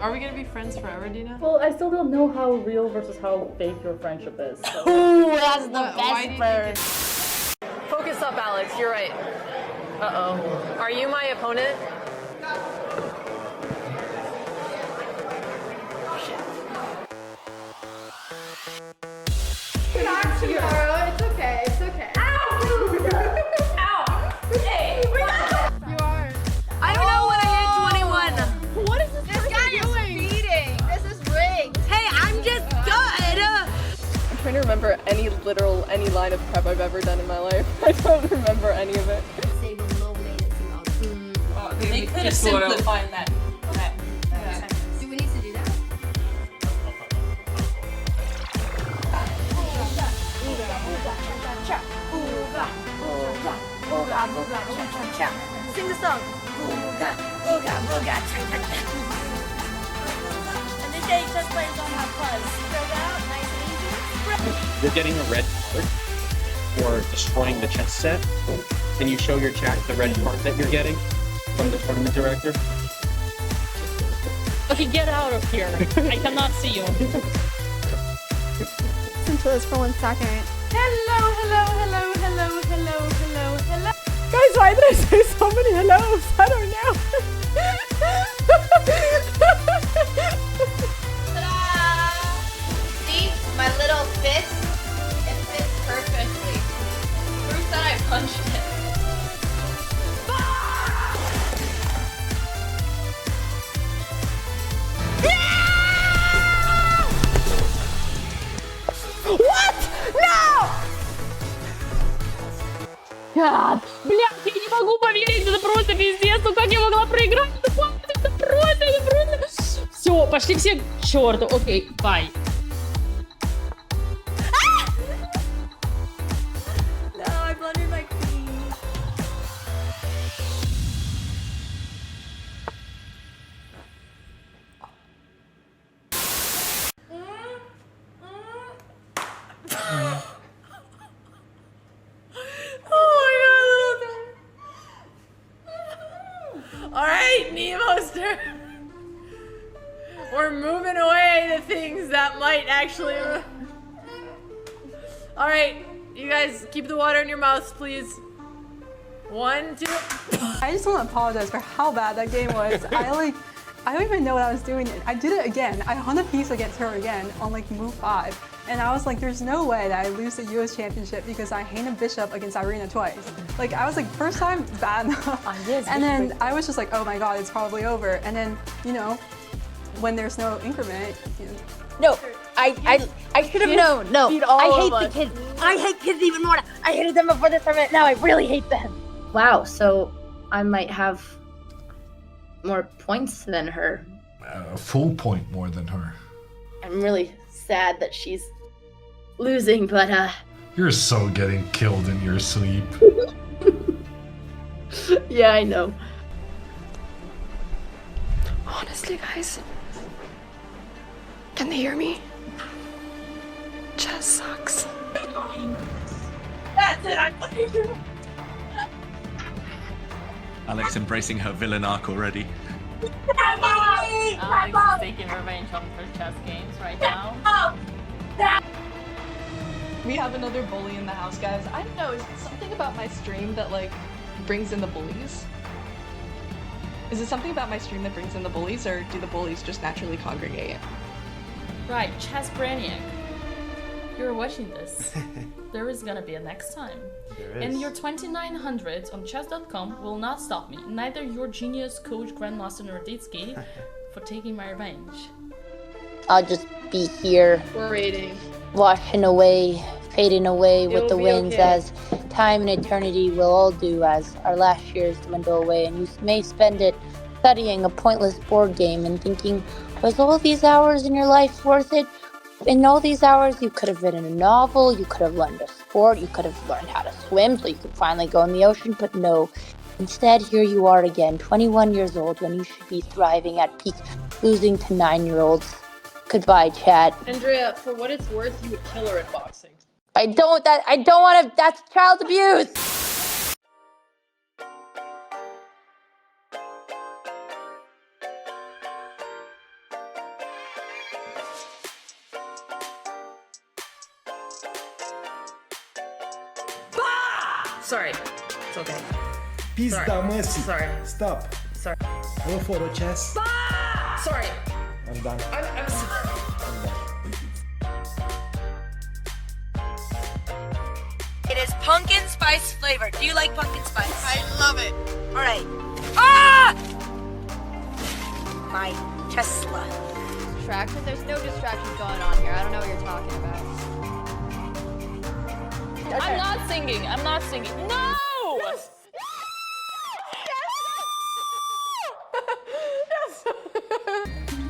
Are we gonna be friends forever, Dina? Well, I still don't know how real versus how fake your friendship is. So. Ooh, that's the best bird. Focus up, Alex. You're right. Uh-oh. Are you my opponent? Relax tomorrow. It's okay. It's okay. Ow! Ow! Hey! You are. I don't know when I hit 21. What is this guy doing? Speeding. This is rigged. Hey, I'm just good. I'm trying to remember any line of prep I've ever done in my life. I don't remember any of it. They could have simplified that. Do we need to do that? Sing the song. And this day just plays on my fuzz. Spread out, nice and easy. You're getting a red card for destroying the chess set. Can you show your chat the red card that you're getting from the tournament director? Okay, get out of here. I cannot see you. Listen to this for 1 second. Hello, hello, hello, hello, hello, hello, hello. Guys, why did I say so many hellos? I don't know. Ta-da! See, my little fist, it fits perfectly. Proof that I punched it. God. Блядь, я не могу поверить, это просто пиздец, ну как я могла проиграть? Это просто... Все, пошли все к черту. Окей, бай. No, I blundered my queen. Alright, Nemo's turn. We're moving away the things that might actually... Alright, you guys keep the water in your mouths, please. 1, 2... I just want to apologize for how bad that game was. I don't even know what I was doing. I did it again. I hung a piece against her again on like move 5. And I was like, there's no way that I lose the US championship because I hang a bishop against Irina twice. Like I was like, first time, bad enough. Yes, and then I was just like, oh my God, it's probably over. And then, you know, when there's no increment, you know, No, I should have known. No, I hate the kids. I hate kids even more. I hated them before this tournament. Now I really hate them. Wow, so I might have more points than her. A full point more than her. I'm really sad that she's losing, but You're so getting killed in your sleep. yeah, I know. Honestly, guys, can they hear me? Chess sucks. That's it. I'm fucking. Alex embracing her villain arc already. Alex is taking revenge on her chess games right now. We have another bully in the house, guys. I don't know, is it something about my stream that like brings in the bullies? Is it something about my stream that brings in the bullies, or do the bullies just naturally congregate? Right, Chess Brainiac. You're watching this. There is gonna be a next time. And your 2900 on chess.com will not stop me. Neither your genius coach Grandmaster Norditsky for taking my revenge. I'll just be here, Waiting. washing away, fading away with the be winds okay. as time and eternity will all do as our last years dwindle away, and you may spend it studying a pointless board game and thinking, was all these hours in your life worth it? In all these hours, you could have written a novel, you could have learned a sport, you could have learned how to swim so you could finally go in the ocean, but no. Instead, here you are again, 21 years old, when you should be thriving at peak, losing to 9-year-olds. Goodbye, chat. Andrea, for what it's worth, you would kill her at boxing. I don't want to, that's child abuse! Sorry. It's okay. Pizda mercy. Sorry. Stop. Sorry. No photo chess. Sorry. I'm done. I'm sorry. It is pumpkin spice flavored. Do you like pumpkin spice? I love it. All right. Ah! My Tesla. Distraction? There's no distractions going on here. I don't know what you're talking about. I'm not singing. I'm not singing. No! Yes.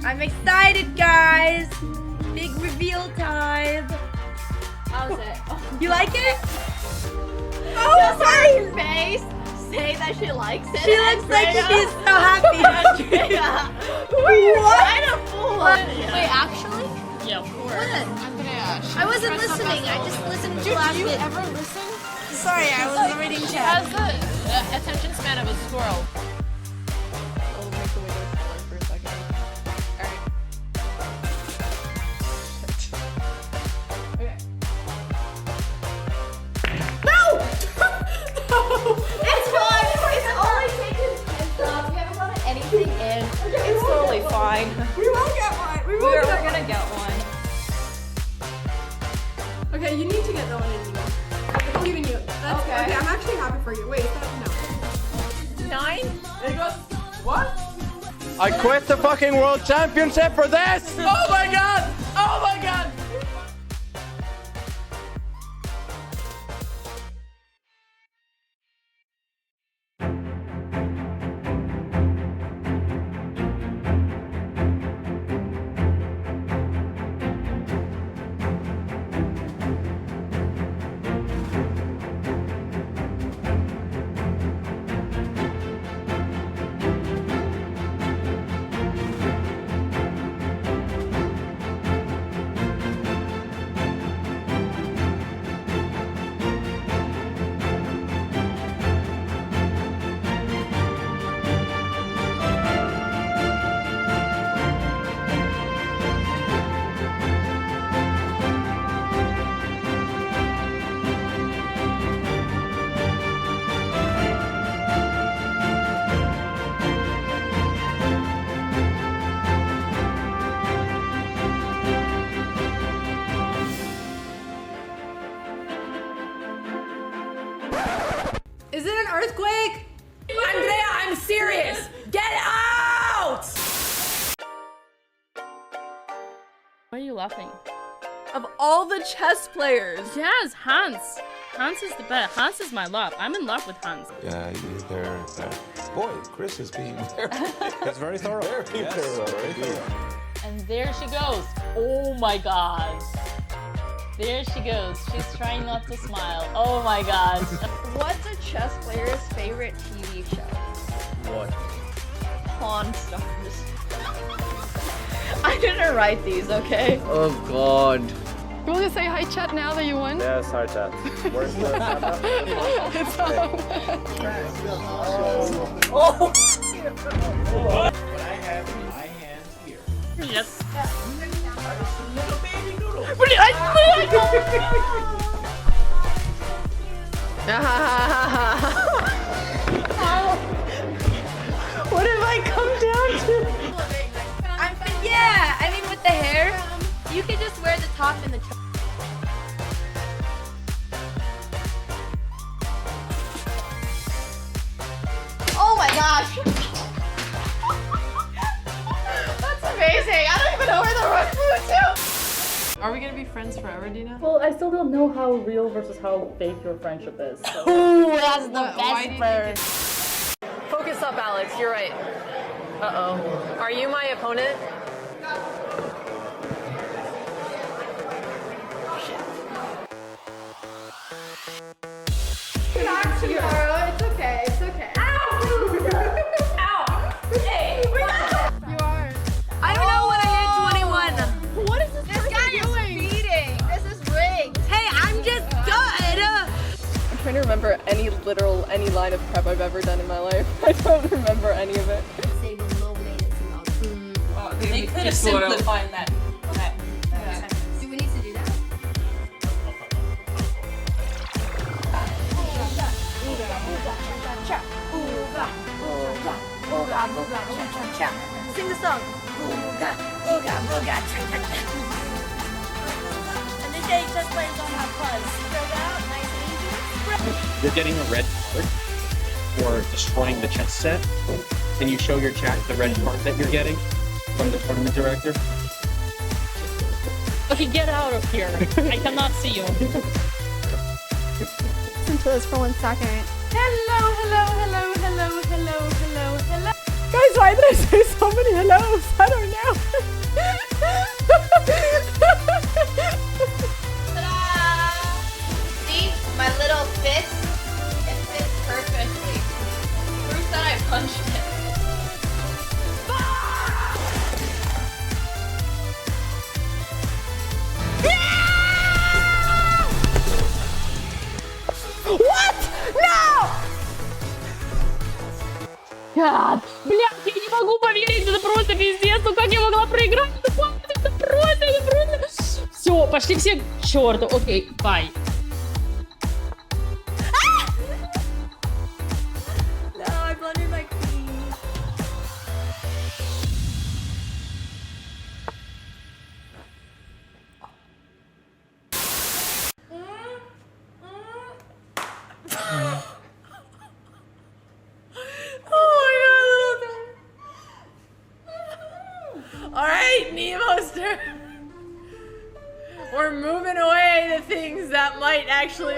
I'm excited, guys. Big reveal time. How's it? You like it? Oh, her face say that she likes it. She looks like she's so happy. Andrea. Who are you trying to fool? Wait, actually? Yeah, of course. Andrea. I wasn't listening. I just listened to last Do you bit. ever listen? Sorry, I was reading She chat. has the attention span of a squirrel. I'll make the windows smaller for a second. Alright. Okay. It's fine. It's only taken 10 stops. We haven't gotten anything in. It's totally fine. We will get one. We will We're get gonna get one. Okay, you need to get that one in. I believe in you. That's Okay. okay. I'm actually happy for you. Wait, is that no? 9? I quit the fucking world championship for this! Oh my god! Oh my god! Is it an earthquake? Andrea, I'm serious! Get out! Why are you laughing? Of all the chess players. Yes, Hans. Hans is the best. Hans is my love. I'm in love with Hans. Yeah, boy, Chris is being That's very thorough. Very thorough. And there she goes. Oh my god. There she goes. She's trying not to smile. Oh my god. What's a chess player's favorite TV show? What? Pawn Stars. I didn't write these, okay? Oh god. You want to say hi, chat, now that you won? Yes, hi chat. Where's the It's all. Oh! But I have my hand here. Yes. Little baby noodle. What have I come down to? Yeah, I mean with the hair, you could just wear the top and the Oh my gosh! That's amazing! I don't even know where the rook flew to! Are we gonna be friends forever, Dina? Well, I still don't know how real versus how fake your friendship is. So. Ooh, that's the Why best do you think bird. Focus up, Alex. You're right. Uh-oh. Are you my opponent? Back tomorrow. It's okay. It's okay. Ow! Hey! You are. I don't know when I hit 21. What is this guy doing? Speeding! This is rigged! Hey, I'm just good. I'm trying to remember any line of prep I've ever done in my life. I don't remember any of it. They could have simplified that. Do we need to do that? cha. Ooga, ooga, ooga, booga, cha cha cha. Sing the song. Ooga, ooga, booga, cha cha cha. And this day just plays on my fuzz. Spread out, nice and easy. You're getting a red card for destroying the chess set. Then you show your chat the red card that you're getting from the tournament director. Okay, get out of here. I cannot see you. Listen to this for 1 second. Hello, hello, hello, hello, hello, hello, hello. Guys, why did I say so many hellos? I don't know. Ta-da! See? My little fist, it fits perfectly. Proof that I punched it. What? No! God. Блядь, я не могу поверить, это просто пиздец, ну как я могла проиграть? Это просто. Все, пошли все к черту. Окей, бай. No, I blundered my queen. Alright, Nemo's turn. We're moving away the things that might actually...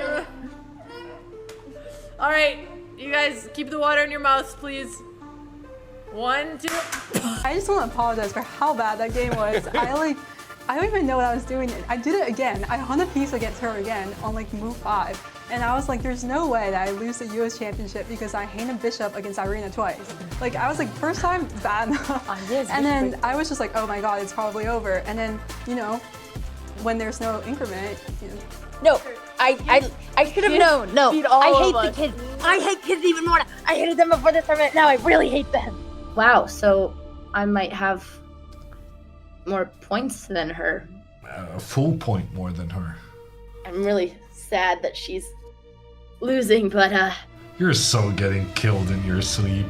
Alright, you guys keep the water in your mouths, please. 1, 2... I just want to apologize for how bad that game was. I don't even know what I was doing. I did it again. I hung a piece against her again on like move 5. And I was like, there's no way that I lose the US championship because I hang a bishop against Irina twice. Like I was like, first time, bad enough. And then I was just like, oh my god, it's probably over. And then, you know, when there's no increment, you know. No, I should have known. No, I hate the kids. I hate kids even more. I hated them before this tournament. Now I really hate them. Wow, so I might have more points than her. A full point more than her. I'm really sad that she's losing, but You're so getting killed in your sleep.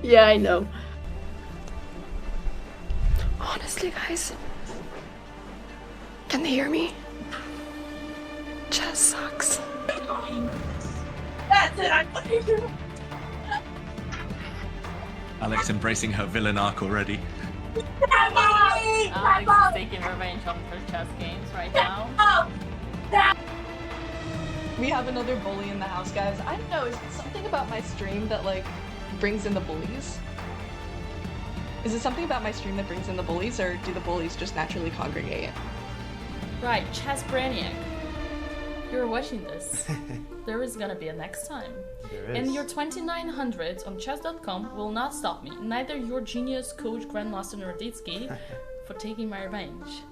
yeah, I know. Honestly, guys, can they hear me? Chess sucks. That's it, I'm fucking Alex embracing her villain arc already. Alex is taking revenge on her chess games right now. We have another bully in the house, guys. I don't know, is it something about my stream that like brings in the bullies? Is it something about my stream that brings in the bullies, or do the bullies just naturally congregate? Right, Chess Brainiac. You're watching this. There is gonna be a next time. And your 2900 on chess.com will not stop me, neither your genius coach Grandmaster Norditsky, for taking my revenge.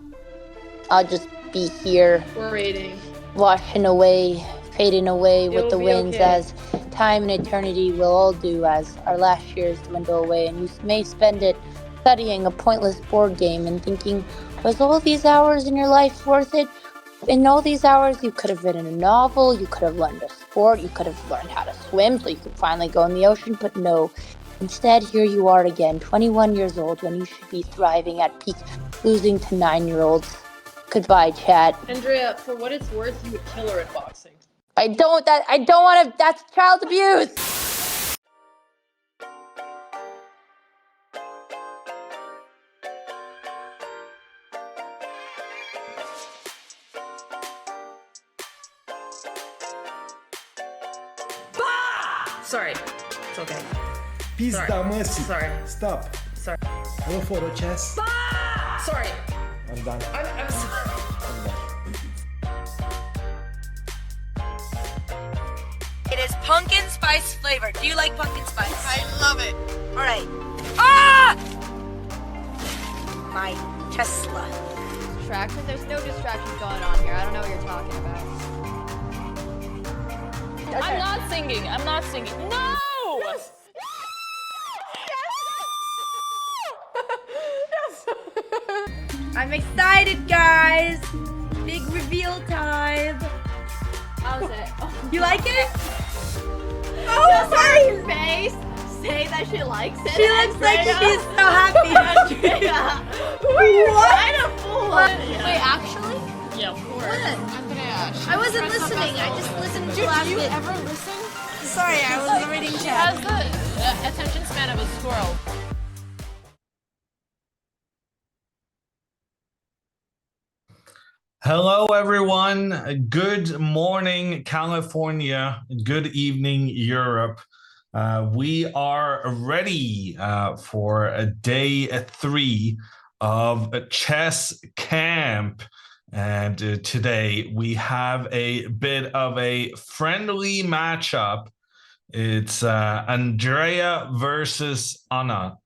I'll just be here, Rating. washing away, fading away with the be winds okay. as time and eternity will all do as our last years dwindle away, and you may spend it studying a pointless board game and thinking, was all these hours in your life worth it? In all these hours, you could have written a novel, you could have learned a sport, you could have learned how to swim so you could finally go in the ocean, but no. Instead, here you are again, 21 years old, when you should be thriving at peak, losing to 9-year-olds. Goodbye, chat. Andrea, for what it's worth, you would kill her at boxing. I don't want to, that's child abuse! Sorry. It's okay. Pizda mercy. Sorry. Stop. Sorry. Go for the chess. Sorry. I'm done. I'm sorry. I'm done. It is pumpkin spice flavor. Do you like pumpkin spice? I love it. All right. Ah! My Tesla. Distraction? There's no distractions going on here. I don't know what you're talking about. I'm not singing. I'm not singing. No! Yes. I'm excited, guys. Big reveal time. How's it? You like it? Does her face say that she likes it? She looks like she's so happy. Andrea, who are you trying to fool? Wait, actually? Yeah, of course. Andrea, I wasn't listening. I just listened to last bit. ever listen? Sorry, I was reading She chat. has the attention span of a squirrel. Hello, everyone. Good morning, California. Good evening, Europe. We are ready for day 3 of chess camp. And today we have a bit of a friendly matchup. It's Andrea versus Anna.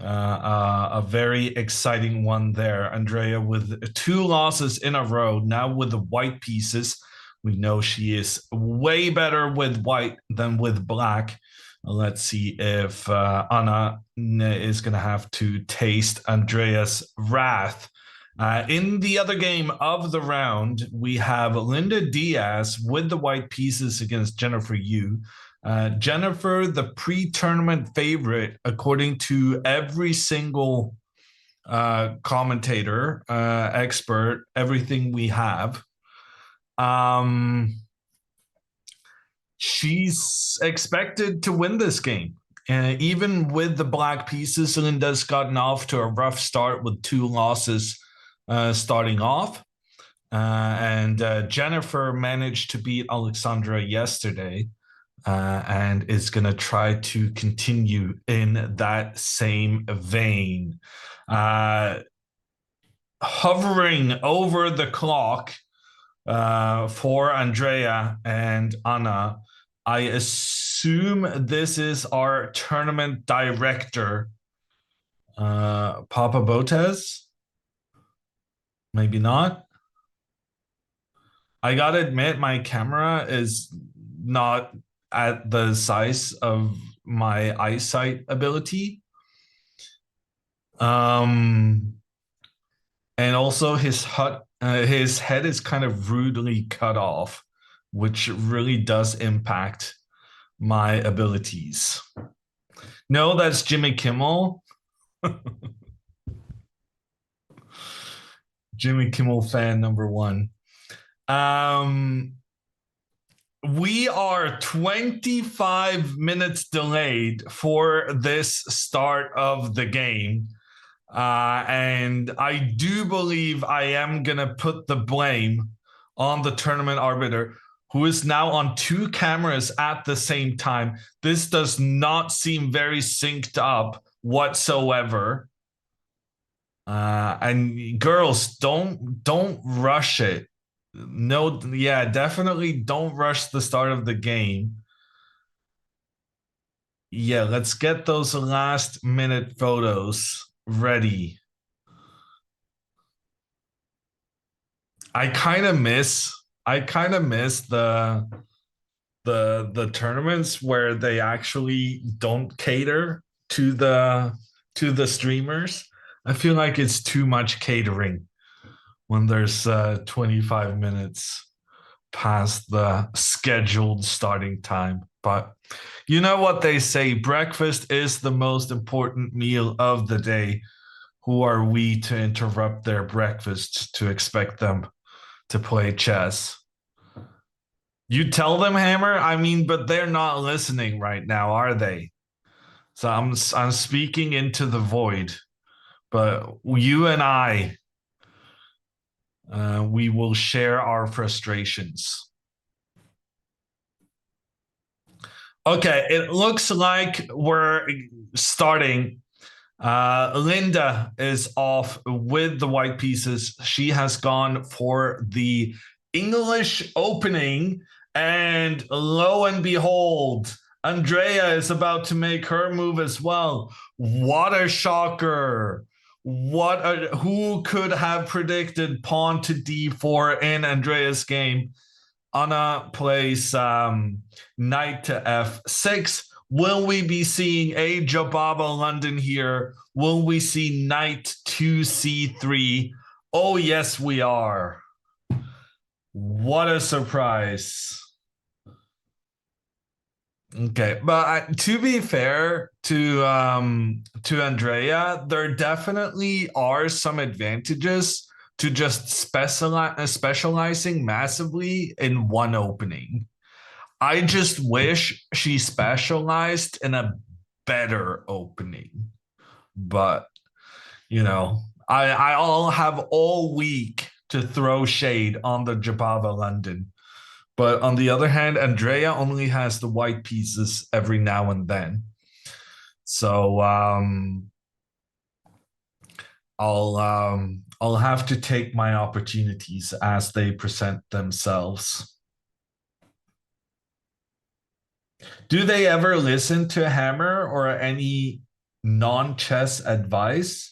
A very exciting one there. Andrea with 2 losses in a row, now with the white pieces. We know she is way better with white than with black. Let's see if Anna is going to have to taste Andrea's wrath. In the other game of the round, we have Linda Diaz with the white pieces against Jennifer Yu. Jennifer, the pre-tournament favorite, according to every single commentator, expert, everything we have. She's expected to win this game. Even with the black pieces, Linda's gotten off to a rough start with 2 losses starting off. And Jennifer managed to beat Alexandra yesterday. And is going to try to continue in that same vein. Hovering over the clock for Andrea and Anna, I assume this is our tournament director, Papa Botez? Maybe not. I gotta admit, my camera is not at the size of my eyesight ability. And also his head is kind of rudely cut off, which really does impact my abilities. No, that's Jimmy Kimmel. Jimmy Kimmel fan number 1. We are 25 minutes delayed for this start of the game. And I do believe I am going to put the blame on the tournament arbiter, who is now on 2 cameras at the same time. This does not seem very synced up whatsoever. And girls, don't rush it. No, yeah, definitely don't rush the start of the game. Yeah, let's get those last minute photos ready. I kind of miss the tournaments where they actually don't cater to the streamers. I feel like it's too much catering when there's 25 minutes past the scheduled starting time. But you know what they say, breakfast is the most important meal of the day. Who are we to interrupt their breakfast to expect them to play chess? You tell them, Hammer? I mean, but they're not listening right now, are they? So I'm speaking into the void. But you and I, we will share our frustrations. Okay, it looks like we're starting. Linda is off with the white pieces. She has gone for the English opening, and lo and behold, Andrea is about to make her move as well. What a shocker. Who could have predicted pawn to d4 in Andrea's game? Anna plays knight to f6. Will we be seeing a Jababa London here? Will we see knight to c3? Oh, yes, we are. What a surprise. Okay, but to be fair to Andrea, there definitely are some advantages to just specializing massively in one opening. I just wish she specialized in a better opening. But you know, I'll have all week to throw shade on the Jabava London. But on the other hand, Andrea only has the white pieces every now and then. So I'll have to take my opportunities as they present themselves. Do they ever listen to Hammer or any non-chess advice?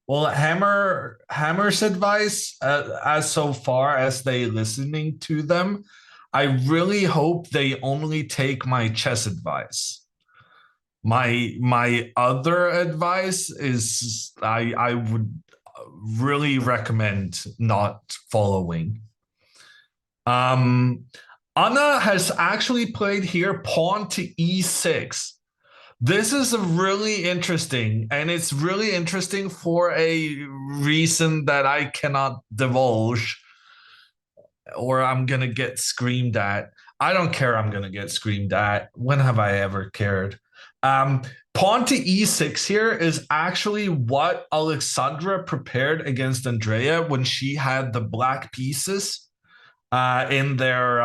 Well, Hammer's advice, as so far as they listening to them, I really hope they only take my chess advice. My other advice is I would really recommend not following. Anna has actually played here pawn to e6. This is really interesting, and it's really interesting for a reason that I cannot divulge, or I'm gonna get screamed at. I don't care. I'm gonna get screamed at. When have I ever cared? Pawn to e6 here is actually what Alexandra prepared against Andrea when she had the black pieces in their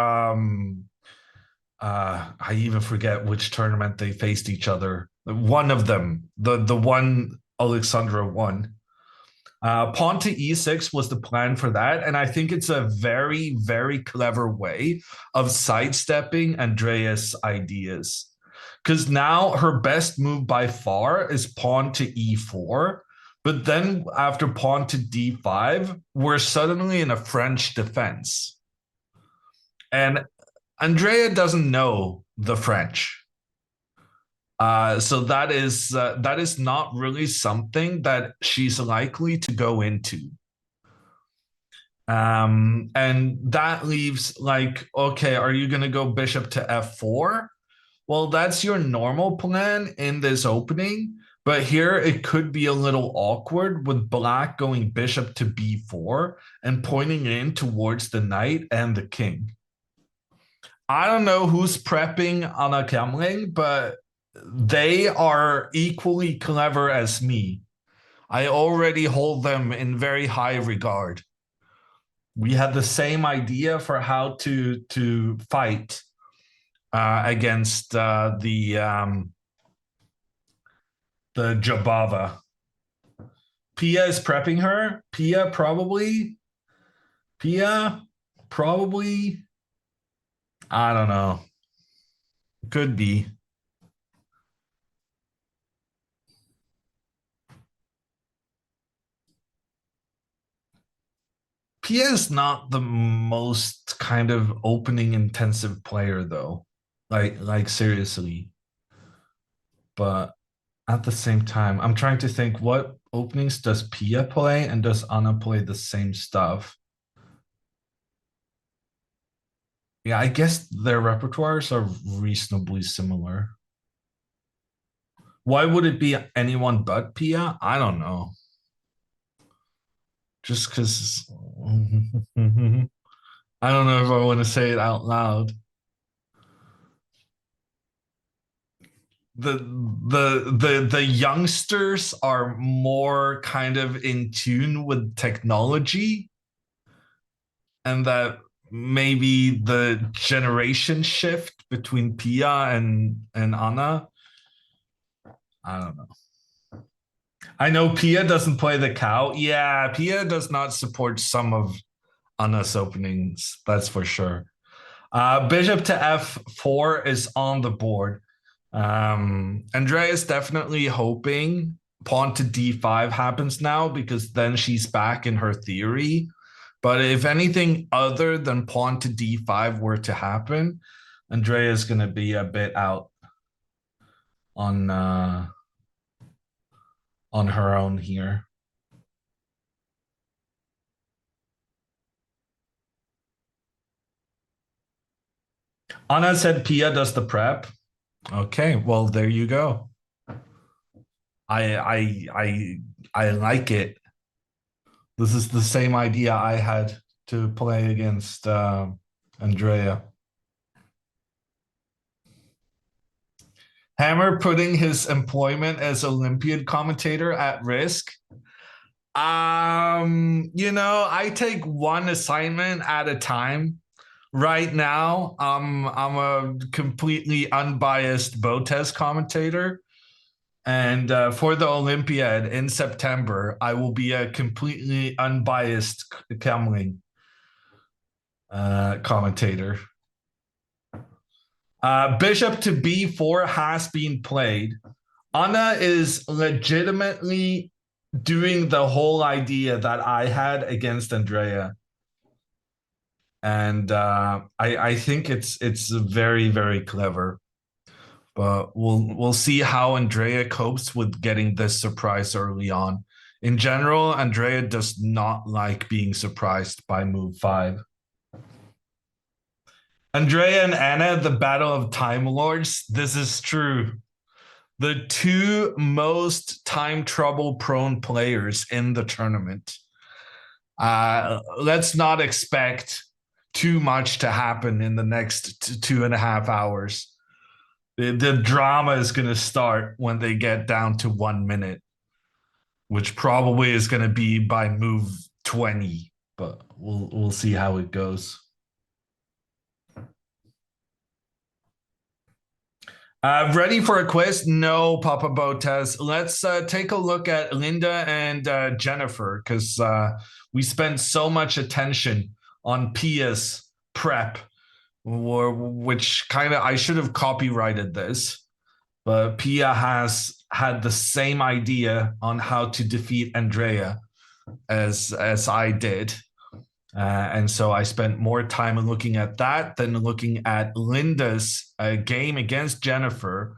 I even forget which tournament they faced each other. One of them, the one Alexandra won. Pawn to e6 was the plan for that, and I think it's a very, very clever way of sidestepping Andrea's ideas. Because now her best move by far is pawn to e4, but then after pawn to d5, we're suddenly in a French defense. And Andrea doesn't know the French. So that is not really something that she's likely to go into. And that leaves like, okay, are you going to go bishop to f4? Well, that's your normal plan in this opening, but here it could be a little awkward with black going bishop to b4 and pointing in towards the knight and the king. I don't know who's prepping on a CRAMLING, but they are equally clever as me. I already hold them in very high regard. We had the same idea for how to fight against the Jabava. Pia is prepping her. Pia probably. I don't know. Could be. Pia is not the most kind of opening intensive player though. Like seriously. But at the same time, I'm trying to think what openings does Pia play and does Anna play the same stuff? Yeah, I guess their repertoires are reasonably similar. Why would it be anyone but Pia? I don't know. Just because I don't know if I want to say it out loud. The youngsters are more kind of in tune with technology, and that maybe the generation shift between Pia and Anna. I don't know. I know Pia doesn't play the cow. Yeah, Pia does not support some of Anna's openings. That's for sure. Bishop to f4 is on the board. Andrea is definitely hoping pawn to d5 happens now because then she's back in her theory. But if anything other than pawn to d5 were to happen, Andrea is going to be a bit out on her own here. Anna said Pia does the prep. Okay, well there you go. I like it. This is the same idea I had to play against Andrea. Hammer putting his employment as Olympiad commentator at risk. I take one assignment at a time. Right now, I'm a completely unbiased Botez commentator. And for the Olympiad in September, I will be a completely unbiased CRAMLING commentator. Bishop to b4 has been played. Anna is legitimately doing the whole idea that I had against Andrea. And I think it's very, very clever. But we'll see how Andrea copes with getting this surprise early on. In general, Andrea does not like being surprised by move 5. Andrea and Anna, the battle of Time Lords. This is true. The two most time trouble prone players in the tournament. Let's not expect too much to happen in the next 2.5 hours. The drama is going to start when they get down to 1 minute, which probably is going to be by move 20, but we'll see how it goes. Ready for a quiz? No, Papa Botez. Let's take a look at Linda and Jennifer, because we spent so much attention on Pia's prep, which kind of, I should have copyrighted this, but Pia has had the same idea on how to defeat Andrea as I did. And so I spent more time looking at that than looking at Linda's game against Jennifer.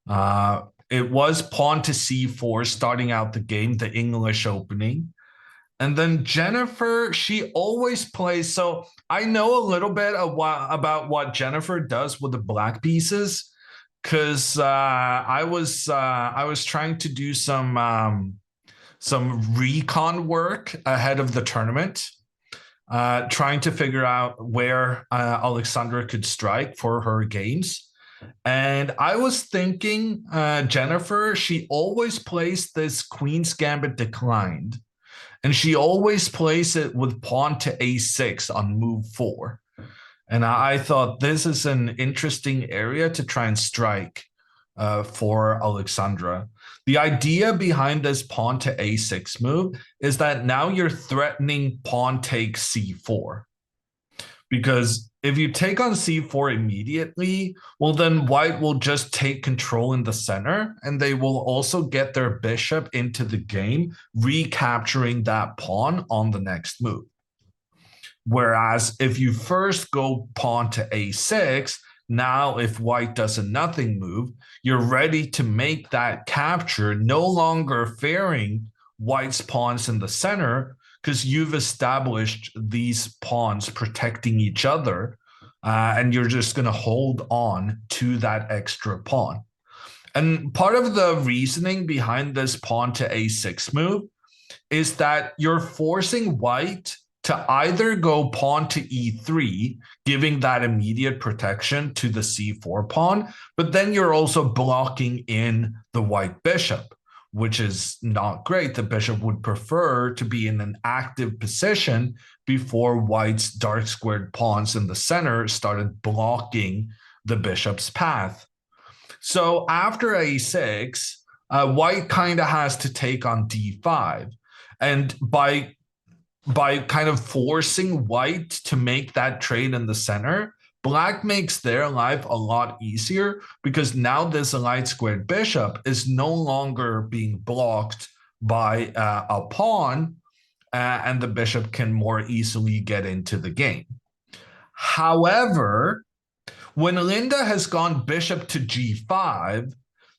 It was pawn to c4 starting out the game, the English opening. And then Jennifer, she always plays. So I know a little bit about what Jennifer does with the black pieces, because I was trying to do some recon work ahead of the tournament. Trying to figure out where Alexandra could strike for her games. And I was thinking, Jennifer, she always plays this Queen's Gambit declined. And she always plays it with pawn to a6 on move 4. And I thought this is an interesting area to try and strike for Alexandra. The idea behind this pawn to a6 move is that now you're threatening pawn takes c4. Because if you take on c4 immediately, well, then white will just take control in the center, and they will also get their bishop into the game, recapturing that pawn on the next move. Whereas if you first go pawn to a6, now if white does a nothing move, you're ready to make that capture, no longer fearing white's pawns in the center, because you've established these pawns protecting each other, and you're just going to hold on to that extra pawn. And part of the reasoning behind this pawn to a6 move is that you're forcing white to either go pawn to e3, giving that immediate protection to the c4 pawn, but then you're also blocking in the white bishop, which is not great. The bishop would prefer to be in an active position before white's dark squared pawns in the center started blocking the bishop's path. So after a6, white kind of has to take on d5. And by kind of forcing white to make that trade in the center, black makes their life a lot easier, because now this light squared bishop is no longer being blocked by a pawn, and the bishop can more easily get into the game. However, when Linda has gone bishop to g5,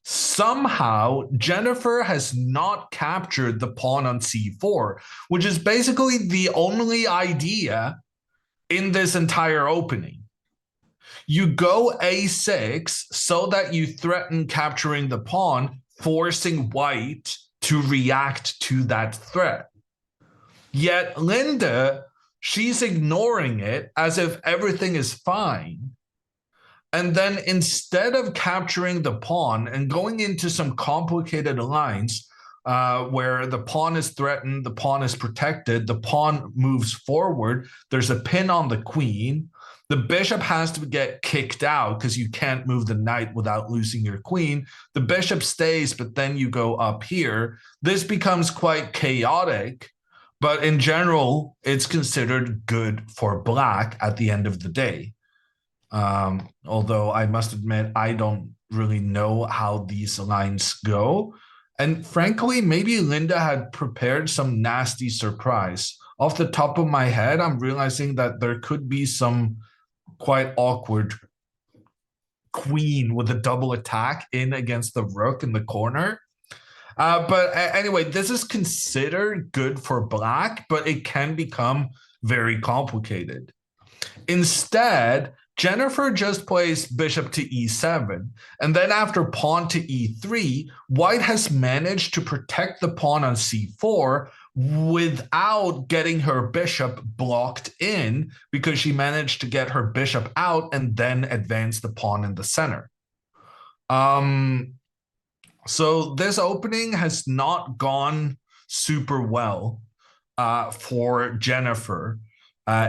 somehow Jennifer has not captured the pawn on c4, which is basically the only idea in this entire opening. You go a6 so that you threaten capturing the pawn, forcing white to react to that threat. Yet Linda, she's ignoring it as if everything is fine. And then instead of capturing the pawn and going into some complicated lines where the pawn is threatened, the pawn is protected, the pawn moves forward, there's a pin on the queen, the bishop has to get kicked out because you can't move the knight without losing your queen. The bishop stays, but then you go up here. This becomes quite chaotic, but in general, it's considered good for black at the end of the day. Although I must admit, I don't really know how these lines go. And frankly, maybe Linda had prepared some nasty surprise. Off the top of my head, I'm realizing that there could be some quite awkward queen with a double attack in against the rook in the corner. But anyway, this is considered good for black, but it can become very complicated. Instead, Jennifer just plays bishop to e7, and then after pawn to e3, white has managed to protect the pawn on c4 without getting her bishop blocked in, because she managed to get her bishop out and then advance the pawn in the center. So this opening has not gone super well for Jennifer,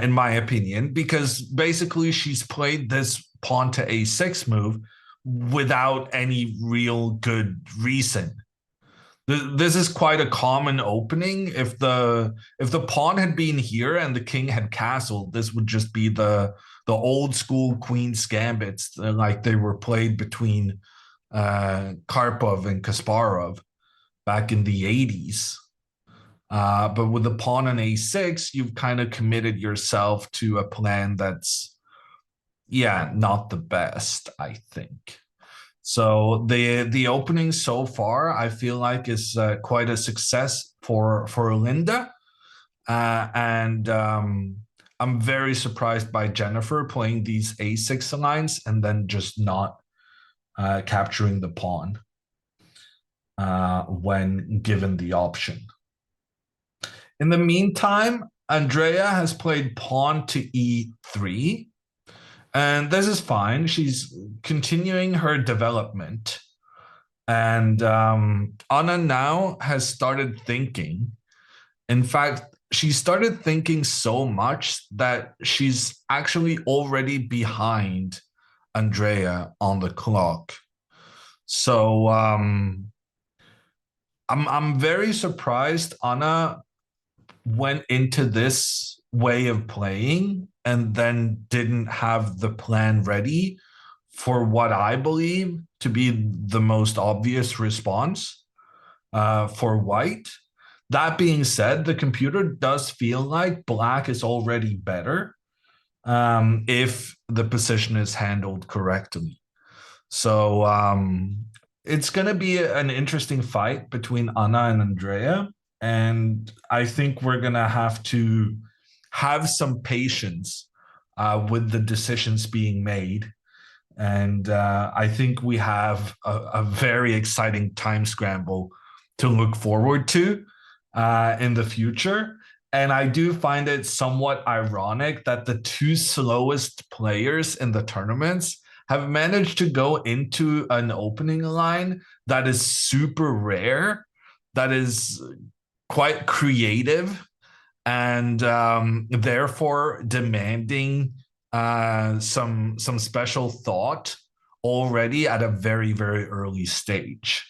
in my opinion, because basically she's played this pawn to a6 move without any real good reason. This is quite a common opening. If the pawn had been here and the king had castled, this would just be the old school queen's gambits, like they were played between Karpov and Kasparov back in the 80s. But with the pawn on a6, you've kind of committed yourself to a plan that's, not the best, I think. So the opening so far, I feel like, is quite a success for Linda. And I'm very surprised by Jennifer playing these a6 lines and then just not capturing the pawn when given the option. In the meantime, Andrea has played pawn to e3, and this is fine. She's continuing her development. And Anna now has started thinking. In fact, she started thinking so much that she's actually already behind Andrea on the clock. So I'm very surprised Anna went into this way of playing and then didn't have the plan ready for what I believe to be the most obvious response for white. That being said, the computer does feel like black is already better if the position is handled correctly. So it's going to be an interesting fight between Anna and Andrea. And I think we're going to have some patience with the decisions being made. And I think we have a very exciting time scramble to look forward to in the future. And I do find it somewhat ironic that the two slowest players in the tournaments have managed to go into an opening line that is super rare, that is quite creative, and therefore demanding some special thought already at a very, very early stage.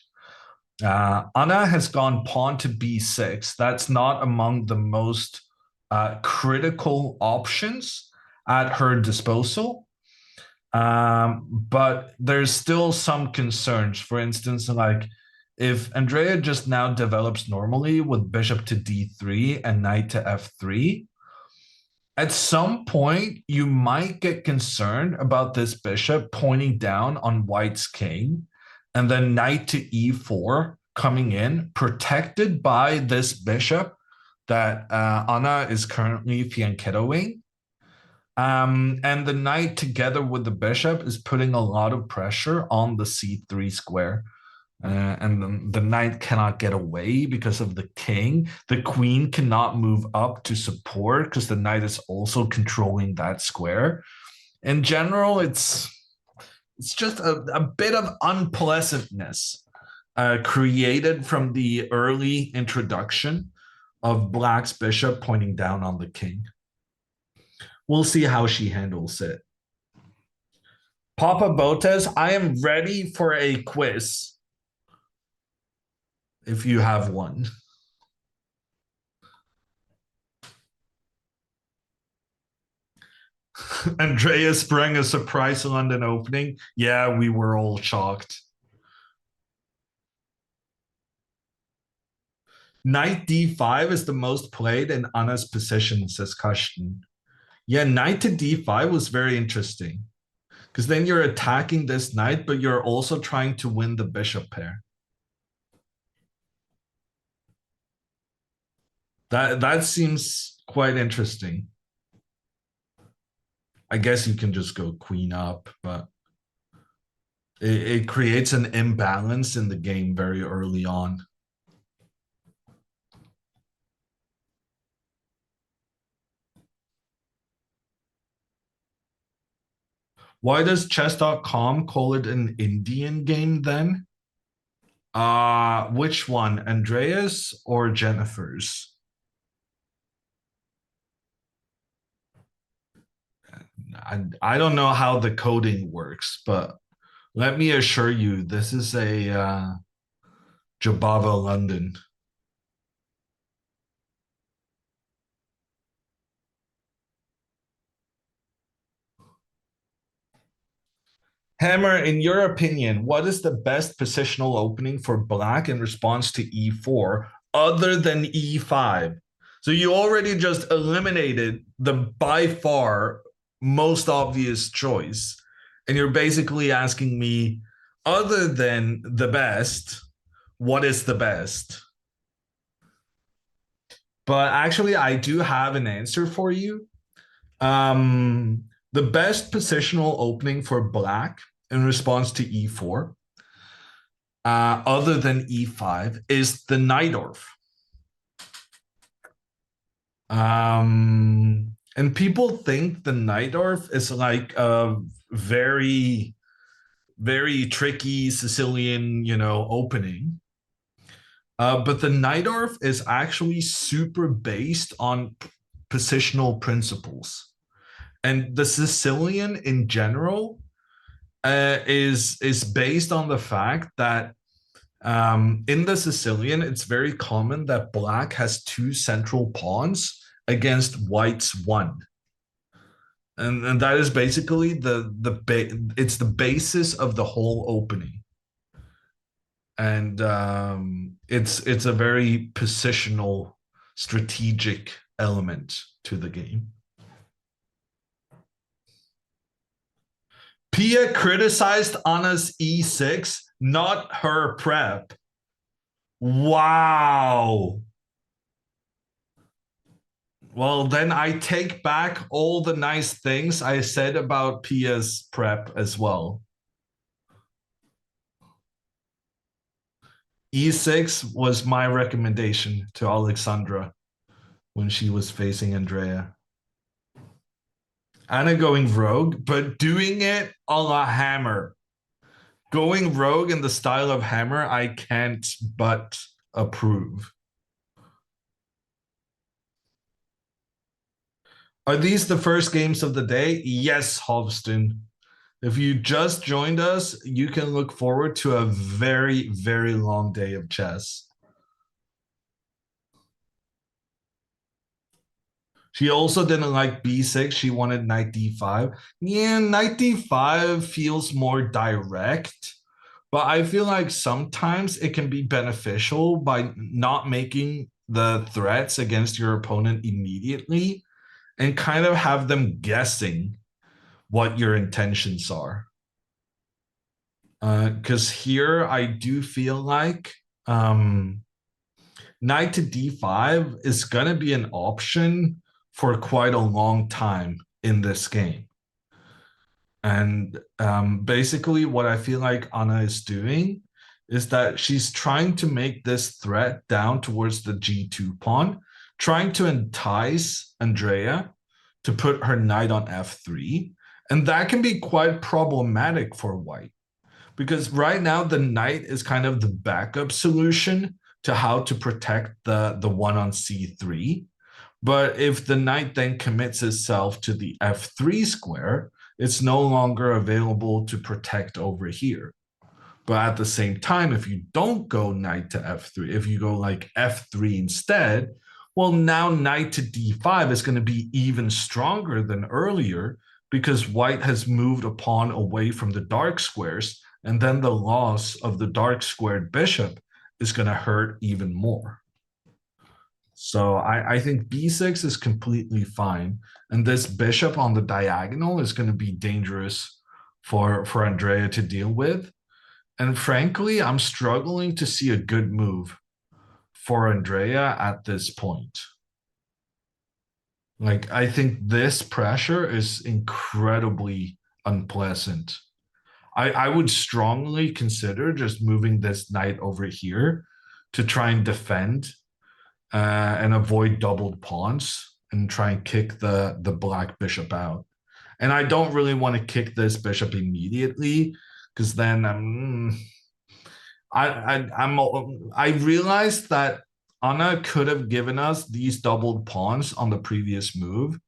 Anna has gone pawn to b6. That's not among the most critical options at her disposal. But there's still some concerns. For instance, like if Andrea just now develops normally with bishop to d3 and knight to f3, at some point you might get concerned about this bishop pointing down on white's king, and then knight to e4 coming in, protected by this bishop that Anna is currently fianchettoing. And the knight together with the bishop is putting a lot of pressure on the c3 square. And the knight cannot get away because of the king. The queen cannot move up to support because the knight is also controlling that square. In general, it's just a bit of unpleasantness created from the early introduction of Black's bishop pointing down on the king. We'll see how she handles it. Papa Botez, I am ready for a quiz. If you have one. Andrea sprang a surprise London opening. Yeah, we were all shocked. Knight d5 is the most played in Anna's position, says Kashtin. Yeah, knight to d5 was very interesting. Because then you're attacking this knight, but you're also trying to win the bishop pair. That seems quite interesting. I guess you can just go queen up, but it creates an imbalance in the game very early on. Why does chess.com call it an Indian game then? Which one, Andrea's or Jennifer's? I don't know how the coding works, but let me assure you, this is a Jabava London. Hammer, in your opinion, what is the best positional opening for Black in response to e4 other than e5? So you already just eliminated the by far most obvious choice. And you're basically asking me, other than the best, what is the best? But actually, I do have an answer for you. The best positional opening for Black in response to e4, other than e5, is the Najdorf. And people think the Najdorf is like a very, very tricky Sicilian, opening. But the Najdorf is actually super based on positional principles. And the Sicilian in general is based on the fact that in the Sicilian, it's very common that Black has two central pawns against White's one. And that is basically it's the basis of the whole opening. And it's a very positional, strategic element to the game. Pia criticized Anna's e6, not her prep. Wow. Well, then I take back all the nice things I said about Pia's prep as well. E6 was my recommendation to Alexandra when she was facing Andrea. Anna going rogue, but doing it a la Hammer. Going rogue in the style of Hammer, I can't but approve. Are these the first games of the day? Yes, Hovston. If you just joined us, you can look forward to a very, very long day of chess. She also didn't like b6. She wanted knight d5. Yeah, knight d5 feels more direct, but I feel like sometimes it can be beneficial by not making the threats against your opponent immediately and kind of have them guessing what your intentions are. Because here I do feel like knight to d5 is going to be an option for quite a long time in this game. And basically what I feel like Anna is doing is that she's trying to make this threat down towards the G2 pawn, trying to entice Andrea to put her knight on F3. And that can be quite problematic for white, because right now the knight is kind of the backup solution to how to protect the one on C3. But if the knight then commits itself to the F3 square, it's no longer available to protect over here. But at the same time, if you don't go knight to F3, if you go like F3 instead, well, now knight to D5 is going to be even stronger than earlier, because white has moved a pawn away from the dark squares, and then the loss of the dark squared bishop is going to hurt even more. So I think b6 is completely fine. And this bishop on the diagonal is going to be dangerous for Andrea to deal with. And frankly, I'm struggling to see a good move for Andrea at this point. Like, I think this pressure is incredibly unpleasant. I would strongly consider just moving this knight over here to try and defend and avoid doubled pawns and try and kick the black bishop out. And I don't really want to kick this bishop immediately, because then I realized that Anna could have given us these doubled pawns on the previous move,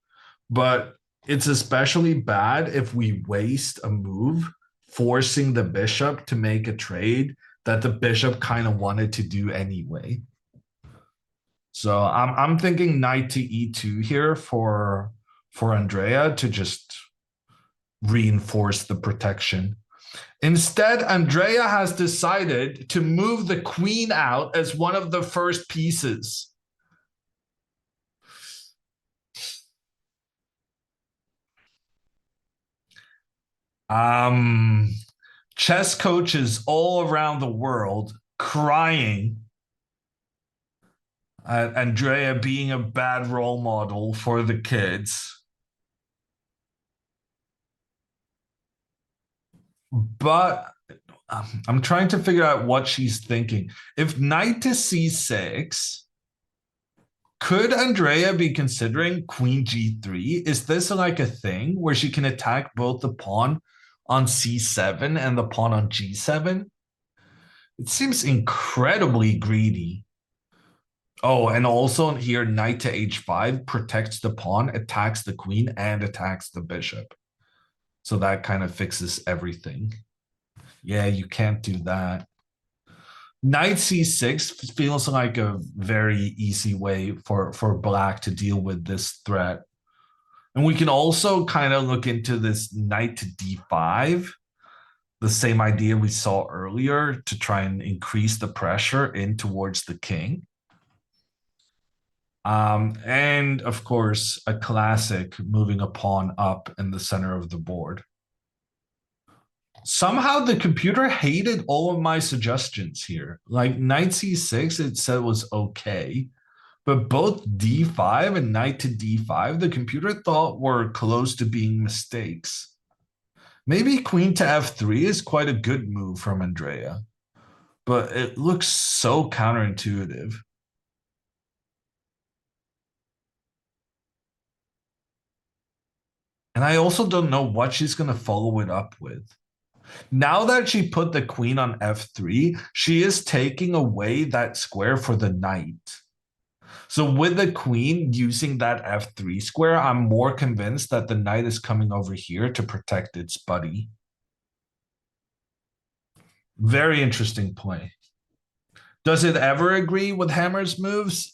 but it's especially bad if we waste a move forcing the bishop to make a trade that the bishop kind of wanted to do anyway. So I'm thinking knight to e2 here for Andrea to just reinforce the protection. Instead, Andrea has decided to move the queen out as one of the first pieces. Chess coaches all around the world crying at Andrea being a bad role model for the kids. But I'm trying to figure out what she's thinking. If knight to c6, could Andrea be considering queen g3? Is this like a thing where she can attack both the pawn on c7 and the pawn on g7? It seems incredibly greedy. Oh, and also here, knight to h5 protects the pawn, attacks the queen, and attacks the bishop. So that kind of fixes everything. Yeah, you can't do that. Knight c6 feels like a very easy way for black to deal with this threat. And we can also kind of look into this knight to d5, the same idea we saw earlier, to try and increase the pressure in towards the king. And of course, a classic, moving a pawn up in the center of the board. Somehow the computer hated all of my suggestions here. Like knight c6, it said was okay, but both d5 and knight to d5, the computer thought were close to being mistakes. Maybe queen to f3 is quite a good move from Andrea, but it looks so counterintuitive. And I also don't know what she's going to follow it up with. Now that she put the queen on f3, she is taking away that square for the knight. So with the queen using that f3 square, I'm more convinced that the knight is coming over here to protect its buddy. Very interesting play. Does it ever agree with Hammer's moves?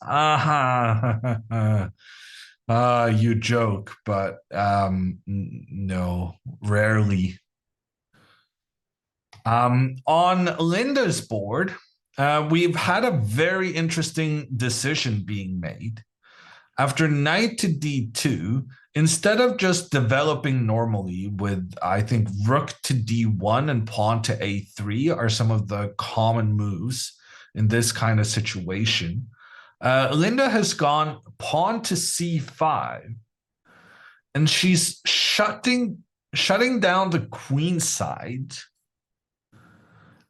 You joke, but no, rarely. On Linda's board, we've had a very interesting decision being made. After knight to d2, instead of just developing normally with, I think, rook to d1 and pawn to a3 are some of the common moves in this kind of situation, Linda has gone pawn to c5. And she's shutting down the queen side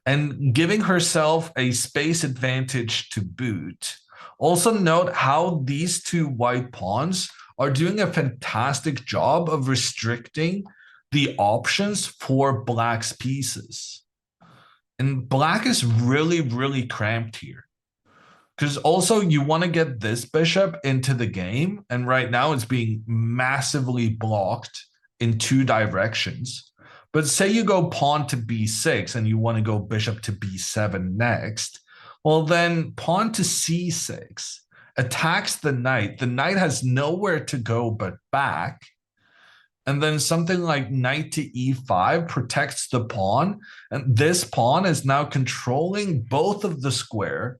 and giving herself a space advantage to boot. Also note how these two white pawns are doing a fantastic job of restricting the options for black's pieces. And black is really, really cramped here. Because also you want to get this bishop into the game, and right now it's being massively blocked in two directions. But say you go pawn to b6 and you want to go bishop to b7 next, well then pawn to c6 attacks the knight. The knight has nowhere to go but back. And then something like knight to e5 protects the pawn. And this pawn is now controlling both of the squares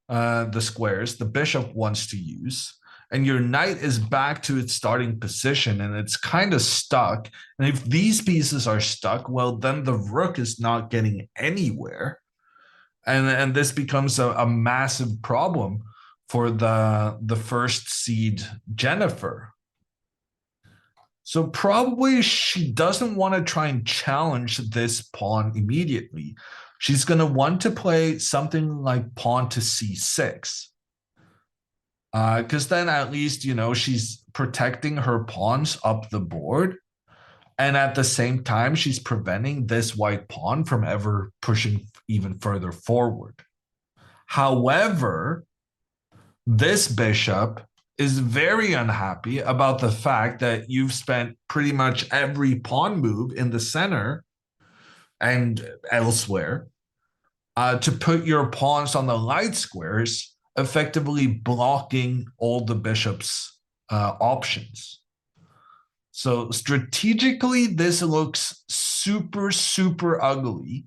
the bishop wants to use. And your knight is back to its starting position and it's kind of stuck. And if these pieces are stuck, well, then the rook is not getting anywhere. And this becomes a massive problem for the first seed Jennifer. So probably she doesn't want to try and challenge this pawn immediately. She's going to want to play something like pawn to c6. Because then at least, you know, she's protecting her pawns up the board. And at the same time, she's preventing this white pawn from ever pushing even further forward. However, this bishop is very unhappy about the fact that you've spent pretty much every pawn move in the center and elsewhere to put your pawns on the light squares, effectively blocking all the bishop's options. So strategically, this looks super, super ugly.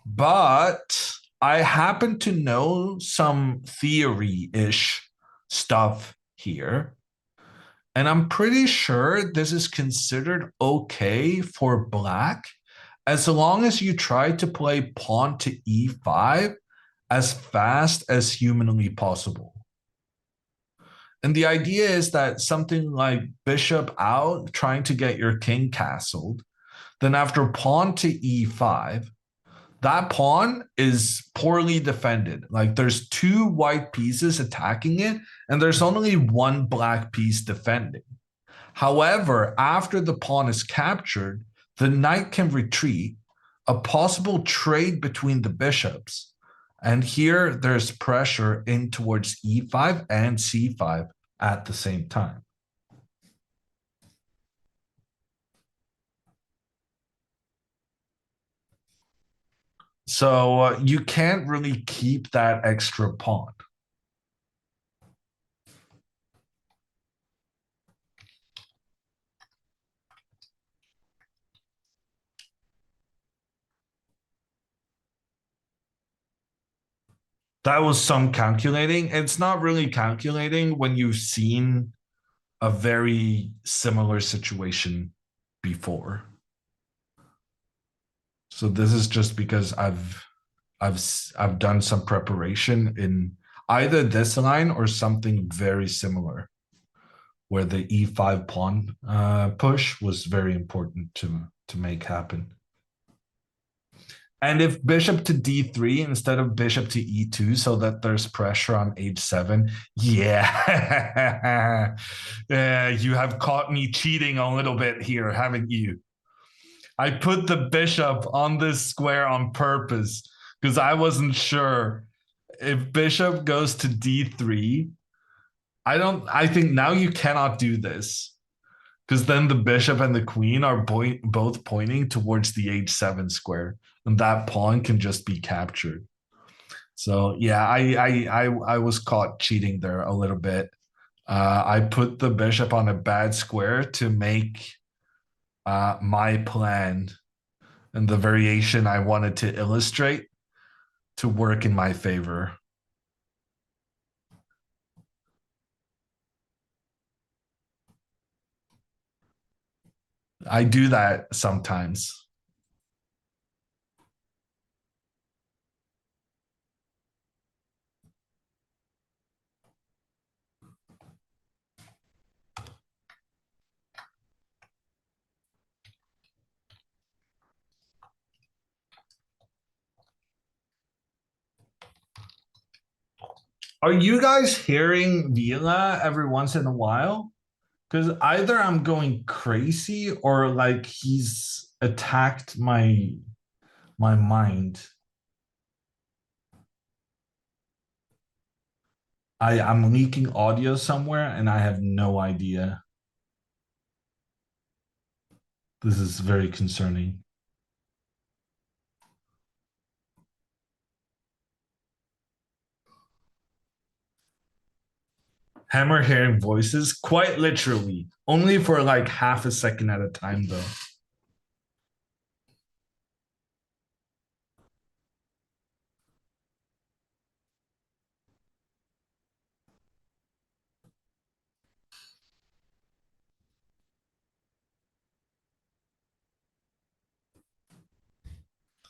But I happen to know some theory-ish stuff here. And I'm pretty sure this is considered okay for black as long as you try to play pawn to e5 as fast as humanly possible. And the idea is that something like bishop out, trying to get your king castled, then after pawn to e5, that pawn is poorly defended. Like there's two white pieces attacking it, and there's only one black piece defending. However, after the pawn is captured, the knight can retreat, a possible trade between the bishops. And here there's pressure in towards e5 and c5 at the same time. So you can't really keep that extra pawn. That was some calculating. It's not really calculating when you've seen a very similar situation before. So this is just because I've done some preparation in either this line or something very similar, where the e5 pawn push was very important to make happen. And if bishop to d3 instead of bishop to e2 so that there's pressure on h7, yeah. You have caught me cheating a little bit here, haven't you? I put the bishop on this square on purpose because I wasn't sure if bishop goes to d3. I think now you cannot do this because then the bishop and the queen are both pointing towards the h7 square, and that pawn can just be captured. So yeah, I was caught cheating there a little bit. I put the bishop on a bad square to make my plan and the variation I wanted to illustrate to work in my favor. I do that sometimes. Are you guys hearing Vila every once in a while? Because either I'm going crazy or like he's attacked my mind. I'm leaking audio somewhere and I have no idea. This is very concerning. Hammer hearing voices, quite literally. Only for like half a second at a time, though.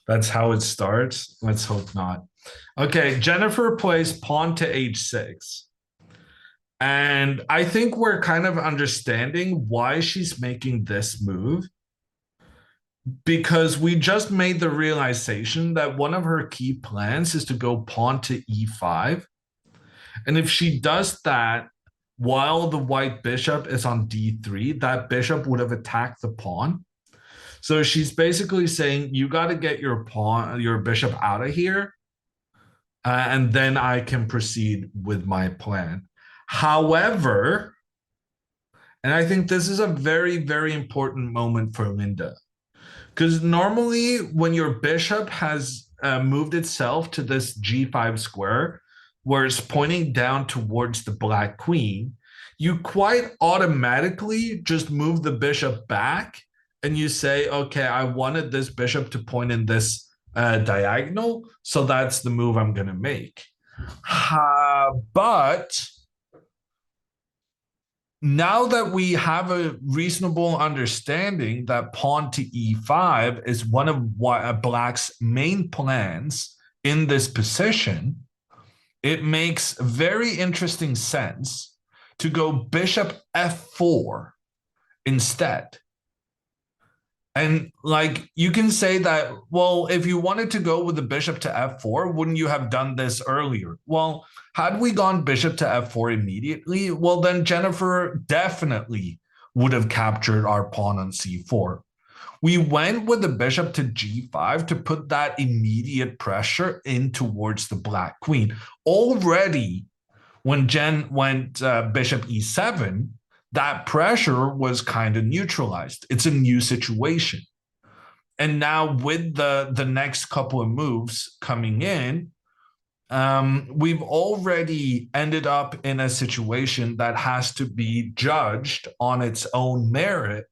That's how it starts. Let's hope not. Okay, Jennifer plays pawn to h6. And I think we're kind of understanding why she's making this move. Because we just made the realization that one of her key plans is to go pawn to e5. And if she does that while the white bishop is on d3, that bishop would have attacked the pawn. So she's basically saying, you got to get your bishop out of here, and then I can proceed with my plan. However, and I think this is a very, very important moment for Linda, because normally when your bishop has moved itself to this g5 square, where it's pointing down towards the black queen, you quite automatically just move the bishop back and you say, okay, I wanted this bishop to point in this diagonal, so that's the move I'm going to make. But now that we have a reasonable understanding that pawn to e5 is one of Black's main plans in this position, it makes very interesting sense to go bishop f4 instead. And like you can say that, well, if you wanted to go with the bishop to f4, wouldn't you have done this earlier? Well, had we gone bishop to f4 immediately, well, then Jennifer definitely would have captured our pawn on c4. We went with the bishop to g5 to put that immediate pressure in towards the black queen. Already, when Jen went bishop e7, that pressure was kind of neutralized. It's a new situation. And now with the next couple of moves coming in, we've already ended up in a situation that has to be judged on its own merit.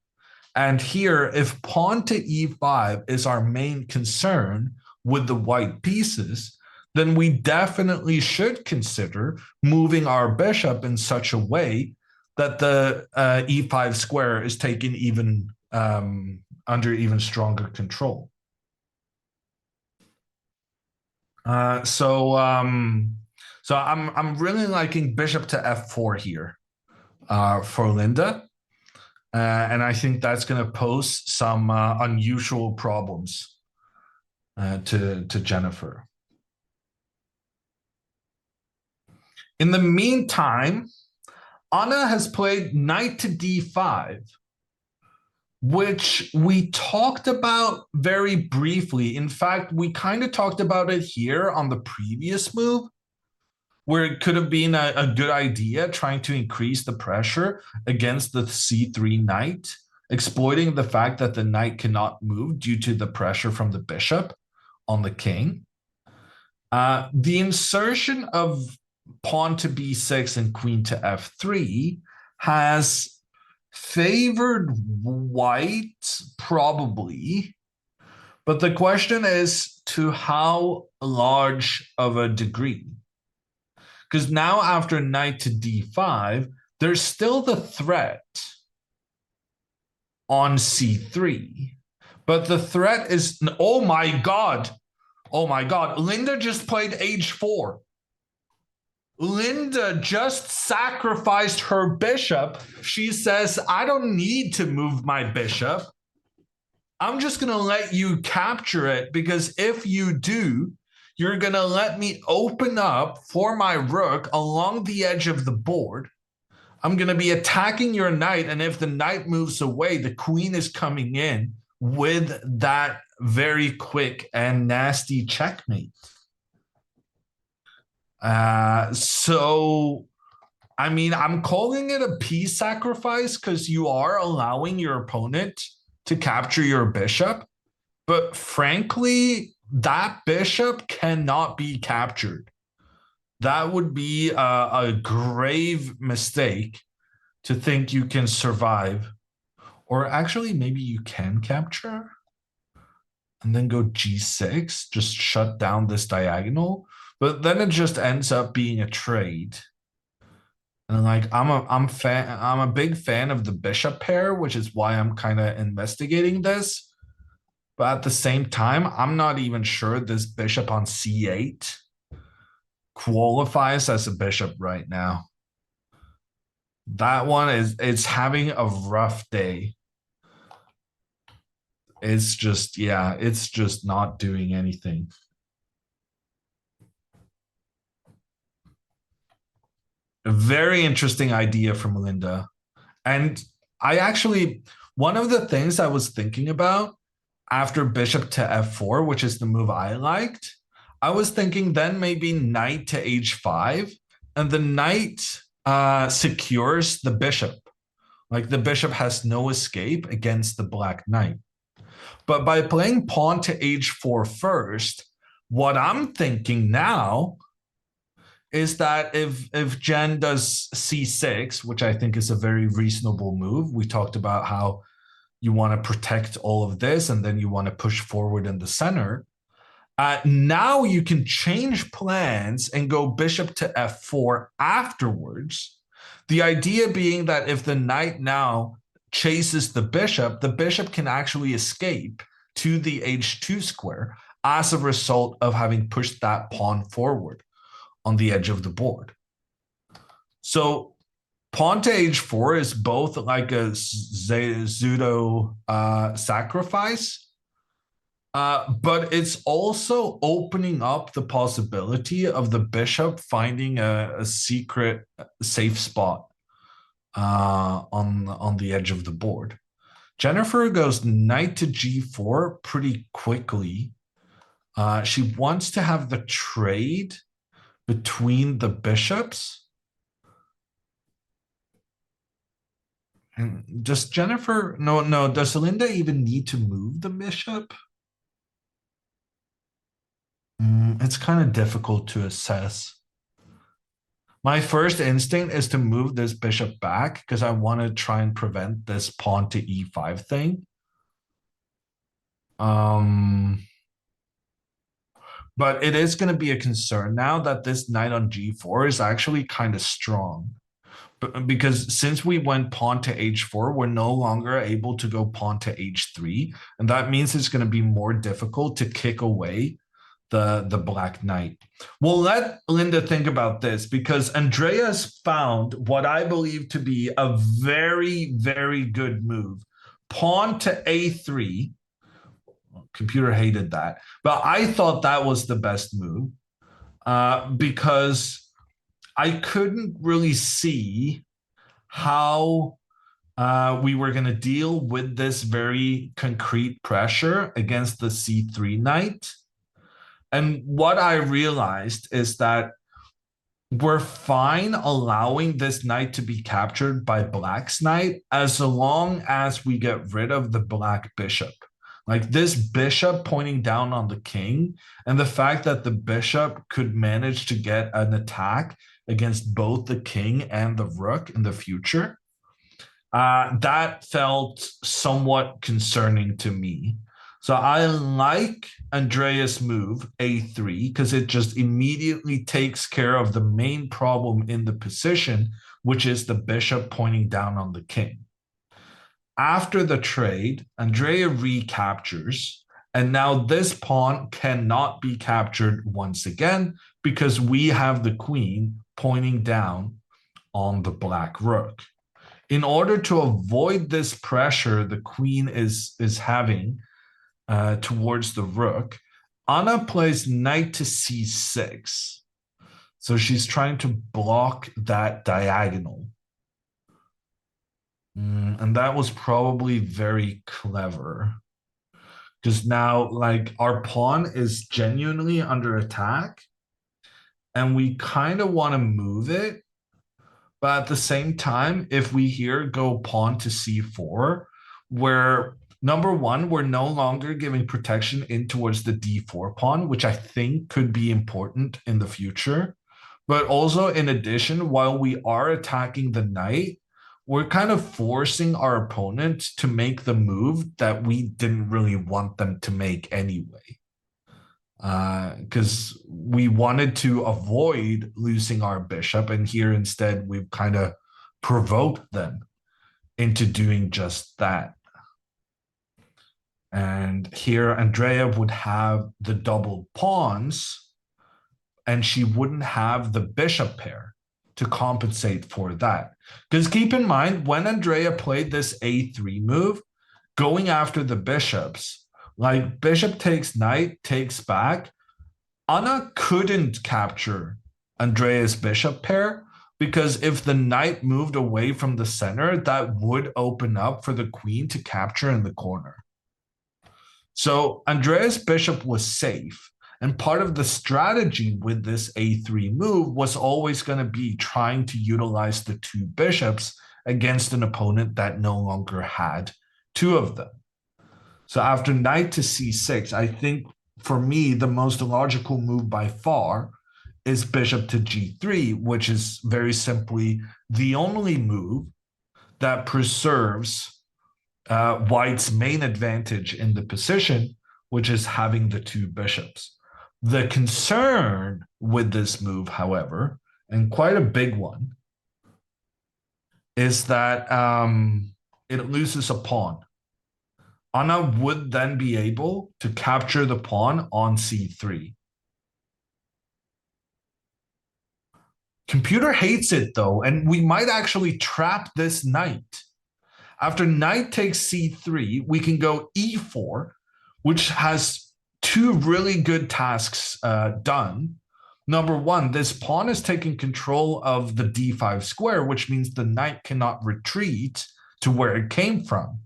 And here, if pawn to e5 is our main concern with the white pieces, then we definitely should consider moving our bishop in such a way that the e5 square is taken even under even stronger control. So I'm really liking bishop to f4 here for Linda. And I think that's going to pose some unusual problems to Jennifer. In the meantime, Anna has played knight to d5, which we talked about very briefly. In fact, we kind of talked about it here on the previous move, where it could have been a good idea trying to increase the pressure against the c3 knight, exploiting the fact that the knight cannot move due to the pressure from the bishop on the king. The insertion of pawn to b6 and queen to f3 has favored white, probably, but the question is to how large of a degree? Because now after knight to d5, there's still the threat on c3, but the threat is, oh my God, Linda just played h4. Linda just sacrificed her bishop. She says, I don't need to move my bishop. I'm just going to let you capture it, because if you do, you're going to let me open up for my rook along the edge of the board. I'm going to be attacking your knight, and if the knight moves away, the queen is coming in with that very quick and nasty checkmate. So, I mean, I'm calling it a piece sacrifice because you are allowing your opponent to capture your bishop. But frankly, that bishop cannot be captured. That would be a grave mistake to think you can survive. Or actually, maybe you can capture and then go g6, just shut down this diagonal. But then it just ends up being a trade. And like I'm a big fan of the bishop pair, which is why I'm kind of investigating this. But at the same time, I'm not even sure this bishop on c8 qualifies as a bishop right now. That one it's having a rough day. It's just, yeah, it's just not doing anything. A very interesting idea from Linda. And I actually, one of the things I was thinking about after bishop to f4, which is the move I liked, I was thinking then maybe knight to h5, and the knight secures the bishop. Like the bishop has no escape against the black knight. But by playing pawn to h4 first, what I'm thinking now is that if Jen does c6, which I think is a very reasonable move, we talked about how you want to protect all of this and then you want to push forward in the center. Now you can change plans and go bishop to f4 afterwards. The idea being that if the knight now chases the bishop can actually escape to the h2 square as a result of having pushed that pawn forward on the edge of the board. So pawn to h4 is both like a pseudo sacrifice, but it's also opening up the possibility of the bishop finding a secret safe spot on the edge of the board. Jennifer goes knight to g4 pretty quickly. She wants to have the trade between the bishops. And does Jennifer, no, does Linda even need to move the bishop? It's kind of difficult to assess. My first instinct is to move this bishop back because I want to try and prevent this pawn to e5 thing. But it is going to be a concern now that this knight on g4 is actually kind of strong. Because since we went pawn to h4, we're no longer able to go pawn to h3. And that means it's going to be more difficult to kick away the black knight. We'll let Linda think about this because Andrea has found what I believe to be a very, very good move. Pawn to a3. Computer hated that, but I thought that was the best move because I couldn't really see how we were going to deal with this very concrete pressure against the c3 knight. And what I realized is that we're fine allowing this knight to be captured by black's knight as long as we get rid of the black bishop. Like this bishop pointing down on the king and the fact that the bishop could manage to get an attack against both the king and the rook in the future, that felt somewhat concerning to me. So I like Andrea's move, a3, because it just immediately takes care of the main problem in the position, which is the bishop pointing down on the king. After the trade, Andrea recaptures, and now this pawn cannot be captured once again because we have the queen pointing down on the black rook. In order to avoid this pressure the queen is having towards the rook, Anna plays knight to c6. So she's trying to block that diagonal. And that was probably very clever. Because now, like, our pawn is genuinely under attack. And we kind of want to move it. But at the same time, if we here go pawn to c4, where number one, we're no longer giving protection in towards the d4 pawn, which I think could be important in the future. But also, in addition, while we are attacking the knight, we're kind of forcing our opponent to make the move that we didn't really want them to make anyway. Because we wanted to avoid losing our bishop, and here instead we've kind of provoked them into doing just that. And here Andrea would have the doubled pawns, and she wouldn't have the bishop pair to compensate for that. Because keep in mind, when Andrea played this a3 move, going after the bishops, like bishop takes knight, takes back, Anna couldn't capture Andrea's bishop pair, because if the knight moved away from the center, that would open up for the queen to capture in the corner. So Andrea's bishop was safe. And part of the strategy with this a3 move was always going to be trying to utilize the two bishops against an opponent that no longer had two of them. So after knight to c6, I think for me, the most logical move by far is bishop to g3, which is very simply the only move that preserves White's main advantage in the position, which is having the two bishops. The concern with this move, however, and quite a big one, is that it loses a pawn. Anna would then be able to capture the pawn on c3. Computer hates it though, and we might actually trap this knight. After knight takes c3, we can go e4, which has two really good tasks done. Number one, this pawn is taking control of the d5 square, which means the knight cannot retreat to where it came from.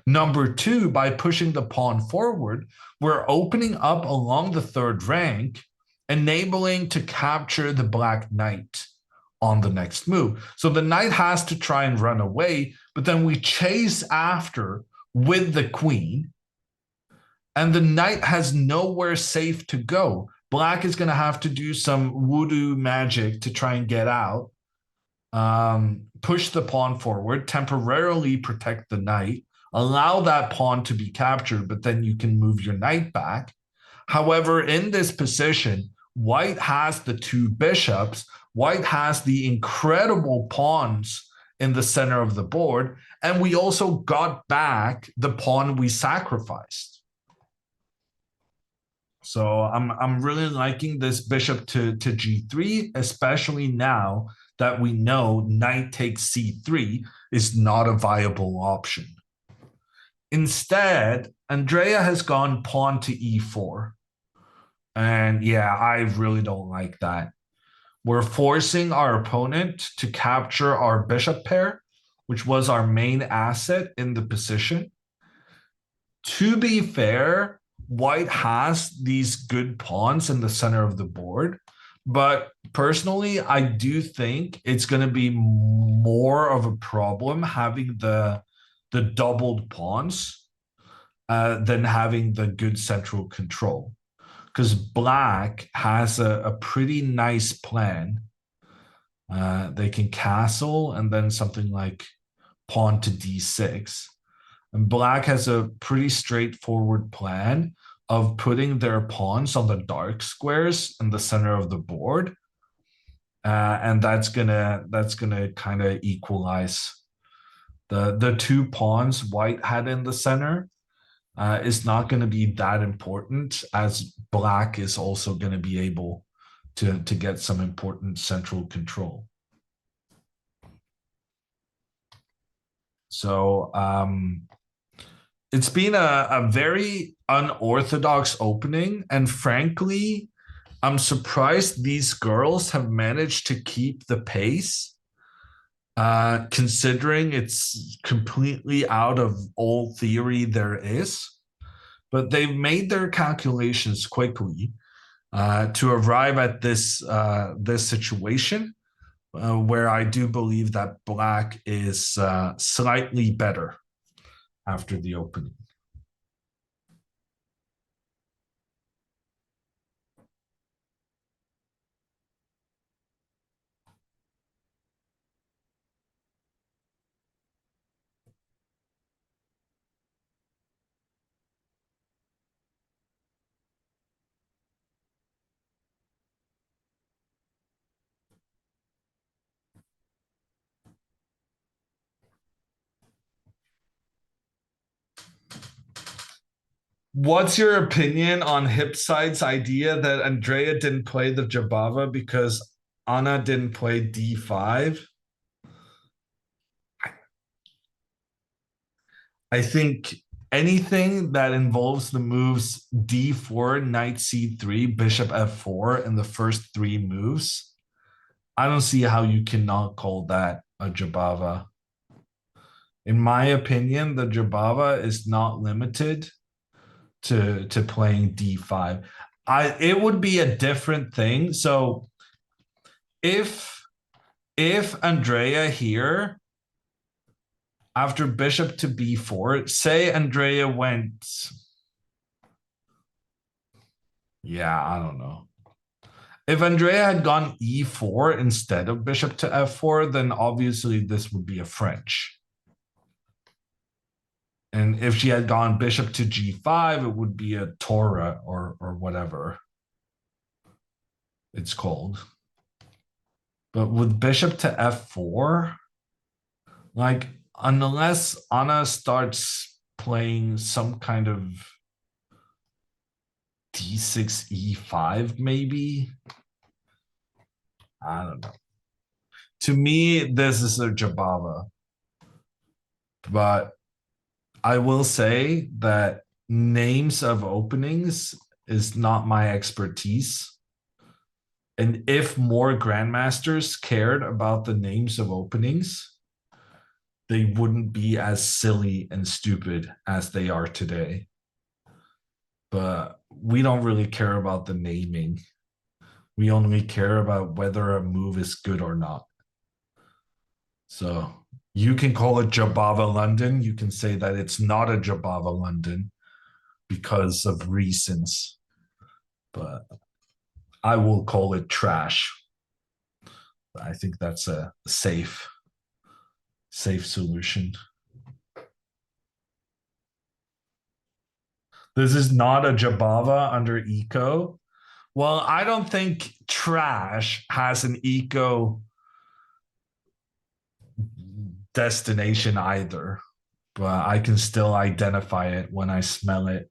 Number two, by pushing the pawn forward, we're opening up along the third rank, enabling to capture the black knight on the next move. So the knight has to try and run away, but then we chase after with the queen, and the knight has nowhere safe to go. Black is going to have to do some voodoo magic to try and get out, push the pawn forward, temporarily protect the knight, allow that pawn to be captured, but then you can move your knight back. However, in this position, White has the two bishops. White has the incredible pawns in the center of the board, and we also got back the pawn we sacrificed. So I'm really liking this bishop to g3, especially now that we know knight takes c3 is not a viable option. Instead, Andrea has gone pawn to e4. And yeah, I really don't like that. We're forcing our opponent to capture our bishop pair, which was our main asset in the position. To be fair, White has these good pawns in the center of the board, but personally, I do think it's going to be more of a problem having the doubled pawns than having the good central control. Because Black has a pretty nice plan. They can castle and then something like pawn to d6. And Black has a pretty straightforward plan of putting their pawns on the dark squares in the center of the board. And that's gonna kind of equalize the two pawns White had in the center. Is not going to be that important, as Black is also going to be able to get some important central control. So it's been a very unorthodox opening, and frankly, I'm surprised these girls have managed to keep the pace, considering it's completely out of all theory there is. But they've made their calculations quickly to arrive at this situation, where I do believe that black is slightly better after the opening. What's your opinion on Hipside's idea that Andrea didn't play the Jabava because Anna didn't play d5? I think anything that involves the moves d4, knight c3, bishop f4 in the first 3 moves, I don't see how you cannot call that a Jabava. In my opinion, the Jabava is not limited to playing d5. It would be a different thing. So if Andrea here, after bishop to b4, say Andrea went, yeah, I don't know. If Andrea had gone e4 instead of bishop to f4, then obviously this would be a French. And if she had gone bishop to g5, it would be a Torah or whatever it's called. But with bishop to f4, like, unless Anna starts playing some kind of d6, e5, maybe, I don't know. To me, this is a Jabava. But I will say that names of openings is not my expertise. And if more grandmasters cared about the names of openings, they wouldn't be as silly and stupid as they are today. But we don't really care about the naming. We only care about whether a move is good or not. So you can call it Jabava London. You can say that it's not a Jabava London because of reasons. But I will call it trash. I think that's a safe solution. This is not a Jabava under eco. Well, I don't think trash has an eco destination either, but I can still identify it when I smell it.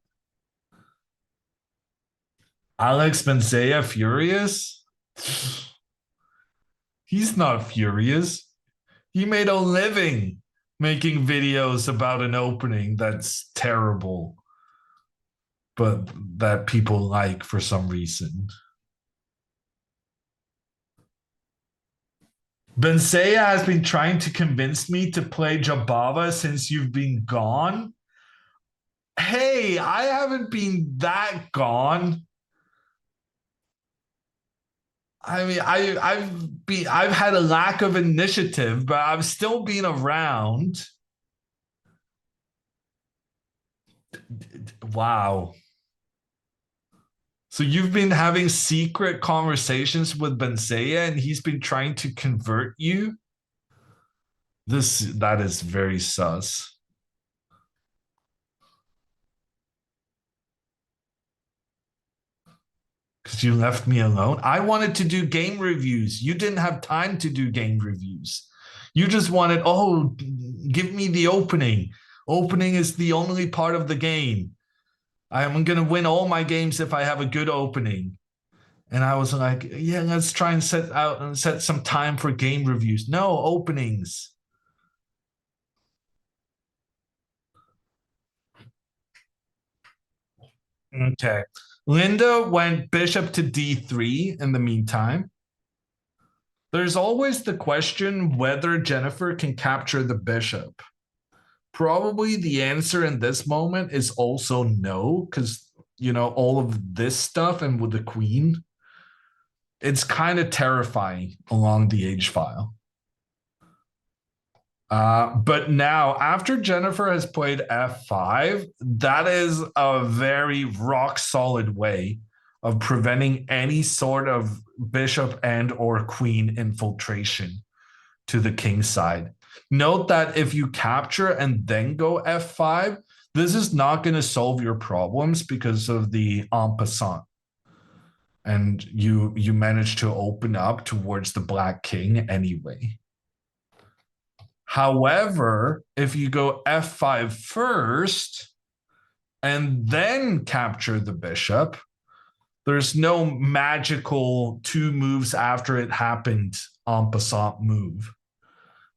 Alex Benzea furious? He's not furious. He made a living making videos about an opening that's terrible, but that people like for some reason. Bensea has been trying to convince me to play Jabava since you've been gone. Hey, I haven't been that gone. I mean, I've had a lack of initiative, but I've still been around. Wow. So you've been having secret conversations with Bensea and he's been trying to convert you? That is very sus. Because you left me alone. I wanted to do game reviews. You didn't have time to do game reviews. You just wanted, oh, give me the opening. Opening is the only part of the game. I'm going to win all my games if I have a good opening. And I was like, yeah, let's try and set some time for game reviews. No, openings. Okay. Linda went bishop to d3 in the meantime. There's always the question whether Jennifer can capture the bishop. Probably the answer in this moment is also no, because, you know, all of this stuff and with the queen, it's kind of terrifying along the H file. But now, after Jennifer has played f5, that is a very rock solid way of preventing any sort of bishop and or queen infiltration to the king side. Note that if you capture and then go f5, this is not going to solve your problems because of the en passant. And you manage to open up towards the black king anyway. However, if you go f5 first and then capture the bishop, there's no magical 2 moves after it happened en passant move,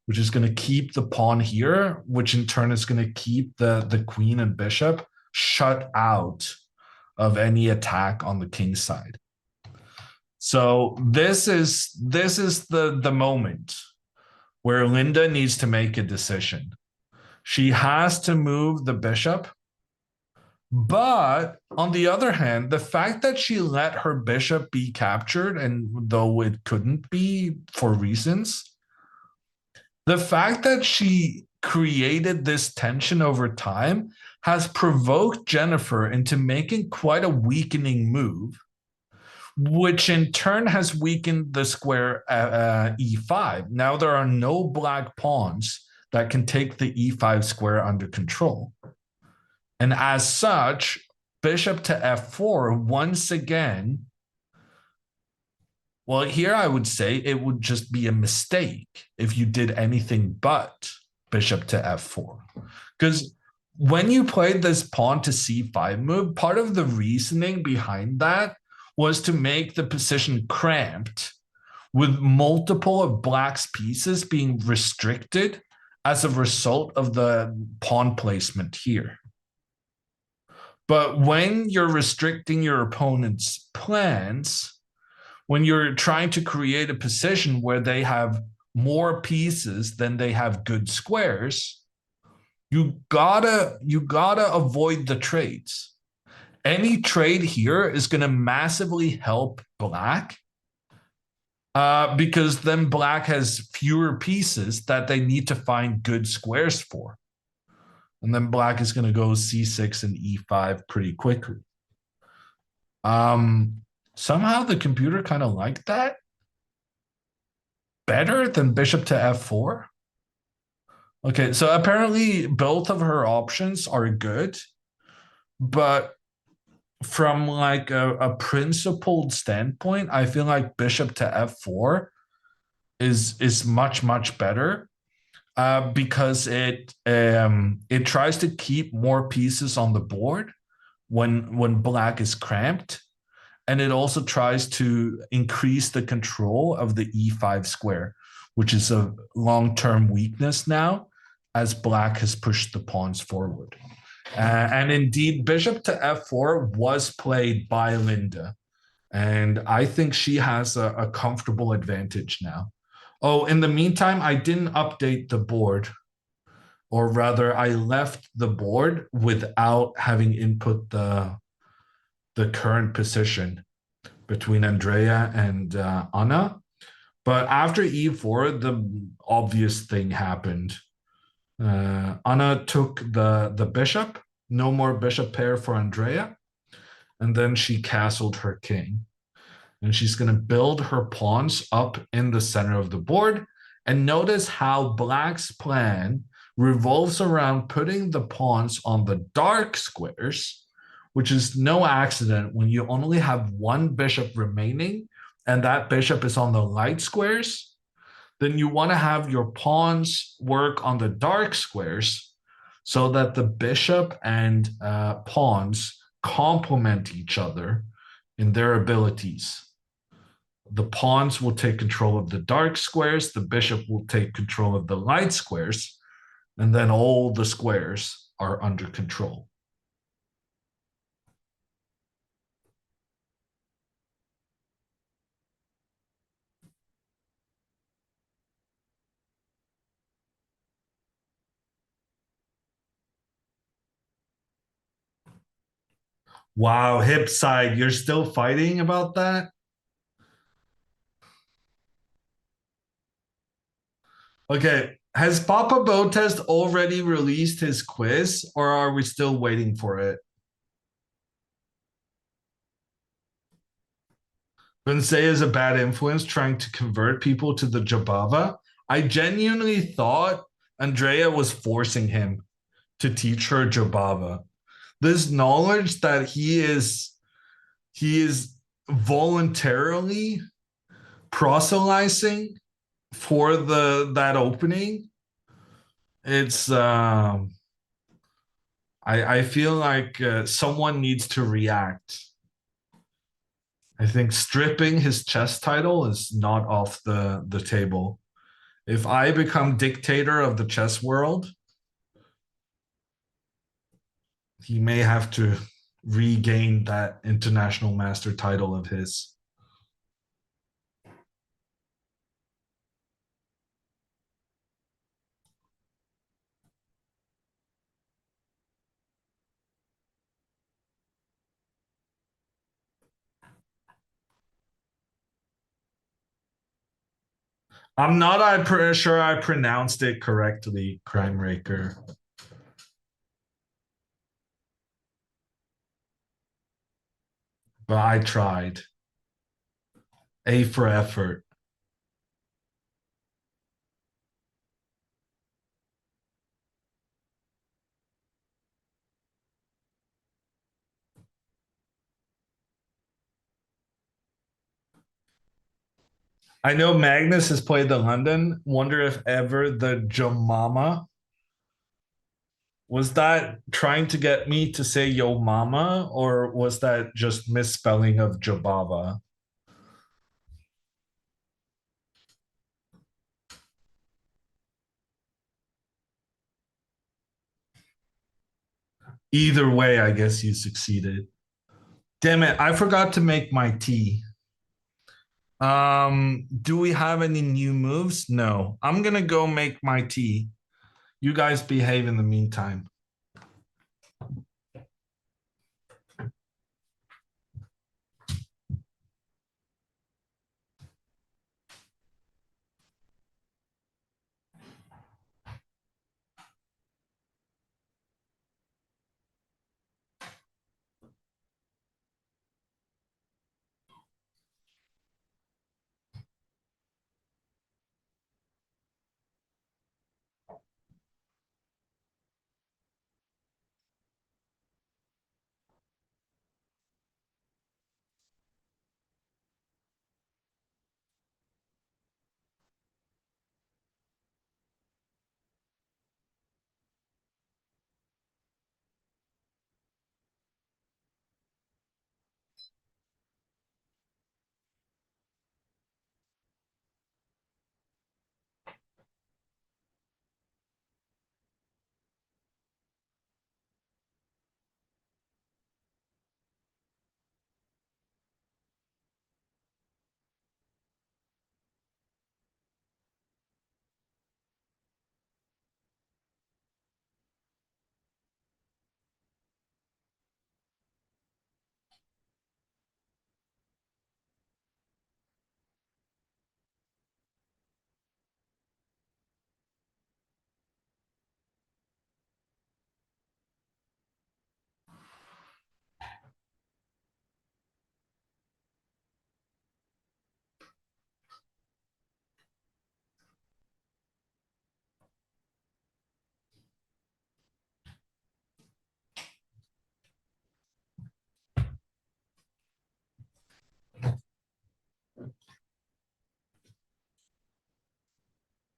which is going to keep the pawn here, which in turn is going to keep the queen and bishop shut out of any attack on the king side. So this is the moment where Linda needs to make a decision. She has to move the bishop, but on the other hand, the fact that she let her bishop be captured, and though it couldn't be for reasons, the fact that she created this tension over time has provoked Jennifer into making quite a weakening move, which in turn has weakened the square e5. Now there are no black pawns that can take the e5 square under control. And as such, bishop to f4 once again, well, here I would say it would just be a mistake if you did anything but bishop to f4. Because when you played this pawn to c5 move, part of the reasoning behind that was to make the position cramped with multiple of black's pieces being restricted as a result of the pawn placement here. But when you're restricting your opponent's plans, when you're trying to create a position where they have more pieces than they have good squares, you gotta avoid the trades. Any trade here is going to massively help black because then black has fewer pieces that they need to find good squares for. And then black is going to go c6 and e5 pretty quickly. Somehow the computer kind of liked that better than bishop to f4. Okay, so apparently both of her options are good, but from like a principled standpoint, I feel like bishop to f4 is much better because it tries to keep more pieces on the board when black is cramped, and it also tries to increase the control of the e5 square, which is a long-term weakness now as black has pushed the pawns forward. And indeed, bishop to f4 was played by Linda. And I think she has a comfortable advantage now. Oh, in the meantime, I didn't update the board. Or rather, I left the board without having input the current position between Andrea and Anna. But after e4, the obvious thing happened. Anna took the bishop, no more bishop pair for Andrea, and then she castled her king. And she's going to build her pawns up in the center of the board. And notice how black's plan revolves around putting the pawns on the dark squares, which is no accident when you only have one bishop remaining, and that bishop is on the light squares. Then you want to have your pawns work on the dark squares so that the bishop and pawns complement each other in their abilities. The pawns will take control of the dark squares, the bishop will take control of the light squares, and then all the squares are under control. Wow, hip side, you're still fighting about that? Okay, has Papa Botez already released his quiz, or are we still waiting for it? Vincey is a bad influence trying to convert people to the Jabava. I genuinely thought Andrea was forcing him to teach her Jabava. This knowledge that he is voluntarily proselytizing for that opening. It's I feel like someone needs to react. I think stripping his chess title is not off the table. If I become dictator of the chess world, he may have to regain that international master title of his. I'm not sure I pronounced it correctly, Crime Raker. But I tried. A for effort. I know Magnus has played the London. Wonder if ever the Jomama. Was that trying to get me to say yo mama, or was that just misspelling of Jabava? Either way, I guess you succeeded. Damn it, I forgot to make my tea. Do we have any new moves? No. I'm gonna go make my tea. You guys behave in the meantime.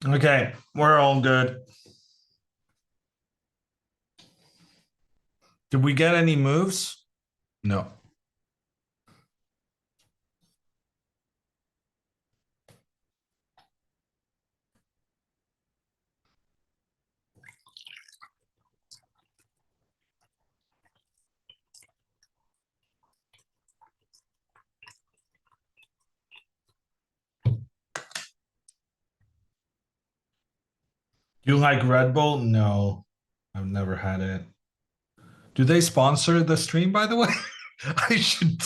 Okay, we're all good. Did we get any moves? No. You like Red Bull? No, I've never had it. Do they sponsor the stream, by the way? I should.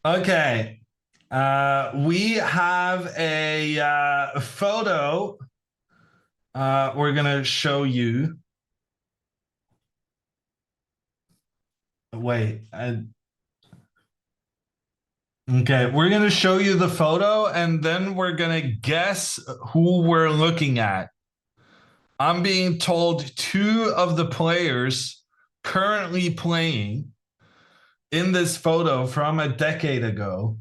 Okay. We have a photo we're gonna show you. Wait. Okay, we're gonna show you the photo and then we're gonna guess who we're looking at. I'm being told two of the players currently playing in this photo from a decade ago.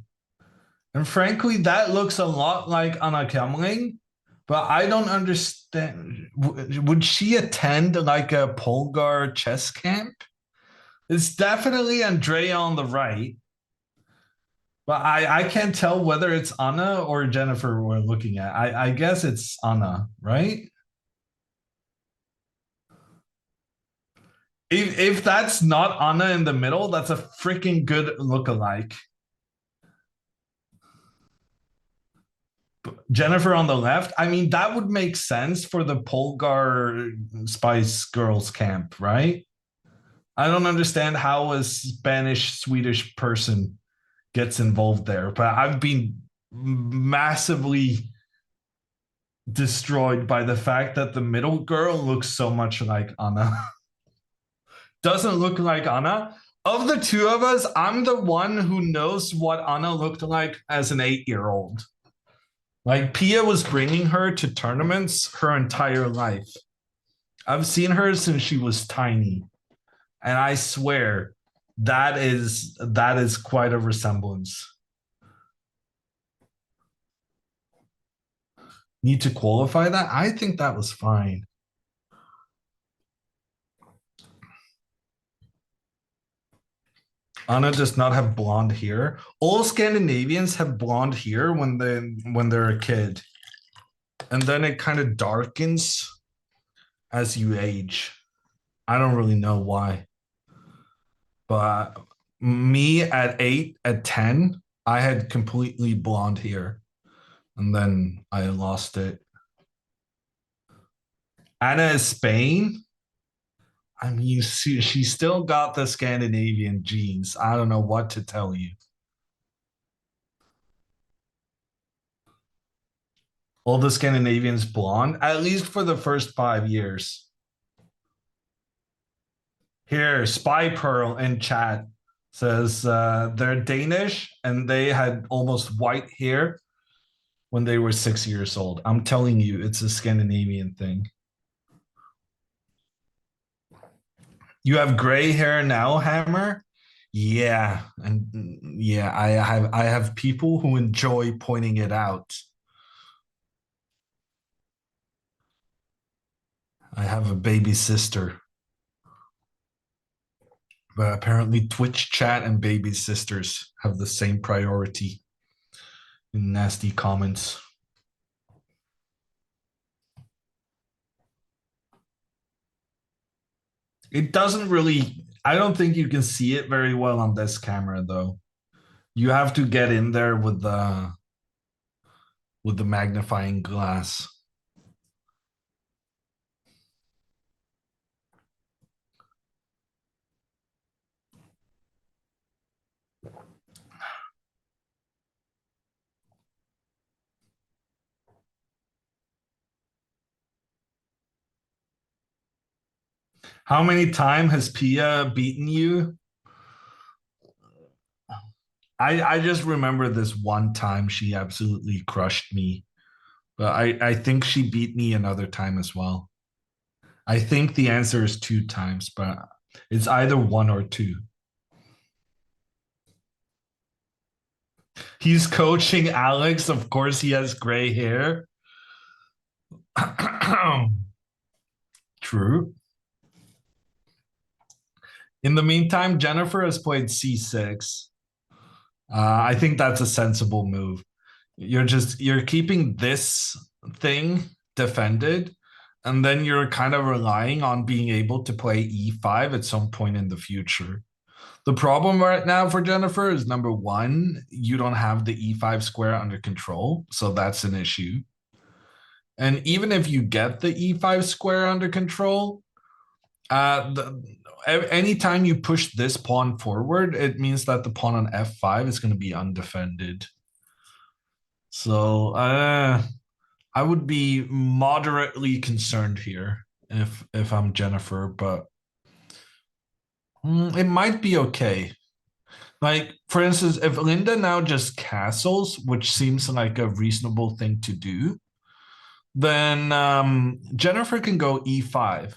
And frankly, that looks a lot like Anna CRAMLING, but I don't understand. Would she attend like a Polgar chess camp? It's definitely Andrea on the right, but I can't tell whether it's Anna or Jennifer we're looking at. I guess it's Anna, right? If that's not Anna in the middle, that's a freaking good lookalike. Jennifer on the left. I mean, that would make sense for the Polgar Spice Girls camp, right? I don't understand how a Spanish Swedish person gets involved there, but I've been massively destroyed by the fact that the middle girl looks so much like Anna. Doesn't look like Anna. Of the two of us, I'm the one who knows what Anna looked like as an 8-year-old. Like, Pia was bringing her to tournaments her entire life. I've seen her since she was tiny. And I swear that is quite a resemblance. Need to qualify that? I think that was fine. Anna does not have blonde hair. All Scandinavians have blonde hair when they're a kid. And then it kind of darkens as you age. I don't really know why. But me at 8, at 10, I had completely blonde hair. And then I lost it. Anna is Spain. I mean, she still got the Scandinavian genes. I don't know what to tell you. All the Scandinavians blonde, at least for the first 5 years. Here, Spy Pearl in chat says they're Danish and they had almost white hair when they were 6 years old. I'm telling you, it's a Scandinavian thing. You have gray hair now, Hammer? Yeah, and yeah, I have people who enjoy pointing it out. I have a baby sister. But apparently Twitch chat and baby sisters have the same priority in nasty comments. It doesn't really, I don't think you can see it very well on this camera though. You have to get in there with the magnifying glass. How many times has Pia beaten you? I just remember this one time she absolutely crushed me. But I think she beat me another time as well. I think the answer is 2 times, but it's either 1 or 2. He's coaching Alex. Of course, he has gray hair. True. In the meantime, Jennifer has played c6. I think that's a sensible move. You're keeping this thing defended, and then you're kind of relying on being able to play e5 at some point in the future. The problem right now for Jennifer is, number one, you don't have the e5 square under control, so that's an issue. And even if you get the e5 square under control, anytime you push this pawn forward, it means that the pawn on f5 is going to be undefended. So I would be moderately concerned here if I'm Jennifer, but it might be okay. Like, for instance, if Linda now just castles, which seems like a reasonable thing to do, then Jennifer can go e5.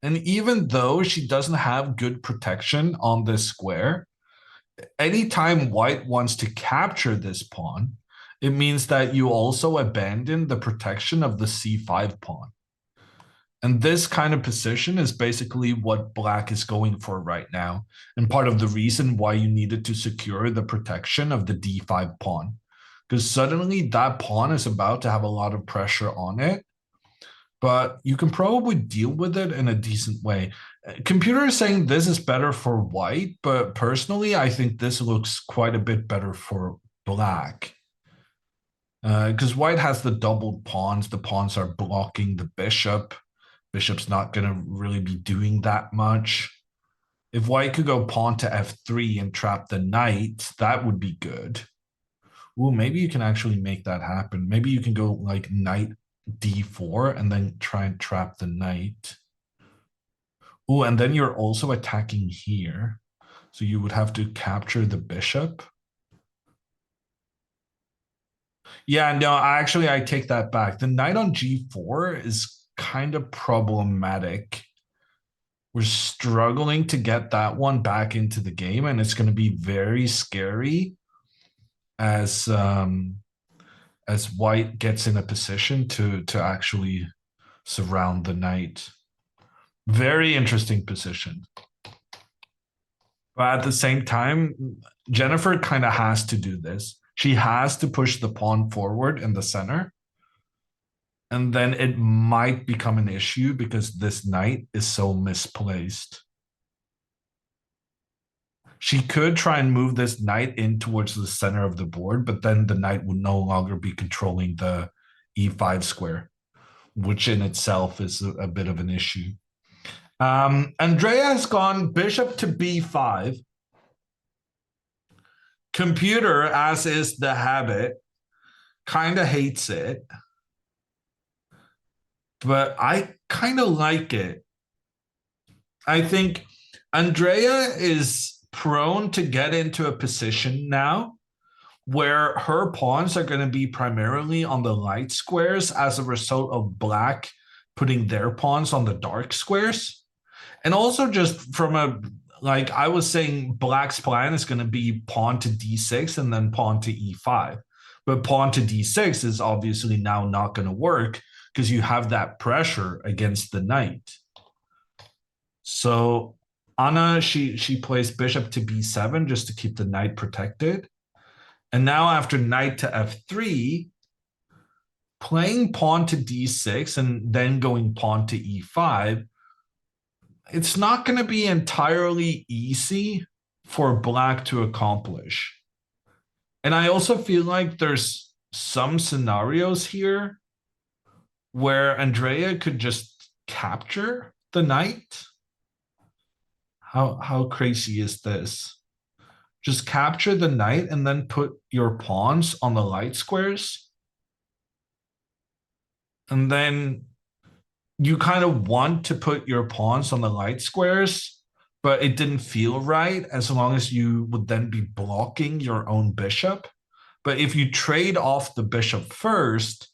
And even though she doesn't have good protection on this square, anytime white wants to capture this pawn, it means that you also abandon the protection of the c5 pawn. And this kind of position is basically what black is going for right now. And part of the reason why you needed to secure the protection of the d5 pawn. Because suddenly that pawn is about to have a lot of pressure on it. But you can probably deal with it in a decent way. Computer is saying this is better for white, but personally, I think this looks quite a bit better for black. Because white has the doubled pawns. The pawns are blocking the bishop. Bishop's not going to really be doing that much. If white could go pawn to f3 and trap the knight, that would be good. Ooh, maybe you can actually make that happen. Maybe you can go like knight d4 and then try and trap the knight. Ooh, and then you're also attacking here. So you would have to capture the bishop. Yeah, no, actually, I take that back. The knight on g4 is kind of problematic. We're struggling to get that one back into the game, and it's going to be very scary as white gets in a position to actually surround the knight. Very interesting position. But at the same time, Jennifer kind of has to do this. She has to push the pawn forward in the center. And then it might become an issue because this knight is so misplaced. She could try and move this knight in towards the center of the board, but then the knight would no longer be controlling the e5 square, which in itself is a bit of an issue. Andrea has gone bishop to b5. Computer, as is the habit, kind of hates it. But I kind of like it. I think Andrea is prone to get into a position now where her pawns are going to be primarily on the light squares as a result of black putting their pawns on the dark squares. And also just from a, like I was saying, black's plan is going to be pawn to d6 and then pawn to e5. But pawn to d6 is obviously now not going to work because you have that pressure against the knight. So Anna, she plays bishop to b7 just to keep the knight protected. And now after knight to f3, playing pawn to d6 and then going pawn to e5, it's not going to be entirely easy for black to accomplish. And I also feel like there's some scenarios here where Andrea could just capture the knight. How crazy is this? Just capture the knight and then put your pawns on the light squares. And then you kind of want to put your pawns on the light squares, but it didn't feel right as long as you would then be blocking your own bishop. But if you trade off the bishop first,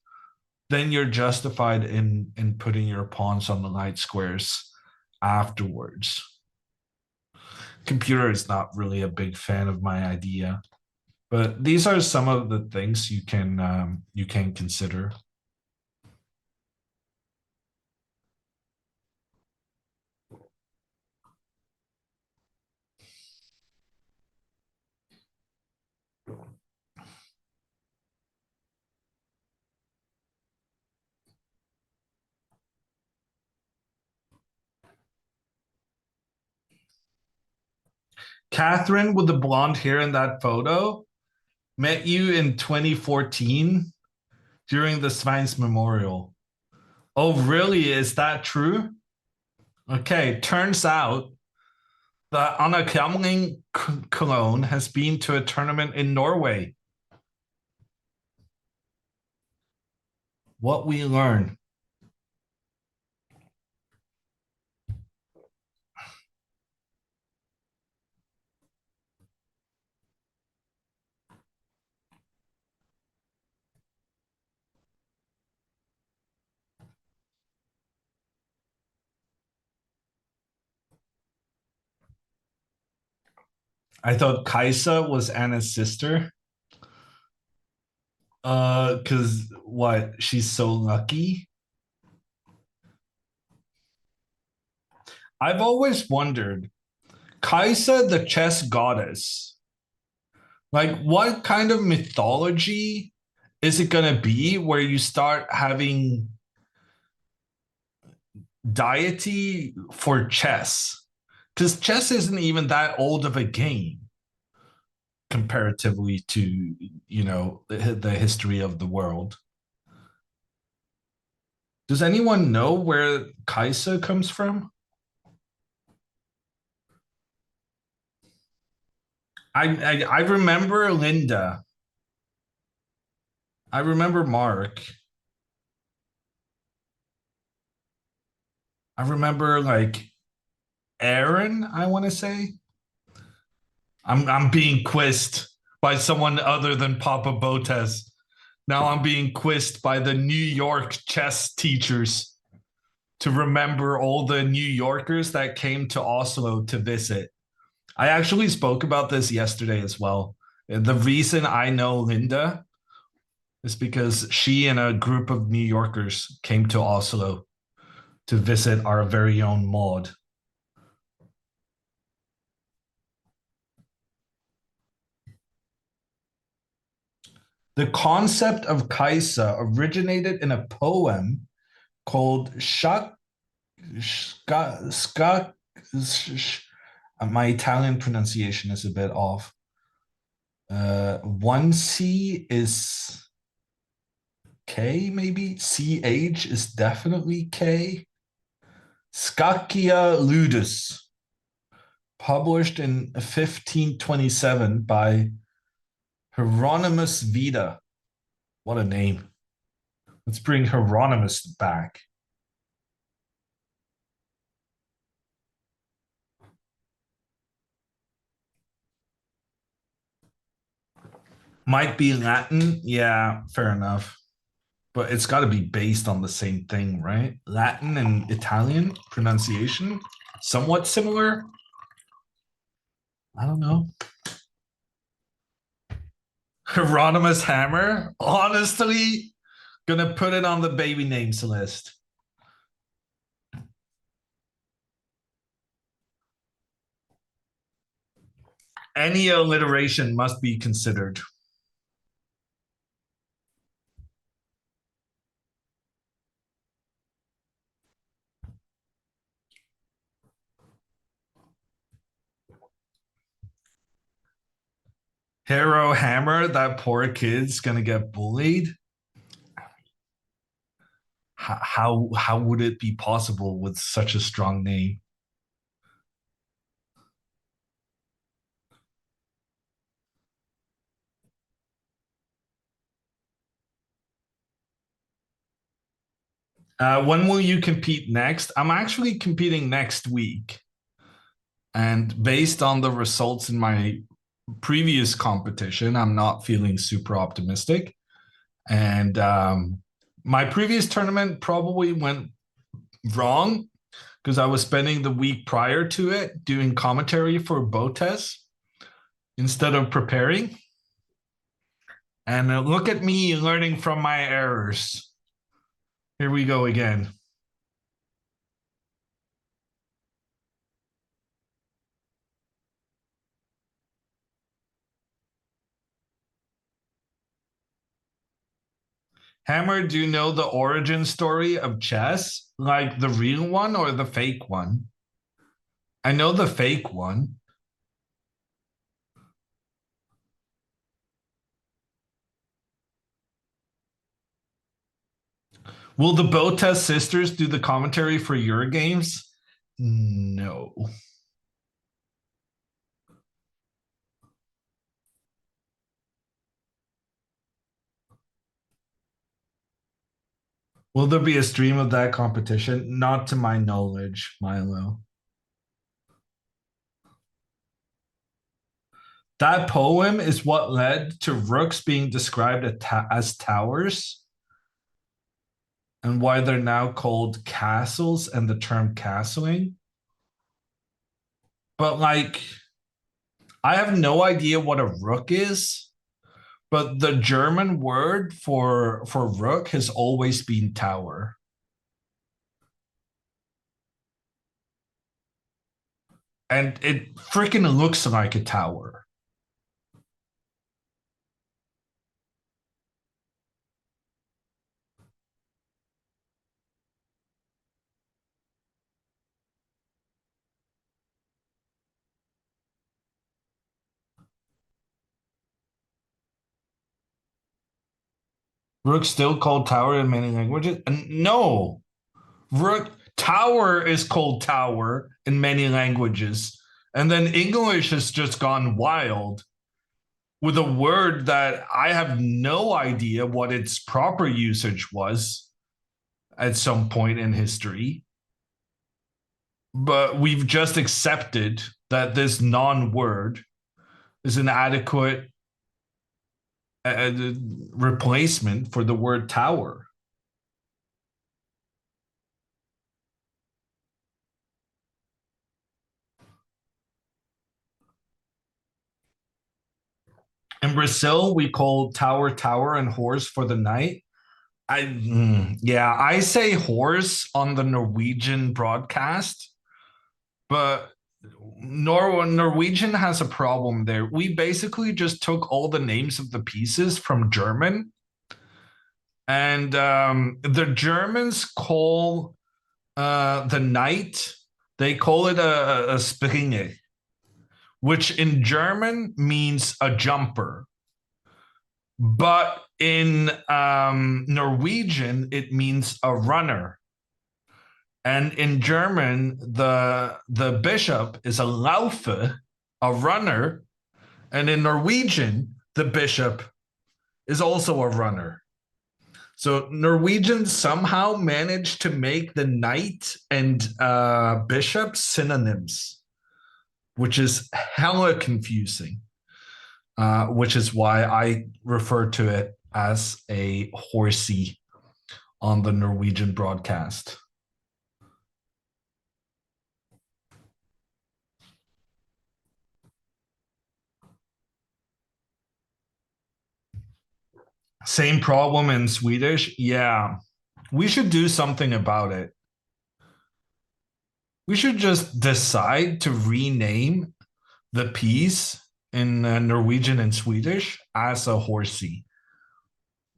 then you're justified in putting your pawns on the light squares afterwards. Computer is not really a big fan of my idea, but these are some of the things you can consider. Catherine with the blonde hair in that photo met you in 2014 during the Science Memorial. Oh, really? Is that true? Okay, turns out that Anna CRAMLING Cologne has been to a tournament in Norway. What we learn. I thought Kaisa was Anna's sister. Because what? She's so lucky. I've always wondered, Kaisa, the chess goddess, like what kind of mythology is it gonna be where you start having deity for chess? Because chess isn't even that old of a game comparatively to, you know, the history of the world. Does anyone know where Kaisa comes from? I remember Linda. I remember Mark. I remember like Aaron, I want to say. I'm being quizzed by someone other than Papa Botez. Now I'm being quizzed by the New York chess teachers to remember all the New Yorkers that came to Oslo to visit. I actually spoke about this yesterday as well. The reason I know Linda is because she and a group of New Yorkers came to Oslo to visit our very own Maud. The concept of Kaisa originated in a poem called my Italian pronunciation is a bit off. One C is K, maybe. CH is definitely K. Scacchia Ludus, published in 1527 by Hieronymus Vida. What a name. Let's bring Hieronymus back. Might be Latin. Yeah, fair enough. But it's got to be based on the same thing, right? Latin and Italian pronunciation, somewhat similar. I don't know. Hieronymus Hammer. Honestly, gonna put it on the baby names list. Any alliteration must be considered. Hero Hammer, that poor kid's gonna get bullied. How would it be possible with such a strong name? When will you compete next? I'm actually competing next week. And based on the results in my previous competition, I'm not feeling super optimistic. And my previous tournament probably went wrong because I was spending the week prior to it doing commentary for Botez instead of preparing. And look at me learning from my errors. Here we go again. Hammer, do you know the origin story of chess? Like the real one or the fake one? I know the fake one. Will the Botez sisters do the commentary for your games? No. Will there be a stream of that competition? Not to my knowledge, Milo. That poem is what led to rooks being described as towers, and why they're now called castles and the term castling. But like, I have no idea what a rook is, but the German word for rook has always been tower. And it freaking looks like a tower. Rook still called tower in many languages? No. Rook tower is called tower in many languages. And then English has just gone wild with a word that I have no idea what its proper usage was at some point in history. But we've just accepted that this non-word is an adequate replacement for the word tower. In Brazil, we call tower tower and horse for the night. I say horse on the Norwegian broadcast, but Norwegian has a problem there. We basically just took all the names of the pieces from German, and the Germans call the night, they call it a springe, which in German means a jumper. But in Norwegian, it means a runner. And in German, the bishop is a laufer, a runner. And in Norwegian, the bishop is also a runner. So Norwegians somehow managed to make the knight and bishop synonyms, which is hella confusing. Which is why I refer to it as a horsey on the Norwegian broadcast. Same problem in Swedish? Yeah, we should do something about it. We should just decide to rename the piece in Norwegian and Swedish as a horsey.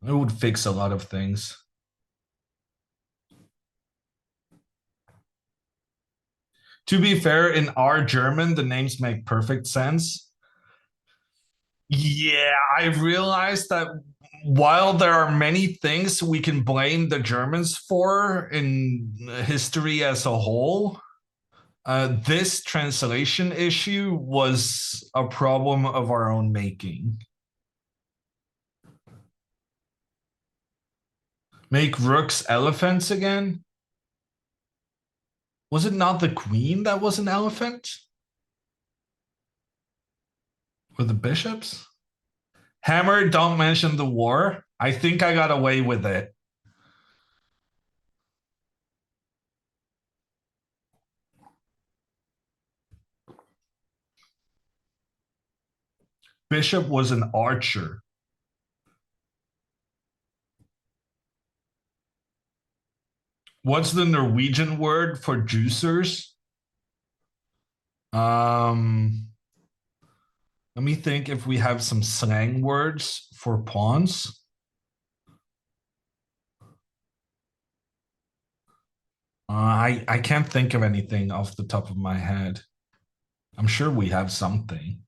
It would fix a lot of things. To be fair, in our German, the names make perfect sense. Yeah, I realized that while there are many things we can blame the Germans for in history as a whole, this translation issue was a problem of our own making. Make rooks elephants again? Was it not the queen that was an elephant? Or the bishops? Hammer, don't mention the war. I think I got away with it. Bishop was an archer. What's the Norwegian word for juicers? Let me think if we have some slang words for pawns. I can't think of anything off the top of my head. I'm sure we have something.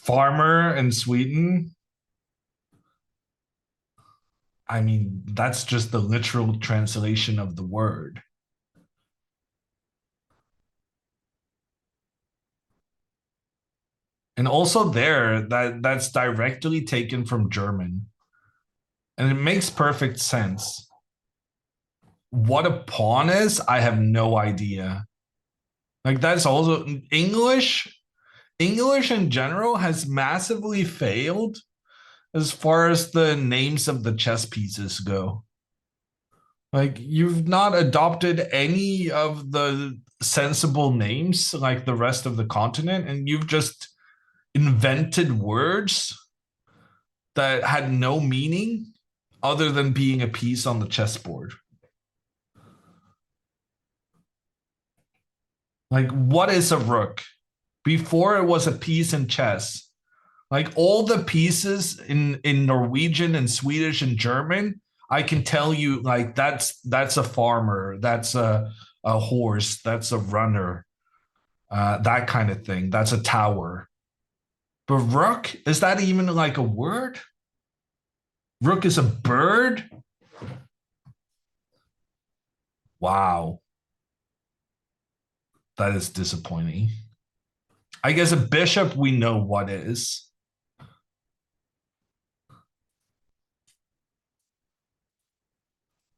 Farmer in Sweden. I mean, that's just the literal translation of the word. And also there, that's directly taken from German. And it makes perfect sense. What a pawn is, I have no idea. Like that's also English in general has massively failed as far as the names of the chess pieces go. Like you've not adopted any of the sensible names like the rest of the continent, and you've just invented words that had no meaning other than being a piece on the chessboard. Like, what is a rook? Before it was a piece in chess. Like all the pieces in Norwegian and Swedish and German, I can tell you like that's a farmer, that's a horse, that's a runner, that kind of thing. That's a tower. But rook, is that even like a word? Rook is a bird? Wow. That is disappointing. I guess a bishop we know what is.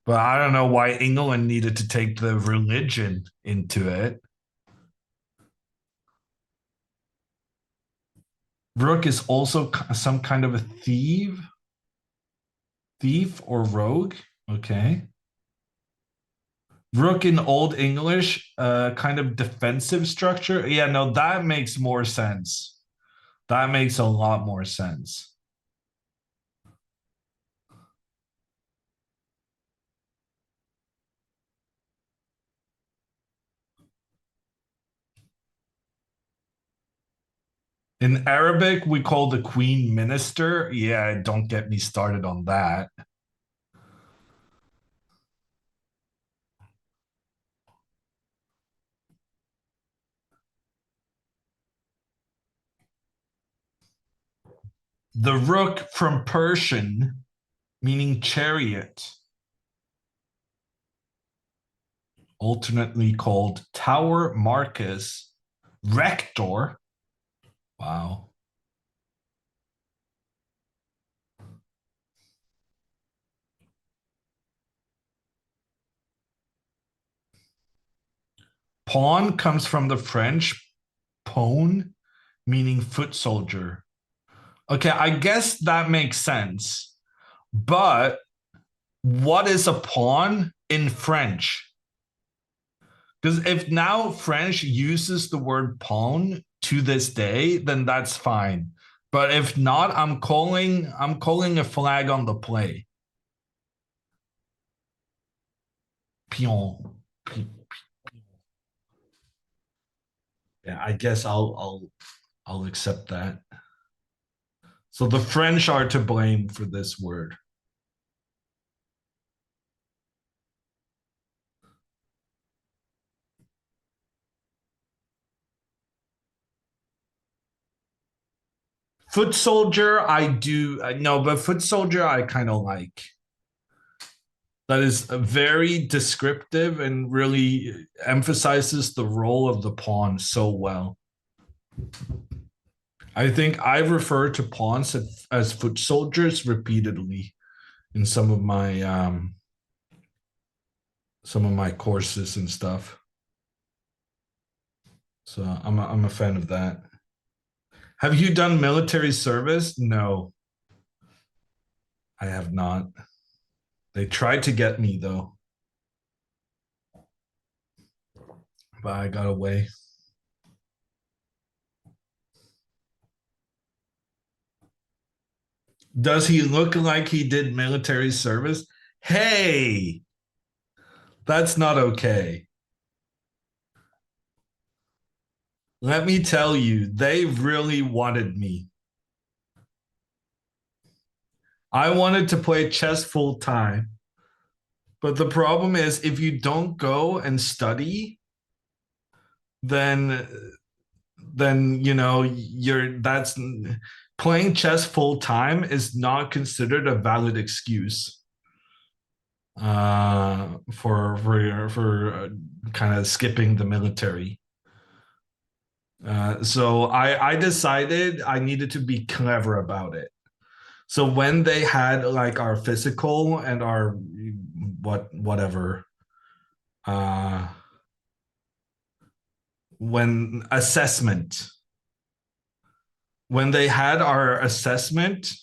But I don't know why England needed to take the religion into it. Rook is also some kind of a thief or rogue. Okay. Rook in Old English, kind of defensive structure. Yeah, no, that makes more sense. That makes a lot more sense. In Arabic, we call the queen minister. Yeah, don't get me started on that. The rook from Persian, meaning chariot, alternately called Tower Marcus, Rector. Wow. Pawn comes from the French pawn, meaning foot soldier. Okay, I guess that makes sense. But what is a pawn in French? Because if now French uses the word pawn to this day, then that's fine. But if not, I'm calling a flag on the play. Pion. Yeah, I guess I'll accept that. So the French are to blame for this word. Foot soldier, I do no, but foot soldier I kind of like. That is very descriptive and really emphasizes the role of the pawn so well. I think I refer to pawns as foot soldiers repeatedly in some of my courses and stuff. So I'm a fan of that. Have you done military service? No, I have not. They tried to get me though, but I got away. Does he look like he did military service? Hey, that's not okay. Let me tell you, they really wanted me. I wanted to play chess full time. But the problem is if you don't go and study, then then that's playing chess full time is not considered a valid excuse for kind of skipping the military. So I decided I needed to be clever about it. So when they had like our physical and our whatever, when they had our assessment,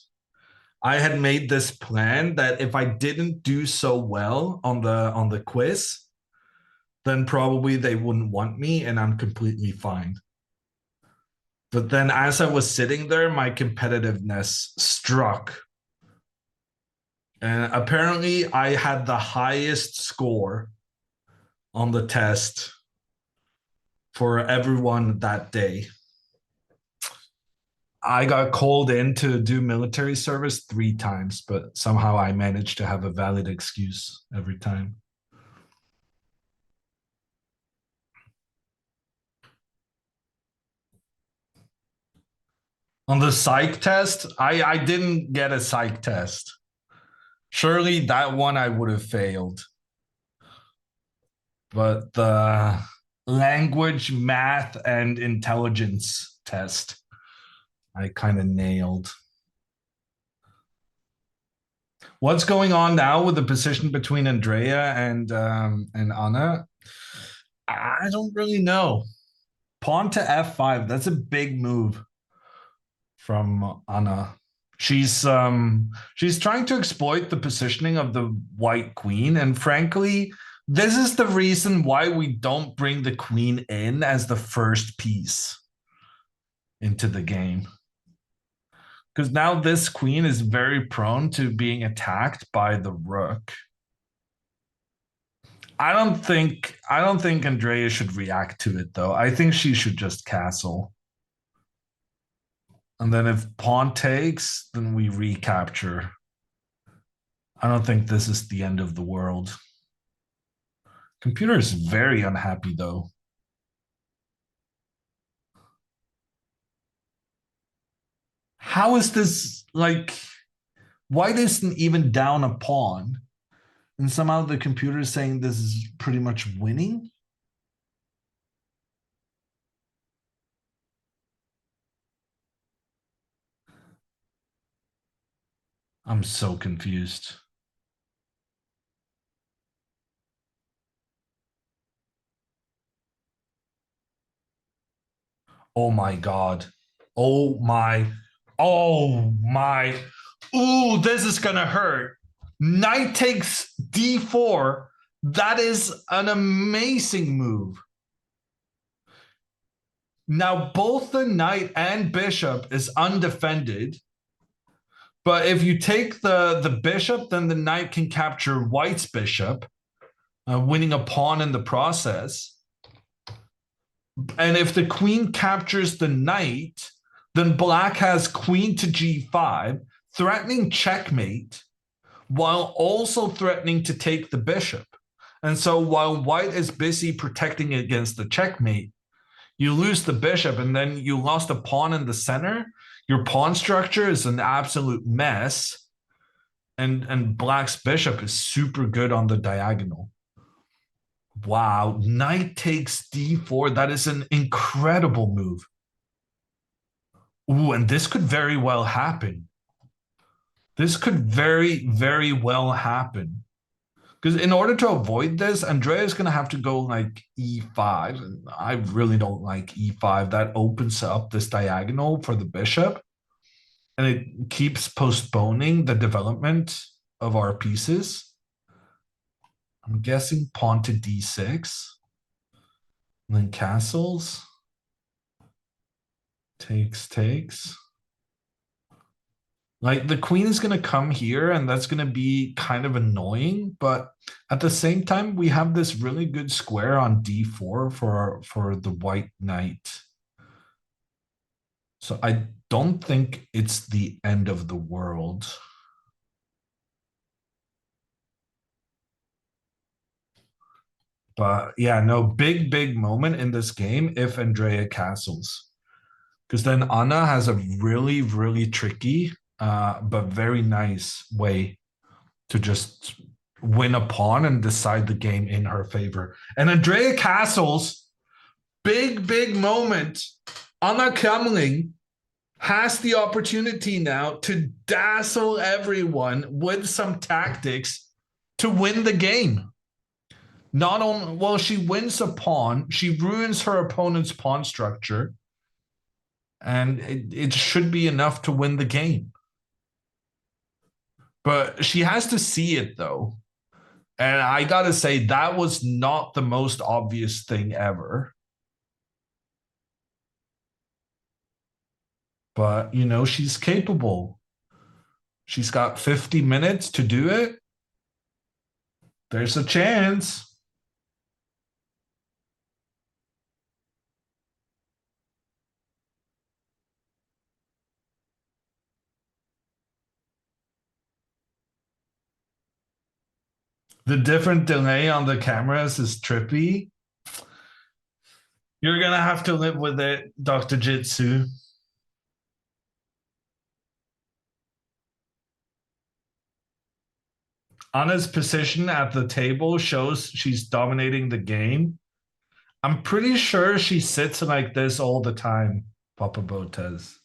I had made this plan that if I didn't do so well on the quiz, then probably they wouldn't want me and I'm completely fine. But then as I was sitting there, my competitiveness struck. And apparently I had the highest score on the test for everyone that day. I got called in to do military service 3 times, but somehow I managed to have a valid excuse every time. On the psych test, I didn't get a psych test. Surely that one I would have failed. But the language, math, and intelligence test, I kind of nailed. What's going on now with the position between Andrea and Anna? I don't really know. Pawn to f5, that's a big move from Anna. She's trying to exploit the positioning of the white queen, and frankly, this is the reason why we don't bring the queen in as the first piece into the game. Because now this queen is very prone to being attacked by the rook. I don't think Andrea should react to it though. I think she should just castle. And then if pawn takes, then we recapture. I don't think this is the end of the world. Computer is very unhappy though. How is this like, white isn't even down a pawn? And somehow the computer is saying this is pretty much winning? I'm so confused. Oh my God. Oh my. Ooh, this is gonna hurt. Knight takes d4. That is an amazing move. Now, both the knight and bishop is undefended. But if you take the bishop, then the knight can capture white's bishop, winning a pawn in the process. And if the queen captures the knight, then black has queen to g5, threatening checkmate, while also threatening to take the bishop. And so while white is busy protecting against the checkmate, you lose the bishop and then you lost a pawn in the center. Your pawn structure is an absolute mess. And black's bishop is super good on the diagonal. Wow, knight takes d4. That is an incredible move. Ooh, and this could very well happen. This could very, very well happen. Because in order to avoid this, Andrea is going to have to go like e5. And I really don't like e5. That opens up this diagonal for the bishop. And it keeps postponing the development of our pieces. I'm guessing pawn to d6. And then castles. Takes. Like the queen is going to come here and that's going to be kind of annoying. But at the same time, we have this really good square on d4 for the white knight. So I don't think it's the end of the world. But yeah, no, big moment in this game if Andrea castles. Because then Anna has a really, really tricky, but very nice way to just win a pawn and decide the game in her favor. And Andrea Castle's big moment. Anna CRAMLING has the opportunity now to dazzle everyone with some tactics to win the game. Not only, well, she wins a pawn, she ruins her opponent's pawn structure, and it should be enough to win the game. But she has to see it, though. And I gotta say, that was not the most obvious thing ever. But, you know, she's capable. She's got 50 minutes to do it. There's a chance. The different delay on the cameras is trippy. You're gonna have to live with it, Dr. Jitsu. Anna's position at the table shows she's dominating the game. I'm pretty sure she sits like this all the time, Papa Botez.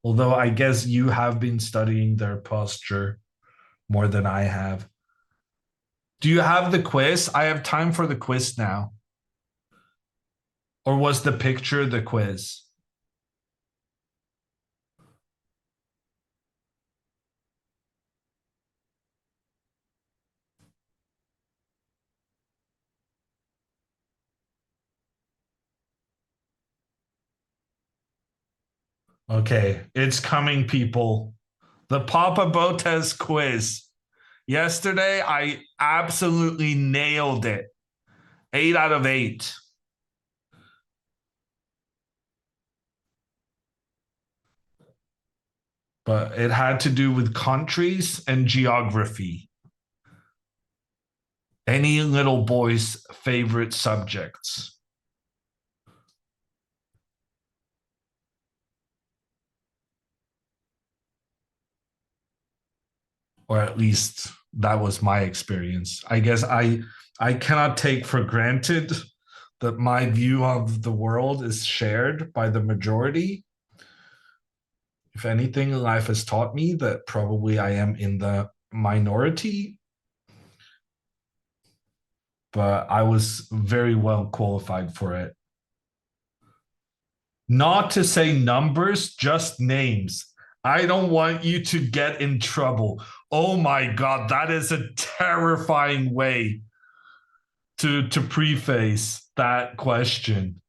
Although I guess you have been studying their posture more than I have. Do you have the quiz? I have time for the quiz now. Or was the picture the quiz? Okay, it's coming, people. The Papa Botez quiz. Yesterday, I absolutely nailed it. 8 out of 8. But it had to do with countries and geography. Any little boy's favorite subjects. Or at least that was my experience. I guess I cannot take for granted that my view of the world is shared by the majority. If anything, life has taught me that probably I am in the minority. But I was very well qualified for it. Not to say numbers, just names. I don't want you to get in trouble. Oh my God, that is a terrifying way to preface that question.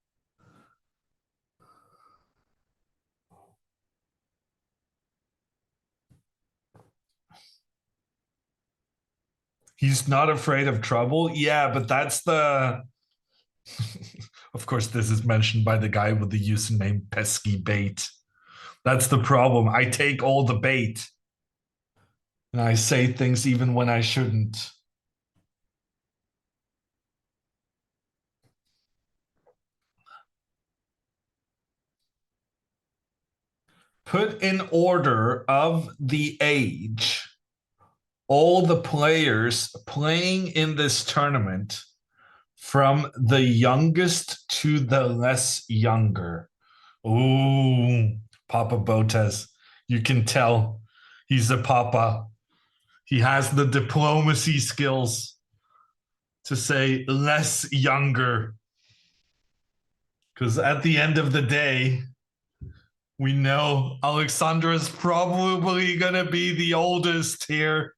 He's not afraid of trouble? Yeah, but that's the... Of course, this is mentioned by the guy with the username Pesky Bait. That's the problem. I take all the bait. And I say things even when I shouldn't. Put in order of the age all the players playing in this tournament from the youngest to the less younger. Ooh, Papa Botez. You can tell he's a papa. He has the diplomacy skills to say less younger. Because at the end of the day, we know Alexandra's probably going to be the oldest here.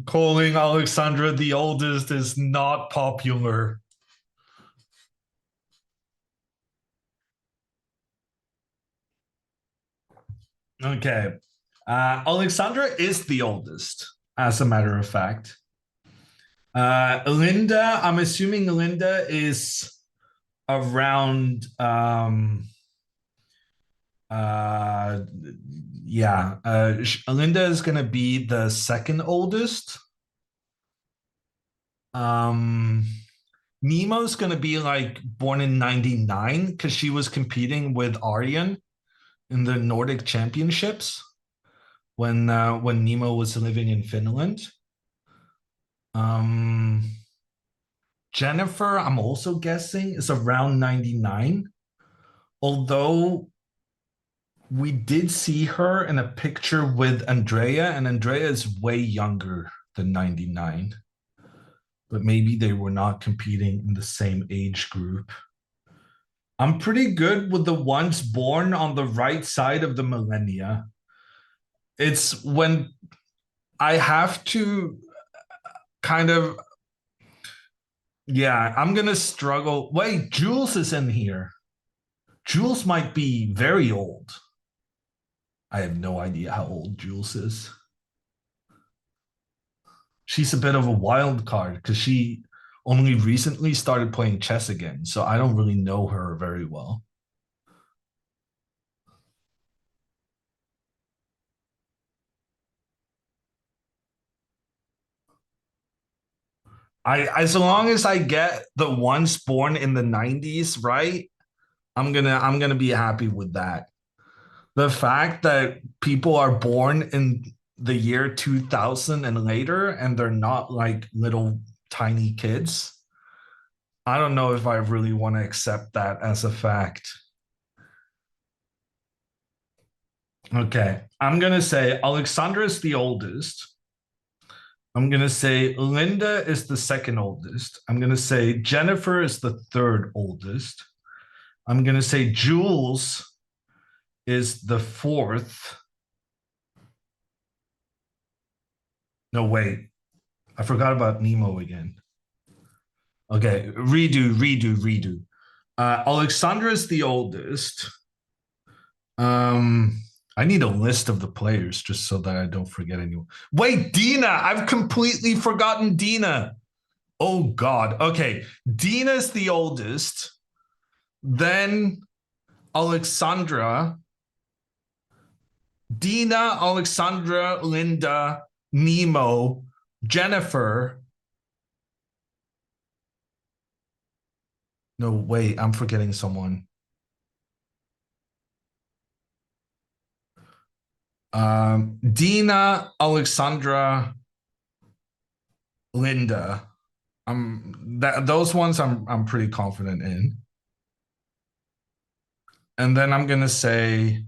Calling Alexandra the oldest is not popular. Okay. Alexandra is the oldest, as a matter of fact. Linda, I'm assuming Linda is around Linda is going to be the second oldest. Nemo's gonna be like born in 99 because she was competing with Aryan in the Nordic Championships when Nemo was living in Finland. Jennifer, I'm also guessing, is around 99. Although we did see her in a picture with Andrea, and Andrea is way younger than 99. But maybe they were not competing in the same age group. I'm pretty good with the ones born on the right side of the millennia. It's when I have to kind of, yeah, I'm going to struggle. Wait, Jules is in here. Jules might be very old. I have no idea how old Jules is. She's a bit of a wild card because she only recently started playing chess again. So I don't really know her very well. As long as I get the ones born in the 90s right, I'm gonna be happy with that. The fact that people are born in the year 2000 and later and they're not like little tiny kids, I don't know if I really want to accept that as a fact. Okay, I'm gonna say Alexandra is the oldest. I'm going to say Linda is the second oldest. I'm going to say Jennifer is the third oldest. I'm going to say Jules is the fourth. No, wait. I forgot about Nemo again. Okay, redo. Alexandra is the oldest. I need a list of the players just so that I don't forget anyone. Wait, Dina! I've completely forgotten Dina. Oh, God. Okay, Dina's the oldest. Then Alexandra. Dina, Alexandra, Linda, Nemo, Jennifer. No, wait, I'm forgetting someone. Dina, Alexandra, Linda. Those ones I'm pretty confident in. And then I'm gonna say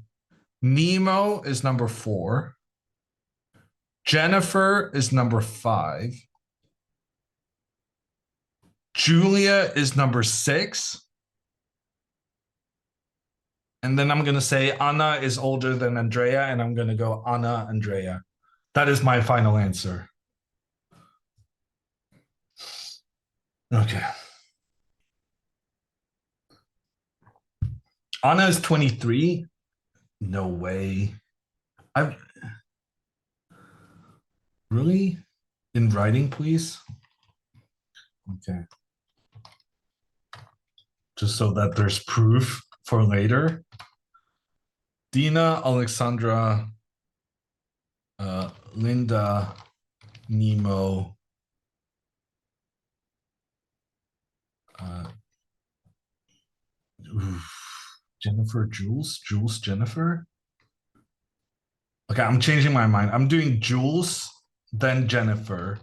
Nemo is number 4. Jennifer is number 5. Julia is number 6. And then I'm going to say Anna is older than Andrea, and I'm going to go Anna, Andrea. That is my final answer. Okay. Anna is 23. No way. Really? In writing, please? Okay. Just so that there's proof for later. Dina, Alexandra, Linda, Nemo, Jennifer, Jules, Jennifer. Okay, I'm changing my mind. I'm doing Jules, then Jennifer,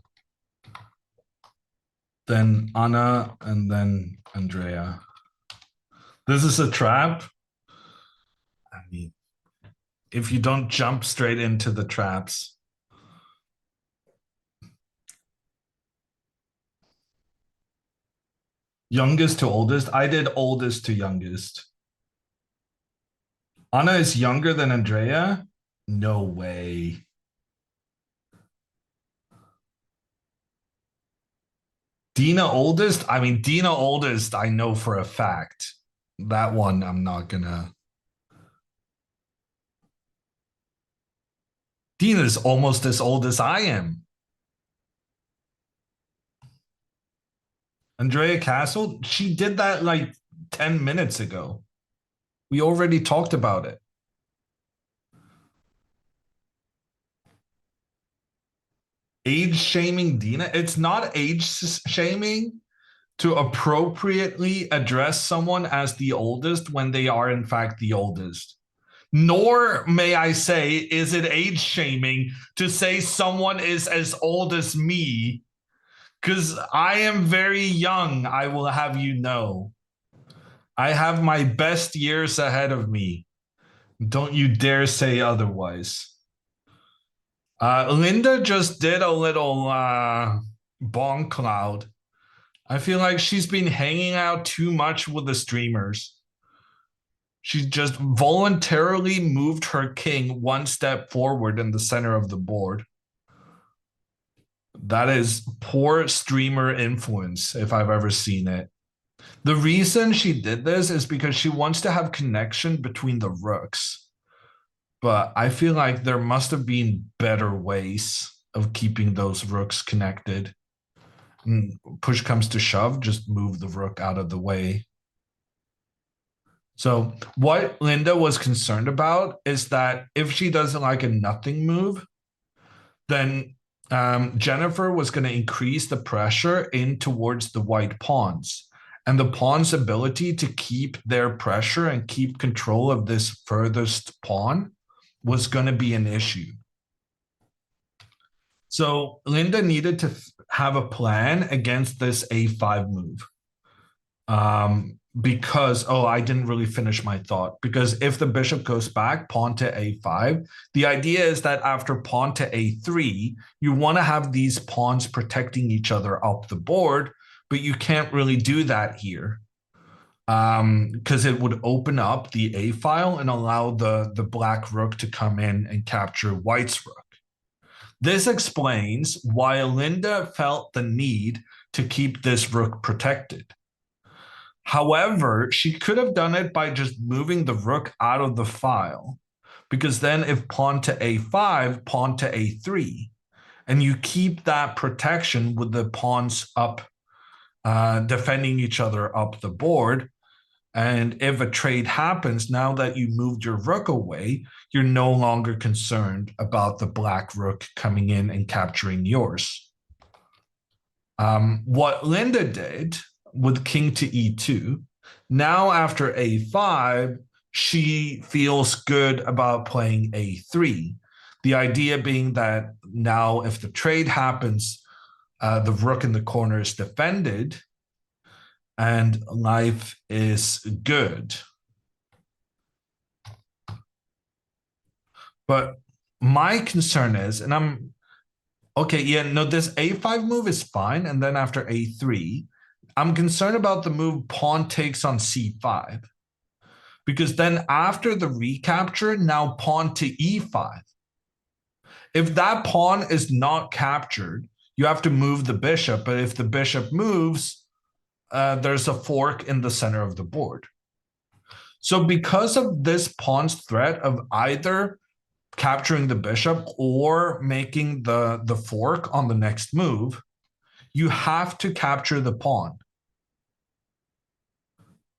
then Anna, and then Andrea. This is a trap. I mean, if you don't jump straight into the traps. Youngest to oldest. I did oldest to youngest. Anna is younger than Andrea? No way. Dina oldest? I mean, Dina oldest, I know for a fact. That one, I'm not gonna. Dina's almost as old as I am. Andrea Castle, she did that like 10 minutes ago. We already talked about it. Age shaming Dina? It's not age shaming. to appropriately address someone as the oldest when they are in fact the oldest. Nor may I say, is it age shaming to say someone is as old as me, because I am very young, I will have you know. I have my best years ahead of me. Don't you dare say otherwise. Linda just did a little bong cloud. I feel like she's been hanging out too much with the streamers. She just voluntarily moved her king one step forward in the center of the board. That is poor streamer influence, if I've ever seen it. The reason she did this is because she wants to have connection between the rooks. But I feel like there must have been better ways of keeping those rooks connected. And push comes to shove, just move the rook out of the way. So what Linda was concerned about is that if she doesn't like a nothing move, then Jennifer was going to increase the pressure in towards the white pawns. And the pawn's ability to keep their pressure and keep control of this furthest pawn was going to be an issue. So Linda needed to have a plan against this a5 move. Because, I didn't really finish my thought. Because if the bishop goes back, pawn to a5, the idea is that after pawn to a3, you want to have these pawns protecting each other up the board, but you can't really do that here. Because it would open up the a file and allow the black rook to come in and capture white's rook. This explains why Linda felt the need to keep this rook protected. However, she could have done it by just moving the rook out of the file, because then if pawn to a5, pawn to a3, and you keep that protection with the pawns up, defending each other up the board. And if a trade happens, now that you moved your rook away, you're no longer concerned about the black rook coming in and capturing yours. What Linda did with king to e2, now after a5, she feels good about playing a3. The idea being that now if the trade happens, the rook in the corner is defended and life is good. But my concern is, and this a5 move is fine. And then after a3, I'm concerned about the move pawn takes on c5. Because then after the recapture, now pawn to e5. If that pawn is not captured, you have to move the bishop. But if the bishop moves, there's a fork in the center of the board. So because of this pawn's threat of either capturing the bishop or making the fork on the next move, you have to capture the pawn.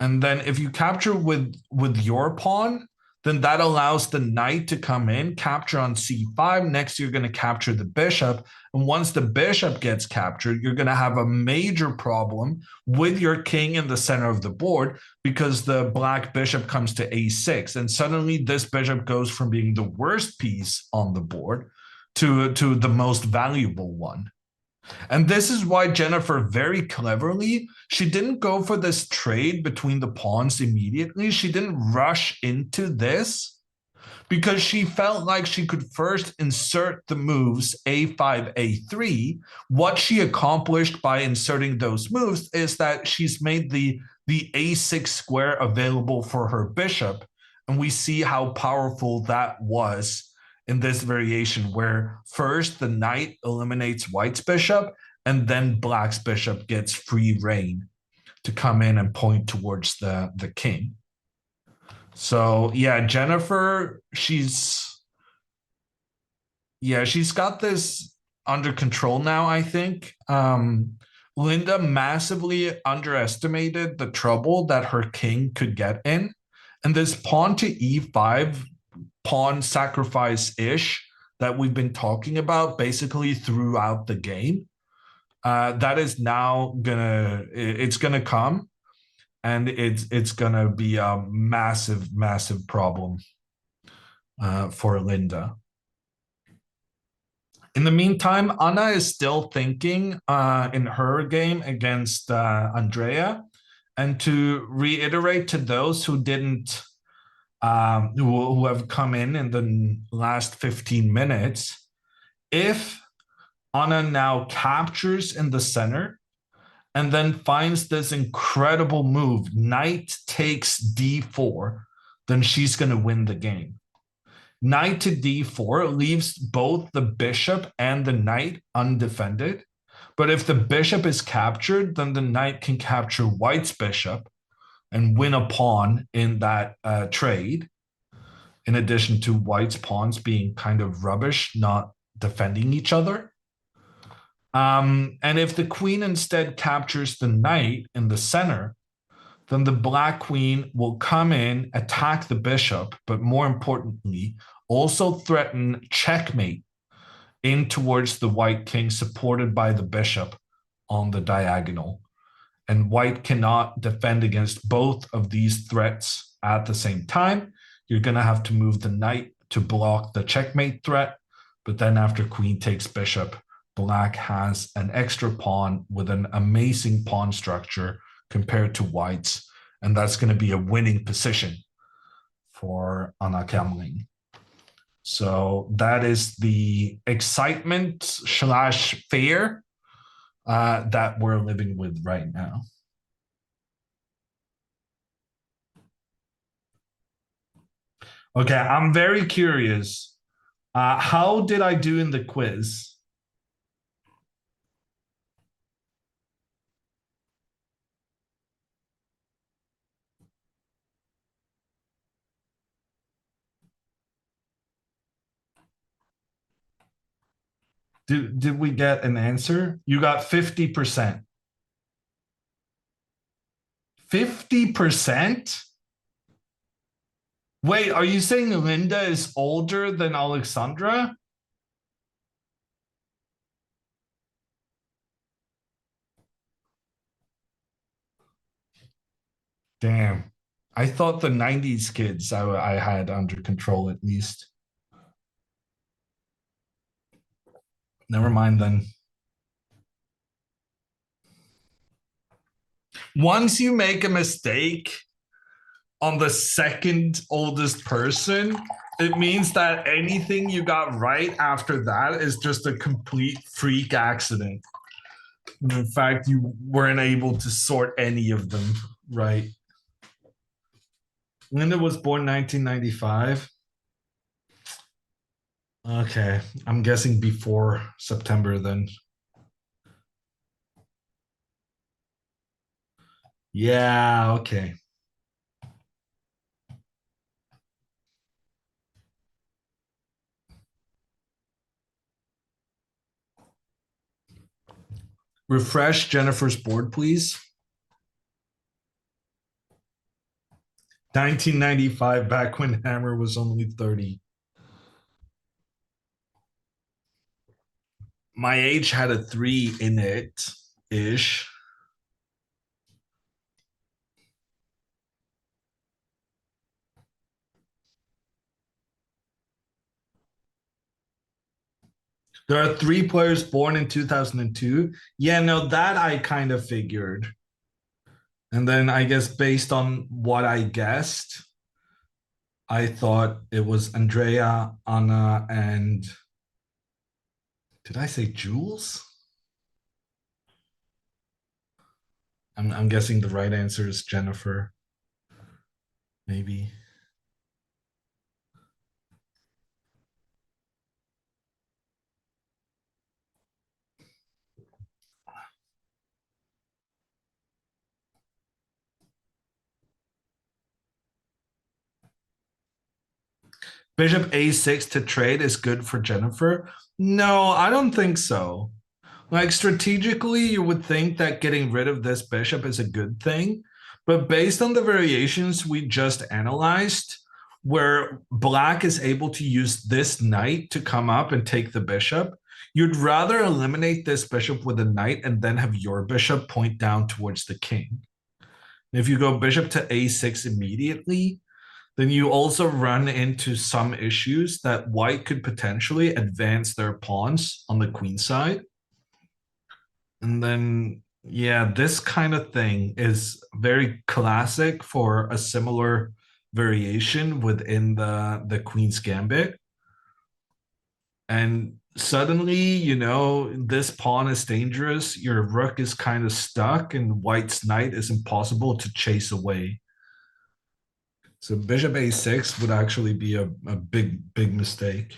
And then if you capture with your pawn, then that allows the knight to come in, capture on c5. Next, you're going to capture the bishop. And once the bishop gets captured, you're going to have a major problem with your king in the center of the board because the black bishop comes to a6. And suddenly this bishop goes from being the worst piece on the board to the most valuable one. And this is why Jennifer very cleverly, she didn't go for this trade between the pawns immediately. She didn't rush into this because she felt like she could first insert the moves a5, a3. What she accomplished by inserting those moves is that she's made the a6 square available for her bishop. And we see how powerful that was in this variation, where first the knight eliminates white's bishop, and then black's bishop gets free reign to come in and point towards the king. So yeah, Jennifer, she's got this under control now, I think. Linda massively underestimated the trouble that her king could get in. And this pawn to e5 pawn sacrifice-ish that we've been talking about basically throughout the game that is now it's gonna come, and it's gonna be a massive problem for Linda. In the meantime, Anna is still thinking in her game against Andrea. And to reiterate to those who didn't, who have come in the last 15 minutes, if Anna now captures in the center and then finds this incredible move, knight takes d4, then she's going to win the game. Knight to d4 leaves both the bishop and the knight undefended. But if the bishop is captured, then the knight can capture white's bishop and win a pawn in that trade, in addition to white's pawns being kind of rubbish, not defending each other. And if the queen instead captures the knight in the center, then the black queen will come in, attack the bishop, but more importantly, also threaten checkmate in towards the white king, supported by the bishop on the diagonal. And white cannot defend against both of these threats at the same time. You're going to have to move the knight to block the checkmate threat, but then after queen takes bishop, black has an extra pawn with an amazing pawn structure compared to white's, and that's going to be a winning position for Anna CRAMLING. So that is the excitement / fear that we're living with right now. Okay, I'm very curious. How did I do in the quiz? Did we get an answer? You got 50%. 50%? Wait, are you saying Linda is older than Alexandra? Damn. I thought the 90s kids I had under control at least. Never mind then. Once you make a mistake on the second oldest person, it means that anything you got right after that is just a complete freak accident. In fact, you weren't able to sort any of them right. Linda was born 1995. Okay, I'm guessing before September then. Yeah, okay. Refresh Jennifer's board, please. 1995, back when Hammer was only 30. My age had a 3 in it-ish. There are 3 players born in 2002. Yeah, no, that I kind of figured. And then I guess based on what I guessed, I thought it was Andrea, Anna, and did I say Jules? I'm guessing the right answer is Jennifer. Maybe. Bishop a6 to trade is good for Jennifer. No, I don't think so. Like strategically, you would think that getting rid of this bishop is a good thing. But based on the variations we just analyzed, where black is able to use this knight to come up and take the bishop, You'd rather eliminate this bishop with a knight and then have your bishop point down towards the king. If you go bishop to a6 immediately, then you also run into some issues that white could potentially advance their pawns on the queen side. And then, yeah, this kind of thing is very classic for a similar variation within the queen's gambit. And suddenly, you know, this pawn is dangerous. Your rook is kind of stuck, and white's knight is impossible to chase away. So bishop a6 would actually be a big mistake.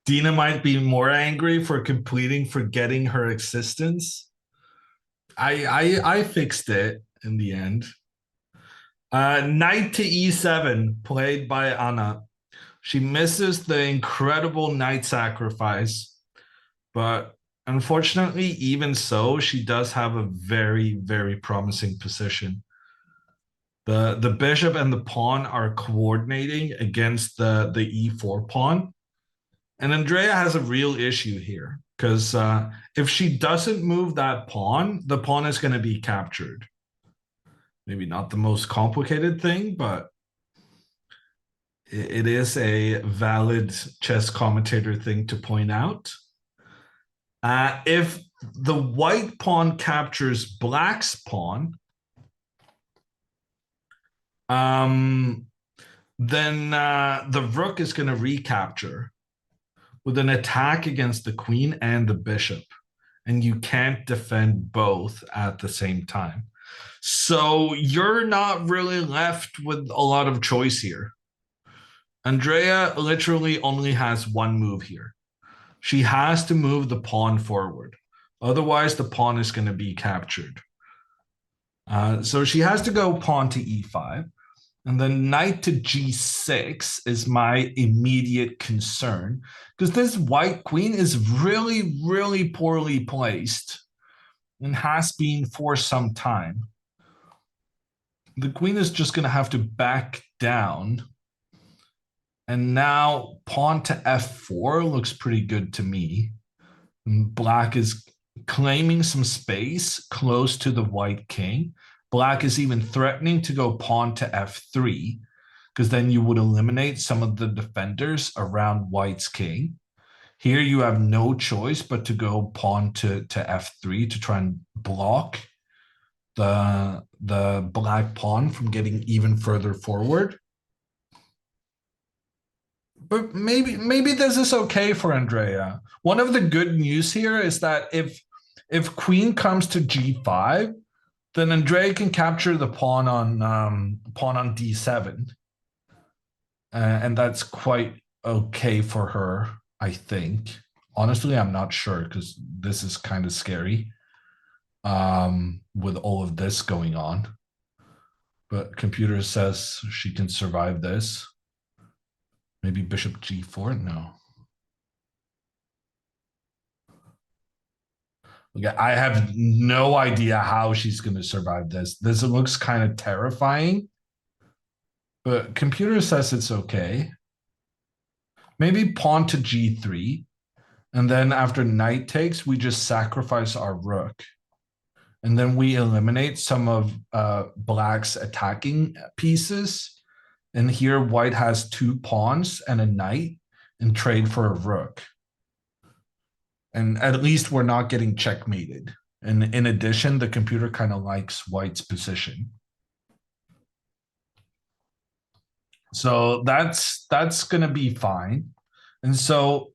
Dina might be more angry for forgetting her existence. I fixed it in the end. Knight to e7, played by Anna. She misses the incredible knight sacrifice, but unfortunately, even so, she does have a very promising position. The bishop and the pawn are coordinating against the e4 pawn. And Andrea has a real issue here because if she doesn't move that pawn, the pawn is going to be captured. Maybe not the most complicated thing, but it is a valid chess commentator thing to point out. If the white pawn captures black's pawn, then the rook is going to recapture with an attack against the queen and the bishop. And you can't defend both at the same time. So you're not really left with a lot of choice here. Andrea literally only has one move here. She has to move the pawn forward. Otherwise, the pawn is going to be captured. So she has to go pawn to e5. And then knight to g6 is my immediate concern because this white queen is really poorly placed and has been for some time. The queen is just going to have to back down. And now pawn to f4 looks pretty good to me. And black is claiming some space close to the white king. Black is even threatening to go pawn to f3 because then you would eliminate some of the defenders around white's king. Here you have no choice but to go pawn to f3 to try and block the black pawn from getting even further forward. But maybe this is okay for Andrea. One of the good news here is that if queen comes to g5, then Andrea can capture the pawn on d7, and that's quite okay for her, I think. Honestly, I'm not sure because this is kind of scary with all of this going on. But computer says she can survive this. Maybe bishop g4? No. I have no idea how she's going to survive this. This looks kind of terrifying. But computer says it's okay. Maybe pawn to g3. And then after knight takes, we just sacrifice our rook. And then we eliminate some of black's attacking pieces. And here white has 2 pawns and a knight and trade for a rook. And at least we're not getting checkmated. And in addition, the computer kind of likes white's position. So that's going to be fine. And so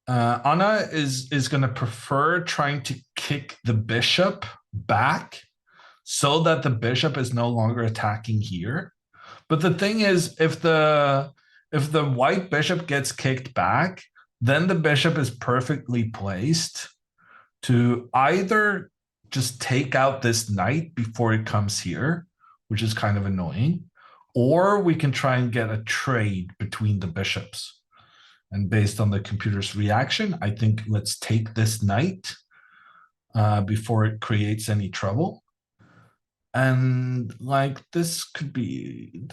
Anna is going to prefer trying to kick the bishop back so that the bishop is no longer attacking here. But the thing is, if the white bishop gets kicked back, then the bishop is perfectly placed to either just take out this knight before it comes here, which is kind of annoying, or we can try and get a trade between the bishops. And based on the computer's reaction, I think let's take this knight before it creates any trouble. And like this could be,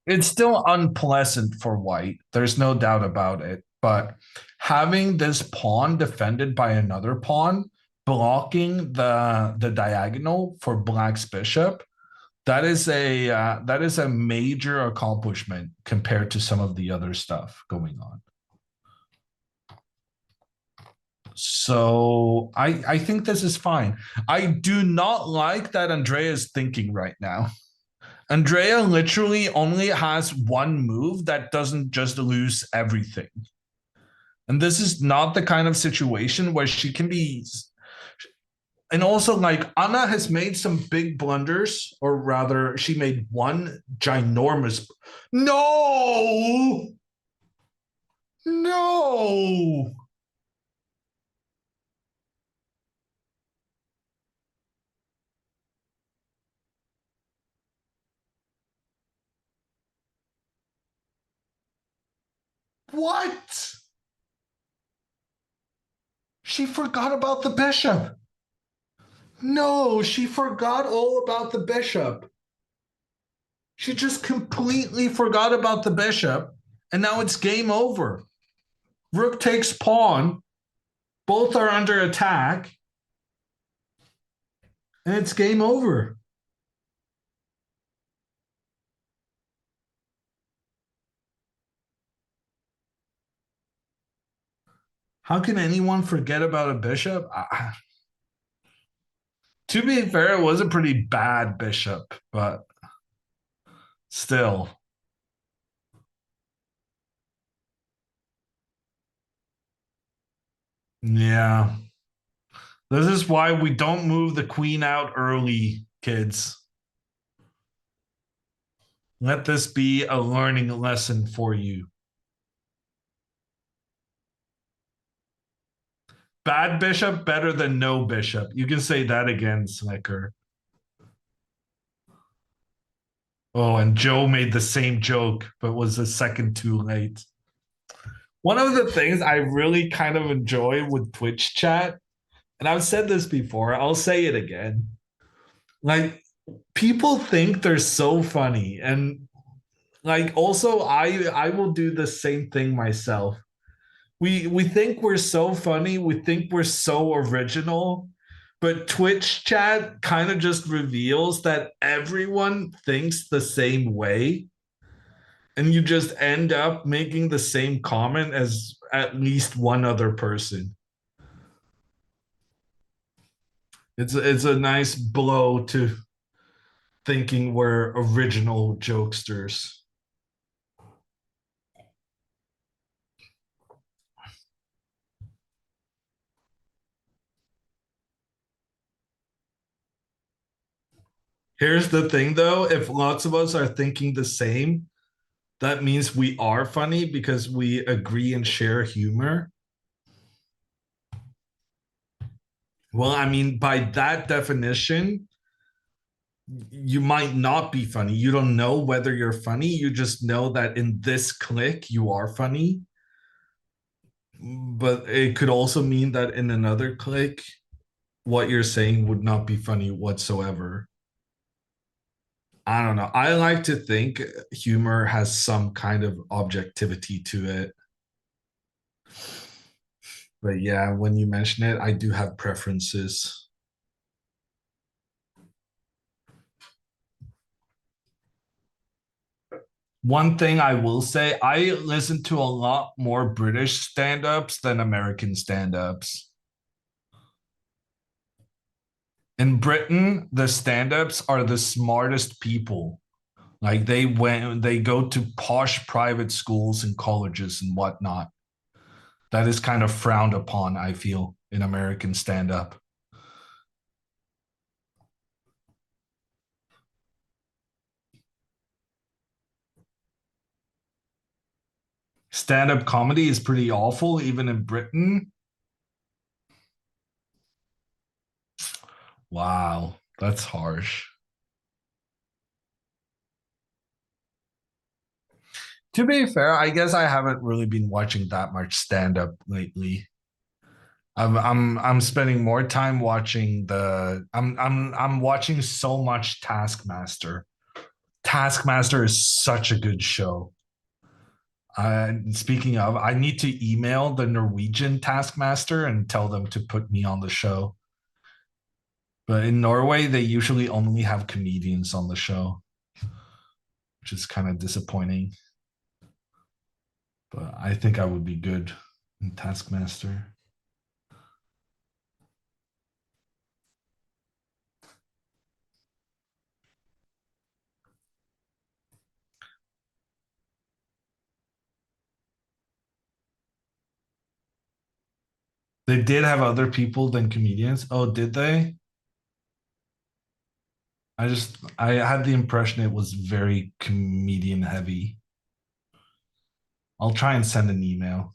it's still unpleasant for white. There's no doubt about it. But having this pawn defended by another pawn, blocking the diagonal for black's bishop, that is a major accomplishment compared to some of the other stuff going on. So I think this is fine. I do not like that Andrea is thinking right now. Andrea literally only has one move that doesn't just lose everything. And this is not the kind of situation where she can be. And also, like, Anna has made some big blunders, or rather, she made one ginormous. No! No! What? She forgot about the bishop. No, she forgot all about the bishop. She just completely forgot about the bishop, and now it's game over. Rook takes pawn. Both are under attack. And it's game over. How can anyone forget about a bishop? To be fair, it was a pretty bad bishop, but still. Yeah. This is why we don't move the queen out early, kids. Let this be a learning lesson for you. Bad bishop, better than no bishop. You can say that again, Slicker. Oh, and Joe made the same joke, but was a second too late. One of the things I really kind of enjoy with Twitch chat, and I've said this before, I'll say it again. Like, people think they're so funny. And like, also, I will do the same thing myself. We think we're so funny. We think we're so original. But Twitch chat kind of just reveals that everyone thinks the same way. And you just end up making the same comment as at least one other person. It's a nice blow to thinking we're original jokesters. Here's the thing, though. If lots of us are thinking the same, that means we are funny because we agree and share humor. Well, I mean, by that definition, you might not be funny. You don't know whether you're funny. You just know that in this click, you are funny. But it could also mean that in another click, what you're saying would not be funny whatsoever. I don't know. I like to think humor has some kind of objectivity to it. But yeah, when you mention it, I do have preferences. One thing I will say, I listen to a lot more British stand-ups than American stand-ups. In Britain, the stand-ups are the smartest people. Like they go to posh private schools and colleges and whatnot. That is kind of frowned upon, I feel, in American stand-up. Stand-up comedy is pretty awful, even in Britain. Wow, that's harsh. To be fair, I guess I haven't really been watching that much stand-up lately. I'm spending more time watching I'm watching so much Taskmaster. Taskmaster is such a good show. Speaking of, I need to email the Norwegian Taskmaster and tell them to put me on the show. But in Norway, they usually only have comedians on the show, which is kind of disappointing. But I think I would be good in Taskmaster. They did have other people than comedians. Oh, did they? I had the impression it was very comedian heavy. I'll try and send an email.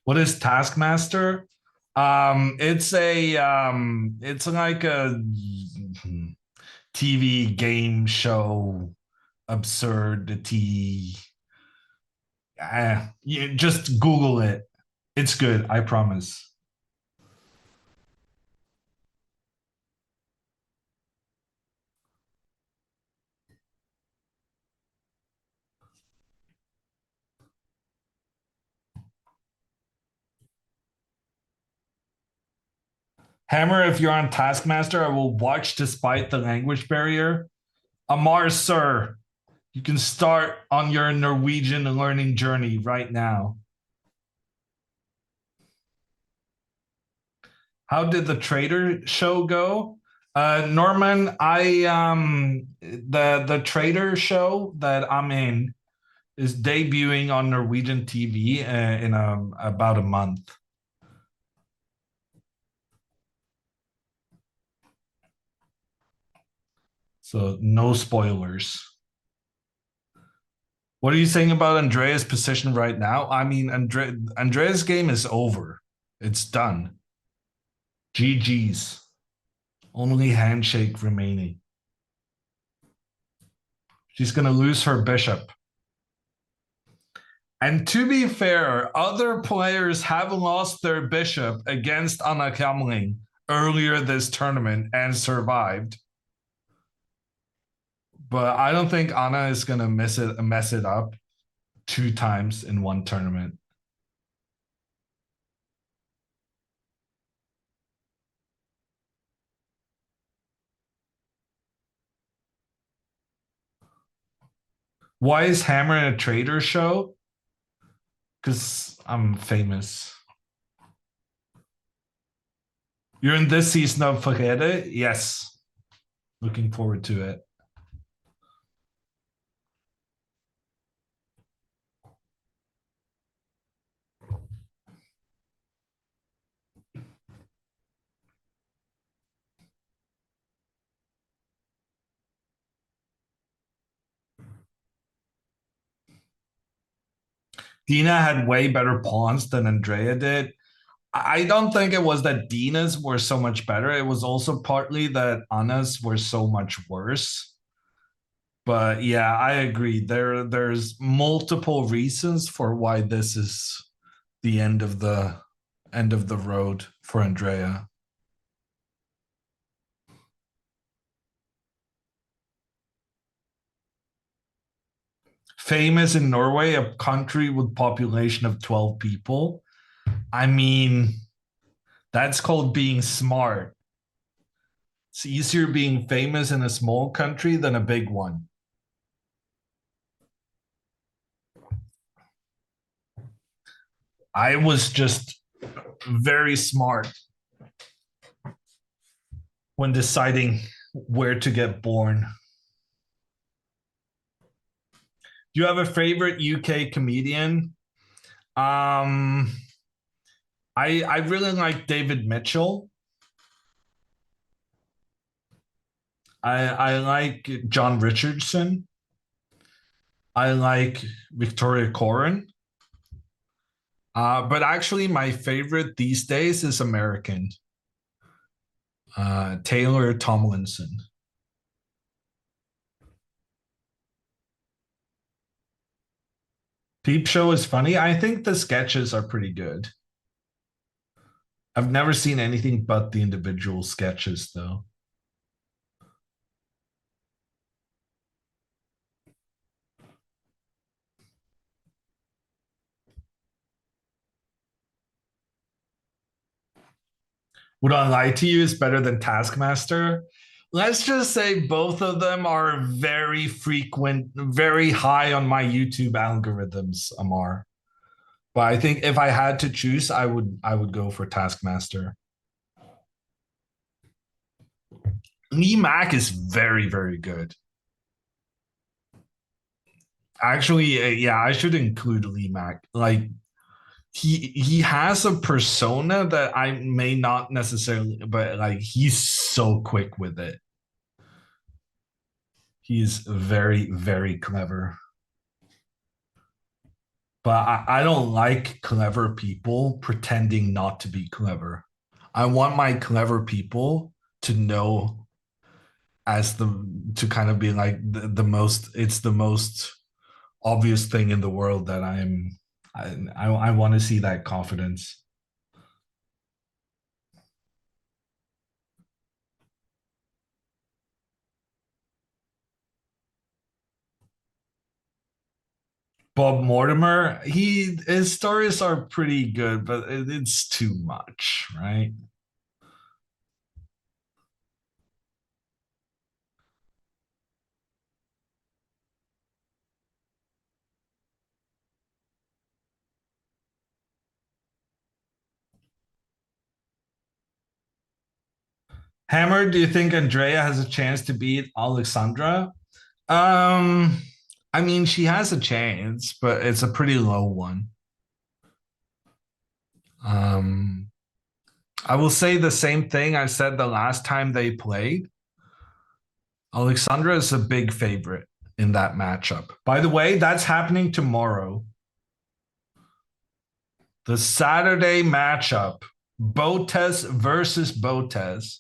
What is Taskmaster? It's like a TV game show absurdity. You just Google it. It's good, I promise. Hammer, if you're on Taskmaster, I will watch despite the language barrier. Amar, sir, you can start on your Norwegian learning journey right now. How did the Trader show go? Norman, the Trader show that I'm in is debuting on Norwegian TV in about a month. So no spoilers. What are you saying about Andrea's position right now? I mean, Andrea's game is over. It's done. GG's. Only handshake remaining. She's going to lose her bishop. And to be fair, other players have lost their bishop against Anna Kamling earlier this tournament and survived. But I don't think Anna is going to mess it up 2 times in one tournament. Why is Hammer in a Trader show? Because I'm famous. You're in this season of Verräter? Yes. Looking forward to it. Dina had way better pawns than Andrea did. I don't think it was that Dina's were so much better. It was also partly that Anna's were so much worse. But yeah, I agree. There's multiple reasons for why this is the end of the road for Andrea. Famous in Norway, a country with population of 12 people. I mean, that's called being smart. It's easier being famous in a small country than a big one. I was just very smart when deciding where to get born. Do you have a favorite UK comedian? I really like David Mitchell. I like John Richardson. I like Victoria Coren. But actually, my favorite these days is American. Taylor Tomlinson. Peep Show is funny. I think the sketches are pretty good. I've never seen anything but the individual sketches, though. Would I Lie to You is better than Taskmaster? Let's just say both of them are very frequent, very high on my YouTube algorithms, Amar. But I think if I had to choose, I would go for Taskmaster. Lee Mack is very, very good. Actually, yeah, I should include Lee Mack. Like he has a persona that I may not necessarily, but like he's so quick with it. He's very, very clever. But I don't like clever people pretending not to be clever. I want my clever people to know as to kind of be like the most, it's the most obvious thing in the world that I want to see that confidence. Bob Mortimer, his stories are pretty good, but it's too much, right? Hammer, do you think Andrea has a chance to beat Alexandra? I mean, she has a chance, but it's a pretty low one. I will say the same thing I said the last time they played. Alexandra is a big favorite in that matchup. By the way, that's happening tomorrow. The Saturday matchup, Botez versus Botez.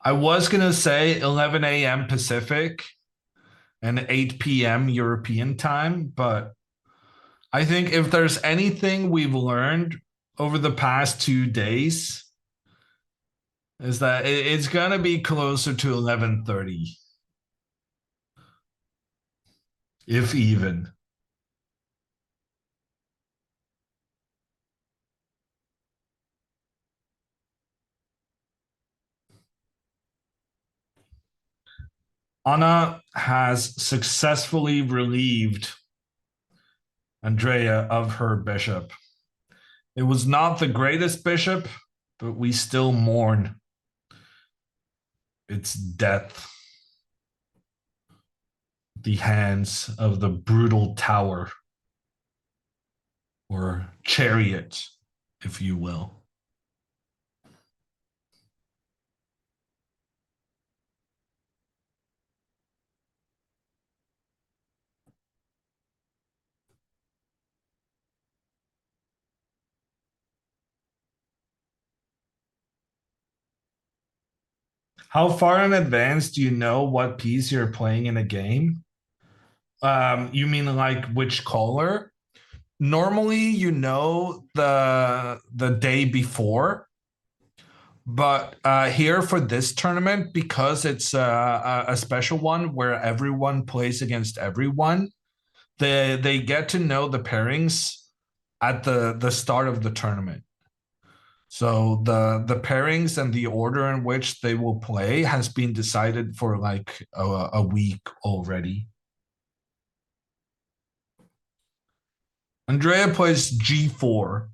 I was going to say 11 a.m. Pacific and 8 p.m. European time, but I think if there's anything we've learned over the past 2 days, is that it's going to be closer to 11:30, if even. Anna has successfully relieved Andrea of her bishop. It was not the greatest bishop, but we still mourn its death. The hands of the brutal tower, or chariot, if you will. How far in advance do you know what piece you're playing in a game? You mean like which color? Normally, you know the day before, but here for this tournament, because it's a special one where everyone plays against everyone, they get to know the pairings at the start of the tournament. So the pairings and the order in which they will play has been decided for like a week already. Andrea plays g4.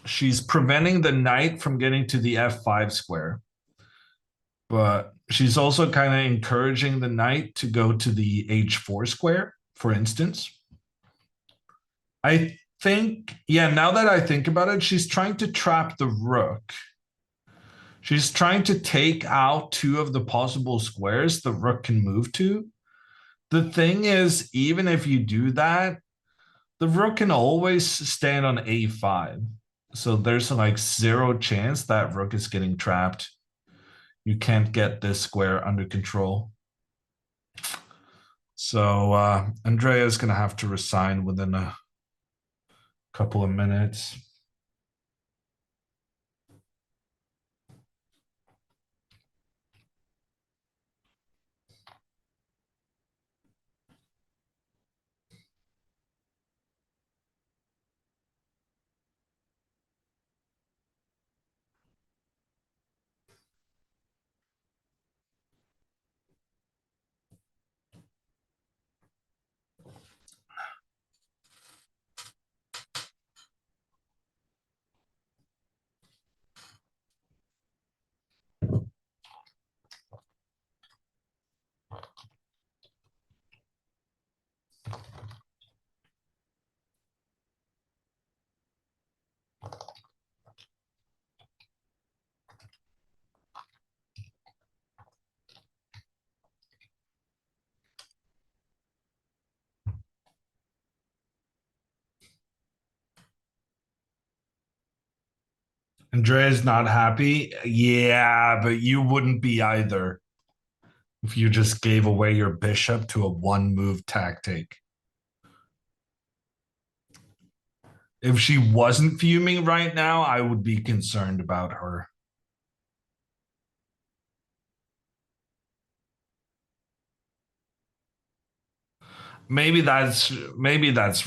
She's preventing the knight from getting to the f5 square. But she's also kind of encouraging the knight to go to the h4 square, for instance. I think, yeah, now that I think about it, she's trying to trap the rook. She's trying to take out two of the possible squares the rook can move to. The thing is, even if you do that, the rook can always stand on a5. So there's like zero chance that rook is getting trapped. You can't get this square under control. So Andrea is going to have to resign within a couple of minutes. Andrea's not happy. Yeah, but you wouldn't be either if you just gave away your bishop to a one move tactic. If she wasn't fuming right now, I would be concerned about her. Maybe that's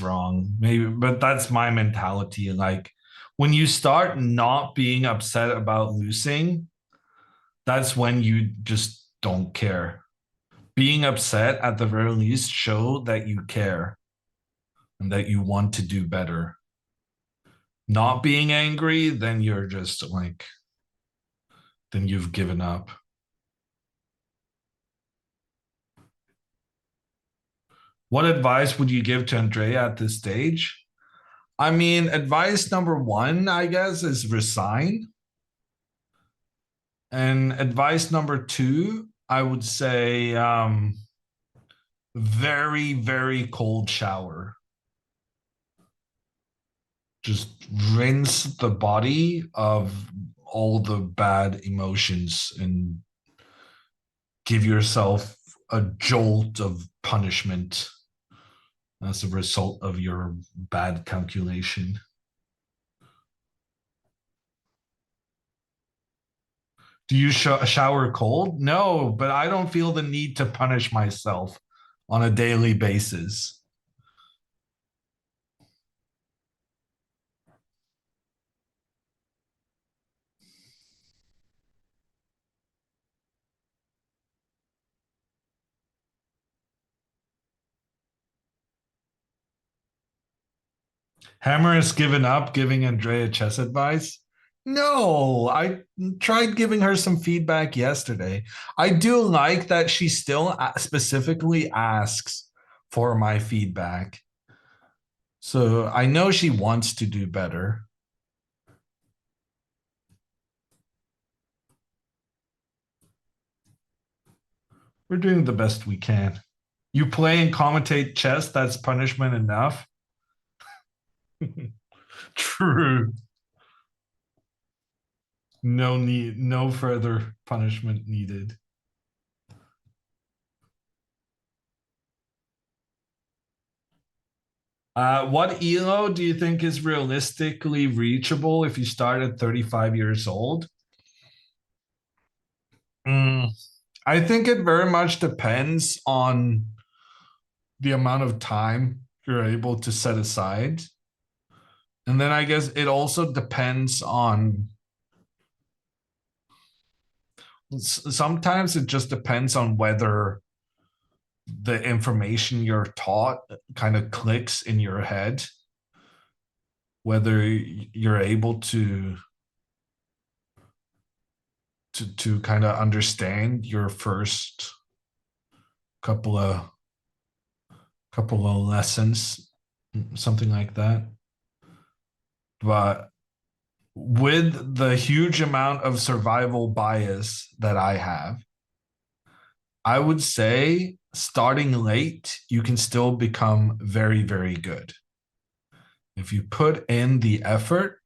wrong. Maybe, but that's my mentality. Like when you start not being upset about losing, that's when you just don't care. Being upset at the very least show that you care and that you want to do better. Not being angry, then you're just like, then you've given up. What advice would you give to Andrea at this stage? I mean, advice number one, I guess, is resign. And advice number two, I would say very, very cold shower. Just rinse the body of all the bad emotions and give yourself a jolt of punishment as a result of your bad calculation. Do you shower cold? No, but I don't feel the need to punish myself on a daily basis. Hammer has given up giving Andrea chess advice. No, I tried giving her some feedback yesterday. I do like that she still specifically asks for my feedback. So I know she wants to do better. We're doing the best we can. You play and commentate chess, that's punishment enough. True. No further punishment needed. What ELO do you think is realistically reachable if you start at 35 years old? I think it very much depends on the amount of time you're able to set aside. And then I guess it also depends on, sometimes it just depends on whether the information you're taught kind of clicks in your head, whether you're able to to kind of understand your first couple of lessons, something like that. But with the huge amount of survival bias that I have, I would say starting late, you can still become very, very good. If you put in the effort,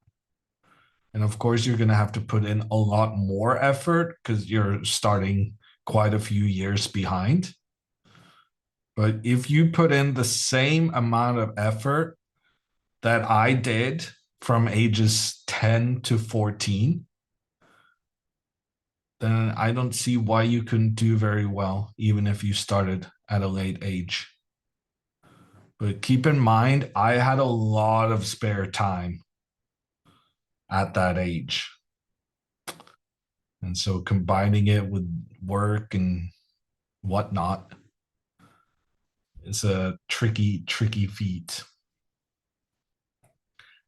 and of course, you're going to have to put in a lot more effort because you're starting quite a few years behind. But if you put in the same amount of effort that I did from ages 10 to 14, then I don't see why you couldn't do very well, even if you started at a late age. But keep in mind, I had a lot of spare time at that age. And so combining it with work and whatnot, it's a tricky feat.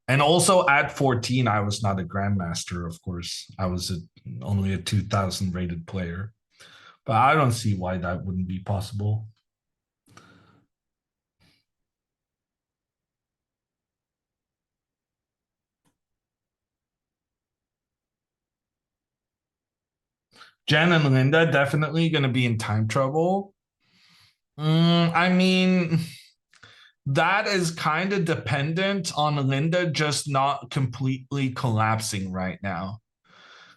And also at 14, I was not a grandmaster, of course. I was only a 2000 rated player. But I don't see why that wouldn't be possible. Jen and Linda definitely going to be in time trouble. I mean, that is kind of dependent on Linda just not completely collapsing right now.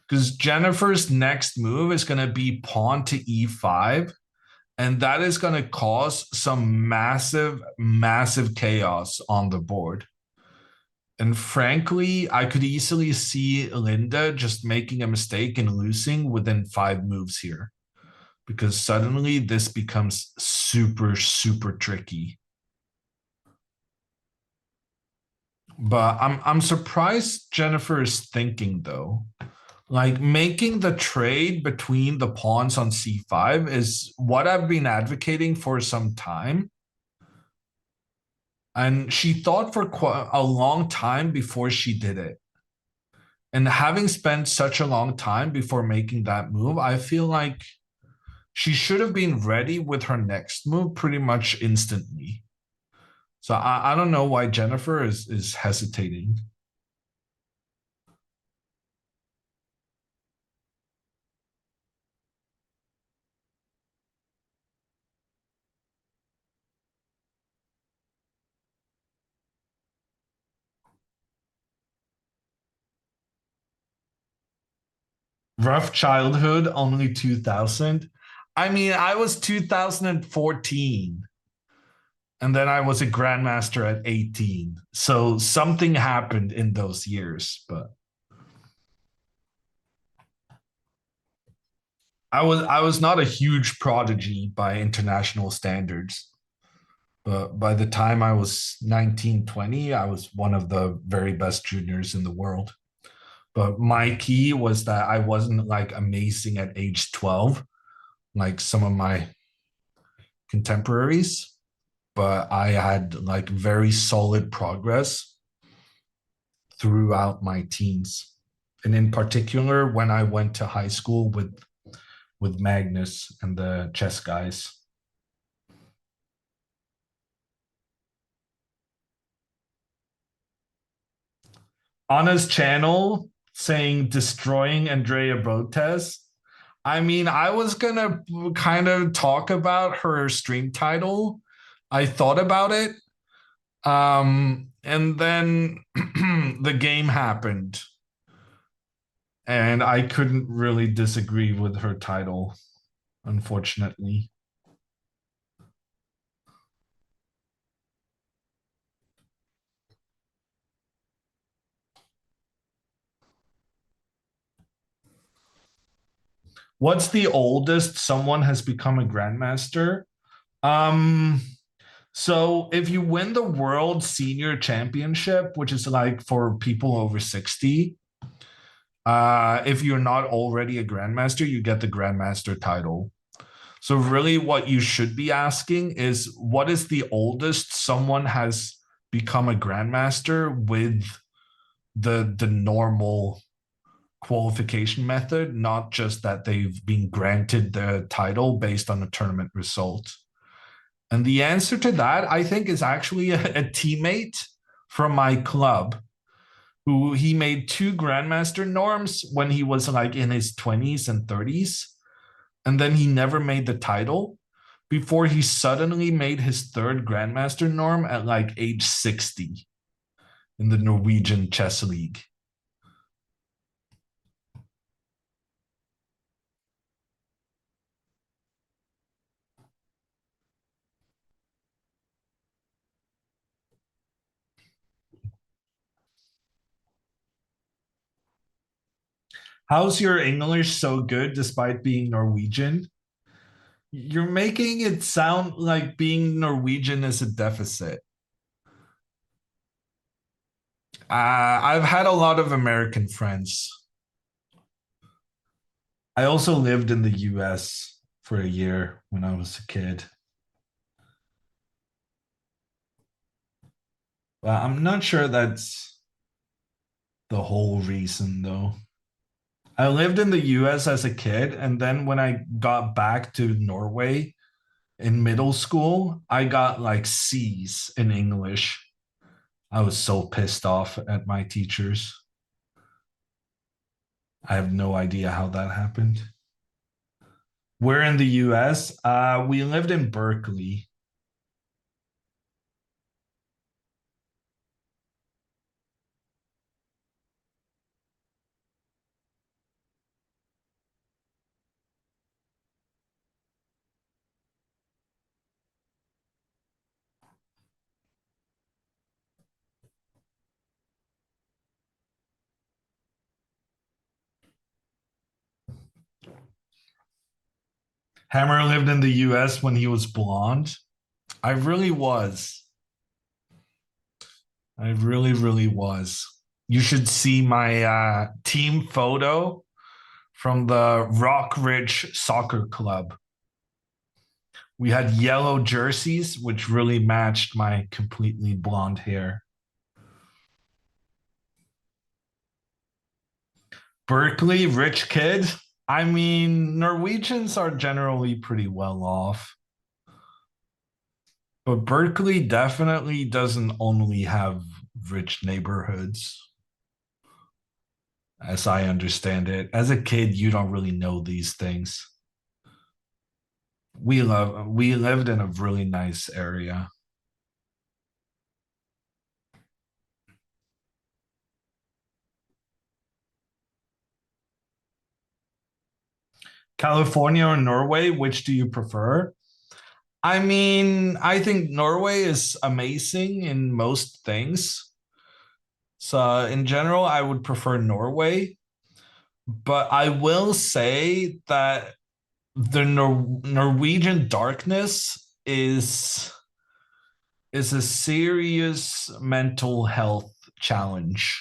Because Jennifer's next move is going to be pawn to e5. And that is going to cause some massive, massive chaos on the board. And frankly, I could easily see Linda just making a mistake and losing within 5 moves here. Because suddenly this becomes super, super tricky. But I'm surprised Jennifer is thinking, though. Like, making the trade between the pawns on c5 is what I've been advocating for some time. And she thought for quite a long time before she did it. And having spent such a long time before making that move, I feel like she should have been ready with her next move pretty much instantly. So I don't know why Jennifer is hesitating. Rough childhood, only 2000. I mean, I was 2014. And then I was a grandmaster at 18. So something happened in those years, but I was not a huge prodigy by international standards. But by the time I was 19, 20, I was one of the very best juniors in the world. But my key was that I wasn't like amazing at age 12, like some of my contemporaries, but I had like very solid progress throughout my teens. And in particular, when I went to high school with Magnus and the chess guys. Anna's channel saying destroying Andrea Botez. I mean, I was gonna kind of talk about her stream title. I thought about it. And then the game happened. And I couldn't really disagree with her title, unfortunately. What's the oldest someone has become a grandmaster? So if you win the World Senior Championship, which is like for people over 60, if you're not already a grandmaster, you get the grandmaster title. So really what you should be asking is, what is the oldest someone has become a grandmaster with the normal qualification method, not just that they've been granted the title based on a tournament result. And the answer to that, I think, is actually a teammate from my club who he made 2 Grandmaster norms when he was like in his 20s and 30s. And then he never made the title before he suddenly made his 3rd Grandmaster norm at like age 60 in the Norwegian Chess League. How's your English so good despite being Norwegian? You're making it sound like being Norwegian is a deficit. I've had a lot of American friends. I also lived in the US for a year when I was a kid. But I'm not sure that's the whole reason, though. I lived in the US as a kid, and then when I got back to Norway in middle school, I got like C's in English. I was so pissed off at my teachers. I have no idea how that happened. We're in the US. We lived in Berkeley. Hammer lived in the US when he was blonde. I really was. I really, really was. You should see my team photo from the Rock Ridge Soccer Club. We had yellow jerseys, which really matched my completely blonde hair. Berkeley, rich kid. I mean, Norwegians are generally pretty well off. But Berkeley definitely doesn't only have rich neighborhoods, as I understand it. As a kid, you don't really know these things. We lived in a really nice area. California or Norway, which do you prefer? I mean, I think Norway is amazing in most things. So in general, I would prefer Norway. But I will say that the Norwegian darkness is a serious mental health challenge.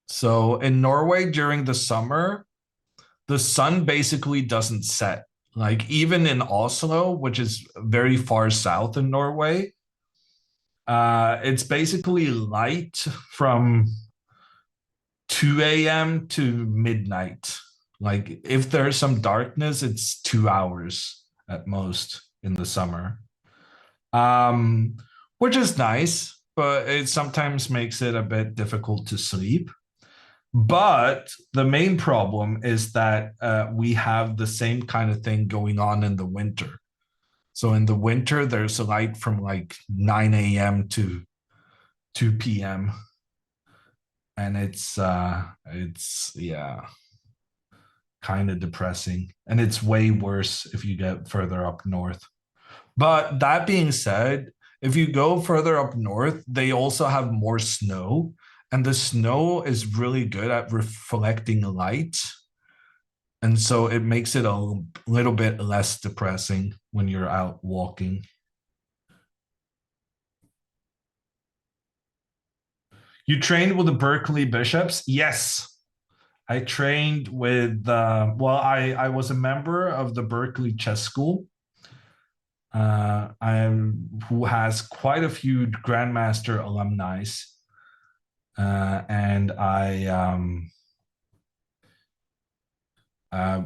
So in Norway during the summer, the sun basically doesn't set. Like even in Oslo, which is very far south in Norway, it's basically light from 2 a.m. to midnight. Like if there's some darkness, it's 2 hours at most in the summer, which is nice, but it sometimes makes it a bit difficult to sleep. But the main problem is that we have the same kind of thing going on in the winter. So in the winter, there's a light from like 9 a.m. to 2 p.m. And it's kind of depressing. And it's way worse if you get further up north. But that being said, if you go further up north, they also have more snow. And the snow is really good at reflecting light. And so it makes it a little bit less depressing when you're out walking. You trained with the Berkeley Bishops? Yes. I trained with, I was a member of the Berkeley Chess School, who has quite a few Grandmaster alumni. And Uh,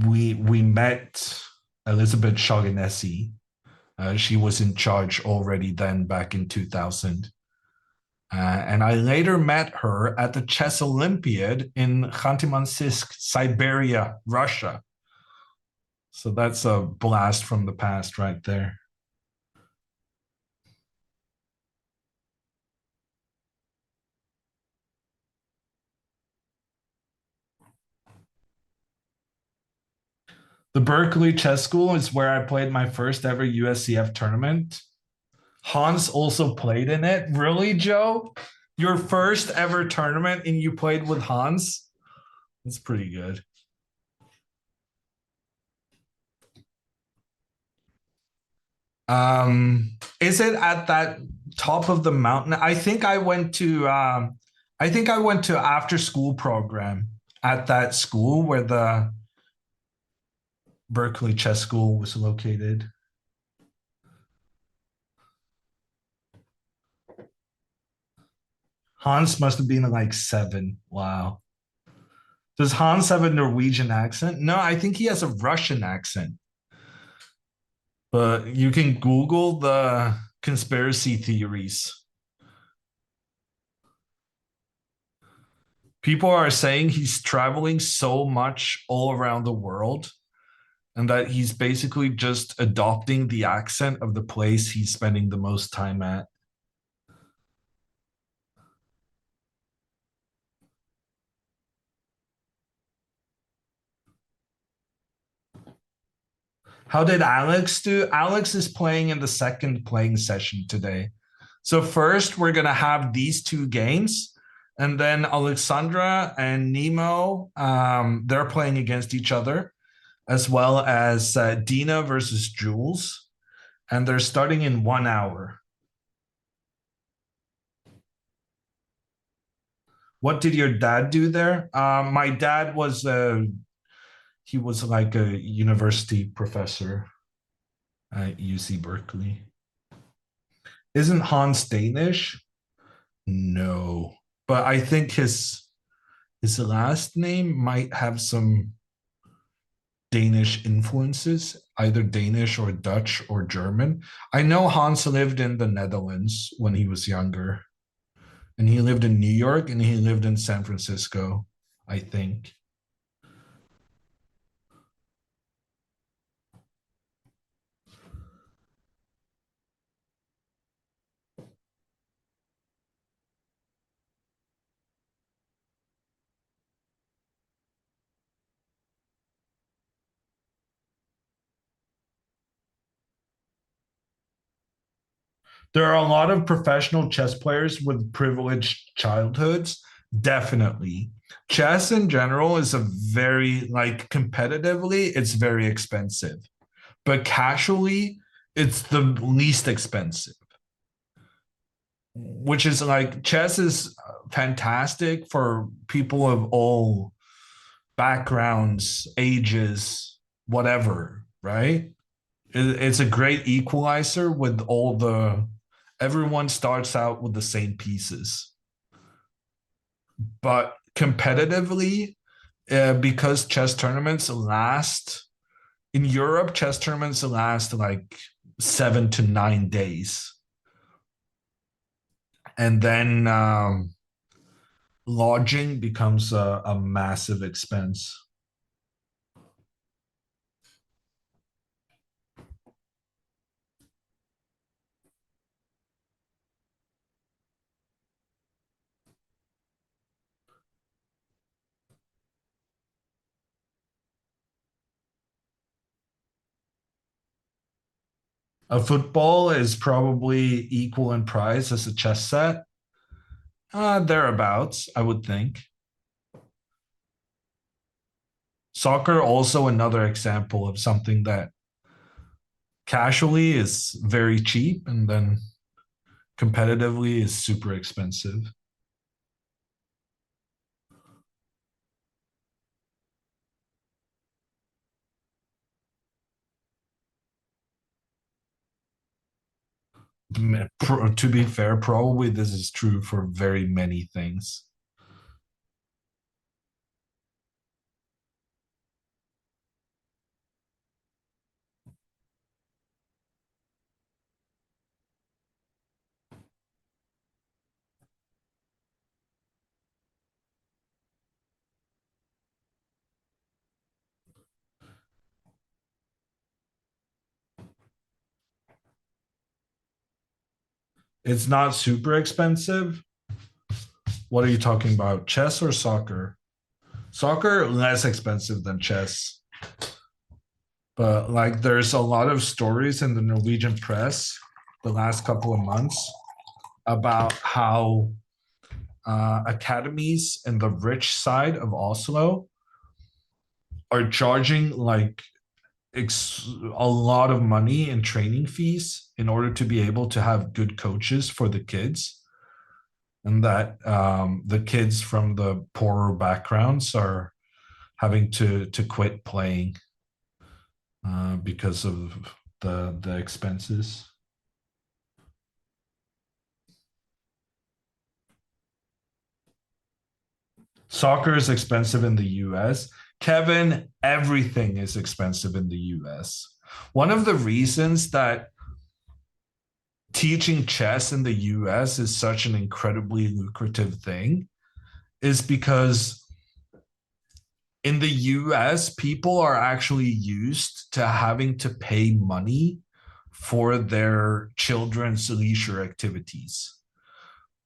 we met Elizabeth Shaughnessy. She was in charge already then back in 2000. And I later met her at the Chess Olympiad in Khanty-Mansiysk, Siberia, Russia. So that's a blast from the past right there. The Berkeley Chess School is where I played my first ever USCF tournament. Hans also played in it. Really, Joe? Your first ever tournament and you played with Hans? That's pretty good. Is it at that top of the mountain? I think I went to after school program at that school where the Berkeley Chess School was located. Hans must have been like 7. Wow. Does Hans have a Norwegian accent? No, I think he has a Russian accent. But you can Google the conspiracy theories. People are saying he's traveling so much all around the world and that he's basically just adopting the accent of the place he's spending the most time at. How did Alex do? Alex is playing in the second playing session today. So first we're going to have these 2 games. And then Alexandra and NEMO, they're playing against each other, as well as Dina versus Jules. And they're starting in 1 hour. What did your dad do there? My dad was he was like a university professor at UC Berkeley. Isn't Hans Danish? No, but I think his last name might have some Danish influences, either Danish or Dutch or German. I know Hans lived in the Netherlands when he was younger. And he lived in New York and he lived in San Francisco, I think. There are a lot of professional chess players with privileged childhoods. Definitely. Chess in general is a very, like, competitively, it's very expensive. But casually, it's the least expensive. Which is like, chess is fantastic for people of all backgrounds, ages, whatever, right? It's a great equalizer with all the everyone starts out with the same pieces. But competitively, because chess tournaments last in Europe, chess tournaments last like 7 to 9 days. And then lodging becomes a massive expense. A football is probably equal in price as a chess set. Thereabouts, I would think. Soccer, also another example of something that casually is very cheap and then competitively is super expensive. To be fair, probably this is true for very many things. It's not super expensive. What are you talking about? Chess or soccer? Soccer less expensive than chess. But like there's a lot of stories in the Norwegian press the last couple of months about how academies in the rich side of Oslo are charging like a lot of money in training fees in order to be able to have good coaches for the kids, and that the kids from the poorer backgrounds are having to quit playing because of the expenses. Soccer is expensive in the US. Kevin, everything is expensive in the US. One of the reasons that teaching chess in the US is such an incredibly lucrative thing is because in the US, people are actually used to having to pay money for their children's leisure activities.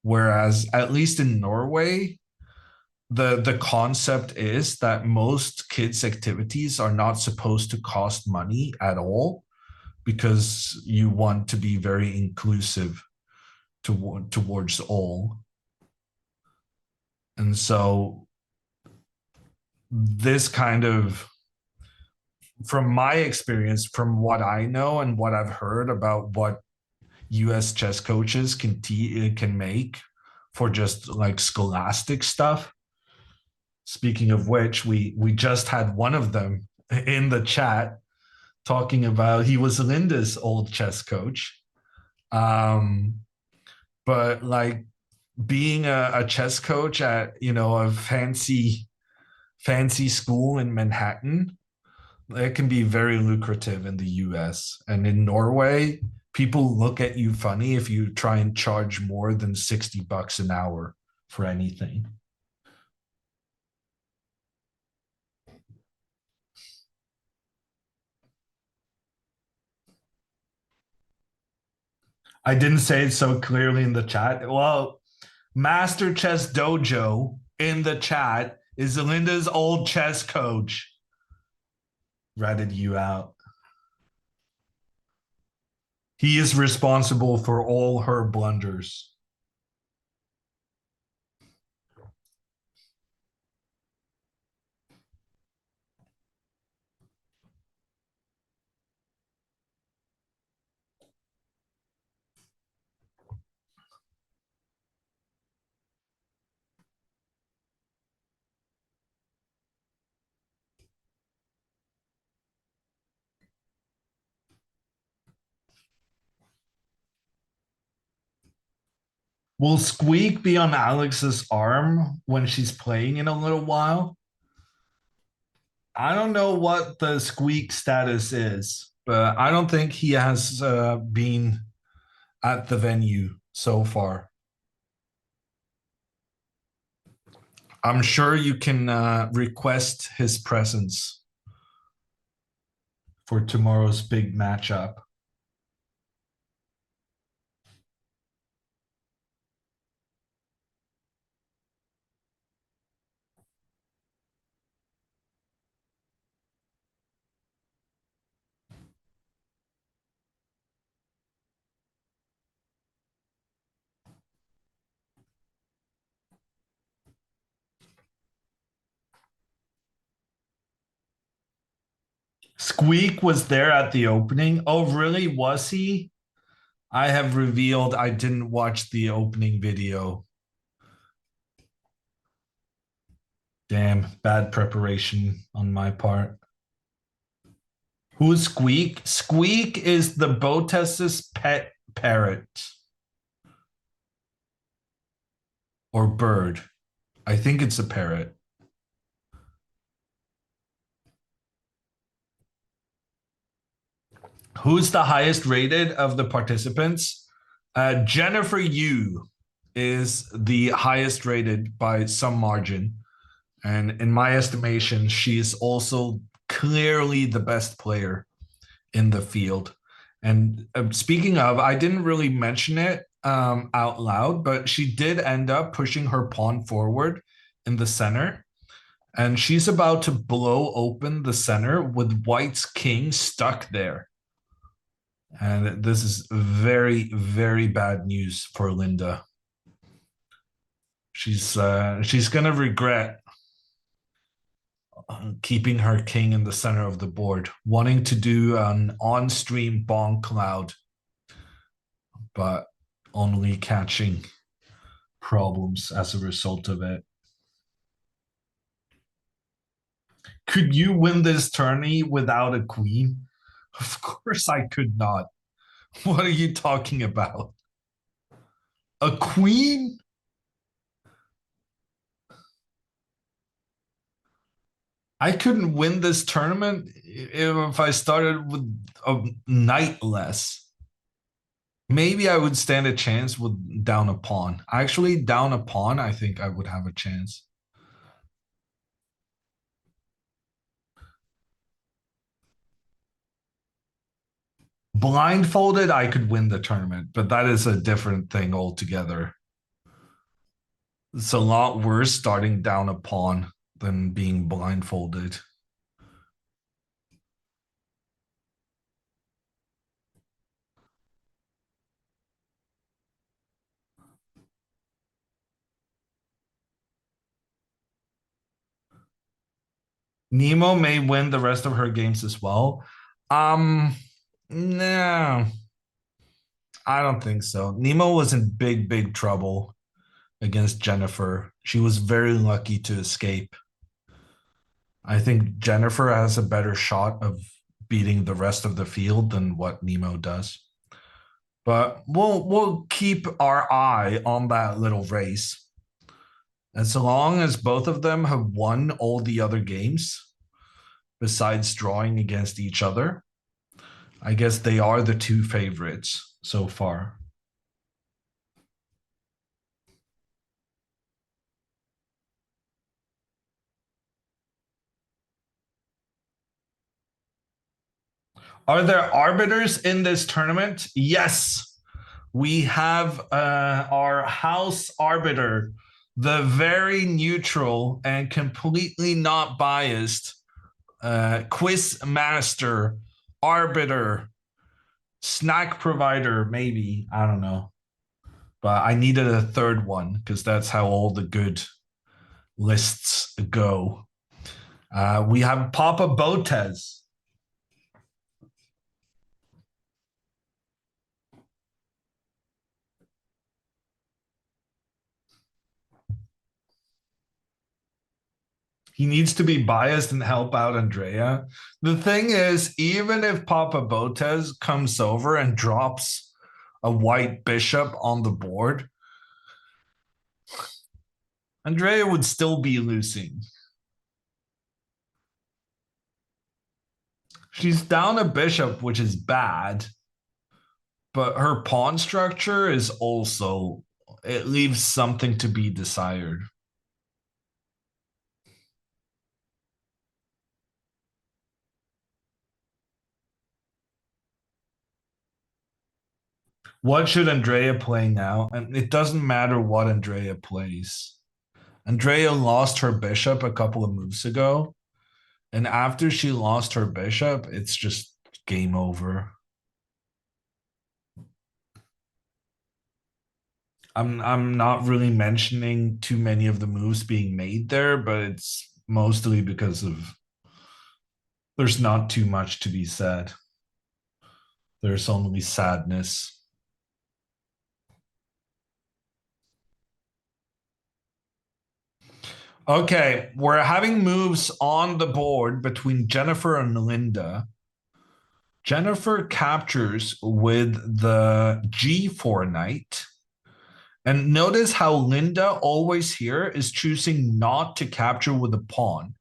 Whereas, at least in Norway, the concept is that most kids' activities are not supposed to cost money at all, because you want to be very inclusive towards all. And so this kind of, from my experience, from what I know and what I've heard about what US chess coaches can make for just like scholastic stuff. Speaking of which, we just had one of them in the chat talking about he was Linda's old chess coach. But like being a chess coach at, a fancy school in Manhattan, it can be very lucrative in the US. And in Norway, people look at you funny if you try and charge more than $60 an hour for anything. I didn't say it so clearly in the chat. Well, Master Chess Dojo in the chat is Linda's old chess coach. Ratted you out. He is responsible for all her blunders. Will Squeak be on Alex's arm when she's playing in a little while? I don't know what the Squeak status is, but I don't think he has been at the venue so far. I'm sure you can request his presence for tomorrow's big matchup. Squeak was there at the opening. Oh, really? Was he? I have revealed I didn't watch the opening video. Damn, bad preparation on my part. Who's Squeak? Squeak is the Botez's pet parrot. Or bird. I think it's a parrot. Who's the highest rated of the participants? Jennifer Yu is the highest rated by some margin. And in my estimation, she is also clearly the best player in the field. And speaking of, I didn't really mention it out loud, but she did end up pushing her pawn forward in the center. And she's about to blow open the center with white's king stuck there. And this is very, very bad news for Linda. She's gonna regret keeping her king in the center of the board, wanting to do an on-stream bonk cloud, but only catching problems as a result of it. Could you win this tourney without a queen? Of course I could not. What are you talking about? A queen? I couldn't win this tournament if I started with a knight less. Maybe I would stand a chance with down a pawn. Actually, down a pawn, I think I would have a chance. Blindfolded, I could win the tournament, but that is a different thing altogether. It's a lot worse starting down a pawn than being blindfolded. NEMO may win the rest of her games as well. No, I don't think so. NEMO was in big, big trouble against Jennifer. She was very lucky to escape. I think Jennifer has a better shot of beating the rest of the field than what NEMO does. But we'll keep our eye on that little race. As long as both of them have won all the other games, besides drawing against each other, I guess they are the two favorites so far. Are there arbiters in this tournament? Yes. We have our house arbiter, the very neutral and completely not biased quiz master, arbiter, snack provider, maybe. I don't know. But I needed a third one because that's how all the good lists go. We have Papa Botez. He needs to be biased and help out Andrea. The thing is, even if Papa Botez comes over and drops a white bishop on the board, Andrea would still be losing. She's down a bishop, which is bad, but her pawn structure is also, it leaves something to be desired. What should Andrea play now? And it doesn't matter what Andrea plays. Andrea lost her bishop a couple of moves ago. And after she lost her bishop, it's just game over. I'm not really mentioning too many of the moves being made there, but it's mostly because of there's not too much to be said. There's only sadness. Okay, we're having moves on the board between Jennifer and Linda. Jennifer captures with the G4 knight. And notice how Linda always here is choosing not to capture with a pawn.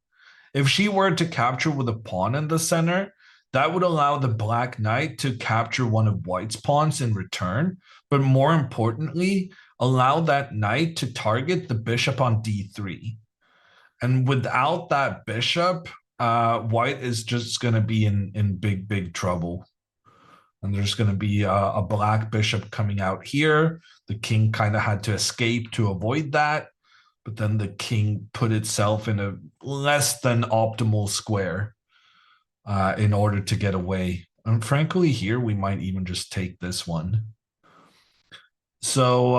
If she were to capture with a pawn in the center, that would allow the black knight to capture one of white's pawns in return. But more importantly, allow that knight to target the bishop on d3. And without that bishop, white is just going to be in big, big trouble. And there's going to be a black bishop coming out here. The king kind of had to escape to avoid that. But then the king put itself in a less than optimal square in order to get away. And frankly, here we might even just take this one. So,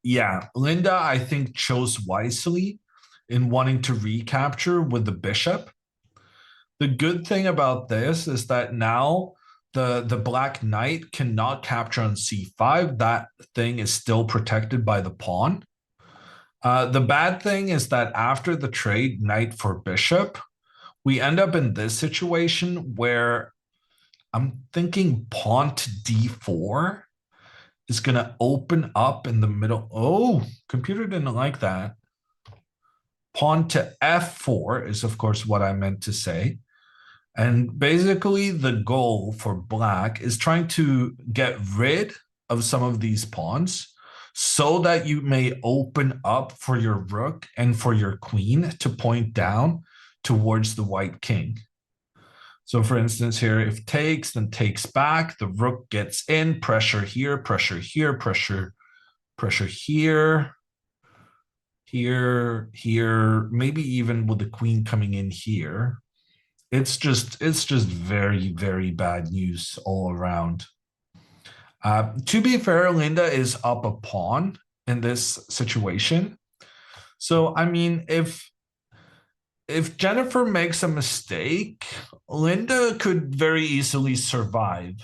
yeah, Linda, I think, chose wisely in wanting to recapture with the bishop. The good thing about this is that now the black knight cannot capture on c5. That thing is still protected by the pawn. The bad thing is that after the trade knight for bishop, we end up in this situation where I'm thinking pawn to d4 is going to open up in the middle. Oh, computer didn't like that. Pawn to f4 is, of course, what I meant to say. And basically, the goal for black is trying to get rid of some of these pawns so that you may open up for your rook and for your queen to point down towards the white king. So for instance, here, if takes, then takes back, the rook gets in, pressure here, pressure here, pressure here, here, maybe even with the queen coming in here. It's just very, very bad news all around. To be fair, Linda is up a pawn in this situation. So, I mean, if Jennifer makes a mistake, Linda could very easily survive,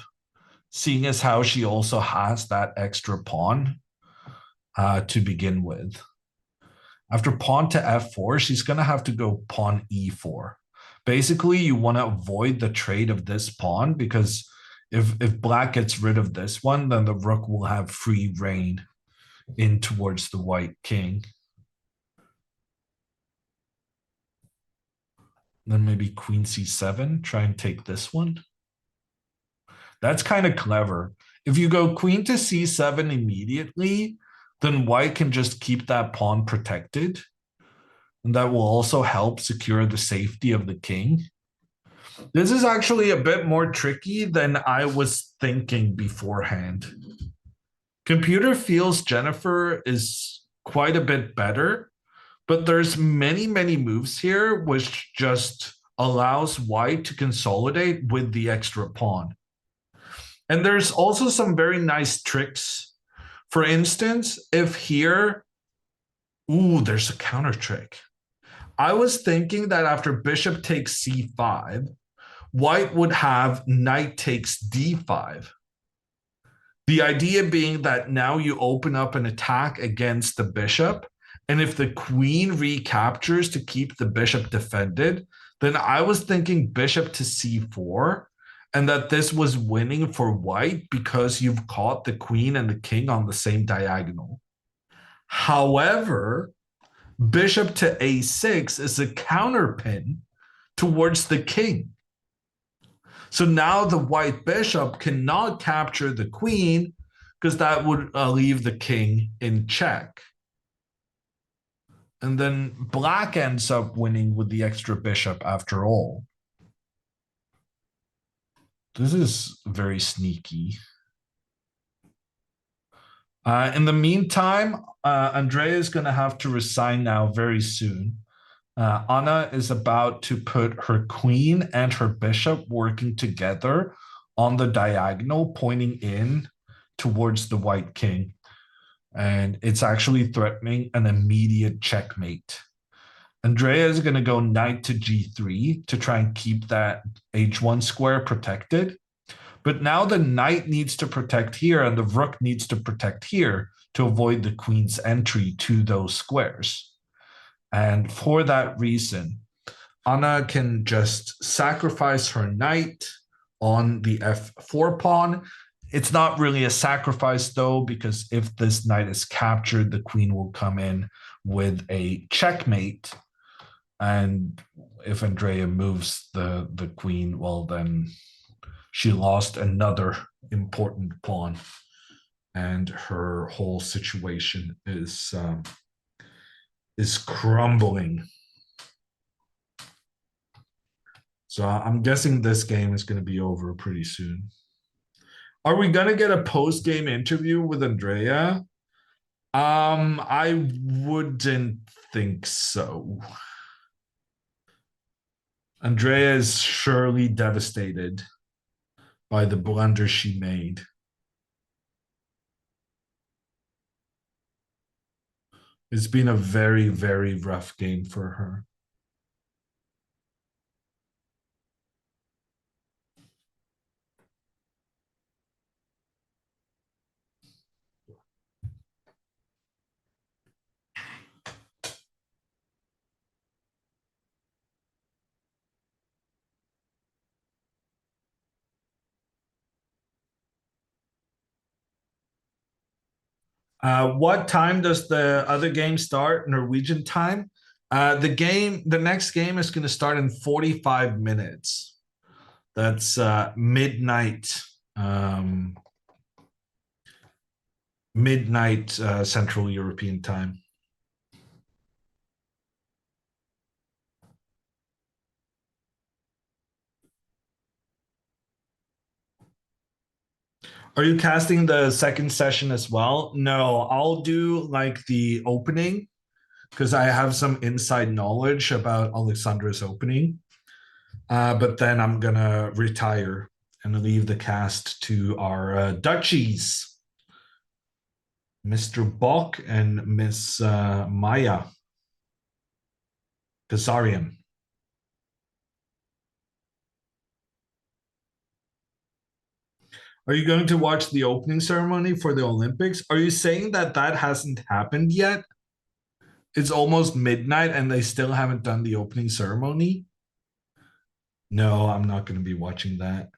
seeing as how she also has that extra pawn to begin with. After pawn to f4, she's going to have to go pawn e4. Basically, you want to avoid the trade of this pawn because if black gets rid of this one, then the rook will have free reign in towards the white king. Then maybe queen c7, try and take this one. That's kind of clever. If you go queen to c7 immediately, then white can just keep that pawn protected. And that will also help secure the safety of the king. This is actually a bit more tricky than I was thinking beforehand. Computer feels Jennifer is quite a bit better, but there's many, many moves here which just allows white to consolidate with the extra pawn. And there's also some very nice tricks. For instance, if here, ooh, there's a counter trick. I was thinking that after bishop takes c5, white would have knight takes d5. The idea being that now you open up an attack against the bishop, and if the queen recaptures to keep the bishop defended, then I was thinking bishop to c4, and that this was winning for white because you've caught the queen and the king on the same diagonal. However, bishop to a6 is a counterpin towards the king. So now the white bishop cannot capture the queen because that would leave the king in check. And then black ends up winning with the extra bishop after all. This is very sneaky. In the meantime, Andrea is going to have to resign now very soon. Anna is about to put her queen and her bishop working together on the diagonal, pointing in towards the white king. And it's actually threatening an immediate checkmate. Andrea is going to go knight to g3 to try and keep that h1 square protected. But now the knight needs to protect here and the rook needs to protect here to avoid the queen's entry to those squares. And for that reason, Anna can just sacrifice her knight on the f4 pawn. It's not really a sacrifice though, because if this knight is captured, the queen will come in with a checkmate. And if Andrea moves the queen, well, then she lost another important pawn. And her whole situation is crumbling. So I'm guessing this game is going to be over pretty soon. Are we going to get a post-game interview with Andrea? I wouldn't think so. Andrea is surely devastated by the blunder she made. It's been a very, very rough game for her. What time does the other game start? Norwegian time? The next game is going to start in 45 minutes. That's midnight, Central European time. Are you casting the second session as well? No, I'll do like the opening because I have some inside knowledge about Alexandra's opening. But then I'm gonna retire and leave the cast to our Dutchies, Mr. Bok and Miss Maya Kazarian. Are you going to watch the opening ceremony for the Olympics? Are you saying that that hasn't happened yet? It's almost midnight and they still haven't done the opening ceremony? No, I'm not going to be watching that.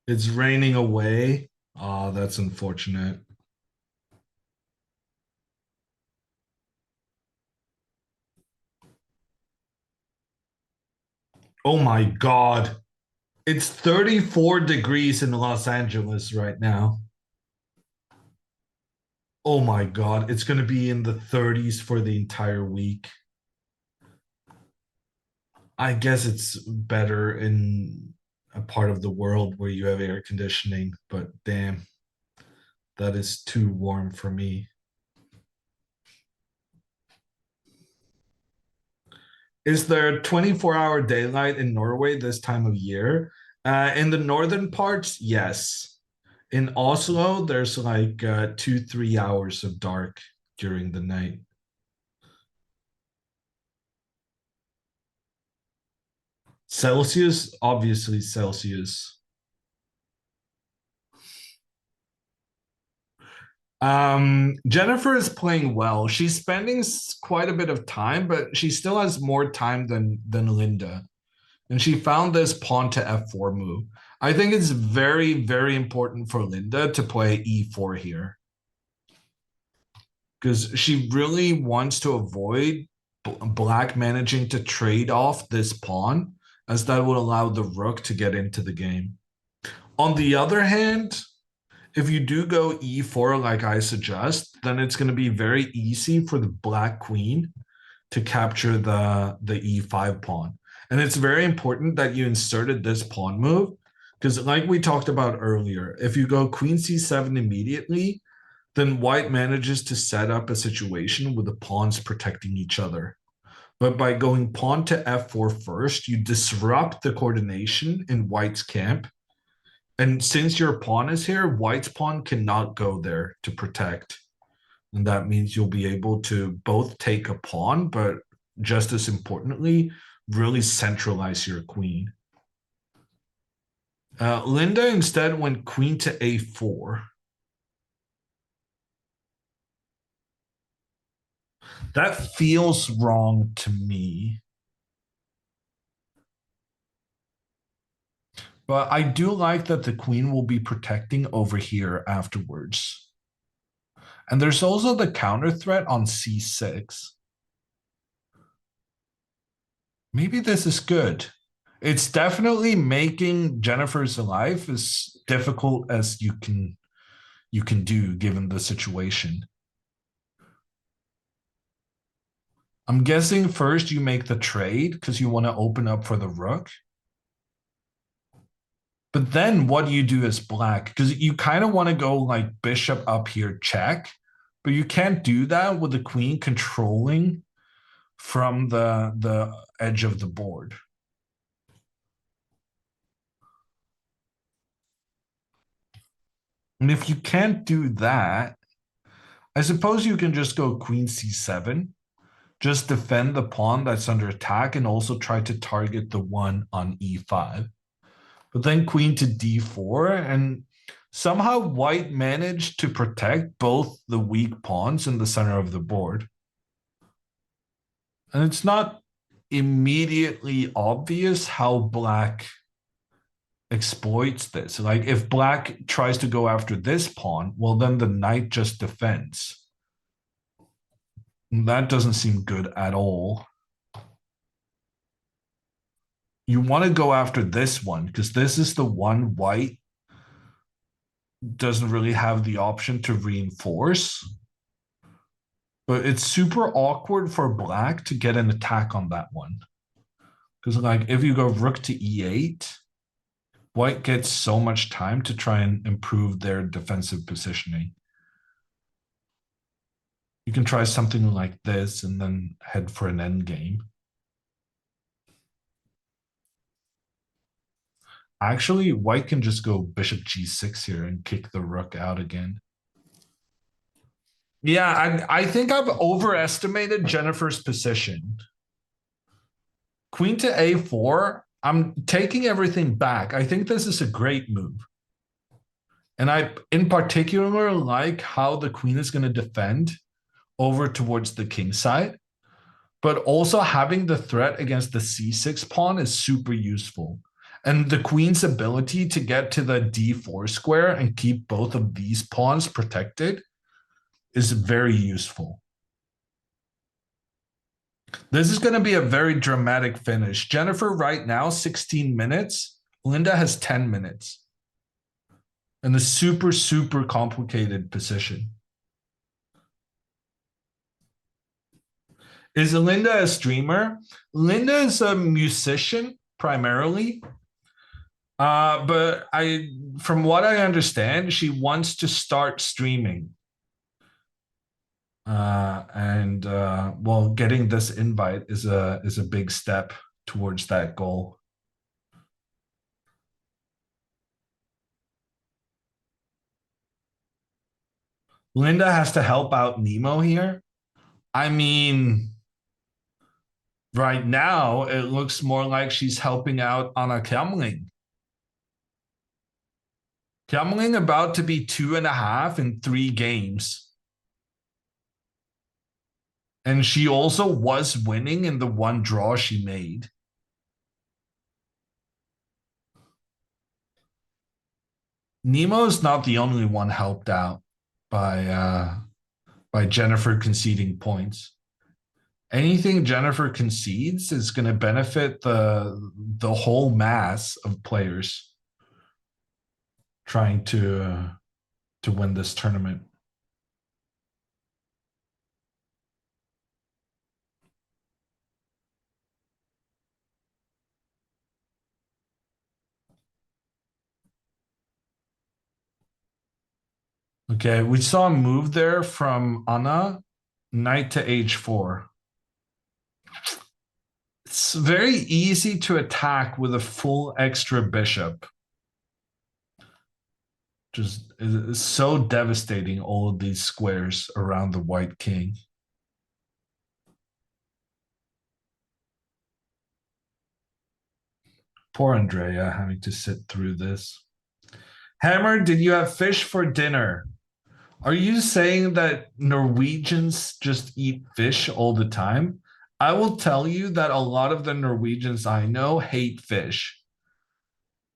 It's raining away. Oh, that's unfortunate. Oh my God. It's 34 degrees in Los Angeles right now. Oh my God. It's going to be in the 30s for the entire week. I guess it's better in a part of the world where you have air conditioning, but damn, that is too warm for me. Is there 24-hour daylight in Norway this time of year? In the northern parts, yes. In Oslo, there's like 2-3 hours of dark during the night. Celsius, obviously Celsius. Jennifer is playing well. She's spending quite a bit of time, but she still has more time than Linda. And she found this pawn to f4 move. I think it's very, very important for Linda to play e4 here. Because she really wants to avoid black managing to trade off this pawn, as that would allow the rook to get into the game. On the other hand, if you do go e4 like I suggest, then it's going to be very easy for the black queen to capture the e5 pawn. And it's very important that you inserted this pawn move, because like we talked about earlier, if you go queen c7 immediately, then white manages to set up a situation with the pawns protecting each other. But by going pawn to f4 first, you disrupt the coordination in white's camp. And since your pawn is here, white's pawn cannot go there to protect. And that means you'll be able to both take a pawn, but just as importantly, really centralize your queen. Linda instead went queen to a4. That feels wrong to me. But I do like that the queen will be protecting over here afterwards. And there's also the counter threat on c6. Maybe this is good. It's definitely making Jennifer's life as difficult as you can do given the situation. I'm guessing first you make the trade because you want to open up for the rook. But then what do you do as black? Because you kind of want to go like bishop up here, check. But you can't do that with the queen controlling from the edge of the board. And if you can't do that, I suppose you can just go queen c7. Just defend the pawn that's under attack and also try to target the one on e5. But then queen to d4, and somehow white managed to protect both the weak pawns in the center of the board. And it's not immediately obvious how black exploits this. Like if black tries to go after this pawn, well, then the knight just defends. That doesn't seem good at all. You want to go after this one because this is the one white doesn't really have the option to reinforce. But it's super awkward for black to get an attack on that one. Because like if you go rook to e8, white gets so much time to try and improve their defensive positioning. You can try something like this and then head for an endgame. Actually, white can just go bishop g6 here and kick the rook out again. Yeah, I think I've overestimated Jennifer's position. Queen to a4, I'm taking everything back. I think this is a great move. And I, in particular, like how the queen is going to defend over towards the king side. But also having the threat against the c6 pawn is super useful. And the queen's ability to get to the d4 square and keep both of these pawns protected is very useful. This is going to be a very dramatic finish. Jennifer right now, 16 minutes. Linda has 10 minutes. In a super, super complicated position. Is Linda a streamer? Linda is a musician primarily. But from what I understand, she wants to start streaming. Well, getting this invite is a big step towards that goal. Linda has to help out NEMO here. I mean, right now it looks more like she's helping out on a CRAMLING. CRAMLING about to be 2.5 in 3 games. And she also was winning in the one draw she made. NEMO is not the only one helped out by Jennifer conceding points. Anything Jennifer concedes is going to benefit the whole mass of players trying to win this tournament. Okay, we saw a move there from Anna, knight to h4. It's very easy to attack with a full extra bishop. Just is so devastating, all of these squares around the white king. Poor Andrea having to sit through this. Hammer, did you have fish for dinner? Are you saying that Norwegians just eat fish all the time? I will tell you that a lot of the Norwegians I know hate fish.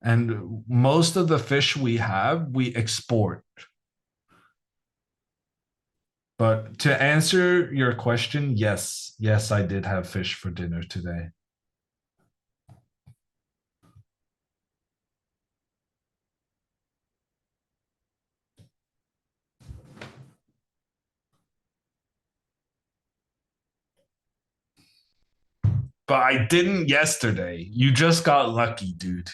And most of the fish we have, we export. But to answer your question, yes, I did have fish for dinner today. But I didn't yesterday. You just got lucky, dude.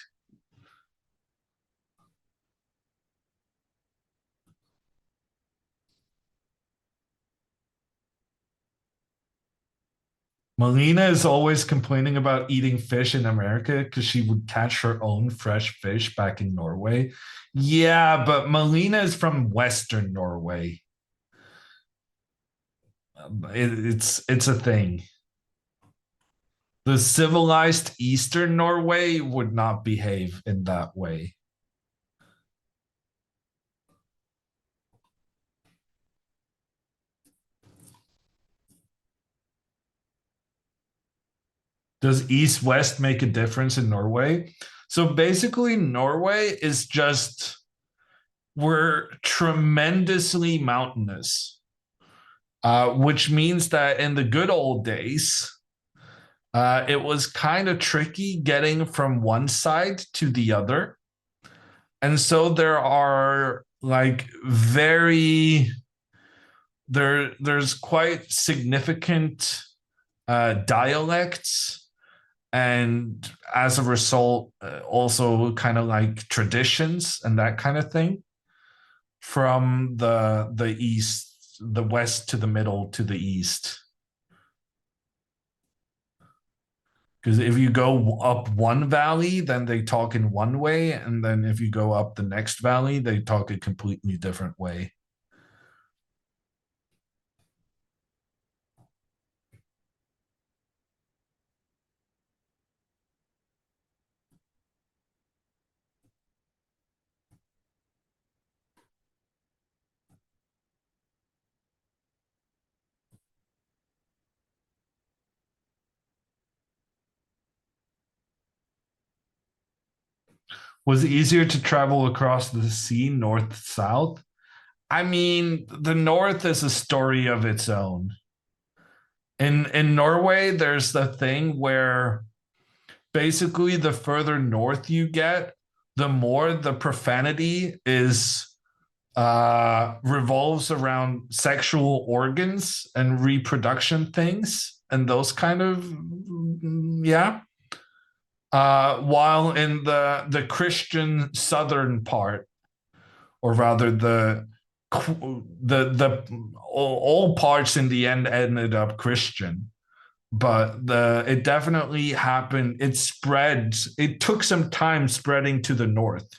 Melina is always complaining about eating fish in America because she would catch her own fresh fish back in Norway. Yeah, but Melina is from Western Norway. It's a thing. The civilized Eastern Norway would not behave in that way. Does East West make a difference in Norway? So basically, Norway is just, we're tremendously mountainous, which means that in the good old days, it was kind of tricky getting from one side to the other. And so there are like there's quite significant dialects, and as a result, also kind of like traditions and that kind of thing from the east, the west to the middle to the east. Because if you go up one valley, then they talk in one way, and then if you go up the next valley, they talk a completely different way. Was it easier to travel across the sea north-south? I mean, the north is a story of its own. In Norway, there's the thing where basically the further north you get, the more the profanity is revolves around sexual organs and reproduction things and those kind of, yeah. While in the Christian southern part, or rather the all parts in the end ended up Christian, but it definitely happened. It spread. It took some time spreading to the north,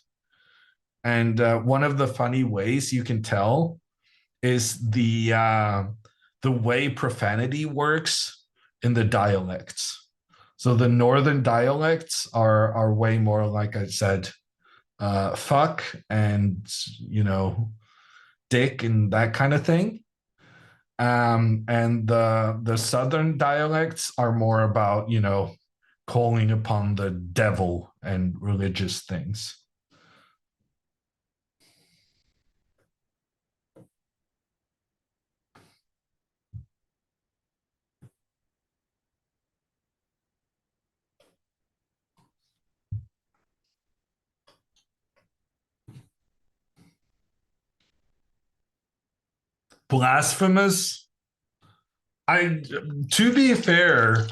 and one of the funny ways you can tell is the way profanity works in the dialects. So the northern dialects are way more, like I said, fuck and, dick and that kind of thing. And the southern dialects are more about, calling upon the devil and religious things. Blasphemous. To be fair,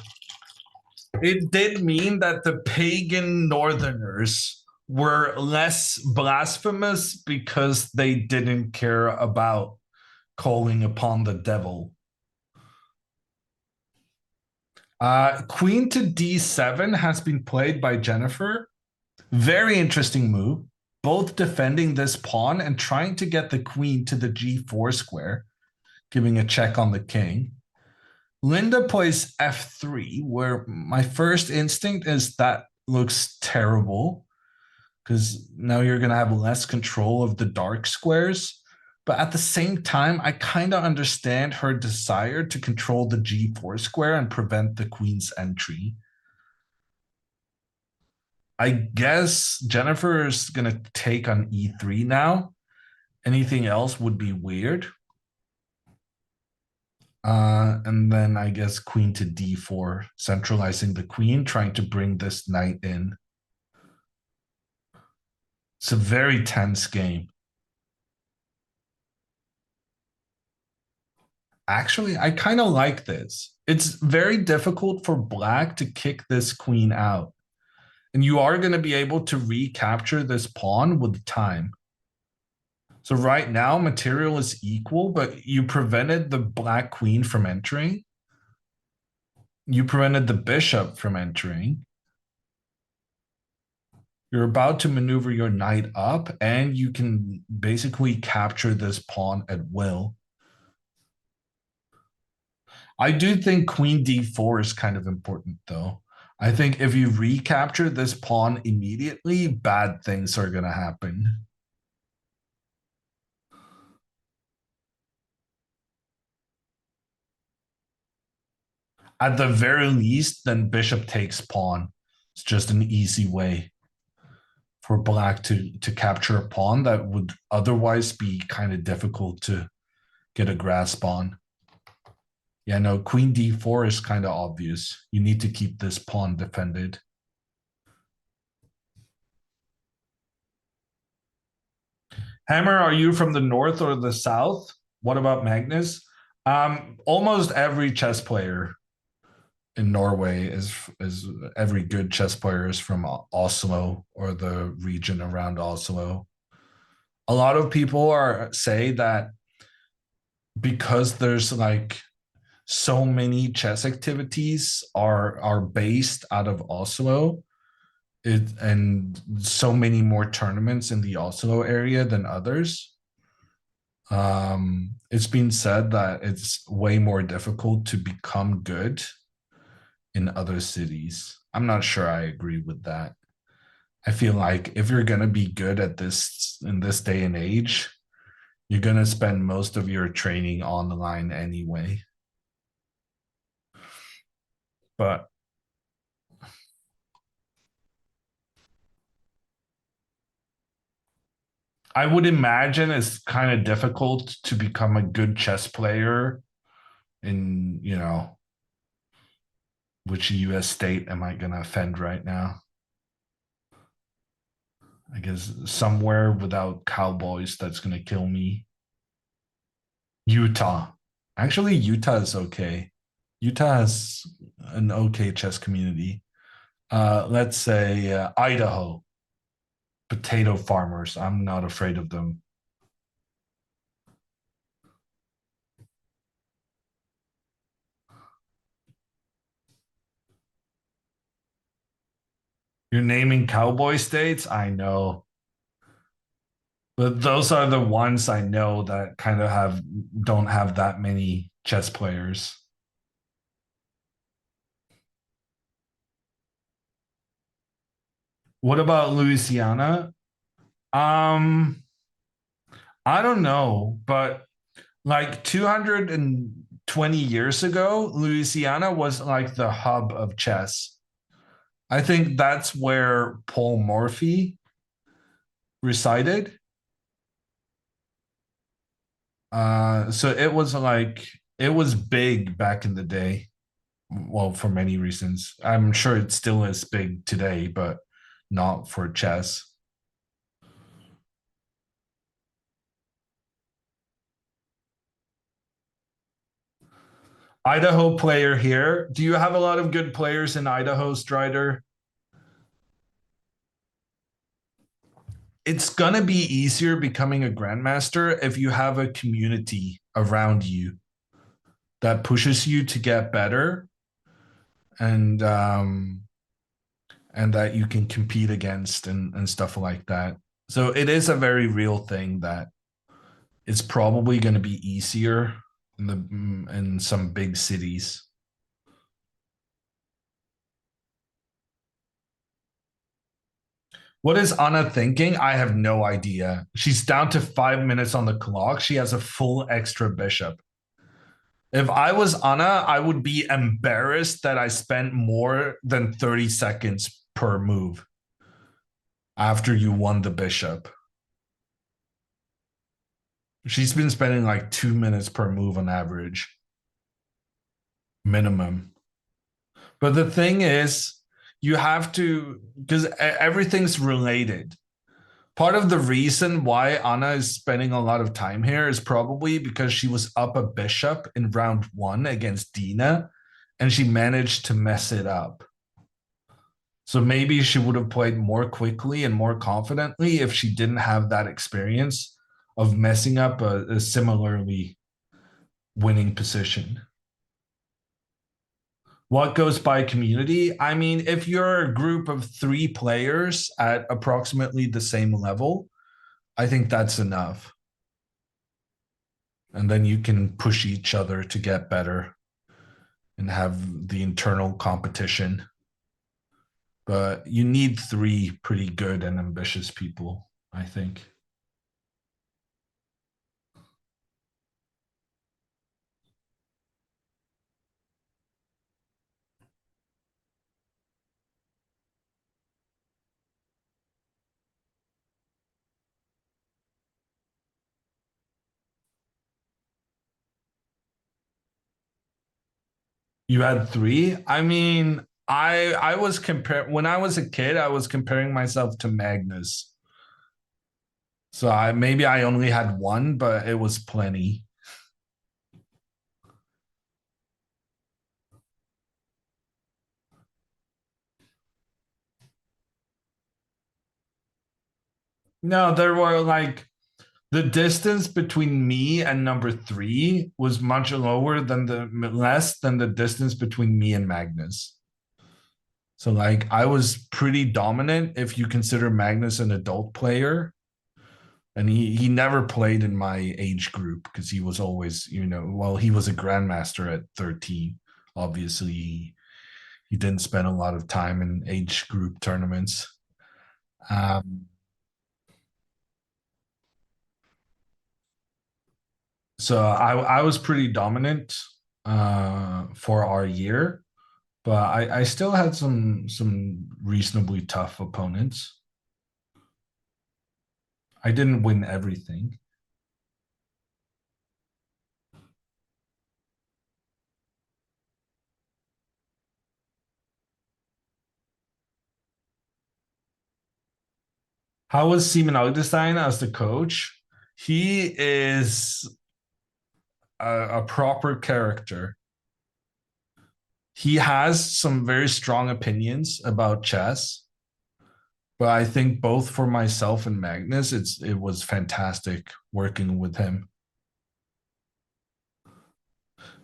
it did mean that the pagan northerners were less blasphemous because they didn't care about calling upon the devil. Queen to d7 has been played by Jennifer. Very interesting move. Both defending this pawn and trying to get the queen to the g4 square, giving a check on the king. Linda plays f3, where my first instinct is that looks terrible, because now you're going to have less control of the dark squares. But at the same time, I kind of understand her desire to control the g4 square and prevent the queen's entry. I guess Jennifer is going to take on e3 now. Anything else would be weird. And then I guess queen to d4, centralizing the queen, trying to bring this knight in. It's a very tense game. Actually, I kind of like this. It's very difficult for black to kick this queen out. And you are going to be able to recapture this pawn with time. So right now, material is equal, but you prevented the black queen from entering. You prevented the bishop from entering. You're about to maneuver your knight up, and you can basically capture this pawn at will. I do think queen d4 is kind of important, though. I think if you recapture this pawn immediately, bad things are going to happen. At the very least, then bishop takes pawn. It's just an easy way for black to capture a pawn that would otherwise be kind of difficult to get a grasp on. Yeah, no, queen d4 is kind of obvious. You need to keep this pawn defended. Hammer, are you from the north or the south? What about Magnus? Almost every chess player in Norway is every good chess player is from Oslo or the region around Oslo. A lot of people say that because there's like so many chess activities are based out of Oslo, and so many more tournaments in the Oslo area than others. It's been said that it's way more difficult to become good in other cities. I'm not sure I agree with that. I feel like if you're going to be good at this in this day and age, you're going to spend most of your training online anyway. But I would imagine it's kind of difficult to become a good chess player in, which US state am I going to offend right now? I guess somewhere without cowboys that's going to kill me. Utah. Actually, Utah is okay. Utah has an okay chess community. Let's say Idaho. Potato farmers. I'm not afraid of them. You're naming cowboy states? I know. But those are the ones I know that kind of don't have that many chess players. What about Louisiana? I don't know, but like 220 years ago, Louisiana was like the hub of chess. I think that's where Paul Morphy resided. So it was big back in the day. Well, for many reasons. I'm sure it still is big today, but not for chess. Idaho player here. Do you have a lot of good players in Idaho, Strider? It's going to be easier becoming a grandmaster if you have a community around you that pushes you to get better, and that you can compete against and stuff like that. So it is a very real thing that it's probably going to be easier in some big cities. What is Anna thinking? I have no idea. She's down to 5 minutes on the clock. She has a full extra bishop. If I was Anna, I would be embarrassed that I spent more than 30 seconds per move after you won the bishop. She's been spending like 2 minutes per move on average. Minimum. But the thing is, you have to, because everything's related. Part of the reason why Anna is spending a lot of time here is probably because she was up a bishop in round 1 against Dina, and she managed to mess it up. So maybe she would have played more quickly and more confidently if she didn't have that experience of messing up a similarly winning position. What goes by community? I mean, if you're a group of 3 players at approximately the same level, I think that's enough. And then you can push each other to get better and have the internal competition. But you need 3 pretty good and ambitious people, I think. You had 3? I mean, I was when I was a kid, I was comparing myself to Magnus. So maybe I only had 1, but it was plenty. No, there were like the distance between me and number 3 was much lower than less than the distance between me and Magnus. So like I was pretty dominant if you consider Magnus an adult player. And he never played in my age group because he was always, you know, well, he was a grandmaster at 13. Obviously, he didn't spend a lot of time in age group tournaments. So I was pretty dominant for our year, but I still had some reasonably tough opponents. I didn't win everything. How was Simon Augustine as the coach? He is a proper character. He has some very strong opinions about chess, but I think both for myself and Magnus, it was fantastic working with him.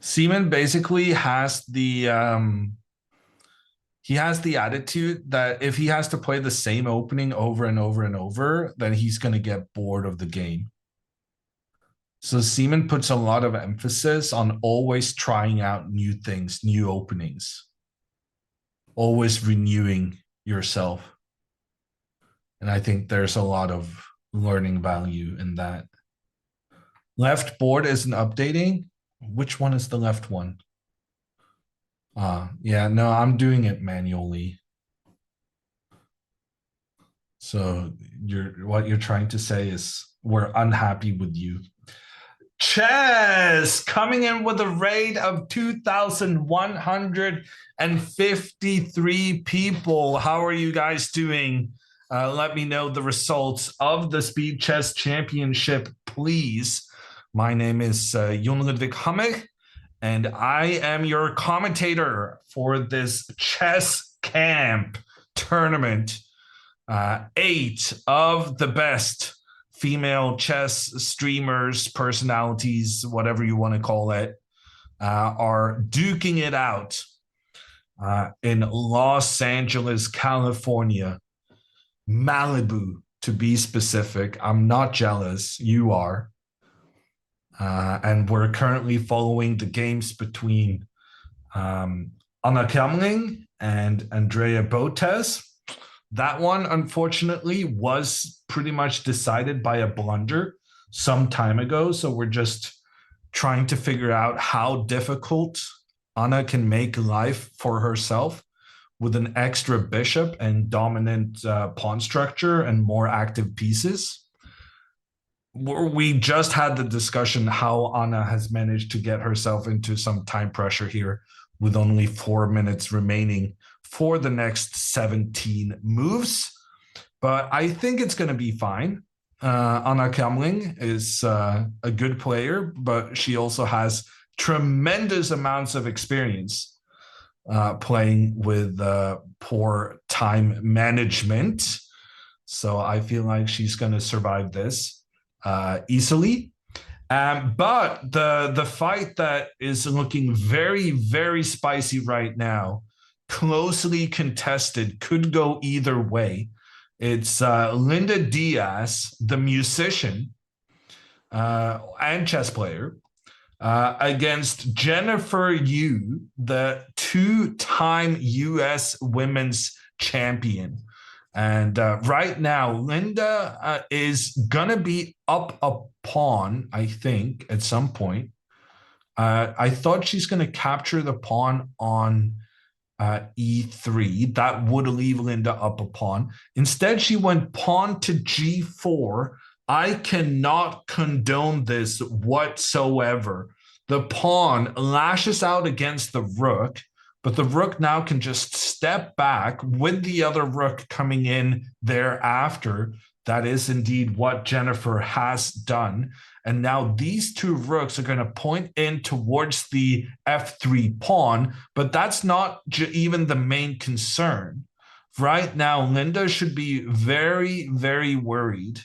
Simon basically has the attitude that if he has to play the same opening over and over and over, then he's going to get bored of the game. So Simon puts a lot of emphasis on always trying out new things, new openings, always renewing yourself. And I think there's a lot of learning value in that. Left board isn't updating. Which one is the left one? Yeah, no, I'm doing it manually. So what you're trying to say is we're unhappy with you. Chess coming in with a raid of 2,153 people. How are you guys doing? Let me know the results of the Speed Chess Championship, please. My name is Jon Ludvig Hammer, and I am your commentator for this chess camp tournament. 8 of the best female chess streamers, personalities, whatever you want to call it, are duking it out in Los Angeles, California, Malibu, to be specific. I'm not jealous. You are. And we're currently following the games between Anna CRAMLING and Andrea Botez. That one, unfortunately, was pretty much decided by a blunder some time ago. So we're just trying to figure out how difficult Anna can make life for herself with an extra bishop and dominant pawn structure and more active pieces. We just had the discussion how Anna has managed to get herself into some time pressure here with only 4 minutes remaining for the next 17 moves. But I think it's going to be fine. Anna CRAMLING is a good player, but she also has tremendous amounts of experience. playing with poor time management. So I feel like she's going to survive this easily. But the fight that is looking very, very spicy right now, closely contested, could go either way. It's Linda Diaz, the musician and chess player, against Jennifer Yu, the two-time U.S. women's champion. And right now, Linda is going to be up a pawn, I think, at some point. I thought she's going to capture the pawn on e3. That would leave Linda up a pawn. Instead, she went pawn to g4. I cannot condone this whatsoever. The pawn lashes out against the rook, but the rook now can just step back with the other rook coming in thereafter. That is indeed what Jennifer has done. And now these two rooks are going to point in towards the f3 pawn, but that's not even the main concern. Right now, Linda should be very, very worried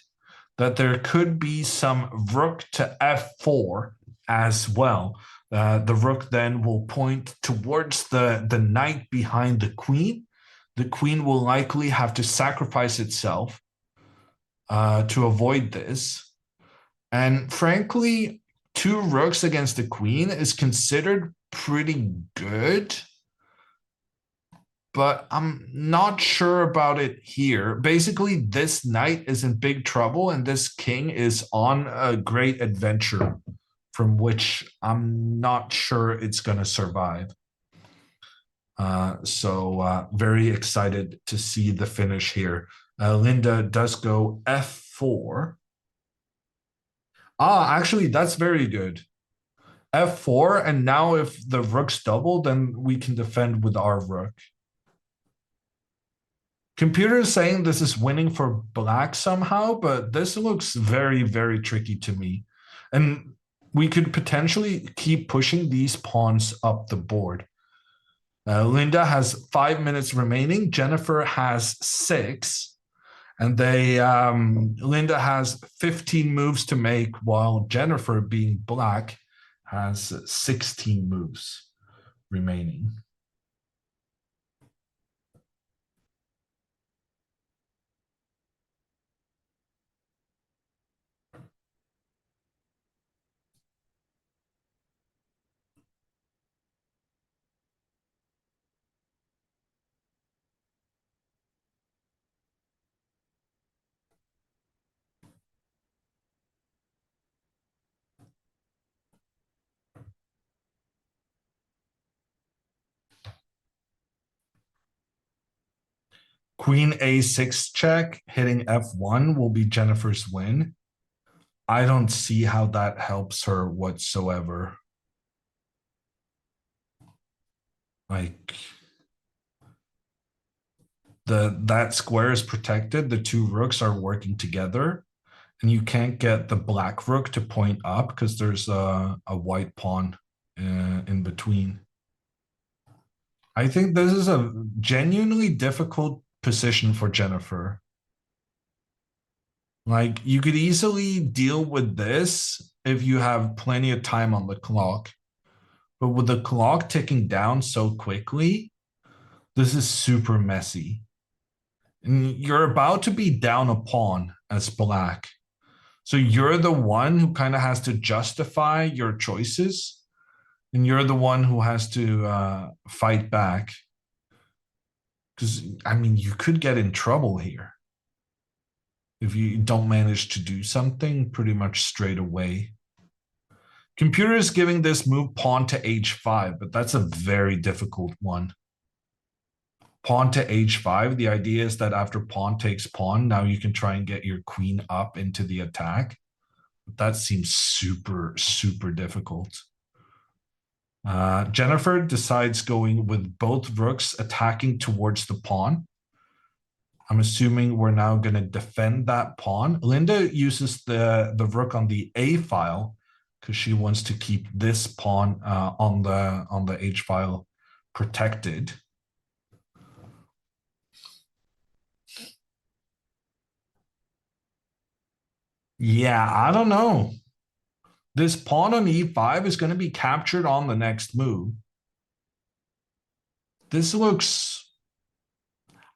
that there could be some rook to f4 as well. The rook then will point towards the knight behind the queen. The queen will likely have to sacrifice itself to avoid this. And frankly, two rooks against the queen is considered pretty good, but I'm not sure about it here. Basically, this knight is in big trouble, and this king is on a great adventure from which I'm not sure it's going to survive. So very excited to see the finish here. Linda does go f4. Actually, that's very good. f4, and now if the rook's double, then we can defend with our rook. Computer is saying this is winning for black somehow, but this looks very, very tricky to me. And we could potentially keep pushing these pawns up the board. Linda has 5 minutes remaining. Jennifer has 6. And Linda has 15 moves to make, while Jennifer, being black, has 16 moves remaining. Queen a6 check, hitting f1 will be Jennifer's win. I don't see how that helps her whatsoever. Like, that square is protected. The two rooks are working together, and you can't get the black rook to point up because there's a white pawn in between. I think this is a genuinely difficult position for Jennifer. Like, you could easily deal with this if you have plenty of time on the clock. But with the clock ticking down so quickly, this is super messy. And you're about to be down a pawn as black. So you're the one who kind of has to justify your choices. And you're the one who has to fight back. Because, I mean, you could get in trouble here if you don't manage to do something pretty much straight away. Computer is giving this move pawn to h5, but that's a very difficult one. Pawn to h5, the idea is that after pawn takes pawn, now you can try and get your queen up into the attack. But that seems super, super difficult. Jennifer decides going with both rooks attacking towards the pawn. I'm assuming we're now going to defend that pawn. Linda uses the rook on the A file because she wants to keep this pawn on the H file protected. Yeah, I don't know. This pawn on e5 is going to be captured on the next move. This looks,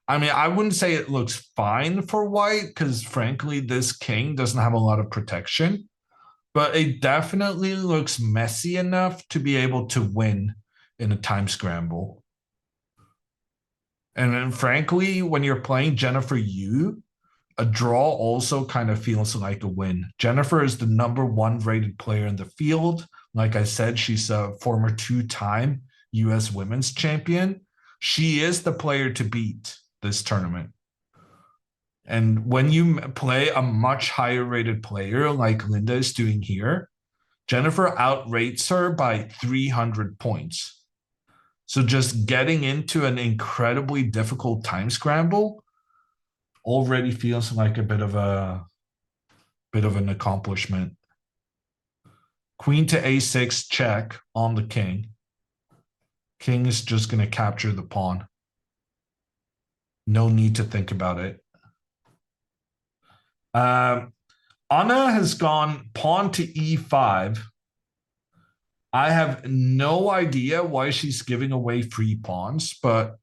I mean, I wouldn't say it looks fine for white because frankly, this king doesn't have a lot of protection, but it definitely looks messy enough to be able to win in a time scramble. And then frankly, when you're playing Jennifer Yu, a draw also kind of feels like a win. Jennifer is the #1 rated player in the field. Like I said, she's a former 2-time US women's champion. She is the player to beat this tournament. And when you play a much higher rated player like Linda is doing here, Jennifer outrates her by 300 points. So just getting into an incredibly difficult time scramble already feels like a bit of an accomplishment. Queen to a6 check on the king. King is just going to capture the pawn. No need to think about it. Anna has gone pawn to e5. I have no idea why she's giving away free pawns, but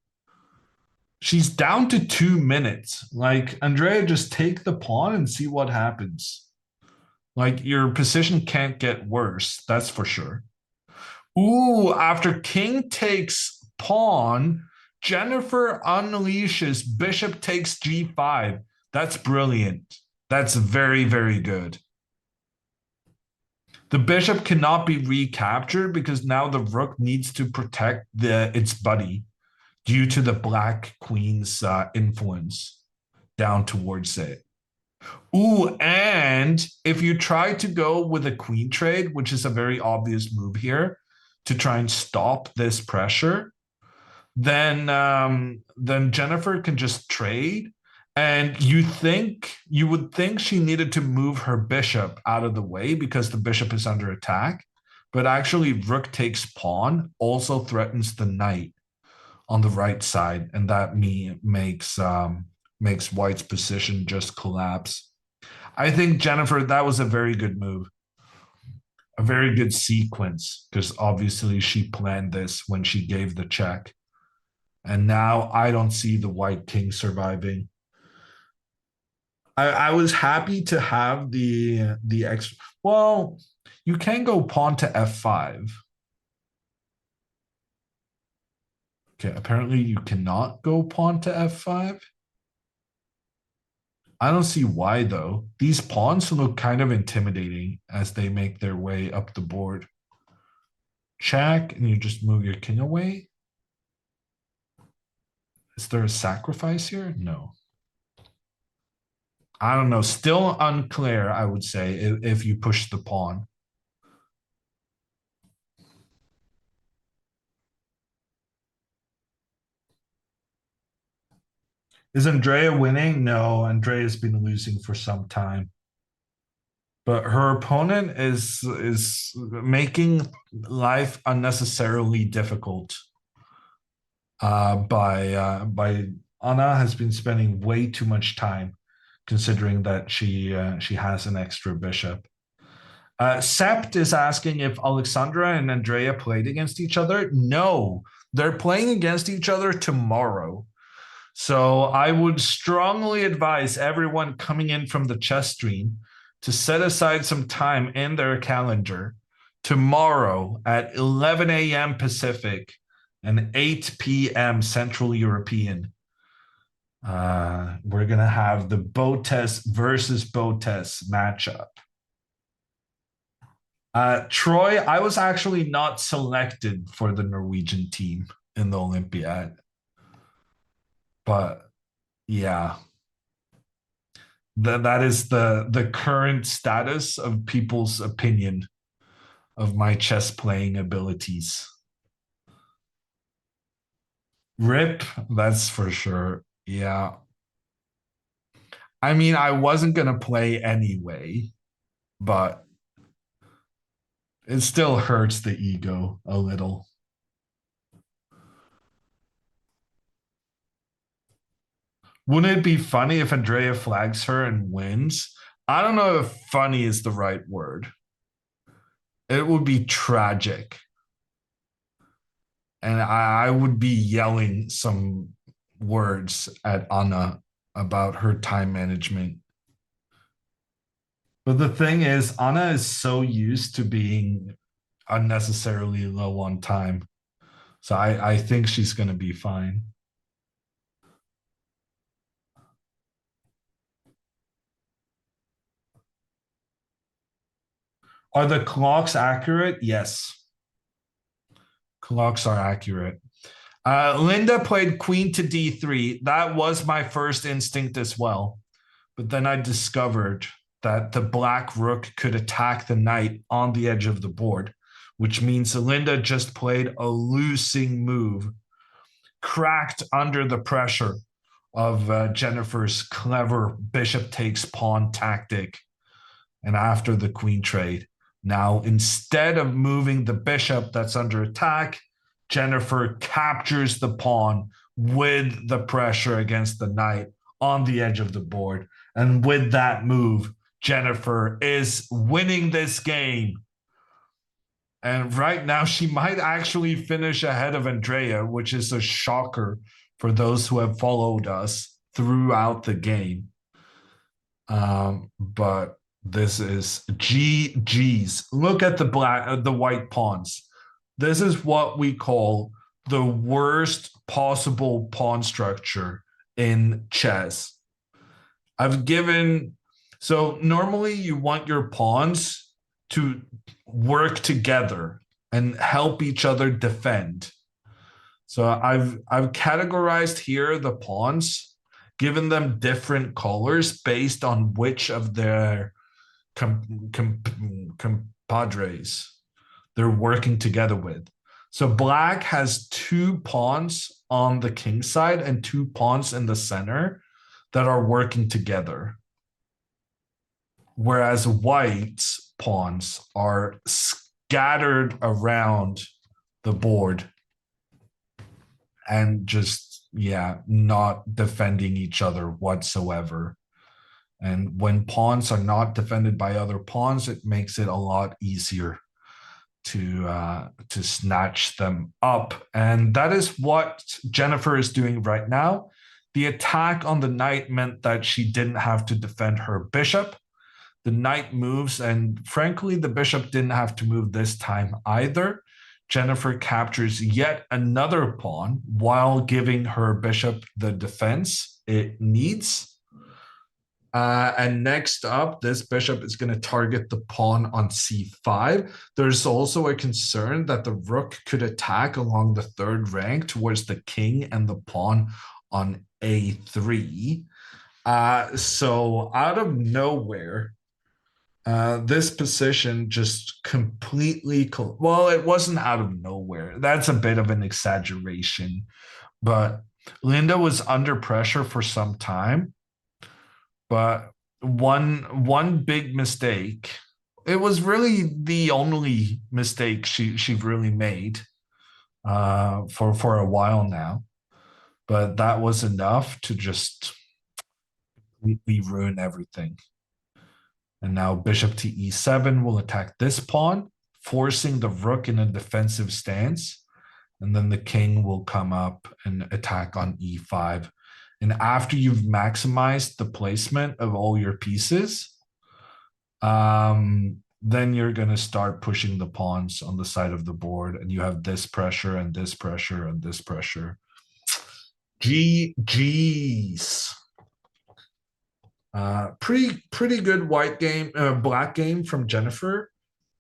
she's down to 2 minutes. Like, Andrea, just take the pawn and see what happens. Like, your position can't get worse, that's for sure. Ooh, after king takes pawn, Jennifer unleashes bishop takes g5. That's brilliant. That's very, very good. The bishop cannot be recaptured because now the rook needs to protect its buddy due to the black queen's influence down towards it. Ooh, and if you try to go with a queen trade, which is a very obvious move here to try and stop this pressure, then Jennifer can just trade. And you would think she needed to move her bishop out of the way because the bishop is under attack. But actually, rook takes pawn also threatens the knight on the right side, and that makes white's position just collapse. I think, Jennifer, that was a very good move. A very good sequence, because obviously she planned this when she gave the check. And now I don't see the white king surviving. I was happy to have the extra. Well, you can go pawn to f5. Okay, apparently you cannot go pawn to f5. I don't see why, though. These pawns look kind of intimidating as they make their way up the board. Check, and you just move your king away. Is there a sacrifice here? No. I don't know. Still unclear, I would say, if you push the pawn. Is Andrea winning? No, Andrea's been losing for some time. But her opponent is making life unnecessarily difficult. By Anna has been spending way too much time, considering that she has an extra bishop. Sept is asking if Alexandra and Andrea played against each other. No, they're playing against each other tomorrow. So I would strongly advise everyone coming in from the chess stream to set aside some time in their calendar tomorrow at 11 a.m. Pacific and 8 p.m. Central European. We're going to have the Botez versus Botez matchup. Troy, I was actually not selected for the Norwegian team in the Olympiad. But yeah, that is the current status of people's opinion of my chess playing abilities. RIP, that's for sure. Yeah. I mean, I wasn't going to play anyway, but it still hurts the ego a little. Wouldn't it be funny if Andrea flags her and wins? I don't know if funny is the right word. It would be tragic. And I would be yelling some words at Anna about her time management. But the thing is, Anna is so used to being unnecessarily low on time. So I think she's going to be fine. Are the clocks accurate? Yes. Clocks are accurate. Linda played queen to d3. That was my first instinct as well. But then I discovered that the black rook could attack the knight on the edge of the board, which means Linda just played a losing move, cracked under the pressure of Jennifer's clever bishop takes pawn tactic. And after the queen trade, now instead of moving the bishop that's under attack, Jennifer captures the pawn with the pressure against the knight on the edge of the board. And with that move, Jennifer is winning this game. And right now, she might actually finish ahead of Andrea, which is a shocker for those who have followed us throughout the game. But this is GG's. Look at the white pawns. This is what we call the worst possible pawn structure in chess. So normally you want your pawns to work together and help each other defend. So I've categorized here the pawns, given them different colors based on which of their compadres they're working together with. So black has 2 pawns on the king side and 2 pawns in the center that are working together. Whereas white's pawns are scattered around the board and just, not defending each other whatsoever. And when pawns are not defended by other pawns, it makes it a lot easier to snatch them up. And that is what Jennifer is doing right now. The attack on the knight meant that she didn't have to defend her bishop. The knight moves, and frankly, the bishop didn't have to move this time either. Jennifer captures yet another pawn while giving her bishop the defense it needs. And next up, this bishop is going to target the pawn on c5. There's also a concern that the rook could attack along the third rank towards the king and the pawn on a3. So out of nowhere, this position just completely, well, it wasn't out of nowhere. That's a bit of an exaggeration, but Linda was under pressure for some time. But one big mistake, it was really the only mistake she really made for a while now. But that was enough to just completely ruin everything. And now bishop to e7 will attack this pawn, forcing the rook in a defensive stance. And then the king will come up and attack on e5. And after you've maximized the placement of all your pieces, then you're going to start pushing the pawns on the side of the board. And you have this pressure and this pressure and this pressure. GG's. Pretty good black game from Jennifer.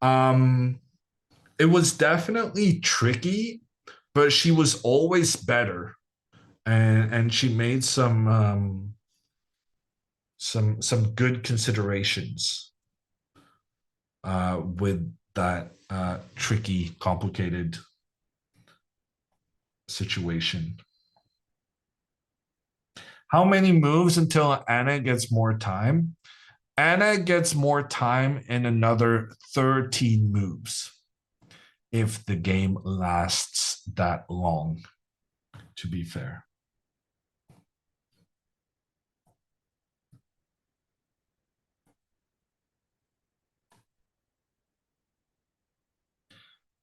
It was definitely tricky, but she was always better. And she made some good considerations with that tricky, complicated situation. How many moves until Anna gets more time? Anna gets more time in another 13 moves if the game lasts that long, to be fair.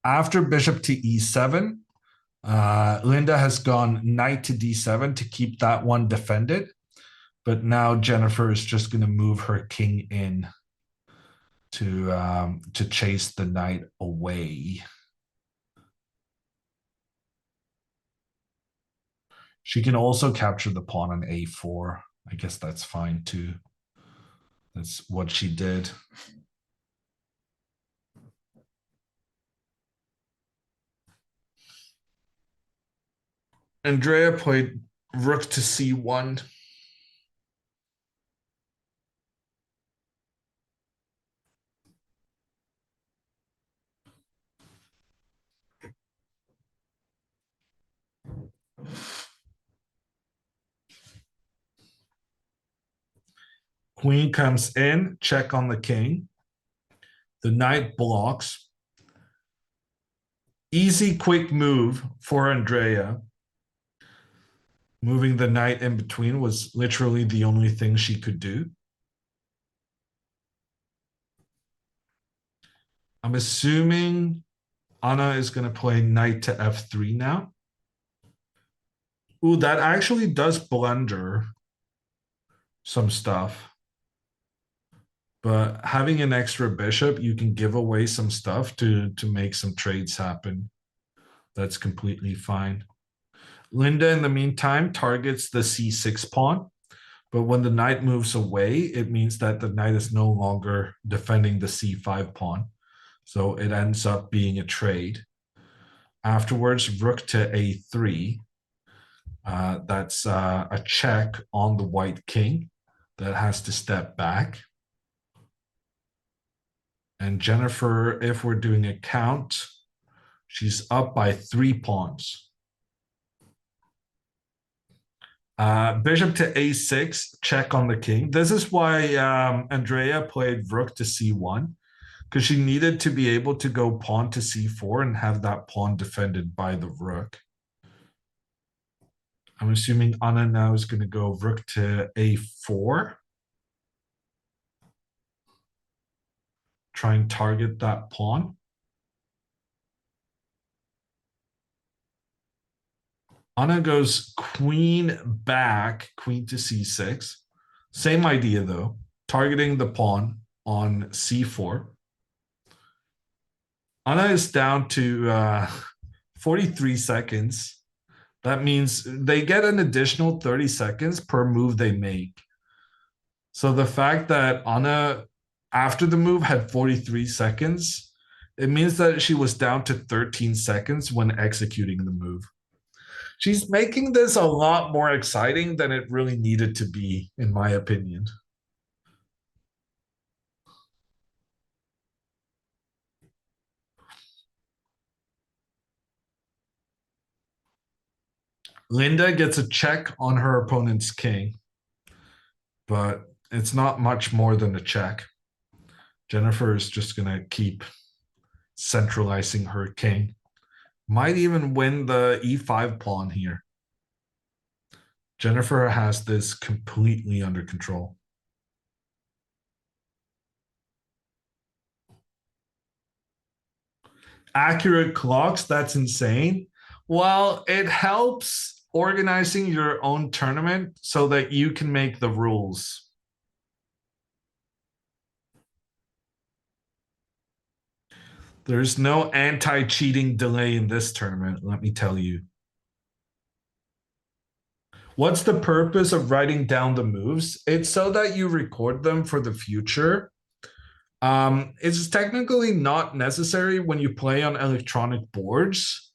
After bishop to e7, Linda has gone knight to d7 to keep that one defended. But now Jennifer is just going to move her king in to chase the knight away. She can also capture the pawn on a4. I guess that's fine too. That's what she did. Andrea played rook to c1. Queen comes in, check on the king. The knight blocks. Easy, quick move for Andrea. Moving the knight in between was literally the only thing she could do. I'm assuming Anna is going to play knight to f3 now. Ooh, that actually does blunder some stuff. But having an extra bishop, you can give away some stuff to make some trades happen. That's completely fine. Linda, in the meantime, targets the c6 pawn. But when the knight moves away, it means that the knight is no longer defending the c5 pawn. So it ends up being a trade. Afterwards, rook to a3. That's a check on the white king that has to step back. And Jennifer, if we're doing a count, she's up by 3 pawns. Bishop to a6, check on the king. This is why Andrea played rook to c1, because she needed to be able to go pawn to c4 and have that pawn defended by the rook. I'm assuming Anna now is going to go rook to a4. Try and target that pawn. Anna goes queen back, queen to c6. Same idea though, targeting the pawn on c4. Anna is down to 43 seconds. That means they get an additional 30 seconds per move they make. So the fact that Anna, after the move, had 43 seconds, it means that she was down to 13 seconds when executing the move. She's making this a lot more exciting than it really needed to be, in my opinion. Linda gets a check on her opponent's king, but it's not much more than a check. Jennifer is just going to keep centralizing her king. Might even win the e5 pawn here. Jennifer has this completely under control. Accurate clocks, that's insane. Well, it helps organizing your own tournament so that you can make the rules. There's no anti-cheating delay in this tournament, let me tell you. What's the purpose of writing down the moves? It's so that you record them for the future. It's technically not necessary when you play on electronic boards.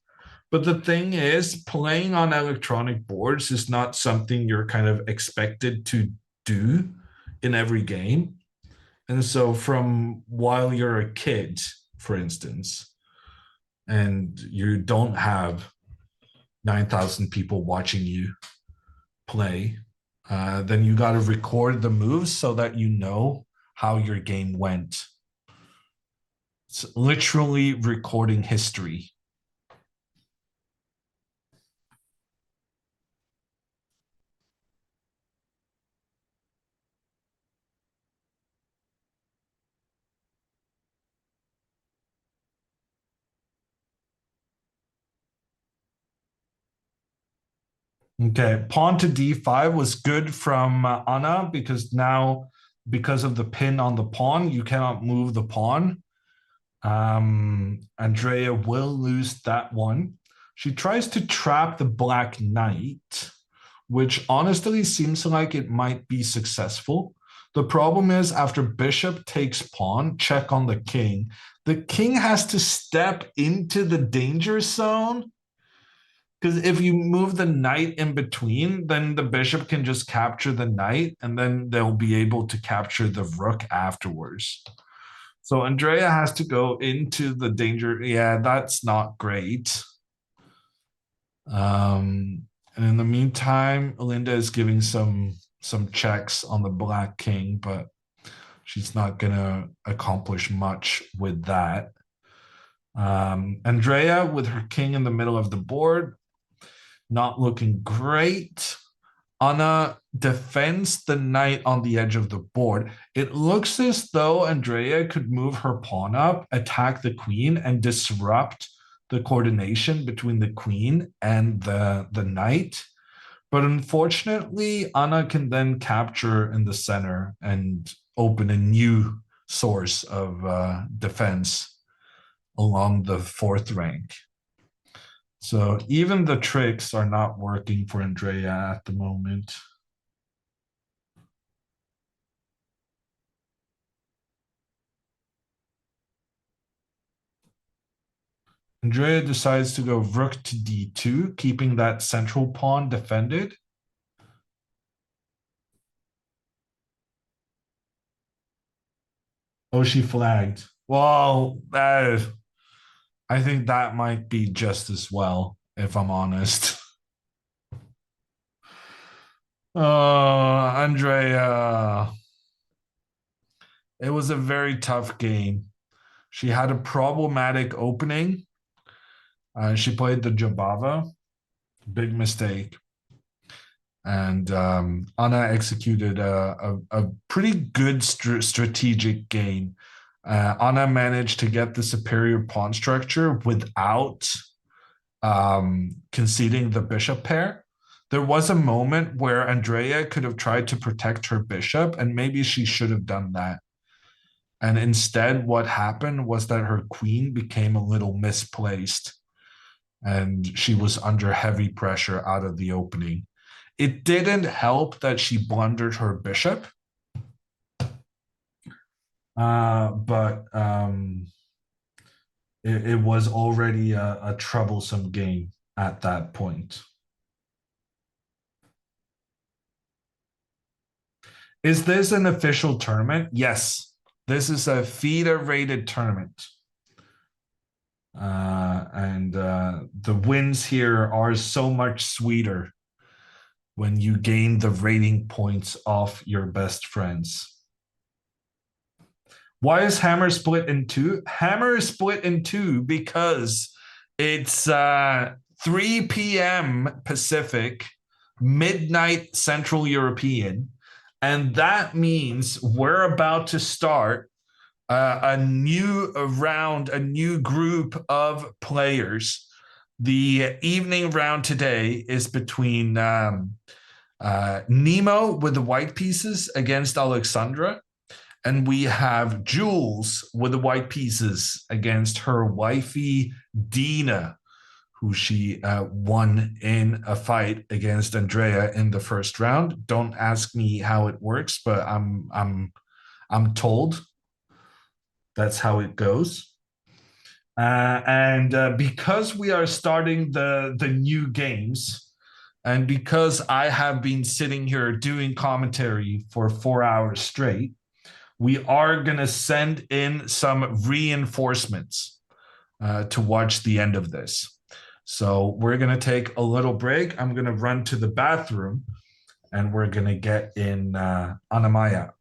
But the thing is, playing on electronic boards is not something you're kind of expected to do in every game. And so from while you're a kid, for instance, and you don't have 9,000 people watching you play, then you got to record the moves so that you know how your game went. It's literally recording history. Okay, pawn to d5 was good from Anna because now, because of the pin on the pawn, you cannot move the pawn. Andrea will lose that one. She tries to trap the black knight, which honestly seems like it might be successful. The problem is after bishop takes pawn, check on the king has to step into the danger zone. Because if you move the knight in between, then the bishop can just capture the knight, and then they'll be able to capture the rook afterwards. So Andrea has to go into the danger. Yeah, that's not great. And in the meantime, Linda is giving some checks on the black king, but she's not gonna accomplish much with that. Andrea with her king in the middle of the board, not looking great. Anna defends the knight on the edge of the board. It looks as though Andrea could move her pawn up, attack the queen, and disrupt the coordination between the queen and the knight. But unfortunately, Anna can then capture in the center and open a new source of defense along the fourth rank. So even the tricks are not working for Andrea at the moment. Andrea decides to go rook to d2, keeping that central pawn defended. Oh, she flagged. Well, I think that might be just as well, if I'm honest. Oh, Andrea. It was a very tough game. She had a problematic opening. She played the Jabava. Big mistake. And Anna executed a pretty good strategic game. Anna managed to get the superior pawn structure without conceding the bishop pair. There was a moment where Andrea could have tried to protect her bishop, and maybe she should have done that. And instead, what happened was that her queen became a little misplaced, and she was under heavy pressure out of the opening. It didn't help that she blundered her bishop, but it was already a troublesome game at that point. Is this an official tournament? Yes, this is a FIDE-rated tournament. And the wins here are so much sweeter when you gain the rating points off your best friends. Why is Hammer split in two? Hammer is split in two because it's 3 p.m. Pacific, midnight Central European, and that means we're about to start a new round, a new group of players. The evening round today is between NEMO with the white pieces against Alexandra, and we have Jules with the white pieces against her wifey Dina, who she won in a fight against Andrea in the first round. Don't ask me how it works, but I'm told that's how it goes. And because we are starting the new games, and because I have been sitting here doing commentary for 4 hours straight, we are going to send in some reinforcements to watch the end of this. So we're going to take a little break. I'm going to run to the bathroom, and we're going to get in Anamaya.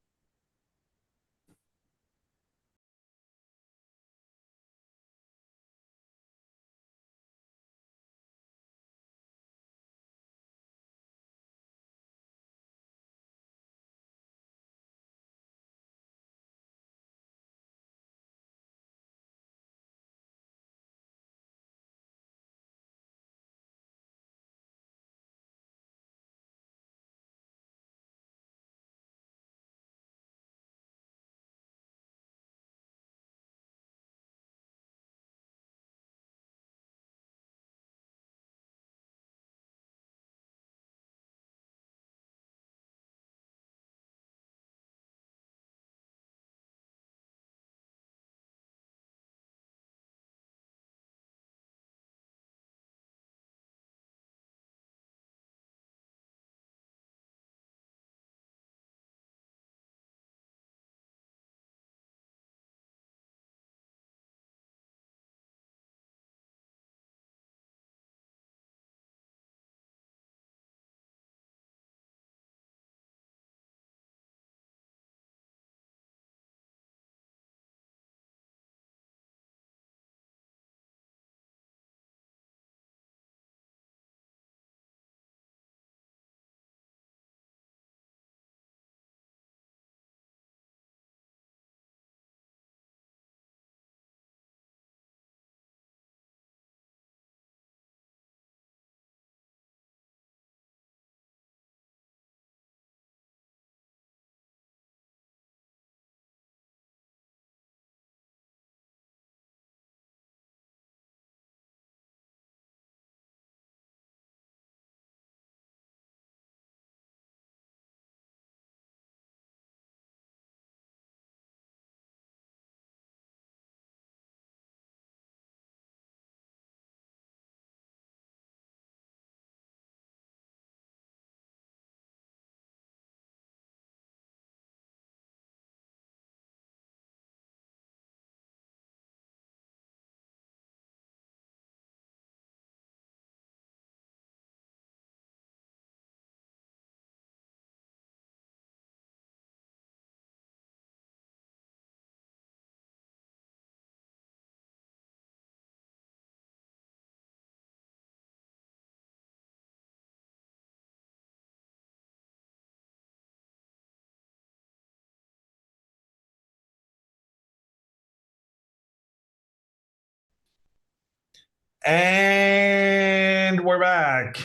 And we're back.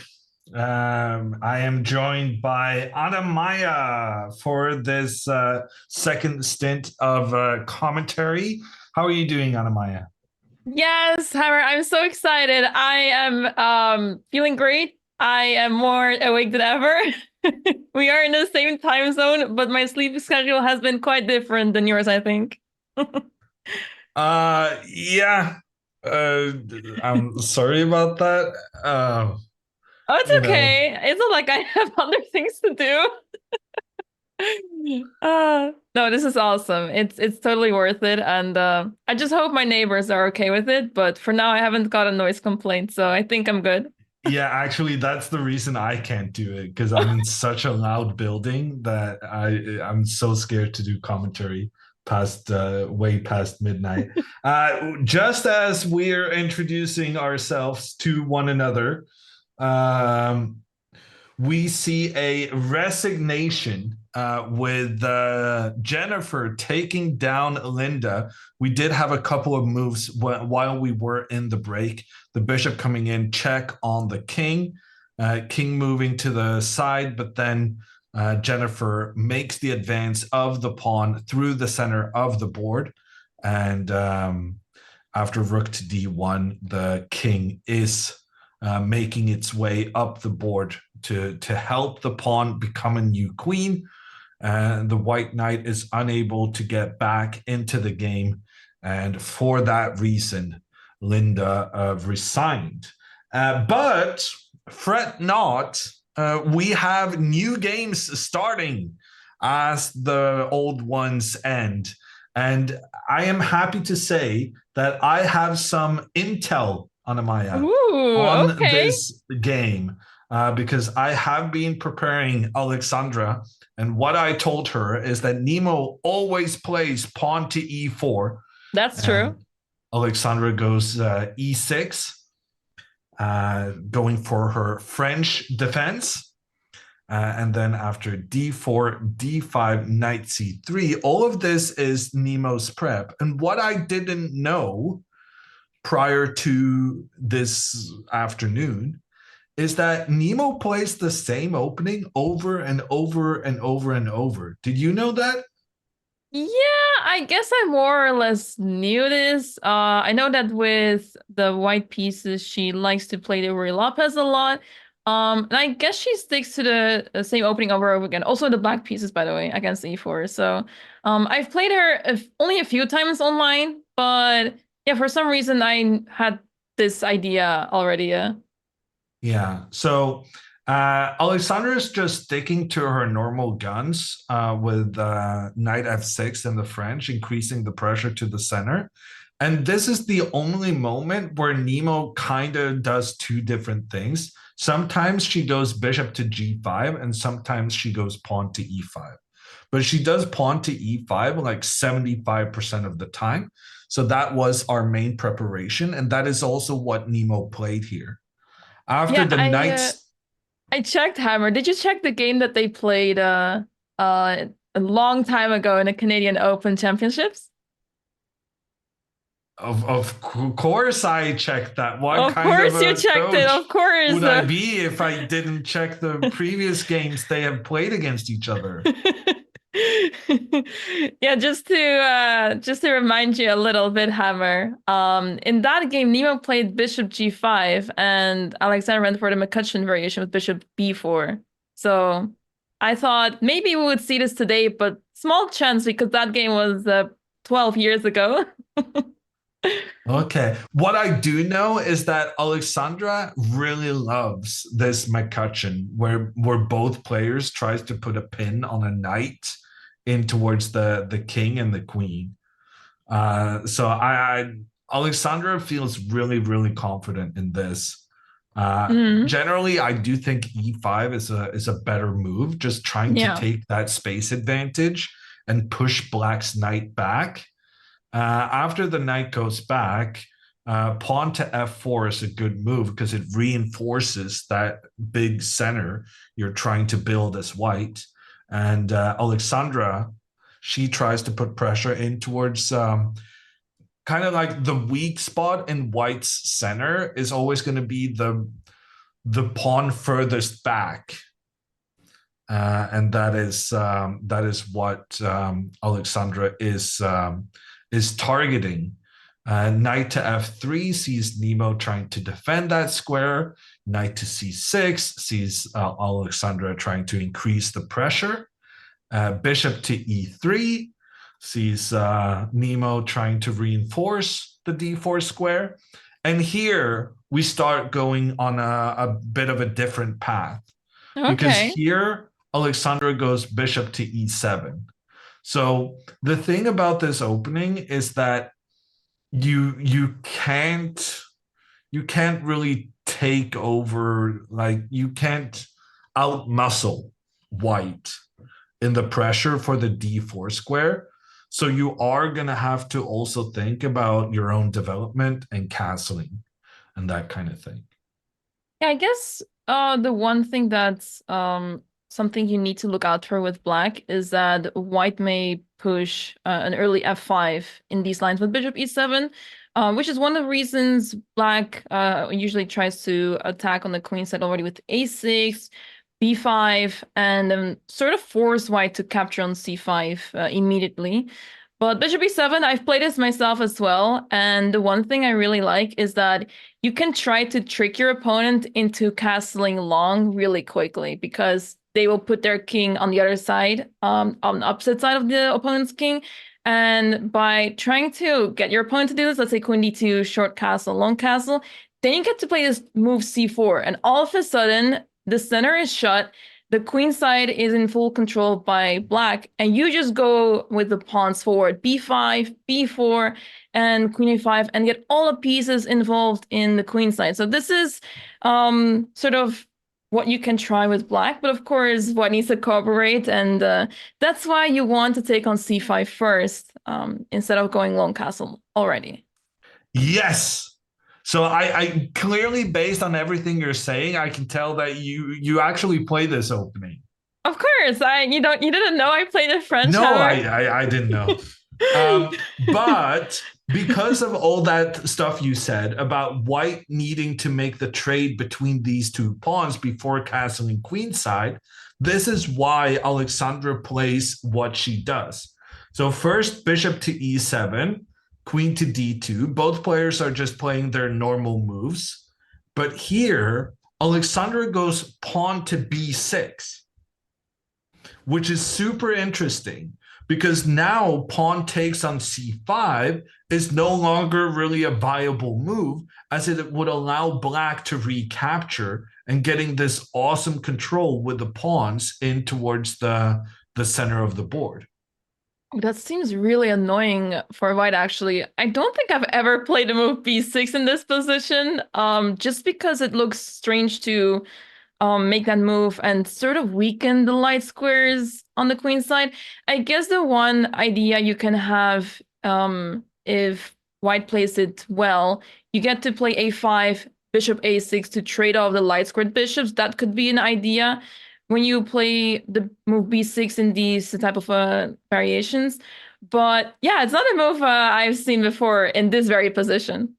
I am joined by Anna for this second stint of commentary. How are you doing, Anna? Yes, Hammer, I'm so excited. I am feeling great. I am more awake than ever. We are in the same time zone, but my sleep schedule has been quite different than yours, I think. Yeah. I'm sorry about that. Oh, it's okay. It's not like I have other things to do. No, this is awesome. It's totally worth it, and I just hope my neighbors are okay with it. But for now, I haven't got a noise complaint, so I think I'm good. Yeah, actually, that's the reason I can't do it, because I'm in such a loud building that I'm so scared to do commentary past way past midnight. Just as we're introducing ourselves to one another, we see a resignation with Jennifer taking down Linda. We did have a couple of moves while we were in the break. The bishop coming in, check on the king. King moving to the side, but then Jennifer makes the advance of the pawn through the center of the board. And after rook to d1, the king is making its way up the board to help the pawn become a new queen. And the white knight is unable to get back into the game. And for that reason, Linda resigned. But fret not, we have new games starting as the old ones end. And I am happy to say that I have some intel, Anamaya, on this game, because I have been preparing Alexandra, and what I told her is that NEMO always plays pawn to e4. That's true. Alexandra goes e6, going for her French defense. And then after d4, d5, knight c3, all of this is NEMO's prep. And what I didn't know prior to this afternoon is that NEMO plays the same opening over and over and over and over. Did you know that? Yeah, I guess I more or less knew this. I know that with the white pieces, she likes to play the Uri Lopez a lot. And I guess she sticks to the same opening over and over again. Also the black pieces, by the way, against e4. So I've played her only a few times online, but yeah, for some reason I had this idea already. Yeah. So Alexandra is just sticking to her normal guns with knight f6 in the French, increasing the pressure to the center. And this is the only moment where NEMO kind of does two different things. Sometimes she goes bishop to g5, and sometimes she goes pawn to e5. But she does pawn to e5 like 75% of the time. So that was our main preparation. And that is also what NEMO played here. After the knights... I checked, Hammer. Did you check the game that they played a long time ago in the Canadian Open Championships? Of course I checked that. What of kind course of you checked it, of course. Would I be if I didn't check the previous games they have played against each other? Yeah, just to remind you a little bit, Hammer. In that game, NEMO played bishop g5, and Alexander went for the McCutcheon variation with bishop b4. So I thought maybe we would see this today, but small chance because that game was 12 years ago. Okay. What I do know is that Alexandra really loves this McCutcheon, where both players tries to put a pin on a knight in towards the king and the queen. So Alexandra feels really, really confident in this. Generally, I do think e5 is a better move, just trying to take that space advantage and push black's knight back. After the knight goes back, pawn to f4 is a good move because it reinforces that big center you're trying to build as white. And Alexandra, she tries to put pressure in towards kind of like the weak spot in white's center is always going to be the pawn furthest back. And that is what Alexandra is targeting. Knight to f3 sees Nemo trying to defend that square. Knight to c6 sees Alexandra trying to increase the pressure. Bishop to e3 sees Nemo trying to reinforce the d4 square. And here we start going on a bit of a different path. Okay. Because here Alexandra goes bishop to e7. So the thing about this opening is that you can't really take over, like you can't outmuscle white in the pressure for the d4 square. So you are going to have to also think about your own development and castling and that kind of thing. Yeah, I guess the one thing that's something you need to look out for with black is that white may push an early f5 in these lines with bishop e7, which is one of the reasons black usually tries to attack on the queen side already with a6, b5, and then sort of force white to capture on c5 immediately. But bishop e7, I've played this myself as well, and the one thing I really like is that you can try to trick your opponent into castling long really quickly, because they will put their king on the other side, on the opposite side of the opponent's king. And by trying to get your opponent to do this, let's say queen d2, short castle, long castle, then you get to play this move c4. And all of a sudden, the center is shut, the queen side is in full control by black, and you just go with the pawns forward, b5, b4, and queen a5, and get all the pieces involved in the queen side. So this is sort of what you can try with black, but of course, white needs to cooperate, and that's why you want to take on c5 first, instead of going long castle already. Yes! So I clearly, based on everything you're saying, I can tell that you actually play this opening. Of course, you didn't know I played in French. No, I didn't know. But because of all that stuff you said about white needing to make the trade between these two pawns before castling queenside, this is why Alexandra plays what she does. So first, bishop to e7, queen to d2. Both players are just playing their normal moves. But here, Alexandra goes pawn to b6, which is super interesting, because now pawn takes on c5 is no longer really a viable move, as it would allow black to recapture and getting this awesome control with the pawns in towards the center of the board. That seems really annoying for white, actually. I don't think I've ever played a move b6 in this position, just because it looks strange to make that move and sort of weaken the light squares on the queen side. I guess the one idea you can have, if white plays it well, you get to play a5, bishop a6 to trade off the light squared bishops. That could be an idea when you play the move b6 in these type of variations. But yeah, it's not a move I've seen before in this very position.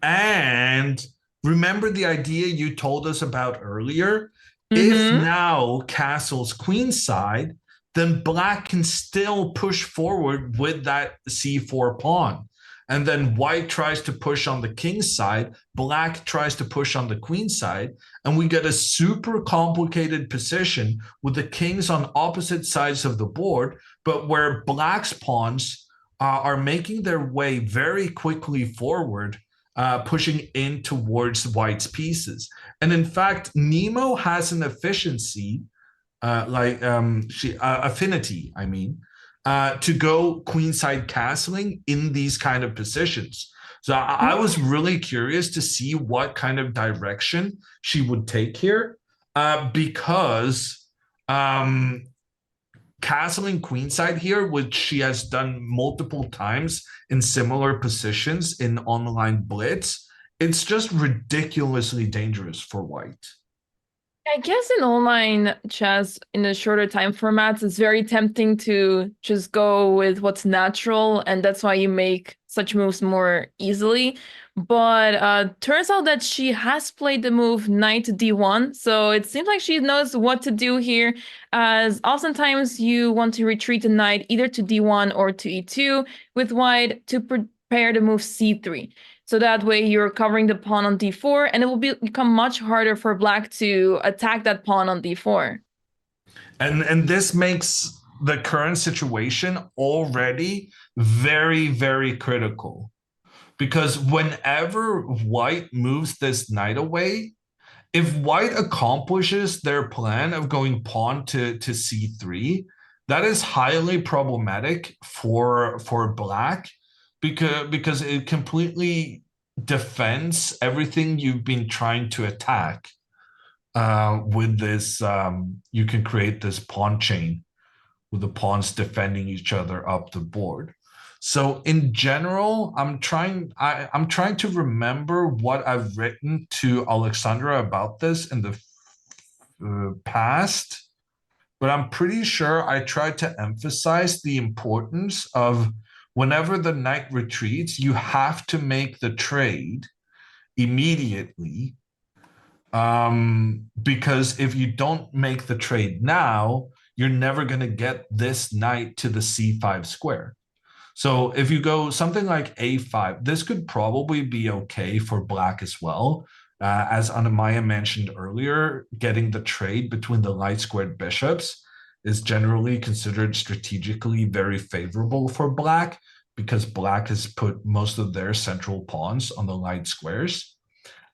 And remember the idea you told us about earlier? If now castles queenside, then black can still push forward with that c4 pawn. And then white tries to push on the king side, black tries to push on the queen side, and we get a super complicated position with the kings on opposite sides of the board, but where black's pawns are making their way very quickly forward, pushing in towards white's pieces. And in fact, NEMO has an efficiency, affinity, I mean, to go queenside castling in these kind of positions. So I was really curious to see what kind of direction she would take here, because castling queenside here, which she has done multiple times in similar positions in online blitz, it's just ridiculously dangerous for white. I guess in online chess, in the shorter time formats, it's very tempting to just go with what's natural, and that's why you make such moves more easily. But turns out that she has played the move knight to d1, so it seems like she knows what to do here, as oftentimes you want to retreat the knight either to d1 or to e2 with white to prepare the move c3. So that way you're covering the pawn on d4, and it will become much harder for black to attack that pawn on d4. And this makes the current situation already very, very critical. Because whenever white moves this knight away, if white accomplishes their plan of going pawn to c3, that is highly problematic for black, because it completely defends everything you've been trying to attack. With this, you can create this pawn chain with the pawns defending each other up the board. So in general, I'm trying to remember what I've written to Alexandra about this in the past, but I'm pretty sure I tried to emphasize the importance of whenever the knight retreats, you have to make the trade immediately, because if you don't make the trade now, you're never going to get this knight to the c5 square. So if you go something like a5, this could probably be okay for black as well. As Anamaya mentioned earlier, getting the trade between the light squared bishops is generally considered strategically very favorable for black, because black has put most of their central pawns on the light squares.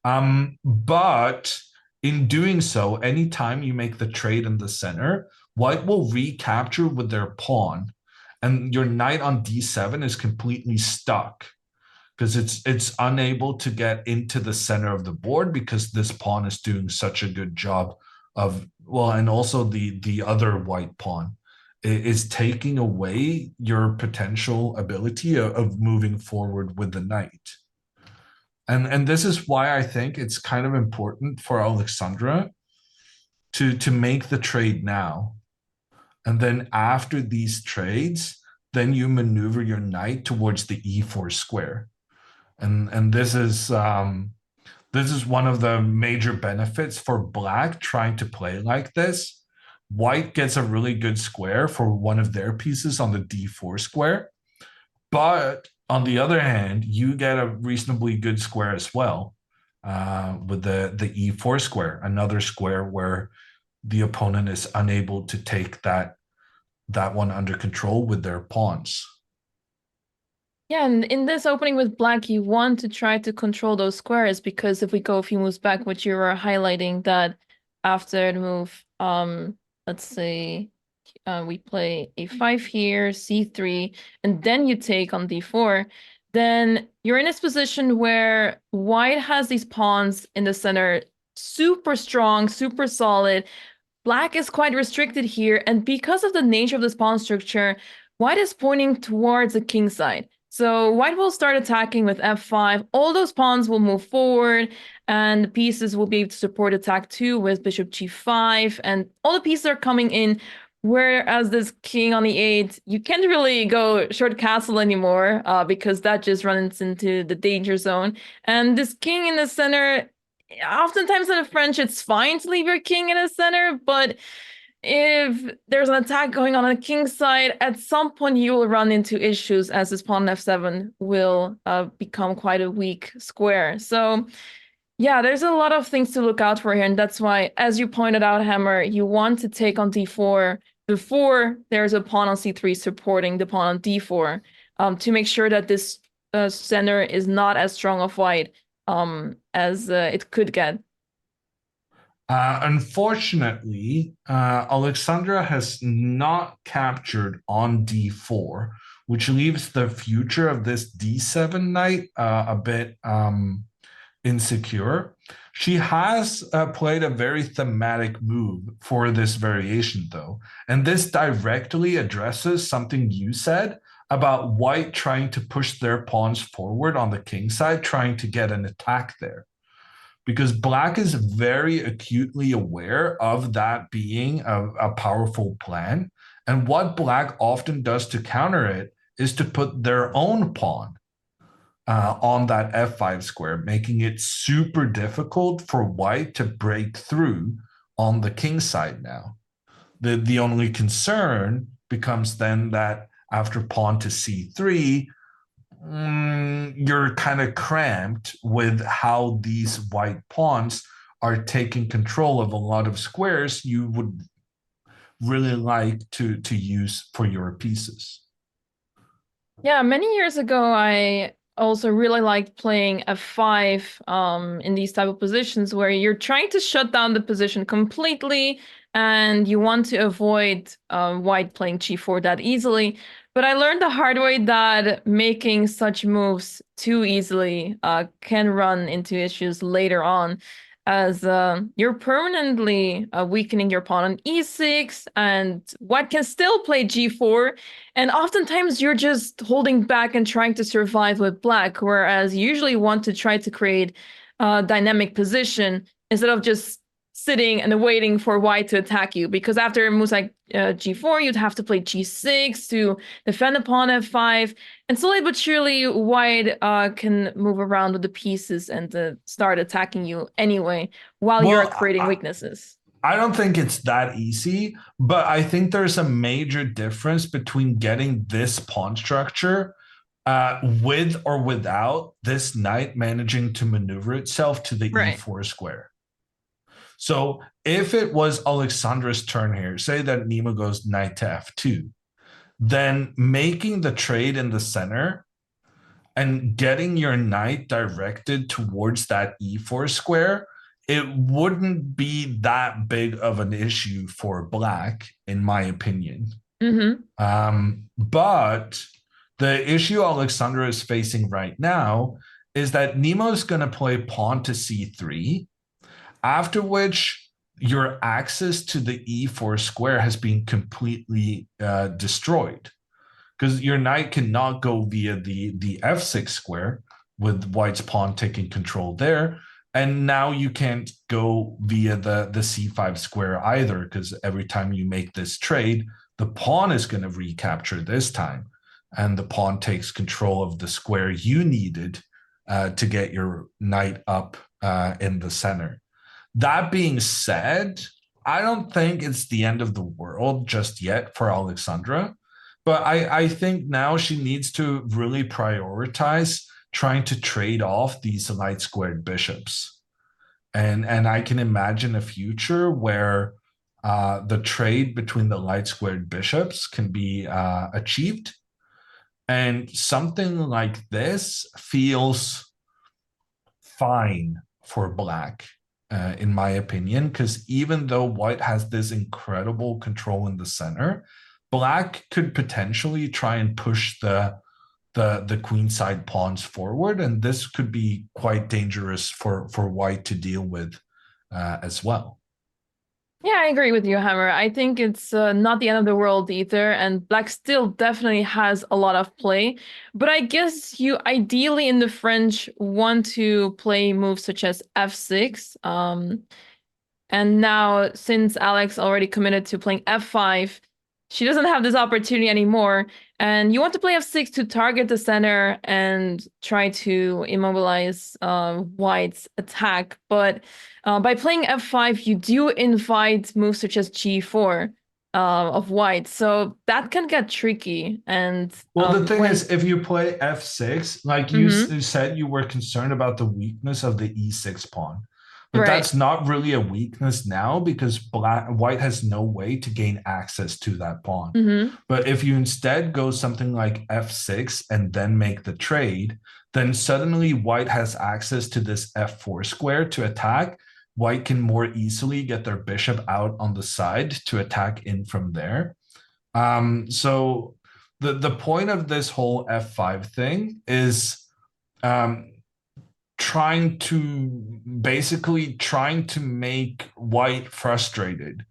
But in doing so, anytime you make the trade in the center, white will recapture with their pawn, and your knight on d7 is completely stuck because it's unable to get into the center of the board, because this pawn is doing such a good job of, well, and also the other white pawn is taking away your potential ability of moving forward with the knight. And this is why I think it's kind of important for Alexandra to make the trade now. And then after these trades, then you maneuver your knight towards the e4 square. And this is one of the major benefits for black trying to play like this. White gets a really good square for one of their pieces on the d4 square. But on the other hand, you get a reasonably good square as well, with the e4 square, another square where the opponent is unable to take that one under control with their pawns. Yeah, and in this opening with black, you want to try to control those squares, because if we go a few moves back, which you were highlighting, that after the move, let's say we play a5 here, c3, and then you take on d4, then you're in this position where white has these pawns in the center, super strong, super solid. Black is quite restricted here, and because of the nature of this pawn structure, white is pointing towards the king side. So white will start attacking with f5. All those pawns will move forward, and the pieces will be able to support attack too with bishop g5, and all the pieces are coming in. Whereas this king on e8, you can't really go short castle anymore, because that just runs into the danger zone. And this king in the center, oftentimes in the French, it's fine to leave your king in the center, but if there's an attack going on the king's side, at some point you will run into issues, as this pawn f7 will become quite a weak square. So yeah, there's a lot of things to look out for here, and that's why, as you pointed out, Hammer, you want to take on d4 before there's a pawn on c3 supporting the pawn on d4, to make sure that this center is not as strong of white as it could get. Unfortunately, Alexandra has not captured on d4, which leaves the future of this d7 knight a bit insecure. She has played a very thematic move for this variation, though, and this directly addresses something you said about white trying to push their pawns forward on the king side, trying to get an attack there. because black is very acutely aware of that being a powerful plan. And what black often does to counter it is to put their own pawn on that f5 square, making it super difficult for white to break through on the king side now. The only concern becomes then that after pawn to c3, you're kind of cramped with how these white pawns are taking control of a lot of squares you would really like to use for your pieces. Yeah, many years ago, I also really liked playing f5 in these type of positions where you're trying to shut down the position completely and you want to avoid white playing g4 that easily. But I learned the hard way that making such moves too easily can run into issues later on, as you're permanently weakening your pawn on e6, and white can still play g4, and oftentimes you're just holding back and trying to survive with black, whereas you usually want to try to create a dynamic position instead of just sitting and waiting for white to attack you, because after moves like g4, you'd have to play g6 to defend upon f5, and slowly but surely white can move around with the pieces and start attacking you anyway while you're creating weaknesses. I don't think it's that easy, but I think there's a major difference between getting this pawn structure with or without this knight managing to maneuver itself to the e4 square. So if it was Alexandra's turn here, say that NEMO goes knight to f2, then making the trade in the center and getting your knight directed towards that e4 square, it wouldn't be that big of an issue for black, in my opinion. But the issue Alexandra is facing right now is that NEMO is going to play pawn to c3, after which your access to the e4 square has been completely destroyed, because your knight cannot go via the f6 square with white's pawn taking control there, and now you can't go via the c5 square either, because every time you make this trade, the pawn is going to recapture this time, and the pawn takes control of the square you needed to get your knight up in the center. That being said, I don't think it's the end of the world just yet for Alexandra, but I think now she needs to really prioritize trying to trade off these light squared bishops. And I can imagine a future where the trade between the light squared bishops can be achieved. And something like this feels fine for black. In my opinion, because even though white has this incredible control in the center, black could potentially try and push the queenside pawns forward, and this could be quite dangerous for white to deal with as well. Yeah, I agree with you, Hammer. I think it's not the end of the world either, and black still definitely has a lot of play. But I guess you ideally in the French want to play moves such as f6. And now, since Alex already committed to playing f5, she doesn't have this opportunity anymore. And you want to play f6 to target the center and try to immobilize white's attack. But by playing f5, you do invite moves such as g4 of white. So that can get tricky. And well, the thing is, if you play f6, like you said, you were concerned about the weakness of the e6 pawn. But that's not really a weakness now, because white has no way to gain access to that pawn. But if you instead go something like f6 and then make the trade, then suddenly white has access to this f4 square to attack. White can more easily get their bishop out on the side to attack in from there. So the point of this whole f5 thing is trying to make white frustrated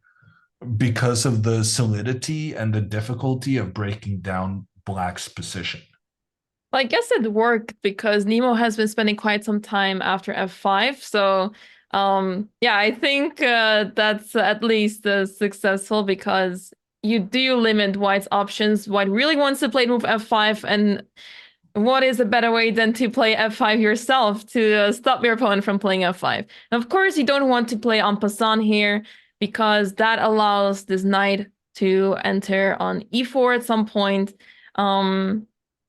because of the solidity and the difficulty of breaking down black's position. Well, I guess it worked because Nemo has been spending quite some time after f5. So, yeah, I think that's at least successful because you do limit White's options. White really wants to play move f5, and what is a better way than to play f5 yourself to stop your opponent from playing f5? And of course, you don't want to play en passant here because that allows this knight to enter on e4 at some point.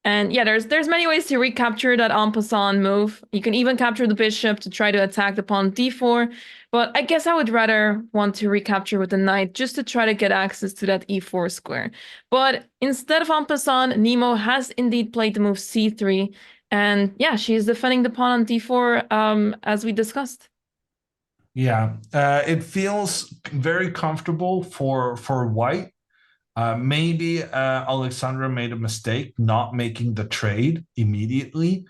And yeah, there's many ways to recapture that en passant move. You can even capture the bishop to try to attack the pawn d4. But I guess I would rather want to recapture with the knight just to try to get access to that e4 square. But instead of en passant, Nemo has indeed played the move c3. And yeah, she's defending the pawn on d4 as we discussed. Yeah, it feels very comfortable for White. Maybe Alexandra made a mistake not making the trade immediately,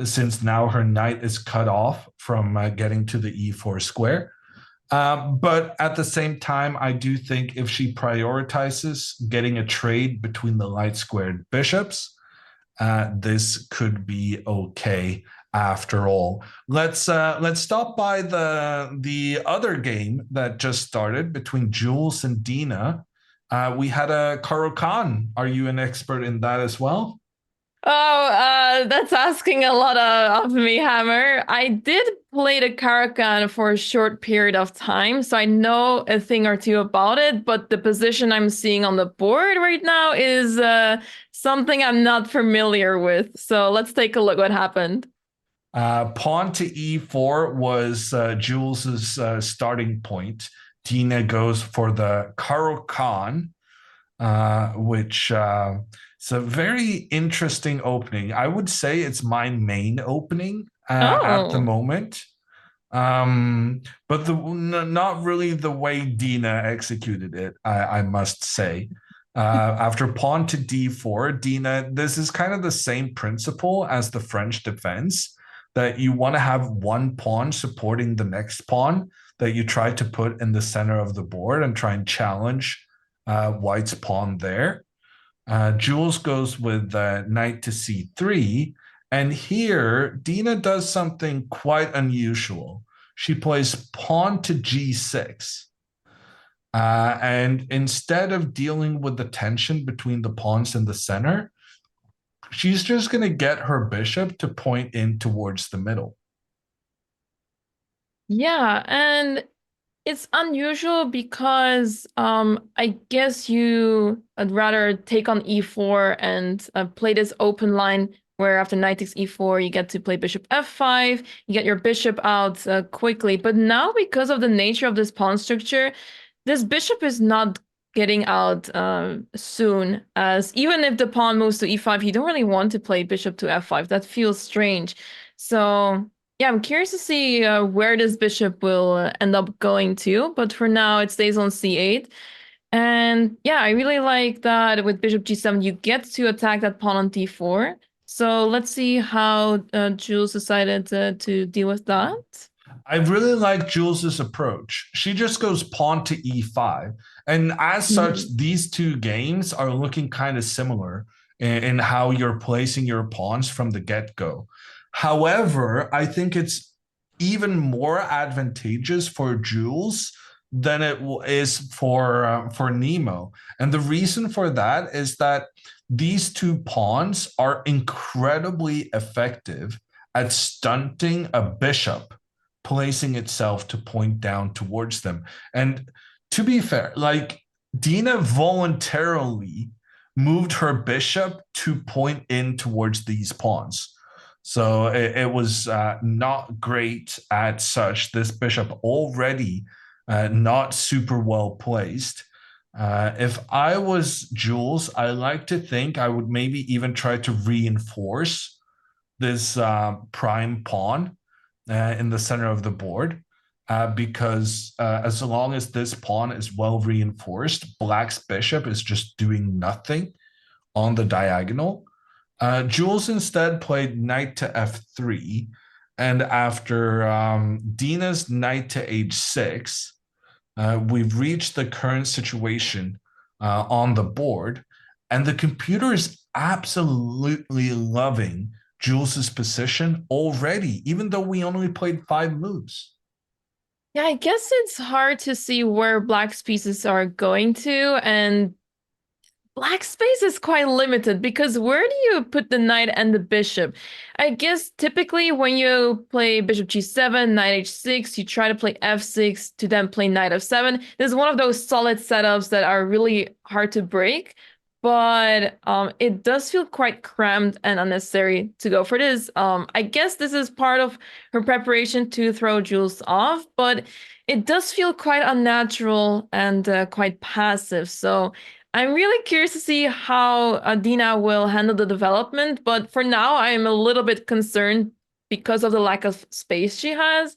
since now her knight is cut off from getting to the e4 square. But at the same time, I do think if she prioritizes getting a trade between the light squared bishops, this could be okay after all. Let's stop by the other game that just started between Jules and Dina. We had a Caro-Kann. Are you an expert in that as well? Oh, that's asking a lot of me, Hammer. I did play the Caro-Kann for a short period of time, so I know a thing or two about it, but the position I'm seeing on the board right now is something I'm not familiar with. So let's take a look what happened. Pawn to e4 was Jules's starting point. Dina goes for the Caro-Kann, which is a very interesting opening. I would say it's my main opening at the moment. But not really the way Dina executed it, I must say. After pawn to d4, Dina, this is kind of the same principle as the French defense, that you want to have one pawn supporting the next pawn that you try to put in the center of the board and try and challenge White's pawn there. Jules goes with knight to c3. And here, Dina does something quite unusual. She plays pawn to g6. And instead of dealing with the tension between the pawns in the center, she's just going to get her bishop to point in towards the middle. Yeah, and it's unusual because I guess you would rather take on e4 and play this open line where after knight takes e4, you get to play bishop f5, you get your bishop out quickly. But now, because of the nature of this pawn structure, this bishop is not getting out soon, as even if the pawn moves to e5, you don't really want to play bishop to f5. That feels strange. So yeah, I'm curious to see where this bishop will end up going to, but for now it stays on c8. And yeah, I really like that with bishop g7, you get to attack that pawn on d4. So let's see how Jules decided to deal with that. I really like Jules's approach. She just goes pawn to e5. And as such, these two games are looking kind of similar in how you're placing your pawns from the get-go. However, I think it's even more advantageous for Jules than it is for Nemo. And the reason for that is that these two pawns are incredibly effective at stunting a bishop placing itself to point down towards them. And to be fair, like, Dina voluntarily moved her bishop to point in towards these pawns. So it was not great at such. This bishop already not super well placed. If I was Jules, I like to think I would maybe even try to reinforce this prime pawn in the center of the board, because as long as this pawn is well reinforced, Black's bishop is just doing nothing on the diagonal. Jules instead played knight to f3, and after Dina's knight to h6, we've reached the current situation on the board. And the computer is absolutely loving Jules's position already, even though we only played 5 moves. Yeah, I guess it's hard to see where Black's pieces are going to, and Black space is quite limited because where do you put the knight and the bishop? I guess typically when you play bishop g7, knight h6, you try to play f6 to then play knight f7. This is one of those solid setups that are really hard to break, but it does feel quite cramped and unnecessary to go for this. I guess this is part of her preparation to throw Jules off, but it does feel quite unnatural and quite passive. So I'm really curious to see how Dina will handle the development, but for now, I'm a little bit concerned because of the lack of space she has.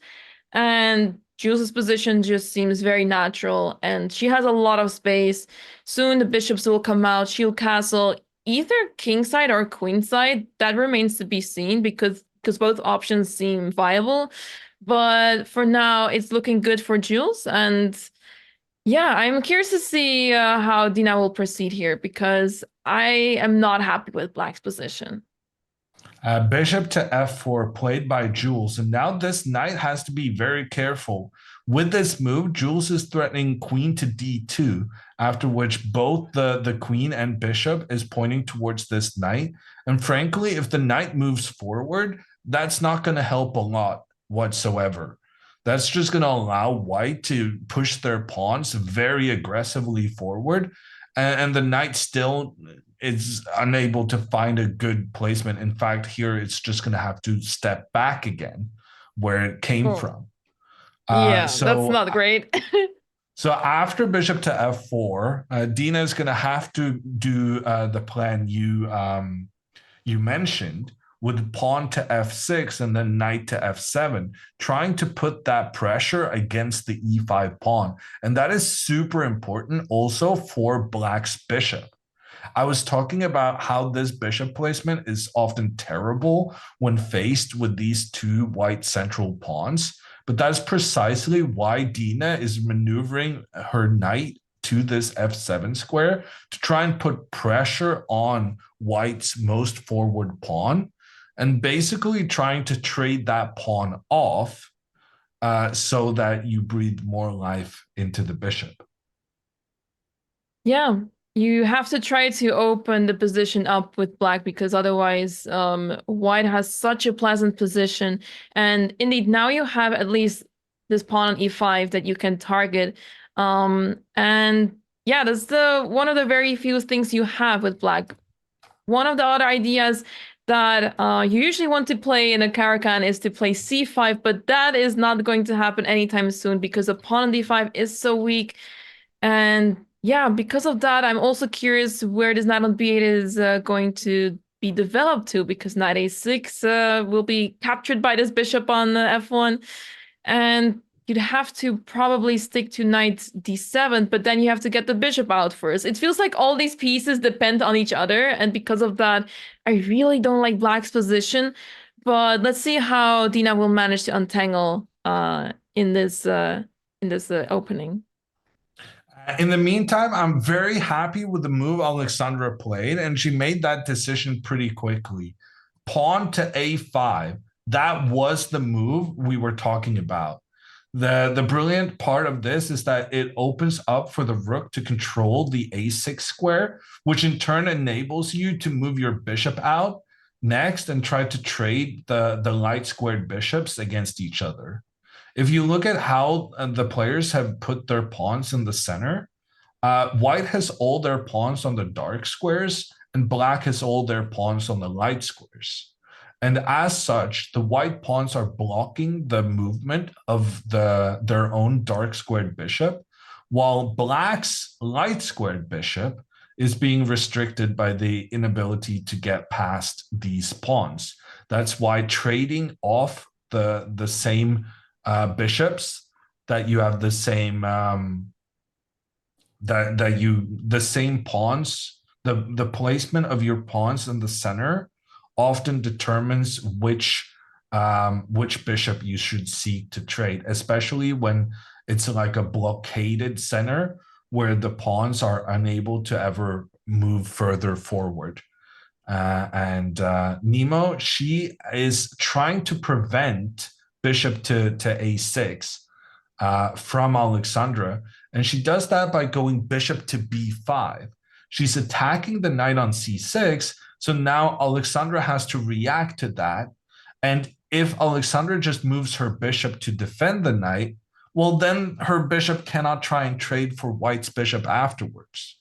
And Jules' position just seems very natural, and she has a lot of space. Soon the bishops will come out, she'll castle either kingside or queenside. That remains to be seen because both options seem viable. But for now, it's looking good for Jules, and yeah, I'm curious to see how Dina will proceed here because I am not happy with Black's position. Bishop to f4 played by Jules, and now this knight has to be very careful. With this move, Jules is threatening queen to d2, after which both the queen and bishop is pointing towards this knight. And frankly, if the knight moves forward, that's not going to help a lot whatsoever. That's just going to allow white to push their pawns very aggressively forward. And the knight still is unable to find a good placement. In fact, here it's just going to have to step back again where it came from. Yeah, that's not great. So after bishop to f4, Dina is going to have to do the plan you mentioned, with pawn to f6 and then knight to f7, trying to put that pressure against the e5 pawn. And that is super important also for Black's bishop. I was talking about how this bishop placement is often terrible when faced with these two white central pawns, but that's precisely why Dina is maneuvering her knight to this f7 square to try and put pressure on white's most forward pawn, and basically trying to trade that pawn off so that you breathe more life into the bishop. Yeah, you have to try to open the position up with Black because otherwise white has such a pleasant position. And indeed, now you have at least this pawn on e5 that you can target. And yeah, that's one of the very few things you have with Black. One of the other ideas that you usually want to play in a Caro-Kann is to play c5, but that is not going to happen anytime soon because the pawn on d5 is so weak. And yeah, because of that, I'm also curious where this knight on b8 is going to be developed to, because knight a6 will be captured by this bishop on f1. And you'd have to probably stick to knight d7, but then you have to get the bishop out first. It feels like all these pieces depend on each other, and because of that, I really don't like Black's position. But let's see how Dina will manage to untangle in this opening. In the meantime, I'm very happy with the move Alexandra played, and she made that decision pretty quickly. Pawn to a5, that was the move we were talking about. The brilliant part of this is that it opens up for the rook to control the a6 square, which in turn enables you to move your bishop out next and try to trade the light squared bishops against each other. If you look at how the players have put their pawns in the center, white has all their pawns on the dark squares and Black has all their pawns on the light squares. And as such, the white pawns are blocking the movement of their own dark squared bishop, while Black's light squared bishop is being restricted by the inability to get past these pawns. That's why trading off the same bishops, that you have the same the same pawns, the placement of your pawns in the center often determines which bishop you should seek to trade, especially when it's like a blockaded center where the pawns are unable to ever move further forward. And NEMO, she is trying to prevent bishop to a6 from Alexandra. And she does that by going bishop to b5. She's attacking the knight on c6. So now Alexandra has to react to that. And if Alexandra just moves her bishop to defend the knight, well, then her bishop cannot try and trade for white's bishop afterwards.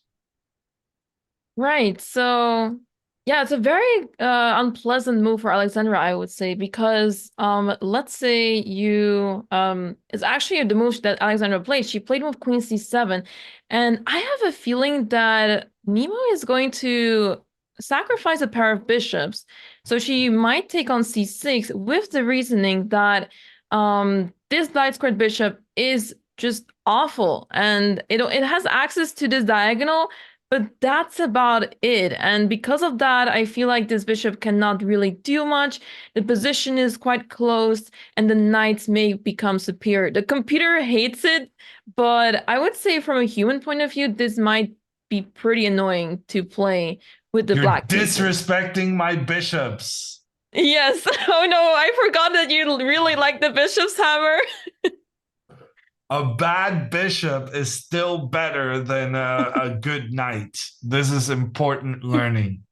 Right. So yeah, it's a very unpleasant move for Alexandra, I would say, because let's say you it's actually the move that Alexandra played. She played with Queen C7, and I have a feeling that NEMO is going to sacrifice a pair of bishops. So she might take on C6 with the reasoning that this light squared bishop is just awful, and it has access to this diagonal. But that's about it. And because of that, I feel like this bishop cannot really do much. The position is quite close, and the knights may become superior. The computer hates it, but I would say from a human point of view, this might be pretty annoying to play with the black pieces. Disrespecting my bishops. Yes. Oh no, I forgot that you really like the bishop's hammer. A bad bishop is still better than a good knight. This is important learning.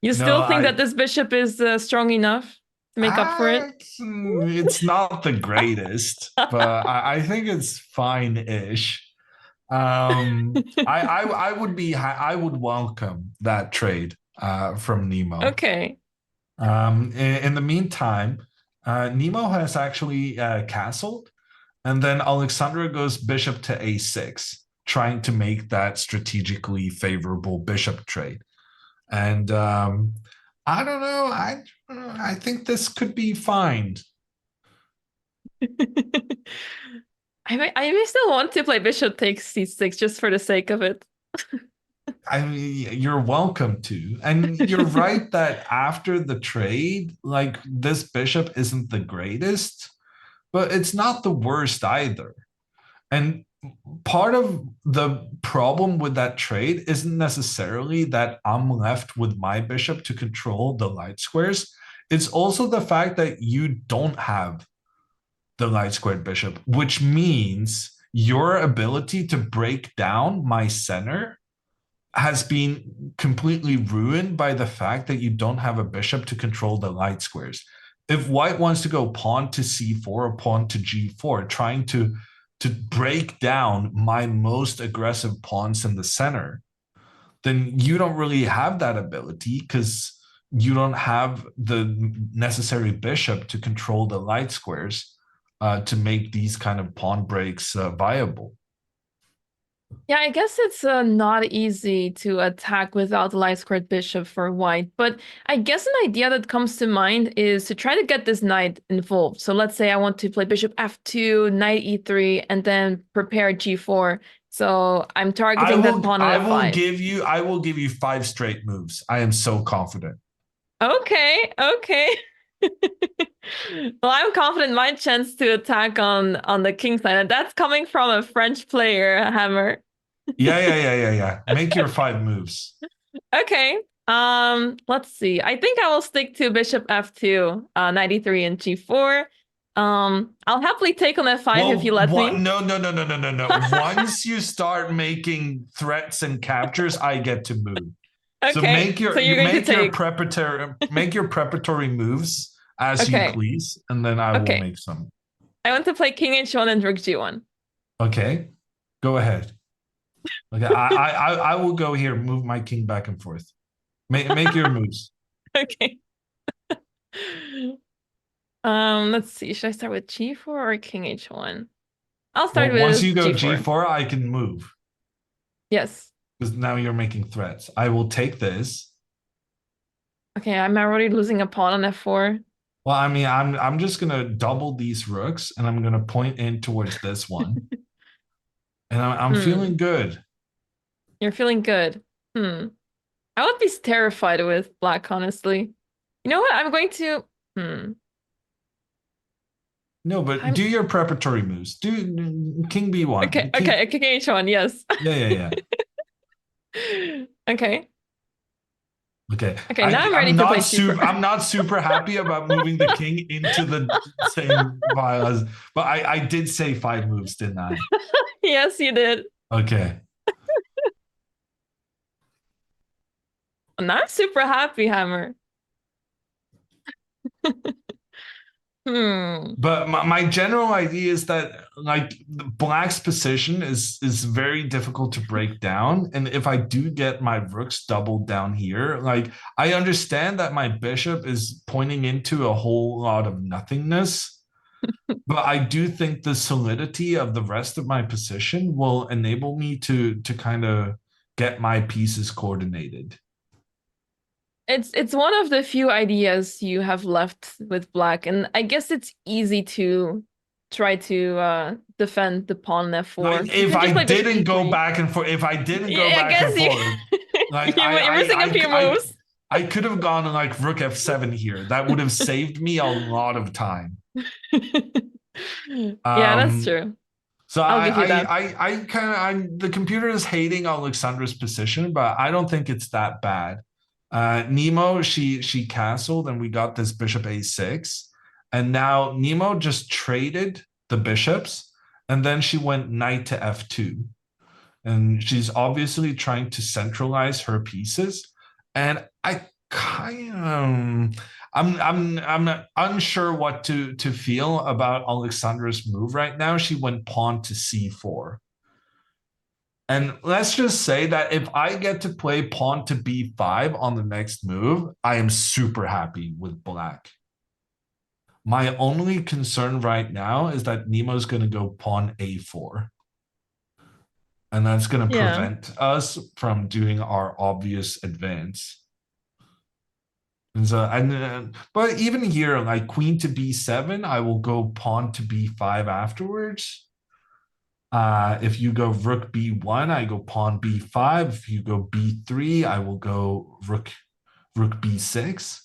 You still think that this bishop is strong enough to make up for it? It's not the greatest, but I think it's fine-ish. I would welcome that trade from NEMO. Okay. In the meantime, NEMO has actually castled. And then Alexandra goes bishop to a6, trying to make that strategically favorable bishop trade. And I don't know. I think this could be fine. I may still want to play bishop takes c6 just for the sake of it. I mean, you're welcome to. And you're right that after the trade, like, this bishop isn't the greatest, but it's not the worst either. And part of the problem with that trade isn't necessarily that I'm left with my bishop to control the light squares. It's also the fact that you don't have the light squared bishop, which means your ability to break down my center has been completely ruined by the fact that you don't have a bishop to control the light squares. If white wants to go pawn to c4 or pawn to g4, trying to break down my most aggressive pawns in the center, then you don't really have that ability because you don't have the necessary bishop to control the light squares to make these kind of pawn breaks viable. Yeah, I guess it's not easy to attack without the light squared bishop for white, but I guess an idea that comes to mind is to try to get this knight involved. So let's say I want to play bishop f2, knight e3, and then prepare g4. So I'm targeting that pawn at f5. I will give you 5 straight moves. I am so confident. Okay. Well, I'm confident in my chance to attack on the king side, and that's coming from a French player, Hammer. Yeah. Make your 5 moves. Okay. Let's see. I think I will stick to bishop f2, knight e3, and g4. I'll happily take on f5 if you let me. No. Once you start making threats and captures, I get to move. Okay. So make your preparatory moves as you please, and then I will make some. I want to play king h1 and rook g1. Okay, go ahead. Okay, I will go here, move my king back and forth. Make your moves. Okay. Let's see. Should I start with g4 or king h1? I'll start with once you go g4. g4, I can move. Yes. Because now you're making threats. I will take this. Okay, I'm already losing a pawn on f4. Well, I mean, I'm just gonna double these rooks, and I'm gonna point in towards this one, and I'm feeling good. You're feeling good. I would be terrified with black, honestly. You know what? I'm going to. No, but do your preparatory moves. Do king b1. Okay, king h1. Yes. Yeah. Okay. Okay. Okay, now I'm ready to play super. I'm not super happy about moving the king into the same file as, but I did say 5 moves, didn't I? Yes, you did. Okay. And I'm super happy, Hammer. But my general idea is that like the black's position is very difficult to break down, and if I do get my rooks doubled down here, like I understand that my bishop is pointing into a whole lot of nothingness, but I do think the solidity of the rest of my position will enable me to kind of get my pieces coordinated. It's one of the few ideas you have left with black, and I guess it's easy to try to defend the pawn f4. Like, if I didn't go back and forth, like you're missing a few moves. I could have gone like rook f7 here. That would have saved me a lot of time. Yeah, that's true. So I kind of the computer is hating Alexandra's position, but I don't think it's that bad. NEMO, she castled, and we got this bishop a6, and now NEMO just traded the bishops, and then she went knight to f2, and she's obviously trying to centralize her pieces, and I kind of I'm not unsure what to feel about Alexandra's move right now. She went pawn to c4. And let's just say that if I get to play pawn to b5 on the next move, I am super happy with black. My only concern right now is that NEMO's going to go pawn a4. And that's going to prevent us from doing our obvious advance. And so, but even here, like queen to b7, I will go pawn to b5 afterwards. If you go rook b1, I go pawn b5. If you go b3, I will go rook b6.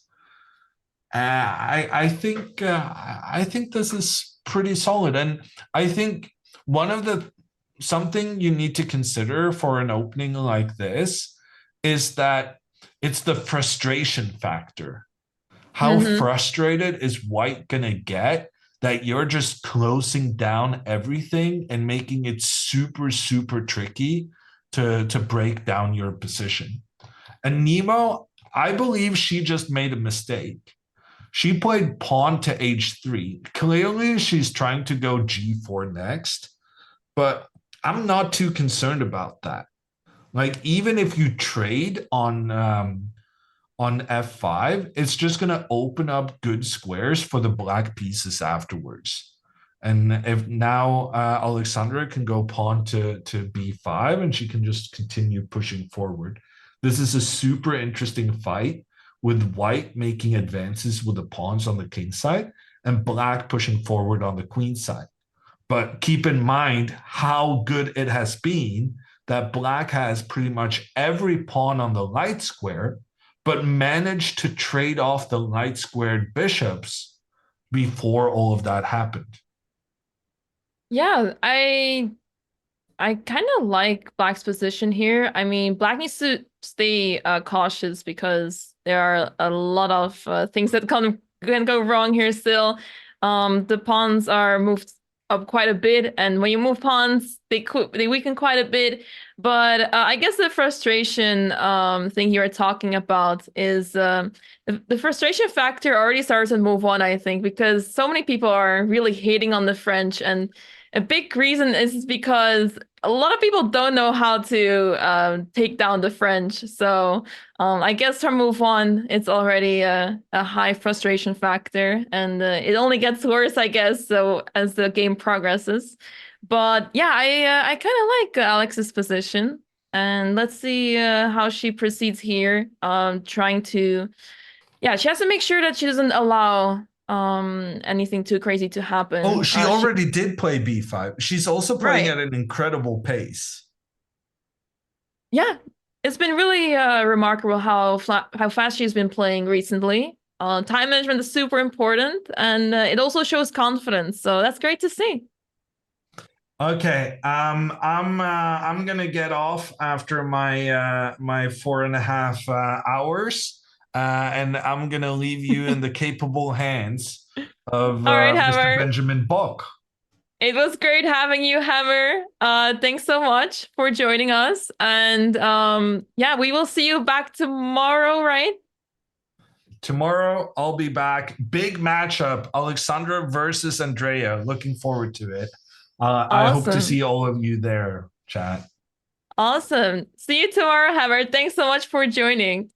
I think this is pretty solid, and I think something you need to consider for an opening like this is that it's the frustration factor. How frustrated is white gonna get that you're just closing down everything and making it super, super tricky to break down your position? And NEMO, I believe she just made a mistake. She played pawn to h3. Clearly, she's trying to go g4 next, but I'm not too concerned about that. Like, even if you trade on f5, it's just going to open up good squares for the black pieces afterwards. And if now Alexandra can go pawn to b5, and she can just continue pushing forward. This is a super interesting fight, with white making advances with the pawns on the king side and black pushing forward on the queen side. But keep in mind how good it has been that black has pretty much every pawn on the light square, but managed to trade off the light squared bishops before all of that happened. Yeah, I kind of like black's position here. I mean, black needs to stay cautious because there are a lot of things that can go wrong here still. The pawns are moved up quite a bit, and when you move pawns, they weaken quite a bit. But I guess the frustration thing you're talking about is the frustration factor already starts at move 1, I think, because so many people are really hating on the French, and a big reason is because a lot of people don't know how to take down the French. So I guess from move 1, it's already a high frustration factor, and it only gets worse, I guess, so as the game progresses. But yeah, I kind of like Alex's position, and let's see how she proceeds here. Trying to, yeah, she has to make sure that she doesn't allow anything too crazy to happen. Oh, she already did play b5. She's also playing at an incredible pace. Yeah, it's been really remarkable how fast she's been playing recently. Time management is super important, and it also shows confidence. So that's great to see. Okay. I'm gonna get off after my my 4.5 hours, and I'm gonna leave you in the capable hands of All right, Mr. Hammer. Benjamin Bock. It was great having you, Hammer. Thanks so much for joining us. And yeah, we will see you back tomorrow, right? Tomorrow I'll be back. Big matchup, Alexandra versus Andrea. Looking forward to it. I hope to see all of you there, chat. Awesome. See you tomorrow, Hammer. Thanks so much for joining.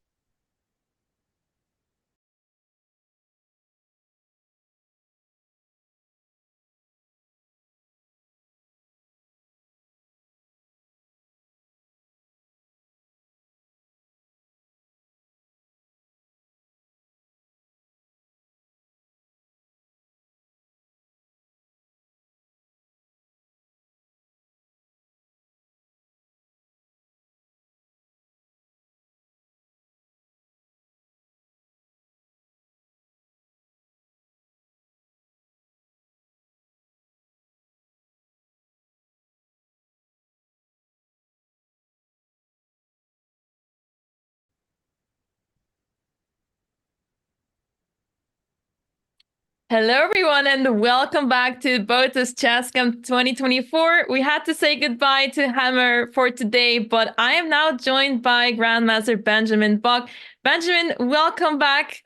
Hello, everyone, and welcome back to Botes Chess Camp 2024. We had to say goodbye to Hammer for today, but I am now joined by Grandmaster Benjamin Bock. Benjamin, welcome back.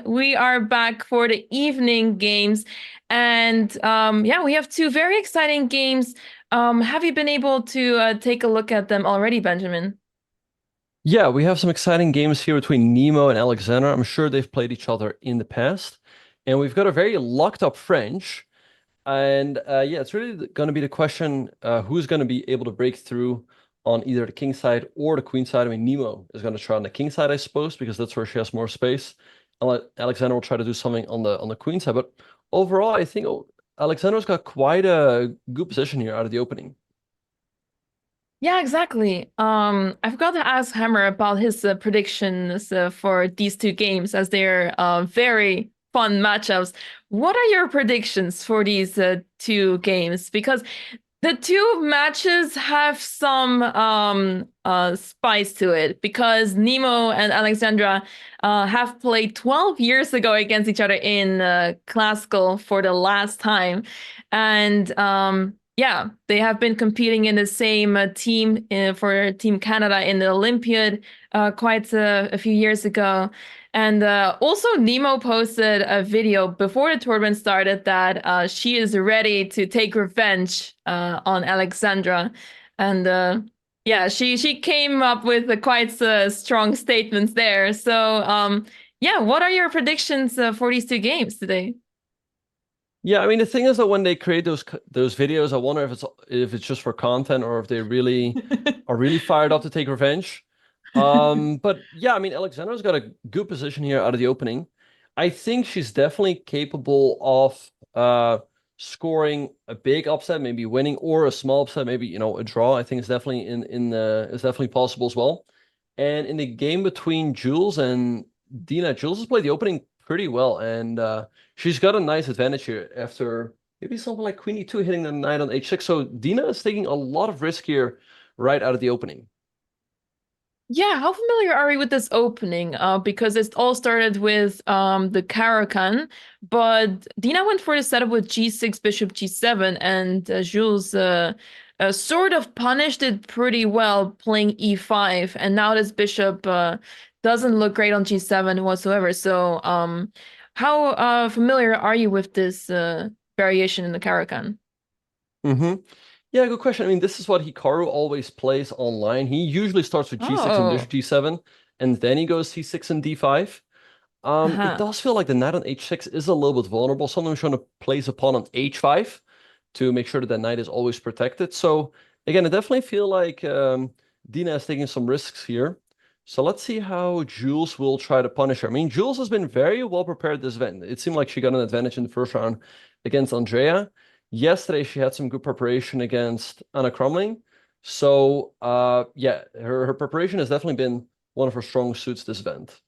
We are back for the evening games, and yeah, we have two very exciting games. Have you been able to take a look at them already, Benjamin? Yeah, we have some exciting games here between NEMO and Alexander. I'm sure they've played each other in the past. And we've got a very locked up French. And yeah, it's really going to be the question, who's going to be able to break through on either the king side or the queen side. I mean, NEMO is going to try on the king side, I suppose, because that's where she has more space. Alexander will try to do something on the queen side. But overall, I think Alexander's got quite a good position here out of the opening. Yeah, exactly. I forgot to ask Hammer about his predictions for these two games, as they're very fun matchups. What are your predictions for these two games? Because the two matches have some spice to it, because Nemo and Alexandra have played 12 years ago against each other in classical for the last time. And yeah, they have been competing in the same team for Team Canada in the Olympiad quite a few years ago. And also, Nemo posted a video before the tournament started that she is ready to take revenge on Alexandra. And yeah, she came up with quite strong statements there. So yeah, what are your predictions for these two games today? Yeah, I mean, the thing is that when they create those videos, I wonder if it's just for content or if they really are really fired up to take revenge. But yeah, I mean, Alexandra's got a good position here out of the opening. I think she's definitely capable of scoring a big upset, maybe winning, or a small upset, maybe a draw. I think it's definitely it's definitely possible as well. And in the game between Jules and Dina, Jules has played the opening pretty well, and she's got a nice advantage here after maybe something like Queen E2 hitting the knight on H6. So Dina is taking a lot of risk here right out of the opening. Yeah, how familiar are we with this opening? Because it all started with the Caro-Kann, but Dina went for the setup with G6, Bishop G7, and Jules sort of punished it pretty well playing E5, and now this bishop doesn't look great on G7 whatsoever. So how familiar are you with this variation in the Caro-Kann? Yeah, good question. I mean, this is what Hikaru always plays online. He usually starts with G6 and Bishop G7, and then he goes C6 and D5. It does feel like the knight on H6 is a little bit vulnerable. Sometimes trying to place a pawn on H5 to make sure that the knight is always protected. So again, I definitely feel like Dina is taking some risks here. So let's see how Jules will try to punish her. I mean, Jules has been very well prepared this event. It seemed like she got an advantage in the first round against Andrea. Yesterday, she had some good preparation against Anna CRAMLING. So yeah, her preparation has definitely been one of her strong suits this event.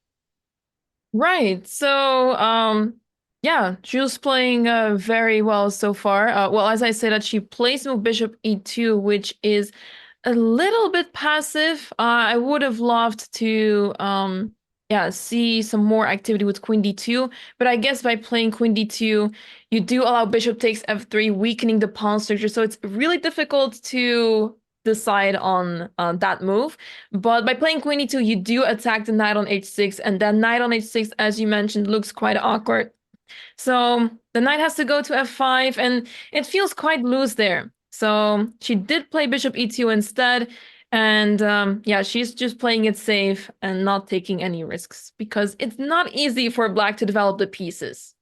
Right. So Yeah, Jules playing very well so far. Well, as I said, that she plays move bishop e2, which is a little bit passive. I would have loved to see some more activity with queen d2, but I guess by playing queen d2, you do allow bishop takes f3, weakening the pawn structure, so it's really difficult to decide on that move. But by playing queen e2, you do attack the knight on h6, and that knight on h6, as you mentioned, looks quite awkward. So the knight has to go to f5, and it feels quite loose there. So she did play bishop e2 instead, and yeah, she's just playing it safe and not taking any risks, because it's not easy for black to develop the pieces.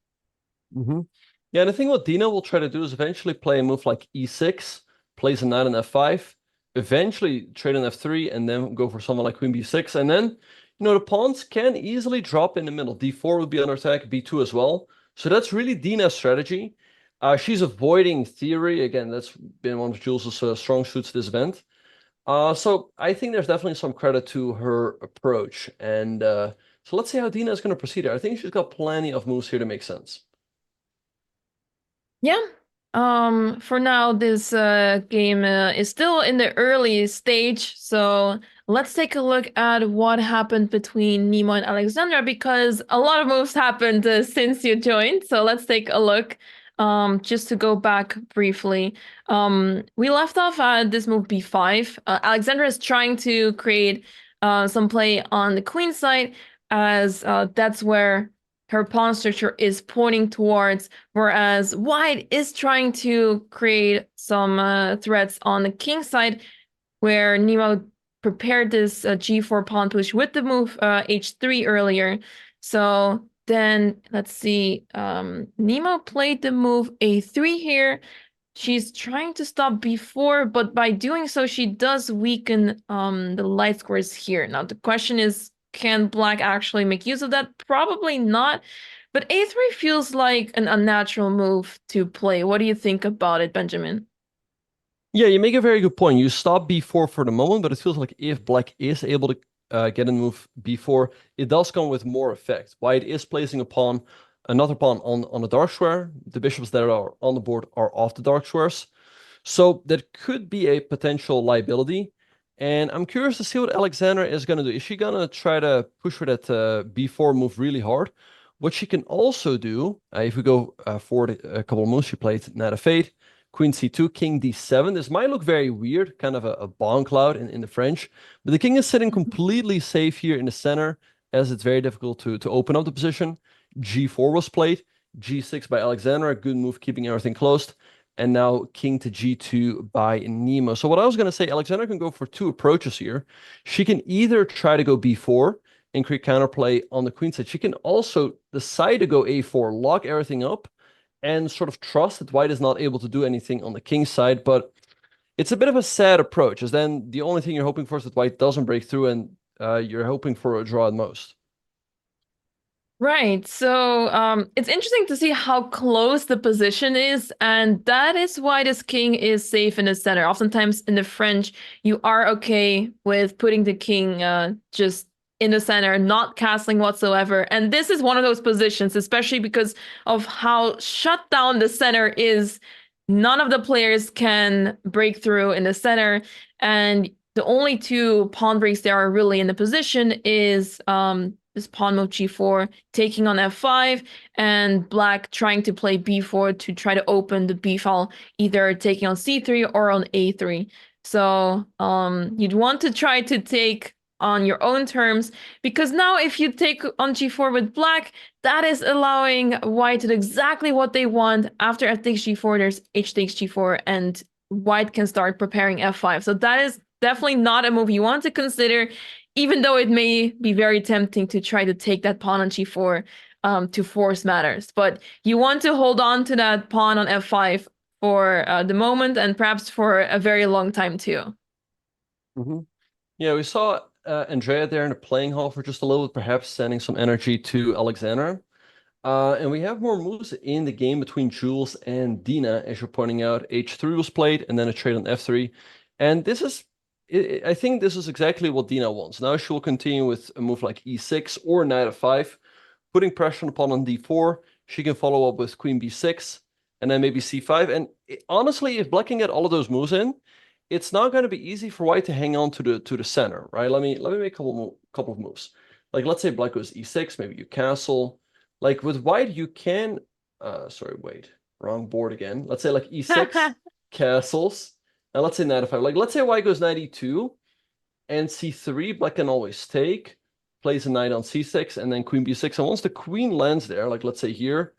Yeah, and I think what Dina will try to do is eventually play a move like e6, plays a knight on f5, eventually trade on f3, and then go for something like queen b6, and then, you know, the pawns can easily drop in the middle. d4 would be under attack, b2 as well. So that's really Dina's strategy. She's avoiding theory. Again, that's been one of Jules' strong suits this event. So I think there's definitely some credit to her approach. And so let's see how Dina is going to proceed here. I think she's got plenty of moves here to make sense. Yeah. For now, this game is still in the early stage, so let's take a look at what happened between NEMO and Alexandra, because a lot of moves happened since you joined. So let's take a look. Just to go back briefly, we left off at this move b5. Alexandra is trying to create some play on the queen side, as that's where her pawn structure is pointing towards, whereas white is trying to create some threats on the king side, where NEMO prepared this g4 pawn push with the move h3 earlier. So then let's see, NEMO played the move a3 here. She's trying to stop b4, but by doing so, she does weaken the light squares here. Now the question is, can black actually make use of that? Probably not. But a3 feels like an unnatural move to play. What do you think about it, Benjamin? Yeah, you make a very good point. You stop b4 for the moment, but it feels like if black is able to get a move b4, it does come with more effect. White is placing a pawn, another pawn on the dark square. The bishops that are on the board are off the dark squares. So that could be a potential liability. And I'm curious to see what Alexandra is going to do. Is she going to try to push for that b4 move really hard? What she can also do, if we go forward a couple of moves, she played knight f8, queen c2, king d7. This might look very weird, kind of a bomb cloud in the French. But the king is sitting completely safe here in the center, as it's very difficult to open up the position. g4 was played, g6 by Alexandra, good move, keeping everything closed. And now king to g2 by NEMO. So what I was going to say, Alexandra can go for two approaches here. She can either try to go b4 and create counterplay on the queen side. She can also decide to go a4, lock everything up, and sort of trust that white is not able to do anything on the king side. But it's a bit of a sad approach, as then the only thing you're hoping for is that white doesn't break through, and you're hoping for a draw at most. Right. So it's interesting to see how close the position is, and that is why this king is safe in the center. Oftentimes in the French, you are okay with putting the king just in the center, not castling whatsoever. And this is one of those positions, especially because of how shut down the center is. None of the players can break through in the center, and the only two pawn breaks that are really in the position is this pawn move g4, taking on f5, and black trying to play b4 to try to open the b file, either taking on c3 or on a3. So you'd want to try to take on your own terms, because now if you take on g4 with black, that is allowing white to do exactly what they want. After f takes g4, there's h takes g4, and white can start preparing f5. So that is definitely not a move you want to consider, even though it may be very tempting to try to take that pawn on g4 to force matters. But you want to hold on to that pawn on f5 for the moment, and perhaps for a very long time too. Yeah, we saw Andrea there in the playing hall for just a little bit, perhaps sending some energy to Alexandra. And we have more moves in the game between Jules and Dina, as you're pointing out. h3 was played, and then a trade on f3. And this is, I think this is exactly what Dina wants. Now she will continue with a move like e6 or knight f5, putting pressure on the pawn on d4, She can follow up with queen b6 and then maybe c5. And honestly, if black can get all of those moves in, it's not going to be easy for white to hang on to the center, right? Let me make a couple of moves. Like, let's say black goes e6, maybe you castle. Like with white, you can sorry, wait, wrong board again. Let's say like e6 castles, and let's say knight f5. Like, let's say white goes knight e2 and c3, black can always take, plays a knight on c6, and then queen b6. And once the queen lands there, like let's say here,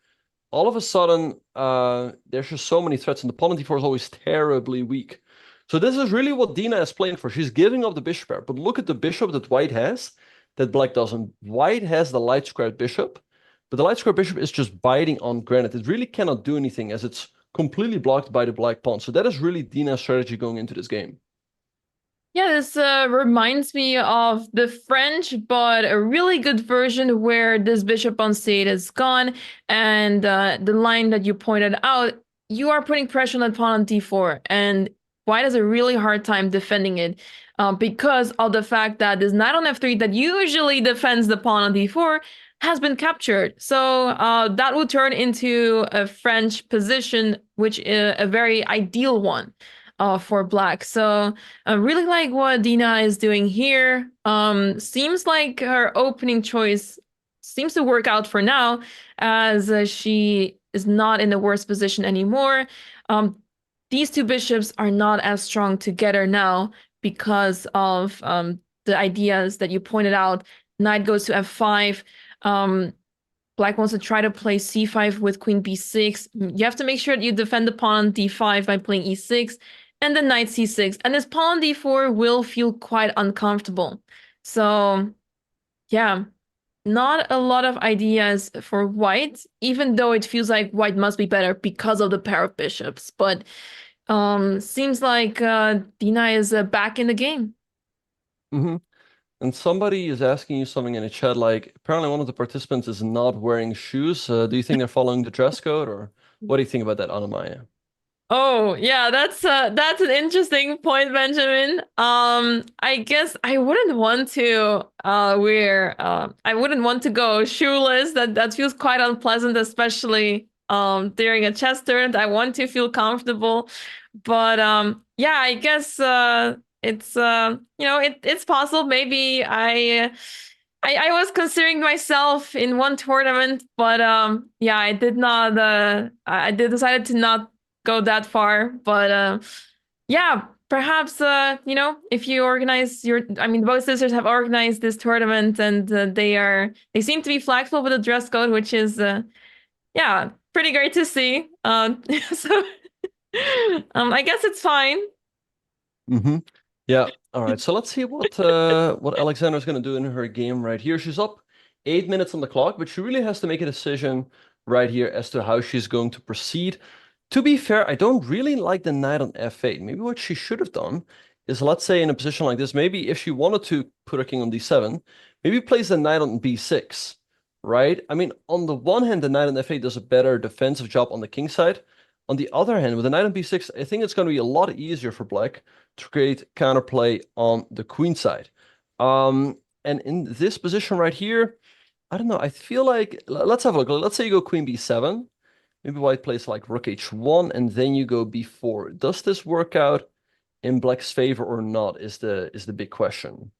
all of a sudden there's just so many threats, and the pawn on d4 is always terribly weak. So this is really what Dina is playing for. She's giving up the bishop pair, but look at the bishop that white has that black doesn't. White has the light squared bishop, but the light squared bishop is just biting on granite. It really cannot do anything as it's completely blocked by the black pawn. So that is really Dina's strategy going into this game. Yeah, this reminds me of the French, but a really good version where this bishop on c8 is gone, and the line that you pointed out, you are putting pressure on the pawn on d4, and white has a really hard time defending it because of the fact that this knight on f3 that usually defends the pawn on d4 has been captured. So that would turn into a French position, which is a very ideal one for black. So I really like what Dina is doing here. Seems like her opening choice seems to work out for now, as she is not in the worst position anymore. These two bishops are not as strong together now because of the ideas that you pointed out. Knight goes to f5. Black wants to try to play c5 with queen b6. You have to make sure that you defend the pawn on d5 by playing e6 and then knight c6. And this pawn on d4 will feel quite uncomfortable. So yeah, not a lot of ideas for white, even though it feels like white must be better because of the pair of bishops. But seems like Dina is back in the game. Mm-hmm. And somebody is asking you something in the chat, like apparently one of the participants is not wearing shoes. Do you think they're following the dress code, or what do you think about that, Anamaya? Oh, yeah, that's an interesting point, Benjamin. I guess I wouldn't want to I wouldn't want to go shoeless. That feels quite unpleasant, especially during a chess tournament. I want to feel comfortable. But yeah, I guess it's it's possible. Maybe I was considering myself in one tournament, but yeah, I did not I did decided to not go that far. But yeah, perhaps if you organize both sisters have organized this tournament, and they seem to be flexible with the dress code, which is yeah, pretty great to see. So I guess it's fine. Mm-hmm. Yeah. All right. So let's see what Alexander's going to do in her game right here. She's up 8 minutes on the clock, but she really has to make a decision right here as to how she's going to proceed. To be fair, I don't really like the knight on f8. Maybe what she should have done is, let's say in a position like this, maybe if she wanted to put her king on d7, maybe place the knight on b6, right? I mean, on the one hand, the knight on f8 does a better defensive job on the king side. On the other hand, with the knight on b6, I think it's going to be a lot easier for black to create counterplay on the queen side. And in this position right here, I don't know, I feel like, let's have a look. Let's say you go queen b7. Maybe white plays like rook h1, and then you go b4. Does this work out in black's favor or not is the big question.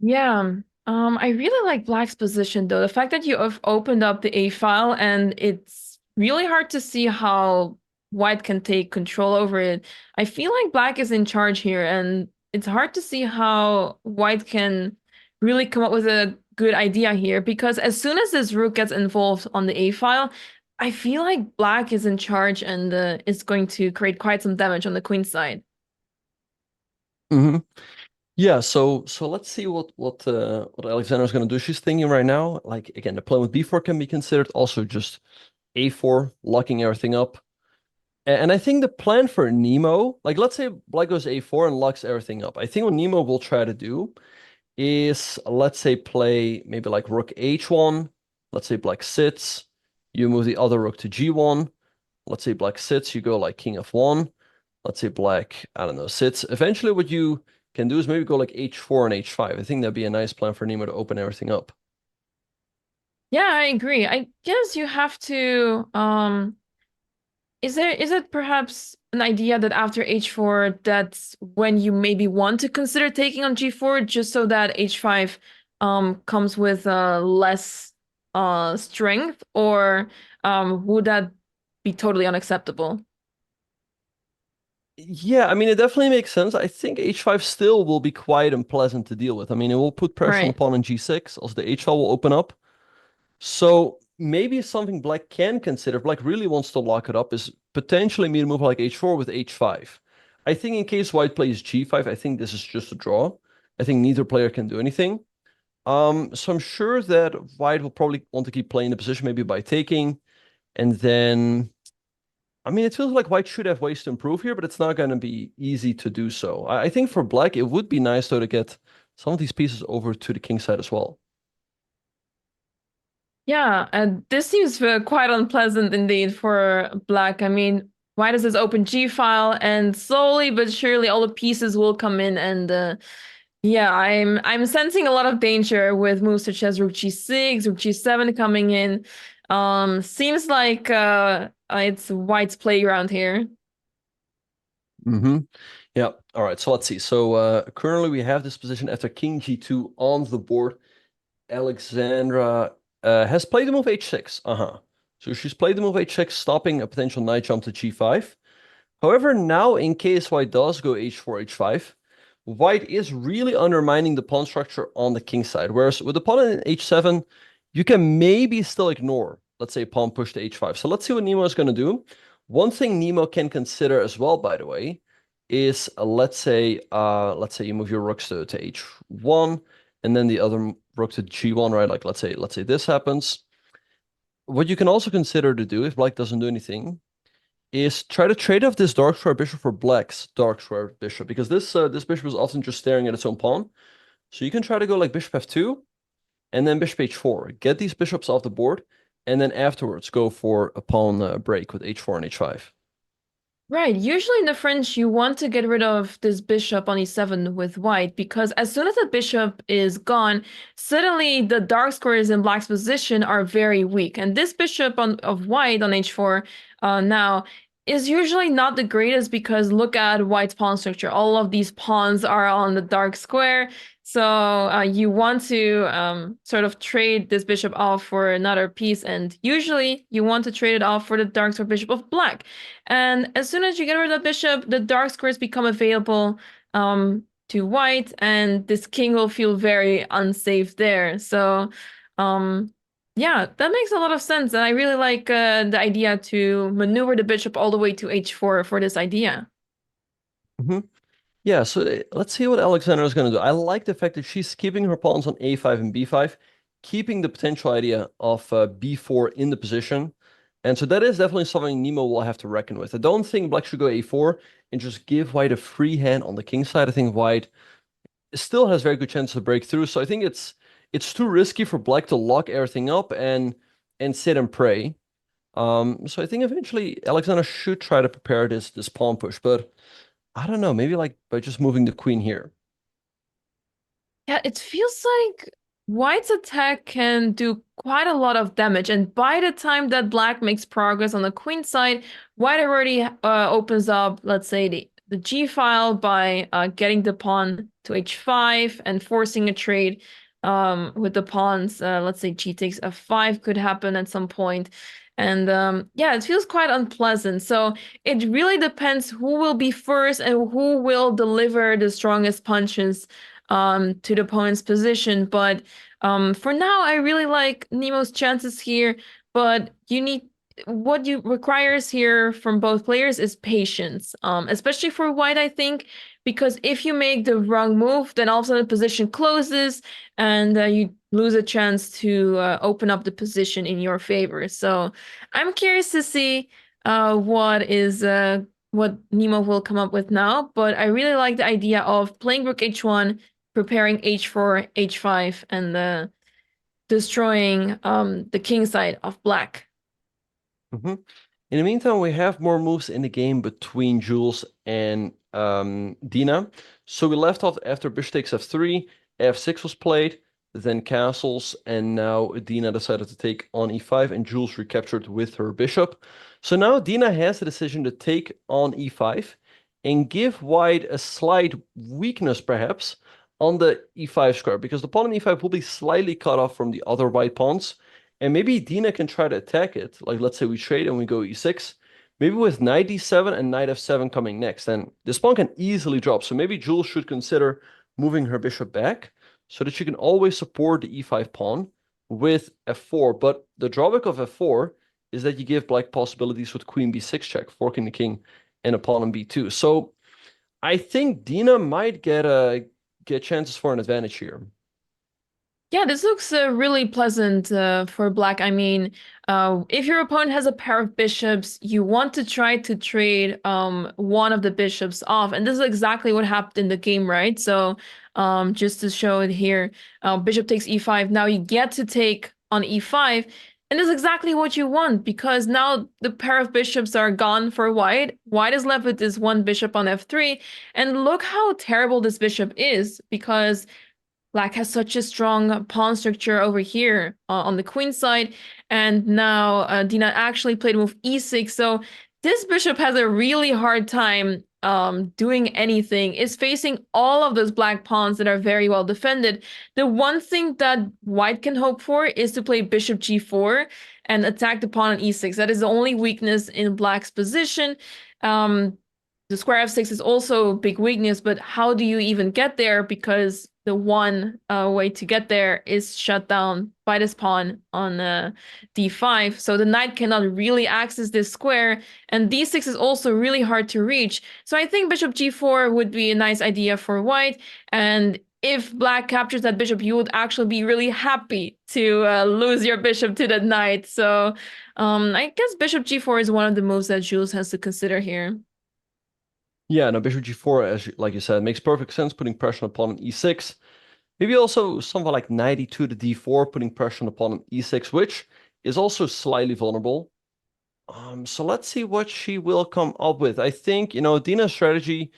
Yeah. I really like black's position, though. The fact that you have opened up the a file, and it's really hard to see how white can take control over it. I feel like black is in charge here, and it's hard to see how white can really come up with a good idea here, because as soon as this rook gets involved on the a file, I feel like black is in charge, and is going to create quite some damage on the queen side. Mm-hmm. Yeah, so let's see what Alexander's going to do. She's thinking right now, like, again, the plan with b4 can be considered, also just a4, locking everything up. And I think the plan for NEMO, like, let's say black goes a4 and locks everything up. I think what NEMO will try to do is, let's say, play maybe like rook h1. Let's say black sits. You move the other rook to g1. Let's say black sits. You go like king f1. Let's say black, I don't know, sits. Eventually what you can do is maybe go like h4 and h5. I think that'd be a nice plan for NEMO to open everything up. Yeah, I agree. I guess you have to is it perhaps an idea that after h4 that's when you maybe want to consider taking on g4 just so that h5 comes with less strength, or would that be totally unacceptable? Yeah, I mean, it definitely makes sense. I think h5 still will be quite unpleasant to deal with. I mean, it will put pressure on the pawn in g6, also the h file will open up. So maybe something black can consider, if black really wants to lock it up, is potentially me to move like h4 with h5. I think in case white plays g5, I think this is just a draw. I think neither player can do anything. So I'm sure that white will probably want to keep playing the position, maybe by taking, and then I mean, it feels like white should have ways to improve here, but it's not going to be easy to do so. I think for black, it would be nice, though, to get some of these pieces over to the king side as well. Yeah, and this seems quite unpleasant indeed for black. I mean, white has this open g file, and slowly but surely all the pieces will come in, and yeah, I'm sensing a lot of danger with moves such as rook g6, rook g7 coming in. Seems like it's white's playground here. Mm-hmm. Yeah. All right. So let's see. So currently we have this position after king g2 on the board. Alexandra has played the move h6. So she's played the move h6, stopping a potential knight jump to g5. However, now in case white does go h4, h5, white is really undermining the pawn structure on the king side. Whereas with the pawn in h7, you can maybe still ignore, let's say, pawn push to h5. So let's see what NEMO is going to do. One thing NEMO can consider as well, by the way, is let's say you move your rooks to h1, and then the other rook to g1, right? Like let's say this happens. What you can also consider to do if black doesn't do anything is try to trade off this dark square bishop for black's dark square bishop, because this bishop is often just staring at its own pawn. So you can try to go like bishop f2 and then bishop h4, get these bishops off the board, and then afterwards go for a pawn break with h4 and h5. Right. Usually in the French, you want to get rid of this bishop on e7 with white, because as soon as the bishop is gone, suddenly the dark squares in black's position are very weak. And this bishop of white on h4 now is usually not the greatest, because look at white's pawn structure. All of these pawns are on the dark square. So you want to sort of trade this bishop off for another piece, and usually you want to trade it off for the dark square bishop of black. And as soon as you get rid of that bishop, the dark squares become available to white, and this king will feel very unsafe there. So yeah, that makes a lot of sense, and I really like the idea to maneuver the bishop all the way to h4 for this idea. Mm-hmm. Yeah, so let's see what Alexandra is going to do. I like the fact that she's keeping her pawns on a5 and b5, keeping the potential idea of b4 in the position. And so that is definitely something NEMO will have to reckon with. I don't think black should go a4 and just give white a free hand on the king side. I think white still has very good chance to break through. So I think it's too risky for black to lock everything up and sit and pray. So I think eventually Alexandra should try to prepare this pawn push, but I don't know, maybe like by just moving the queen here. Yeah, it feels like white's attack can do quite a lot of damage, and by the time that black makes progress on the queen side, white already opens up, let's say, the g file by getting the pawn to h5 and forcing a trade with the pawns. Let's say g takes f5 could happen at some point. And yeah, it feels quite unpleasant. So it really depends who will be first and who will deliver the strongest punches to the opponent's position. But for now, I really like NEMO's chances here. But what you requires here from both players is patience, especially for white, I think, because if you make the wrong move, then all of a sudden the position closes and you lose a chance to open up the position in your favor. So I'm curious to see what NEMO will come up with now, but I really like the idea of playing rook h1, preparing h4, h5, and destroying the king side of black. Mm-hmm. In the meantime, we have more moves in the game between Jules and Dina. So we left off after bishop takes f3, f6 was played. then castles, and now Dina decided to take on e5, and Jules recaptured with her bishop. So now Dina has the decision to take on e5 and give white a slight weakness, perhaps, on the e5 square, because the pawn on e5 will be slightly cut off from the other white pawns, and maybe Dina can try to attack it. Like, let's say we trade and we go e6, maybe with knight d7 and knight f7 coming next, then this pawn can easily drop. So maybe Jules should consider moving her bishop back so that she can always support the e5 pawn with f4. But the drawback of f4 is that you give black possibilities with queen b6 check, forking the king and a pawn on b2. So I think Dina might get chances for an advantage here. Yeah, this looks really pleasant for black. I mean, if your opponent has a pair of bishops, you want to try to trade one of the bishops off. And this is exactly what happened in the game, right? So just to show it here, bishop takes e5. Now you get to take on e5. And this is exactly what you want, because now the pair of bishops are gone for white. White is left with this one bishop on f3. And look how terrible this bishop is, because black has such a strong pawn structure over here on the queen side. And now Dina actually played move e6. So this bishop has a really hard time doing anything. It's facing all of those black pawns that are very well defended. The one thing that white can hope for is to play bishop g4 and attack the pawn on e6. That is the only weakness in black's position. The square f6 is also a big weakness, but how do you even get there? Because the one way to get there is shut down by this pawn on d5. So the knight cannot really access this square, and d6 is also really hard to reach. So I think bishop g4 would be a nice idea for white, and if black captures that bishop, you would actually be really happy to lose your bishop to the knight. So I guess bishop g4 is one of the moves that Jules has to consider here. Yeah, no, bishop g4, like you said, makes perfect sense, putting pressure on the pawn on e6. Maybe also something like knight e2 to d4, putting pressure on the pawn on e6, which is also slightly vulnerable. So let's see what she will come up with. I think, Dina's strategy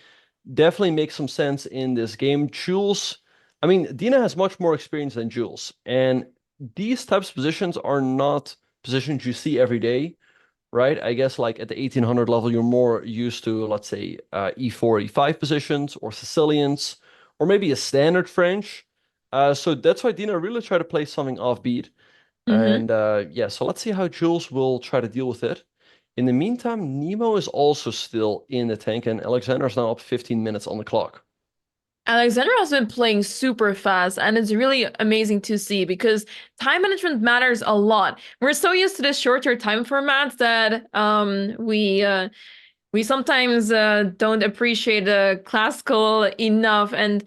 definitely makes some sense in this game. Dina has much more experience than Jules, and these types of positions are not positions you see every day. Right? I guess like at the 1800 level, you're more used to, let's say, e4, e5 positions, or Sicilians, or maybe a standard French. So that's why Dina really tried to play something offbeat. And yeah, so let's see how Jules will try to deal with it. In the meantime, NEMO is also still in the tank, and Alexander is now up 15 minutes on the clock. Alexander has been playing super fast, and it's really amazing to see, because time management matters a lot. We're so used to this shorter time format that we sometimes don't appreciate classical enough, and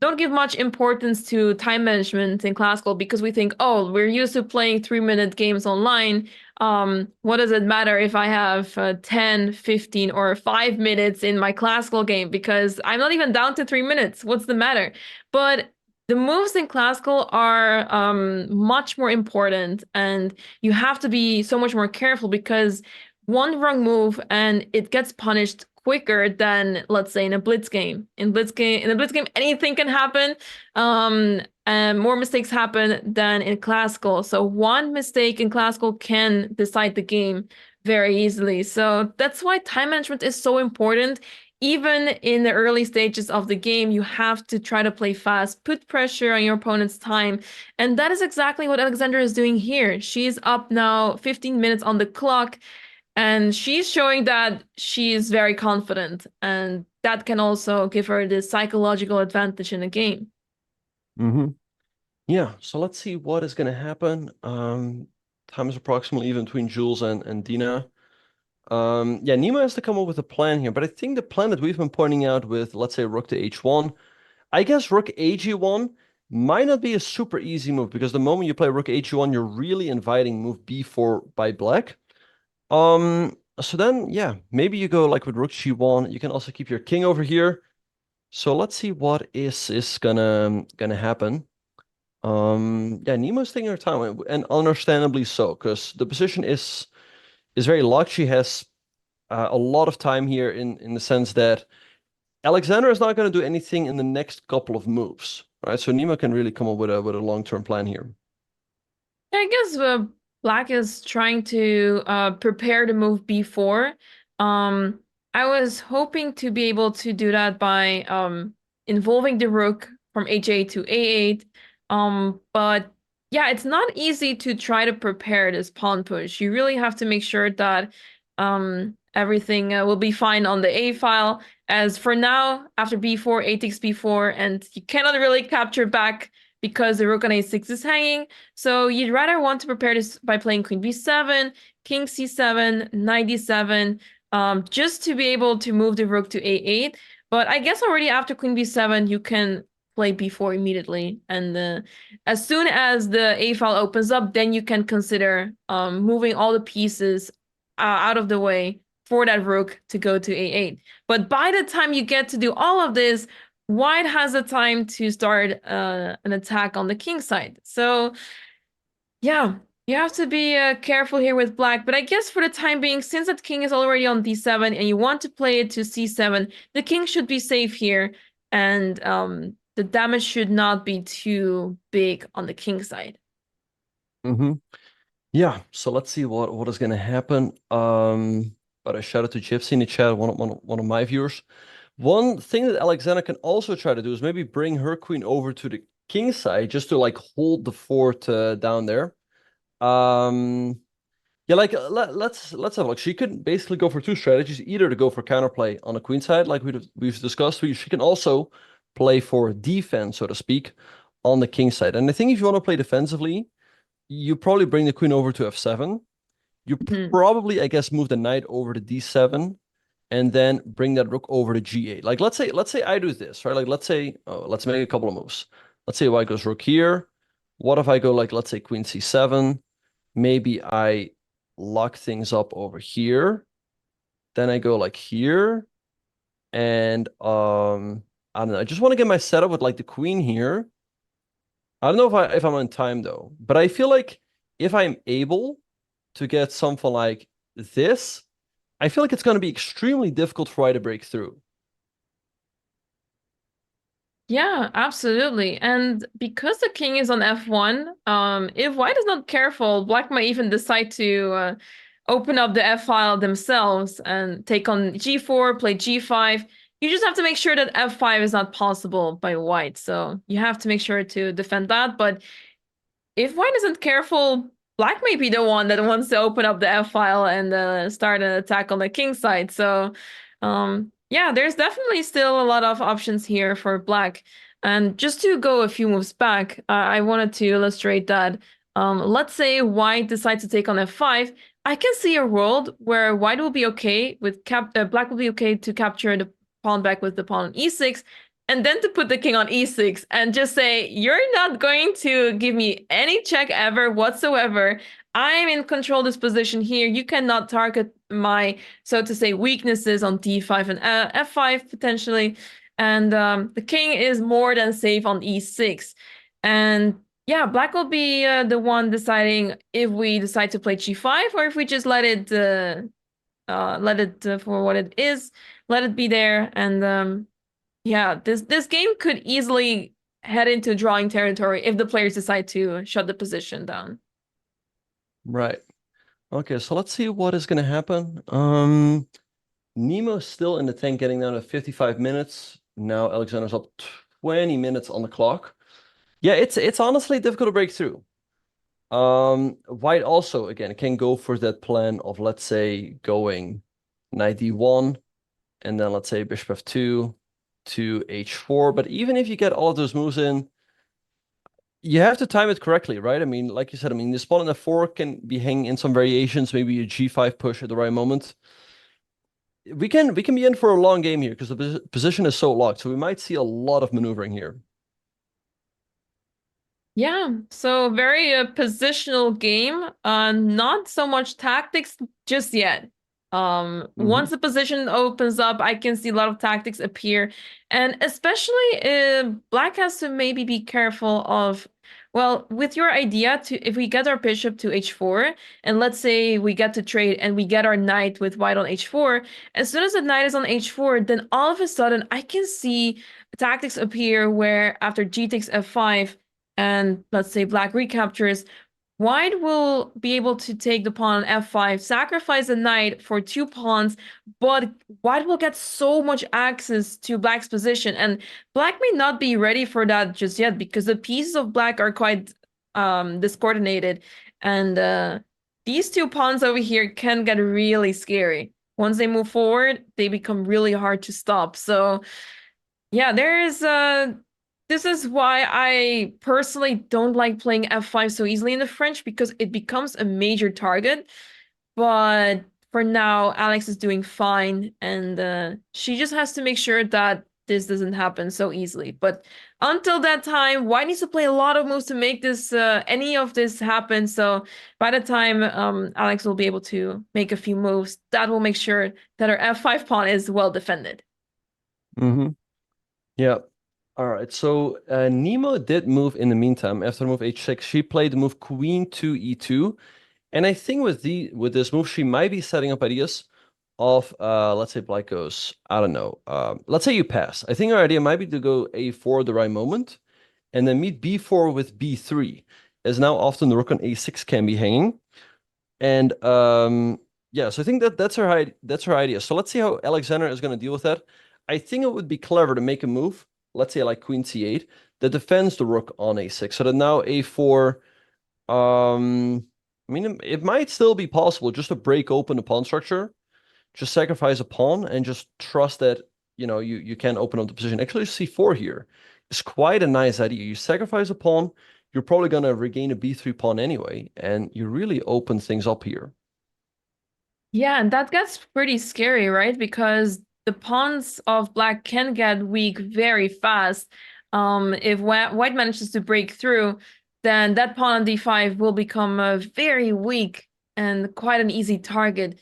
don't give much importance to time management in classical, because we think, oh, we're used to playing 3-minute games online. What does it matter if I have 10, 15, or 5 minutes in my classical game? Because I'm not even down to 3 minutes. What's the matter? But the moves in classical are much more important, and you have to be so much more careful, because one wrong move and it gets punished quicker than, let's say, in a blitz game. In a blitz game, anything can happen. And more mistakes happen than in classical. So one mistake in classical can decide the game very easily. So that's why time management is so important. Even in the early stages of the game, you have to try to play fast, put pressure on your opponent's time. And that is exactly what Alexandra is doing here. She's up now 15 minutes on the clock, and she's showing that she's very confident. And that can also give her this psychological advantage in the game. Yeah, so let's see what is going to happen. Time is approximately even between Jules and Dina. Yeah, NEMO has to come up with a plan here, but I think the plan that we've been pointing out with, let's say, rook to h1, I guess rook ag1 might not be a super easy move, because the moment you play rook ag1, you're really inviting move b4 by black. So then, yeah, maybe you go like with rook g1. You can also keep your king over here. So let's see what is gonna happen. Yeah, NEMO's taking her time, and understandably so, because the position is very locked. She has a lot of time here in the sense that Alexander is not going to do anything in the next couple of moves, right? So NEMO can really come up with a long-term plan here. I guess Black is trying to prepare to move b4. I was hoping to be able to do that by involving the rook from h8 to a8. But yeah, it's not easy to try to prepare this pawn push. You really have to make sure that everything will be fine on the a file. As for now, after b4, a takes b4, and you cannot really capture back because the rook on a6 is hanging. So you'd rather want to prepare this by playing queen b7, king c7, knight d7, just to be able to move the rook to a8. But I guess already after queen b7, you can play b4 immediately. And as soon as the a file opens up, then you can consider moving all the pieces out of the way for that rook to go to a8. But by the time you get to do all of this, White has the time to start an attack on the king side. So yeah, you have to be careful here with Black. But I guess for the time being, since that king is already on d7 and you want to play it to c7, the king should be safe here. And the damage should not be too big on the king side. Yeah, so let's see what is going to happen. But a shout out to Gypsy in the chat, one of my viewers. One thing that Alexander can also try to do is maybe bring her queen over to the king side just to like hold the fort down there. Yeah, like let's have a look. She could basically go for two strategies, either to go for counterplay on the queen side, like we've discussed. She can also play for defense, so to speak, on the king side. And I think if you want to play defensively, you probably bring the queen over to f7. You probably, I guess, move the knight over to d7. And then bring that rook over to g8. Like let's say I do this, right? Like let's say, let's make a couple of moves. Let's say white goes rook here. What if I go like, let's say queen c7? Maybe I lock things up over here. Then I go like here. And I don't know. I just want to get my setup with like the queen here. I don't know if I'm on time though, but I feel like if I'm able to get something like this, I feel like it's going to be extremely difficult for white to break through. Yeah, absolutely. And because the king is on f1, if white is not careful, black might even decide to open up the f file themselves and take on g4, play g5. You just have to make sure that f5 is not possible by white. So you have to make sure to defend that. But if white isn't careful, black may be the one that wants to open up the f file and start an attack on the king side. So yeah, there's definitely still a lot of options here for black. And just to go a few moves back, I wanted to illustrate that let's say white decides to take on f5. I can see a world where white will be okay with black will be okay to capture the pawn back with the pawn on e6, and then to put the king on e6 and just say, you're not going to give me any check ever whatsoever. I'm in control of this position here. You cannot target my, so to say, weaknesses on d5 and f5 potentially. And the king is more than safe on e6. And yeah, black will be the one deciding if we decide to play g5 or if we just let it for what it is, let it be there. And yeah, this game could easily head into drawing territory if the players decide to shut the position down. Right. Okay, so let's see what is going to happen. Nemo's still in the tank, getting down to 55 minutes. Now Alexander's up 20 minutes on the clock. Yeah, it's honestly difficult to break through. White also, again, can go for that plan of, let's say, going knight d1, and then let's say bishop f2 to h4. But even if you get all of those moves in, you have to time it correctly, right? I mean, like you said, I mean, the spot on f4 can be hanging in some variations, maybe a g5 push at the right moment. We can be in for a long game here because the position is so locked. So we might see a lot of maneuvering here. Yeah, so very positional game. Not so much tactics just yet. Once the position opens up, I can see a lot of tactics appear. And especially black has to maybe be careful of Well, with your idea if we get our bishop to h4, and let's say we get to trade and we get our knight with white on h4, as soon as the knight is on h4, then all of a sudden I can see tactics appear where after g takes f5 and let's say black recaptures, white will be able to take the pawn on f5, sacrifice the knight for 2 pawns, but white will get so much access to black's position, and black may not be ready for that just yet because the pieces of black are quite discoordinated, and these 2 pawns over here can get really scary. Once they move forward, they become really hard to stop. So yeah, this is why I personally don't like playing f5 so easily in the French, because it becomes a major target. But for now, Alex is doing fine, and she just has to make sure that this doesn't happen so easily. But until that time, white needs to play a lot of moves to make this any of this happen. So by the time Alex will be able to make a few moves, that will make sure that her f5 pawn is well defended. Mm-hmm. Yeah. All right, so NEMO did move in the meantime. After move h6, she played the move queen to e2. And I think with this move, she might be setting up ideas of, let's say black goes, I don't know, let's say you pass. I think our idea might be to go a4 at the right moment, and then meet b4 with b3, as now often the rook on a6 can be hanging. And yeah, so I think that's her idea. So let's see how Alexander is going to deal with that. I think it would be clever to make a move, let's say like queen c8, that defends the rook on a6. So that now a4, I mean, it might still be possible just to break open the pawn structure, just sacrifice a pawn, and just trust that, you know, you can open up the position. Actually, c4 here is quite a nice idea. You sacrifice a pawn, you're probably going to regain a b3 pawn anyway, and you really open things up here. Yeah, and that gets pretty scary, right? Because the pawns of black can get weak very fast. If white manages to break through, then that pawn on d5 will become very weak and quite an easy target.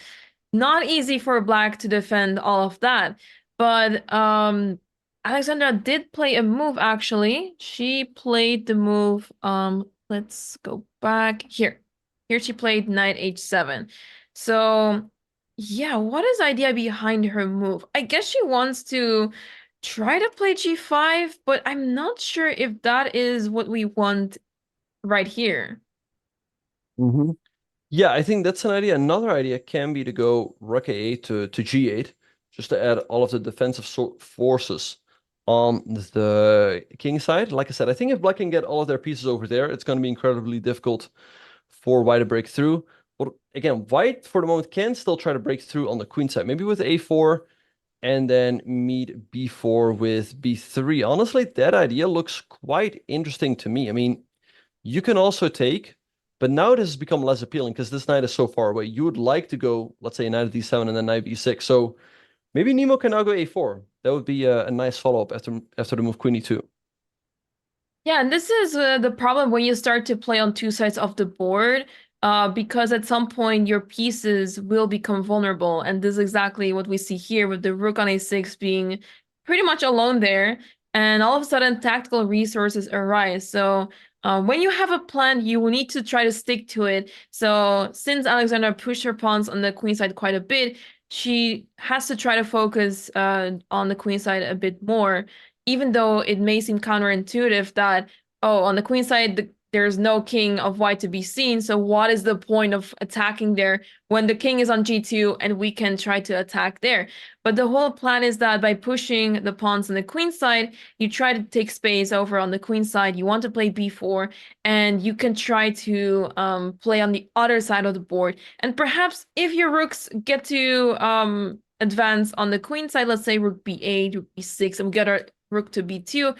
Not easy for black to defend all of that, but Alexandra did play a move, actually. She played the move, let's go back here. Here she played knight h7. So yeah, what is the idea behind her move? I guess she wants to try to play g5, but I'm not sure if that is what we want right here. Mm-hmm. Yeah, I think that's an idea. Another idea can be to go rook a8 to g8, just to add all of the defensive forces on the king side. Like I said, I think if black can get all of their pieces over there, it's going to be incredibly difficult for white to break through. But again, white for the moment can still try to break through on the queen side, maybe with a4 and then meet b4 with b3. Honestly, that idea looks quite interesting to me. I mean, you can also take, but now this has become less appealing because this knight is so far away. You would like to go, let's say, knight d7 and then knight b6. So maybe NEMO can now go a4. That would be a nice follow-up after the move queen e2. Yeah, and this is the problem when you start to play on 2 sides of the board, because at some point your pieces will become vulnerable. And this is exactly what we see here with the rook on a6 being pretty much alone there. And all of a sudden, tactical resources arise. So when you have a plan, you will need to try to stick to it. So since Alexandra pushed her pawns on the queen side quite a bit, she has to try to focus on the queen side a bit more, even though it may seem counterintuitive that, oh, on the queen side, there's no king of white to be seen, so what is the point of attacking there when the king is on g2 and we can try to attack there? But the whole plan is that by pushing the pawns on the queen side, you try to take space over on the queen side, you want to play b4, and you can try to play on the other side of the board. And perhaps if your rooks get to advance on the queen side, let's say rook b8, rook b6, and we get our rook to b2,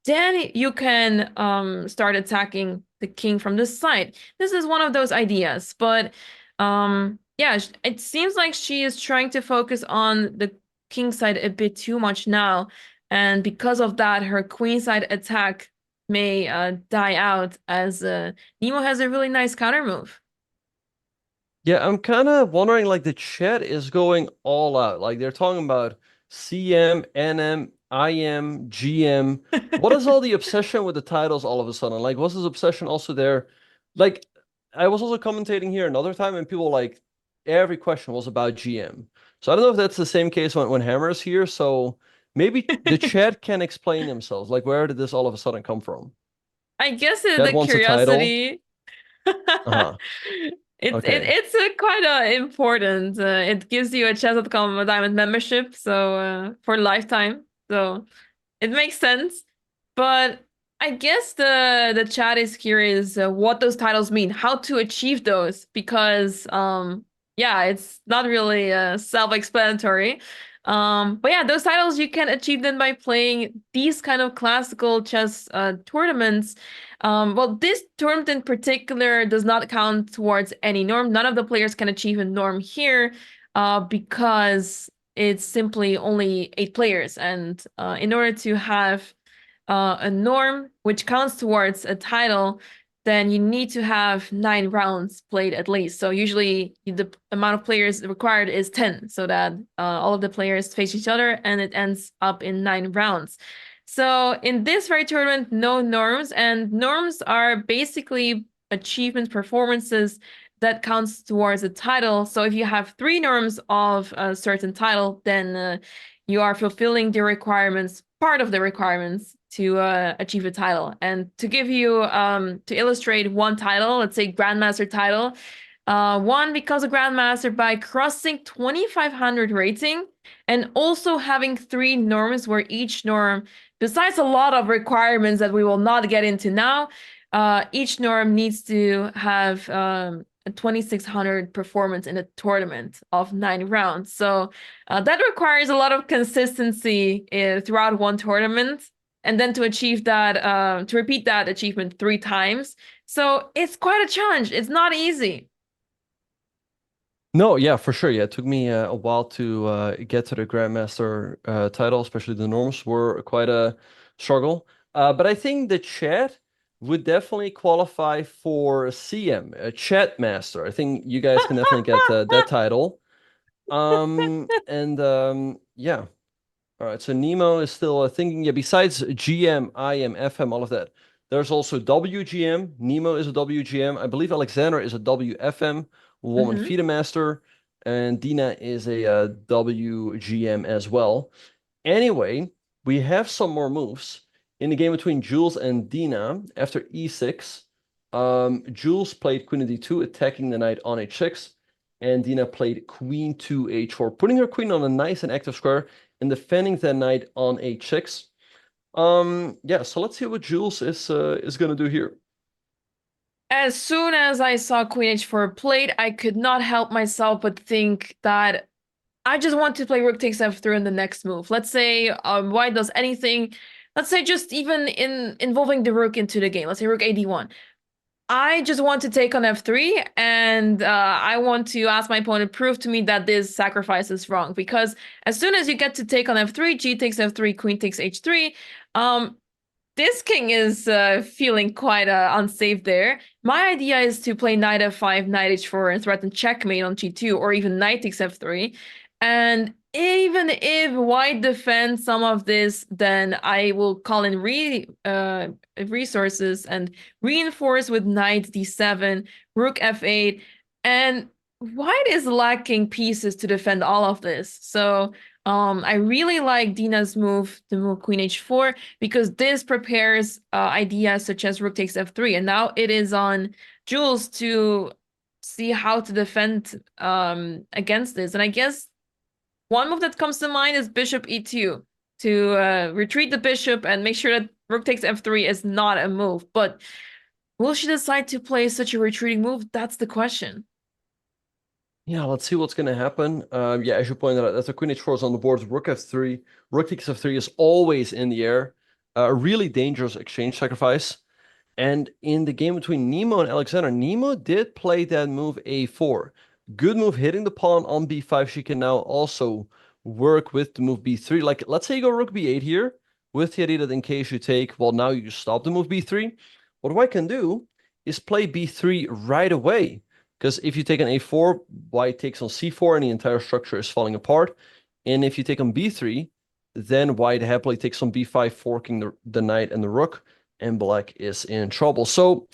then you can start attacking the king from this side. This is one of those ideas, but yeah, it seems like she is trying to focus on the king side a bit too much now, and because of that, her queen side attack may die out, as NEMO has a really nice counter move. Yeah, I'm kind of wondering, like, the chat is going all out. Like, they're talking about CM, NM, IM, GM. What is all the obsession with the titles all of a sudden? Like, was this obsession also there? Like, I was also commentating here another time, and people like every question was about GM. So I don't know if that's the same case when Hammer is here. So maybe the chat can explain themselves. Like, where did this all of a sudden come from? I guess Chat the wants a title. curiosity. Uh-huh. Okay. It's quite important. It gives you a chess.com a diamond membership, so for lifetime. So it makes sense. But I guess the chat is curious what those titles mean, how to achieve those, because yeah, it's not really self-explanatory. But yeah, those titles you can achieve them by playing these kind of classical chess tournaments. Well, this tournament in particular does not count towards any norm. None of the players can achieve a norm here because it's simply only 8 players. And in order to have a norm which counts towards a title, then you need to have 9 rounds played at least. So usually the amount of players required is 10, so that all of the players face each other and it ends up in 9 rounds. So in this very tournament, no norms, and norms are basically achievement performances that counts towards a title. So if you have 3 norms of a certain title, then you are fulfilling the requirements, part of the requirements to achieve a title. And to give you, to illustrate one title, let's say Grandmaster title, one becomes a Grandmaster by crossing 2500 rating and also having 3 norms where each norm, besides a lot of requirements that we will not get into now, each norm needs to have a 2600 performance in a tournament of 9 rounds. So that requires a lot of consistency throughout one tournament. And then to achieve that, to repeat that achievement 3 times. So it's quite a challenge. It's not easy. No, yeah, for sure. Yeah, it took me a while to get to the Grandmaster title, especially the norms were quite a struggle. But I think the chat would definitely qualify for CM, a chat master. I think you guys can definitely get that title. Yeah. All right, so Nemo is still thinking, yeah, besides GM, IM, FM, all of that, there's also WGM. Nemo is a WGM. I believe Alexander is a WFM, Woman FIDE Master, and Dina is a WGM as well. Anyway, we have some more moves. In the game between Jules and Dina, after e6, Jules played Queen of d2, attacking the knight on h6, and Dina played Queen to h4, putting her queen on a nice and active square, and defending that knight on h6. Yeah, so let's see what Jules is gonna do here. As soon as I saw Queen h4 played, I could not help myself but think that I just want to play Rook takes f3 in the next move. Let's say White does anything. Let's say just even involving the Rook into the game. Let's say Rook ad1. I just want to take on f3, and I want to ask my opponent, prove to me that this sacrifice is wrong. Because as soon as you get to take on f3, g takes f3, queen takes h3, this king is feeling quite unsafe there. My idea is to play knight f5, knight h4, and threaten checkmate on g2, or even knight takes f3. And even if White defends some of this, then I will call in resources and reinforce with knight d7, rook f8, and White is lacking pieces to defend all of this. So I really like Dina's move, the move queen h4, because this prepares ideas such as rook takes f3, and now it is on Jules to see how to defend against this. And I guess one move that comes to mind is bishop e2, to retreat the bishop and make sure that rook takes f3 is not a move. But will she decide to play such a retreating move? That's the question. Yeah, let's see what's going to happen. Yeah, as you pointed out, that's a queen h4 is on the board. Rook f3, rook takes f3 is always in the air. A really dangerous exchange sacrifice. And in the game between Nemo and Alexander, Nemo did play that move a4. Good move hitting the pawn on b5. She can now also work with the move b3. Like, let's say you go rook b8 here, with the idea that in case you take, well, now you stop the move b3. What White can do is play b3 right away. Because if you take an a4, White takes on c4, and the entire structure is falling apart. And if you take on b3, Then white happily takes some b5, forking the knight and the rook, and black is in trouble. So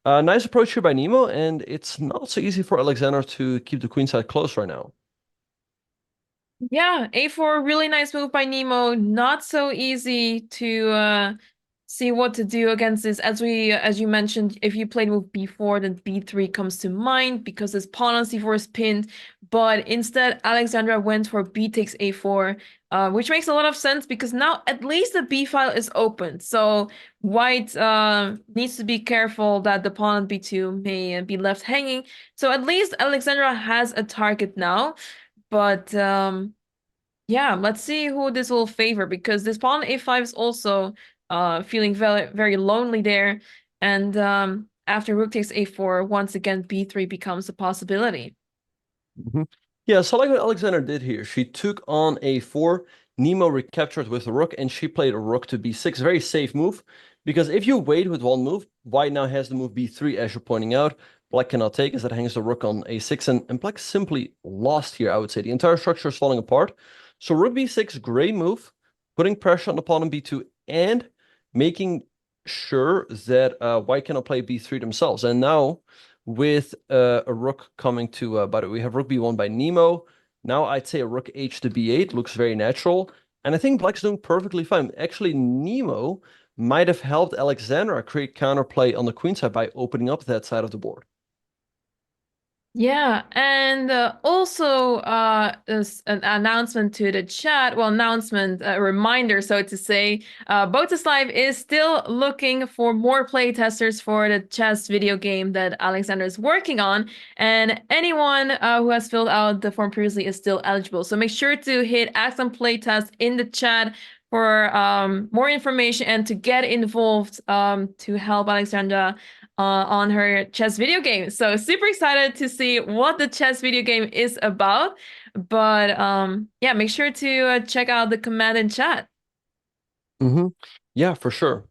nice approach here by Nemo, and it's not so easy for Alexander to keep the queenside close right now. Yeah, a4, really nice move by Nemo. Not so easy to see what to do against this. As you mentioned, if you played move b4, then b3 comes to mind because his pawn on c4 is pinned. But instead, Alexandra went for b takes a4, which makes a lot of sense because now at least the b file is open. So white needs to be careful that the pawn on b2 may be left hanging. So at least Alexandra has a target now. But yeah, let's see who this will favor because this pawn a5 is also feeling very, very lonely there. And after rook takes a4, once again, b3 becomes a possibility. Yeah, so like what Alexander did here, she took on a4, Nemo recaptured with a rook, and she played a rook to b6. Very safe move, because if you wait with one move, white now has the move b3, as you're pointing out. Black cannot take as it hangs the rook on a6, and black simply lost here, I would say. The entire structure is falling apart. So rook b6, great move, putting pressure on the pawn on b2, and making sure that white cannot play b3 themselves. And now, with a rook coming to, by the way, we have rook b1 by Nemo. Now I'd say a rook h to b8 looks very natural. And I think black's doing perfectly fine. Actually, Nemo might have helped Alexandra create counterplay on the queen side by opening up that side of the board. Yeah, and also an announcement to the chat. Well, announcement, a reminder, so to say. BotezLive is still looking for more playtesters for the chess video game that Alexander is working on. And anyone who has filled out the form previously is still eligible. So make sure to hit Ask on Playtest in the chat for more information and to get involved to help Alexandra on her chess video game. So super excited to see what the chess video game is about. But yeah, make sure to check out the command in chat. Yeah, for sure.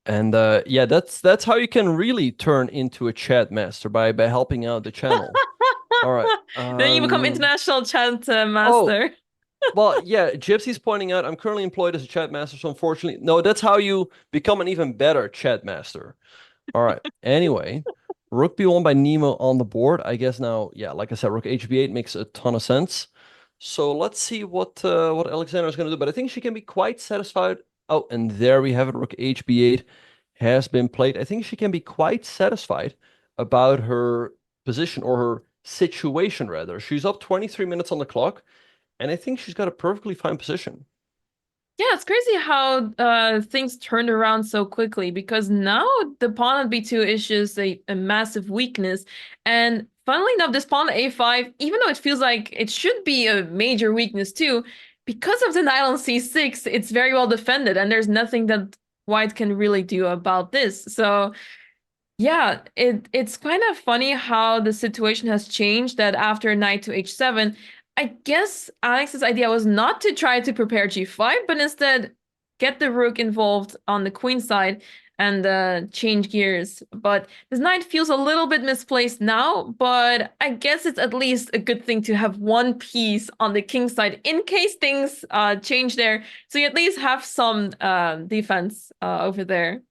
And yeah, that's how you can really turn into a chat master by helping out the channel. All right. Then you become international chat master. Well, yeah, Gypsy's pointing out I'm currently employed as a chat master, so unfortunately, no, that's how you become an even better chat master. All right. Anyway, rook b1 by Nemo on the board. I guess now, yeah, like I said, rook h b8 makes a ton of sense. So let's see what Alexandra is going to do. But I think she can be quite satisfied. Oh, and there we have it. Rook h b8 has been played. I think she can be quite satisfied about her position, or her situation, rather. She's up 23 minutes on the clock, and I think she's got a perfectly fine position. Yeah, it's crazy how things turned around so quickly because now the pawn on b2 is just a massive weakness. And funnily enough, this pawn on a5, even though it feels like it should be a major weakness too, because of the knight on c6, it's very well defended and there's nothing that white can really do about this. So yeah, it's kind of funny how the situation has changed that after knight to h7, I guess Alex's idea was not to try to prepare g5, but instead get the rook involved on the queen side and change gears. But this knight feels a little bit misplaced now, but I guess it's at least a good thing to have one piece on the king side in case things change there. So you at least have some defense over there.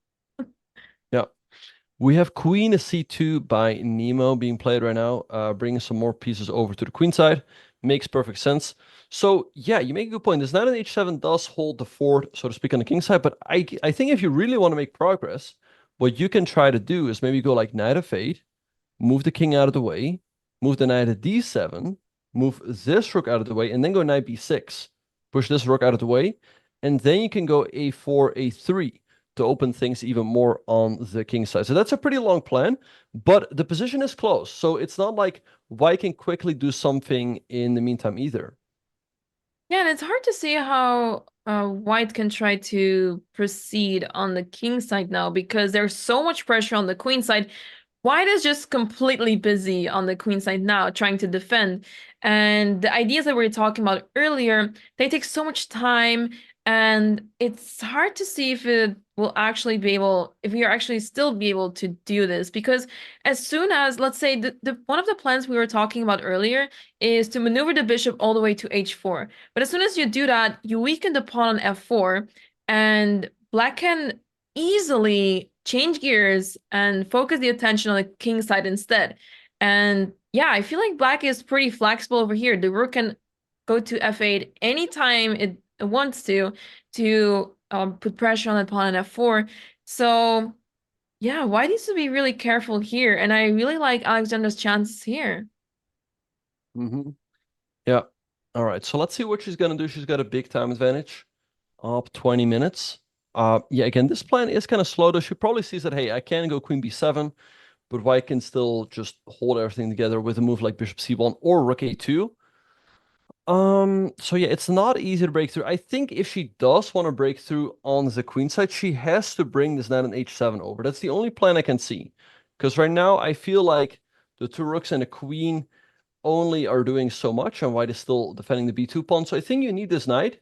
Yeah. We have queen c2 by Nemo being played right now, bringing some more pieces over to the queen side. Makes perfect sense. So yeah, you make a good point. This knight on h7 does hold the fort, so to speak, on the king side. But I think if you really want to make progress, what you can try to do is maybe go like knight f8, move the king out of the way, move the knight to d7, move this rook out of the way, and then go knight b6. Push this rook out of the way, and then you can go a4, a3 to open things even more on the king side. So that's a pretty long plan, but the position is close. So it's not like white can quickly do something in the meantime either. Yeah, and it's hard to see how white can try to proceed on the king side now because there's so much pressure on the queen side. White is just completely busy on the queen side now, trying to defend. And the ideas that we were talking about earlier, they take so much time And it's hard to see if it will actually be able, if we are actually still be able to do this, because as soon as, let's say, the one of the plans we were talking about earlier is to maneuver the bishop all the way to h4. But as soon as you do that, you weaken the pawn on f4, and black can easily change gears and focus the attention on the king side instead. And yeah, I feel like black is pretty flexible over here. The rook can go to f8 anytime it wants to put pressure on the pawn at f4. So yeah, white needs to be really careful here, and I really like Alexandra's chances here. Yeah. All right. So let's see what she's gonna do. She's got a big time advantage, up 20 minutes. Yeah. Again, this plan is kind of slow. Though she probably sees that, hey, I can go queen b7, but white can still just hold everything together with a move like bishop c1 or rook a2. So yeah, it's not easy to break through. I think if she does want to break through on the queen side, she has to bring this knight on h7 over. That's the only plan I can see. Because right now, I feel like the two rooks and the queen only are doing so much, and white is still defending the b2 pawn. So I think you need this knight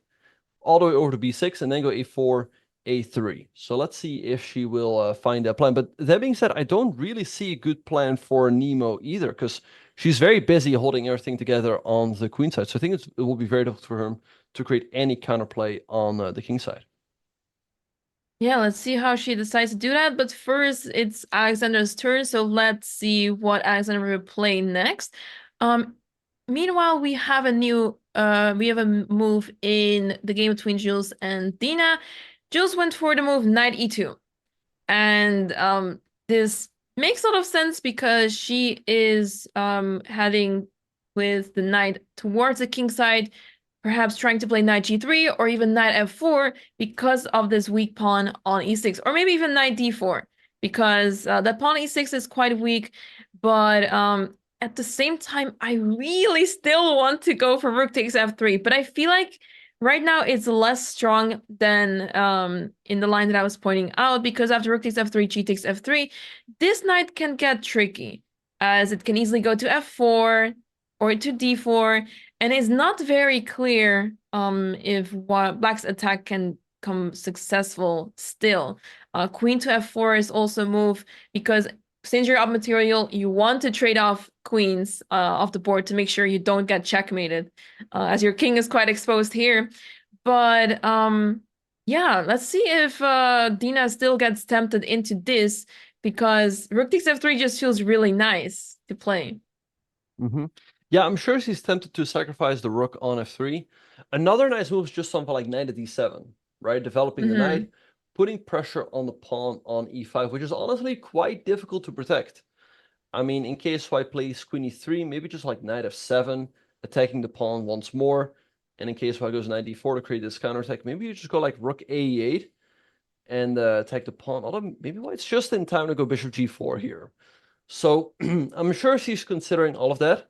all the way over to b6 and then go a4, a3. So let's see if she will find that plan. But that being said, I don't really see a good plan for NEMO either, because she's very busy holding everything together on the queen side. So I think it will be very difficult for her to create any counterplay on the king side. Yeah, let's see how she decides to do that. But first, it's Alexandra's turn, so let's see what Alexandra will play next. Meanwhile, we have a move in the game between Jules and Dina. Jules went for the move knight e2. And this makes a lot of sense because she is heading with the knight towards the king side, perhaps trying to play knight g3 or even knight f4 because of this weak pawn on e6, or maybe even knight d4 because that pawn e6 is quite weak. But at the same time, I really still want to go for rook takes f3, but I feel like right now it's less strong than in the line that I was pointing out, because after rook takes f3, g takes f3, this knight can get tricky, as it can easily go to f4 or to d4, and it's not very clear if black's attack can come successful still. Queen to f4 is also a move, because since you're up material, you want to trade off queens off the board to make sure you don't get checkmated, as your king is quite exposed here. But yeah, let's see if Dina still gets tempted into this, because rook takes f3 just feels really nice to play. Yeah, I'm sure she's tempted to sacrifice the rook on f3. Another nice move is just something like knight at d7, right? Developing the knight, putting pressure on the pawn on e5, which is honestly quite difficult to protect. I mean, in case white plays queen e3, maybe just like knight f7, attacking the pawn once more. And in case white goes knight d4 to create this counterattack, maybe you just go like rook a8 and attack the pawn. Although maybe white's just in time to go bishop g4 here. So I'm sure she's considering all of that.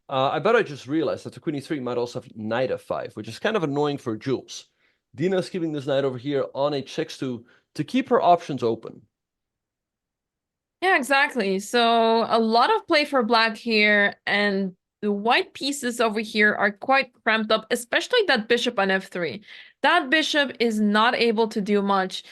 I bet I just realized that the queen e3 might also have knight f5, which is kind of annoying for Jules. Dina's keeping this knight over here on h6 to keep her options open. Yeah, exactly. So a lot of play for black here, and the white pieces over here are quite cramped up, especially that bishop on f3. That bishop is not able to do much.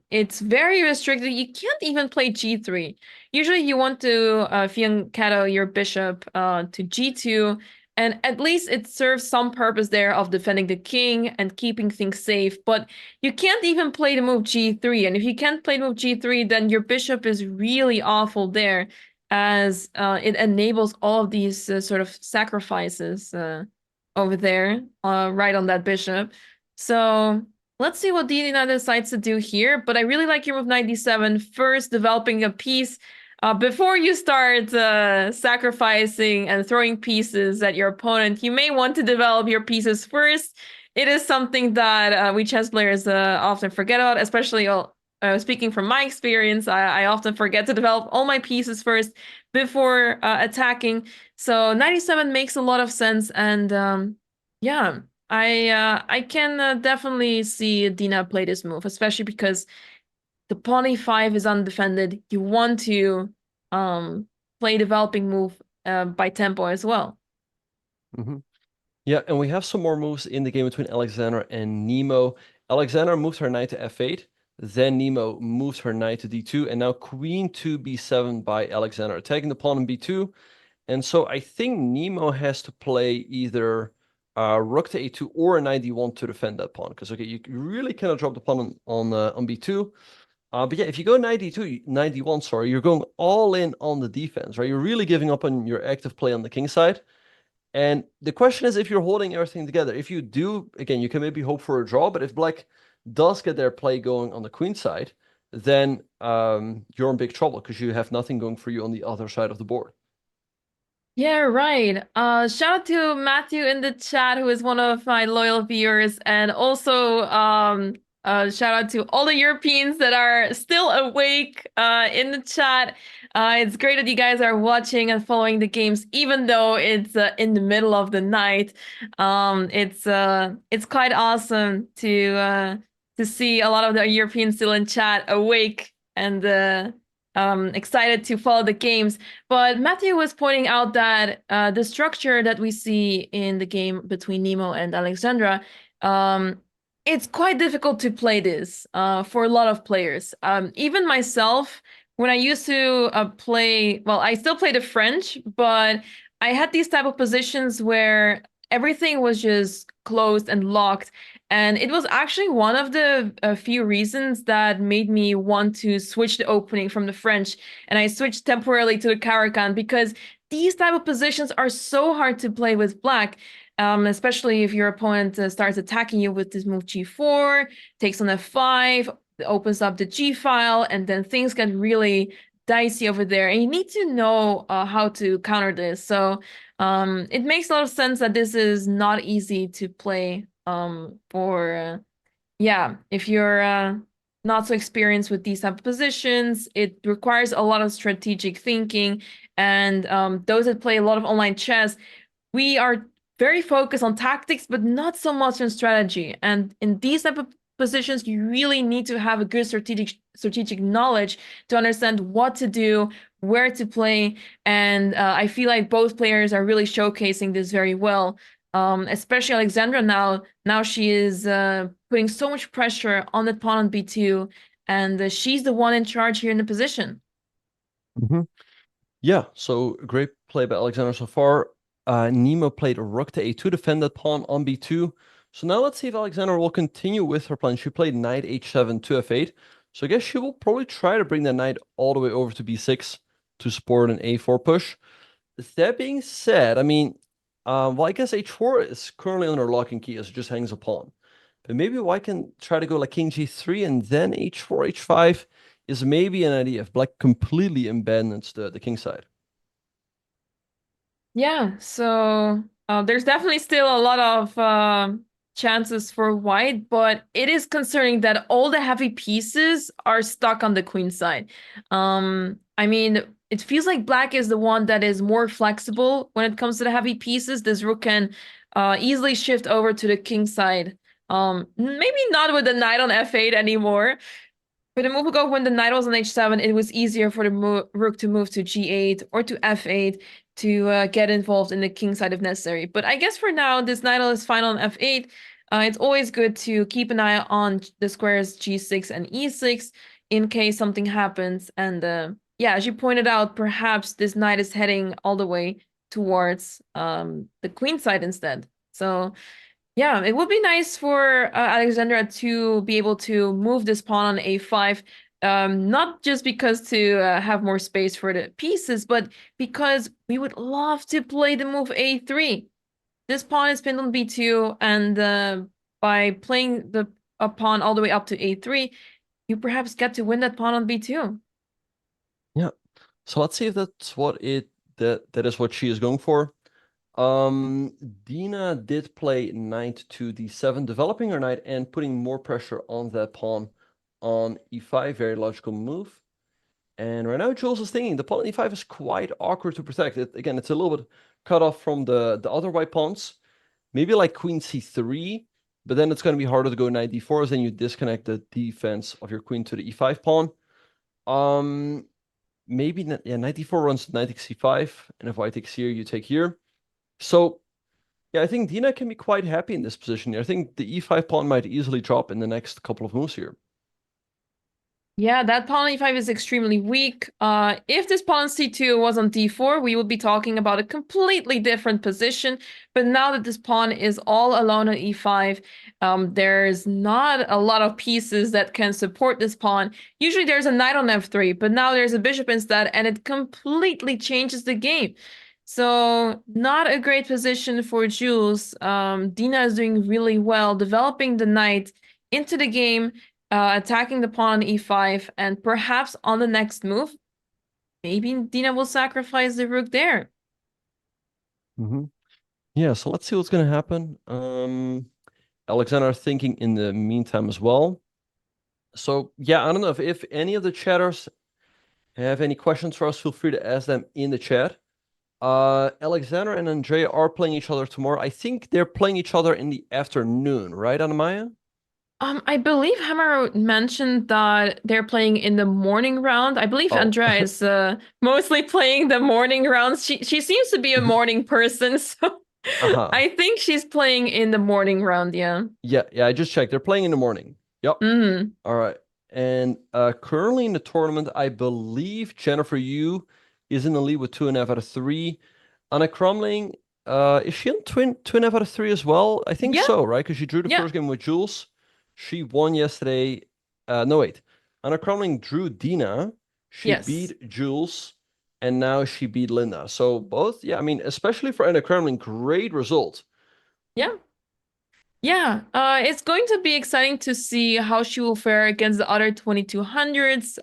It's very restricted. You can't even play g3. Usually you want to fianchetto your bishop to g2, and at least it serves some purpose there of defending the king and keeping things safe. But you can't even play the move g3, and if you can't play the move g3, then your bishop is really awful there, as it enables all of these sort of sacrifices over there, right on that bishop. So let's see what Dina decides to do here, but I really like your move knight d7, first developing a piece before you start sacrificing and throwing pieces at your opponent. You may want to develop your pieces first. It is something that we chess players often forget about, especially speaking from my experience. I often forget to develop all my pieces first before attacking. So 97 makes a lot of sense, and yeah, I can definitely see Dina play this move, especially because the pawn e5 is undefended. You want to play developing move by tempo as well. Yeah, and we have some more moves in the game between Alexandra and Nemo. Alexandra moved her knight to f8, then Nemo moved her knight to d2, and now queen to b7 by Alexandra, attacking the pawn in b2. And so I think Nemo has to play either rook to a2 or a knight d1 to defend that pawn, because okay, you really cannot drop the pawn on b2. But yeah, if you go knight d2, knight d1, sorry, you're going all in on the defense, right? You're really giving up on your active play on the king side. And the question is if you're holding everything together. If you do, again, you can maybe hope for a draw, but if black does get their play going on the queen side, then you're in big trouble because you have nothing going for you on the other side of the board. Yeah, right. Shout out to Matthew in the chat, who is one of my loyal viewers, and also shout out to all the Europeans that are still awake in the chat. It's great that you guys are watching and following the games, even though it's in the middle of the night. It's quite awesome to see a lot of the Europeans still in chat, awake and excited to follow the games. But Matthew was pointing out that the structure that we see in the game between Nemo and Alexandra, it's quite difficult to play this for a lot of players. Even myself, when I used to play, well, I still play the French, but I had these type of positions where everything was just closed and locked. And it was actually one of the few reasons that made me want to switch the opening from the French. And I switched temporarily to the Caracan because these type of positions are so hard to play with black, especially if your opponent starts attacking you with this move g4, takes on f5, opens up the g file, and then things get really dicey over there. And you need to know how to counter this. So it makes a lot of sense that this is not easy to play yeah, if you're not so experienced with these type of positions, it requires a lot of strategic thinking. And those that play a lot of online chess, we are very focused on tactics, but not so much on strategy. And in these type of positions, you really need to have a good strategic knowledge to understand what to do, where to play. And I feel like both players are really showcasing this very well. Especially Alexandra now she is putting so much pressure on the pawn on b2, and she's the one in charge here in the position. Yeah, so great play by Alexandra so far. Nemo played rook to a2, defend that pawn on b2. So now let's see if Alexandra will continue with her plan. She played knight h7 to f8. So I guess she will probably try to bring the knight all the way over to b6 to support an a4 push. That being said, I mean, well, I guess h4 is currently under lock and key as it just hangs a pawn. But maybe white can try to go like king g3 and then h4, h5 is maybe an idea if black completely abandons the king side. Yeah, so there's definitely still a lot of chances for white, but it is concerning that all the heavy pieces are stuck on the queen side. I mean, it feels like black is the one that is more flexible when it comes to the heavy pieces. This rook can easily shift over to the king side. Maybe not with the knight on f8 anymore. But a move ago, when the knight was on h7, it was easier for the rook to move to g8 or to f8 to get involved in the king side if necessary. But I guess for now, this knight is fine on f8. It's always good to keep an eye on the squares g6 and e6 in case something happens. And yeah, as you pointed out, perhaps this knight is heading all the way towards the queen side instead. So yeah, it would be nice for Alexandra to be able to move this pawn on a5, not just because to have more space for the pieces, but because we would love to play the move a3. This pawn is pinned on b2, and by playing a pawn all the way up to a3, you perhaps get to win that pawn on b2. Yeah, so let's see if that's what that is what she is going for. Dina did play knight to d7, developing her knight and putting more pressure on that pawn on e5. Very logical move. And right now, Jules is thinking the pawn on e5 is quite awkward to protect. Again, it's a little bit cut off from the other white pawns. Maybe like queen c3, but then it's going to be harder to go knight d4, as then you disconnect the defense of your queen to the e5 pawn. Maybe knight d4 runs knight takes c5, and if white takes here, you take here. So Yeah, I think Dina can be quite happy in this position. I think the e5 pawn might easily drop in the next couple of moves here. Yeah, that pawn e5 is extremely weak. If this pawn c2 was on d4, we would be talking about a completely different position. But now that this pawn is all alone on e5, there's not a lot of pieces that can support this pawn. Usually there's a knight on f3, but now there's a bishop instead, and it completely changes the game. So not a great position for Jules. Dina is doing really well, developing the knight into the game, attacking the pawn on e5, and perhaps on the next move, maybe Dina will sacrifice the rook there. Yeah, so let's see what's going to happen. Alexander thinking in the meantime as well. So yeah, I don't know if any of the chatters have any questions for us, feel free to ask them in the chat. Alexander and Andrea are playing each other tomorrow. I think they're playing each other in the afternoon, right, Anamaya? I believe Hammer mentioned that they're playing in the morning round. I believe Andrea is mostly playing the morning rounds. She seems to be a morning person, so I think she's playing in the morning round, yeah. Yeah, I just checked. They're playing in the morning. Yep. All right. And currently in the tournament, I believe Jennifer Yu is in the lead with 2.5 out of 3. Anna Crumling, is she on 2.5 out of 3 as well? I think so, right? Because she drew the first game with Jules. She won yesterday. No, wait. Anna Crumling drew Dina. She beat Jules. And now she beat Linda. So both, yeah, I mean, especially for Anna Crumling, great result. Yeah. Yeah, it's going to be exciting to see how she will fare against the other 2200s.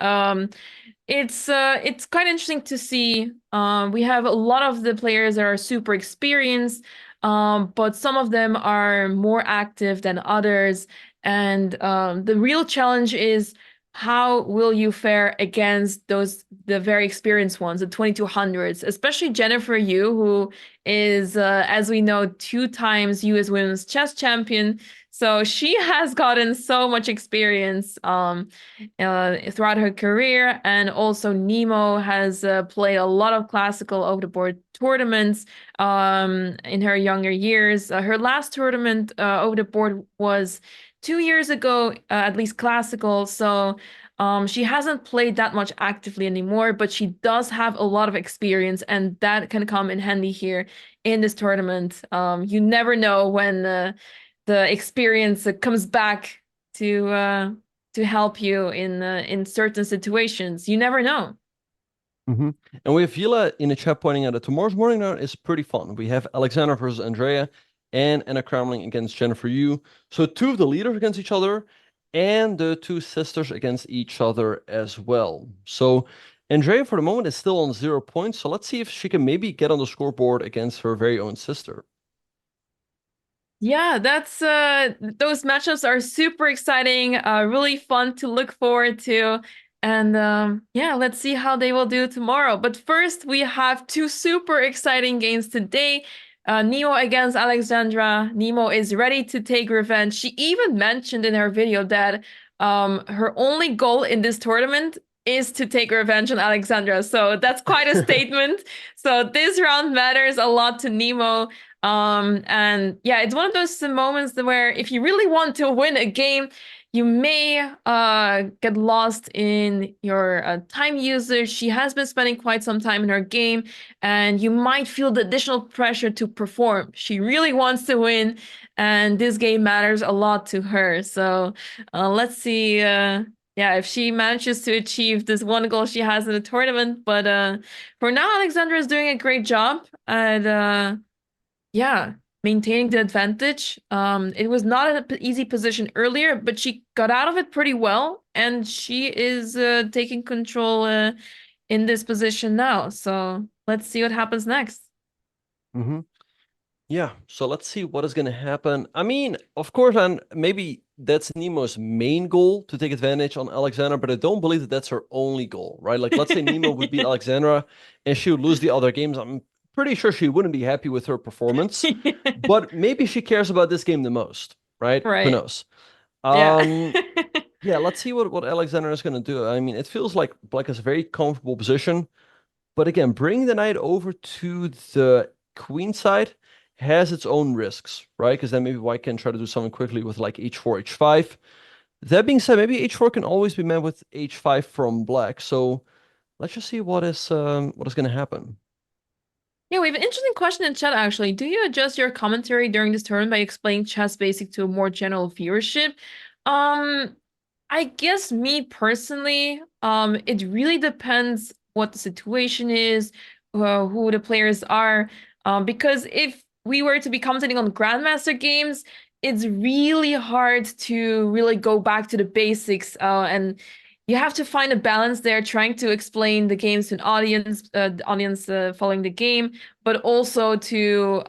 It's quite interesting to see. We have a lot of the players that are super experienced, but some of them are more active than others. And the real challenge is, how will you fare against the very experienced ones, the 2200s, especially Jennifer Yu, who is, as we know, 2 times US Women's Chess Champion. So she has gotten so much experience throughout her career, and also NEMO has played a lot of classical over-the-board tournaments in her younger years. Her last tournament over the board was 2 years ago, at least classical. So she hasn't played that much actively anymore, but she does have a lot of experience, and that can come in handy here in this tournament. You never know when the experience comes back to help you in certain situations. You never know. And we have Vila in the chat pointing out that tomorrow's morning round is pretty fun. We have Alexander versus Andrea and Anna Cramling against Jennifer Yu. So 2 of the leaders against each other, and the 2 sisters against each other as well. So Andrea for the moment is still on 0 points. So let's see if she can maybe get on the scoreboard against her very own sister. Yeah, that's those matchups are super exciting, really fun to look forward to. And yeah, let's see how they will do tomorrow. But first, we have 2 super exciting games today. NEMO against Alexandra. NEMO is ready to take revenge. She even mentioned in her video that her only goal in this tournament is to take revenge on Alexandra. So that's quite a statement. So this round matters a lot to NEMO. And yeah, it's one of those moments where if you really want to win a game, you may get lost in your time usage. She has been spending quite some time in her game, and you might feel the additional pressure to perform. She really wants to win, and this game matters a lot to her. So let's see yeah, if she manages to achieve this one goal she has in the tournament. But for now, Alexandra is doing a great job at yeah, maintaining the advantage. It was not an easy position earlier, but she got out of it pretty well, and she is taking control in this position now. So let's see what happens next. Yeah, so let's see what is going to happen. I mean, of course, and maybe that's NEMO's main goal, to take advantage on Alexandra, but I don't believe that that's her only goal, right? Like, let's say NEMO would beat Alexandra and she would lose the other games. I'm pretty sure she wouldn't be happy with her performance, but maybe she cares about this game the most, right? Who knows? Yeah, let's see what Alexandra is going to do. I mean, it feels like Black is a very comfortable position, but again, bring the knight over to the queen side has its own risks, right? Because then maybe white can try to do something quickly with like h4, h5. That being said, maybe h4 can always be met with h5 from black. So let's just see what is going to happen. Yeah, we have an interesting question in chat actually. Do you adjust your commentary during this tournament by explaining chess basic to a more general viewership? I guess me personally, it really depends what the situation is, who the players are. Because if we were to be commentating on Grandmaster games, it's really hard to really go back to the basics, and you have to find a balance there, trying to explain the games to an audience, the audience following the game, but also to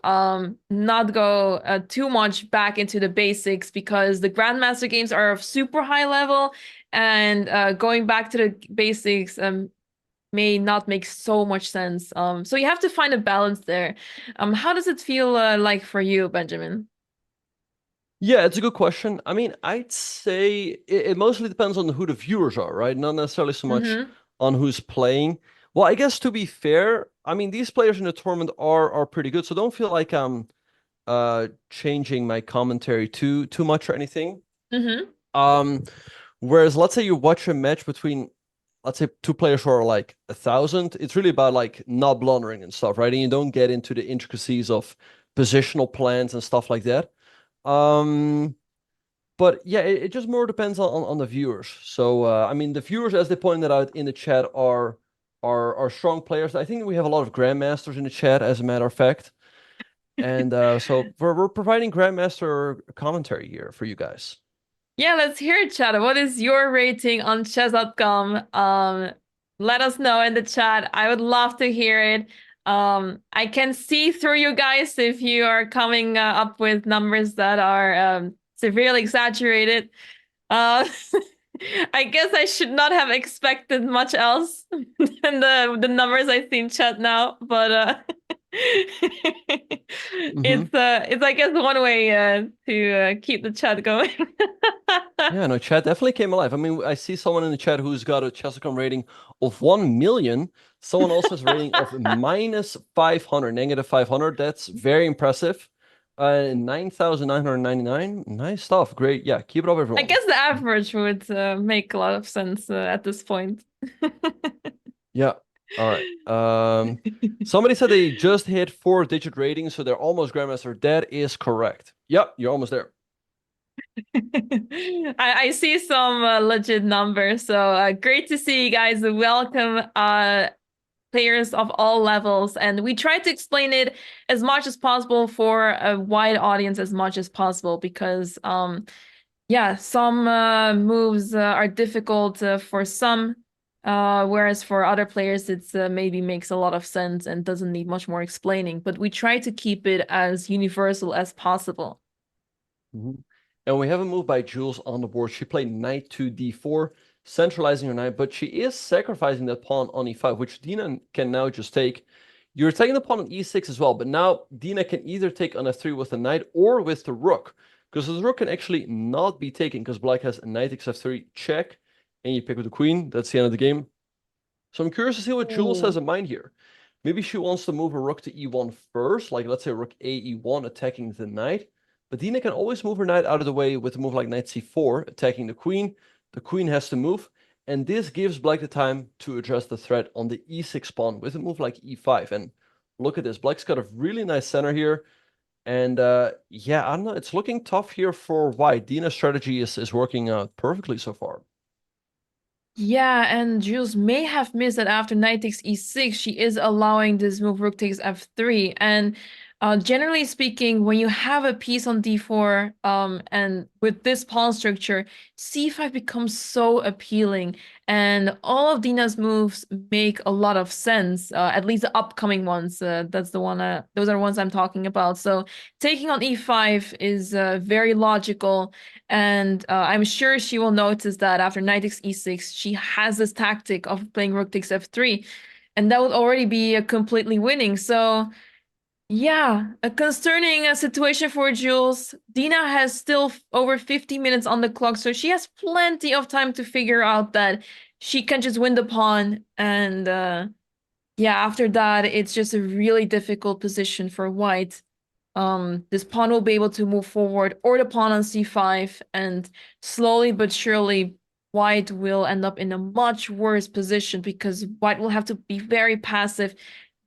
not go too much back into the basics, because the Grandmaster games are of super high level, and going back to the basics may not make so much sense. So you have to find a balance there. How does it feel like for you, Benjamin? Yeah, it's a good question. I mean, I'd say it mostly depends on who the viewers are, right? Not necessarily so much on who's playing. Well, I guess to be fair, I mean, these players in the tournament are pretty good, so don't feel like I'm changing my commentary too much or anything. Whereas let's say you watch a match between, let's say, two players who are like 1,000, it's really about like not blundering and stuff, right? And you don't get into the intricacies of positional plans and stuff like that. But yeah, it just more depends on the viewers. So I mean, the viewers, as they pointed out in the chat, are strong players. I think we have a lot of grandmasters in the chat, as a matter of fact. And so we're providing grandmaster commentary here for you guys. Yeah, let's hear it, chat. What is your rating on chess.com? Let us know in the chat. I would love to hear it. I can see through you guys if you are coming up with numbers that are severely exaggerated. I guess I should not have expected much else than the numbers I see in chat now, but it's I guess one way to keep the chat going. Yeah, no, chat definitely came alive. I mean, I see someone in the chat who's got a chess.com rating of 1 million. Someone else has a rating of -500, -500. That's very impressive. 9,999. Nice stuff. Great. Yeah, keep it up, everyone. I guess the average would make a lot of sense at this point. Yeah. All right. Somebody said they just hit 4-digit rating, so they're almost Grandmaster. That is correct. Yep, you're almost there. I see some legit numbers, so great to see you guys. Welcome players of all levels, and we try to explain it as much as possible for a wide audience as much as possible, because yeah, some moves are difficult for some, whereas for other players it's maybe makes a lot of sense and doesn't need much more explaining, but we try to keep it as universal as possible. And we have a move by Jules on the board. She played knight to d4, centralizing her knight, but she is sacrificing that pawn on e5, which Dina can now just take. You're taking the pawn on e6 as well, but now Dina can either take on f3 with the knight or with the rook, because the rook can actually not be taken, because black has a knight takes f3 check, and you pick with the queen. That's the end of the game. So I'm curious to see what Jules has in mind here. Maybe she wants to move her rook to e1 first, like let's say rook a e1 attacking the knight. But Dina can always move her knight out of the way with a move like knight c4, attacking the queen. The queen has to move, and this gives black the time to address the threat on the e6 pawn with a move like e5. And look at this, black's got a really nice center here. And yeah, I don't know, it's looking tough here for white. Dina's strategy is working out perfectly so far. Yeah, and Jules may have missed that after knight takes e6, she is allowing this move rook takes f3. And generally speaking, when you have a piece on d4, and with this pawn structure, c5 becomes so appealing, and all of Dina's moves make a lot of sense. At least the upcoming ones. That's the one. Those are the ones I'm talking about. So taking on e5 is very logical, and I'm sure she will notice that after knight takes e6, she has this tactic of playing rook takes f3, and that would already be completely winning. So. Yeah, a concerning situation for Jules. Dina has still over 50 minutes on the clock, so she has plenty of time to figure out that she can just win the pawn. And yeah, after that, it's just a really difficult position for white. this pawn will be able to move forward, or the pawn on c5, and slowly but surely white will end up in a much worse position because white will have to be very passive.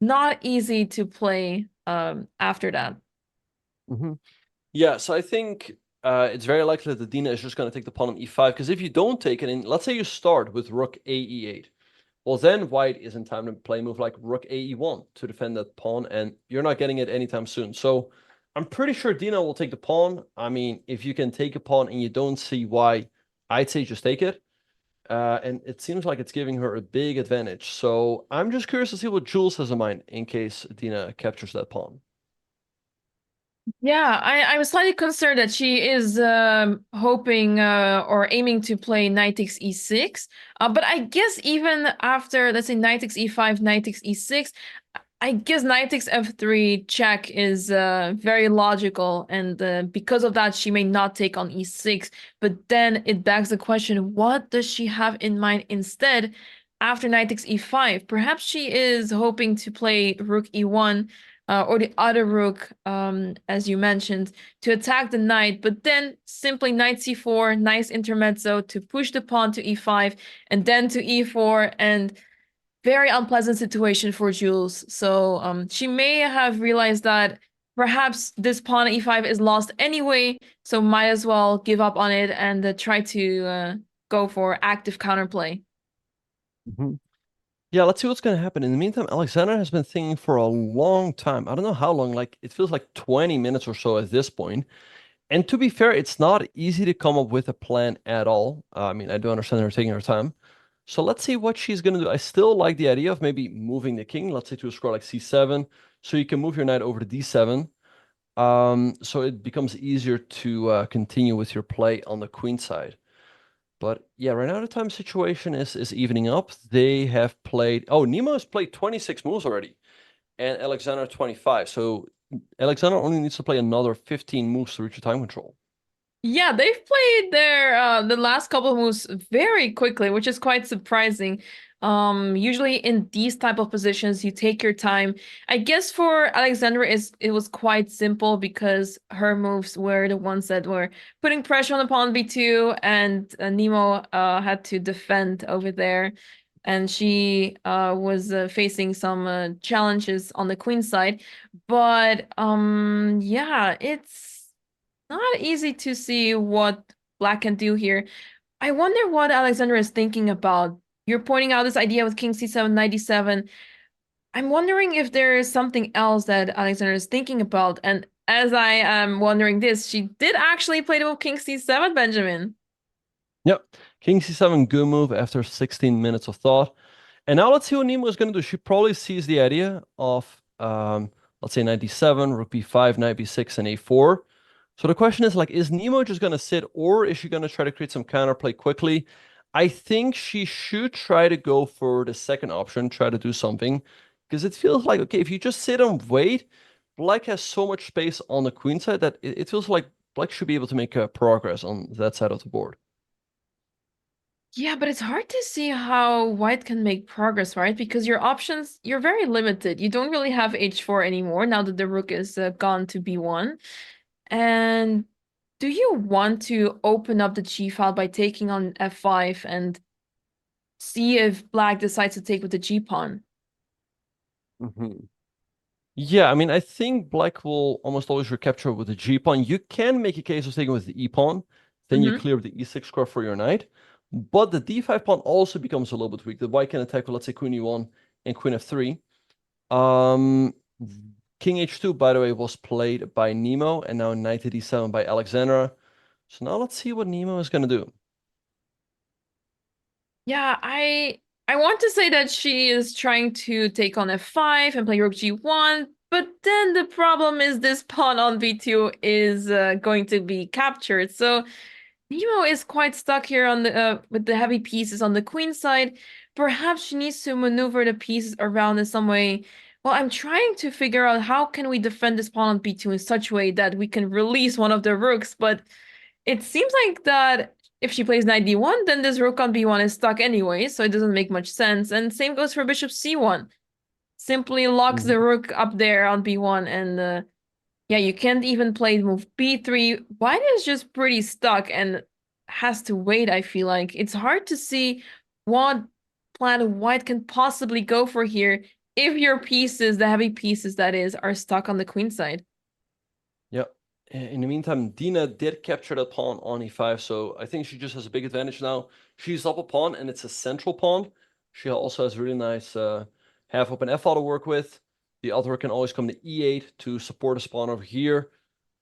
Not easy to play after that. Yeah, so I think it's very likely that Dina is just going to take the pawn on e5, because if you don't take it, and let's say you start with rook a e8, well, then white is in time to play a move like rook a e1 to defend that pawn, and you're not getting it anytime soon. So I'm pretty sure Dina will take the pawn. I mean, if you can take a pawn and you don't see why, I'd say just take it. And it seems like it's giving her a big advantage. So I'm just curious to see what Jules has in mind in case Dina captures that pawn. Yeah, I was slightly concerned that she is hoping or aiming to play knight takes e6. But I guess even after, let's say, knight takes e5, knight takes e6, I guess knight takes f3 check is very logical. And because of that, she may not take on e6. But then it begs the question, what does she have in mind instead after knight takes e5? Perhaps she is hoping to play rook e1, or the other rook, as you mentioned, to attack the knight, but then simply knight c4, nice intermezzo to push the pawn to e5, and then to e4, and very unpleasant situation for Jules. So she may have realized that perhaps this pawn at e5 is lost anyway, so might as well give up on it and try to go for active counterplay. Yeah, let's see what's going to happen. In the meantime, Alexander has been thinking for a long time. I don't know how long, like it feels like 20 minutes or so at this point. And to be fair, it's not easy to come up with a plan at all. I mean, I do understand her taking her time. So let's see what she's going to do. I still like the idea of maybe moving the king, let's say to a square like c7, so you can move your knight over to d7. So it becomes easier to continue with your play on the queen side. But yeah, right now the time situation is evening up. They have played... Oh, NEMO has played 26 moves already, and Alexander 25. So Alexander only needs to play another 15 moves to reach the time control. Yeah, they've played their the last couple of moves very quickly, which is quite surprising. Usually in these type of positions, you take your time. I guess for Alexandra, it was quite simple because her moves were the ones that were putting pressure on the pawn b2, and NEMO had to defend over there, and she was facing some challenges on the queen side. But yeah, it's not easy to see what Black can do here. I wonder what Alexandra is thinking about. You're pointing out this idea with King C7, 97. I'm wondering if there is something else that Alexandra is thinking about. And as I am wondering this, she did actually play the move King C7, Benjamin. Yep. King C7, good move after 16 minutes of thought. And now let's see what NEMO is going to do. She probably sees the idea of, let's say, knight d7, rook b5, knight b6, and a4. So the question is, like, is NEMO just going to sit, or is she going to try to create some counterplay quickly? I think she should try to go for the second option, try to do something, because it feels like, okay, if you just sit and wait, Black has so much space on the queen side that it feels like Black should be able to make progress on that side of the board. Yeah, but it's hard to see how white can make progress, right? Because your options, you're very limited. You don't really have h4 anymore now that the rook is gone to b1. And do you want to open up the g file by taking on f5 and see if Black decides to take with the g pawn? Yeah, I mean, I think Black will almost always recapture with the g pawn. You can make a case of taking with the e pawn, then you clear the e6 square for your knight. But the d5 pawn also becomes a little bit weak. The white can attack with, let's say, queen e1 and queen f3. King h2, by the way, was played by NEMO, and now knight to d7 by Alexandra. So now let's see what NEMO is going to do. Yeah, I want to say that she is trying to take on f5 and play rook g1, but then the problem is this pawn on b2 is going to be captured. So NEMO is quite stuck here on the with the heavy pieces on the queen side. Perhaps she needs to maneuver the pieces around in some way. Well, I'm trying to figure out how can we defend this pawn on b2 in such a way that we can release one of the rooks, but it seems like that if she plays knight d1, then this rook on b1 is stuck anyway, so it doesn't make much sense. And same goes for bishop c1. Simply locks the rook up there on b1, and Yeah, you can't even play move b3. White is just pretty stuck and has to wait, I feel like. It's hard to see what plan white can possibly go for here if your pieces, the heavy pieces that is, are stuck on the queen side. Yeah. In the meantime, Dina did capture that pawn on e5, so I think she just has a big advantage now. She's up a pawn, and it's a central pawn. She also has really nice half-open f-file to work with. The other can always come to e8 to support a pawn over here.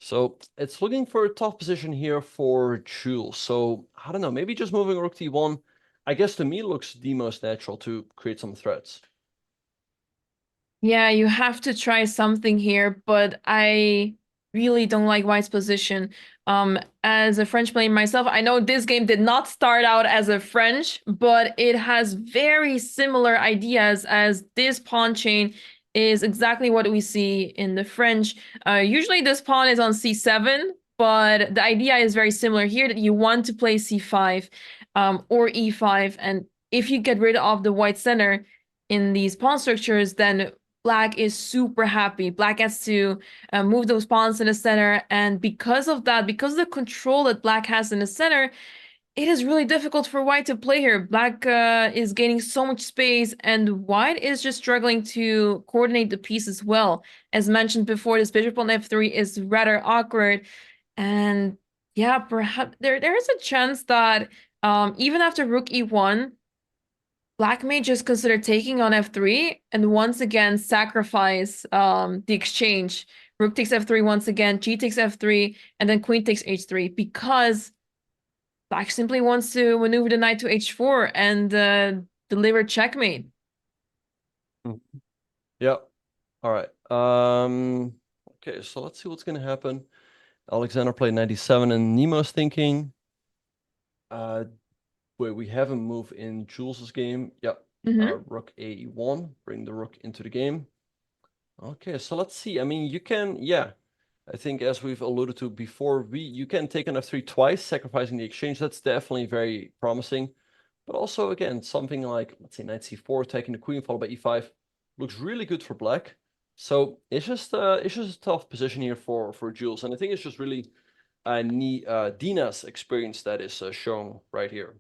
So it's looking for a tough position here for Jules. So I don't know, maybe just moving rook d1, I guess to me looks the most natural to create some threats. Yeah, you have to try something here, but I really don't like White's position. As a French player myself, I know this game did not start out as a French, but it has very similar ideas as this pawn chain is exactly what we see in the French. Usually this pawn is on c7, but the idea is very similar here that you want to play c5 or e5, and if you get rid of the white center in these pawn structures, then Black is super happy. Black gets to move those pawns in the center, and because of that, because of the control that Black has in the center, it is really difficult for White to play here. Black is gaining so much space, and White is just struggling to coordinate the pieces well. As mentioned before, this bishop on f3 is rather awkward, and yeah, perhaps there is a chance that even after rook e1, Black may just consider taking on f3 and once again sacrifice the exchange. Rook takes f3 once again, g takes f3, and then queen takes h3 because Black simply wants to maneuver the knight to h4 and deliver checkmate. Yeah. All right. Okay, so let's see what's going to happen. Alexander played 97 and Nemo's thinking. Wait, we have a move in Jules's game. Yep. Rook a1, bring the rook into the game. Okay, so let's see. I mean, you can, yeah. I think as we've alluded to before, you can take on f3 twice, sacrificing the exchange. That's definitely very promising. But also, again, something like, let's say, knight c4, taking the queen, followed by e5, looks really good for Black. So it's just a tough position here for Jules. And I think it's just really Dina's experience that is shown right here.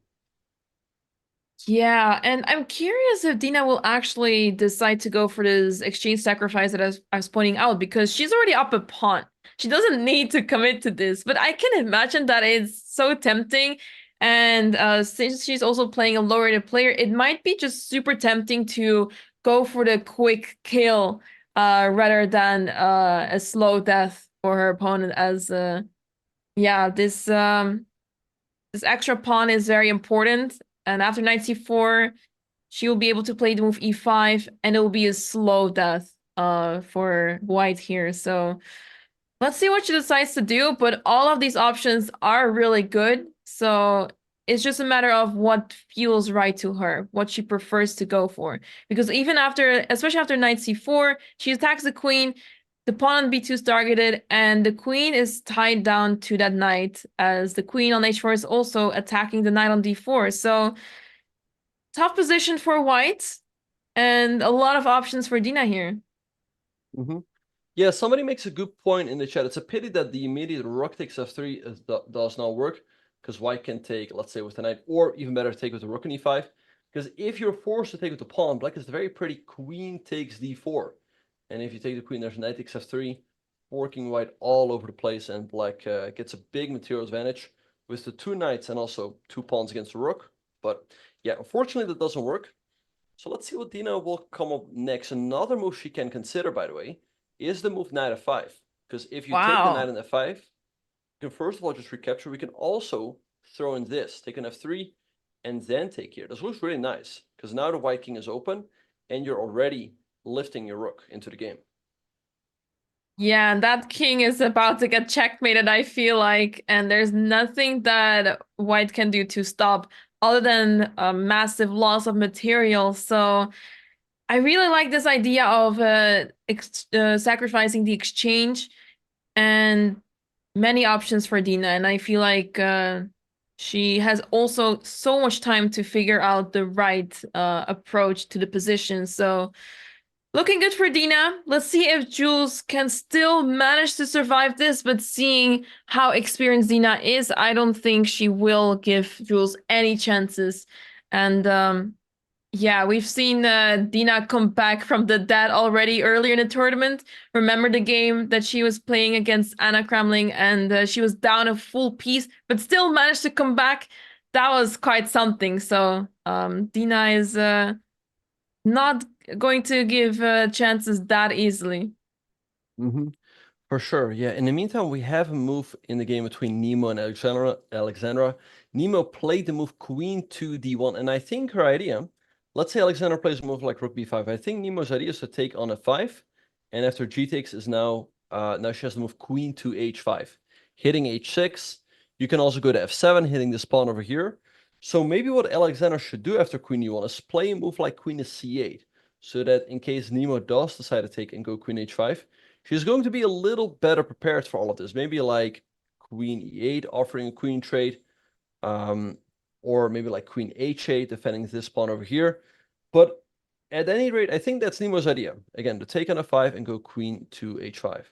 Yeah, and I'm curious if Dina will actually decide to go for this exchange sacrifice that I was pointing out, because she's already up a pawn. She doesn't need to commit to this, but I can imagine that it's so tempting. And since she's also playing a lower-rated player, it might be just super tempting to go for the quick kill rather than a slow death for her opponent. As yeah, this extra pawn is very important. And after knight c4, she will be able to play the move e5, and it will be a slow death for White here. So let's see what she decides to do, but all of these options are really good. So it's just a matter of what feels right to her, what she prefers to go for. Because even after, especially after knight c4, she attacks the queen, the pawn on b2 is targeted, and the queen is tied down to that knight, as the queen on h4 is also attacking the knight on d4. So tough position for White, and a lot of options for Dina here. Yeah, somebody makes a good point in the chat. It's a pity that the immediate rook takes f3 does not work, because White can take, let's say, with the knight, or even better, take with the rook on e5. Because if you're forced to take with the pawn, Black is the very pretty queen takes d4. And if you take the queen, there's knight takes f3, forking White all over the place, and Black gets a big material advantage with the two knights and also two pawns against the rook. But yeah, unfortunately, that doesn't work. So let's see what Dina will come up next. Another move she can consider, by the way, is the move knight f5. Because if you take the knight on f5, you can first of all just recapture. We can also throw in this, take an f3, and then take here. This looks really nice, because now the white king is open, and you're already lifting your rook into the game. Yeah, and that king is about to get checkmated, I feel like, and there's nothing that White can do to stop other than a massive loss of material. So I really like this idea of sacrificing the exchange, and many options for Dina, and I feel like she has also so much time to figure out the right approach to the position. So Looking good for Dina. Let's see if Jules can still manage to survive this, but seeing how experienced Dina is, I don't think she will give Jules any chances. And yeah, we've seen Dina come back from the dead already earlier in the tournament. Remember the game that she was playing against Anna CRAMLING, and she was down a full piece, but still managed to come back. That was quite something. So Dina is not going to give chances that easily. For sure, yeah. In the meantime, we have a move in the game between NEMO and Alexandra. NEMO played the move Queen to D1, and I think her idea, let's say Alexandra plays a move like Rook B5. I think NEMO's idea is to take on F5, and after G takes is now she has the move Queen to H5, hitting H6. You can also go to F7, hitting the pawn over here. So maybe what Alexandra should do after Queen E1 is play a move like Queen to C8, so that in case NEMO does decide to take and go Queen H5, she's going to be a little better prepared for all of this. Maybe like Queen E8 offering a queen trade, or maybe like Queen H8 defending this pawn over here. But at any rate, I think that's NEMO's idea. Again, to take on F5 and go Queen to H5.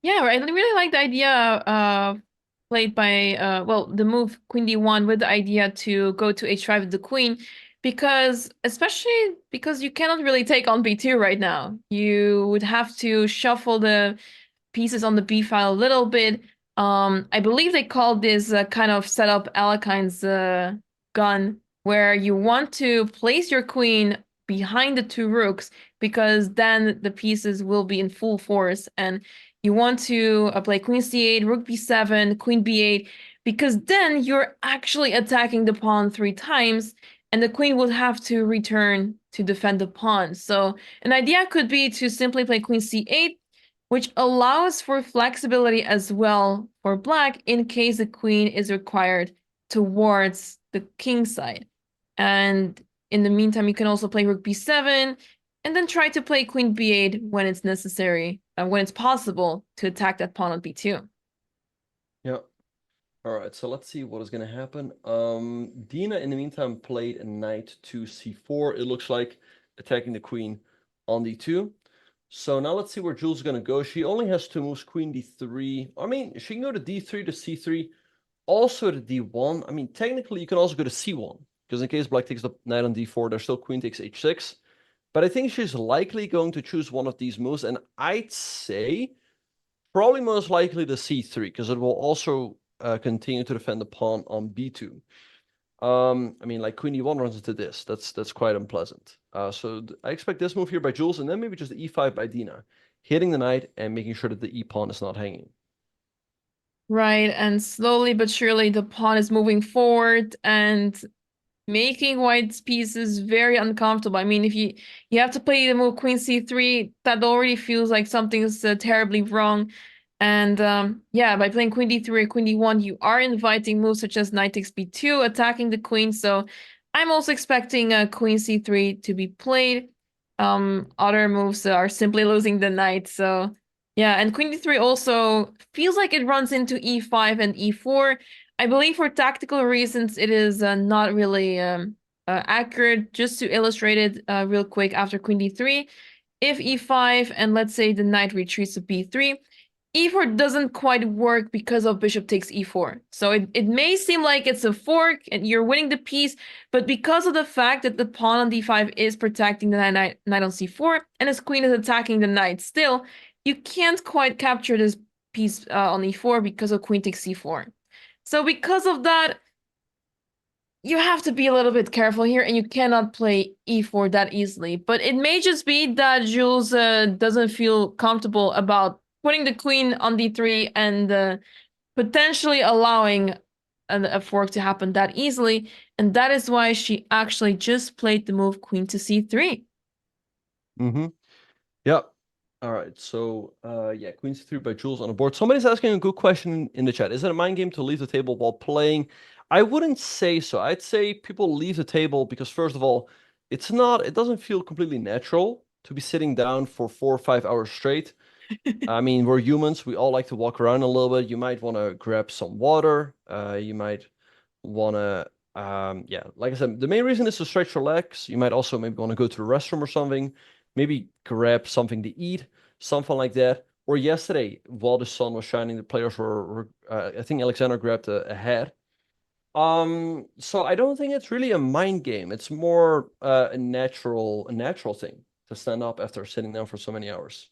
Yeah, I really like the idea played by well, the move Queen D1 with the idea to go to H5 with the queen, because especially because you cannot really take on B2 right now. You would have to shuffle the pieces on the B file a little bit. I believe they called this kind of setup Alekine's gun, where you want to place your queen behind the two rooks, because then the pieces will be in full force, and you want to play Queen C8, Rook B7, Queen B8, because then you're actually attacking the pawn 3 times, and the queen would have to return to defend the pawn. So an idea could be to simply play Queen C8, which allows for flexibility as well for black in case the queen is required towards the king side. And in the meantime, you can also play Rook B7, and then try to play Queen B8 when it's necessary, when it's possible to attack that pawn on B2. Yeah. All right, so let's see what is going to happen. Dina, in the meantime, played a knight to C4. It looks like attacking the queen on D2. So now let's see where Jules is going to go. She only has 2 moves, Queen D3. I mean, she can go to D3 to C3, also to D1. I mean, technically, you can also go to C1, because in case black takes the knight on D4, there's still queen takes H6. But I think she's likely going to choose one of these moves, and I'd say probably most likely the C3, because it will also continue to defend the pawn on B2. I mean, like Queen E1 runs into this. That's quite unpleasant. So I expect this move here by Jules, and then maybe just the E5 by Dina, hitting the knight and making sure that the E pawn is not hanging. Right, and slowly but surely the pawn is moving forward and making white's pieces very uncomfortable. I mean, if you have to play the move Queen C3, that already feels like something's terribly wrong. And yeah, by playing Queen D3 or Queen D1, you are inviting moves such as Knight takes B2, attacking the queen. So I'm also expecting Queen C3 to be played. Other moves are simply losing the knight. So yeah, and Queen D3 also feels like it runs into E5 and E4. I believe for tactical reasons, it is not really accurate. Just to illustrate it real quick, after Queen D3, if E5 and let's say the knight retreats to B3, E4 doesn't quite work because of bishop takes E4. So it may seem like it's a fork and you're winning the piece, but because of the fact that the pawn on D5 is protecting the knight on C4 and his queen is attacking the knight still, you can't quite capture this piece on E4 because of queen takes C4. So because of that, you have to be a little bit careful here, and you cannot play E4 that easily. But it may just be that Jules doesn't feel comfortable about putting the queen on D3 and potentially allowing a fork to happen that easily. And that is why she actually just played the move queen to C3. Mm-hmm. Yep. All right, so yeah, Queen C3 by Jules on the board. Somebody's asking a good question in the chat. Is it a mind game to leave the table while playing? I wouldn't say so. I'd say people leave the table because, first of all, it doesn't feel completely natural to be sitting down for 4 or 5 hours straight. I mean, we're humans. We all like to walk around a little bit. You might want to grab some water. You might want to, Yeah, like I said, the main reason is to stretch your legs. You might also maybe want to go to the restroom or something, maybe grab something to eat, something like that. Or yesterday, while the sun was shining, the players were I think Alexander grabbed a hat. So I don't think it's really a mind game. It's more a natural thing to stand up after sitting down for so many hours.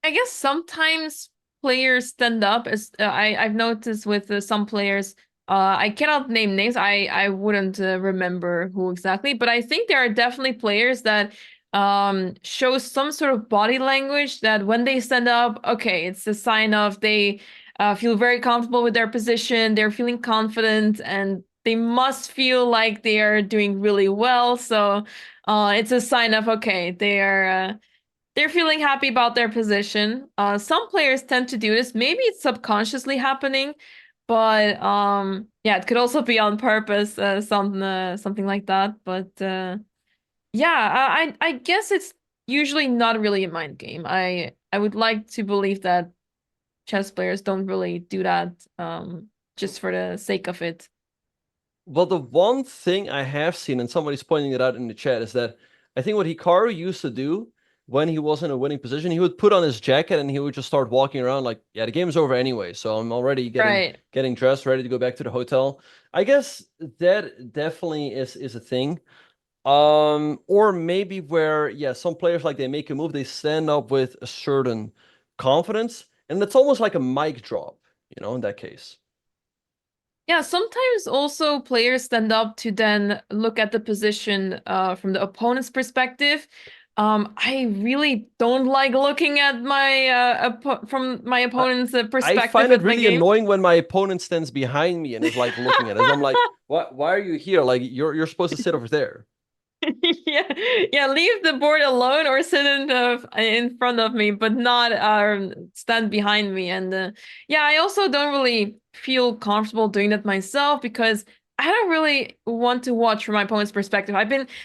I guess sometimes players stand up, as I've noticed with some players. I cannot name names. I wouldn't remember who exactly, but I think there are definitely players that show some sort of body language that when they stand up, okay, it's a sign of they feel very comfortable with their position. They're feeling confident, and they must feel like they are doing really well. So it's a sign of okay, they're feeling happy about their position. Some players tend to do this. Maybe it's subconsciously happening, but yeah, it could also be on purpose, something like that. But yeah, I guess it's usually not really a mind game. I would like to believe that chess players don't really do that just for the sake of it. Well, the one thing I have seen, and somebody's pointing it out in the chat, is that I think what Hikaru used to do when he was in a winning position, he would put on his jacket and he would just start walking around like, yeah, the game's over anyway, so I'm already getting dressed, ready to go back to the hotel. I guess that definitely is a thing. Or maybe where, yeah, some players, like, they make a move, they stand up with a certain confidence, and it's almost like a mic drop, you know, in that case. Yeah, sometimes also players stand up to then look at the position from the opponent's perspective. I really don't like looking at my from my opponent's perspective. I find it really annoying when my opponent stands behind me and is like looking at us. I'm like, what? Why are you here? Like you're supposed to sit over there. Yeah, leave the board alone or sit in front of me, but not stand behind me. And yeah, I also don't really feel comfortable doing that myself because I don't really want to watch from my opponent's perspective.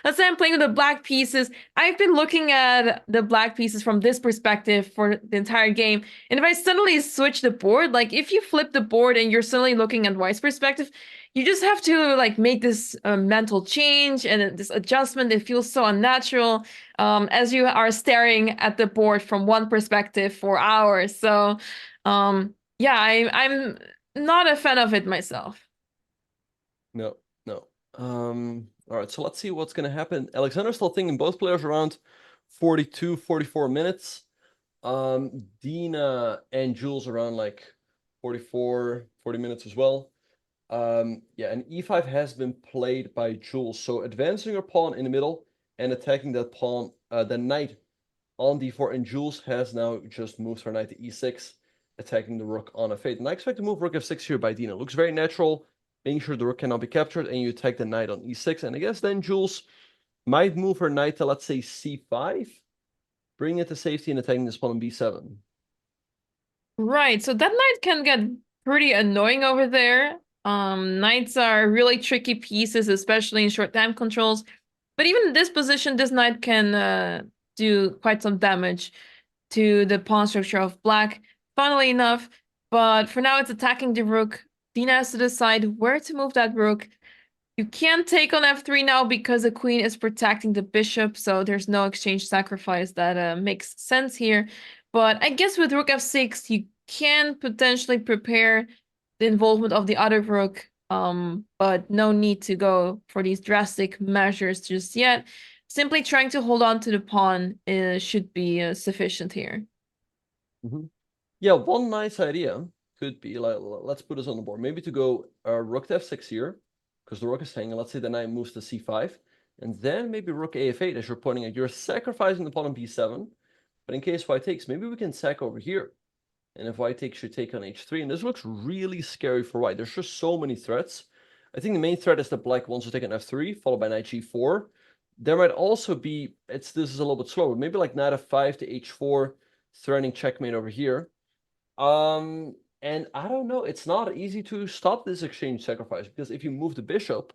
Let's say I'm playing with the black pieces. I've been looking at the black pieces from this perspective for the entire game. And if I suddenly switch the board, like if you flip the board and you're suddenly looking at white's perspective, you just have to like make this mental change and this adjustment. It feels so unnatural as you are staring at the board from one perspective for hours. So yeah, I'm not a fan of it myself. No. All right, so let's see what's going to happen. Alexander's still thinking, both players around 42, 44 minutes. Dina and Jules around like 44, 40 minutes as well. Yeah, and e5 has been played by Jules. So advancing your pawn in the middle and attacking that pawn, the knight on d4. And Jules has now just moved her knight to e6, attacking the rook on f8. And I expect to move rook f6 here by Dina. Looks very natural, making sure the rook cannot be captured, and you attack the knight on e6. And I guess then Jules might move her knight to, let's say, c5, bring it to safety and attacking this pawn on b7. Right, so that knight can get pretty annoying over there. Knights are really tricky pieces, especially in short time controls. But even in this position, this knight can do quite some damage to the pawn structure of black, funnily enough. But for now, it's attacking the rook. Dina has to decide where to move that rook. You can't take on f3 now because the queen is protecting the bishop, so there's no exchange sacrifice that makes sense here. But I guess with rook f6, you can potentially prepare the involvement of the other rook, but no need to go for these drastic measures just yet. Simply trying to hold on to the pawn should be sufficient here. Yeah, one nice idea could be, like, let's put this on the board. Maybe to go rook to f6 here, because the rook is hanging. Let's say the knight moves to c5, and then maybe rook a f8 as you're pointing at. You're sacrificing the pawn on b7, but in case white takes, maybe we can sack over here. And if white takes, you take on h3. And this looks really scary for white. There's just so many threats. I think the main threat is that black wants to take on f3, followed by knight g4. There might also be, this is a little bit slower, maybe like knight f5 to h4, threatening checkmate over here. And I don't know, it's not easy to stop this exchange sacrifice, because if you move the bishop,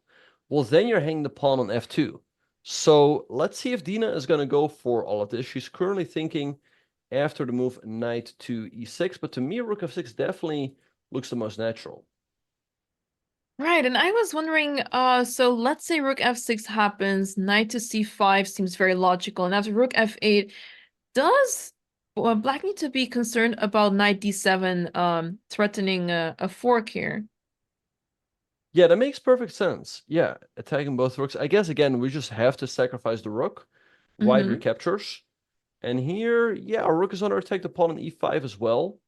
well, then you're hanging the pawn on f2. So let's see if Dina is going to go for all of this. She's currently thinking after the move knight to e6, but to me, rook f6 definitely looks the most natural. Right, and I was wondering, so let's say rook f6 happens, knight to c5 seems very logical, and after rook f8, does black need to be concerned about knight d7 threatening a fork here? Yeah, that makes perfect sense. Yeah, attacking both rooks. I guess, again, we just have to sacrifice the rook. White recaptures. And here, yeah, our rook is under attack, the pawn on e5 as well.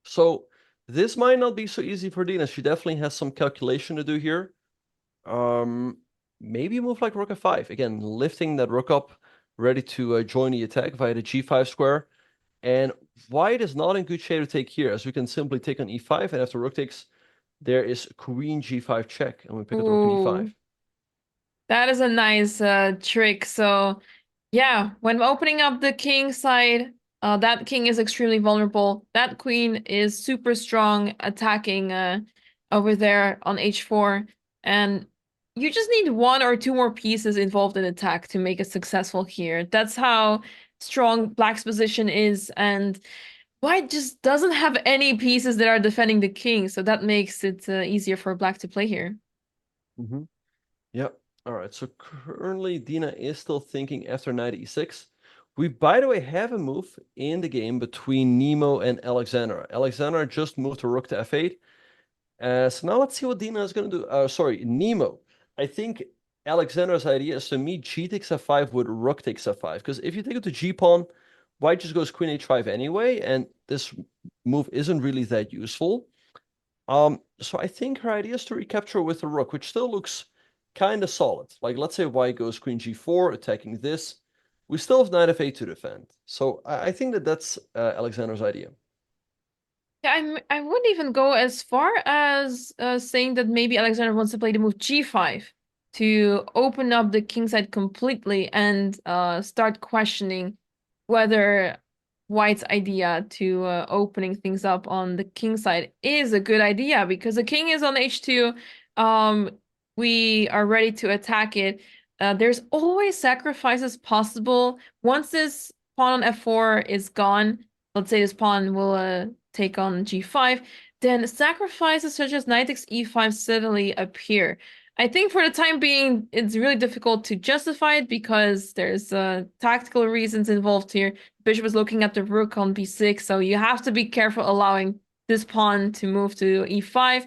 So this might not be so easy for Dina. She definitely has some calculation to do here. Maybe a move like rook f5. Again, lifting that rook up, ready to join the attack via the g5 square. And white is not in good shape to take here, as we can simply take on e5, and after rook takes, there is queen g5 check, and we pick up the rook on e5. That is a nice trick. So yeah, when opening up the king side, that king is extremely vulnerable. That queen is super strong attacking over there on h4. And you just need one or two more pieces involved in attack to make it successful here. That's how strong black's position is. And white just doesn't have any pieces that are defending the king. So that makes it easier for black to play here. Yep. All right. So currently, Dina is still thinking after knight e6. We, by the way, have a move in the game between NEMO and Alexandra. Alexandra just moved her rook to f8. So now let's see what Dina is going to do. Sorry, NEMO. I think Alexandra's idea is to meet g takes f5 with rook takes f5. Because if you take it to g-pawn, white just goes queen h5 anyway, and this move isn't really that useful. So I think her idea is to recapture with the rook, which still looks kind of solid. Like, let's say white goes queen g4, attacking this. We still have knight f8 to defend. So I think that that's Alexandra's idea. Yeah, I wouldn't even go as far as saying that maybe Alexander wants to play the move g5 to open up the king side completely and start questioning whether White's idea to opening things up on the king side is a good idea, because the king is on h2. We are ready to attack it. There's always sacrifices possible. Once this pawn on f4 is gone, let's say this pawn will take on g5, then sacrifices such as knight takes e5 suddenly appear. I think for the time being, it's really difficult to justify it because there's tactical reasons involved here. Bishop is looking at the rook on b6, so you have to be careful allowing this pawn to move to e5.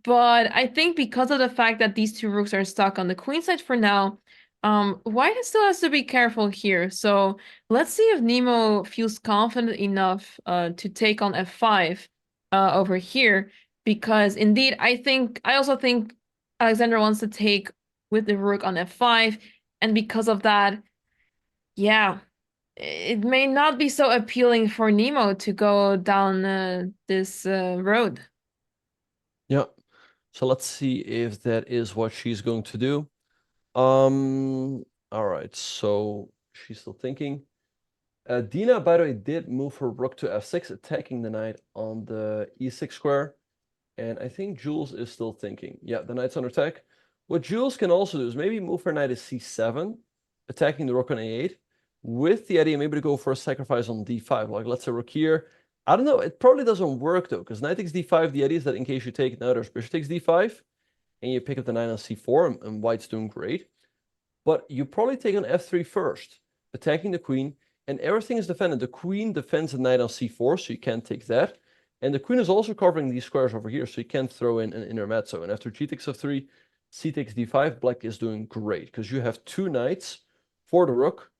But I think because of the fact that these two rooks are stuck on the queen side for now, white still has to be careful here. So let's see if NEMO feels confident enough to take on f5 over here. Because indeed, I also think Alexander wants to take with the rook on f5. And because of that, yeah, it may not be so appealing for NEMO to go down this road. Yeah. So let's see if that is what she's going to do. All right, so she's still thinking. Dina, by the way, did move her rook to f6, attacking the knight on the e6 square. And I think Jules is still thinking. Yeah, the knight's under attack. What Jules can also do is maybe move her knight to c7, attacking the rook on a8, with the idea maybe to go for a sacrifice on d5. Like, let's say rook here. I don't know, it probably doesn't work though, because knight takes d5, the idea is that in case you take, now there's bishop takes d5, and you pick up the knight on c4, and white's doing great. But you probably take on f3 first, attacking the queen, and everything is defended. The queen defends the knight on c4, so you can't take that. And the queen is also covering these squares over here, so you can't throw in an intermezzo. And after g takes f3, c takes d5, black is doing great, because you have two knights for the rook,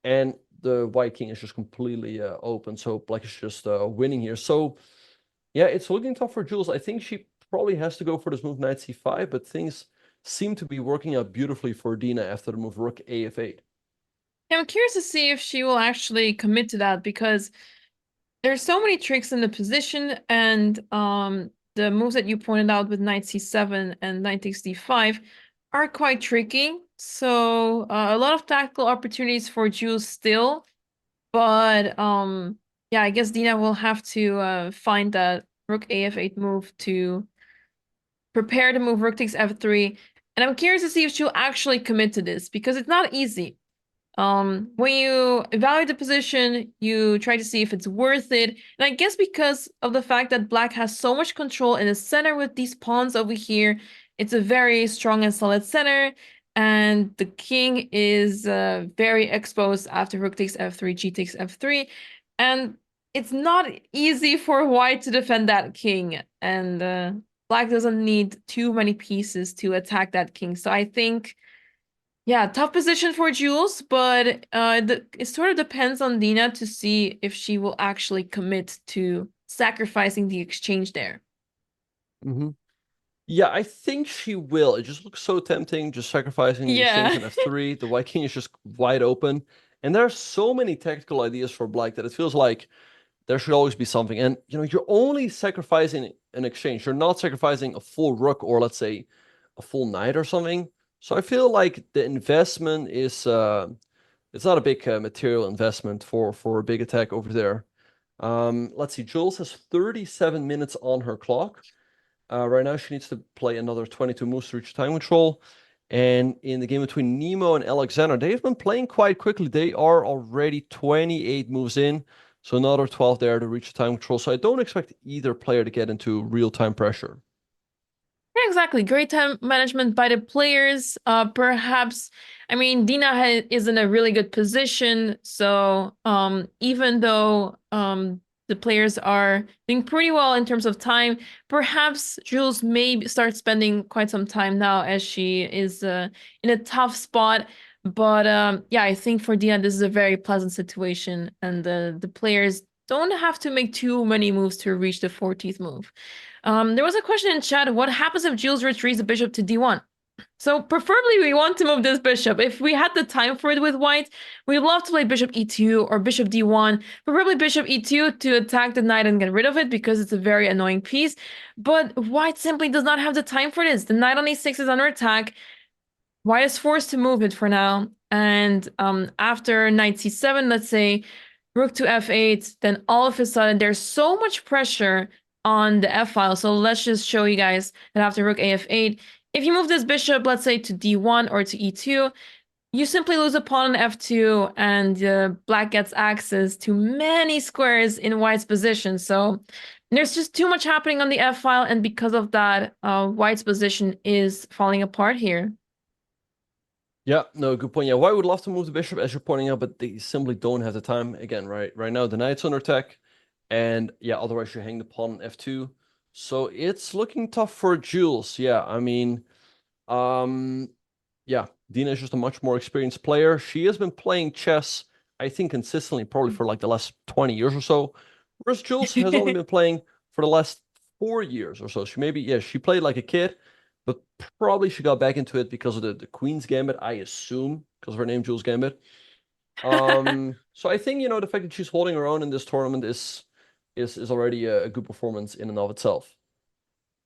and the white king is just completely open, so black is just winning here. So, yeah, it's looking tough for Jules. I think she probably has to go for this move knight c5, but things seem to be working out beautifully for Dina after the move rook a f8. Yeah, I'm curious to see if she will actually commit to that, because there's so many tricks in the position, and the moves that you pointed out with knight c7 and knight takes d5 are quite tricky. So a lot of tactical opportunities for Jules still, but yeah, I guess Dina will have to find that rook a f8 move to prepare to move rook takes f3. And I'm curious to see if she'll actually commit to this, because it's not easy. When you evaluate the position, you try to see if it's worth it. And I guess because of the fact that black has so much control in the center with these pawns over here, It's a very strong and solid center, and the king is very exposed after rook takes f3, g takes f3, and it's not easy for white to defend that king, and black doesn't need too many pieces to attack that king. So I think, yeah, tough position for Jules, but it sort of depends on Dina to see if she will actually commit to sacrificing the exchange there. Yeah, I think she will. It just looks so tempting, just sacrificing the exchange on f3. The white king is just wide open. And there are so many tactical ideas for black that it feels like there should always be something. And, you know, you're only sacrificing an exchange. You're not sacrificing a full rook or, let's say, a full knight or something. So I feel like the investment is, it's not a big material investment for a big attack over there. Let's see, Jules has 37 minutes on her clock. Right now, she needs to play another 22 moves to reach time control. And in the game between NEMO and Alexander, they've been playing quite quickly. They are already 28 moves in. So another 12 there to reach time control. So I don't expect either player to get into real-time pressure. Yeah, exactly. Great time management by the players. Perhaps, I mean, Dina is in a really good position. So even though the players are doing pretty well in terms of time, perhaps Jules may start spending quite some time now as she is in a tough spot. But yeah, I think for Dina, this is a very pleasant situation, and the players don't have to make too many moves to reach the 14th move. There was a question in chat, what happens if Jules retreats the bishop to d1? So preferably we want to move this bishop. If we had the time for it with white, we'd love to play bishop e2 or bishop d1, preferably bishop e2 to attack the knight and get rid of it because it's a very annoying piece. But white simply does not have the time for this. The knight on e6 is under attack. White is forced to move it for now. And after knight c7, let's say, rook to f8, then all of a sudden there's so much pressure on the f-file. So let's just show you guys that after rook af8, if you move this bishop, let's say to d1 or to e2, you simply lose a pawn on f2, and black gets access to many squares in white's position. So there's just too much happening on the f-file, and because of that, white's position is falling apart here. Yeah, no, good point. Yeah, white would love to move the bishop, as you're pointing out, but they simply don't have the time. Again, right now, the knight's under attack. And yeah, otherwise you hang the pawn on f2. So it's looking tough for Jules. Yeah, I mean, yeah, Dina is just a much more experienced player. She has been playing chess, I think, consistently, probably for like the last 20 years or so. Whereas Jules has only been playing for the last 4 years or so. She she played like a kid, but probably she got back into it because of the Queen's Gambit, I assume, because of her name, Jules Gambit. So I think, you know, the fact that she's holding her own in this tournament is already a good performance in and of itself.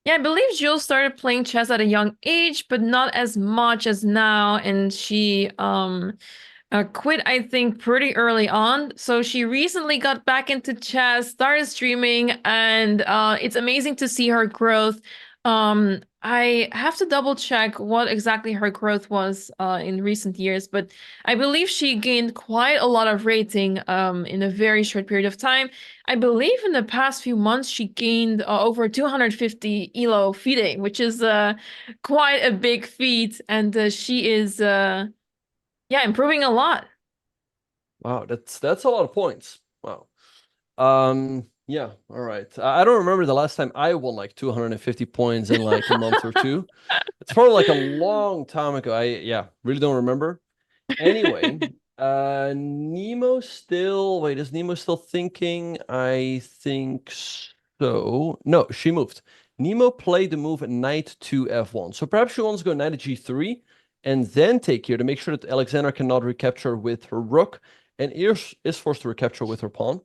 Yeah, I believe Jules started playing chess at a young age, but not as much as now, and she quit, I think, pretty early on. So she recently got back into chess, started streaming, and it's amazing to see her growth. I have to double check what exactly her growth was in recent years, but I believe she gained quite a lot of rating in a very short period of time. I believe in the past few months she gained over 250 ELO FIDE, which is quite a big feat, and she is yeah, improving a lot. Wow, that's a lot of points. Wow. Yeah, all right. I don't remember the last time I won like 250 points in like a month or two. It's probably like a long time ago. I really don't remember. Anyway, Nemo still, wait, is Nemo still thinking? I think so. No, she moved. Nemo played the move knight to f1. So perhaps she wants to go knight to g3 and then take here to make sure that Alexander cannot recapture with her rook and is forced to recapture with her pawn.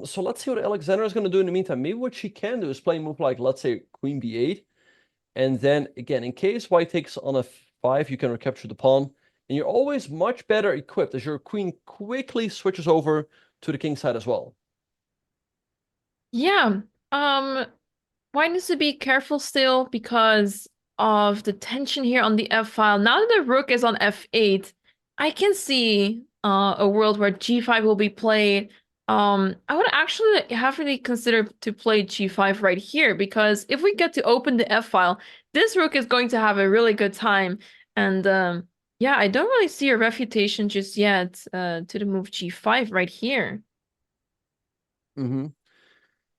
So let's see what Alexander is going to do in the meantime. Maybe what she can do is play a move like, let's say, queen b8. And then, again, in case white takes on f5, you can recapture the pawn. And you're always much better equipped as your queen quickly switches over to the king side as well. Yeah. White needs to be careful still because of the tension here on the f-file. Now that the rook is on f8, I can see a world where g5 will be played. I would actually have to consider to play g5 right here, because if we get to open the f-file, this rook is going to have a really good time. And yeah, I don't really see a refutation just yet to the move g5 right here. Mm-hmm.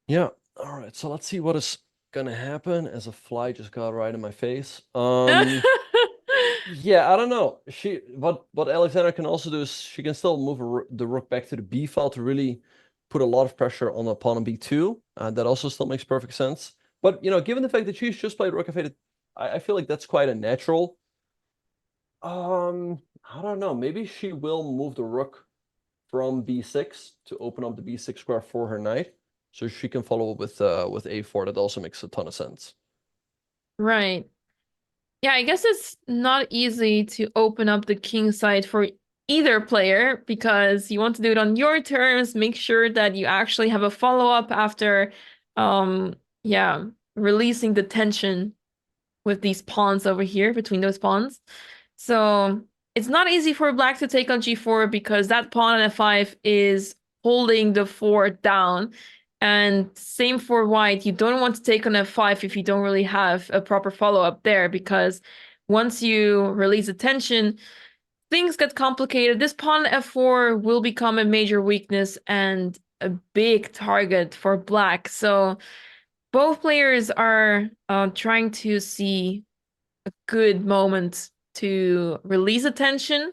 Yeah. All right. So let's see what is gonna happen as a fly just got right in my face. Yeah, I don't know. What Alexander can also do is she can still move the rook back to the b file to really put a lot of pressure on the pawn on b2. That also still makes perfect sense. But given the fact that she's just played rook f8, I feel like that's quite a natural. I don't know. Maybe she will move the rook from b6 to open up the b6 square for her knight, so she can follow up with a4. That also makes a ton of sense. Right. Yeah, I guess it's not easy to open up the king side for either player because you want to do it on your terms, make sure that you actually have a follow-up after yeah, releasing the tension with these pawns over here, between those pawns. So it's not easy for black to take on g4 because that pawn on f5 is holding the 4 down. And same for white, you don't want to take on f5 if you don't really have a proper follow-up there, because once you release the tension, things get complicated. This pawn f4 will become a major weakness and a big target for black. So both players are trying to see a good moment to release the tension,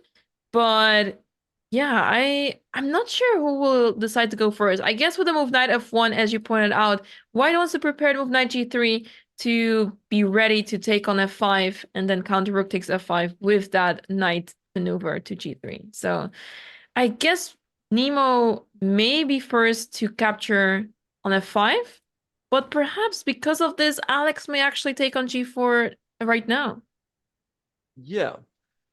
but yeah, I'm not sure who will decide to go first. I guess with the move knight f1, as you pointed out, white wants to prepare to move knight g3 to be ready to take on f5 and then counter rook takes f5 with that knight maneuver to g3. So I guess NEMO may be first to capture on f5, but perhaps because of this, Alex may actually take on g4 right now. Yeah,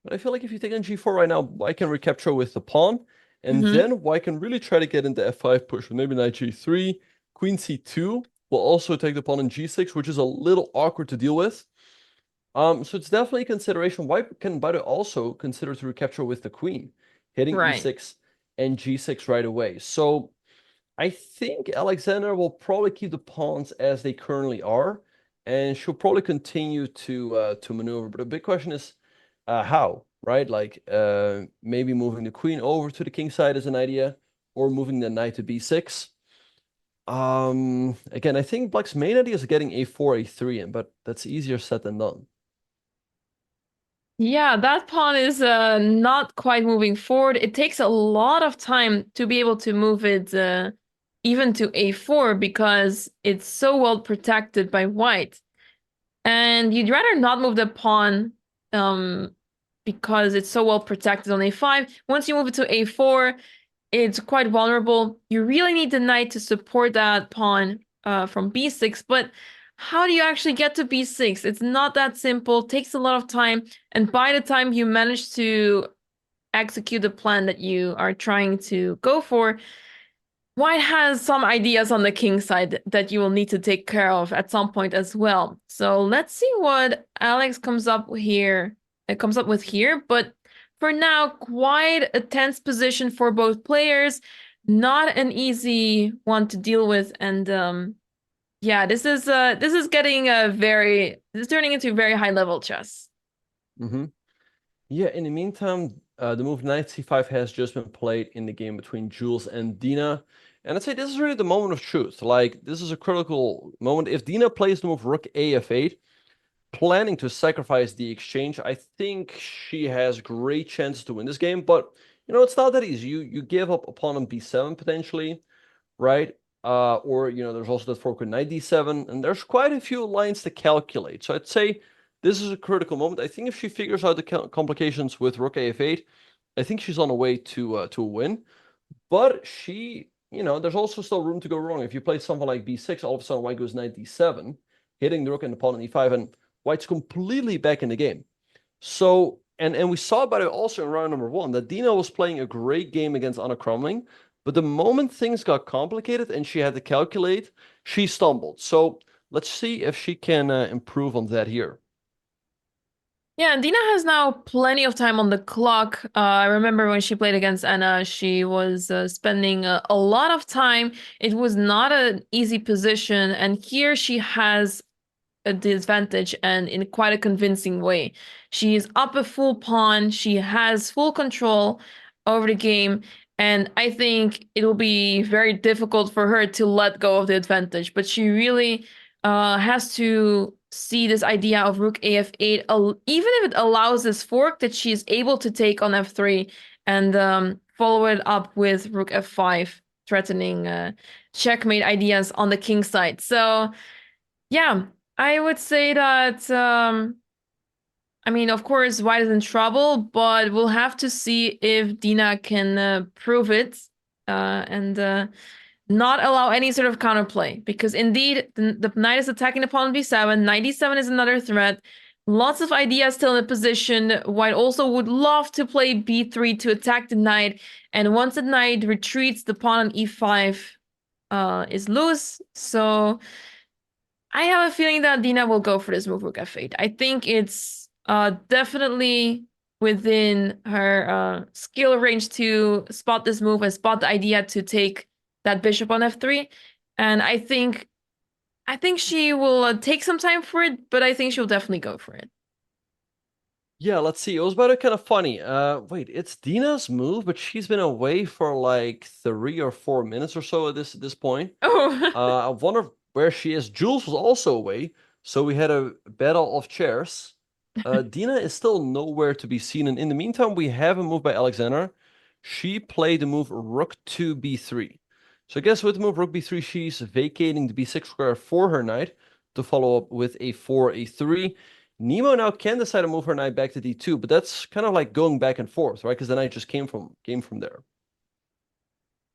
but I feel like if you take on g4 right now, white can recapture with the pawn, and then white can really try to get into f5 push with maybe knight g3, queen c2 will also take the pawn in g6, which is a little awkward to deal with. So it's definitely a consideration. White can, by the way, also consider to recapture with the queen, hitting e6 and g6 right away. So I think Alexander will probably keep the pawns as they currently are, and she'll probably continue to maneuver. But the big question is how, right? Like maybe moving the queen over to the king side is an idea, or moving the knight to b6. Again, I think black's main idea is getting a4, a3 in, but that's easier said than done. Yeah, that pawn is not quite moving forward. It takes a lot of time to be able to move it even to a4 because it's so well protected by white. And you'd rather not move the pawn because it's so well protected on a5. Once you move it to a4, it's quite vulnerable. You really need the knight to support that pawn from b6, but how do you actually get to b6? It's not that simple, takes a lot of time, and by the time you manage to execute the plan that you are trying to go for, white has some ideas on the king side that you will need to take care of at some point as well. So let's see what Alex comes up with here. But for now, quite a tense position for both players. Not an easy one to deal with, and yeah, this is turning into very high level chess. Yeah, in the meantime, the move knight c5 has just been played in the game between Jules and Dina. And I'd say this is really the moment of truth. Like, this is a critical moment. If Dina plays the move rook a f8, planning to sacrifice the exchange, I think she has great chances to win this game. But, it's not that easy. You give up a pawn on b7 potentially, right? Or, there's also that fork with knight d7. And there's quite a few lines to calculate. So I'd say this is a critical moment. I think if she figures out the complications with rook a f8, I think she's on her way to a win. But she, there's also still room to go wrong. If you play something like b6, all of a sudden white goes knight d7, hitting the rook and the pawn on e5, and white's completely back in the game. So, and we saw, by the way, also in round number 1, that Dina was playing a great game against Anna CRAMLING, but the moment things got complicated and she had to calculate, she stumbled. So let's see if she can improve on that here. Yeah, and Dina has now plenty of time on the clock. I remember when she played against Anna, she was spending a lot of time. It was not an easy position, and here she has the advantage, and in quite a convincing way. She is up a full pawn. She has full control over the game. And I think it will be very difficult for her to let go of the advantage. But she really has to see this idea of rook AF8, even if it allows this fork that she is able to take on F3 and follow it up with rook F5, threatening checkmate ideas on the king side. So, yeah, I would say that, I mean, of course, white is in trouble, but we'll have to see if Dina can prove it and not allow any sort of counterplay. Because indeed, the knight is attacking the pawn on b7. Knight d7 is another threat. Lots of ideas still in the position. White also would love to play b3 to attack the knight. And once the knight retreats, the pawn on e5 is loose. So I have a feeling that Dina will go for this move, rook f8. I think it's definitely within her skill range to spot this move and spot the idea to take that bishop on f3. And I think she will take some time for it, but I think she'll definitely go for it. Yeah, let's see. It was about kind of funny. Wait, it's Dina's move, but she's been away for like 3 or 4 minutes or so at this point. Oh. I wonder where she is. Jules was also away, so we had a battle of chairs. Dina is still nowhere to be seen, and in the meantime, we have a move by Alexander. She played the move rook to b3. So I guess with the move rook b3, she's vacating the b6 square for her knight to follow up with a 4, a3. Nemo now can decide to move her knight back to d2, but that's kind of like going back and forth, right? Because the knight just came from there.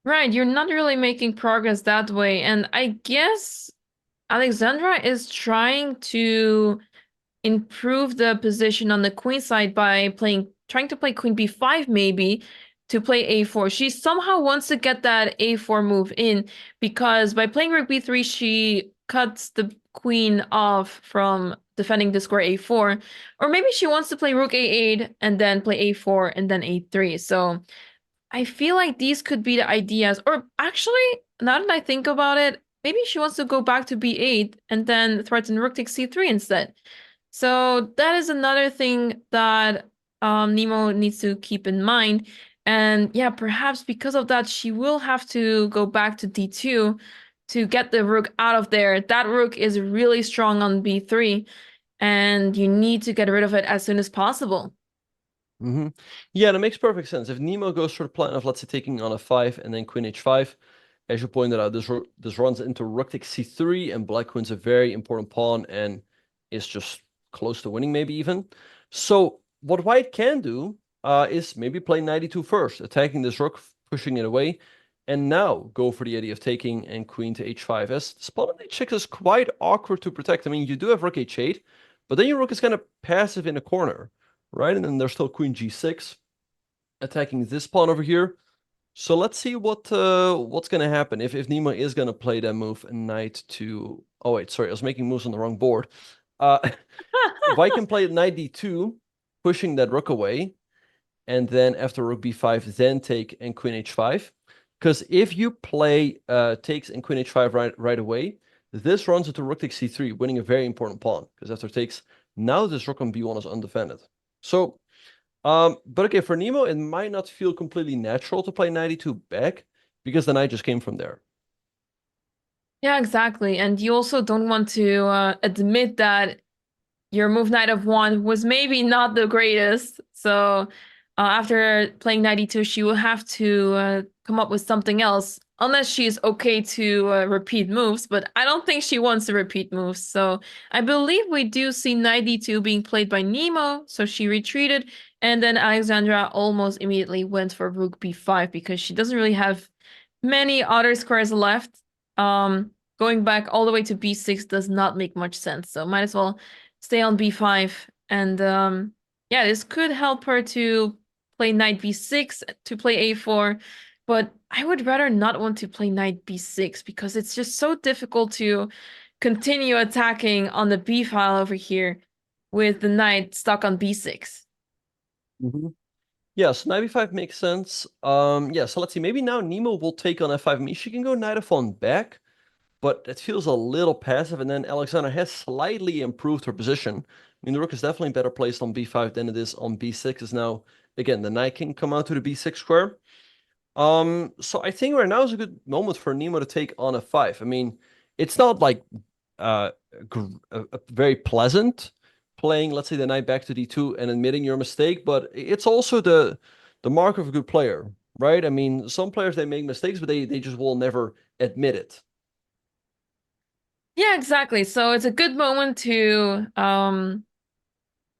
Right, you're not really making progress that way. And I guess Alexandra is trying to improve the position on the queen side by trying to play queen b5 maybe to play a4. She somehow wants to get that a4 move in, because by playing rook b3, she cuts the queen off from defending the square a4. Or maybe she wants to play rook a8 and then play a4 and then a3. So I feel like these could be the ideas. Or actually, now that I think about it, maybe she wants to go back to b8 and then threaten rook takes c3 instead. So that is another thing that Nemo needs to keep in mind. And yeah, perhaps because of that, she will have to go back to d2 to get the rook out of there. That rook is really strong on b3, and you need to get rid of it as soon as possible. Mm-hmm. Yeah, that makes perfect sense. If Nemo goes for the plan of, let's say, taking on f5 and then queen h5, as you pointed out, this runs into rook takes c3, and black queen's a very important pawn and is just close to winning, maybe even. So what white can do is maybe play knight e2 first, attacking this rook, pushing it away, and now go for the idea of taking and queen to h5. As this pawn on h6 is quite awkward to protect. I mean, you do have rook h8, but then your rook is kind of passive in the corner, right? And then there's still queen g6, attacking this pawn over here. So let's see what's going to happen if Nemo is going to play that move, knight to... Oh, wait, sorry, I was making moves on the wrong board. White can play knight d2, pushing that rook away, and then after rook b5, then take and queen h5. Because if you play takes and queen h5 right away, this runs into rook takes c3, winning a very important pawn. Because after takes, now this rook on b1 is undefended. So, but okay, for Nemo, it might not feel completely natural to play knight e2 back, because the knight just came from there. Yeah, exactly. And you also don't want to admit that your move knight f1 was maybe not the greatest. So after playing knight e2, she will have to come up with something else, unless she's okay to repeat moves. But I don't think she wants to repeat moves. So I believe we do see knight d2 being played by Nemo. So she retreated. And then Alexandra almost immediately went for rook b5, because she doesn't really have many other squares left. Going back all the way to b6 does not make much sense. So might as well stay on b5. And yeah, this could help her to play knight b6 to play a4. But I would rather not want to play knight b6, because it's just so difficult to continue attacking on the b file over here with the knight stuck on b6. Mm-hmm. Yeah, so knight b5 makes sense. Yeah, so let's see. Maybe now Nemo will take on f5. I mean, she can go knight f1 back. but it feels a little passive. And then Alexandra has slightly improved her position. I mean, the rook is definitely better placed on b5 than it is on b6. Is now, again, the knight can come out to the b6 square. So I think right now is a good moment for NEMO to take on f5. I mean, it's not like a very pleasant playing, let's say, the knight back to d2 and admitting your mistake, but it's also the mark of a good player, right? I mean, some players, they make mistakes, but they just will never admit it. Yeah, exactly. So it's a good moment to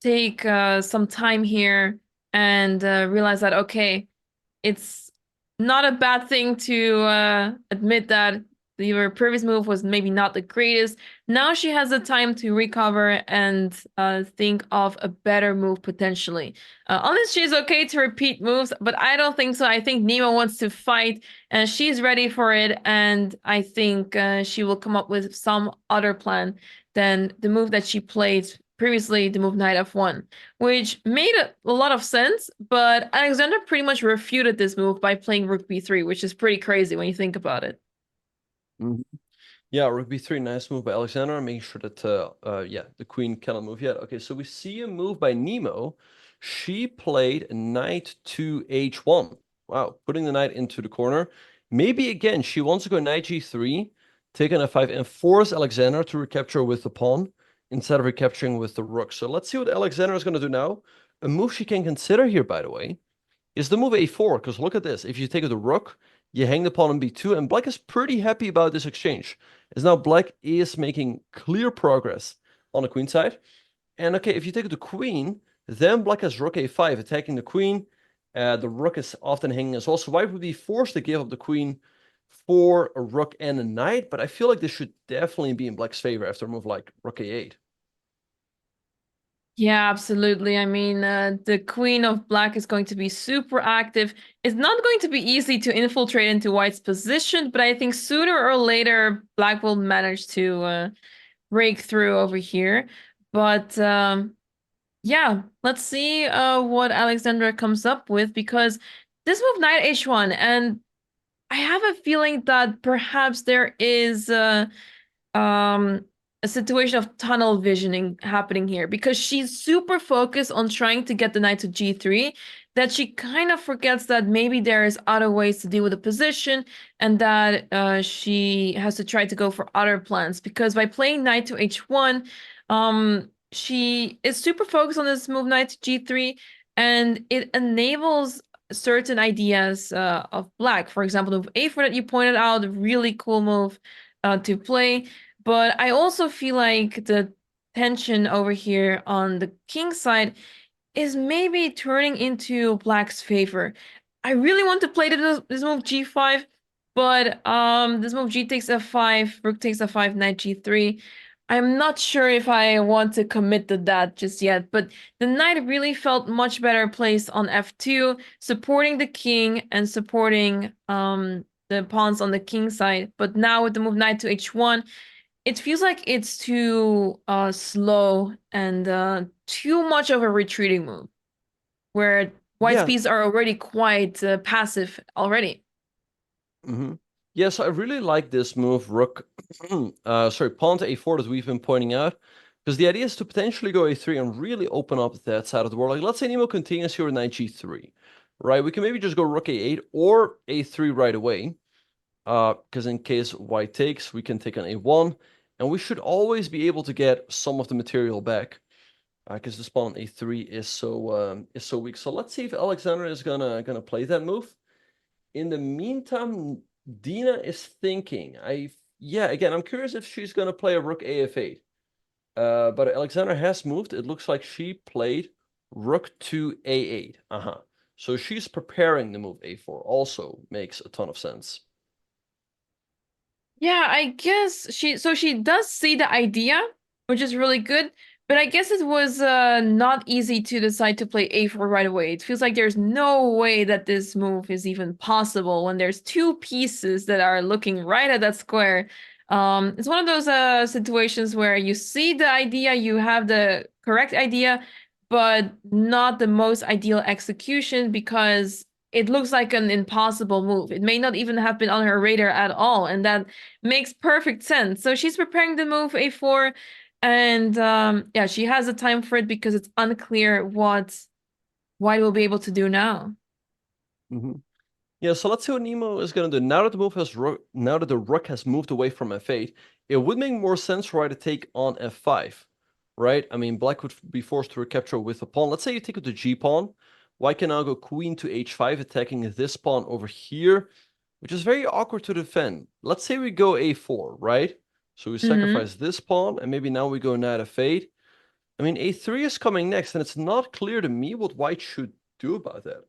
take some time here and realize that, okay, it's not a bad thing to admit that your previous move was maybe not the greatest. Now she has the time to recover and think of a better move potentially. Unless she's okay to repeat moves, but I don't think so. I think NEMO wants to fight and she's ready for it. And I think she will come up with some other plan than the move that she played previously, the move knight f1, which made a lot of sense, but Alexander pretty much refuted this move by playing rook b3, which is pretty crazy when you think about it. Mm-hmm. Yeah, rook b3, nice move by Alexander. Making sure that, yeah, the queen cannot move yet. Okay, so we see a move by NEMO. She played knight to h1. Wow, putting the knight into the corner. Maybe, again, she wants to go knight g3, take on f5, and force Alexander to recapture with the pawn instead of recapturing with the rook. So let's see what Alexander is going to do now. A move she can consider here, by the way, is the move a4, because look at this. If you take the rook, you hang the pawn on b2, and black is pretty happy about this exchange. As now black is making clear progress on the queen side. And okay, if you take the queen, then black has rook a5, attacking the queen. The rook is often hanging as well, so white would be forced to give up the queen for a rook and a knight, but I feel like this should definitely be in black's favor after a move like rook a8. Yeah, absolutely. I mean, the queen of black is going to be super active. It's not going to be easy to infiltrate into white's position, but I think sooner or later, black will manage to break through over here. But yeah, let's see what Alexandra comes up with, because this move knight h1, and I have a feeling that perhaps there is a situation of tunnel visioning happening here, because she's super focused on trying to get the knight to g3 that she kind of forgets that maybe there's other ways to deal with the position, and that she has to try to go for other plans, because by playing knight to h1, she is super focused on this move knight to g3, and it enables certain ideas of black. For example, the move a4 that you pointed out, a really cool move to play. But I also feel like the tension over here on the king side is maybe turning into black's favor. I really want to play this move g5, but this move g takes f5, rook takes f5, knight g3. I'm not sure if I want to commit to that just yet, but the knight really felt much better placed on f2, supporting the king and supporting the pawns on the king side. But now with the move knight to h1, it feels like it's too slow and too much of a retreating move, where white's pieces are already quite passive already. Mm-hmm. Yeah, so I really like this move, rook, pawn to a4 that we've been pointing out, because the idea is to potentially go a3 and really open up that side of the board. Like, let's say NEMO continues here with knight g3, right? We can maybe just go rook a8 or a3 right away, because in case white takes, we can take on a1, and we should always be able to get some of the material back, because this pawn on a3 is so weak. So let's see if Alexander is gonna play that move. In the meantime, Dina is thinking. Again, I'm curious if she's gonna play a rook af8. But Alexander has moved. It looks like she played rook to a8. So she's preparing the move a4. Also makes a ton of sense. Yeah, I guess she does see the idea, which is really good. But I guess it was not easy to decide to play a4 right away. It feels like there's no way that this move is even possible when there's two pieces that are looking right at that square. It's one of those situations where you see the idea, you have the correct idea, but not the most ideal execution, because it looks like an impossible move. It may not even have been on her radar at all, and that makes perfect sense. So she's preparing the move a4, and yeah, she has a time for it because it's unclear what White will be able to do now. Yeah, so let's see what NEMO is going to do. Now that the rook has moved away from f8, it would make more sense for White to take on f5, right? I mean, Black would be forced to recapture with a pawn. Let's say you take with the g pawn. White can now go queen to h5, attacking this pawn over here, which is very awkward to defend. Let's say we go a4, right? So we sacrifice this pawn, and maybe now we go knight f8. I mean, a3 is coming next, and it's not clear to me what White should do about that.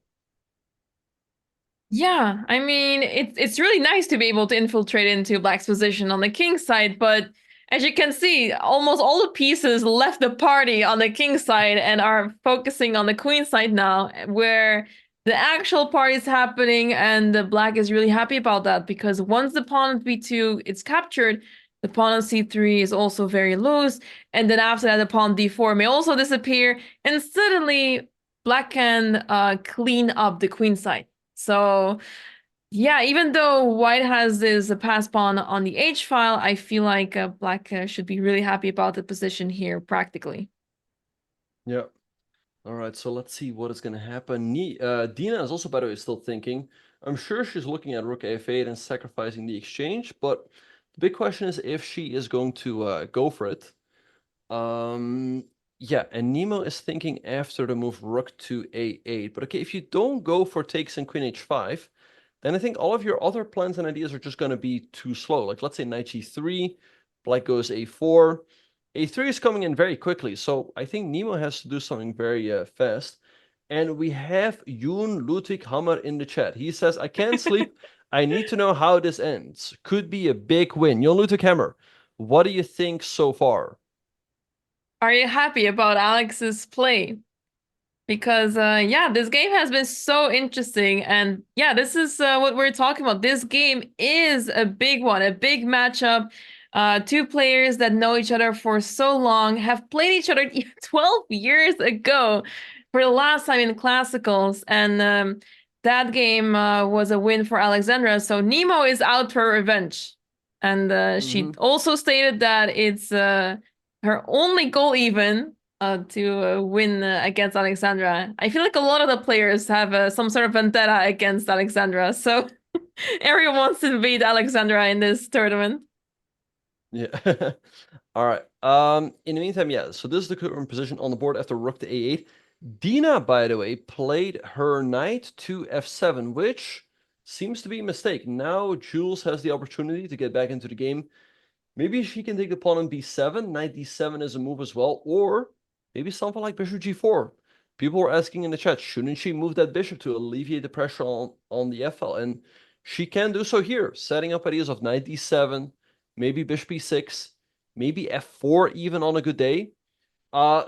Yeah, I mean, it's really nice to be able to infiltrate into Black's position on the king side, but as you can see, almost all the pieces left the party on the king side and are focusing on the queen side now, where the actual party is happening, and the Black is really happy about that, because once the pawn on b2 is captured, the pawn on c3 is also very loose, and then after that, the pawn d4 may also disappear, and suddenly Black can clean up the queen side. So, yeah, even though White has this pass pawn on the h file, I feel like Black should be really happy about the position here, practically. Yeah. All right, so let's see what is going to happen. Dina is also, by the way, still thinking. I'm sure she's looking at rook f8 and sacrificing the exchange, but the big question is if she is going to go for it. Yeah, and NEMO is thinking after the move rook to a8. But okay, if you don't go for takes and queen h5, then I think all of your other plans and ideas are just going to be too slow. Like, let's say knight g3, Black goes a4. a3 is coming in very quickly, so I think NEMO has to do something very fast. And we have Yoon Ludwig Hammer in the chat. He says, I can't sleep. I need to know how this ends. Could be a big win. Yoon Ludwig Hammer, what do you think so far? Are you happy about Alex's play? Because, yeah, this game has been so interesting. And yeah, this is what we're talking about. This game is a big one, a big matchup. Two players that know each other for so long, have played each other 12 years ago for the last time in Classicals. And that game was a win for Alexandra. So NEMO is out for revenge. And she also stated that it's her only goal even to win against Alexandra. I feel like a lot of the players have some sort of vendetta against Alexandra, so everyone wants to beat Alexandra in this tournament. Yeah. All right. In the meantime, yeah, so this is the current position on the board after rook to a8. Dina, by the way, played her knight to f7, which seems to be a mistake. Now Jules has the opportunity to get back into the game. Maybe she can take the pawn on b7. Knight d7 is a move as well. Or maybe something like bishop g4. People were asking in the chat, shouldn't she move that bishop to alleviate the pressure on the f-file? And she can do so here, setting up ideas of knight d7, maybe bishop e6, maybe f4 even on a good day.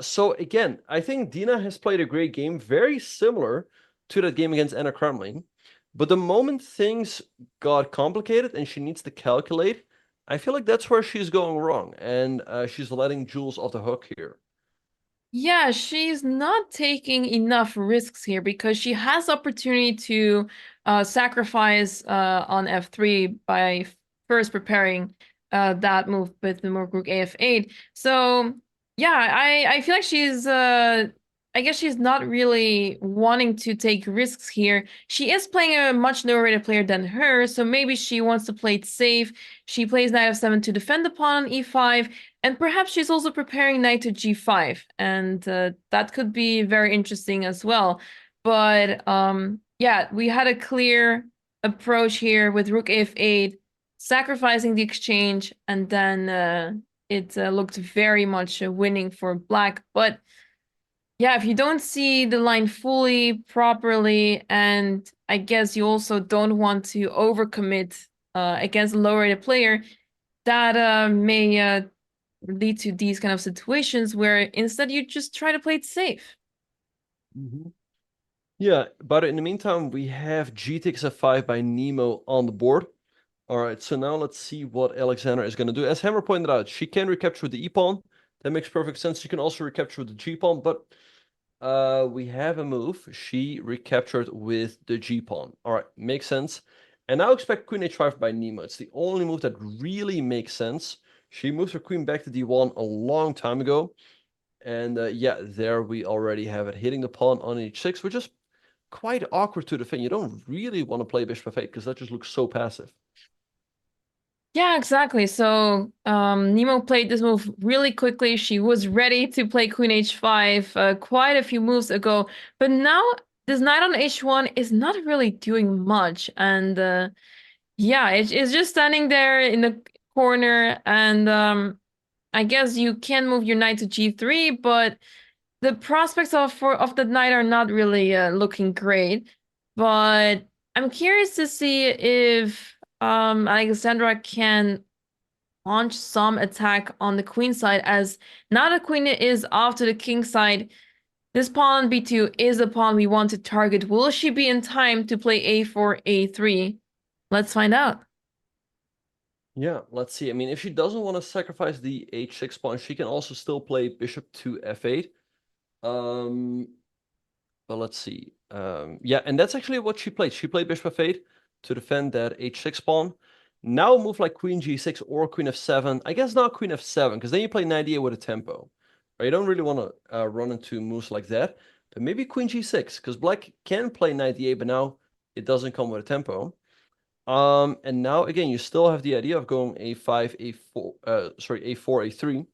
So again, I think Dina has played a great game, very similar to that game against Anna CRAMLING. But the moment things got complicated and she needs to calculate, I feel like that's where she's going wrong, and she's letting Jules off the hook here. Yeah, she's not taking enough risks here because she has opportunity to sacrifice on f3 by first preparing that move with the move rook af8. So yeah, I feel like she's I guess she's not really wanting to take risks here. She is playing a much lower rated player than her, so maybe she wants to play it safe. She plays knight f7 to defend the pawn on e5, and perhaps she's also preparing knight to g5, and that could be very interesting as well. But yeah, we had a clear approach here with rook f8, sacrificing the exchange, and then it looked very much winning for Black. But yeah, if you don't see the line fully properly, and I guess you also don't want to overcommit against a lower-rated player, that may lead to these kind of situations where instead you just try to play it safe. Yeah, but in the meantime, we have g takes f5 by NEMO on the board. All right, so now let's see what Alexandra is going to do. As Hammer pointed out, she can recapture the e-pawn. That makes perfect sense. She can also recapture the g-pawn, but We have a move. She recaptured with the G pawn. All right, makes sense. And now expect queen h5 by NEMO. It's the only move that really makes sense. She moves her queen back to d1 a long time ago. And yeah, there we already have it, hitting the pawn on h6, which is quite awkward to defend. You don't really want to play bishop f8 because that just looks so passive. Yeah, exactly. So Nemo played this move really quickly. She was ready to play queen h5 quite a few moves ago. But now this knight on h1 is not really doing much. And yeah, it's just standing there in the corner. And I guess you can move your knight to g3, but the prospects of the knight are not really looking great. But I'm curious to see if Alexandra can launch some attack on the queen side, as now the queen is off to the king side. This pawn on b2 is a pawn we want to target. Will she be in time to play a4, a3? Let's find out. Yeah, let's see. I mean, if she doesn't want to sacrifice the h6 pawn, she can also still play bishop to f8. But let's see. Yeah, and that's actually what she played. She played bishop f8 to defend that h6 pawn. Now move like queen g6 or queen f7. I guess not queen f7, because then you play knight e8 with a tempo. Right? You don't really want to run into moves like that. But maybe queen g6, because black can play knight e8, but now it doesn't come with a tempo. And now again, you still have the idea of going a5, a4, a4, a3.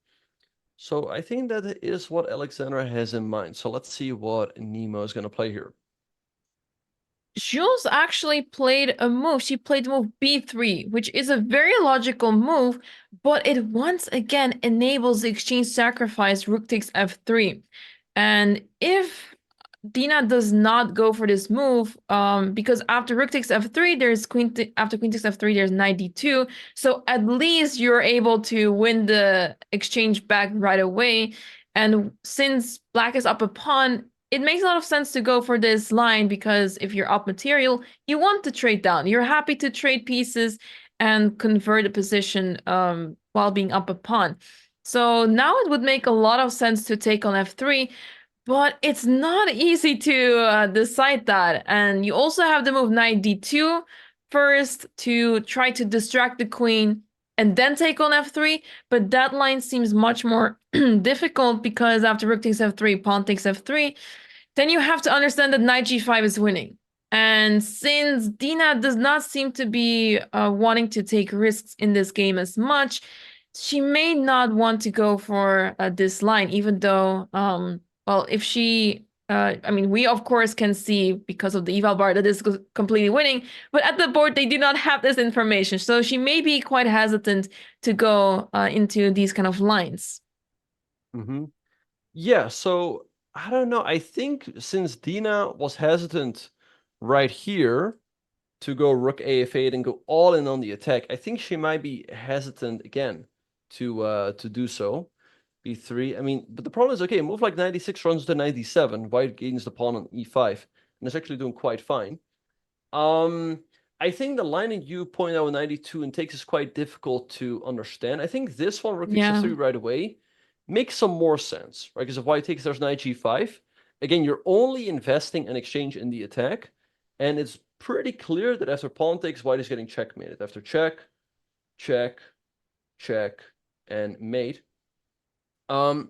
So I think that is what Alexandra has in mind. So let's see what NEMO is going to play here. Jules actually played a move. She played move b3, which is a very logical move, but it once again enables the exchange sacrifice rook takes f3. And if Dina does not go for this move, because after rook takes f3, there's after queen takes f3, there's knight d2. So at least you're able to win the exchange back right away. And since black is up a pawn, it makes a lot of sense to go for this line, because if you're up material, you want to trade down. You're happy to trade pieces and convert a position while being up a pawn. So now it would make a lot of sense to take on f3, but it's not easy to decide that. And you also have the move knight d2 first to try to distract the queen and then take on f3, but that line seems much more difficult, because after rook takes f3, pawn takes f3, then you have to understand that knight g5 is winning. And since Dina does not seem to be wanting to take risks in this game as much, she may not want to go for this line, even though, well, if she, I mean, we of course can see because of the eval bar that this is completely winning, but at the board they do not have this information. So she may be quite hesitant to go into these kind of lines. Mm-hmm. Yeah, so I don't know. I think since Dina was hesitant right here to go rook af8 and go all in on the attack, I think she might be hesitant again to do so. b3. I mean, but the problem is, okay, a move like 96 runs to 97. White gains the pawn on e5, and it's actually doing quite fine. I think the line that you point out with 92 and takes is quite difficult to understand. I think this one, rook takes f3 right away, makes some more sense, right? Because if white takes, there's knight g5. Again, you're only investing an exchange in the attack, and it's pretty clear that after pawn takes, white is getting checkmated. After check, check, check, and mate. So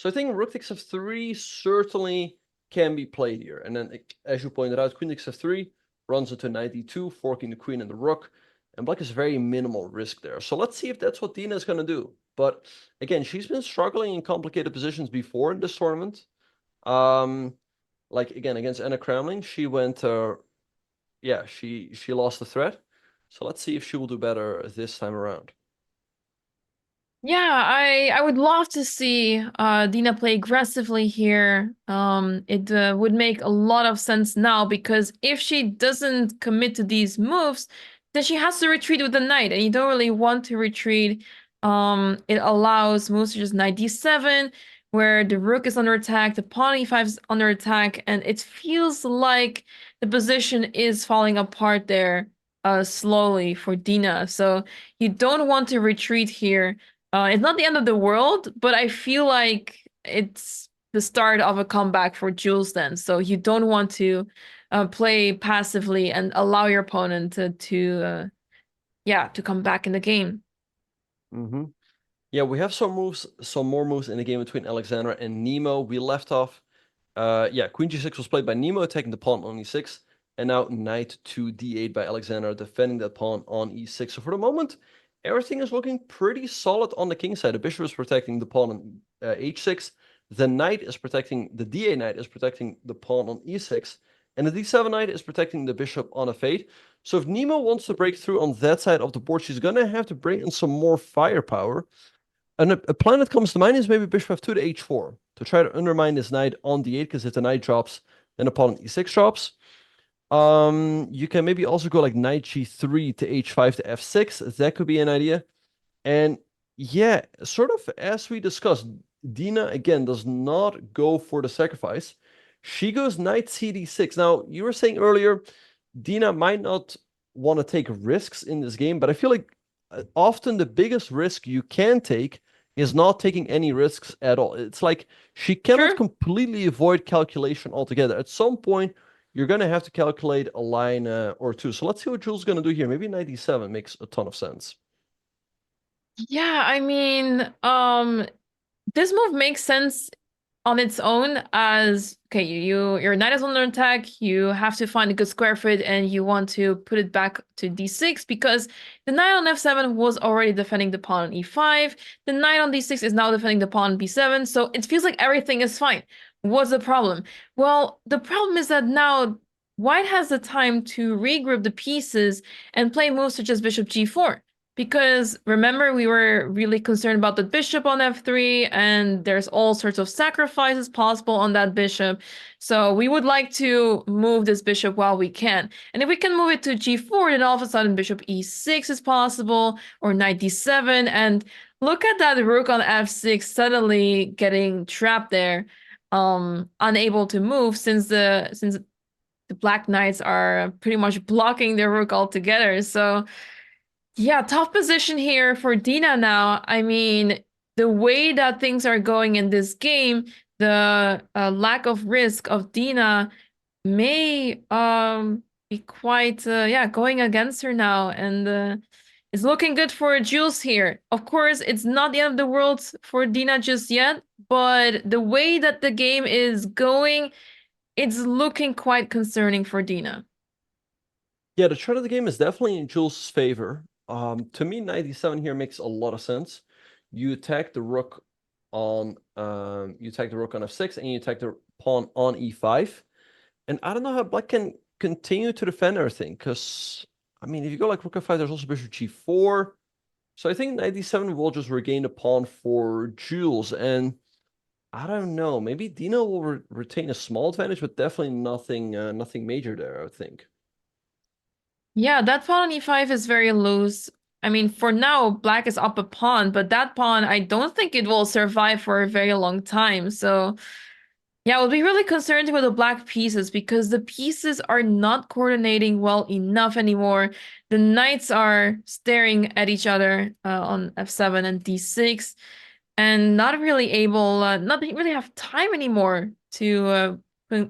I think rook takes f3 certainly can be played here. And then, as you pointed out, queen takes f3 runs into knight d2, forking the queen and the rook. And black is very minimal risk there. So let's see if that's what Dina is going to do. But again, she's been struggling in complicated positions before in this tournament. Like, again, against Anna CRAMLING, she went, yeah, she lost the thread. So let's see if she will do better this time around. Yeah, I would love to see Dina play aggressively here. It would make a lot of sense now, because if she doesn't commit to these moves, then she has to retreat with the knight, and you don't really want to retreat. It allows moves such as knight d7, where the rook is under attack, the pawn e5 is under attack, and it feels like the position is falling apart there slowly for Dina. So you don't want to retreat here. It's not the end of the world, but I feel like it's the start of a comeback for Jules then. So you don't want to play passively and allow your opponent to come back in the game. Mm-hmm. Yeah, we have some more moves in the game between Alexandra and NEMO. We left off, Queen G6 was played by NEMO, taking the pawn on E6, and now Knight to D8 by Alexandra, defending that pawn on E6. So for the moment, everything is looking pretty solid on the king side. The bishop is protecting the pawn on H6, the knight is protecting, the D8 knight is protecting the pawn on E6, and the D7 knight is protecting the bishop on F8. So if NEMO wants to break through on that side of the board, she's going to have to bring in some more firepower. And a plan that comes to mind is maybe bishop f2 to h4 to try to undermine this knight on d8, because if the knight drops, then the pawn on e6 drops. You can maybe also go like knight g3 to h5 to f6. That could be an idea. And yeah, sort of as we discussed, Dina again does not go for the sacrifice. She goes knight cd6. Now, you were saying earlier, Dina might not want to take risks in this game, but I feel like often the biggest risk you can take is not taking any risks at all. It's like she cannot completely avoid calculation altogether. At some point, you're going to have to calculate a line or two. So let's see what Jules is going to do here. Maybe 97 makes a ton of sense. Yeah, I mean, this move makes sense on its own as, okay, your knight is under attack, you have to find a good square fit, and you want to put it back to d6 because the knight on f7 was already defending the pawn on e5, the knight on d6 is now defending the pawn on b7, so it feels like everything is fine. What's the problem? Well, the problem is that now white has the time to regroup the pieces and play moves such as bishop g4. Because remember, we were really concerned about the bishop on f3, and there's all sorts of sacrifices possible on that bishop. So we would like to move this bishop while we can. And if we can move it to g4, then all of a sudden bishop e6 is possible, or knight d7. And look at that rook on f6 suddenly getting trapped there, unable to move since the black knights are pretty much blocking the rook altogether. So yeah, tough position here for Dina now. I mean, the way that things are going in this game, the lack of risk of Dina may be quite going against her now, and it's looking good for Jules here. Of course, it's not the end of the world for Dina just yet, but the way that the game is going, it's looking quite concerning for Dina. Yeah, the trend of the game is definitely in Jules' favor. To me, 97 here makes a lot of sense. You attack the rook on f6, and you attack the pawn on e5. And I don't know how black can continue to defend everything, because I mean, if you go like rook f5, there's also bishop g4. So I think 97 will just regain the pawn for Jules, and I don't know. Maybe Dina will retain a small advantage, but definitely nothing major there, I would think. Yeah, that pawn on e5 is very loose. I mean, for now, black is up a pawn, but that pawn, I don't think it will survive for a very long time. So, yeah, I would be really concerned with the black pieces because the pieces are not coordinating well enough anymore. The knights are staring at each other on f7 and d6 and not really have time anymore to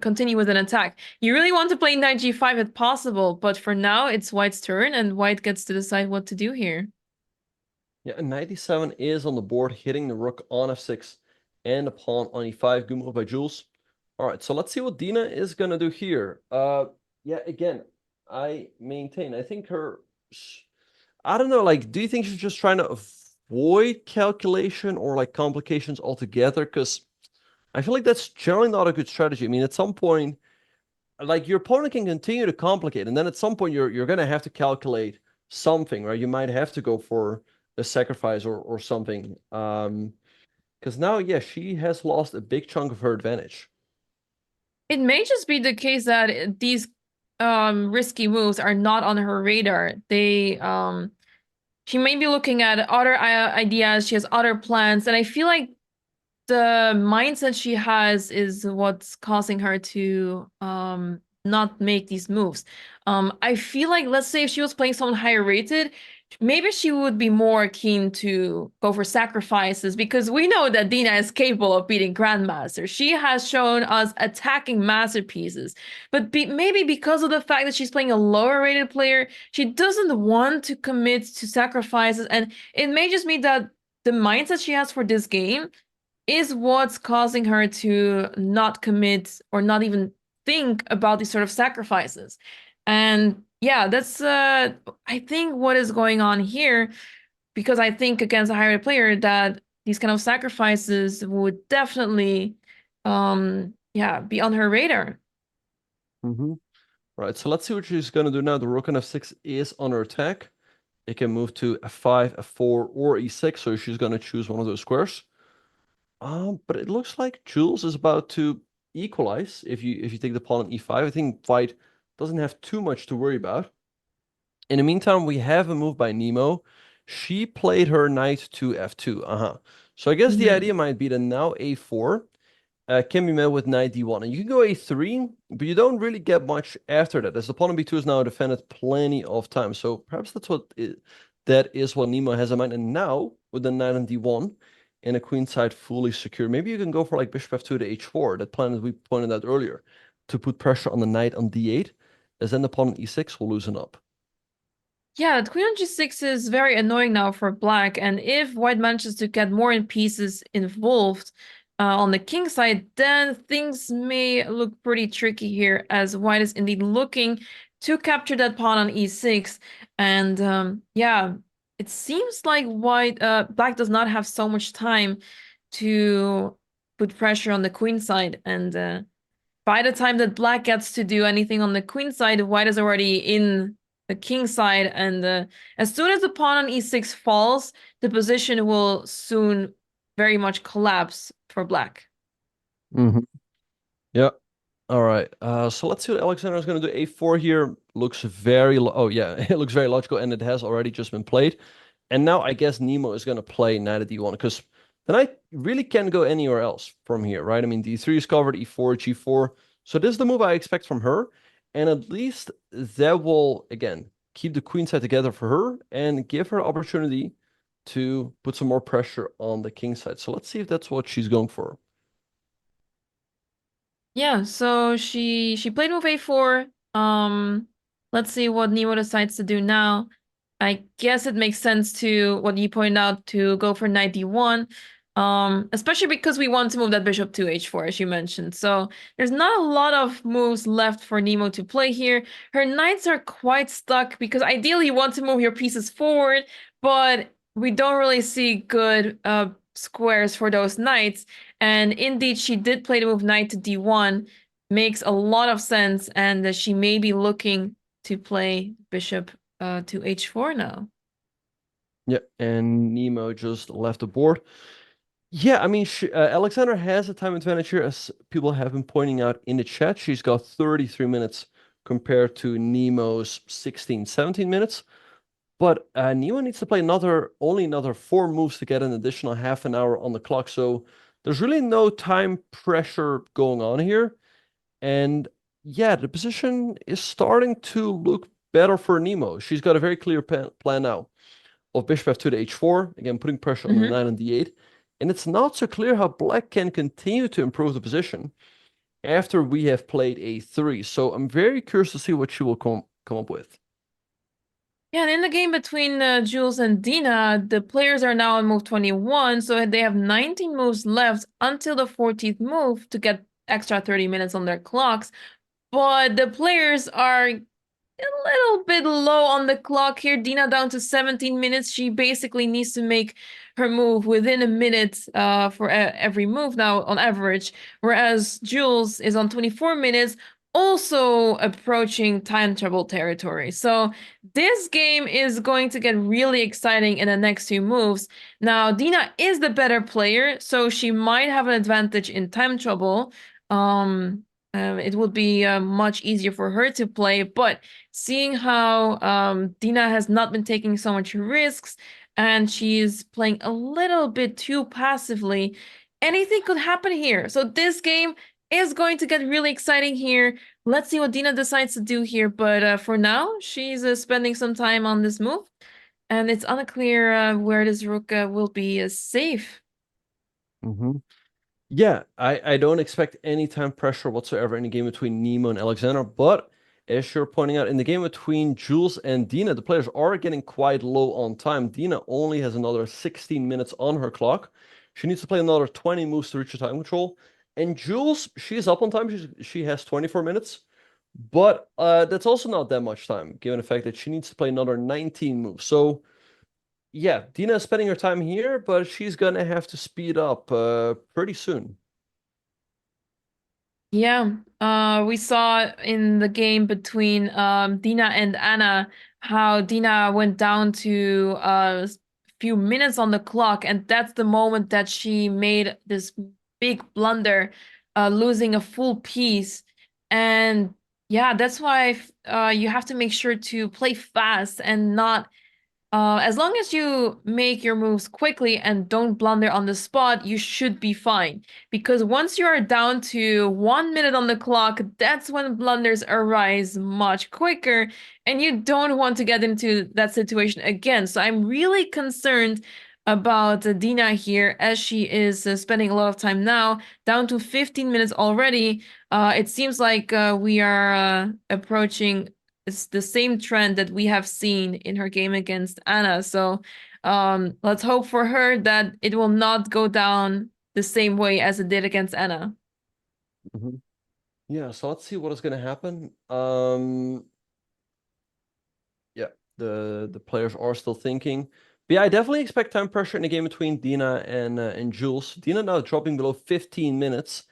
continue with an attack. You really want to play knight g5 if possible, but for now it's white's turn and white gets to decide what to do here. Yeah, 97 is on the board, hitting the rook on f6 and the pawn on e5. Good move by Jules. All right, so let's see what Dina is going to do here. Yeah, again, I maintain, I think I don't know, like, do you think she's just trying to avoid calculation or like complications altogether? Because I feel like that's generally not a good strategy. I mean, at some point, like your opponent can continue to complicate, and then at some point you're going to have to calculate something, right? You might have to go for a sacrifice or something. Because now, yeah, she has lost a big chunk of her advantage. It may just be the case that these risky moves are not on her radar. She may be looking at other ideas, she has other plans, and I feel like the mindset she has is what's causing her to not make these moves. I feel like, let's say if she was playing someone higher rated, maybe she would be more keen to go for sacrifices, because we know that Dina is capable of beating Grandmaster. She has shown us attacking masterpieces, but maybe because of the fact that she's playing a lower rated player, she doesn't want to commit to sacrifices, and it may just be that the mindset she has for this game is what's causing her to not commit or not even think about these sort of sacrifices. And yeah, that's I think what is going on here, because I think against a higher player that these kind of sacrifices would definitely yeah, be on her radar. Right, so let's see what she's gonna do now. The rook on f6 is under attack. It can move to f5, f4, or e6, so she's gonna choose one of those squares. But it looks like Jules is about to equalize if you take the pawn on e5. I think White doesn't have too much to worry about. In the meantime, we have a move by NEMO. She played her knight to f2. So I guess the idea might be that now a4 can be met with knight d1. And you can go a3, but you don't really get much after that, as the pawn on b2 is now defended plenty of time. So perhaps that is what NEMO has in mind. And now, with the knight on d1 and a queen side fully secure, maybe you can go for like bishop f2 to h4, that plan that we pointed out earlier, to put pressure on the knight on d8, as then the pawn on e6 will loosen up. Yeah, the queen on g6 is very annoying now for black, and if white manages to get more pieces involved on the king side, then things may look pretty tricky here, as white is indeed looking to capture that pawn on e6. And yeah, it seems like black does not have so much time to put pressure on the queen side, and by the time that black gets to do anything on the queen side, white is already in the king side, and as soon as the pawn on e6 falls, the position will soon very much collapse for black. Yeah. All right. So let's see what Alexander is going to do. a4 here looks very oh yeah, it looks very logical, and it has already just been played. And now I guess NEMO is going to play knight at d1, because the knight really can't go anywhere else from here, right? I mean, d3 is covered, e4, g4. So this is the move I expect from her. And at least that will, again, keep the queen side together for her and give her opportunity to put some more pressure on the king side. So let's see if that's what she's going for. Yeah, so she played move a4. Let's see what NEMO decides to do now. I guess it makes sense to what you pointed out, to go for knight d1. Especially because we want to move that bishop to h4, as you mentioned. So there's not a lot of moves left for NEMO to play here. Her knights are quite stuck, because ideally you want to move your pieces forward, but we don't really see good squares for those knights. And indeed, she did play the move knight to d1. Makes a lot of sense, and she may be looking to play bishop to h4 now. Yeah, and NEMO just left the board. Yeah, I mean, Alexander has a time advantage here, as people have been pointing out in the chat. She's got 33 minutes compared to NEMO's 16, 17 minutes. But NEMO needs to play only another 4 moves to get an additional half an hour on the clock. So there's really no time pressure going on here. And yeah, the position is starting to look better for NEMO. She's got a very clear plan now of bishop f2 to h4, again, putting pressure on the knight on d8. And it's not so clear how black can continue to improve the position after we have played a3. So I'm very curious to see what she will come up with. Yeah, and in the game between Jules and Dina, the players are now on move 21, so they have 19 moves left until the 14th move to get extra 30 minutes on their clocks. But the players are a little bit low on the clock here. Dina down to 17 minutes. She basically needs to make her move within a minute for every move now on average, whereas Jules is on 24 minutes, also approaching time trouble territory. So this game is going to get really exciting in the next 2 moves. Now, Dina is the better player, so she might have an advantage in time trouble. It would be much easier for her to play, but seeing how Dina has not been taking so much risks and she's playing a little bit too passively, anything could happen here. So this game is going to get really exciting here. Let's see what Dina decides to do here. But for now, she's spending some time on this move. And it's unclear where this rook will be safe. Yeah, I don't expect any time pressure whatsoever in the game between Nemo and Alexander, but as you're pointing out, in the game between Jules and Dina, the players are getting quite low on time. Dina only has another 16 minutes on her clock. She needs to play another 20 moves to reach the time control. And Jules, she's up on time. She has 24 minutes. But that's also not that much time, given the fact that she needs to play another 19 moves. So, yeah, Dina is spending her time here, but she's going to have to speed up pretty soon. Yeah, we saw in the game between Dina and Anna how Dina went down to a few minutes on the clock, and that's the moment that she made this big blunder, losing a full piece. And yeah, that's why you have to make sure to play fast and not as long as you make your moves quickly and don't blunder on the spot, you should be fine. Because once you are down to 1 minute on the clock, that's when blunders arise much quicker, and you don't want to get into that situation again. So I'm really concerned about Dina here, as she is spending a lot of time now, down to 15 minutes already. It seems like we are approaching it's the same trend that we have seen in her game against Anna. So let's hope for her that it will not go down the same way as it did against Anna. Yeah, so let's see what is going to happen. Yeah, the players are still thinking. But yeah, I definitely expect time pressure in the game between Dina and Jules. Dina now dropping below 15 minutes.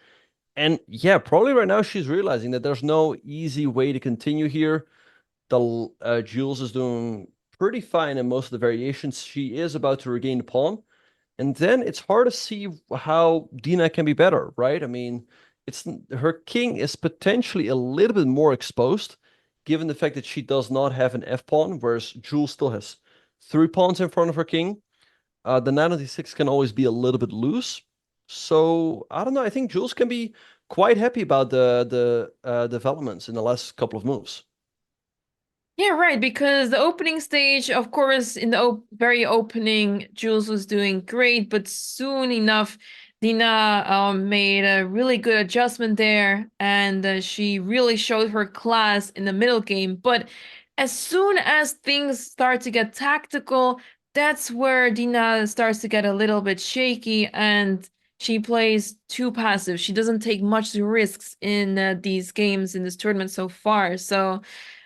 And yeah, probably right now she's realizing that there's no easy way to continue here. Jules is doing pretty fine in most of the variations. She is about to regain the pawn. And then it's hard to see how Dina can be better, right? I mean, her king is potentially a little bit more exposed, given the fact that she does not have an f-pawn, whereas Jules still has 3 pawns in front of her king. The knight on d6 can always be a little bit loose. So, I don't know. I think Jules can be quite happy about the developments in the last couple of moves. Yeah, right, because the opening stage, of course, in the very opening, Jules was doing great, but soon enough, Dina made a really good adjustment there, and she really showed her class in the middle game. But as soon as things start to get tactical, that's where Dina starts to get a little bit shaky, and she plays too passive. She doesn't take much risks in these games in this tournament so far. So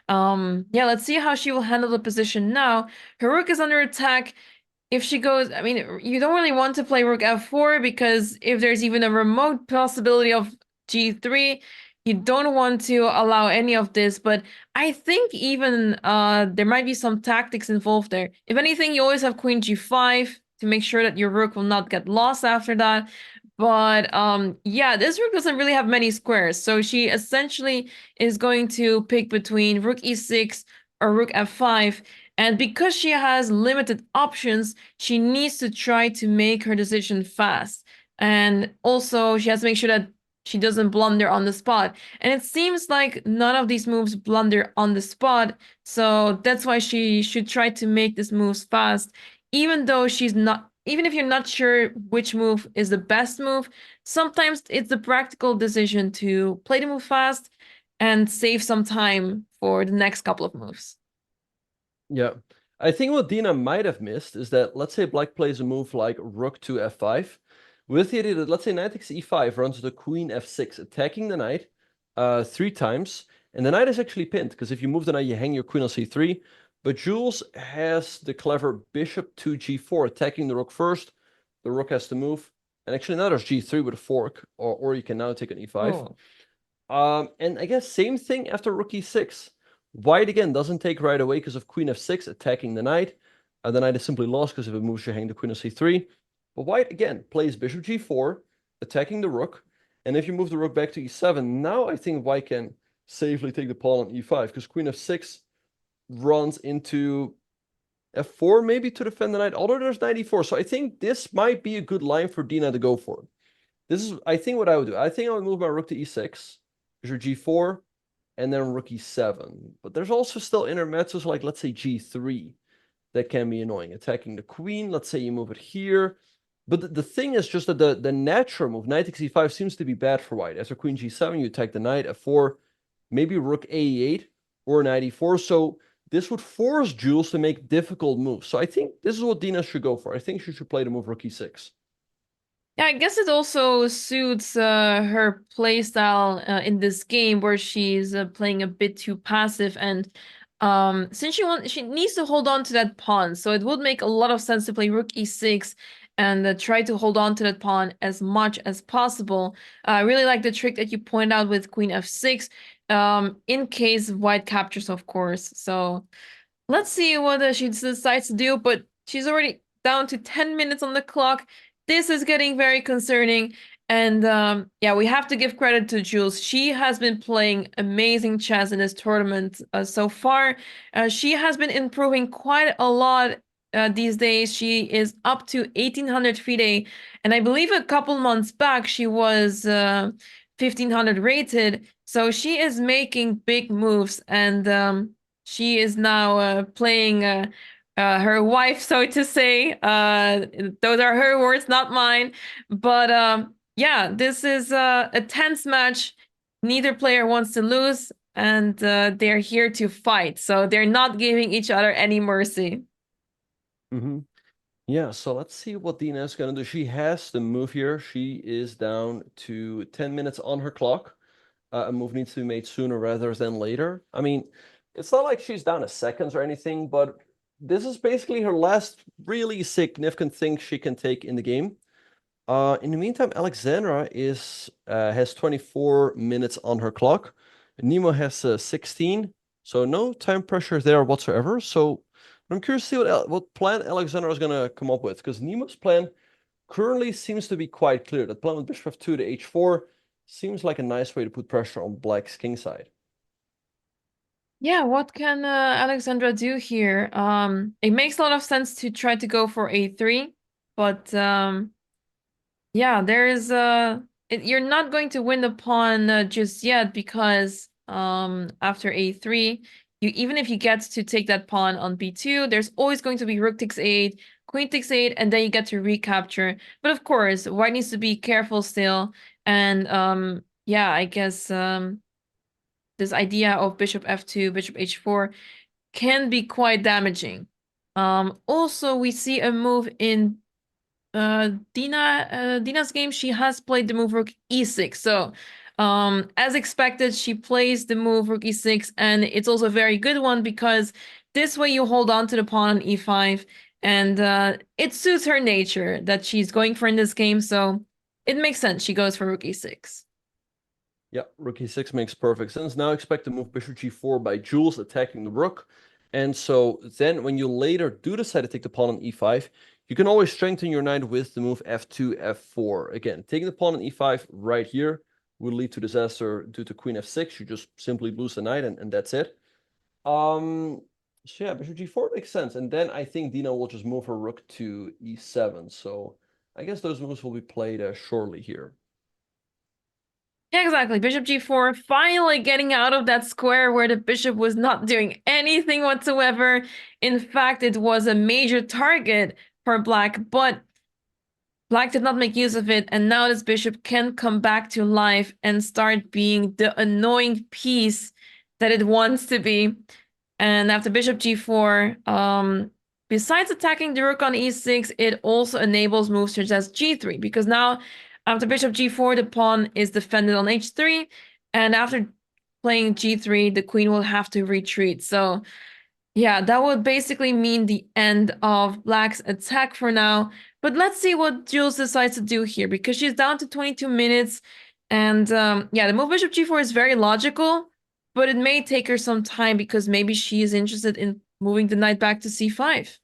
yeah, let's see how she will handle the position now. Her rook is under attack. If she goes, I mean, you don't really want to play rook f4 because if there's even a remote possibility of g3, you don't want to allow any of this. But I think even there might be some tactics involved there. If anything, you always have queen g5 to make sure that your rook will not get lost after that. But yeah, this rook doesn't really have many squares. So she essentially is going to pick between rook e6 or rook f5. And because she has limited options, she needs to try to make her decision fast. And also she has to make sure that she doesn't blunder on the spot. And it seems like none of these moves blunder on the spot. So that's why she should try to make these moves fast, even though she's not, even if you're not sure which move is the best move, sometimes it's the practical decision to play the move fast and save some time for the next couple of moves. Yeah. I think what Dina might have missed is that, let's say black plays a move like rook to f5, with the idea that, let's say knight takes e5 runs to queen f6, attacking the knight 3 times, and the knight is actually pinned, because if you move the knight, you hang your queen on c3, but Jules has the clever bishop to g4, attacking the rook first. The rook has to move. And actually now there's g3 with a fork, or you can now take an e5. And I guess same thing after rook e6. White, again, doesn't take right away because of queen f6, attacking the knight. The knight is simply lost because if it moves, you hang the queen on c3. But white, again, plays bishop g4, attacking the rook. And if you move the rook back to e7, now I think white can safely take the pawn on e5, because queen f6 runs into f4 maybe to defend the knight, although there's knight e4. So I think this might be a good line for Dina to go for. This is, I think, what I would do. I think I would move my rook to e6, bishop g4, and then rook e7. But there's also still intermezzos, like let's say g3, that can be annoying. Attacking the queen, let's say you move it here. But the thing is just that the natural move, knight takes e5, seems to be bad for white. After queen g7, you attack the knight, f4, maybe rook a8, or knight e4. So this would force Jules to make difficult moves. So I think this is what Dina should go for. I think she should play the move rook e6. Yeah, I guess it also suits her playstyle in this game where she's playing a bit too passive, and since she needs to hold on to that pawn, so it would make a lot of sense to play rook e6 and try to hold on to that pawn as much as possible. I really like the trick that you point out with queen f6, in case white captures, of course. So let's see what she decides to do, but she's already down to 10 minutes on the clock. This is getting very concerning. And yeah, we have to give credit to Jules. She has been playing amazing chess in this tournament so far. She has been improving quite a lot these days. She is up to 1800 FIDE. And I believe a couple months back, she was 1500 rated. So she is making big moves. And she is now playing her wife, so to say. Those are her words, not mine. But yeah, this is a tense match. Neither player wants to lose, and they're here to fight. So they're not giving each other any mercy. Mm-hmm. Yeah, so let's see what Dina is going to do. She has the move here. She is down to 10 minutes on her clock. A move needs to be made sooner rather than later. I mean, it's not like she's down to seconds or anything, but this is basically her last really significant thing she can take in the game. In the meantime, Alexandra has 24 minutes on her clock. Nemo has 16, so no time pressure there whatsoever. So I'm curious to see what plan Alexandra is going to come up with, because Nemo's plan currently seems to be quite clear. That plan with bishop f2 to h4 seems like a nice way to put pressure on black's king side. Yeah, what can Alexandra do here? It makes a lot of sense to try to go for a3, but yeah, there is you're not going to win the pawn just yet, because after a3, even if you get to take that pawn on b2, there's always going to be rook takes 8, queen takes 8, and then you get to recapture. But of course, white needs to be careful still. And yeah, I guess this idea of bishop f2, bishop h4 can be quite damaging. Also, we see a move in Dina's game. She has played the move rook e6. So as expected, she plays the move rook e6, and it's also a very good one because this way you hold on to the pawn on e5, and it suits her nature that she's going for in this game. So it makes sense she goes for rook e6. Yeah, rook e6 makes perfect sense. Now expect to move bishop g4 by Jules attacking the rook. And so then when you later do decide to take the pawn on e5, you can always strengthen your knight with the move f2, f4. Again, taking the pawn on e5 right here will lead to disaster due to queen f6. You just simply lose the knight, and that's it. So yeah, bishop g4 makes sense. And then I think Dina will just move her rook to e7. So I guess those moves will be played shortly here. Yeah, exactly. Bishop g4, finally getting out of that square where the bishop was not doing anything whatsoever. In fact, it was a major target for black, but black did not make use of it, and now this bishop can come back to life and start being the annoying piece that it wants to be. And after bishop g4, besides attacking the rook on e6, it also enables moves such as g3, because now after bishop g4, the pawn is defended on h3, and after playing g3, the queen will have to retreat. So yeah, that would basically mean the end of black's attack for now. But let's see what Jules decides to do here, because she's down to 22 minutes. And yeah, the move bishop g4 is very logical, but it may take her some time because maybe she is interested in moving the knight back to c5.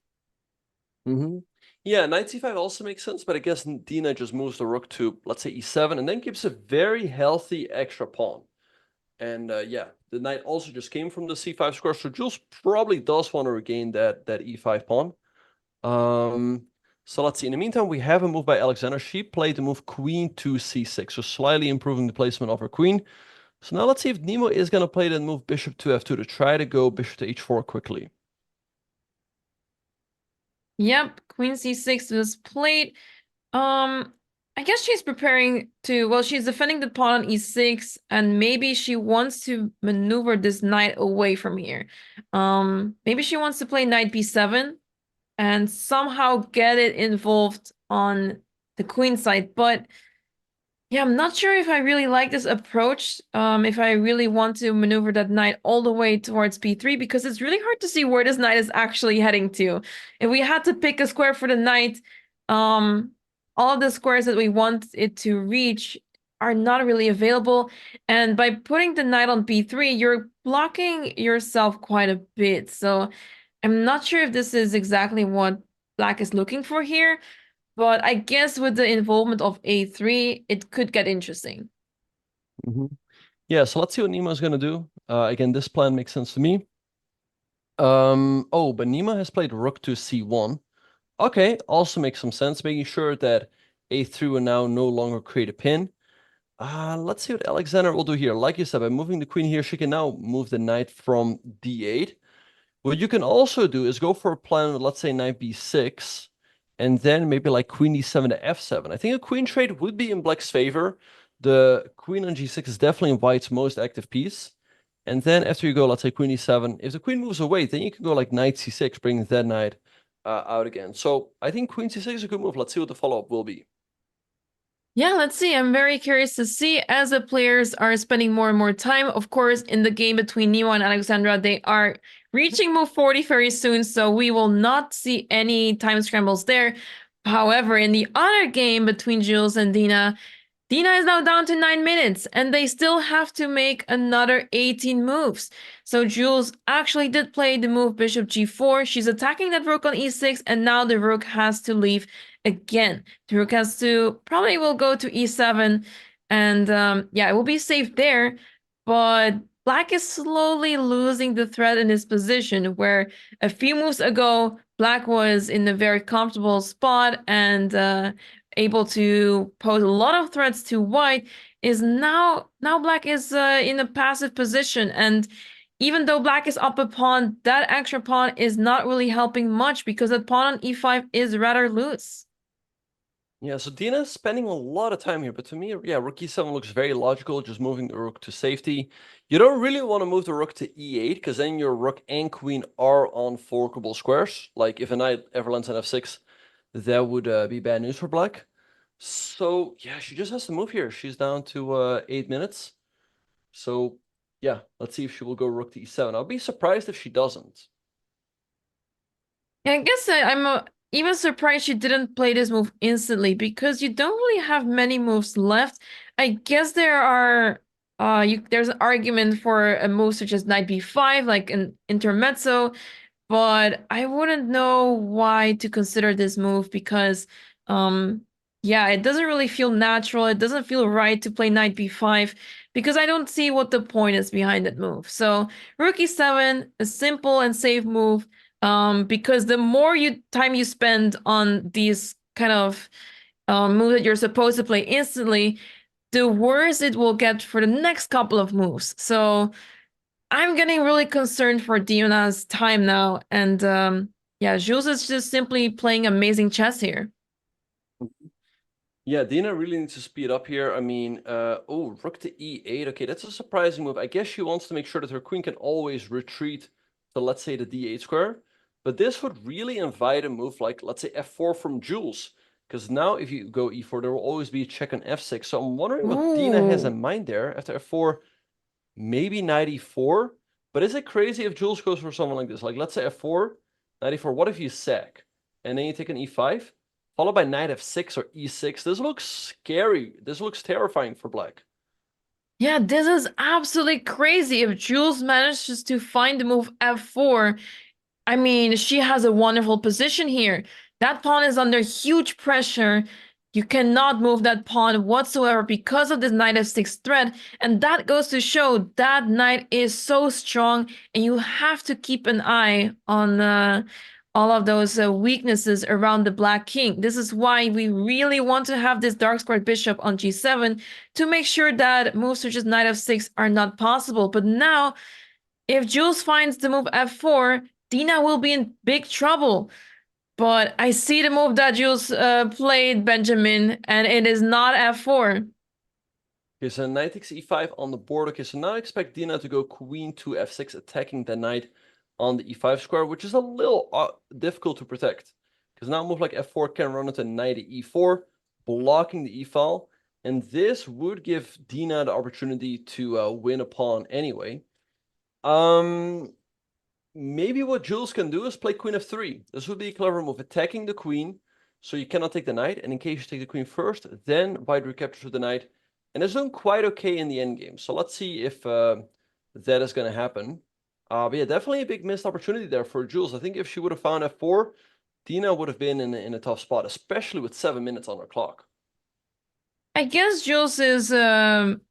Mm-hmm. Yeah, knight c5 also makes sense, but I guess Dina just moves the rook to, let's say, e7, and then keeps a very healthy extra pawn. And yeah, the knight also just came from the c5 square, so Jules probably does want to regain that e5 pawn. So let's see. In the meantime, we have a move by Alexander. She played the move queen to c6, so slightly improving the placement of her queen. So now let's see if NEMO is going to play that move bishop to f2 to try to go bishop to h4 quickly. Yep, queen c6 was played. I guess she's preparing to, well, she's defending the pawn on e6, and maybe she wants to maneuver this knight away from here. Maybe she wants to play knight b7 and somehow get it involved on the queen side. But yeah, I'm not sure if I really like this approach, if I really want to maneuver that knight all the way towards b3, because it's really hard to see where this knight is actually heading to. If we had to pick a square for the knight, all of the squares that we want it to reach are not really available. And by putting the knight on b3, you're blocking yourself quite a bit. So I'm not sure if this is exactly what Black is looking for here. But I guess with the involvement of a3, it could get interesting. Yeah, so let's see what NEMO is going to do. Again, this plan makes sense to me. Oh, but NEMO has played rook to c1. Okay, also makes some sense, making sure that a3 will now no longer create a pin. Let's see what Alexander will do here. Like you said, by moving the queen here, she can now move the knight from d8. What you can also do is go for a plan with, let's say, knight b6, and then maybe like queen d7 to f7. I think a queen trade would be in Black's favor. The queen on g6 is definitely White's most active piece. And then after you go, let's say queen e7, if the queen moves away, then you can go like knight c6, bring that knight out again. So I think queen c6 is a good move. Let's see what the follow-up will be. Yeah, let's see. I'm very curious to see as the players are spending more and more time. Of course, in the game between NEMO and Alexandra, they are reaching move 40 very soon, so we will not see any time scrambles there. However, in the other game between Jules and Dina, Dina is now down to 9 minutes, and they still have to make another 18 moves. So Jules actually did play the move bishop g4. She's attacking that rook on e6, and now the rook has to leave again. The rook has to, probably will go to e7, and yeah, it will be safe there. But Black is slowly losing the threat in his position, where a few moves ago, Black was in a very comfortable spot and able to pose a lot of threats to White. Is now Black is in a passive position, and even though Black is up a pawn, that extra pawn is not really helping much because that pawn on e5 is rather loose. Yeah, so Dina is spending a lot of time here, but to me, yeah, rook e7 looks very logical, just moving the rook to safety. You don't really want to move the rook to e8, because then your rook and queen are on forkable squares. Like, if a knight ever lands on f6, that would be bad news for Black. So, yeah, she just has to move here. She's down to 8 minutes. So, yeah, let's see if she will go rook to e7. I'll be surprised if she doesn't. Yeah, I guess I'm even surprised she didn't play this move instantly, because you don't really have many moves left. I guess there are there's an argument for a move such as knight b5, like an intermezzo, but I wouldn't know why to consider this move because yeah, it doesn't really feel natural. It doesn't feel right to play knight b5 because I don't see what the point is behind that move. So rook e7, a simple and safe move. Because the more time you spend on these kind of moves that you're supposed to play instantly, the worse it will get for the next couple of moves. So I'm getting really concerned for Diona's time now. And yeah, Jules is just simply playing amazing chess here. Yeah, Dina really needs to speed up here. I mean, oh, rook to e8. Okay, that's a surprising move. I guess she wants to make sure that her queen can always retreat to, let's say, the d8 square. But this would really invite a move like, let's say, f4 from Jules. Because now if you go e4, there will always be a check on f6. So I'm wondering what Dina has in mind there. After f4, maybe knight e4. But is it crazy if Jules goes for something like this? Like, let's say f4, knight e4. What if you sack? And then you take an e5? Followed by knight f6 or e6. This looks scary. This looks terrifying for Black. Yeah, this is absolutely crazy. If Jules manages to find the move f4, I mean, she has a wonderful position here. That pawn is under huge pressure. You cannot move that pawn whatsoever because of this knight f6 threat. And that goes to show that knight is so strong, and you have to keep an eye on all of those weaknesses around the black king. This is why we really want to have this dark squared bishop on g7 to make sure that moves such as knight f6 are not possible. But now, if Jules finds the move f4, Dina will be in big trouble. But I see the move that Jules played, Benjamin, and it is not f4. Okay, so knight takes e5 on the board. Okay, so now I expect Dina to go queen to f6, attacking the knight on the e5 square, which is a little difficult to protect. Because now a move like f4 can run into knight to e4, blocking the e-file. And this would give Dina the opportunity to win a pawn anyway. Maybe what Jules can do is play queen f3. This would be a clever move, attacking the queen, so you cannot take the knight. And in case you take the queen first, then white recaptures the knight. And it's doing quite okay in the endgame. So let's see if that is going to happen. But yeah, definitely a big missed opportunity there for Jules. I think if she would have found f4, Dina would have been in a tough spot, especially with 7 minutes on her clock. I guess Jules is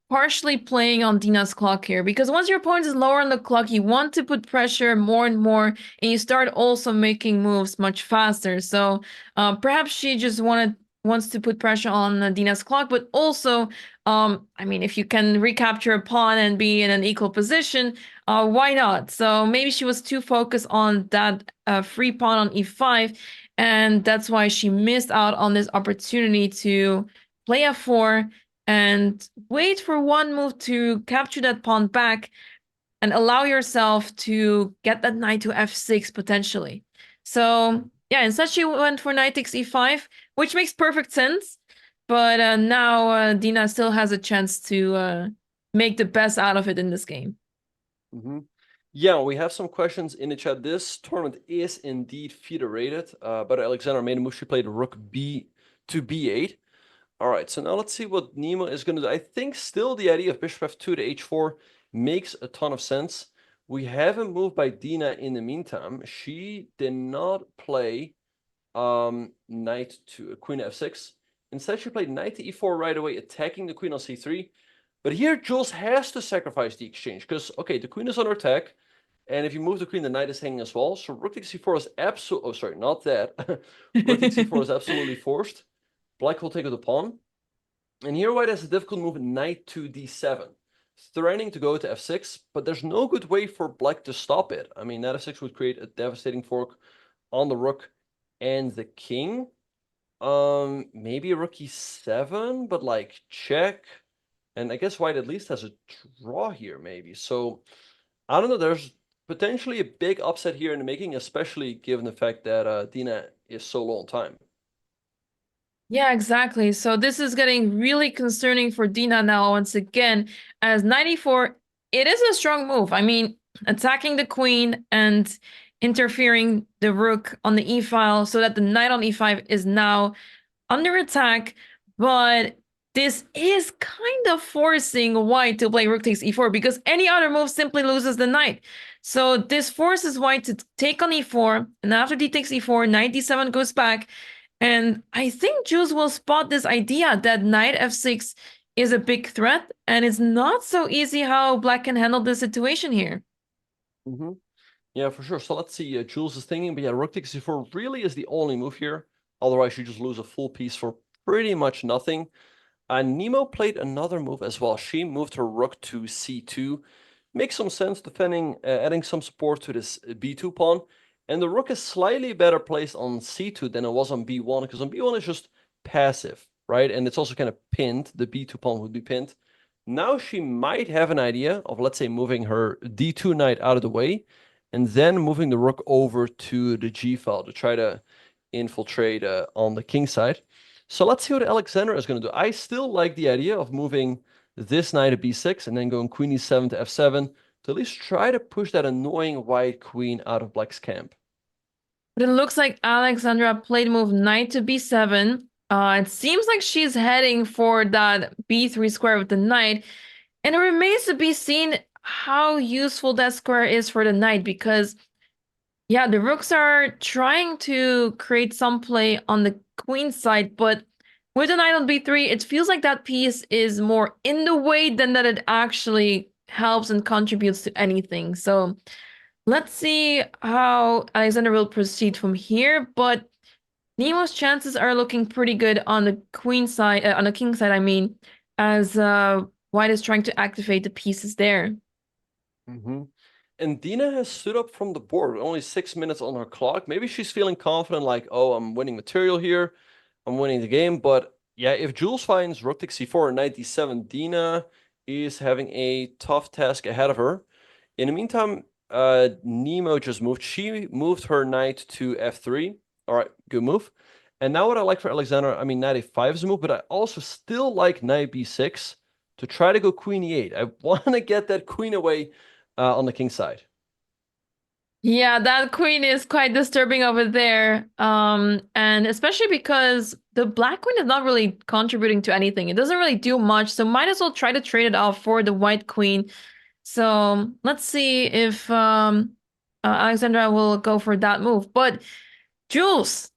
partially playing on Dina's clock here, because once your opponent is lower on the clock, you want to put pressure more and more, and you start also making moves much faster. So perhaps she just wants to put pressure on Dina's clock, but also, I mean, if you can recapture a pawn and be in an equal position, why not? So maybe she was too focused on that free pawn on e5, and that's why she missed out on this opportunity to play f4 and wait for one move to capture that pawn back and allow yourself to get that knight to f6 potentially. So yeah, instead she went for knight takes e5, which makes perfect sense. But now Dina still has a chance to make the best out of it in this game. Yeah, we have some questions in the chat. This tournament is indeed federated, but Alexander made a move. She played rook b to b8. All right, so now let's see what NEMO is going to do. I think still the idea of bishop f2 to h4 makes a ton of sense. We have a move by Dina in the meantime. She did not play knight to queen f6. Instead, she played knight to e4 right away, attacking the queen on c3. But here, Jules has to sacrifice the exchange because, okay, the queen is under attack. And if you move the queen, the knight is hanging as well. So rook takes c4 is absolutely... Oh, sorry, not that. Rook takes c4 is absolutely forced. Black will take out the pawn. And here white has a difficult move, knight to d7. Threatening to go to f6, but there's no good way for black to stop it. I mean, knight f6 would create a devastating fork on the rook and the king. Maybe a rook e7, but like check. And I guess white at least has a draw here, maybe. So, I don't know, there's potentially a big upset here in the making, especially given the fact that Dina is so low on time. Yeah, exactly. So this is getting really concerning for Dina now once again, as 94, it is a strong move. I mean, attacking the queen and interfering the rook on the e-file so that the knight on e5 is now under attack, but this is kind of forcing white to play rook takes e4 because any other move simply loses the knight. So this forces white to take on e4, and after d takes e4, knight d7 goes back. And I think Jules will spot this idea that knight f6 is a big threat, and it's not so easy how black can handle the situation here. Yeah, for sure. So let's see. Jules is thinking, but yeah, rook takes c4 really is the only move here. Otherwise, you just lose a full piece for pretty much nothing. And NEMO played another move as well. She moved her rook to c2. Makes some sense, defending, adding some support to this b2 pawn. And the rook is slightly better placed on c2 than it was on b1, because on b1 it's just passive, right? And it's also kind of pinned. The b2 pawn would be pinned. Now she might have an idea of, let's say, moving her d2 knight out of the way, and then moving the rook over to the g file to try to infiltrate on the king side. So let's see what Alexander is going to do. I still like the idea of moving this knight to b6 and then going queen e7 to f7 to at least try to push that annoying white queen out of black's camp. But it looks like Alexandra played move knight to b7. It seems like she's heading for that b3 square with the knight. And it remains to be seen how useful that square is for the knight, because, yeah, the rooks are trying to create some play on the queen side, but with the knight on b3, it feels like that piece is more in the way than that it actually helps and contributes to anything. So Let's see how Alexander will proceed from here, but Nemo's chances are looking pretty good on the queen side, on the king side, I mean, as White is trying to activate the pieces there. And Dina has stood up from the board with only 6 minutes on her clock. Maybe she's feeling confident, like, oh, I'm winning material here. I'm winning the game. But yeah, if Jules finds rook takes c4 and knight d7, Dina is having a tough task ahead of her. In the meantime, Nemo just moved. She moved her knight to f3. All right, good move. And now what I like for Alexander, I mean, knight a5 is a move, but I also still like knight b6 to try to go queen e8. I want to get that queen away on the king side. Yeah, that queen is quite disturbing over there. And especially because the black queen is not really contributing to anything. It doesn't really do much, so might as well try to trade it off for the white queen. So let's see if Alexandra will go for that move. But Jules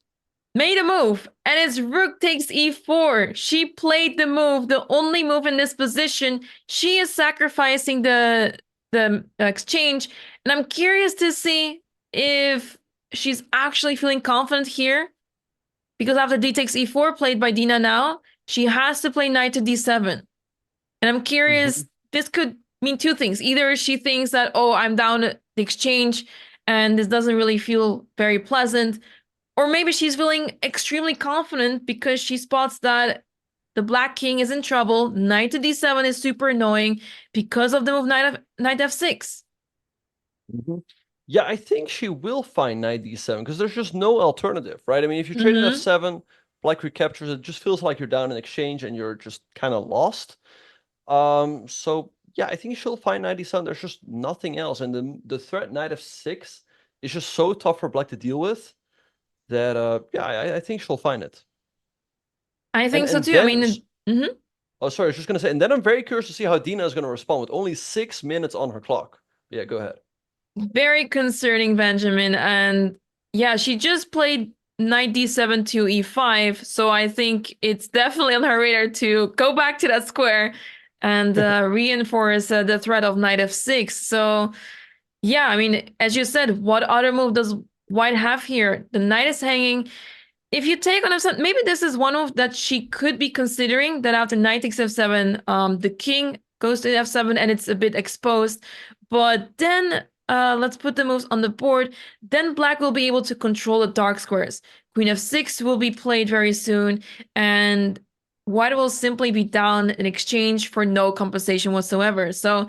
made a move, and it's rook takes e4. She played the move, the only move in this position. She is sacrificing the exchange, and I'm curious to see if she's actually feeling confident here, because after d takes e4 played by Dina now, she has to play knight to d7. And I'm curious, this could mean two things. Either she thinks that, oh, I'm down the exchange and this doesn't really feel very pleasant, or maybe she's feeling extremely confident because she spots that the black king is in trouble. Knight to d7 is super annoying because of the move knight f6. Yeah, I think she will find knight d7 because there's just no alternative, right? I mean, if you trade at f7, black recaptures, it just feels like you're down in exchange and you're just kind of lost. So yeah, I think she'll find knight d7. There's just nothing else, and the threat knight f6 is just so tough for black to deal with that yeah, I think she'll find it. I think so too. I mean, oh, sorry, I was just gonna say, and then I'm very curious to see how Dina is gonna respond with only 6 minutes on her clock. Yeah, go ahead. Very concerning, Benjamin. And yeah, she just played knight d7 to e5, so I think it's definitely on her radar to go back to that square and reinforce the threat of knight f6. So yeah, I mean, as you said, what other move does white have here? The knight is hanging. If you take on f7, maybe this is one move that she could be considering, that after knight takes f7, the king goes to f7 and it's a bit exposed. But then let's put the moves on the board. Then black will be able to control the dark squares. Queen f6 will be played very soon, and white will simply be down in exchange for no compensation whatsoever. So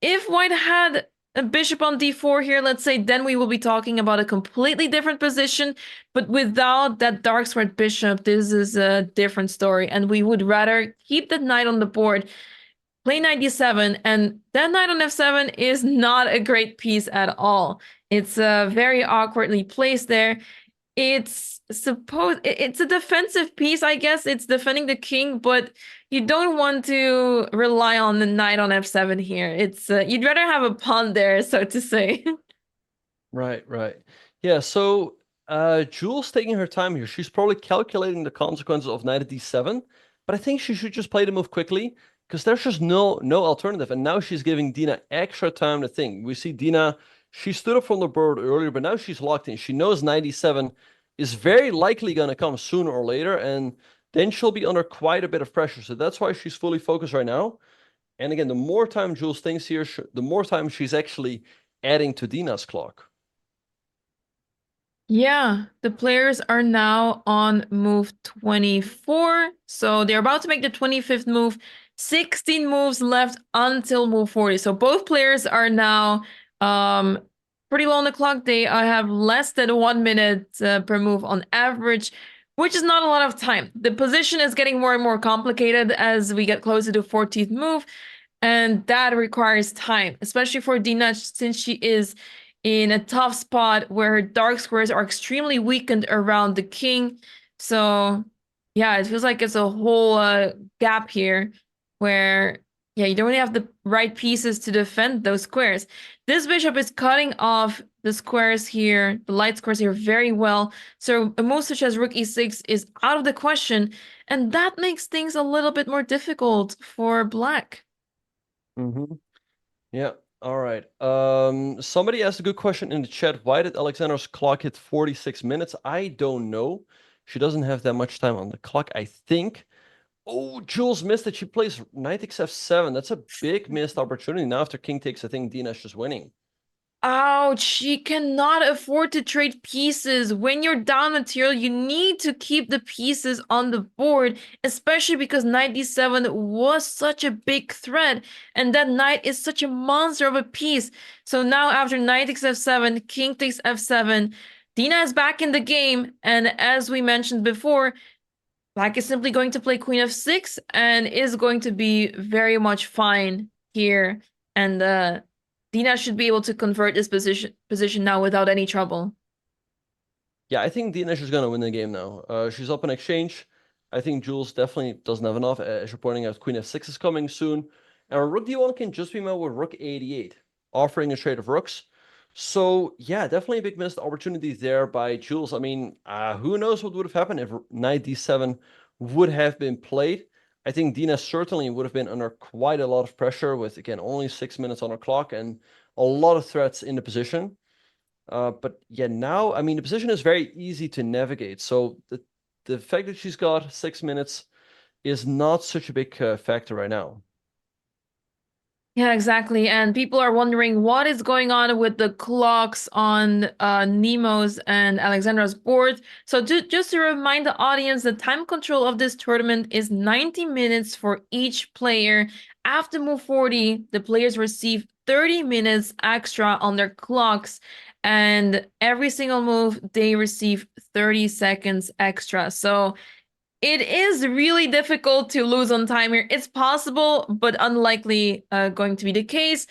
if white had a bishop on d4 here, let's say, then we will be talking about a completely different position. But without that dark squared bishop, this is a different story. And we would rather keep the knight on the board, play knight d7, and that knight on f7 is not a great piece at all. It's very awkwardly placed there. It's a defensive piece, I guess. It's defending the king, but you don't want to rely on the knight on f7 here. It's you'd rather have a pawn there, so to say. Right. Yeah, so Jules taking her time here. She's probably calculating the consequences of knight at d7, but I think she should just play the move quickly because there's just no alternative. And now she's giving Dina extra time to think. We see Dina, she stood up from the board earlier, but now she's locked in. She knows knight d7 is very likely going to come sooner or later, and then she'll be under quite a bit of pressure. So that's why she's fully focused right now. And again, the more time Jules thinks here, the more time she's actually adding to Dina's clock. Yeah, the players are now on move 24. So they're about to make the 25th move. 16 moves left until move 40. So both players are now pretty low on the clock. They have less than 1 minute per move on average, which is not a lot of time. The position is getting more and more complicated as we get closer to 14th move. And that requires time, especially for Dina, since she is in a tough spot where her dark squares are extremely weakened around the king. So yeah, it feels like it's a whole gap here where, yeah, you don't really have the right pieces to defend those squares. This bishop is cutting off the squares here, the light squares here, very well. So a move such as rook e6 is out of the question, and that makes things a little bit more difficult for black. Yeah, All right. Somebody asked a good question in the chat. Why did Alexander's clock hit 46 minutes? I don't know. She doesn't have that much time on the clock, I think. Oh, Jules missed it. She plays knight takes f7. That's a big missed opportunity. Now after king takes, I think Dina's just winning. Ouch, she cannot afford to trade pieces. When you're down material, you need to keep the pieces on the board, especially because knight d7 was such a big threat, and that knight is such a monster of a piece. So now after knight takes f7, king takes f7, Dina is back in the game, and as we mentioned before, Black is simply going to play queen f6 and is going to be very much fine here, and Dina should be able to convert this position now without any trouble. Yeah, I think Dina is going to win the game now. She's up in exchange. I think Jules definitely doesn't have enough. As you're pointing out, queen f6 is coming soon. And rook d1 can just be met with rook a8, offering a trade of rooks. So, yeah, definitely a big missed opportunity there by Jules. I mean, who knows what would have happened if knight d7 would have been played. I think Dina certainly would have been under quite a lot of pressure with, again, only 6 minutes on her clock and a lot of threats in the position. But yeah, now, I mean, the position is very easy to navigate. So the fact that she's got 6 minutes is not such a big factor right now. Yeah, exactly. And people are wondering what is going on with the clocks on NEMO's and Alexandra's board. So just to remind the audience, the time control of this tournament is 90 minutes for each player. After move 40, the players receive 30 minutes extra on their clocks. And every single move, they receive 30 seconds extra. So it is really difficult to lose on time here. It's possible, but unlikely going to be the case.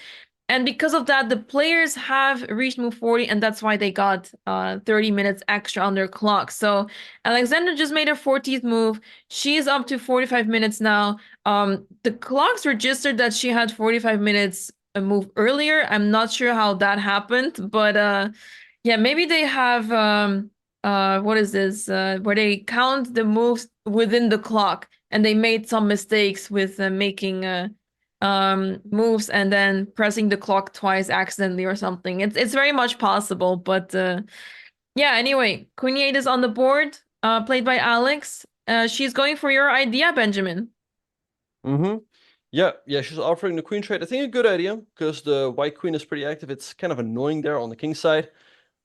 And because of that, the players have reached move 40, and that's why they got 30 minutes extra on their clock. So Alexandra just made her 14th move. She's up to 45 minutes now. The clocks registered that she had 45 minutes a move earlier. I'm not sure how that happened, but yeah, maybe they have what is this? Where they count the moves within the clock, and they made some mistakes with making moves and then pressing the clock twice accidentally or something. It's very much possible, but yeah. Anyway, Queen E8 is on the board, played by Alex. She's going for your idea, Benjamin. Mm-hmm. Yeah, she's offering the queen trade. I think a good idea because the white queen is pretty active. It's kind of annoying there on the king side.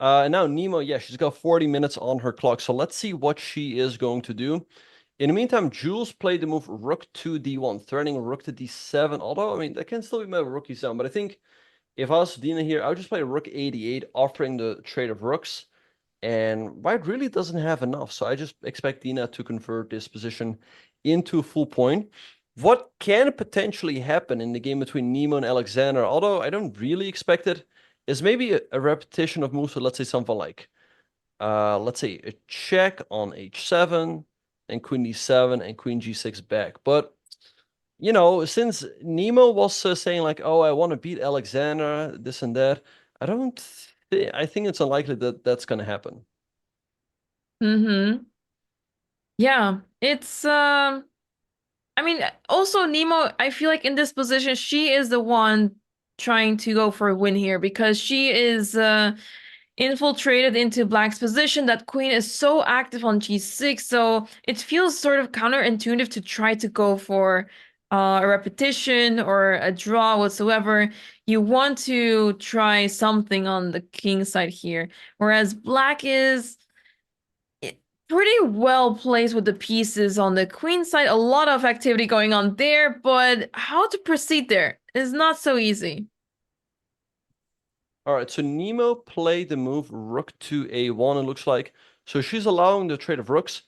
And now NEMO, yeah, she's got 40 minutes on her clock. So let's see what she is going to do. In the meantime, Jules played the move rook to d1, threatening rook to d7. Although, I mean, that can still be met with rook e7. But I think if I was Dina here, I would just play rook a8, offering the trade of rooks. And white really doesn't have enough. So I just expect Dina to convert this position into full point. What can potentially happen in the game between NEMO and Alexander, although I don't really expect it, is maybe a repetition of moves. So let's say something like, let's say a check on h7 and queen d7 and queen g6 back. But, you know, since NEMO was saying like, oh, I want to beat Alexander, this and that, I think it's unlikely that that's going to happen. Mm-hmm. Yeah, it's I mean, also NEMO, I feel like in this position, she is the one trying to go for a win here because she is infiltrated into Black's position. That queen is so active on g6, so it feels sort of counterintuitive to try to go for a repetition or a draw whatsoever. You want to try something on the king side here, whereas Black is pretty well placed with the pieces on the queen side. A lot of activity going on there, but how to proceed there is not so easy. All right, so NEMO played the move rook to a1, it looks like. So she's allowing the trade of rooks.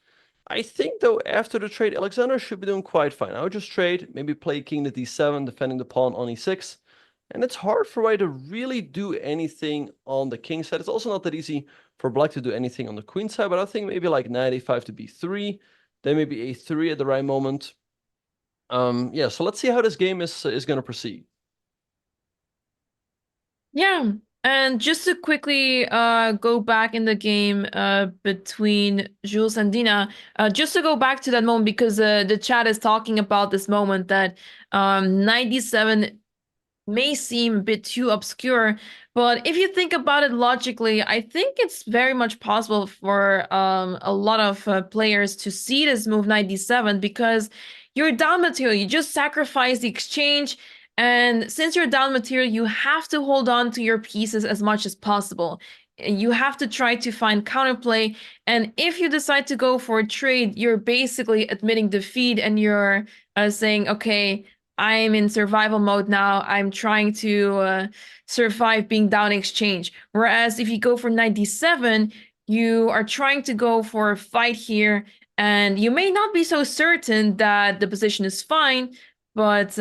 I think, though, after the trade, Alexander should be doing quite fine. I would just trade, maybe play king to d7, defending the pawn on e6. And it's hard for white to really do anything on the king side. It's also not that easy for black to do anything on the queen side, but I think maybe like knight a5 to b3, then maybe a3 at the right moment. Yeah, so let's see how this game is going to proceed. Yeah, and just to quickly go back in the game between Jules and Dina, just to go back to that moment because the chat is talking about this moment that knight d7 may seem a bit too obscure, but if you think about it logically, I think it's very much possible for a lot of players to see this move knight d7 because you're down material. You just sacrifice the exchange, and since you're down material, you have to hold on to your pieces as much as possible. You have to try to find counterplay, and if you decide to go for a trade, you're basically admitting defeat, and you're saying, okay, I'm in survival mode now. I'm trying to survive being down exchange. Whereas if you go for knight d7, you are trying to go for a fight here, and you may not be so certain that the position is fine, but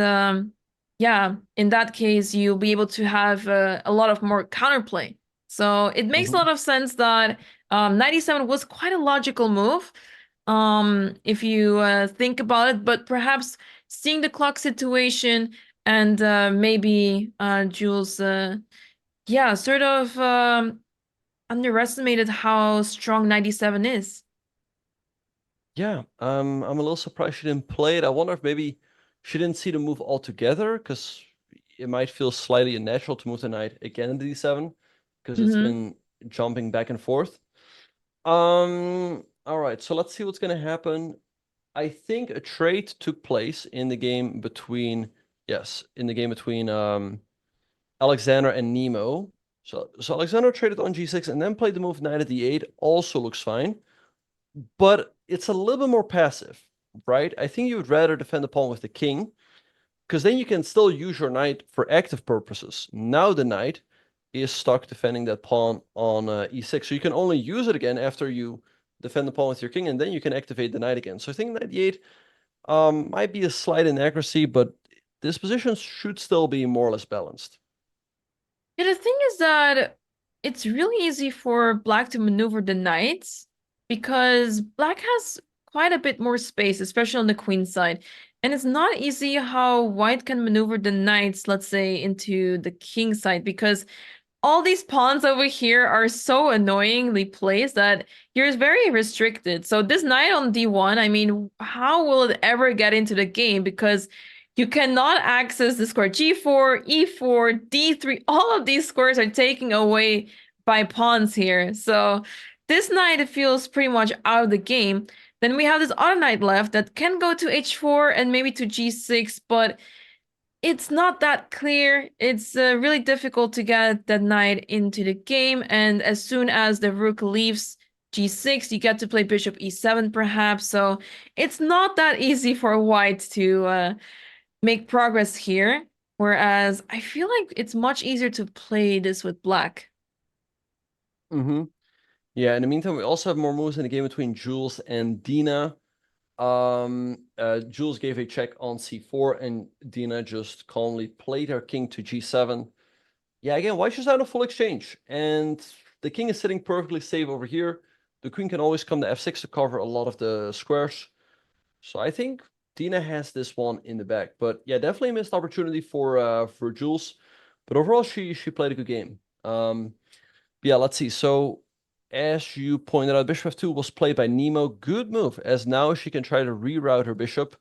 yeah, in that case, you'll be able to have a lot of more counterplay. So it makes a lot of sense that knight d7 was quite a logical move if you think about it, but perhaps seeing the clock situation and maybe Jules, yeah, sort of underestimated how strong knight d7 is. Yeah, I'm a little surprised she didn't play it. I wonder if maybe she didn't see the move altogether, because it might feel slightly unnatural to move the knight again into d7, because it's been jumping back and forth. All right, so let's see what's going to happen. I think a trade took place in the game between, Alexander and NEMO. So Alexander traded on g6 and then played the move knight at d8. Also looks fine, but it's a little bit more passive, right? I think you would rather defend the pawn with the king, because then you can still use your knight for active purposes. Now the knight is stuck defending that pawn on e6, so you can only use it again after you defend the pawn with your king, and then you can activate the knight again. So I think knight d8 might be a slight inaccuracy, but this position should still be more or less balanced. Yeah, the thing is that it's really easy for black to maneuver the knights because black has quite a bit more space, especially on the queen side. And it's not easy how white can maneuver the knights, let's say, into the king side, because all these pawns over here are so annoyingly placed that you're very restricted. So this knight on d1, I mean, how will it ever get into the game? Because you cannot access the square g4, e4, d3. All of these squares are taken away by pawns here. So this knight feels pretty much out of the game. Then we have this other knight left that can go to h4 and maybe to g6, but it's not that clear. It's really difficult to get that knight into the game, and as soon as the rook leaves g6, you get to play bishop e7 perhaps, so it's not that easy for white to make progress here, whereas I feel like it's much easier to play this with black. Yeah, in the meantime, we also have more moves in the game between Jules and Dina. Jules gave a check on c4, and Dina just calmly played her king to g7. Yeah, again, white just out a full exchange, and the king is sitting perfectly safe over here. The queen can always come to f6 to cover a lot of the squares. So I think Dina has this one in the bag. But yeah, definitely a missed opportunity for Jules. But overall, she played a good game. Yeah, let's see. So as you pointed out, bishop f2 was played by NEMO. Good move, as now she can try to reroute her bishop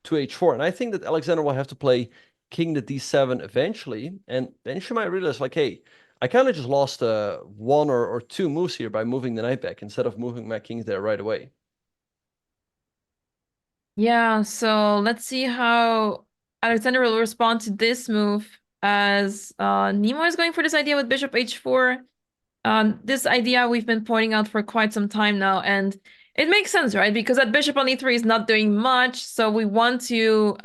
to h4. And I think that Alexander will have to play king to d7 eventually. And then she might realize, like, hey, I kind of just lost one or two moves here by moving the knight back instead of moving my king there right away. Yeah, so let's see how Alexander will respond to this move, as NEMO is going for this idea with bishop h4. This idea we've been pointing out for quite some time now, and it makes sense, right? Because that bishop on e3 is not doing much, so we want to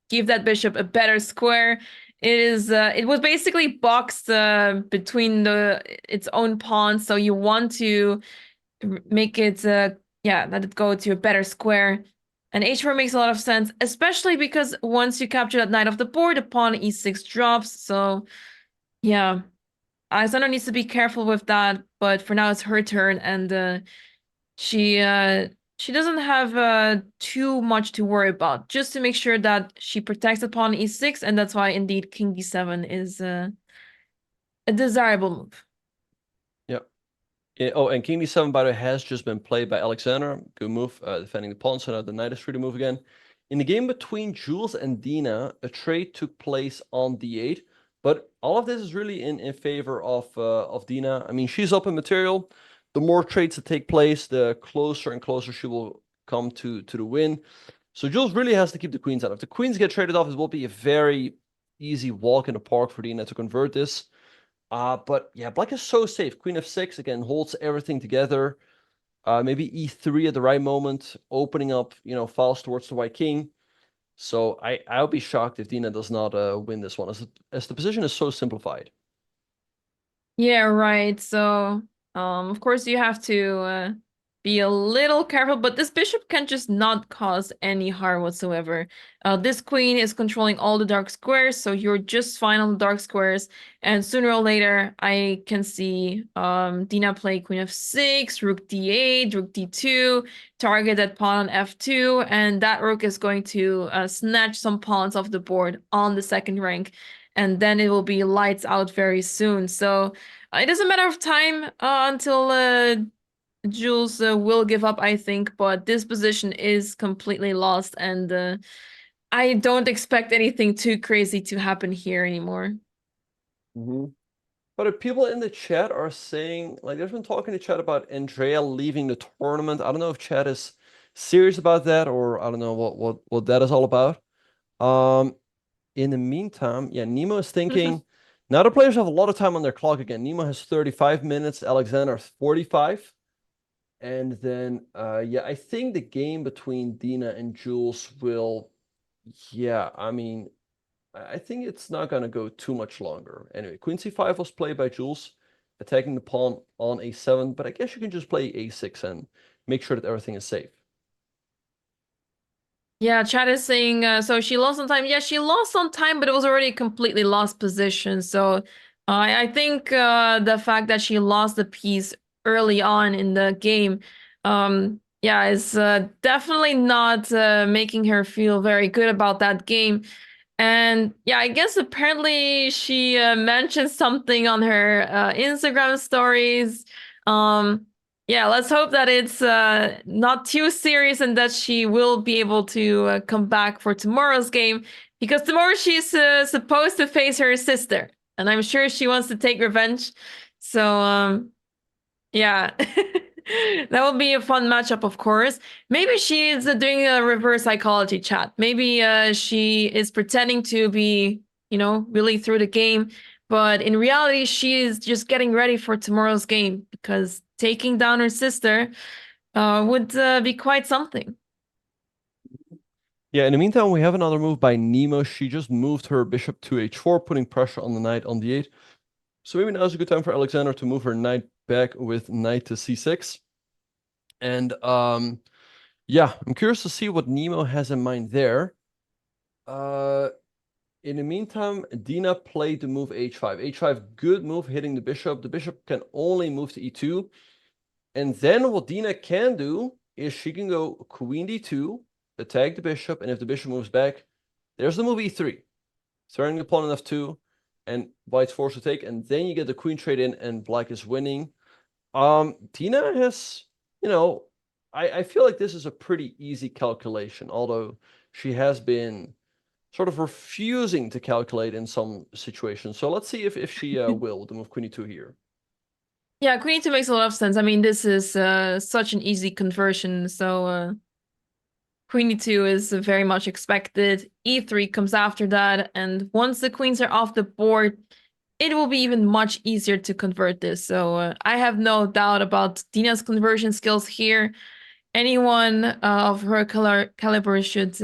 give that bishop a better square. It was basically boxed between its own pawns, so you want to make it let it go to a better square. And h4 makes a lot of sense, especially because once you capture that knight off the board, the pawn e6 drops. So yeah, Alexander needs to be careful with that, but for now it's her turn, and she doesn't have too much to worry about. Just to make sure that she protects the pawn e6, and that's why indeed king d7 is a desirable move. Oh, and king d7, by the way, has just been played by Alexander. Good move, defending the pawn, so now the knight is free to move again. In the game between Jules and Dina, a trade took place on d8. all of this is really in favor of Dina. I mean, she's up in material. The more trades that take place, the closer and closer she will come to the win. So Jules really has to keep the queens out. If the queens get traded off, it will be a very easy walk in the park for Dina to convert this. But yeah, black is so safe. Queen f6 again holds everything together. Maybe e3 at the right moment, opening up, files towards the white king. So I'll be shocked if Dina does not win this one, as the position is so simplified. Yeah, right. So, of course you have to be a little careful, but this bishop can just not cause any harm whatsoever. This queen is controlling all the dark squares, so you're just fine on the dark squares. And sooner or later, I can see Dina play queen f6, rook d8, rook d2, target that pawn on f2, and that rook is going to snatch some pawns off the board on the second rank. And then it will be lights out very soon. So it is a matter of time until Jules will give up, I think. But this position is completely lost, and I don't expect anything too crazy to happen here anymore. But if people in the chat are saying, like, there's been talking in the chat about Andrea leaving the tournament. I don't know if chat is serious about that, or I don't know what that is all about. In the meantime, yeah, NEMO is thinking. Now the players have a lot of time on their clock again. NEMO has 35 minutes, Alexander 45. And then, yeah, I think the game between Dina and Jules will, yeah, I mean, I think it's not going to go too much longer. Anyway, queen c5 was played by Jules, attacking the pawn on a7, but I guess you can just play a6 and make sure that everything is safe. Yeah, chat is saying, so she lost some time. Yeah, she lost some time, but it was already a completely lost position. So I think the fact that she lost the piece early on in the game, yeah, is definitely not making her feel very good about that game. And yeah, I guess apparently she mentioned something on her Instagram stories. Yeah, let's hope that it's not too serious and that she will be able to come back for tomorrow's game, because tomorrow she's supposed to face her sister, and I'm sure she wants to take revenge. So, yeah, that will be a fun matchup, of course. Maybe she is doing a reverse psychology chat. Maybe she is pretending to be, really through the game, but in reality, she is just getting ready for tomorrow's game, because taking down her sister would be quite something. Yeah, in the meantime, we have another move by NEMO. She just moved her bishop to h4, putting pressure on the knight on d8. So maybe now is a good time for Alexander to move her knight back with knight to c6. And yeah, I'm curious to see what NEMO has in mind there. In the meantime, Dina played the move h5. h5, good move, hitting the bishop. The bishop can only move to e2. And then what Dina can do is she can go queen d2, attack the bishop, and if the bishop moves back, there's the move e3. Throwing the pawn on f2, and white's forced to take, and then you get the queen trade in, and black is winning. Dina has, I feel like this is a pretty easy calculation, although she has been sort of refusing to calculate in some situations. So let's see if she will with the move queen e2 here. Yeah, queen e2 makes a lot of sense. I mean, this is such an easy conversion, so queen e2 is very much expected. e3 comes after that, and once the queens are off the board, it will be even much easier to convert this. So I have no doubt about Dina's conversion skills here. Anyone of her caliber should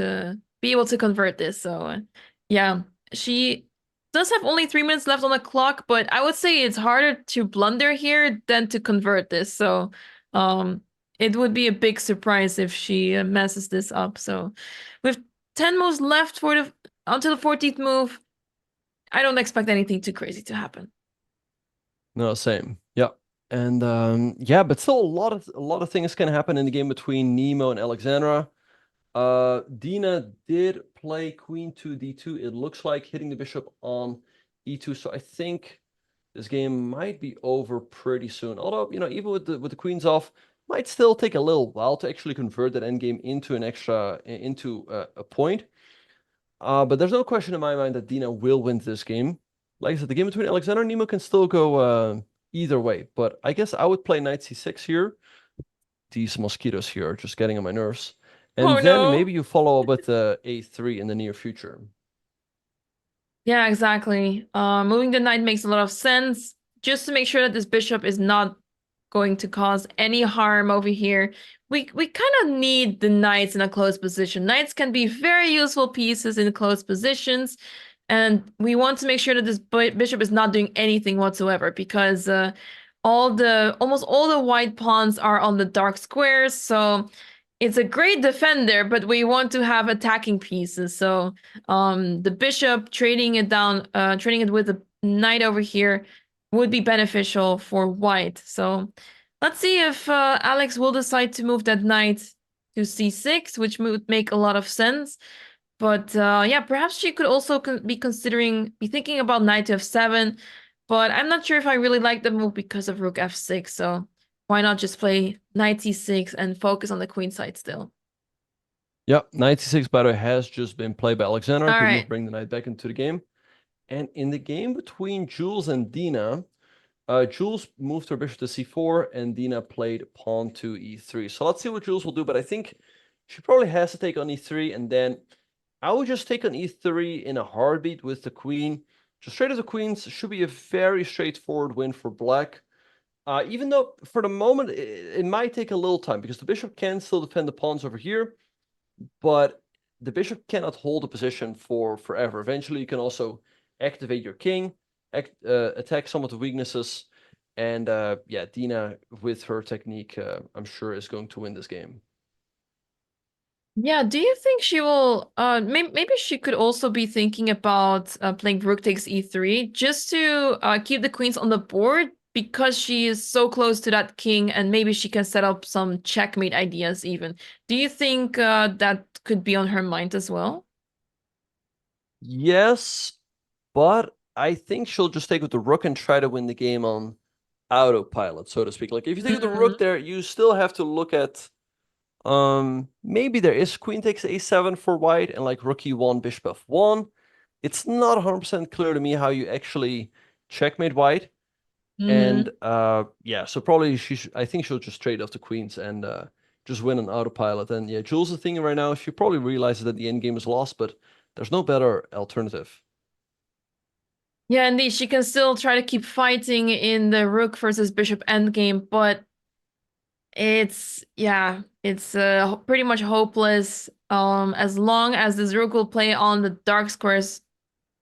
be able to convert this. So yeah, she does have only 3 minutes left on the clock, but I would say it's harder to blunder here than to convert this. So it would be a big surprise if she messes this up. So with 10 moves left for until the 14th move, I don't expect anything too crazy to happen. No, same. Yeah. And yeah, but still a lot of things can happen in the game between NEMO and Alexandra. Dina did play queen to d2. It looks like hitting the bishop on e2. So I think this game might be over pretty soon. Although, even with the queens off, might still take a little while to actually convert that endgame into a point. But there's no question in my mind that Dina will win this game. like I said, the game between Alexander and Nemo can still go either way. But I guess I would play knight c6 here. These mosquitoes here are just getting on my nerves. And then maybe you follow up with a3 in the near future. Yeah, exactly. Moving the knight makes a lot of sense, just to make sure that this bishop is not going to cause any harm over here. We kind of need the knights in a close position. Knights can be very useful pieces in close positions, and we want to make sure that this bishop is not doing anything whatsoever, because almost all the white pawns are on the dark squares, so it's a great defender, but we want to have attacking pieces. So the bishop trading it down, trading it with the knight over here would be beneficial for white. So let's see if Alex will decide to move that knight to c6, which would make a lot of sense. But yeah, perhaps she could also be thinking about knight to f7. But I'm not sure if I really like the move because of rook f6. So why not just play knight c6 and focus on the queen side still? Yep, knight c6, by the way, has just been played by Alexander. All Good right. move, bring the knight back into the game. And in the game between Jules and Dina, Jules moved her bishop to c4, and Dina played pawn to e3. So let's see what Jules will do, but I think she probably has to take on e3, and then I would just take on e3 in a heartbeat with the queen. Just trade of the queens should be a very straightforward win for black. Even though for the moment it might take a little time, because the bishop can still defend the pawns over here, but the bishop cannot hold a position for forever. Eventually, you can also activate your king, attack some of the weaknesses, and yeah, Dina, with her technique, I'm sure is going to win this game. Yeah, do you think she will maybe she could also be thinking about playing rook takes e3 just to keep the queens on the board, because she is so close to that king, and maybe she can set up some checkmate ideas even. Do you think that could be on her mind as well? Yes, but I think she'll just take with the rook and try to win the game on autopilot, so to speak. Like if you take with the rook there, you still have to look at maybe there is queen takes a7 for white and like rook e1, bishop f1. It's not 100% clear to me how you actually checkmate white. And yeah, so probably I think she'll just trade off the queens and just win on autopilot. And yeah, Jules is thinking right now she probably realizes that the end game is lost, but there's no better alternative. Yeah, indeed, she can still try to keep fighting in the rook versus bishop endgame, but it's pretty much hopeless. As long as this rook will play on the dark squares,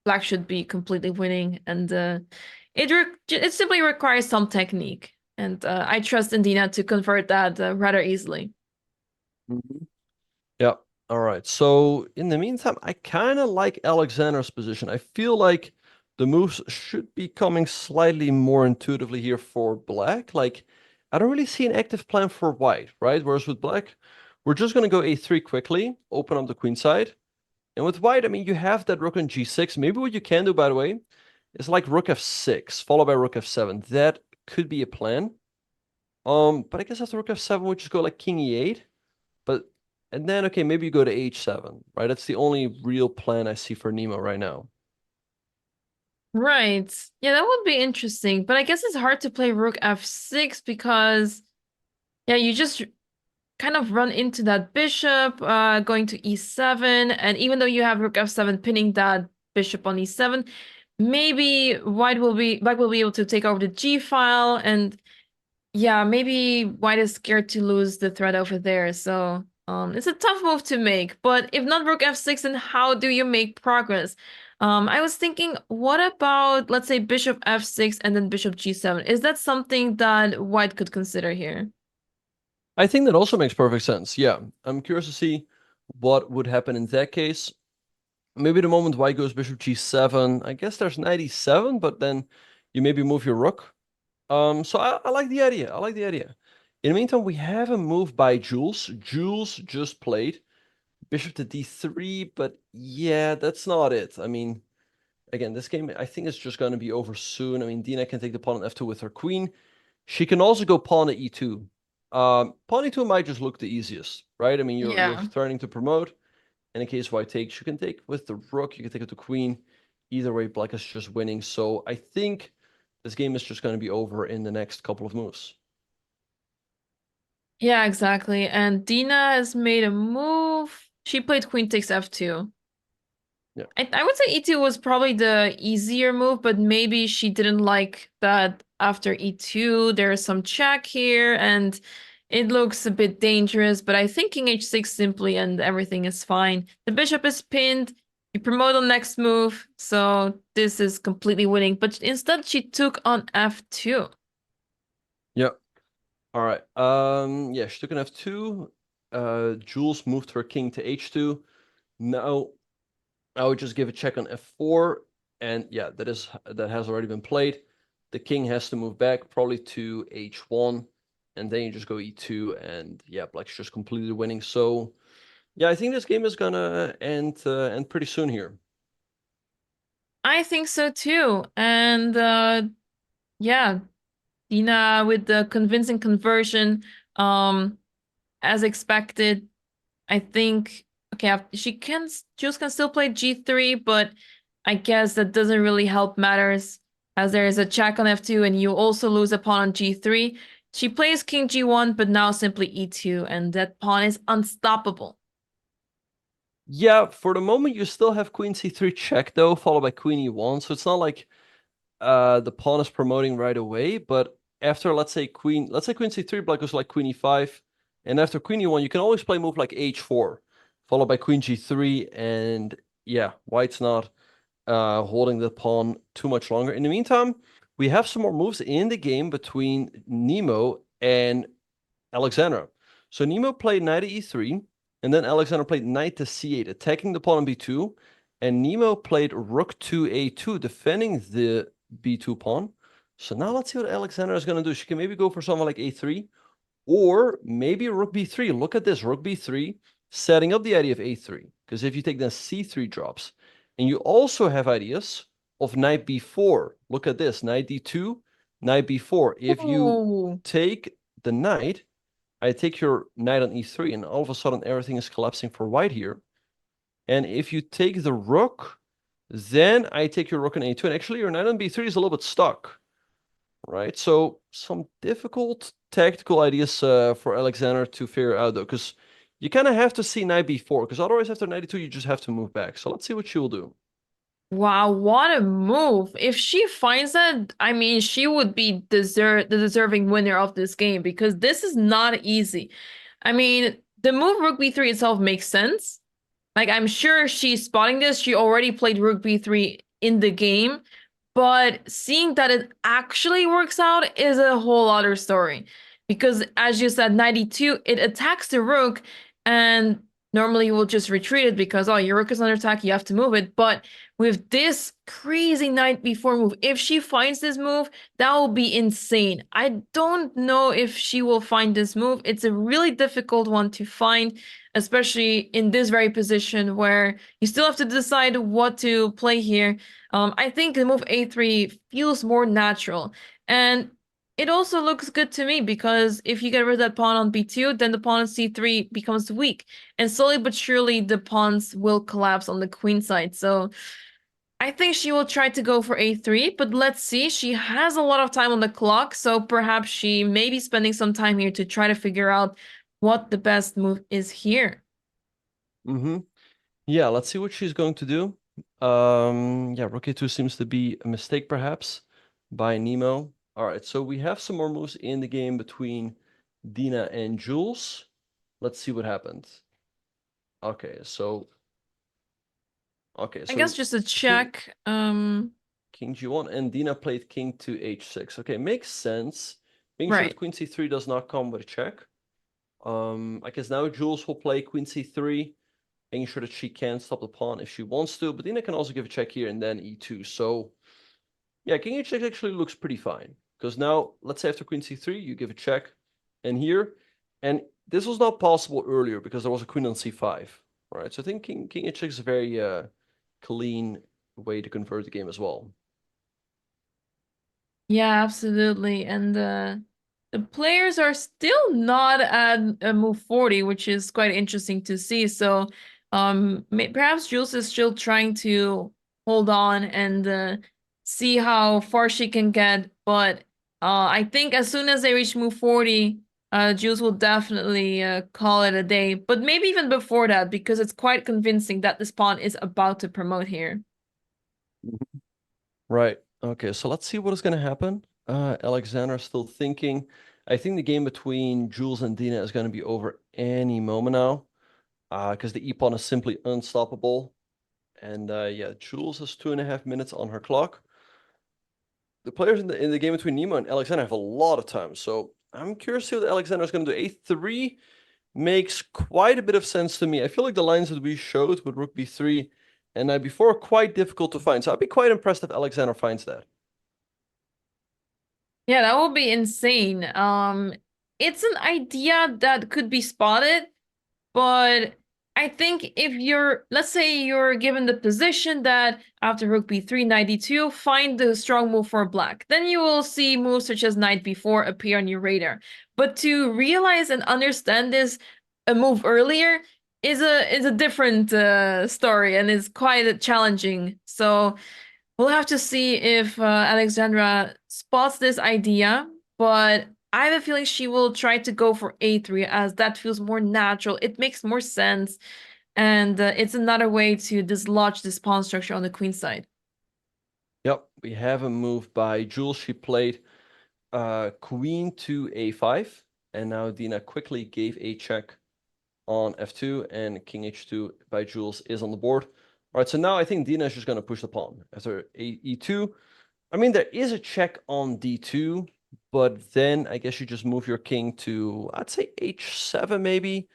black should be completely winning, and it simply requires some technique, and I trust Indina to convert that rather easily. Yeah. All right. So in the meantime, I kind of like Alexander's position. I feel like the moves should be coming slightly more intuitively here for black. Like, I don't really see an active plan for white, right? Whereas with black, we're just going to go a3 quickly, open up the queen side. And with white, I mean, you have that rook on g6. Maybe what you can do, by the way, is like rook f6, followed by rook f7. That could be a plan. But I guess after rook f7, we just go like king e8. And then, okay, maybe you go to h7, right? That's the only real plan I see for Nemo right now. Right. Yeah, that would be interesting. But I guess it's hard to play rook f6 because, yeah, you just kind of run into that bishop going to e7. And even though you have rook f7 pinning that bishop on e7, maybe black will be able to take over the g file. And yeah, maybe white is scared to lose the threat over there. So it's a tough move to make. But if not rook f6, then how do you make progress? I was thinking, what about, let's say, bishop f6 and then bishop g7? Is that something that white could consider here? I think that also makes perfect sense. Yeah, I'm curious to see what would happen in that case. Maybe the moment white goes bishop g7, I guess there's knight e7, but then you maybe move your rook. So I like the idea. I like the idea. In the meantime, we have a move by Jules. Jules just played bishop to d3, but yeah, that's not it. I mean, again, this game, I think it's just going to be over soon. I mean, Dina can take the pawn on f2 with her queen. She can also go pawn to e2. Pawn e2 might just look the easiest, right? I mean, you're threatening to promote. And in case white takes, you can take with the rook, you can take with the queen. either way, black is just winning. So I think this game is just going to be over in the next couple of moves. Yeah, exactly. And Dina has made a move. She played queen takes f2. Yeah. I would say e2 was probably the easier move, but maybe she didn't like that after e2 there's some check here and it looks a bit dangerous, but I think king h6 simply and everything is fine. The bishop is pinned, you promote on next move, so this is completely winning, but instead she took on f2. Yep. All right. Yeah, she took an f2. Jules moved her king to h2. Now I would just give a check on f4, and yeah, that has already been played. The king has to move back, probably to h1, and then you just go e2, and yeah, black's just completely winning. So yeah, I think this game is gonna end pretty soon here. I think so too, and yeah, Dina with the convincing conversion, as expected. I think, okay, Jules can still play g3, but I guess that doesn't really help matters as there is a check on f2 and you also lose a pawn on g3. She plays king g1, but now simply e2, and that pawn is unstoppable. Yeah, for the moment you still have queen c3 check though, followed by queen e1, so it's not like the pawn is promoting right away, but after let's say queen c3, black goes like queen e5, and after queen e1 you can always play a move like h4, followed by queen g3, and yeah, white's not holding the pawn too much longer. In the meantime, we have some more moves in the game between Nemo and Alexandra. So Nemo played knight to e3, and then Alexandra played knight to c8, attacking the pawn on b2, and Nemo played rook to a2, defending the b2 pawn. So now let's see what Alexandra is going to do. She can maybe go for something like a3, or maybe rook b3. Look at this, rook b3, setting up the idea of a3. Because if you take then c3 drops, and you also have ideas of knight b4. Look at this, knight d2, knight b4. If you take the knight, I take your knight on e3, and all of a sudden everything is collapsing for white here. And if you take the rook, then I take your rook on a2, and actually your knight on b3 is a little bit stuck, right? So some difficult tactical ideas for Alexander to figure out, though, because you kind of have to see knight b4, because otherwise after knight e2 you just have to move back. So let's see what she will do. Wow, what a move. If she finds that, I mean, she would be the deserving winner of this game because this is not easy. I mean, the move rook b3 itself makes sense. Like, I'm sure she's spotting this. She already played rook b3 in the game, but seeing that it actually works out is a whole other story. Because as you said, knight e2, it attacks the rook, and normally you will just retreat it because, oh, your rook is under attack, you have to move it. But with this crazy knight b4 move, if she finds this move, that will be insane. I don't know if she will find this move. It's a really difficult one to find, especially in this very position where you still have to decide what to play here. I think the move a3 feels more natural. And it also looks good to me because if you get rid of that pawn on b2, then the pawn on c3 becomes weak. And slowly but surely, the pawns will collapse on the queen side. So I think she will try to go for a3, but let's see. She has a lot of time on the clock, so perhaps she may be spending some time here to try to figure out what the best move is here. Mm-hmm. Yeah, let's see what she's going to do. Yeah, rook a2 seems to be a mistake, perhaps, by Nemo. All right, so we have some more moves in the game between Dina and Jules. Let's see what happens. Okay, so I guess just a check. King g1, and Dina played king to h6. Okay, makes sense. Being sure that queen c3 does not come with a check. I guess now Jules will play queen c3, making sure that she can stop the pawn if she wants to, but Dina can also give a check here and then e2. So yeah, king h6 actually looks pretty fine. Because now, let's say after queen c3, you give a check, and here, and this was not possible earlier because there was a queen on c5, right? So I think king h6 is a very clean way to convert the game as well. Yeah, absolutely. And the players are still not at a move 40, which is quite interesting to see. So perhaps Jules is still trying to hold on and see how far she can get. But I think as soon as they reach move 40, Jules will definitely call it a day. But maybe even before that, because it's quite convincing that this pawn is about to promote here. Right. Okay, so let's see what is going to happen. Alexander still thinking. I think the game between Jules and Dina is going to be over any moment now, because the e-pawn is simply unstoppable. And yeah, Jules has 2.5 minutes on her clock. The players in the game between Nemo and Alexander have a lot of time, so I'm curious to see what Alexander is going to do. A3 makes quite a bit of sense to me. I feel like the lines that we showed with Rook B3 and Knight B4 are quite difficult to find, so I'd be quite impressed if Alexander finds that. Yeah, that will be insane. It's an idea that could be spotted, but I think if you're, let's say you're given the position that after Rook B3, Knight D2, find the strong move for Black, then you will see moves such as Knight B4 appear on your radar. But to realize and understand this a move earlier is a different story and is quite challenging. So we'll have to see if Alexandra spots this idea, but I have a feeling she will try to go for A3 as that feels more natural. It makes more sense, and it's another way to dislodge this pawn structure on the queen side. Yep, we have a move by Jules. She played queen to A5, and now Dina quickly gave a check on F2, and king H2 by Jules is on the board. All right, so now I think Dina is just going to push the pawn after E2. I mean, there is a check on D2, but then I guess you just move your king to, I'd say H7 maybe.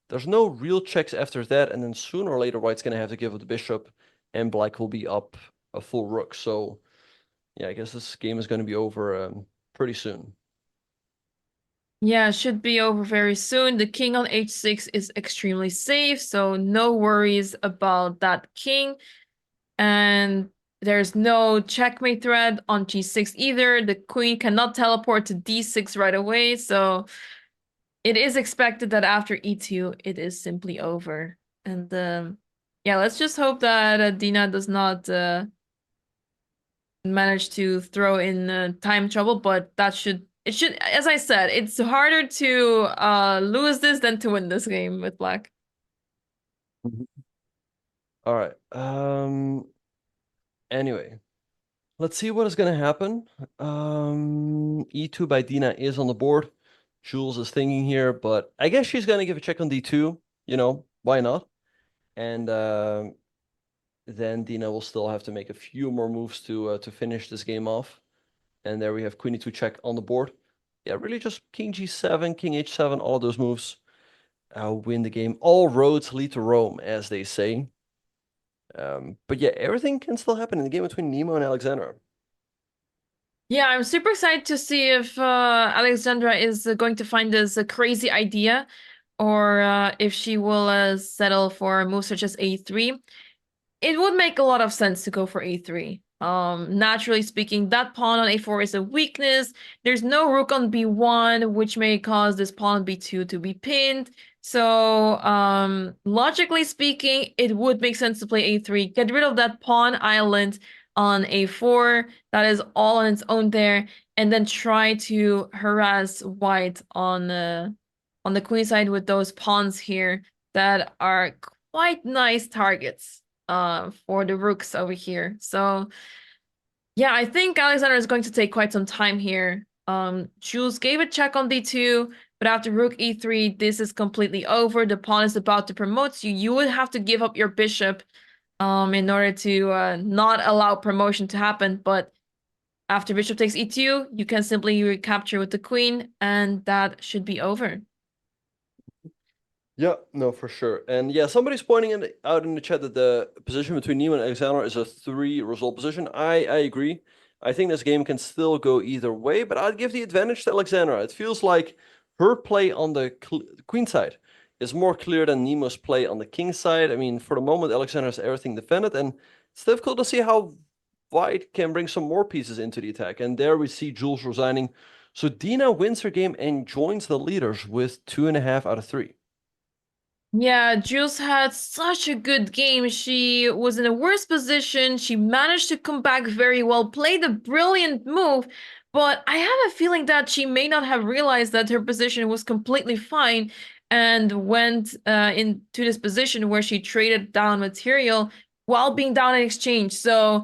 There's no real checks after that, and then sooner or later White's going to have to give up the bishop, and Black will be up a full rook. So, yeah, I guess this game is going to be over pretty soon. Yeah, should be over very soon. The king on H6 is extremely safe, so no worries about that king. And there's no checkmate threat on G6 either. The queen cannot teleport to D6 right away, so it is expected that after E2, it is simply over. And yeah, let's just hope that Dina does not manage to throw in time trouble, but that should, as I said, it's harder to lose this than to win this game with Black. All right. Anyway, let's see what is going to happen. E2 by Dina is on the board. Jules is thinking here, but I guess she's going to give a check on D2. You know, why not? And then Dina will still have to make a few more moves to finish this game off. And there we have queen E2 check on the board. Yeah, really just king G7, king H7, all those moves win the game. All roads lead to Rome, as they say. But yeah, everything can still happen in the game between Nemo and Alexandra. Yeah, I'm super excited to see if Alexandra is going to find this crazy idea, or if she will settle for a move such as A3. It would make a lot of sense to go for A3. Naturally speaking, that pawn on A4 is a weakness. There's no rook on B1, which may cause this pawn on B2 to be pinned. So, logically speaking, it would make sense to play A3. Get rid of that pawn island on A4. That is all on its own there. And then try to harass White on the queen side with those pawns here that are quite nice targets for the rooks over here. So yeah, I think Alexander is going to take quite some time here. Jules gave a check on D2, but after rook E3, this is completely over. The pawn is about to promote you. You would have to give up your bishop in order to not allow promotion to happen. But after bishop takes E2, you can simply recapture with the queen, and that should be over. Yeah, no, for sure. And yeah, somebody's pointing out in the chat that the position between Nemo and Alexandra is a 3-result position. I agree. I think this game can still go either way, but I'd give the advantage to Alexandra. It feels like her play on the queen side is more clear than Nemo's play on the king side. I mean, for the moment, Alexandra has everything defended, and it's difficult to see how White can bring some more pieces into the attack. And there we see Jules resigning. So Dina wins her game and joins the leaders with 2.5 out of 3. Yeah, Jules had such a good game. She was in a worse position. She managed to come back very well, played a brilliant move, but I have a feeling that she may not have realized that her position was completely fine and went into this position where she traded down material while being down in exchange. So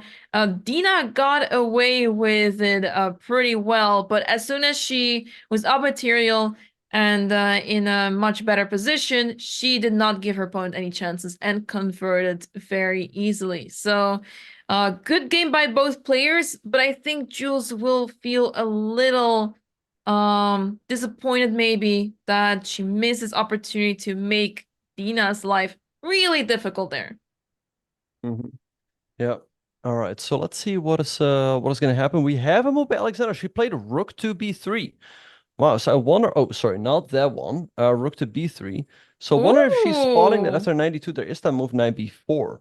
Dina got away with it pretty well, but as soon as she was up material, and in a much better position, she did not give her opponent any chances and converted very easily. So, good game by both players, but I think Jules will feel a little disappointed maybe that she misses opportunity to make Dina's life really difficult there. Yeah. All right. So let's see what is going to happen. We have a move by Alexander. She played rook to b3. Wow. So I wonder. Oh, sorry, not that one. Rook to b3. So I wonder if she's spotting that Ooh. after 92 there is that move knight b4.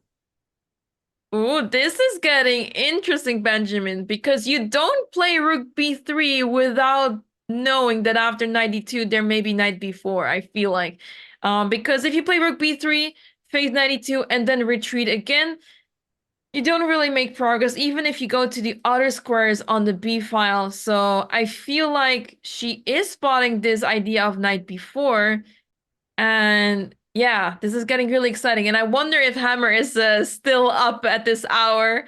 Ooh, this is getting interesting, Benjamin, because you don't play rook b3 without knowing that after 92 there may be knight b4, I feel like. Because if you play rook b3, phase 92, and then retreat again, you don't really make progress, even if you go to the other squares on the b file. So I feel like she is spotting this idea of knight b4, and yeah, this is getting really exciting. And I wonder if Hammer is still up at this hour,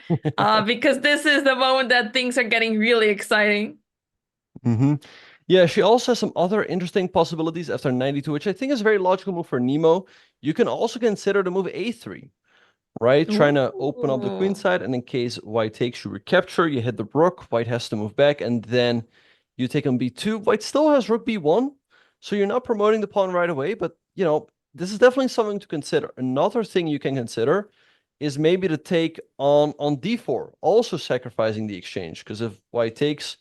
because this is the moment that things are getting really exciting. Yeah, she also has some other interesting possibilities after 92, which I think is a very logical move for Nemo. You can also consider the move a3, right? Trying to open up the queen side, and in case white takes, you recapture, you hit the rook, white has to move back, and then you take on b2. White still has rook b1, so you're not promoting the pawn right away, but, you know, this is definitely something to consider. Another thing you can consider is maybe the take on d4, also sacrificing the exchange, because if white takes,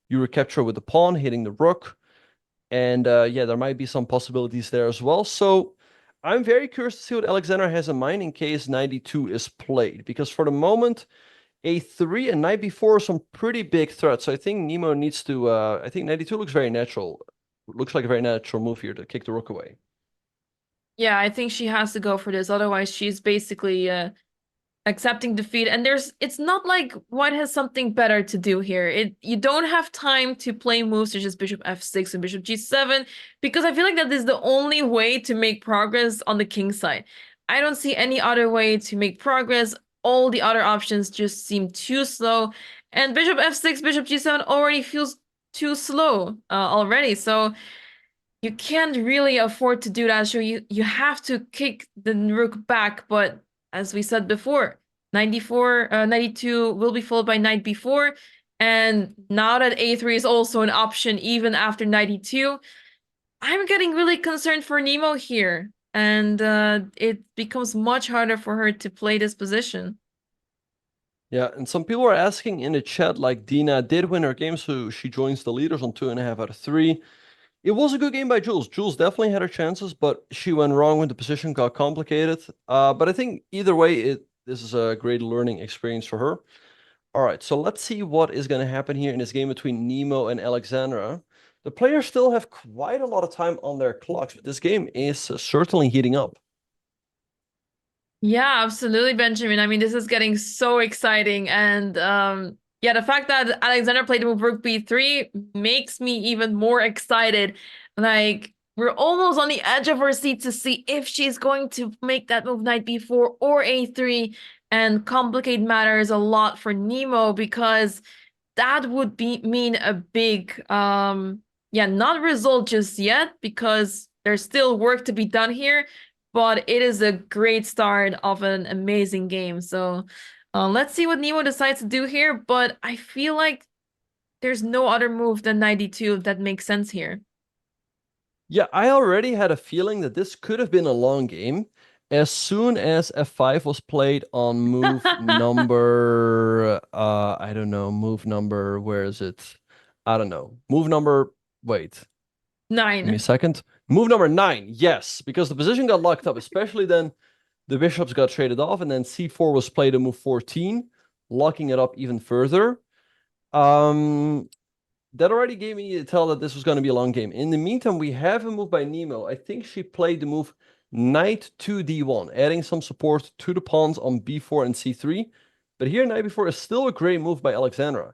you recapture with the pawn, hitting the rook, and yeah, there might be some possibilities there as well. So I'm very curious to see what Alexander has in mind in case 92 is played, because for the moment, a3 and knight b4 are some pretty big threats. So I think Nemo needs to, I think 92 looks very natural. Looks like a very natural move here to kick the rook away. Yeah, I think she has to go for this. Otherwise, she's basically accepting defeat, and it's not like white has something better to do here. You don't have time to play moves such as bishop f6 and bishop g7, because I feel like that is the only way to make progress on the king side. I don't see any other way to make progress. All the other options just seem too slow, and bishop f6, bishop g7 already feels too slow already. So you can't really afford to do that. So you have to kick the rook back, but as we said before, 92 will be followed by knight b4, and now that a3 is also an option even after 92, I'm getting really concerned for Nemo here, and it becomes much harder for her to play this position. Yeah, and some people are asking in the chat, like, Dina did win her game, so she joins the leaders on 2.5 out of 3. It was a good game by Jules. Jules definitely had her chances, but she went wrong when the position got complicated. But I think either way, this is a great learning experience for her. All right, so let's see what is going to happen here in this game between Nemo and Alexandra. The players still have quite a lot of time on their clocks, but this game is certainly heating up. Yeah, absolutely, Benjamin. I mean, this is getting so exciting. And yeah, the fact that Alexander played the move rook b3 makes me even more excited. Like, we're almost on the edge of our seat to see if she's going to make that move knight b4 or a3 and complicate matters a lot for Nemo, because that would mean a big yeah, not result just yet, because there's still work to be done here, but it is a great start of an amazing game. So let's see what Nemo decides to do here, but I feel like there's no other move than 92 that makes sense here. Yeah, I already had a feeling that this could have been a long game. As soon as f5 was played on move number, I don't know, move number, where is it? I don't know. Move number, wait. 9. Give me a second. Move number 9, yes, because the position got locked up, especially then the bishops got traded off, and then c4 was played at move 14, locking it up even further. That already gave me a tell that this was going to be a long game. In the meantime, we have a move by Nemo. I think she played the move knight to d1, adding some support to the pawns on b4 and c3. But here, knight b4 is still a great move by Alexandra.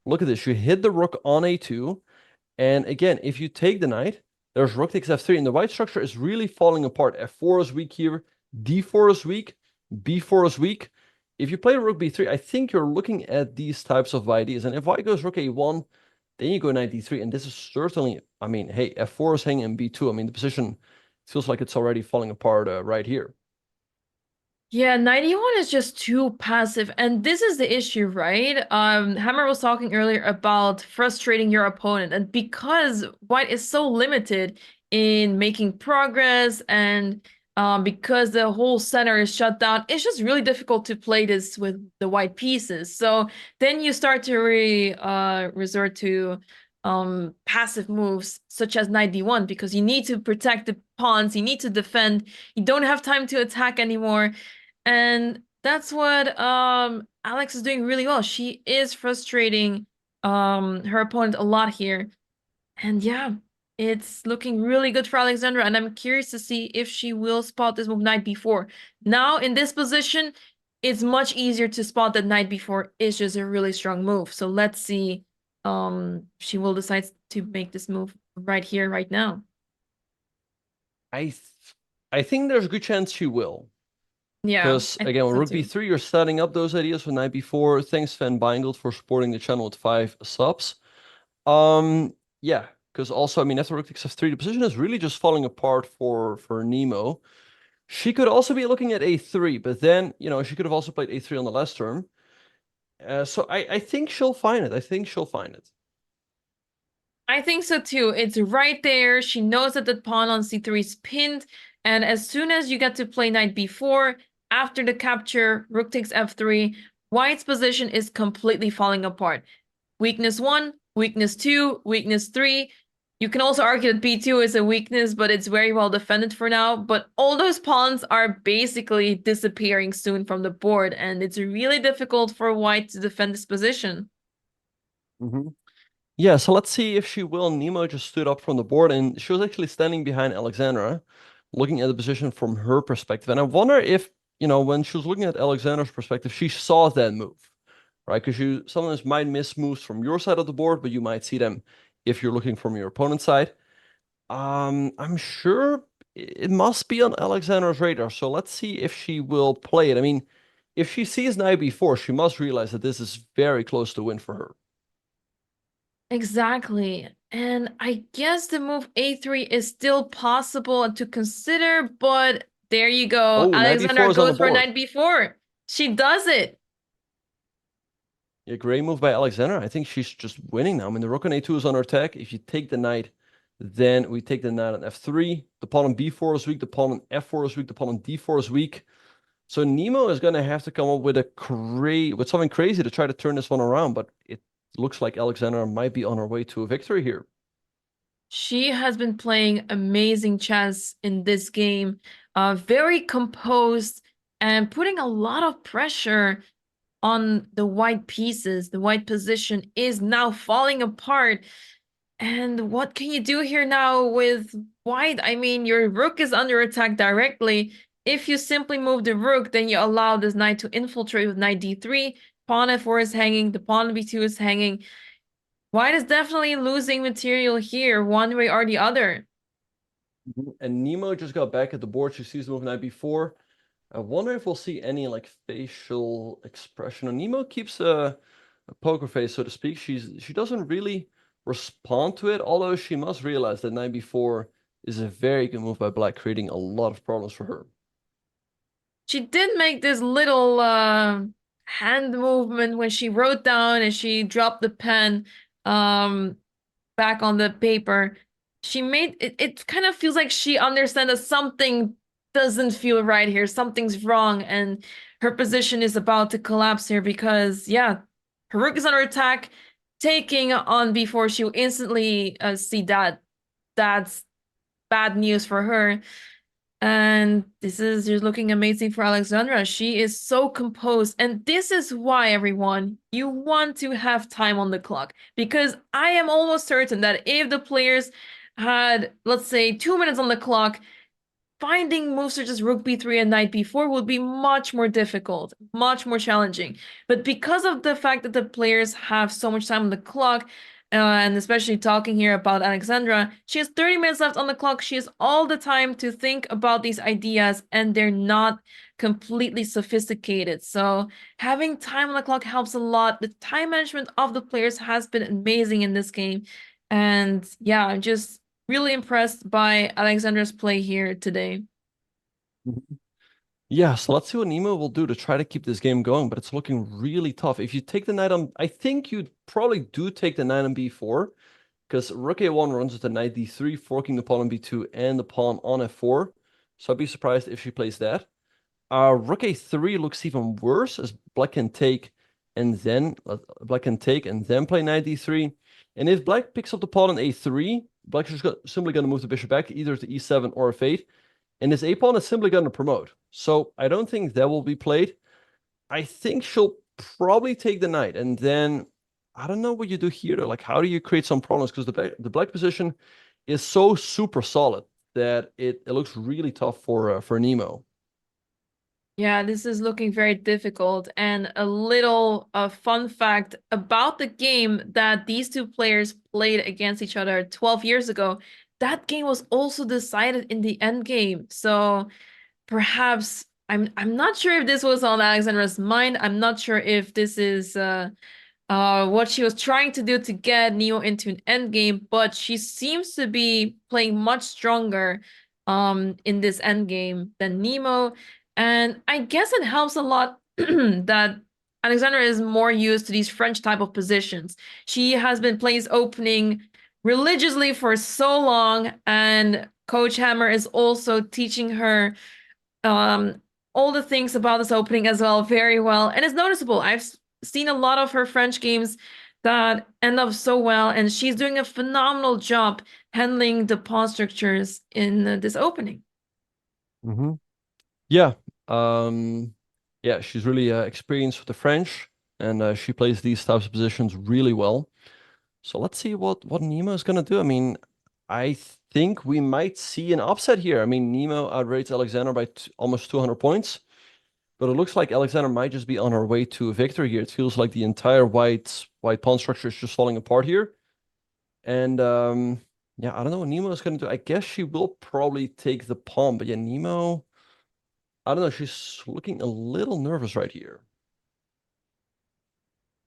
Look at this. You hit the rook on a2. And again, if you take the knight, there's rook takes f3, and the white structure is really falling apart. f4 is weak here. d4 is weak. b4 is weak. If you play rook b3, I think you're looking at these types of ideas. And if white goes rook a1, then you go knight d3. And this is certainly, I mean, hey, f4 is hanging in b2. I mean, the position feels like it's already falling apart right here. Yeah, 91 is just too passive, and this is the issue, right? Hammer was talking earlier about frustrating your opponent, and because white is so limited in making progress, and because the whole center is shut down, it's just really difficult to play this with the white pieces. So then you start to resort to passive moves such as knight d1, because you need to protect the pawns, you need to defend, you don't have time to attack anymore. And that's what Alex is doing really well. She is frustrating her opponent a lot here. And yeah, it's looking really good for Alexandra, and I'm curious to see if she will spot this move knight b4. Now in this position, it's much easier to spot that knight b4 is just a really strong move. So let's see she will decide to make this move right here, right now. I think there's a good chance she will. Yeah. Because again, with rook too. b3, you're setting up those ideas for knight b4. Thanks, Sven Beingeld, for supporting the channel with 5 subs. Yeah, because also, I mean, after rook takes f3, the position is really just falling apart for NEMO. She could also be looking at a3, but then, you know, she could have also played a3 on the last turn. So I think she'll find it. I think she'll find it. I think so too. It's right there. She knows that the pawn on c3 is pinned, and as soon as you get to play knight b4, after the capture, rook takes f3, white's position is completely falling apart. Weakness 1, weakness 2, weakness 3. You can also argue that b2 is a weakness, but it's very well defended for now. But all those pawns are basically disappearing soon from the board, and it's really difficult for white to defend this position. Yeah, so let's see if she will. NEMO just stood up from the board, and she was actually standing behind Alexandra, looking at the position from her perspective. And I wonder if, you know, when she was looking at Alexandra's perspective, she saw that move, right? Because you sometimes might miss moves from your side of the board, but you might see them if you're looking from your opponent's side. I'm sure it must be on Alexandra's radar. So let's see if she will play it. I mean, if she sees knight b4, she must realize that this is very close to win for her. Exactly. And I guess the move a3 is still possible to consider, but there you go. Oh, Alexandra goes for knight b4. She does it. Yeah, great move by Alexandra. I think she's just winning now. I mean, the rook on a2 is under attack. If you take the knight, then we take the knight on f3. The pawn on b4 is weak. The pawn on f4 is weak. The pawn on d4 is weak. So NEMO is going to have to come up with something crazy to try to turn this one around. But it looks like Alexandra might be on her way to a victory here. She has been playing amazing chess in this game, very composed and putting a lot of pressure on the white pieces. The white position is now falling apart. And what can you do here now with white? I mean, your rook is under attack directly. If you simply move the rook, then you allow this knight to infiltrate with knight d3. Pawn f4 is hanging. The pawn b2 is hanging. White is definitely losing material here, one way or the other. And NEMO just got back at the board. She sees the move knight b4. I wonder if we'll see any like facial expression. And NEMO keeps a poker face, so to speak. She doesn't really respond to it, although she must realize that knight b4 is a very good move by black, creating a lot of problems for her. She did make this little hand movement when she wrote down and she dropped the pen back on the paper. She made it kind of feels like she understands that something doesn't feel right here, something's wrong, and her position is about to collapse here because yeah, her rook is under attack. Taking on b4, she'll instantly see that that's bad news for her. And this is just looking amazing for Alexandra. She is so composed. And this is why, everyone, you want to have time on the clock. Because I am almost certain that if the players had, let's say, 2 minutes on the clock, finding moves such as rook b3 and knight b4 would be much more difficult, much more challenging. But because of the fact that the players have so much time on the clock, and especially talking here about Alexandra, she has 30 minutes left on the clock. She has all the time to think about these ideas, and they're not completely sophisticated. So having time on the clock helps a lot. The time management of the players has been amazing in this game. And yeah, I'm just really impressed by Alexandra's play here today. Yeah, so let's see what NEMO will do to try to keep this game going, but it's looking really tough. If you take the knight on, I think you probably do take the knight on b4, because rook a1 runs with the knight d3, forking the pawn on b2 and the pawn on f4. So I'd be surprised if she plays that. Rook a3 looks even worse, as black can take and then play knight d3. And if black picks up the pawn on a3, black is simply going to move the bishop back either to e7 or f8. And this a-pawn is simply going to promote. So I don't think that will be played. I think she'll probably take the knight. And then I don't know what you do here, though. Like, how do you create some problems? Because the black position is so super solid that it looks really tough for NEMO. Yeah, this is looking very difficult. And a little fun fact about the game that these two players played against each other 12 years ago, that game was also decided in the end game. So perhaps I'm not sure if this was on Alexandra's mind. I'm not sure if this is what she was trying to do to get NEMO into an endgame, but she seems to be playing much stronger in this endgame than NEMO. And I guess it helps a lot that Alexandra is more used to these French type of positions. She has been playing opening religiously for so long, and Coach Hammer is also teaching her all the things about this opening as well very well. And it's noticeable. I've seen a lot of her French games that end up so well, and she's doing a phenomenal job handling the pawn structures in this opening. Mm-hmm. Yeah. Yeah, she's really experienced with the French, and she plays these types of positions really well. So let's see what NEMO is going to do. I mean, I think we might see an upset here. I mean, NEMO outrates Alexandra by almost 200 points, but it looks like Alexandra might just be on her way to a victory here. It feels like the entire white pawn structure is just falling apart here. And yeah, I don't know what NEMO is going to do. I guess she will probably take the pawn, but yeah, NEMO, I don't know. She's looking a little nervous right here.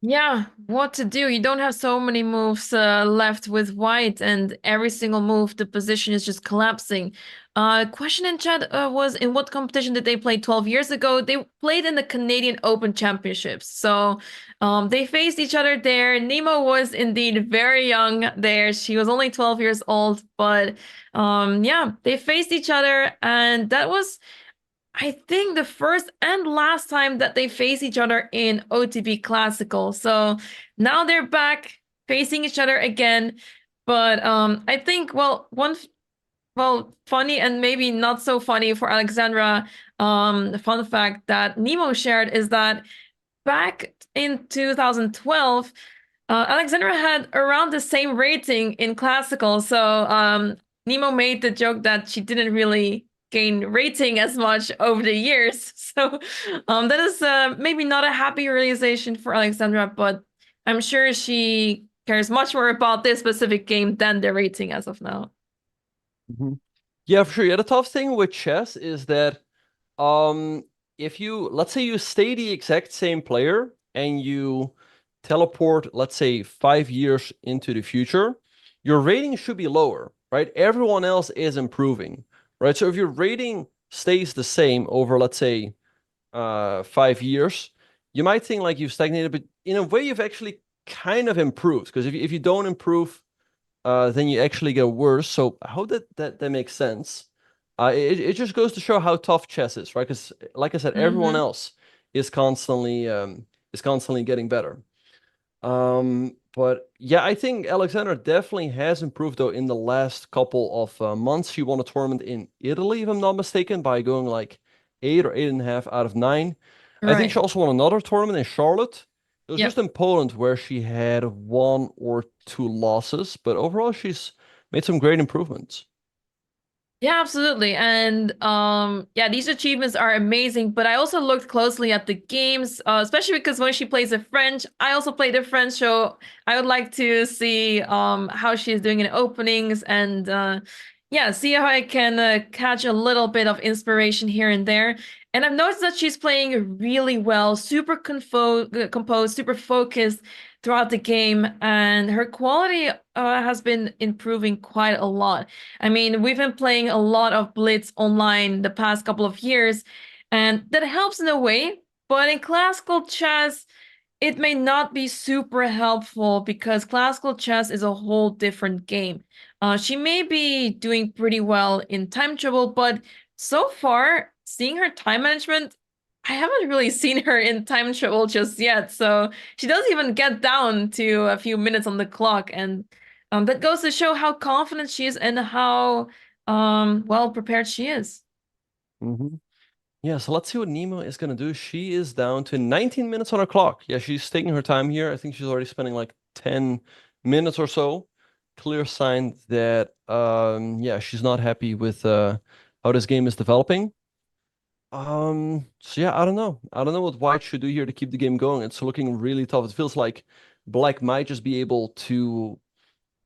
Yeah, what to do? You don't have so many moves left with white, and every single move, the position is just collapsing. Question in chat was, in what competition did they play 12 years ago? They played in the Canadian Open Championships. So they faced each other there. NEMO was indeed very young there. She was only 12 years old, but yeah, they faced each other, and that was, I think, the first and last time that they face each other in OTB Classical. So now they're back facing each other again. But I think, well, funny and maybe not so funny for Alexandra, fun fact that NEMO shared is that back in 2012, Alexandra had around the same rating in Classical. So NEMO made the joke that she didn't really gain rating as much over the years. So that is maybe not a happy realization for Alexandra, but I'm sure she cares much more about this specific game than the rating as of now. Mm-hmm. Yeah, for sure. Yeah, the tough thing with chess is that if you, let's say you stay the exact same player and you teleport, let's say 5 years into the future, your rating should be lower, right? Everyone else is improving, right? So if your rating stays the same over, let's say, 5 years, you might think like you've stagnated, but in a way you've actually kind of improved, because if you don't improve, then you actually get worse. So I hope that makes sense. It just goes to show how tough chess is, right? Because like I said, everyone else is constantly getting better. But yeah, I think Alexandra definitely has improved though in the last couple of months. She won a tournament in Italy, if I'm not mistaken, by going like 8 or 8.5 out of 9. Right. I think she also won another tournament in Charlotte. It was just in Poland where she had 1 or 2 losses, but overall she's made some great improvements. Yeah, absolutely. And yeah, these achievements are amazing, but I also looked closely at the games, especially because when she plays the French, I also play the French, so I would like to see how she's doing in openings and yeah, see how I can catch a little bit of inspiration here and there. And I've noticed that she's playing really well, super composed, super focused throughout the game, and her quality has been improving quite a lot. I mean, we've been playing a lot of Blitz online the past couple of years, and that helps in a way, but in classical chess, it may not be super helpful because classical chess is a whole different game. She may be doing pretty well in time trouble, but so far, seeing her time management, I haven't really seen her in time trouble just yet. So she doesn't even get down to a few minutes on the clock, and that goes to show how confident she is and how well prepared she is. Mm-hmm. Yeah, so let's see what NEMO is gonna do. She is down to 19 minutes on her clock. Yeah, she's taking her time here. I think she's already spending like 10 minutes or so. Clear sign that yeah, she's not happy with how this game is developing. So yeah, I don't know. I don't know what White should do here to keep the game going. It's looking really tough. It feels like Black might just be able to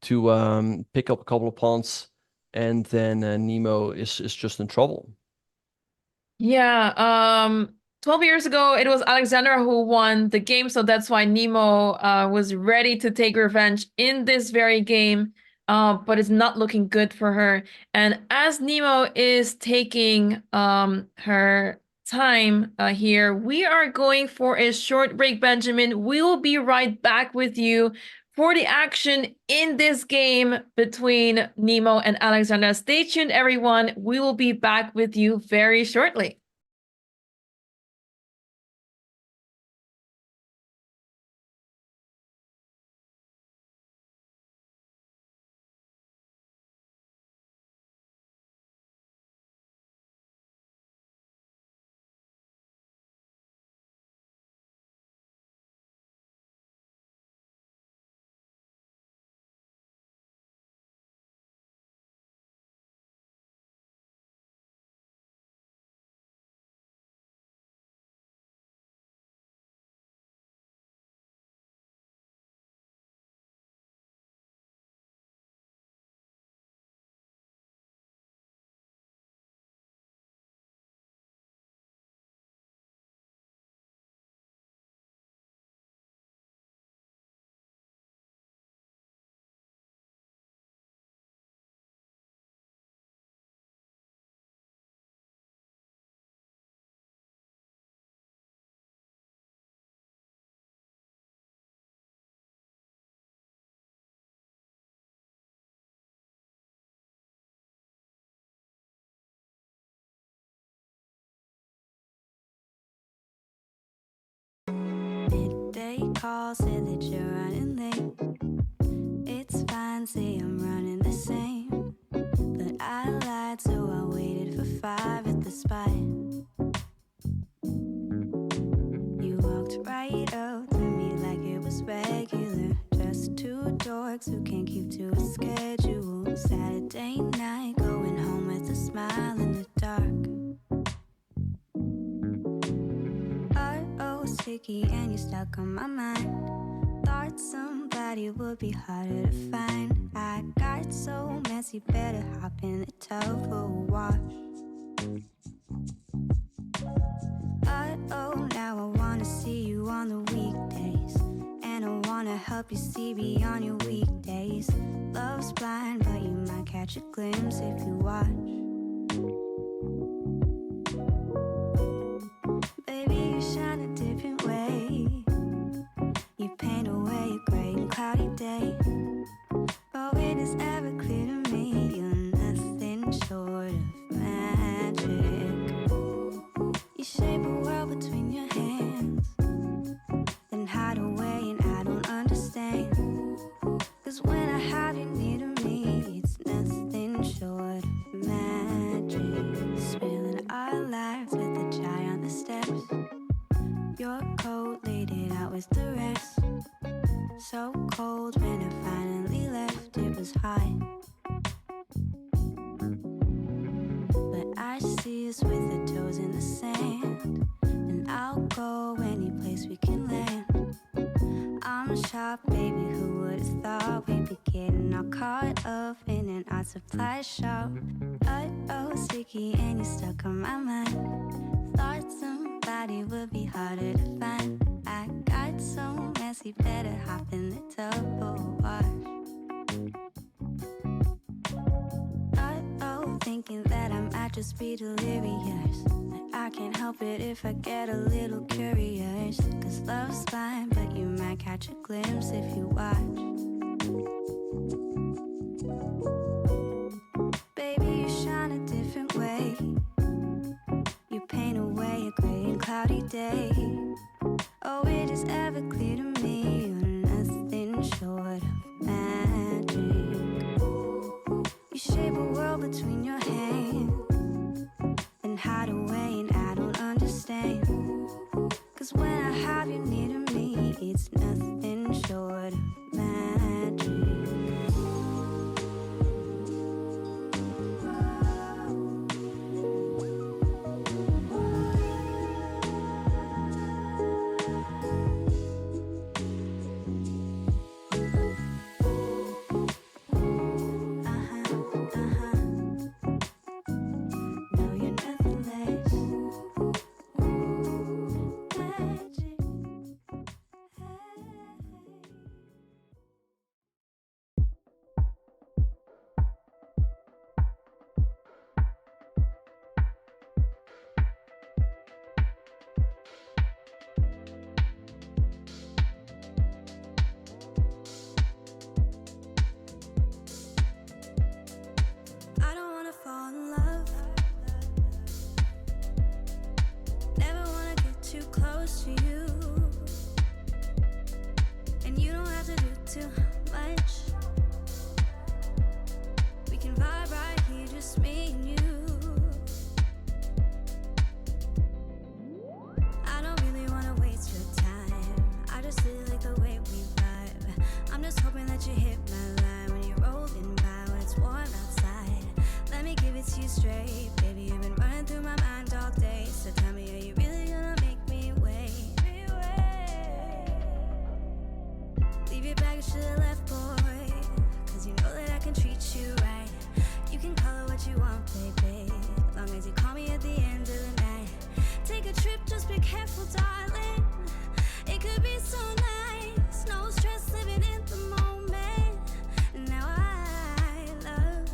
pick up a couple of pawns, and then NEMO is just in trouble. Yeah, 12 years ago, it was Alexandra who won the game, so that's why NEMO was ready to take revenge in this very game, but it's not looking good for her. And as NEMO is taking her time here, we are going for a short break, Benjamin. We will be right back with you for the action in this game between NEMO and Alexandra. Stay tuned, everyone. We will be back with you very shortly. Midday call, say that you're running late. It's fine, say I'm running the same. But I lied, so I waited for 5 at the spot. You walked right up to me like it was regular. Just 2 dorks who can't keep to a schedule. Saturday night, going home with a smile in the dark. Sticky and you stuck on my mind. Thought somebody would be harder to find. I got so messy, better hop in the tub for a wash. Uh-oh, now I wanna see you on the weekdays, and I wanna help you see beyond your weekdays. Love's blind, but you might catch a glimpse if you watch. Baby, you shine a different way. You paint away a gray and cloudy day. But when it's ever clear to me, you're nothing short of magic. You shape a world between your hands, then hide away and I don't understand. 'Cause when I have you near to me, it's nothing short of magic. Spilling our lives with the chai on the steps. Your coat laid it out with the rest. So cold when I finally left, it was hot. toes in the sand, and I'll go any place we can land. I'm a sharp baby, who would've thought we'd be getting all caught up in an art supply shop. Oh, sticky and you're stuck on my mind. Thought somebody would be harder to find. I got so messy, better hop in the double wash. Thinking that I might just be delirious, but I can't help it if I get a little curious. Cause love's fine, but you might catch a glimpse if you watch. Baby, you shine a different way. You paint away a gray and cloudy day. Oh, it is ever clear to me you're nothing short of magic. You shape a world between your hands and hide away, and I don't understand. Cause when I have you near to me, it's nothing short of magic. Fall in love. Never wanna get too close to you, and you don't have to do too much. We can vibe right here, just me and you. I don't really wanna waste your time. I just really like the way we vibe. I'm just hoping that you hit my line when you're rolling by, when it's warm outside. Let me give it to you straight, baby. You've been running through my mind all day. So tell me, are you really gonna make me wait? Leave your baggage to the left, boy, cause you know that I can treat you right. You can call it what you want, baby, as long as you call me at the end of the night. Take a trip, just be careful, darling. It could be so nice. No stress, living in the moment. Now I love.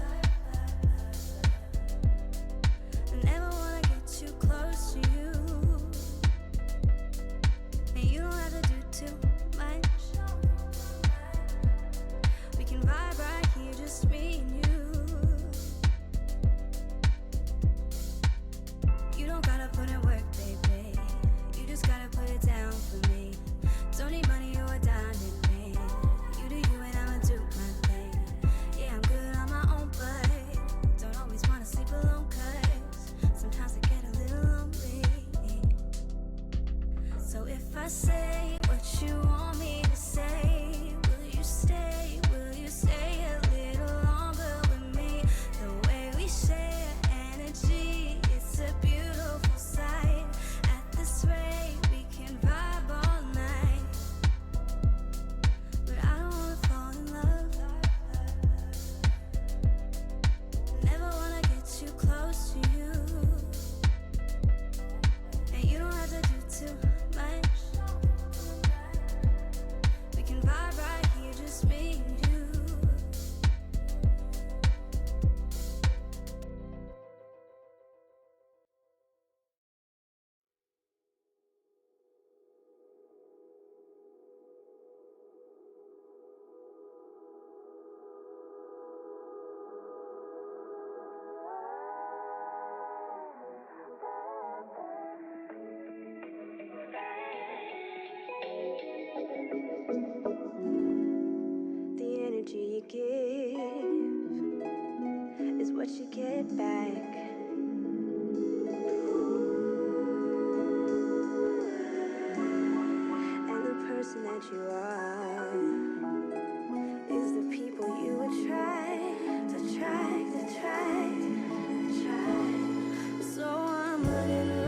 Never wanna get too close to you, and you don't have to do too much. We can vibe right here, just me and you. You don't gotta put in work, baby. You just gotta put it down for me. Don't need money or a diamond ring. You do you and I'ma do my thing. Yeah, I'm good on my own, but don't always wanna sleep alone, cause sometimes I get a little lonely. So if I say what you want me to say, will you stay? Will you stay a little longer with me? The way we share energy, it's a beautiful sight. At this rate, we can vibe all night. But I don't wanna fall in love. Never wanna get too close to you, and you don't have to do too much. We can vibe right here, just me and you. The energy you give is what you get back. And the person that you are is the people you attract. So I'm looking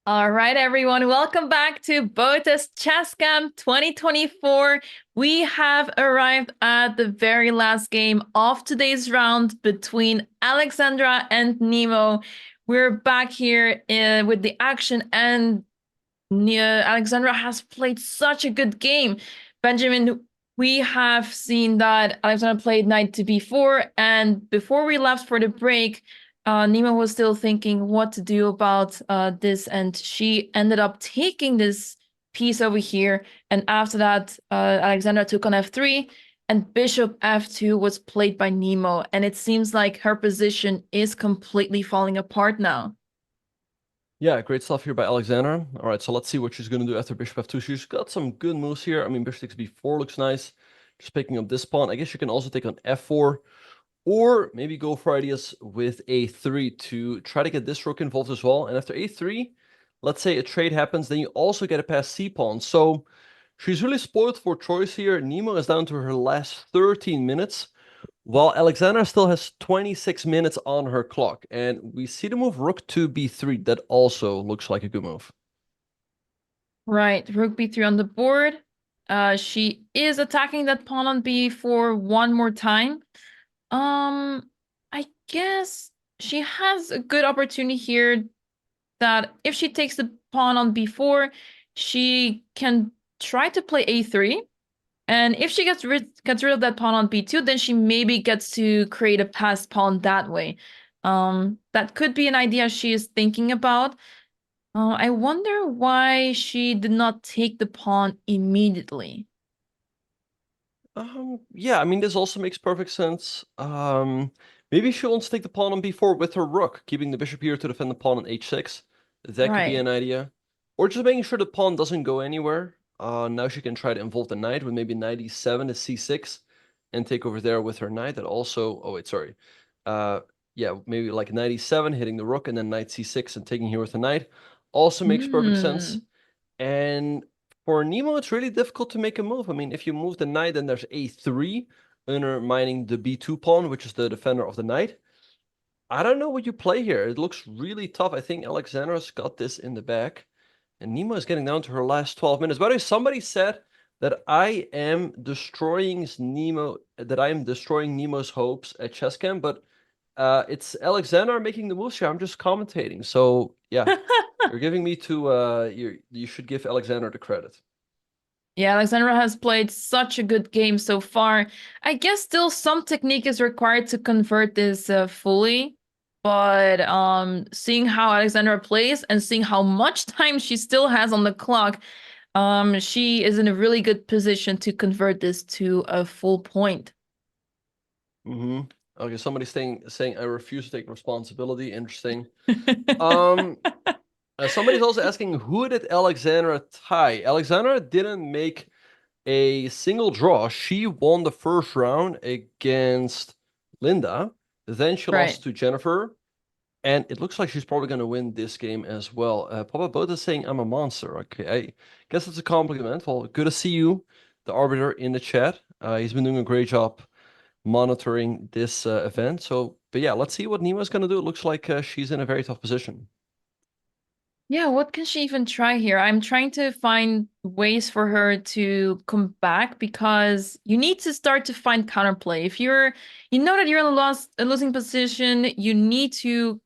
All right, everyone, welcome back to Botez Chess Camp 2024. We have arrived at the very last game of today's round between Alexandra and NEMO. We're back here with the action, and Alexandra has played such a good game. Benjamin, we have seen that Alexandra played knight to b4, and before we left for the break, NEMO was still thinking what to do about this, and she ended up taking this piece over here. And after that, Alexandra took on f3, and bishop f2 was played by NEMO. And it seems like her position is completely falling apart now. Yeah, great stuff here by Alexandra. All right, so let's see what she's going to do after bishop f2. She's got some good moves here. I mean, bishop takes b4 looks nice. Just picking up this pawn. I guess you can also take on f4. Or maybe go for ideas with a3 to try to get this rook involved as well. And after a3, let's say a trade happens, then you also get a pass c-pawn. So she's really spoiled for choice here. NEMO is down to her last 13 minutes, while Alexandra still has 26 minutes on her clock. And we see the move rook to b3. That also looks like a good move. Right, rook b3 on the board. She is attacking that pawn on b4 one more time. I guess she has a good opportunity here that if she takes the pawn on b4, she can try to play a3. And if she gets rid of that pawn on b2, then she maybe gets to create a passed pawn that way. That could be an idea she is thinking about. I wonder why she did not take the pawn immediately. Yeah, I mean, this also makes perfect sense. Maybe she wants to take the pawn on b4 with her rook, keeping the bishop here to defend the pawn on h6. That could be an idea. Or just making sure the pawn doesn't go anywhere. Now she can try to involve the knight with maybe knight e7 to c6 and take over there with her knight. That also, oh wait, sorry. Yeah, maybe like knight e7, hitting the rook, and then knight c6 and taking here with the knight. Also makes perfect sense. And for NEMO, it's really difficult to make a move. I mean, if you move the knight, then there's a3, undermining the b2 pawn, which is the defender of the knight. I don't know what you play here. It looks really tough. I think Alexandra's got this in the back. And NEMO is getting down to her last 12 minutes. By the way, somebody said that I am destroying Nemo's hopes at chess camp, but it's Alexandra making the moves here. I'm just commentating. So yeah, you're giving me to you should give Alexandra the credit. Yeah, Alexandra has played such a good game so far. I guess still some technique is required to convert this fully. But seeing how Alexandra plays and seeing how much time she still has on the clock, she is in a really good position to convert this to a full point. Okay, somebody's saying I refuse to take responsibility. Interesting. Somebody's also asking, who did Alexandra tie? Alexandra didn't make a single draw. She won the first round against Linda. Then she lost to Jennifer. And it looks like she's probably going to win this game as well. Papa Boat is saying I'm a monster. Okay, I guess it's a compliment. Well, good to see you, the arbiter, in the chat. He's been doing a great job monitoring this event. But yeah, let's see what NEMO's going to do. It looks like she's in a very tough position. Yeah, what can she even try here? I'm trying to find ways for her to come back, because you need to start to find counterplay. If you know that you're in a losing position, you need to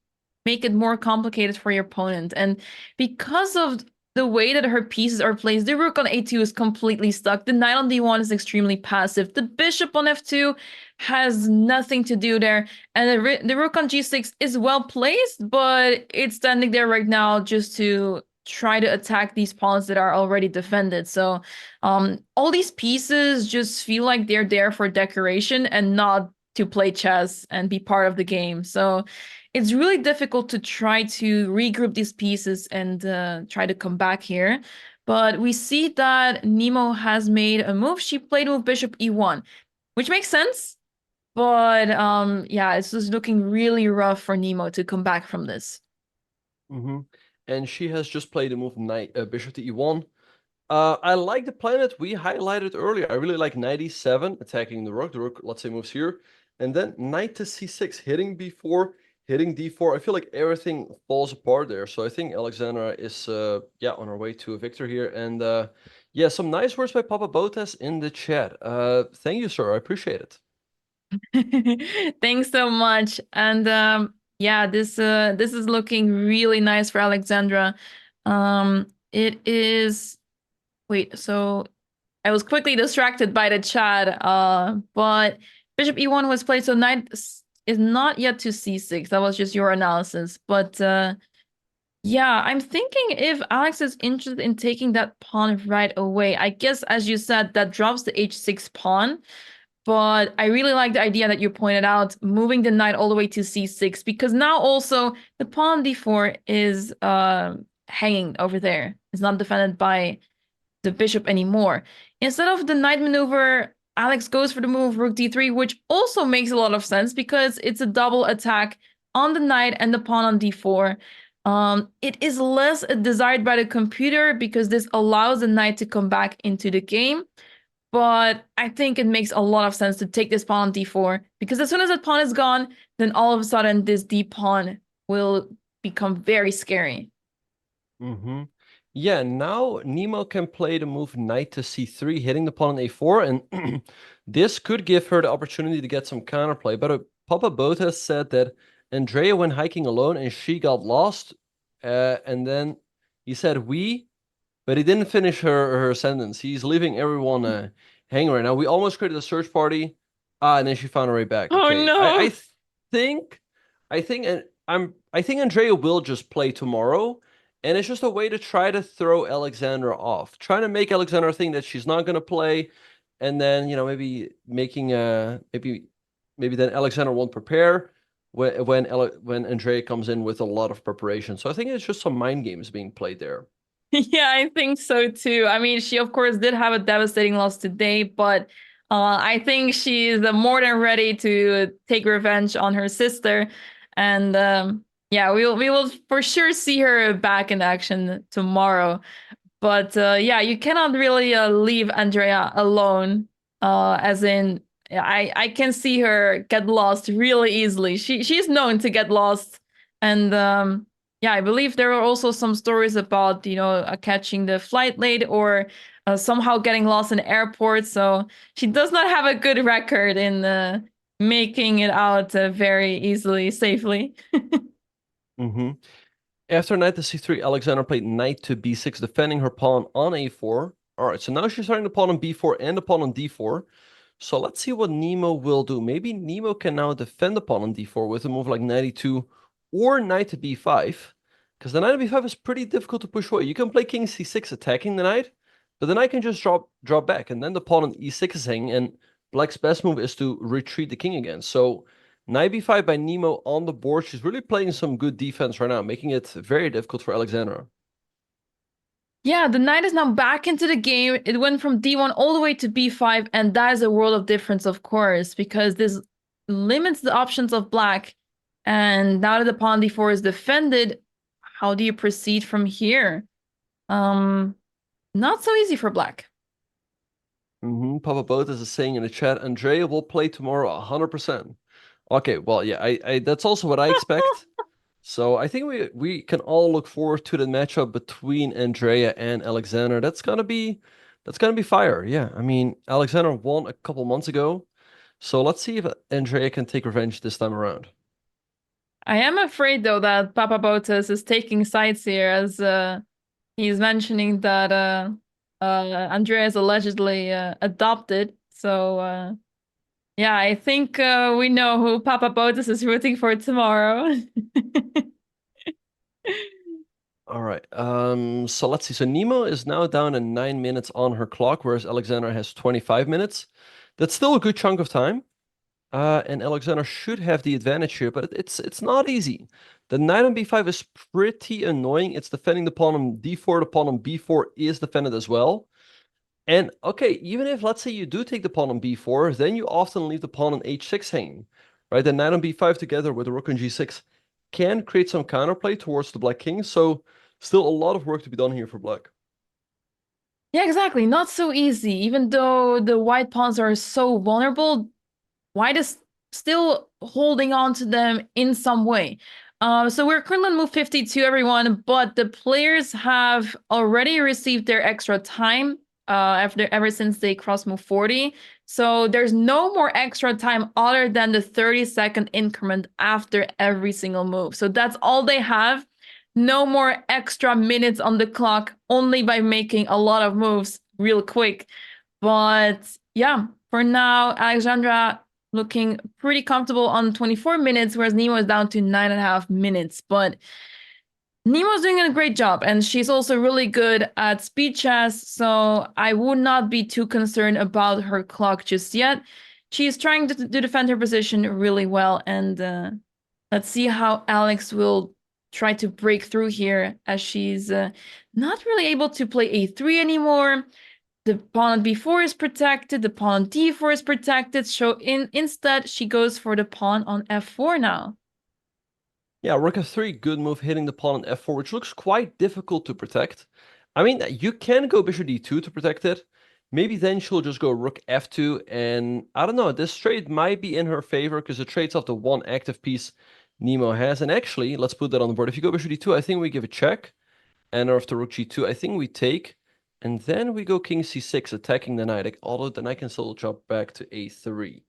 make it more complicated for your opponent. And because of the way that her pieces are placed, the rook on a2 is completely stuck. The knight on d1 is extremely passive. The bishop on f2 has nothing to do there. And the rook on g6 is well placed, but it's standing there right now just to try to attack these pawns that are already defended. So all these pieces just feel like they're there for decoration and not to play chess and be part of the game. So it's really difficult to try to regroup these pieces and try to come back here. But we see that NEMO has made a move. She played with bishop e1, which makes sense. But yeah, it's just looking really rough for NEMO to come back from this. And she has just played a move bishop to e1. I like the plan that we highlighted earlier. I really like knight e7, attacking the rook. The rook, let's say, moves here. And then knight to c6, hitting b4, hitting d4, I feel like everything falls apart there. So I think Alexandra is yeah, on her way to a victory here. And yeah, some nice words by Papa Botez in the chat. Thank you, sir. I appreciate it. Thanks so much. And yeah, this is looking really nice for Alexandra. It is. Wait, so I was quickly distracted by the chat. But Bishop E1 was played, so knight is not yet to C6. That was just your analysis. But yeah, I'm thinking if Alex is interested in taking that pawn right away, I guess as you said, that drops the H6 pawn. But I really like the idea that you pointed out, moving the knight all the way to C6, because now also the pawn D4 is hanging over there. It's not defended by the bishop anymore. Instead of the knight maneuver, Alex goes for the move rook D3, which also makes a lot of sense because it's a double attack on the knight and the pawn on D4. It is less desired by the computer because this allows the knight to come back into the game. But I think it makes a lot of sense to take this pawn on d4, because as soon as that pawn is gone, then all of a sudden this d pawn will become very scary. Mm-hmm. Yeah, now Nemo can play the move knight to c3, hitting the pawn on a4, and this could give her the opportunity to get some counterplay. But Papa Botez said that Andrea went hiking alone and she got lost, and then he said but he didn't finish her sentence. He's leaving everyone hanging right now. We almost created a search party, and then she found her way back. Oh okay. no! I think Andrea will just play tomorrow, and it's just a way to try to throw Alexandra off, trying to make Alexandra think that she's not gonna play, and then maybe making maybe then Alexandra won't prepare when Andrea comes in with a lot of preparation. So I think it's just some mind games being played there. Yeah, I think so too. I mean, she of course did have a devastating loss today, but I think she's more than ready to take revenge on her sister. And yeah, we will for sure see her back in action tomorrow. But yeah, you cannot really leave Andrea alone. As in, I can see her get lost really easily. She's known to get lost, and yeah, I believe there are also some stories about catching the flight late or somehow getting lost in airports. So she does not have a good record in making it out very easily, safely. Mm-hmm. After knight to c3, Alexandra played knight to b6, defending her pawn on a4. All right, so now she's starting the pawn on b4 and the pawn on d4. So let's see what Nemo will do. Maybe Nemo can now defend the pawn on d4 with a move like knight e2 or knight to b5. Because the knight to b5 is pretty difficult to push away. You can play king c6 attacking the knight, but the knight can just drop back, and then the pawn on e6 is hanging, and Black's best move is to retreat the king again. So knight b5 by Nemo on the board. She's really playing some good defense right now, making it very difficult for Alexandra. Yeah, the knight is now back into the game. It went from d1 all the way to b5, and that is a world of difference, of course, because this limits the options of black. And now that the pawn d4 is defended, how do you proceed from here? Not so easy for black. Papa Botez is saying in the chat, Andrea will play tomorrow 100%. Okay, well, yeah, I that's also what I expect. So I think we can all look forward to the matchup between Andrea and Alexandra. That's gonna be fire. Yeah, I mean, Alexandra won a couple months ago, so let's see if Andrea can take revenge this time around. I am afraid though that Papa Botez is taking sides here, as he's mentioning that Andrea is allegedly adopted. So yeah, I think we know who Papa Botez is rooting for tomorrow. All right. So let's see. So Nemo is now down to 9 minutes on her clock, whereas Alexandra has 25 minutes. That's still a good chunk of time. And Alexandra should have the advantage here, but it's not easy. The knight on b5 is pretty annoying. It's defending the pawn on d4. The pawn on b4 is defended as well. And okay, even if, let's say, you do take the pawn on b4, then you often leave the pawn on h6 hanging, right? The knight on b5 together with the rook on g6 can create some counterplay towards the black king. So still a lot of work to be done here for black. Yeah, exactly. Not so easy. Even though the white pawns are so vulnerable, white is still holding on to them in some way. So we're currently on move 52, everyone, but the players have already received their extra time ever since they crossed move 40. So there's no more extra time other than the 30-second increment after every single move. So that's all they have. No more extra minutes on the clock, only by making a lot of moves real quick. But yeah, for now, Alexandra looking pretty comfortable on 24 minutes, whereas NEMO is down to 9.5 minutes. But NEMO's doing a great job, and she's also really good at speed chess, so I would not be too concerned about her clock just yet. She's trying to defend her position really well, and let's see how Alex will try to break through here, as she's not really able to play a3 anymore. The pawn on b4 is protected, the pawn on d4 is protected, so instead she goes for the pawn on f4 now. Yeah, rook f3, good move, hitting the pawn on f4, which looks quite difficult to protect. I mean, you can go bishop d2 to protect it. Maybe then she'll just go rook f2, and I don't know, this trade might be in her favor because it trades off the one active piece NEMO has. And actually, let's put that on the board. If you go bishop d2, I think we give a check. And after rook g2, I think we take. And then we go king c6, attacking the knight, although the knight can still jump back to a3.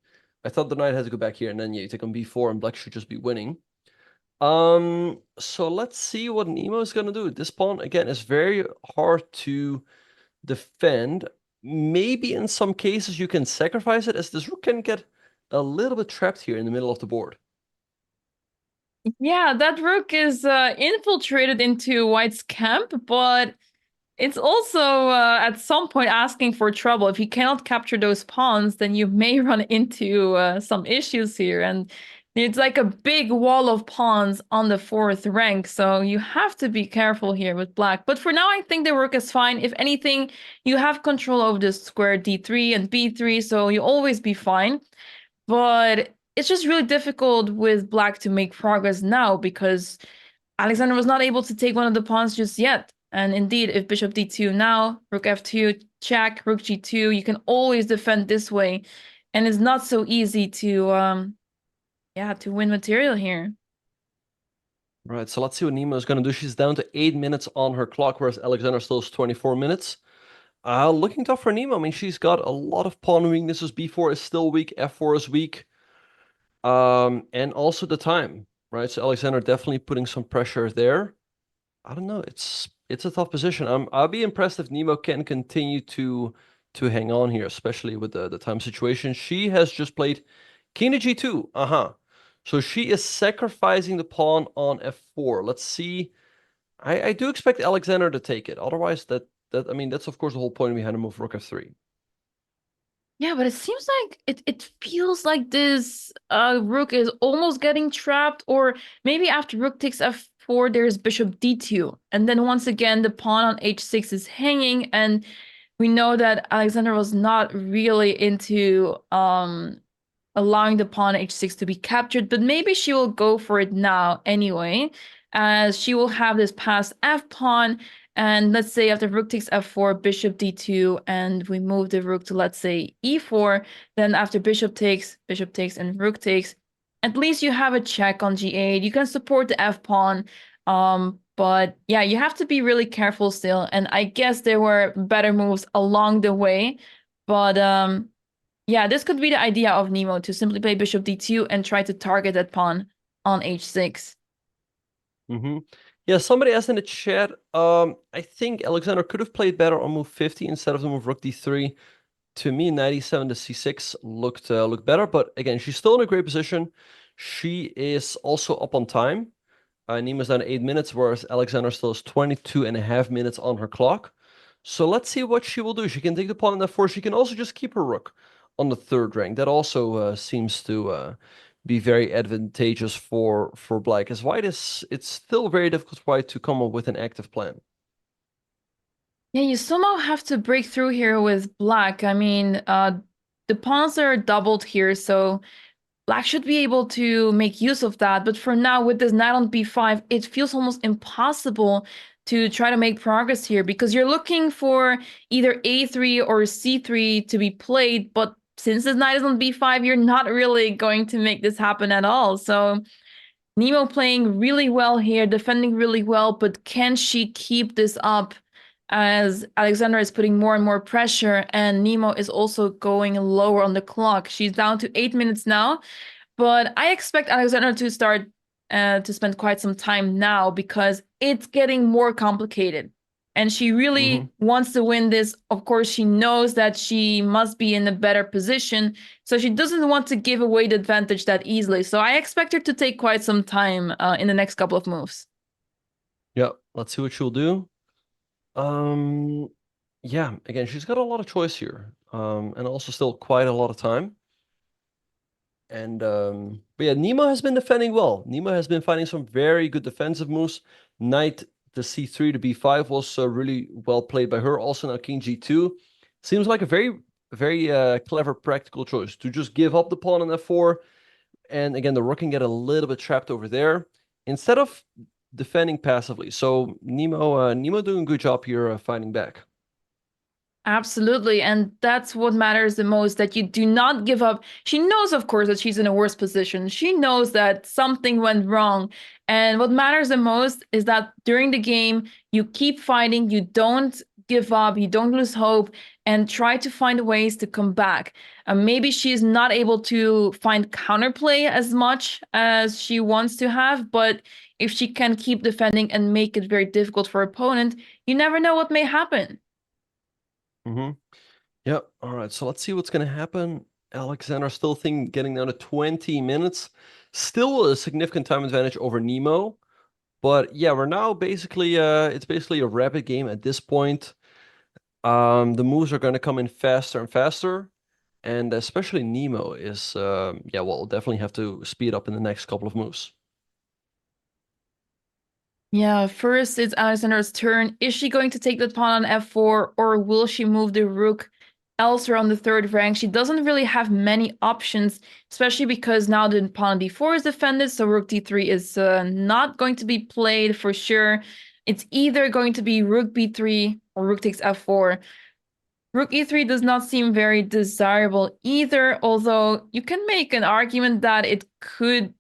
I thought the knight had to go back here, and then yeah, you take on b4, and black should just be winning. So let's see what NEMO is going to do. This pawn, again, is very hard to defend. Maybe in some cases you can sacrifice it, as this rook can get a little bit trapped here in the middle of the board. Yeah, that rook is infiltrated into white's camp, but it's also at some point asking for trouble. If you cannot capture those pawns, then you may run into some issues here. And it's like a big wall of pawns on the fourth rank, so you have to be careful here with black. But for now, I think the rook is fine. If anything, you have control over the square d3 and b3, so you'll always be fine. But it's just really difficult with black to make progress now because Alexander was not able to take one of the pawns just yet. And indeed, if bishop d2 now, rook f2, check, rook g2, you can always defend this way. And it's not so easy to to win material here. Right, so let's see what NEMO is going to do. She's down to 8 minutes on her clock, whereas Alexander still has 24 minutes. Looking tough for NEMO. I mean, she's got a lot of pawn weaknesses. b4 is still weak, f4 is weak. And also the time, right? So Alexander definitely putting some pressure there. I don't know. It's a tough position. I'll be impressed if NEMO can continue to hang on here, especially with the time situation. She has just played king to g2. So she is sacrificing the pawn on f4. Let's see. I do expect Alexander to take it. Otherwise, I mean, that's of course the whole point behind a move rook f3. Yeah, but it seems like it feels like this rook is almost getting trapped, or maybe after rook takes f4, there's bishop d2. And then once again, the pawn on h6 is hanging, and we know that Alexander was not really into allowing the pawn h6 to be captured, but maybe she will go for it now anyway, as she will have this passed f pawn. And let's say after rook takes f4, bishop d2, and we move the rook to, let's say, e4. Then after bishop takes, and rook takes, at least you have a check on g8. You can support the f pawn. But yeah, you have to be really careful still. And I guess there were better moves along the way. But yeah, this could be the idea of NEMO, to simply play bishop d2 and try to target that pawn on h6. Yeah, somebody asked in the chat, I think Alexander could have played better on move 50 instead of the move rook d3. To me, knight e7 to c6 looked better, but again, she's still in a great position. She is also up on time. NEMO's down 8 minutes, whereas Alexander still has 22.5 minutes on her clock. So let's see what she will do. She can take the pawn on f4. She can also just keep her rook on the third rank. That also seems to be very advantageous for black. As white it's still very difficult for white to come up with an active plan. Yeah, you somehow have to break through here with black. I mean, the pawns are doubled here, so black should be able to make use of that. But for now, with this knight on b5, it feels almost impossible to try to make progress here, because you're looking for either a3 or c3 to be played, but since this knight is on b5, you're not really going to make this happen at all. So NEMO playing really well here, defending really well, but can she keep this up as Alexandra is putting more and more pressure and NEMO is also going lower on the clock? She's down to 8 minutes now, but I expect Alexandra to start to spend quite some time now because it's getting more complicated. And she really wants to win this. Of course, she knows that she must be in a better position. So she doesn't want to give away the advantage that easily. So I expect her to take quite some time in the next couple of moves. Yeah, let's see what she'll do. Yeah, again, she's got a lot of choice here. And also still quite a lot of time. And but yeah, NEMO has been defending well. NEMO has been finding some very good defensive moves. Knight to c3 to b5 was really well played by her. Also now king g2 seems like a very clever practical choice to just give up the pawn on f4, and again the rook can get a little bit trapped over there instead of defending passively. So NEMO doing a good job here fighting back. Absolutely, and that's what matters the most, that you do not give up. She knows, of course, that she's in a worse position. She knows that something went wrong. And what matters the most is that during the game, you keep fighting, you don't give up, you don't lose hope, and try to find ways to come back. Maybe she's not able to find counterplay as much as she wants to have, but if she can keep defending and make it very difficult for her opponent, you never know what may happen. Yep. All right. So let's see what's going to happen. Alexandra still getting down to 20 minutes. Still a significant time advantage over NEMO. But yeah, we're now basically, it's basically a rapid game at this point. The moves are going to come in faster and faster. And especially NEMO is, yeah, well, definitely have to speed up in the next couple of moves. Yeah, first it's Alexandra's turn. Is she going to take the pawn on f4 or will she move the rook elsewhere on the third rank? She doesn't really have many options, especially because now the pawn on d4 is defended, so rook d3 is not going to be played for sure. It's either going to be rook b3 or rook takes f4. Rook e3 does not seem very desirable either, although you can make an argument that it could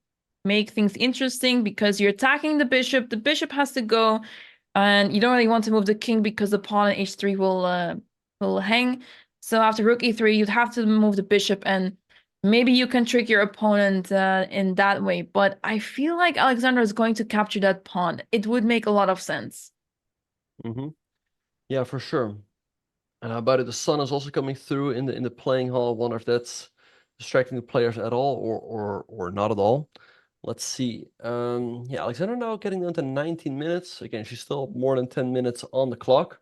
make things interesting because you're attacking the bishop has to go, and you don't really want to move the king because the pawn on h3 will hang. So after rook e3, you'd have to move the bishop, and maybe you can trick your opponent in that way. But I feel like Alexandra is going to capture that pawn. It would make a lot of sense. Yeah, for sure. But the sun is also coming through in the playing hall. I wonder if that's distracting the players at all or not at all. Let's see. Yeah, Alexandra now getting down to 19 minutes. Again, she's still more than 10 minutes on the clock.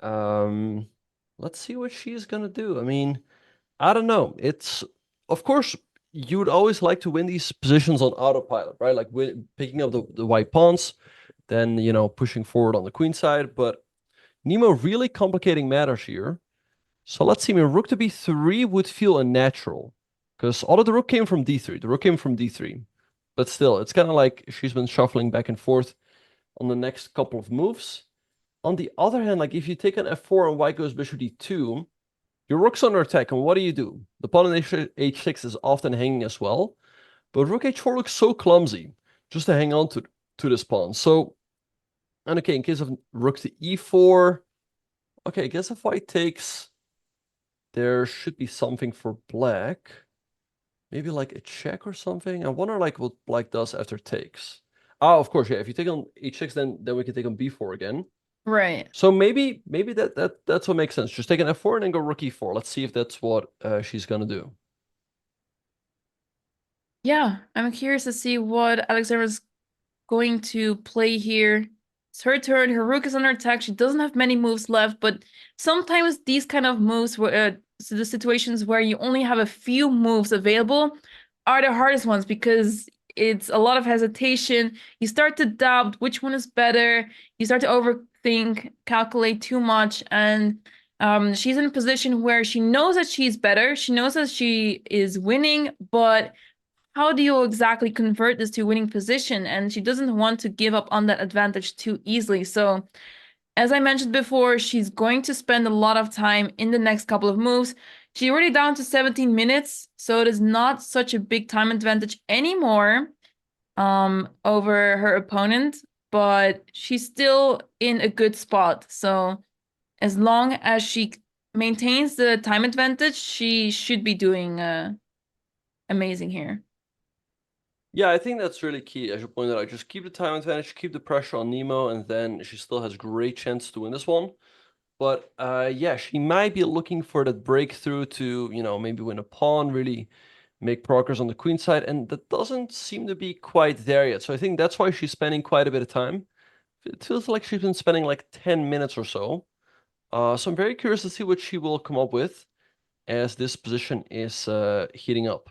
Let's see what she's gonna do. I mean, I don't know. It's, of course, you would always like to win these positions on autopilot, right? Like picking up the white pawns, then, you know, pushing forward on the queen side. But NEMO really complicating matters here. So let's see. I mean, rook to b3 would feel unnatural because all of the rook came from d3. The rook came from d3. But still, it's kind of like she's been shuffling back and forth on the next couple of moves. On the other hand, like if you take an f4 and white goes bishop d2, your rook's under attack, and what do? The pawn on h6 is often hanging as well, but rook h4 looks so clumsy just to hang on to this pawn. So, and okay, in case of rook to e4, okay, I guess if white takes, there should be something for black. Maybe like a check or something. I wonder like what black does after takes. Ah, of course, yeah. If you take on h6, then we can take on b4 again. Right. So maybe that's what makes sense. Just take an f4 and then go rook e4. Let's see if that's what she's gonna do. Yeah, I'm curious to see what Alexandra's going to play here. It's her turn. Her rook is under attack. She doesn't have many moves left, but sometimes these kind of moves, where so the situations where you only have a few moves available, are the hardest ones because it's a lot of hesitation. You start to doubt which one is better. You start to overthink, calculate too much, and she's in a position where she knows that she's better. She knows that she is winning, but how do you exactly convert this to winning position? And she doesn't want to give up on that advantage too easily. So as I mentioned before, she's going to spend a lot of time in the next couple of moves She's already down to 17 minutes, so it is not such a big time advantage anymore over her opponent, but she's still in a good spot. So as long as she maintains the time advantage, she should be doing amazing here. Yeah, I think that's really key, as you pointed out. Just keep the time advantage, keep the pressure on NEMO, and then she still has great chance to win this one. But yeah, she might be looking for that breakthrough to, maybe win a pawn, really make progress on the queen side, and that doesn't seem to be quite there yet. So I think that's why she's spending quite a bit of time. It feels like she's been spending like 10 minutes or so. So I'm very curious to see what she will come up with as this position is heating up.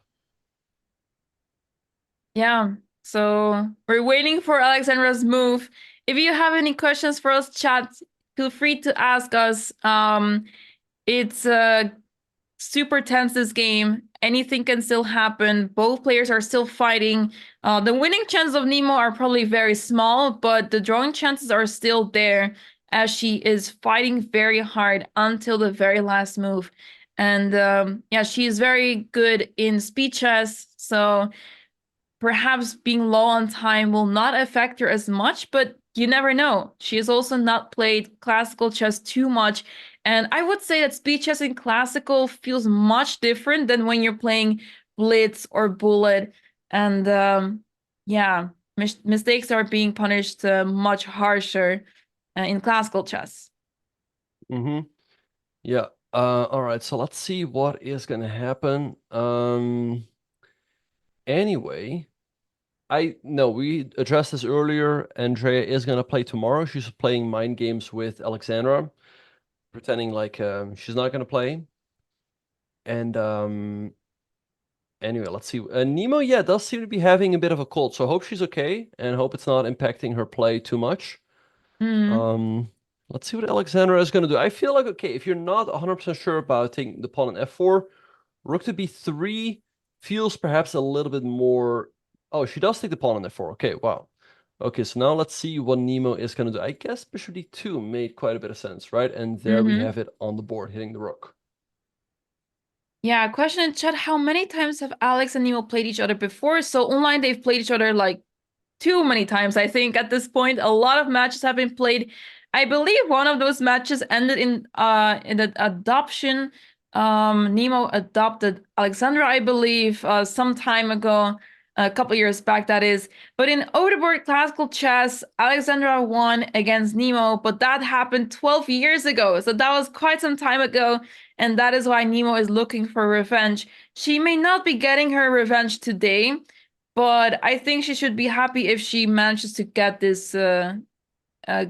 Yeah, so we're waiting for Alexandra's move. If you have any questions for us, chat, feel free to ask us. It's super tense, this game. Anything can still happen. Both players are still fighting. The winning chances of NEMO are probably very small, but the drawing chances are still there, as she is fighting very hard until the very last move. And yeah, she is very good in speed chess, so perhaps being low on time will not affect her as much, but you never know. She has also not played classical chess too much. And I would say that speed chess in classical feels much different than when you're playing blitz or bullet. And yeah, mistakes are being punished much harsher in classical chess. Mm-hmm. Yeah. All right. So let's see what is going to happen. Anyway, we addressed this earlier. Andrea is going to play tomorrow. She's playing mind games with Alexandra, pretending like she's not going to play. And anyway, let's see. NEMO, yeah, does seem to be having a bit of a cold, so I hope she's okay and hope it's not impacting her play too much. Let's see what Alexandra is going to do. I feel like, okay, if you're not 100% sure about taking the pawn on f4, rook to b3 feels perhaps a little bit more... Oh, she does take the pawn on f4. Okay, wow. Okay, so now let's see what NEMO is going to do. I guess bishop d2 made quite a bit of sense, right? And there we have it on the board, hitting the rook. Yeah, question in chat, how many times have Alex and NEMO played each other before? So online they've played each other like too many times, I think, at this point. A lot of matches have been played. I believe one of those matches ended in the adoption. NEMO adopted Alexandra, I believe, some time ago, a couple years back, that is. But in overboard classical chess, Alexandra won against NEMO, but that happened 12 years ago. So that was quite some time ago, and that is why NEMO is looking for revenge. She may not be getting her revenge today, but I think she should be happy if she manages to get this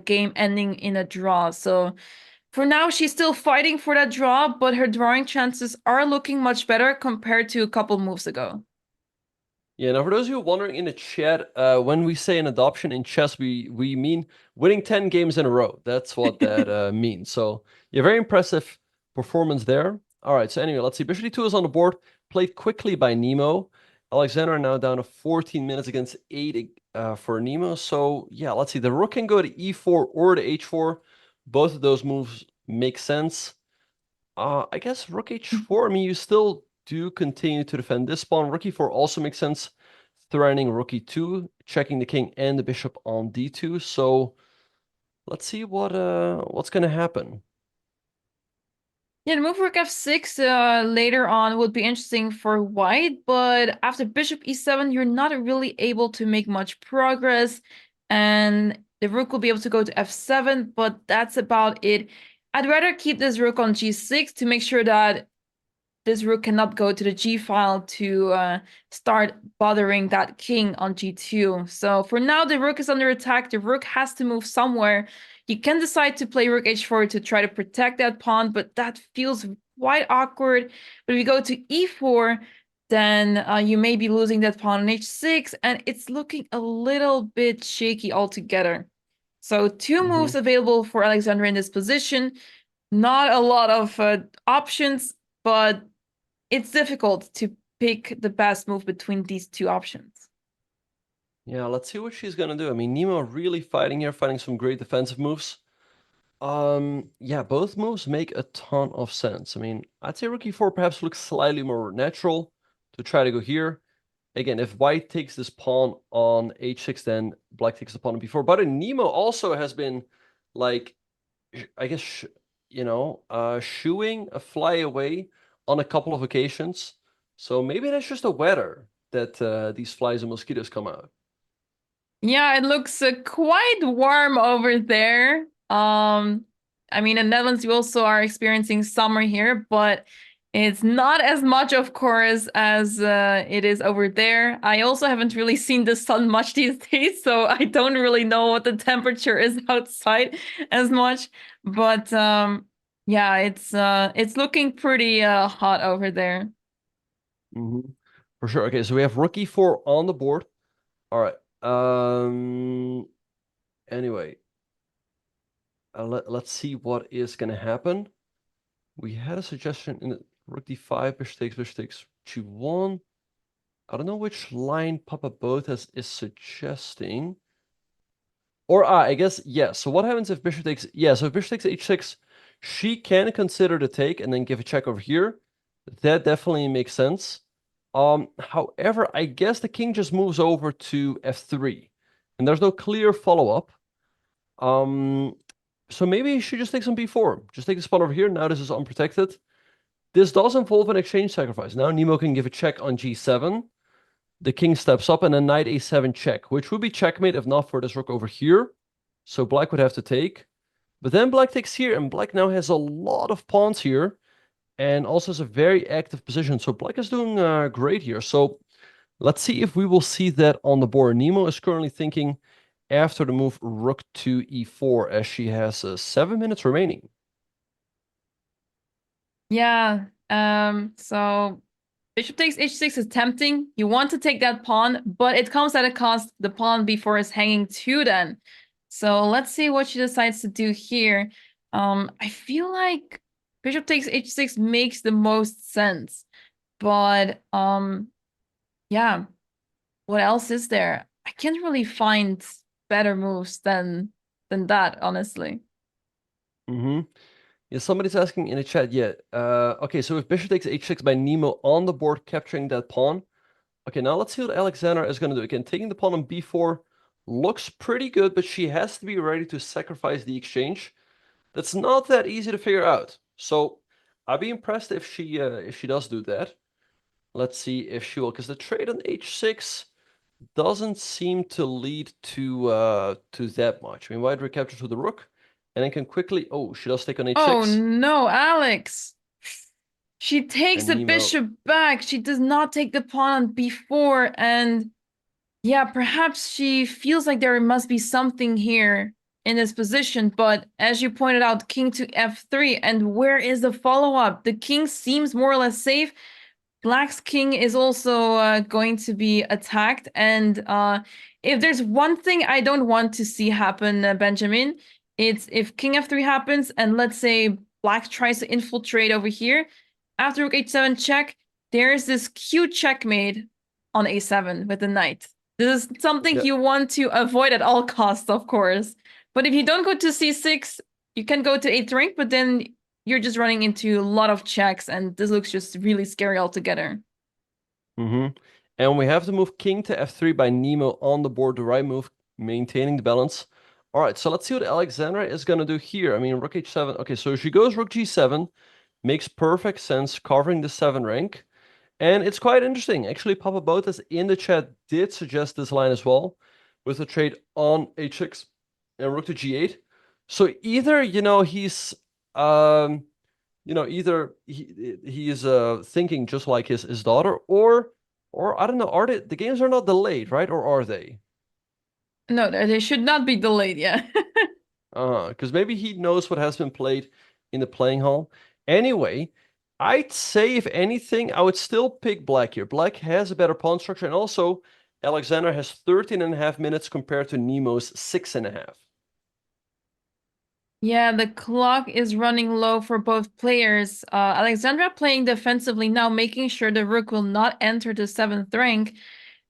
game ending in a draw. So for now, she's still fighting for that draw, but her drawing chances are looking much better compared to a couple moves ago. Yeah, now for those of you wondering in the chat, when we say an adoption in chess, we mean winning 10 games in a row. That's what that means. So yeah, very impressive performance there. All right, so anyway, let's see. Bishop d2 is on the board, played quickly by NEMO. Alexandra now down to 14 minutes against 8 for NEMO. So yeah, let's see. The rook can go to e4 or to h4. Both of those moves make sense. I guess rook h4, I mean, you still do continue to defend this pawn. Rook e4 also makes sense, threatening rook e2, checking the king and the bishop on d2. So let's see what's going to happen. Yeah, the move rook f6 later on would be interesting for white, but after bishop e7, you're not really able to make much progress, and the rook will be able to go to f7, but that's about it. I'd rather keep this rook on g6 to make sure that this rook cannot go to the g file to start bothering that king on g2. So for now, the rook is under attack. The rook has to move somewhere. You can decide to play rook h4 to try to protect that pawn, but that feels quite awkward. But if you go to e4, then you may be losing that pawn on h6, and it's looking a little bit shaky altogether. So two moves available for Alexandra in this position. Not a lot of options, but it's difficult to pick the best move between these two options. Yeah, let's see what she's going to do. I mean, NEMO really fighting here, fighting some great defensive moves. Yeah, both moves make a ton of sense. I mean, I'd say rook e4 perhaps looks slightly more natural to try to go here. Again, if white takes this pawn on h6, then black takes the pawn on b4. But NEMO also has been, like, I guess, shooing a fly away on a couple of occasions. So maybe that's just the weather that these flies and mosquitoes come out. Yeah, it looks quite warm over there. I mean, in Netherlands, we also are experiencing summer here, but it's not as much, of course, as it is over there. I also haven't really seen the sun much these days, so I don't really know what the temperature is outside as much. But yeah, it's looking pretty hot over there. For sure. Okay, so we have rook e4 on the board. All right. Anyway, let's see what is going to happen. We had a suggestion in rook d5, bishop takes g1. I don't know which line Papa Botez is suggesting. Or I guess, yeah. So what happens if bishop takes... Yeah, so if bishop takes h6, she can consider the take and then give a check over here. That definitely makes sense. However, I guess the king just moves over to f3. And there's no clear follow-up. So maybe she just takes on b4. Just take this pawn over here. Now this is unprotected. This does involve an exchange sacrifice. Now NEMO can give a check on g7. The king steps up and then knight a7 check, which would be checkmate if not for this rook over here. So black would have to take. But then black takes here, and black now has a lot of pawns here. And also is a very active position. So black is doing great here. So let's see if we will see that on the board. NEMO is currently thinking after the move rook to e4, as she has 7 minutes remaining. Yeah, so bishop takes h6 is tempting. You want to take that pawn, but it comes at a cost. The pawn b4 is hanging too then. So let's see what she decides to do here. I feel like bishop takes h6 makes the most sense. But yeah, what else is there? I can't really find better moves than that, honestly. Yeah, somebody's asking in the chat, yeah. Okay, so if bishop takes h6 by NEMO on the board, capturing that pawn. Okay, now let's see what Alexandra is going to do. Again, taking the pawn on b4 looks pretty good, but she has to be ready to sacrifice the exchange. That's not that easy to figure out. So I'd be impressed if she does do that. Let's see if she will, because the trade on h6 doesn't seem to lead to that much. I mean, white recaptures with the rook, and then can quickly... Oh, she does take on h6. Oh no, Alex! She takes the bishop back. She does not take the pawn on b4, and yeah, perhaps she feels like there must be something here in this position, but as you pointed out, king to f3, and where is the follow-up? The king seems more or less safe. Black's king is also going to be attacked, and if there's one thing I don't want to see happen, Benjamin, it's if king f3 happens, and let's say black tries to infiltrate over here, after rook h7 check, there's this cute checkmate on a7 with the knight. This is something you want to avoid at all costs, of course. But if you don't go to c6, you can go to 8th rank, but then you're just running into a lot of checks, and this looks just really scary altogether. And we have to move king to f3 by NEMO on the board, the right move, maintaining the balance. All right, so let's see what Alexandra is going to do here. I mean, rook h7. Okay, so she goes rook g7. Makes perfect sense, covering the 7 rank. And it's quite interesting. Actually, Papa Botez in the chat did suggest this line as well, with a trade on h6 and rook to g8. So either, he's... either he's thinking just like his daughter, or I don't know, the games are not delayed, right? Or are they? No, they should not be delayed, yeah. Because maybe he knows what has been played in the playing hall. Anyway, I'd say if anything, I would still pick black here. Black has a better pawn structure, and also Alexandra has 13.5 minutes compared to NEMO's 6.5. Yeah, the clock is running low for both players. Alexandra playing defensively now, making sure the rook will not enter the 7th rank.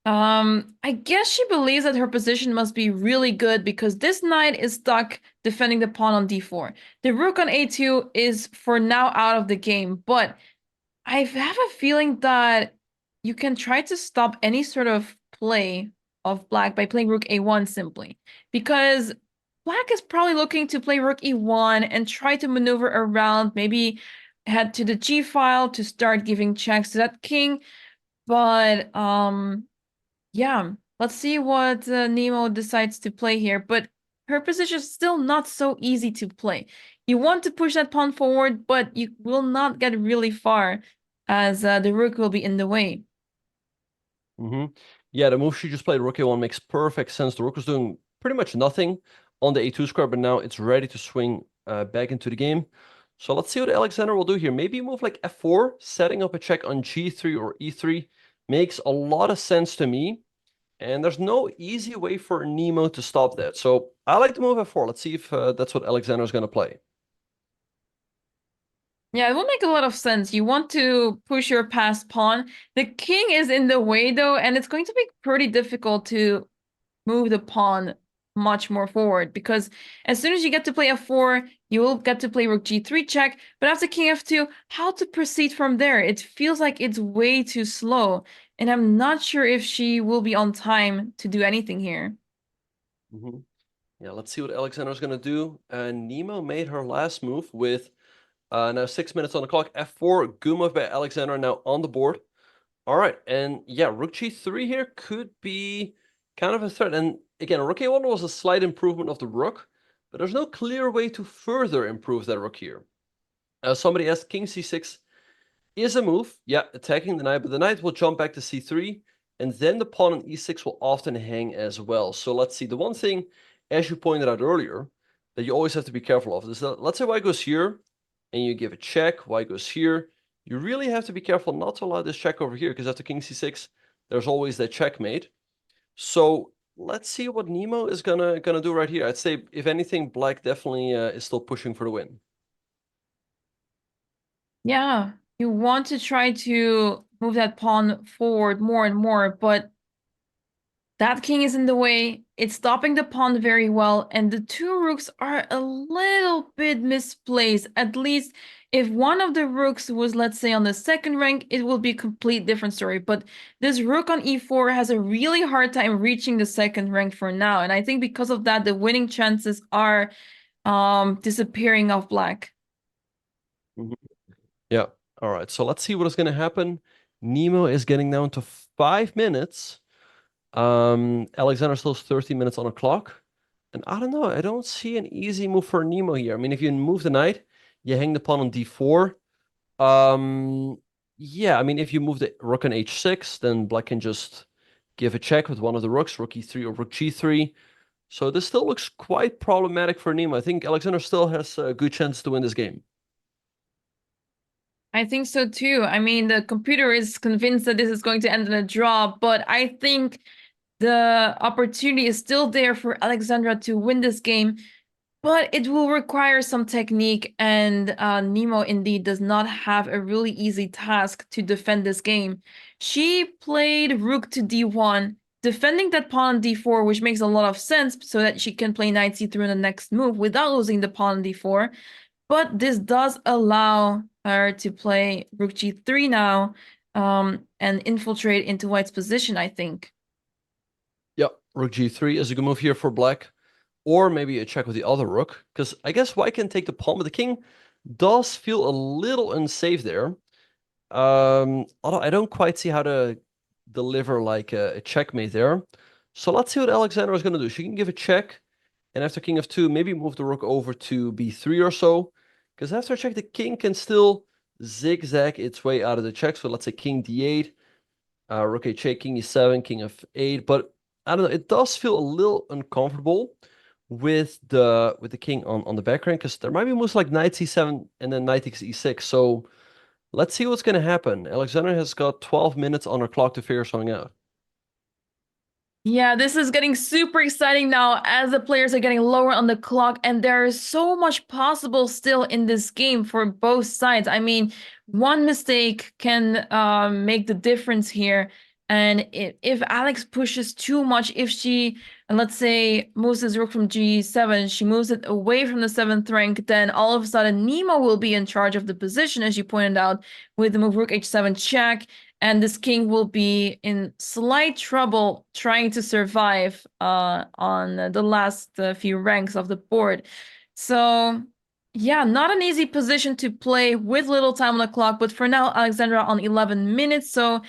I guess she believes that her position must be really good because this knight is stuck defending the pawn on d4. The rook on a2 is for now out of the game, but I have a feeling that you can try to stop any sort of play of black by playing rook a1 simply, because black is probably looking to play rook e1 and try to maneuver around, maybe head to the g file to start giving checks to that king. But yeah, let's see what NEMO decides to play here. But her position is still not so easy to play. You want to push that pawn forward, but you will not get really far as the rook will be in the way. Yeah, the move she just played, rook a1, makes perfect sense. The rook was doing pretty much nothing on the a2 square, but now it's ready to swing back into the game. So let's see what Alexander will do here. Maybe move like f4, setting up a check on g3 or e3. Makes a lot of sense to me. And there's no easy way for NEMO to stop that. So I like to move f4. Let's see if that's what Alexander is going to play. Yeah, it will make a lot of sense. You want to push your passed pawn. The king is in the way, though, and it's going to be pretty difficult to move the pawn much more forward, because as soon as you get to play f4, you will get to play rook g3 check, but after king f2, how to proceed from there? It feels like it's way too slow, and I'm not sure if she will be on time to do anything here. Yeah, let's see what Alexander's going to do. NEMO made her last move with now 6 minutes on the clock. f4, good move by Alexander now on the board. All right, and yeah, rook g3 here could be kind of a threat. And again, rook a1 was a slight improvement of the rook, but there's no clear way to further improve that rook here. Somebody asked, king c6 is a move. Yeah, attacking the knight, but the knight will jump back to c3, and then the pawn on e6 will often hang as well. So let's see. The one thing, as you pointed out earlier, that you always have to be careful of is that, let's say white goes here, and you give a check, white goes here. You really have to be careful not to allow this check over here, because after king c6, there's always that checkmate. So let's see what NEMO is gonna do right here. I'd say, if anything, black definitely is still pushing for the win. Yeah, you want to try to move that pawn forward more and more, but that king is in the way. It's stopping the pawn very well, and the two rooks are a little bit misplaced. At least if one of the rooks was, let's say, on the second rank, it will be a complete different story. But this rook on e4 has a really hard time reaching the second rank for now, and I think because of that, the winning chances are disappearing of black. Yeah. All right. So let's see what is going to happen. NEMO is getting down to 5 minutes. Alexander still has 30 minutes on the clock. And I don't know. I don't see an easy move for NEMO here. I mean, if you move the knight, you hang the pawn on d4. Yeah, I mean, if you move the rook on h6, then black can just give a check with one of the rooks, rook e3 or rook g3. So this still looks quite problematic for NEMO. I think Alexander still has a good chance to win this game. I think so too. I mean, the computer is convinced that this is going to end in a draw, but I think the opportunity is still there for Alexandra to win this game, but it will require some technique, and NEMO indeed does not have a really easy task to defend this game. She played rook to d1, defending that pawn on d4, which makes a lot of sense so that she can play knight c3 in the next move without losing the pawn on d4. But this does allow her to play rook g3 now and infiltrate into white's position, I think. Yep, rook g3 is a good move here for black. Or maybe a check with the other rook, because I guess white can take the pawn, but the king does feel a little unsafe there. Although I don't quite see how to deliver like a checkmate there. So let's see what Alexandra is going to do. She can give a check, and after king f2, maybe move the rook over to b3 or so. Because after a check, the king can still zigzag its way out of the check. So let's say king d8, rook h8, king e7, king f8. But I don't know, it does feel a little uncomfortable with the king on the back rank, because there might be moves like knight c7 and then knight takes e6. So let's see what's going to happen. Alexander has got 12 minutes on her clock to figure something out. Yeah, this is getting super exciting now as the players are getting lower on the clock, and there is so much possible still in this game for both sides. I mean, one mistake can make the difference here, And if Alex pushes too much, if she, and let's say, moves his rook from g7, she moves it away from the 7th rank, then all of a sudden Nemo will be in charge of the position, as you pointed out, with the move rook h7 check, and this king will be in slight trouble trying to survive on the last few ranks of the board. So yeah, not an easy position to play with little time on the clock, but for now, Alexandra on 11 minutes, so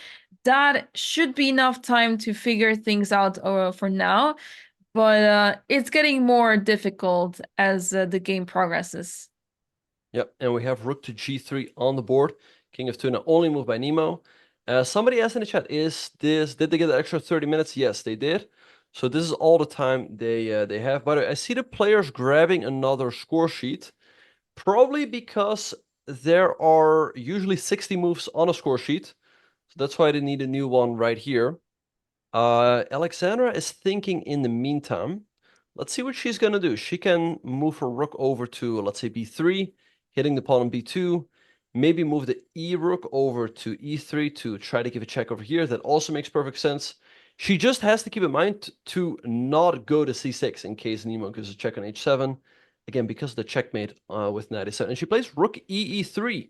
that should be enough time to figure things out for now, but it's getting more difficult as the game progresses. Yep, and we have rook to g3 on the board. King of 2 now only moved by Nemo. Somebody asked in the chat, did they get the extra 30 minutes? Yes, they did. So this is all the time they have. By the way, I see the players grabbing another score sheet, probably because there are usually 60 moves on a score sheet. So that's why they need a new one right here. Alexandra is thinking in the meantime. Let's see what she's going to do. She can move her rook over to, let's say, b3, hitting the pawn on b2. Maybe move the e rook over to e3 to try to give a check over here. That also makes perfect sense. She just has to keep in mind to not go to c6 in case Nemo gives a check on h7. Again, because of the checkmate with knight a7. And she plays rook e3.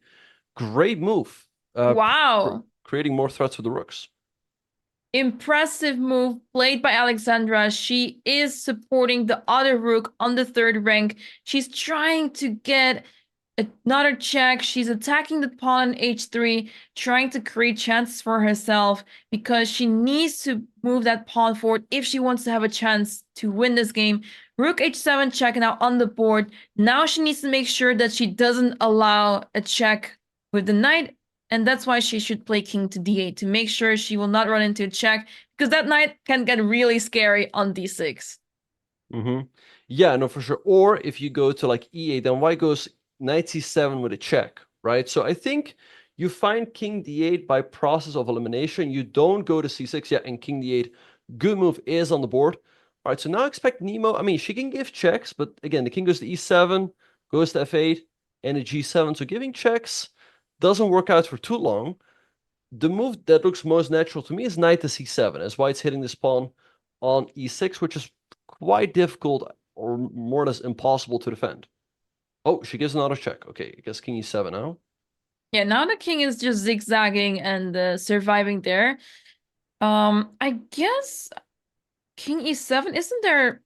Great move. Wow. Creating more threats with the rooks. Impressive move played by Alexandra. She is supporting the other rook on the 3rd rank. She's trying to get another check. She's attacking the pawn on h3, trying to create chances for herself because she needs to move that pawn forward if she wants to have a chance to win this game. Rook h7 check now on the board. Now she needs to make sure that she doesn't allow a check with the knight, and that's why she should play king to d8 to make sure she will not run into a check, because that knight can get really scary on d6. Yeah, no, for sure. Or if you go to like e8, then white goes knight c7 with a check, right? So I think you find king d8 by process of elimination. You don't go to c6 yet, and king d8, good move, is on the board. All right, so now expect Nemo. I mean, she can give checks, but again, the king goes to e7, goes to f8, and a g7. So giving checks doesn't work out for too long. The move that looks most natural to me is knight to c7, as white's hitting this pawn on e6, which is quite difficult or more or less impossible to defend. Oh, she gives another check. Okay, I guess king e7 now. Yeah, now the king is just zigzagging and surviving there. I guess king e7, isn't there...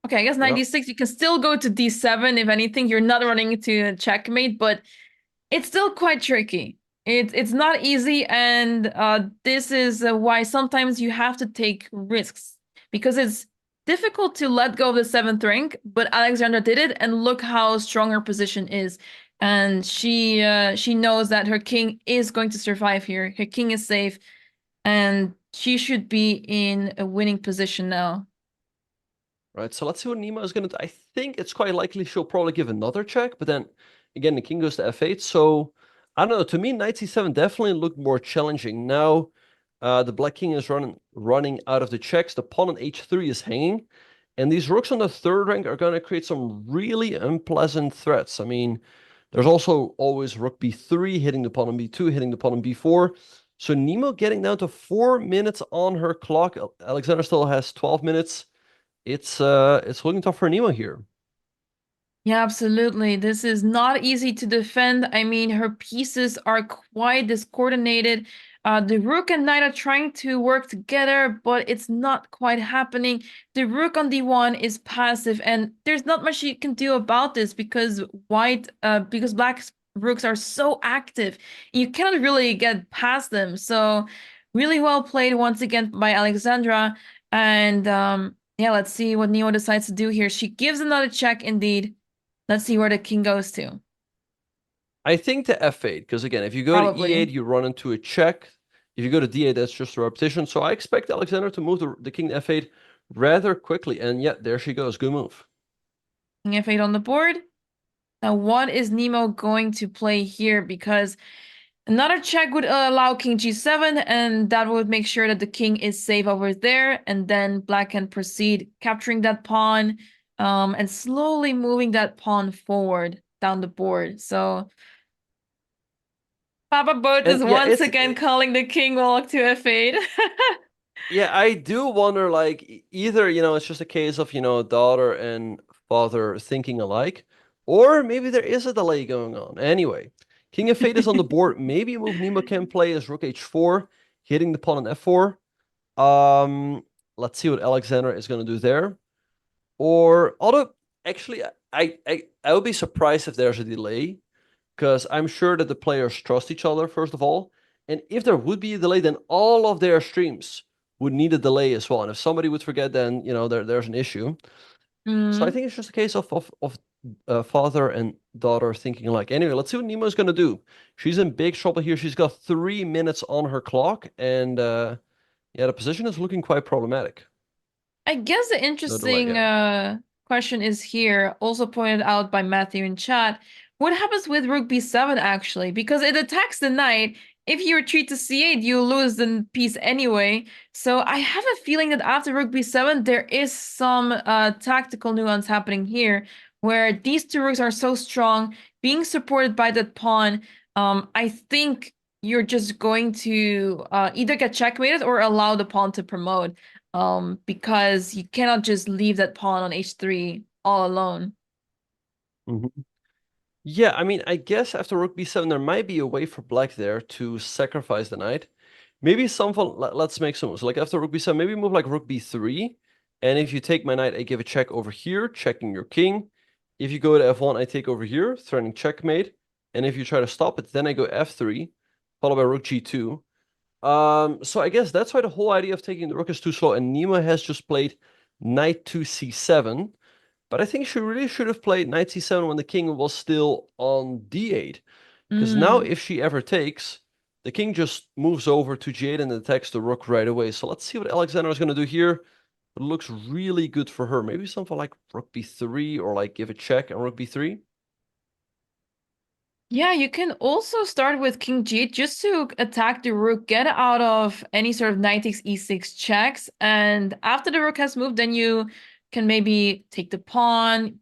Okay, I guess knight d6, you can still go to d7. If anything, you're not running into a checkmate, but it's still quite tricky. It's not easy, and this is why sometimes you have to take risks, because it's difficult to let go of the 7th rank, but Alexandra did it, and look how strong her position is. And she knows that her king is going to survive here. Her king is safe, and she should be in a winning position now. Right, so let's see what Nemo is going to do. I think it's quite likely she'll probably give another check, but then, again, the king goes to f8, so... I don't know, to me, knight c7 definitely looked more challenging. Now, the black king is running out of the checks. The pawn on h3 is hanging. And these rooks on the 3rd rank are going to create some really unpleasant threats. I mean, there's also always rook b3, hitting the pawn on b2, hitting the pawn on b4. So Nemo getting down to 4 minutes on her clock. Alexandra still has 12 minutes. It's looking tough for Nemo here. Yeah, absolutely. This is not easy to defend. I mean, her pieces are quite discoordinated. The rook and knight are trying to work together, but it's not quite happening. The rook on d1 is passive, and there's not much you can do about this because black rooks are so active. You cannot really get past them. So really well played once again by Alexandra. And yeah, let's see what Nemo decides to do here. She gives another check indeed. Let's see where the king goes to. I think to f8, because again, if you go to e8, you run into a check. If you go to d8, that's just a repetition. So I expect Alexandra to move the king to f8 rather quickly. And yeah, there she goes. Good move. King f8 on the board. Now, what is Nemo going to play here? Because another check would allow king g7, and that would make sure that the king is safe over there. And then black can proceed capturing that pawn. And slowly moving that pawn forward down the board. So Papa Boat is once again calling the king walk to f8. Yeah, I do wonder, like, either, it's just a case of, daughter and father thinking alike, or maybe there is a delay going on. Anyway, king f8 is on the board. Maybe a move NEMO can play is rook h4, hitting the pawn on f4. Let's see what Alexander is going to do there. Or, although, actually, I would be surprised if there's a delay, because I'm sure that the players trust each other, first of all. And if there would be a delay, then all of their streams would need a delay as well. And if somebody would forget, then, there's an issue. So I think it's just a case of father and daughter thinking alike. Anyway, let's see what NEMO is going to do. She's in big trouble here. She's got 3 minutes on her clock. And, yeah, the position is looking quite problematic. I guess the interesting question is here, also pointed out by Matthew in chat. What happens with rook b7 actually? Because it attacks the knight. If you retreat to c8, you lose the piece anyway. So I have a feeling that after rook b7, there is some tactical nuance happening here, where these two rooks are so strong, being supported by that pawn. I think you're just going to either get checkmated or allow the pawn to promote. Because you cannot just leave that pawn on h3 all alone. Yeah, I mean, I guess after rook b7, there might be a way for black there to sacrifice the knight. Maybe let's make some moves. Like after rook b7, maybe move like rook b3. And if you take my knight, I give a check over here, checking your king. If you go to f1, I take over here, threatening checkmate. And if you try to stop it, then I go f3, followed by rook g2. So I guess that's why the whole idea of taking the rook is too slow. And NEMO has just played knight to c7. But I think she really should have played knight c7 when the king was still on d8. Because now if she ever takes, the king just moves over to g8 and attacks the rook right away. So let's see what Alexander is going to do here. It looks really good for her. Maybe something like rook b3 or like give a check on rook b3. Yeah, you can also start with king g8 just to attack the rook, get out of any sort of knight takes e6 checks. And after the rook has moved, then you can maybe take the pawn.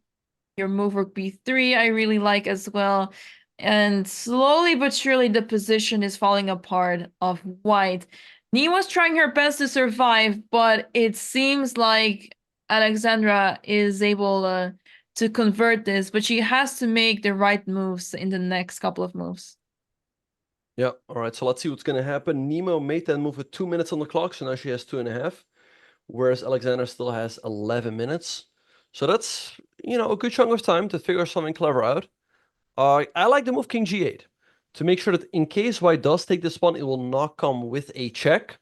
Your move rook b3 I really like as well. And slowly but surely the position is falling apart of white. NEMO's trying her best to survive, but it seems like Alexandra is able to convert this, but she has to make the right moves in the next couple of moves. Yeah, all right, so let's see what's going to happen. NEMO made that move with 2 minutes on the clock, so now she has 2.5, whereas Alexandra still has 11 minutes. So that's, a good chunk of time to figure something clever out. I like the move king g8 to make sure that in case white does take this pawn, it will not come with a check.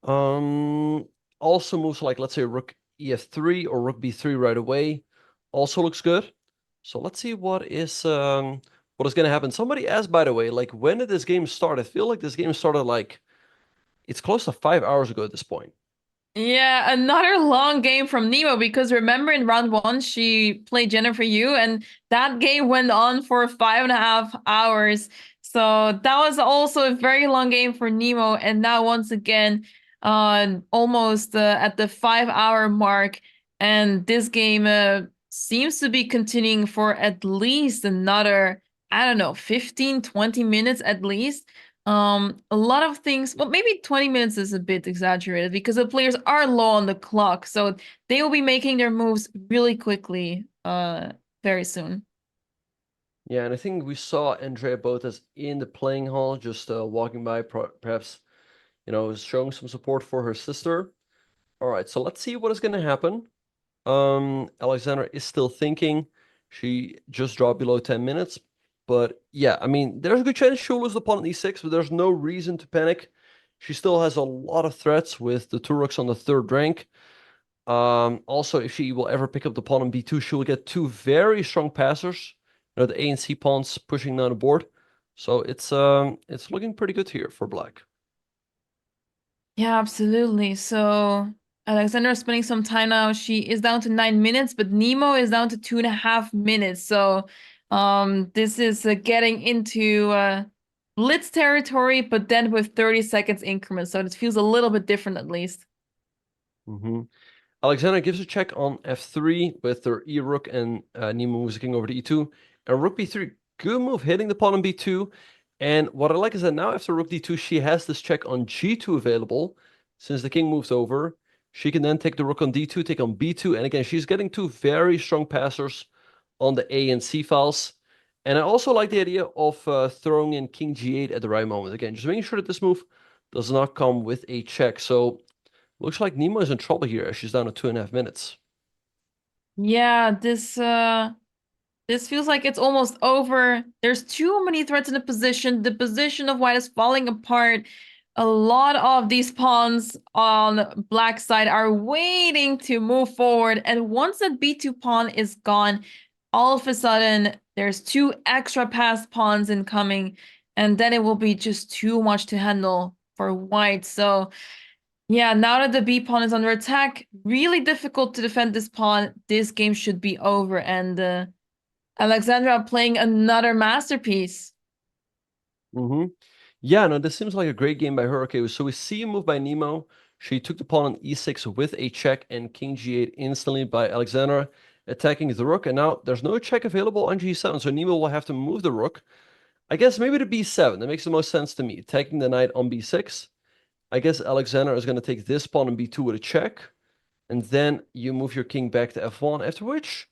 Also moves like, let's say, rook ef3 or rook b3 right away also looks good. So let's see what is going to happen. Somebody asked, by the way, like, when did this game start? I feel like this game started like, it's close to 5 hours ago at this point. Yeah, another long game from NEMO, because remember in round 1 she played Jennifer Yu and that game went on for 5.5 hours. So that was also a very long game for NEMO, and now once again almost at the 5-hour mark, and this game seems to be continuing for at least another, I don't know, 15-20 minutes at least. A lot of things, well, maybe 20 minutes is a bit exaggerated because the players are low on the clock, so they will be making their moves really quickly very soon. Yeah, and I think we saw Andrea Botez in the playing hall, just walking by, perhaps, showing some support for her sister. All right, so let's see what is going to happen. Alexandra is still thinking. She just dropped below 10 minutes. But yeah, I mean, there's a good chance she'll lose the pawn at e6, but there's no reason to panic. She still has a lot of threats with the two rooks on the 3rd rank. Also, if she will ever pick up the pawn on b2, she will get 2 very strong passers. The A and C pawns pushing down the board. So it's looking pretty good here for black. Yeah, absolutely. So Alexandra is spending some time now. She is down to 9 minutes, but NEMO is down to 2.5 minutes. So this is getting into blitz territory, but then with 30 seconds increments. So it feels a little bit different at least. Alexandra gives a check on f3 with her e-rook, and NEMO moves the king over to e2. And rook b3, good move, hitting the pawn on b2. And what I like is that now after rook d2, she has this check on g2 available. Since the king moves over, she can then take the rook on d2, take on b2. And again, she's getting two very strong passers on the a and c files. And I also like the idea of throwing in king g8 at the right moment. Again, just making sure that this move does not come with a check. So looks like NEMO is in trouble here as she's down to 2.5 minutes. Yeah, this feels like it's almost over. There's too many threats in the position. The position of white is falling apart. A lot of these pawns on black side are waiting to move forward. And once that b2 pawn is gone, all of a sudden, there's 2 extra passed pawns incoming. And then it will be just too much to handle for white. So yeah, now that the b pawn is under attack, really difficult to defend this pawn. This game should be over. And Alexandra playing another masterpiece. Yeah, no, this seems like a great game by her. Okay, so we see a move by NEMO. She took the pawn on e6 with a check and king g8 instantly by Alexandra, attacking the rook. And now there's no check available on g7, so NEMO will have to move the rook. I guess maybe to b7. That makes the most sense to me. Attacking the knight on b6. I guess Alexandra is going to take this pawn on b2 with a check. And then you move your king back to f1, after which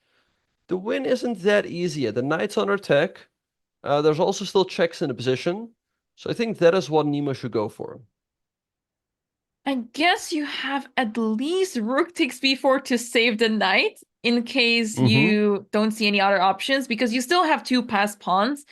the win isn't that easy yet. The knight's under attack. There's also still checks in the position. So I think that is what NEMO should go for. I guess you have at least rook takes b4 to save the knight in case you don't see any other options, because you still have 2 passed pawns.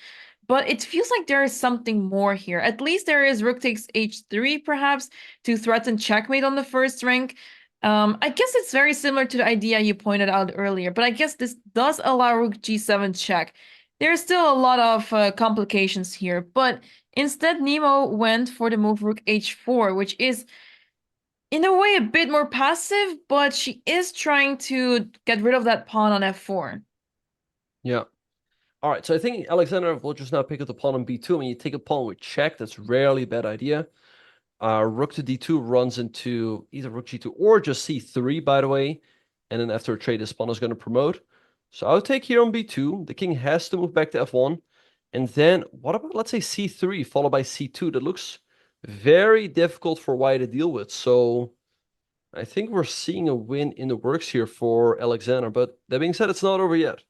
But it feels like there is something more here. At least there is rook takes h3, perhaps, to threaten checkmate on the first rank. I guess it's very similar to the idea you pointed out earlier, but I guess this does allow rook g7 check. There's still a lot of complications here, but instead NEMO went for the move rook h4, which is in a way a bit more passive, but she is trying to get rid of that pawn on f4. Yeah. All right, so I think Alexandra will just now pick up the pawn on b2. When you take a pawn with check, that's rarely a bad idea. Rook to d2 runs into either rook g2 or just c3, by the way. And then after a trade, this pawn is going to promote. So I'll take here on b2. The king has to move back to f1. And then what about, let's say, c3 followed by c2? That looks very difficult for white to deal with. So I think we're seeing a win in the works here for Alexandra. But that being said, it's not over yet.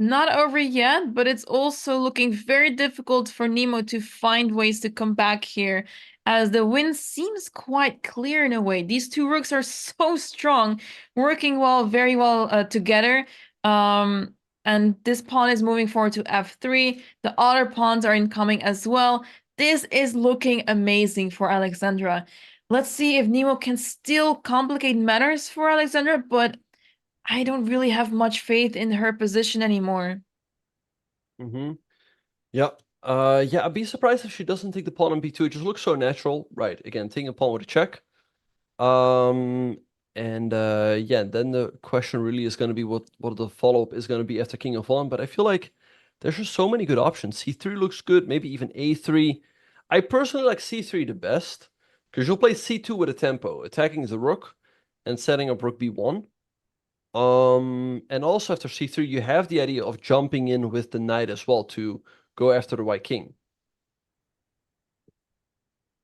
Not over yet, but it's also looking very difficult for NEMO to find ways to come back here, as the win seems quite clear in a way. These 2 rooks are so strong, working very well together. And this pawn is moving forward to f3. The other pawns are incoming as well. This is looking amazing for Alexandra. Let's see if NEMO can still complicate matters for Alexandra, but I don't really have much faith in her position anymore. Yeah. Yeah, I'd be surprised if she doesn't take the pawn on b2. It just looks so natural. Right, again, taking a pawn with a check. Yeah, then the question really is going to be what the follow-up is going to be after king of 1. But I feel like there's just so many good options. c3 looks good, maybe even a3. I personally like c3 the best, because you'll play c2 with a tempo, attacking the rook and setting up rook b1. And also after c3, you have the idea of jumping in with the knight as well to go after the white king.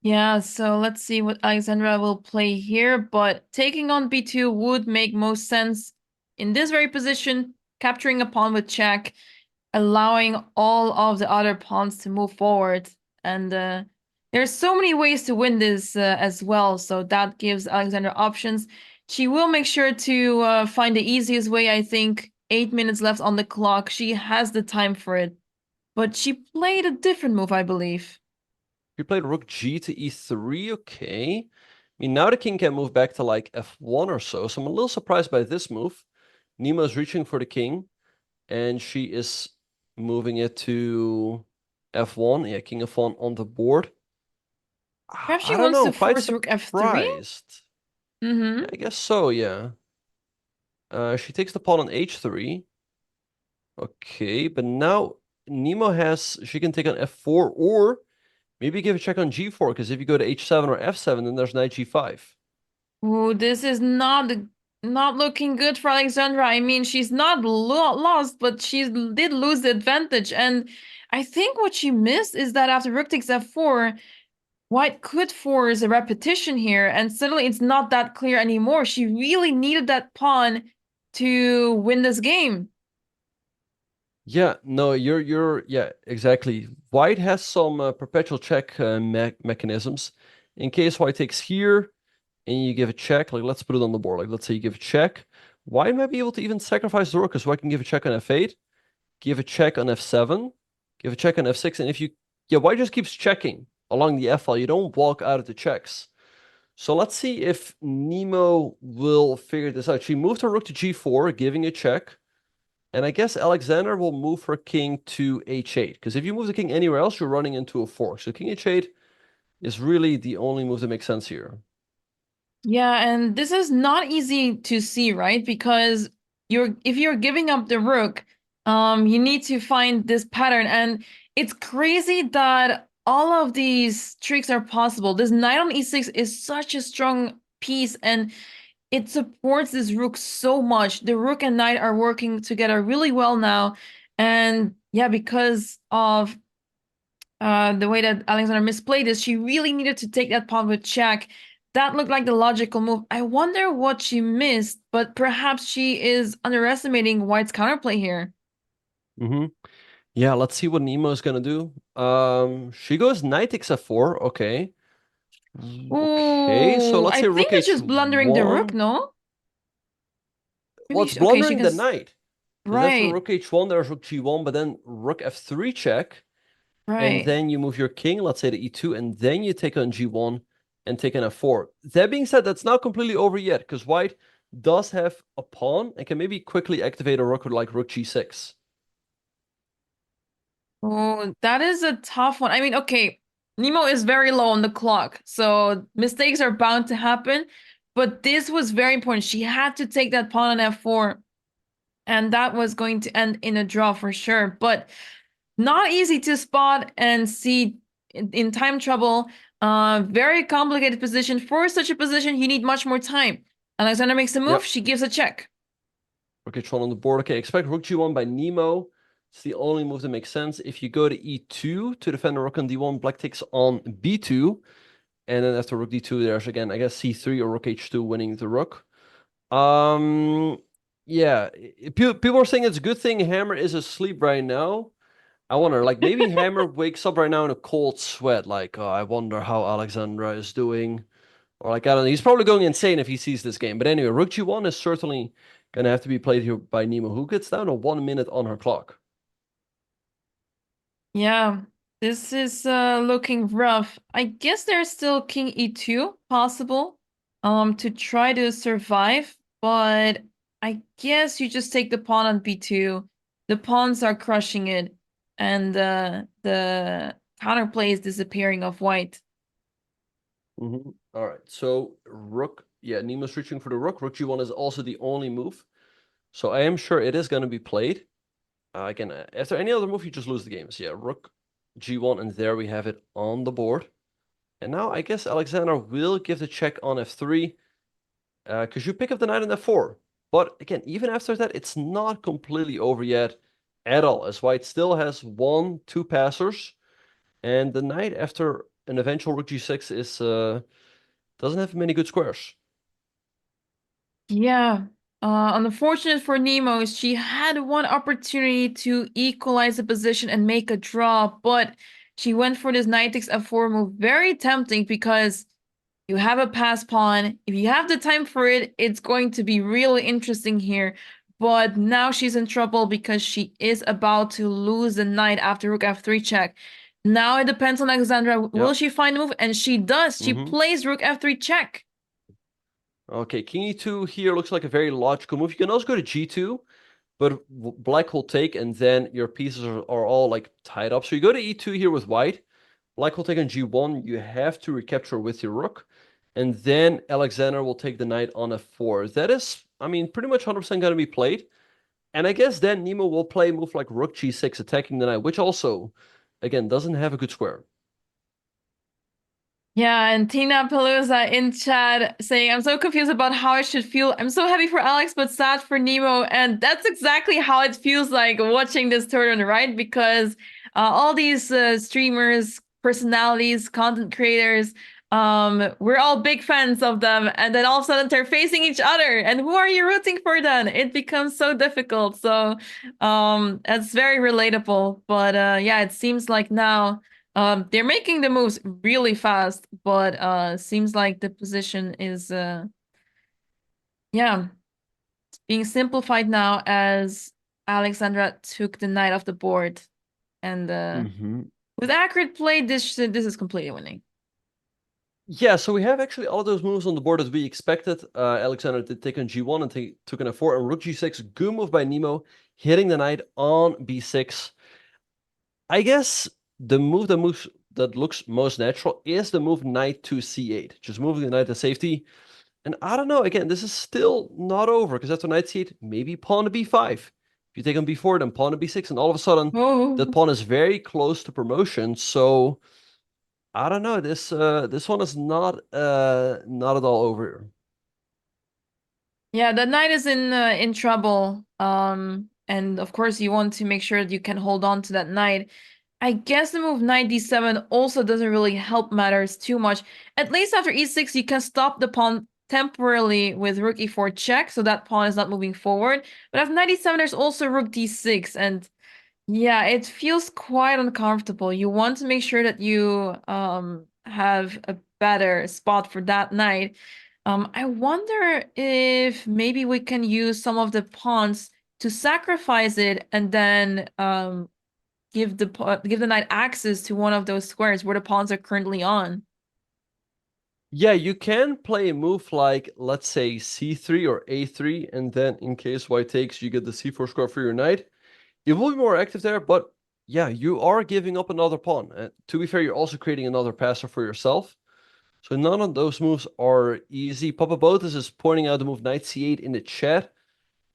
Yeah, so let's see what Alexandra will play here, but taking on b2 would make most sense in this very position, capturing a pawn with check, allowing all of the other pawns to move forward. And there's so many ways to win this as well, so that gives Alexandra options. She will make sure to find the easiest way, I think. 8 minutes left on the clock. She has the time for it. But she played a different move, I believe. She played rook g to e3, okay. I mean, now the king can move back to like f1 or so, so I'm a little surprised by this move. NEMO is reaching for the king, and she is moving it to f1. Yeah, king f1 on the board. Perhaps she wants to force rook f3? Yeah, I guess so, yeah. She takes the pawn on h3. Okay, but now NEMO she can take on f4, or maybe give a check on g4, because if you go to h7 or f7, then there's knight g5. Ooh, this is not looking good for Alexandra. I mean, she's not lost, but she did lose the advantage. And I think what she missed is that after rook takes f4, white could force a repetition here, and suddenly it's not that clear anymore. She really needed that pawn to win this game. Yeah, no, yeah, exactly. White has some perpetual check mechanisms. In case white takes here, and you give a check, like let's put it on the board. Like let's say you give a check. White might be able to even sacrifice the rook, because white can give a check on f8, give a check on f7, give a check on f6, and if you, yeah, white just keeps checking along the f file. You don't walk out of the checks. So let's see if NEMO will figure this out. She moved her rook to g4, giving a check. And I guess Alexander will move her king to h8. Because if you move the king anywhere else, you're running into a fork. So king h8 is really the only move that makes sense here. Yeah, and this is not easy to see, right? Because if you're giving up the rook, you need to find this pattern. And it's crazy that all of these tricks are possible. This knight on e6 is such a strong piece, and it supports this rook so much. The rook and knight are working together really well now. And yeah, because of the way that Alexander misplayed this, she really needed to take that pawn with check. That looked like the logical move. I wonder what she missed, but perhaps she is underestimating White's counterplay here. Yeah, let's see what NEMO is going to do. She goes knight takes f4. Okay. Okay, so let's say rook I think it's just blundering the rook, no? Well, it's blundering the knight. Right. After rook h1, there's rook g1, but then rook f3 check. Right. And then you move your king, let's say to e2, and then you take on g1 and take on f4. That being said, that's not completely over yet, because white does have a pawn and can maybe quickly activate a rook with like rook g6. Oh, that is a tough one. I mean, okay, NEMO is very low on the clock, so mistakes are bound to happen. But this was very important. She had to take that pawn on f4, and that was going to end in a draw for sure. But not easy to spot and see in time trouble. Very complicated position. For such a position, you need much more time. Alexander makes a move. Yep. She gives a check. Okay, Tron on the board. Okay, expect rook g1 by NEMO. It's the only move that makes sense. If you go to e2 to defend the rook on d1, black takes on b2. And then after rook d2, there's again, I guess, c3 or rook h2 winning the rook. Yeah, people are saying it's a good thing Hammer is asleep right now. I wonder, like, maybe Hammer wakes up right now in a cold sweat, like, oh, I wonder how Alexandra is doing. Or, like, I don't know, he's probably going insane if he sees this game. But anyway, rook g1 is certainly going to have to be played here by NEMO, who gets down to 1 minute on her clock. Yeah, this is looking rough. I guess there's still king e2 possible to try to survive, but I guess you just take the pawn on b2. The pawns are crushing it, and the counterplay is disappearing of white. All right, so rook, yeah, NEMO's reaching for the rook. Rook g1 is also the only move. So I am sure it is going to be played. Again, after any other move, you just lose the game. So yeah, rook g1, and there we have it on the board. And now I guess Alexander will give the check on f3, because you pick up the knight on f4. But again, even after that, it's not completely over yet at all, as white still has 1-2 passers. And the knight after an eventual rook g6 is doesn't have many good squares. Yeah. Unfortunate for NEMO, she had one opportunity to equalize the position and make a draw, but she went for this knight takes f4 move. Very tempting because you have a pass pawn. If you have the time for it, it's going to be really interesting here. But now she's in trouble because she is about to lose the knight after rook f3 check. Now it depends on Alexandra. Will she find a move? And she does. She plays rook f3 check. Okay, king e2 here looks like a very logical move. You can also go to g2, but black will take, and then your pieces are all like tied up. So you go to e2 here with white. Black will take on g1. You have to recapture with your rook. And then Alexander will take the knight on f4. That is, I mean, pretty much 100% going to be played. And I guess then NEMO will play a move like rook g6, attacking the knight, which also, again, doesn't have a good square. Yeah, and Tina Pelusa in chat saying, I'm so confused about how I should feel. I'm so happy for Alex, but sad for NEMO. And that's exactly how it feels like watching this tournament, right? Because all these streamers, personalities, content creators, we're all big fans of them, and then all of a sudden they're facing each other, and who are you rooting for then? It becomes so difficult. So it's very relatable. But yeah, it seems like now they're making the moves really fast, but seems like the position is yeah, being simplified now as Alexandra took the knight off the board, and with accurate play, this is completely winning. Yeah, so we have actually all those moves on the board as we expected. Alexander did take on G1 and took on F4, and Rook G6, good move by NEMO, hitting the knight on B6. I guess the move that looks most natural is the move knight to C8, just moving the knight to safety. And I don't know, again, this is still not over, because after knight C8, maybe pawn to B5. If you take on B4, then pawn to B6, and all of a sudden, that pawn is very close to promotion, so... I don't know. This one is not at all over. Yeah, the knight is in trouble. And of course you want to make sure that you can hold on to that knight. I guess the move knight d7 also doesn't really help matters too much. At least after e6, you can stop the pawn temporarily with rook e4 check, so that pawn is not moving forward. But after knight d7, there's also rook d6, and yeah, it feels quite uncomfortable. You want to make sure that you have a better spot for that knight. I wonder if maybe we can use some of the pawns to sacrifice it and then give the knight access to one of those squares where the pawns are currently on. Yeah, you can play a move like, let's say, c3 or a3, and then in case white takes, you get the c4 square for your knight. It will be more active there, but yeah, you are giving up another pawn. To be fair, you're also creating another passer for yourself. So none of those moves are easy. Papa Botes is pointing out the move knight c8 in the chat.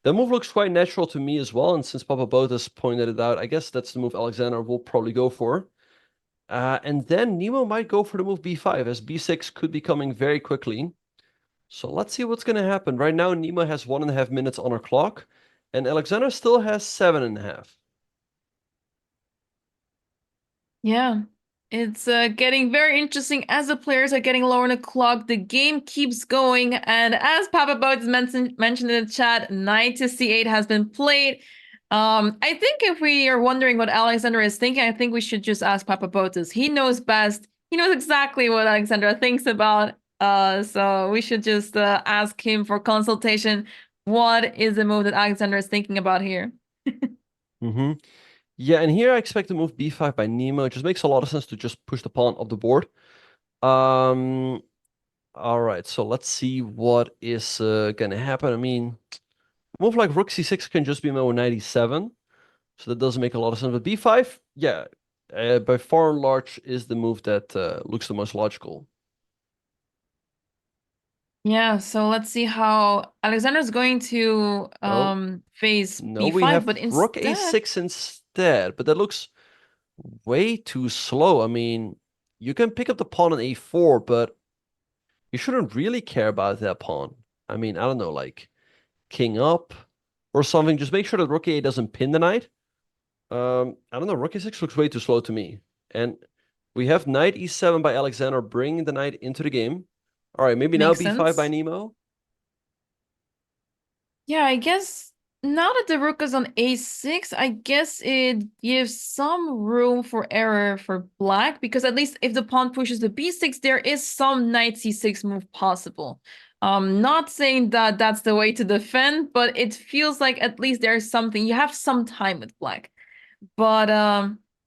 That move looks quite natural to me as well, and since Papa Botes pointed it out, I guess that's the move Alexander will probably go for. And then NEMO might go for the move b5, as b6 could be coming very quickly. So let's see what's going to happen. Right now, NEMO has 1.5 minutes on her clock, and Alexander still has 7.5. Yeah, it's getting very interesting as the players are getting lower on the clock. The game keeps going, and as Papa Boats mentioned in the chat, knight to c8 has been played. I think if we are wondering what Alexandra is thinking, I think we should just ask Papa Boats. He knows best. He knows exactly what Alexandra thinks about. So we should just ask him for consultation. What is the move that Alexandra is thinking about here? Yeah, and here I expect to move b5 by NEMO. It just makes a lot of sense to just push the pawn up the board. All right, so let's see what is gonna happen. I mean, a move like rook c6 can just be move knight e7, so that doesn't make a lot of sense. But b5, yeah, by far and large is the move that looks the most logical. Yeah, so let's see how Alexander's going to face No, b5, we have but rook instead... a6 instead, but that looks way too slow. I mean, you can pick up the pawn on a4, but you shouldn't really care about that pawn. I mean, I don't know, like king up or something. Just make sure that rook a8 doesn't pin the knight. I don't know, rook a6 looks way too slow to me. And we have knight e7 by Alexander, bringing the knight into the game. All right, maybe now b5 by NEMO. Yeah, I guess now that the rook is on a6, I guess it gives some room for error for black, because at least if the pawn pushes the b6, there is some knight c6 move possible. Not saying that that's the way to defend, but it feels like at least there's something. You have some time with black. But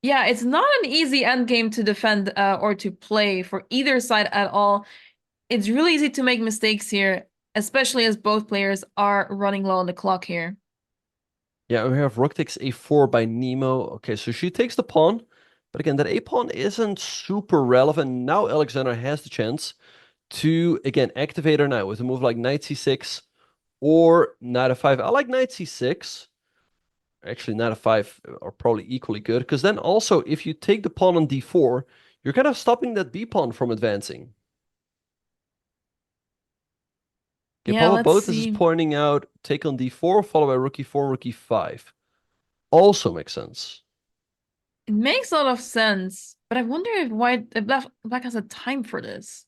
yeah, it's not an easy endgame to defend or to play for either side at all. It's really easy to make mistakes here, especially as both players are running low on the clock here. Yeah, we have rook takes a4 by NEMO. Okay, so she takes the pawn. But again, that a-pawn isn't super relevant. Now Alexander has the chance to, again, activate her knight with a move like knight c6 or knight f5. I like knight c6. Actually, knight f5 are probably equally good, because then also, if you take the pawn on d4, you're kind of stopping that b-pawn from advancing. Okay, Yeah, Papa let's Botes see. is pointing out take on d4, followed by rook e4, rook e5. Also makes sense. It makes a lot of sense, but I wonder if black has a time for this.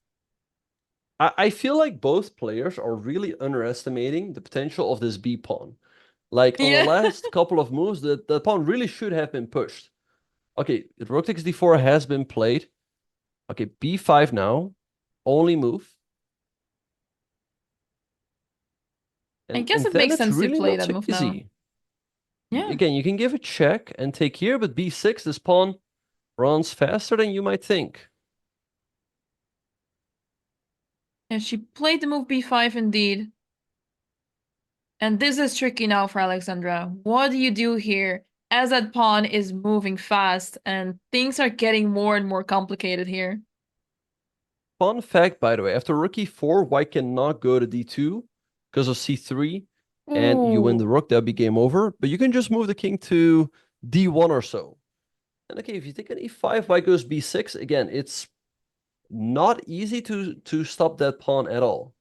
I feel like both players are really underestimating the potential of this B pawn. Like on the last couple of moves, the pawn really should have been pushed. Okay, rook takes d4 has been played. Okay, b5 now. Only move. I guess it then makes it's sense to really play not that so move easy. now. Yeah. Again, you can give a check and take here, but b6, this pawn runs faster than you might think. And she played the move b5 indeed. And this is tricky now for Alexandra. What do you do here as that pawn is moving fast and things are getting more and more complicated here? Fun fact, by the way, after rook e4, white cannot go to d2 because of c3, and you win the rook, that'll be game over. But you can just move the king to d1 or so. And okay, if you take an e5, white goes b6, again, it's not easy to stop that pawn at all.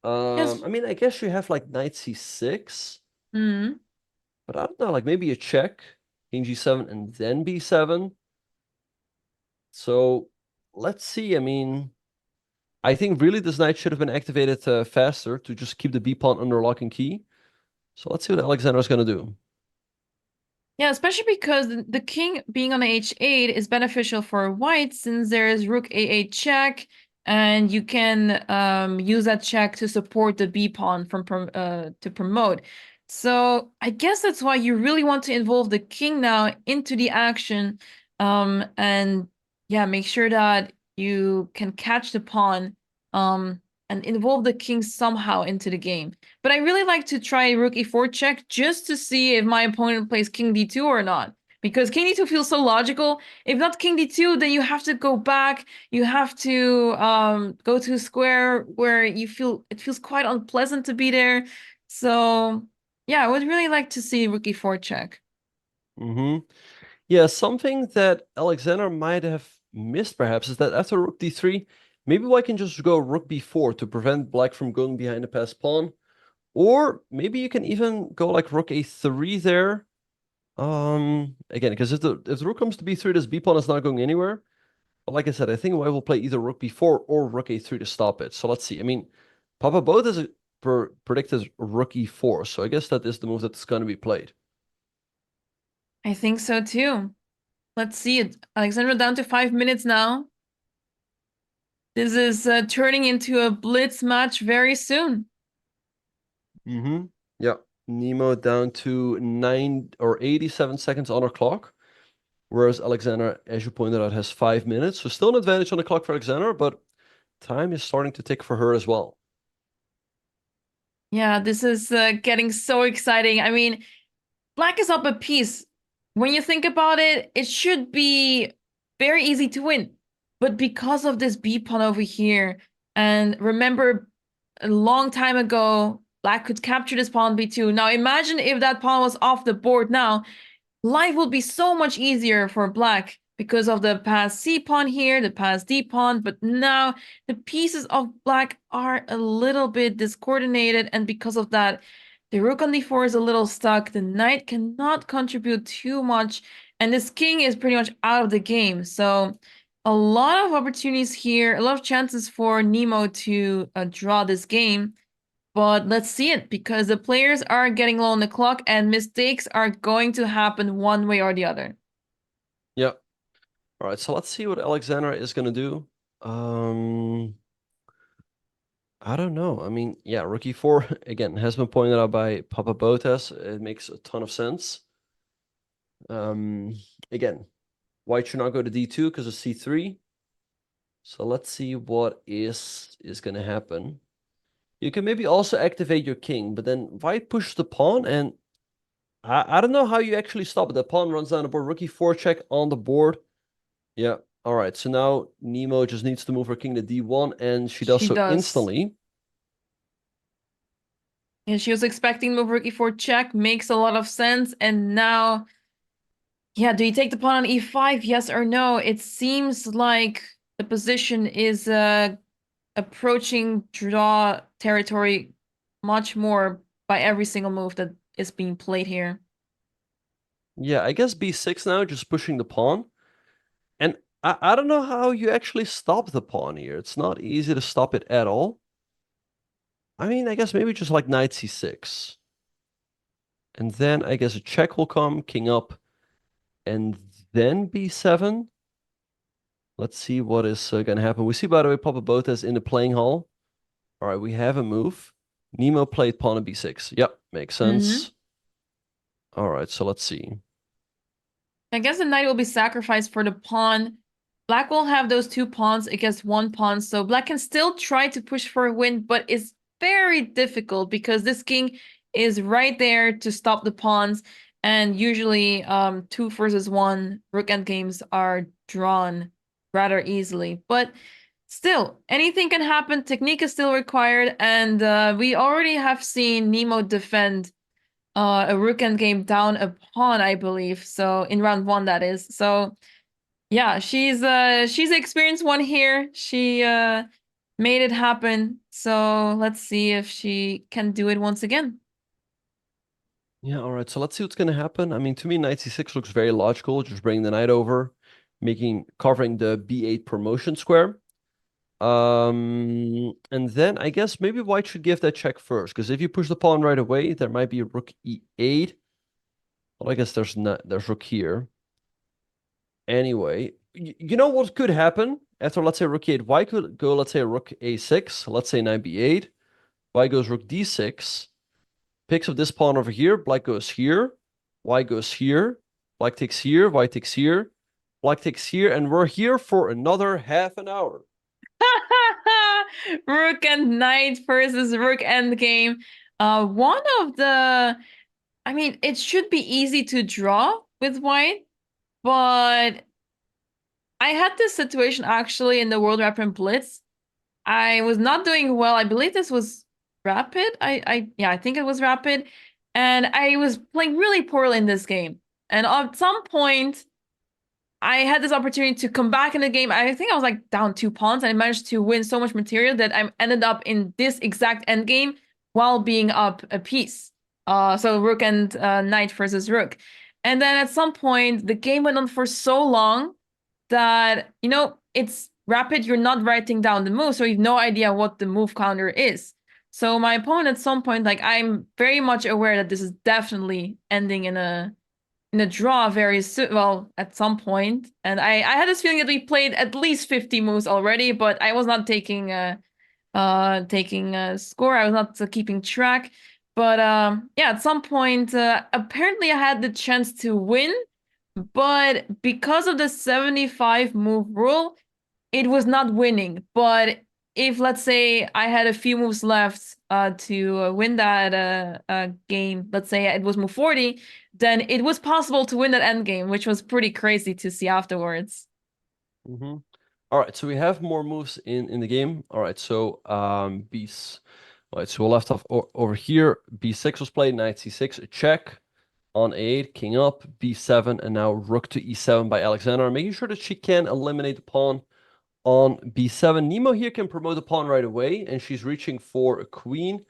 I mean, I guess you have like knight c6. But I don't know, like maybe a check, king g7, and then b7. So let's see. I mean, I think really this knight should have been activated faster to just keep the b pawn under lock and key. So let's see what Alexander's going to do. Yeah, especially because the king being on h8 is beneficial for white since there is rook a8 check, and you can use that check to support the b pawn to promote. So I guess that's why you really want to involve the king now into the action, and yeah, make sure that you can catch the pawn and involve the king somehow into the game. But I really like to try rook e4 check just to see if my opponent plays king d2 or not. Because king d2 feels so logical. If not king d2, then you have to go back. You have to go to a square where it feels quite unpleasant to be there. So yeah, I would really like to see rook e4 check. Yeah, something that Alexander might have missed perhaps is that after rook d3, maybe white can just go rook b4 to prevent black from going behind the passed pawn. Or maybe you can even go like rook a3 there. Again, because if the rook comes to b3, this b pawn is not going anywhere. But like I said, I think white will play either rook b4 or rook a3 to stop it. So let's see. I mean, Papa both has predicted rook e4, so I guess that is the move that's going to be played. I think so too. Let's see it. Alexandra down to 5 minutes now. This is turning into a blitz match very soon. Yeah. NEMO down to 9 or 87 seconds on our clock. Whereas Alexander, as you pointed out, has 5 minutes. So still an advantage on the clock for Alexander, but time is starting to tick for her as well. Yeah, this is getting so exciting. I mean, black is up a piece. When you think about it, it should be very easy to win. But because of this b pawn over here, and remember a long time ago, black could capture this pawn b2. Now imagine if that pawn was off the board now. Life will be so much easier for black because of the passed c pawn here, the passed d pawn, but now the pieces of black are a little bit discoordinated, and because of that, the rook on d4 is a little stuck, the knight cannot contribute too much, and this king is pretty much out of the game. So a lot of opportunities here, a lot of chances for NEMO to draw this game. But let's see it, because the players are getting low on the clock and mistakes are going to happen one way or the other. Yeah. All right, so let's see what Alexandra is going to do. I don't know. I mean, yeah, rook e4, again, has been pointed out by Papa Botez. It makes a ton of sense. Again, white should not go to d2 because of c3. So let's see what is going to happen. You can maybe also activate your king, but then white pushes the pawn, and I don't know how you actually stop it. The pawn runs down the board. Rook e4 check on the board. Yeah. All right. So now NEMO just needs to move her king to d1, and she does so instantly. And she was expecting move rook e4 check. Makes a lot of sense. And now, yeah, do you take the pawn on e5? Yes or no? It seems like the position is approaching draw territory much more by every single move that is being played here. Yeah, I guess b6 now, just pushing the pawn. And I don't know how you actually stop the pawn here. It's not easy to stop it at all. I mean, I guess maybe just like knight c6. And then I guess a check will come, king up, and then b7. Let's see what is going to happen. We see, by the way, Papa Botez in the playing hall. All right, we have a move. NEMO played pawn and b6. Yep, makes sense. All right, so let's see. I guess the knight will be sacrificed for the pawn. Black will have those 2 pawns against 1 pawn, so black can still try to push for a win, but it's very difficult because this king is right there to stop the pawns, and usually 2 versus 1 rook endgames are drawn rather easily. But still, anything can happen. Technique is still required, and we already have seen NEMO defend a rook endgame down a pawn, I believe. So in round 1, that is. So yeah, she's the experienced one here. She made it happen. So let's see if she can do it once again. Yeah, all right. So let's see what's going to happen. I mean, to me, knight c6 looks very logical. Just bring the knight over, covering the b8 promotion square. And then I guess maybe white should give that check first, because if you push the pawn right away, there might be rook e8. Well, I guess there's rook here. Anyway, you know what could happen after, let's say, rook e8? White could go, let's say, rook a6. Let's say knight b8. White goes rook d6. Picks up this pawn over here. Black goes here. White goes here. Black takes here. White takes here. Black takes here. And we're here for another half an hour. Rook and knight versus rook endgame. One of the... I mean, it should be easy to draw with white, but I had this situation actually in the World Rapid Blitz. I was not doing well. I believe this was Rapid. I think it was Rapid. And I was playing really poorly in this game. And at some point, I had this opportunity to come back in the game. I think I was like down 2 pawns, and I managed to win so much material that I ended up in this exact endgame while being up a piece. So rook and knight versus rook. And then at some point, the game went on for so long that, you know, it's rapid. You're not writing down the move, so you have no idea what the move counter is. So my opponent at some point, like, I'm very much aware that this is definitely ending in a draw very soon, well, at some point. And I had this feeling that we played at least 50 moves already, but I was not taking a score. I was not keeping track. But yeah, at some point, apparently I had the chance to win, but because of the 75 move rule, it was not winning. But if, let's say, I had a few moves left to win that game, let's say it was move 40, then it was possible to win that end game, which was pretty crazy to see afterwards. Mm-hmm. All right, so we have more moves in the game. All right, so B's. All right, so we left off over here. B6 was played, knight c6, a check. On a8, king up, b7, and now rook to e7 by Alexandra, making sure that she can eliminate the pawn on b7. NEMO here can promote the pawn right away, and she's reaching for a queen.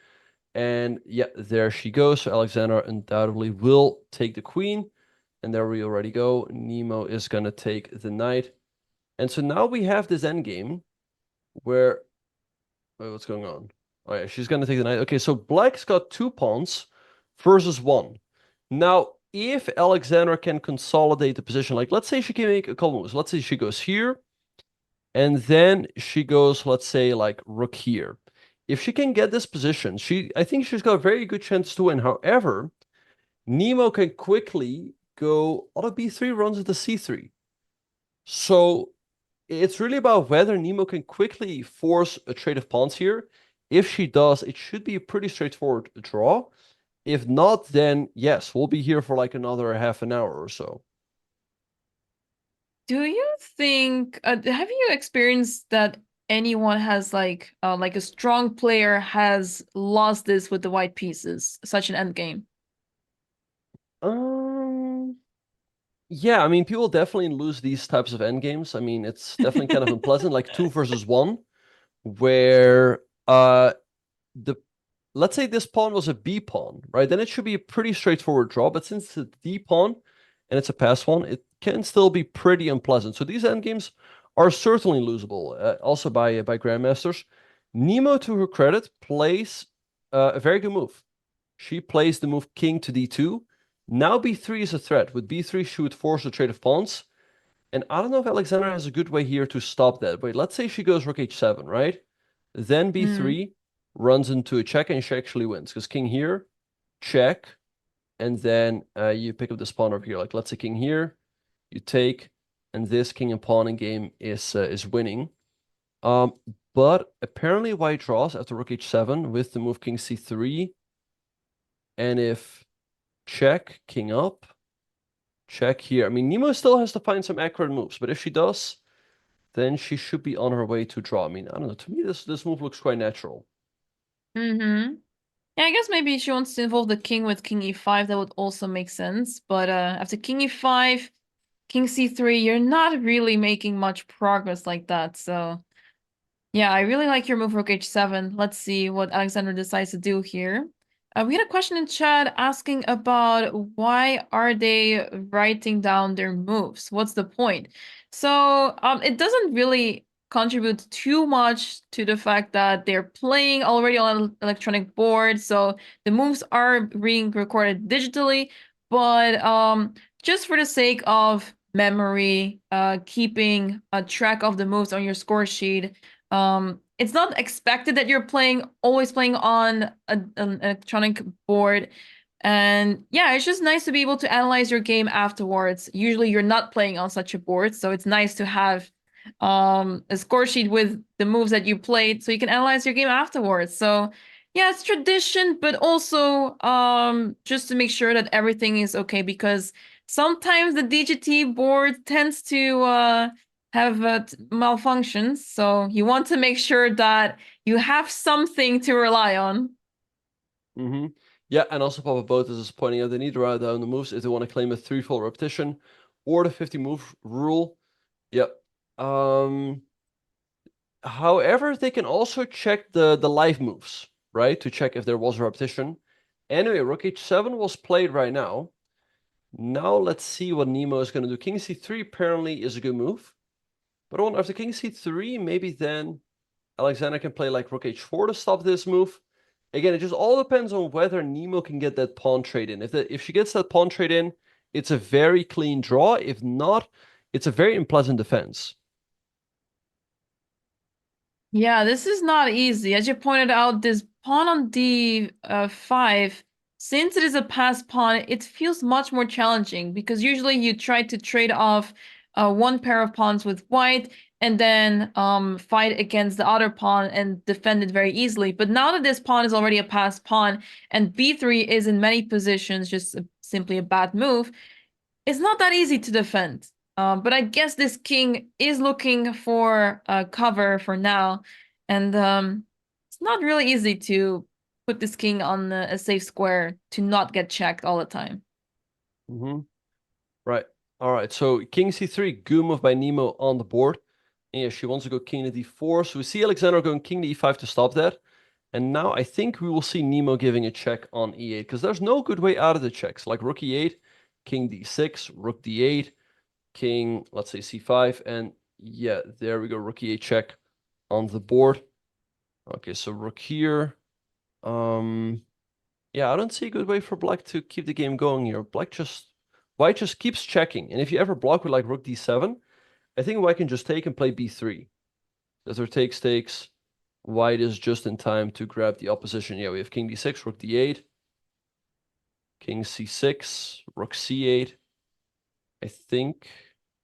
And yeah, there she goes. So Alexandra undoubtedly will take the queen. And there we already go. NEMO is going to take the knight. And so now we have this endgame where... Wait, what's going on? Oh yeah, she's going to take the knight. Okay, so black's got 2 pawns versus 1. Now, if Alexandra can consolidate the position, like let's say she can make a couple moves. Let's say she goes here, and then she goes, let's say, like rook here. If she can get this position, I think she's got a very good chance to win. However, NEMO can quickly go auto b3 runs into c3. So it's really about whether NEMO can quickly force a trade of pawns here. If she does, it should be a pretty straightforward draw. If not, then yes, we'll be here for like another half an hour or so. Do you think, have you experienced that anyone has like a strong player has lost this with the white pieces, such an endgame? Yeah, I mean, people definitely lose these types of endgames. I mean, it's definitely kind of unpleasant, like 2 versus 1, where let's say this pawn was a B pawn, right? Then it should be a pretty straightforward draw. But since it's a D pawn, and it's a pass one, it can still be pretty unpleasant. So these endgames are certainly losable, also by grandmasters. NEMO, to her credit, plays a very good move. She plays the move king to d2. Now b3 is a threat. With b3, she would force a trade of pawns. And I don't know if Alexandra has a good way here to stop that. But let's say she goes rook h7, right? Then b3 runs into a check, and she actually wins. Because king here, check, and then you pick up this pawn over here. Like, let's say king here, you take, and this king and pawn in game is winning. But apparently white draws after rook h7 with the move king c3. And if check, king up, check here. I mean, NEMO still has to find some accurate moves, but if she does, then she should be on her way to draw. I mean, I don't know. To me, this move looks quite natural. Mm-hmm. Yeah, I guess maybe she wants to involve the king with king e5. That would also make sense. But after king e5, king c3, you're not really making much progress like that. So yeah, I really like your move rook h7. Let's see what Alexandra decides to do here. We had a question in chat asking about why are they writing down their moves? What's the point? So it doesn't really contribute too much to the fact that they're playing already on an electronic board. So the moves are being recorded digitally, but just for the sake of memory, keeping a track of the moves on your score sheet, it's not expected that you're always playing on an electronic board. And yeah, it's just nice to be able to analyze your game afterwards. Usually you're not playing on such a board, so it's nice to have a score sheet with the moves that you played so you can analyze your game afterwards. So yeah, it's tradition, but also just to make sure that everything is okay, because sometimes the DGT board tends to have malfunctions, so you want to make sure that you have something to rely on. Yeah, and also Papa Botes is pointing out they need to write down the moves if they want to claim a threefold repetition or the 50 move rule. Yep. However, they can also check the live moves, right? To check if there was a repetition. Anyway, rook h7 was played right now. Now let's see what NEMO is going to do. King c3 apparently is a good move. But on after king c3, maybe then Alexander can play like rook h4 to stop this move. Again, it just all depends on whether NEMO can get that pawn trade in. If she gets that pawn trade in, it's a very clean draw. If not, it's a very unpleasant defense. Yeah, this is not easy. As you pointed out, this pawn on d5, since it is a passed pawn, it feels much more challenging because usually you try to trade off one pair of pawns with white and then fight against the other pawn and defend it very easily. But now that this pawn is already a passed pawn and b3 is in many positions just simply a bad move, it's not that easy to defend. But I guess this king is looking for cover for now. And it's not really easy to put this king on a safe square to not get checked all the time. Right. All right. So king c3, good move by NEMO on the board. And yeah, she wants to go king to d4. So we see Alexander going king to e5 to stop that. And now I think we will see NEMO giving a check on e8 because there's no good way out of the checks. Like rook e8, king d6, rook d8, king, let's say c5. And yeah, there we go. Rook e8 check on the board. Okay, so rook here. Yeah, I don't see a good way for black to keep the game going here. White just keeps checking. And if you ever block with like rook d7, I think white can just take and play b3. As there takes, white is just in time to grab the opposition. Yeah, we have king d6, rook d8, king c6, rook c8. I think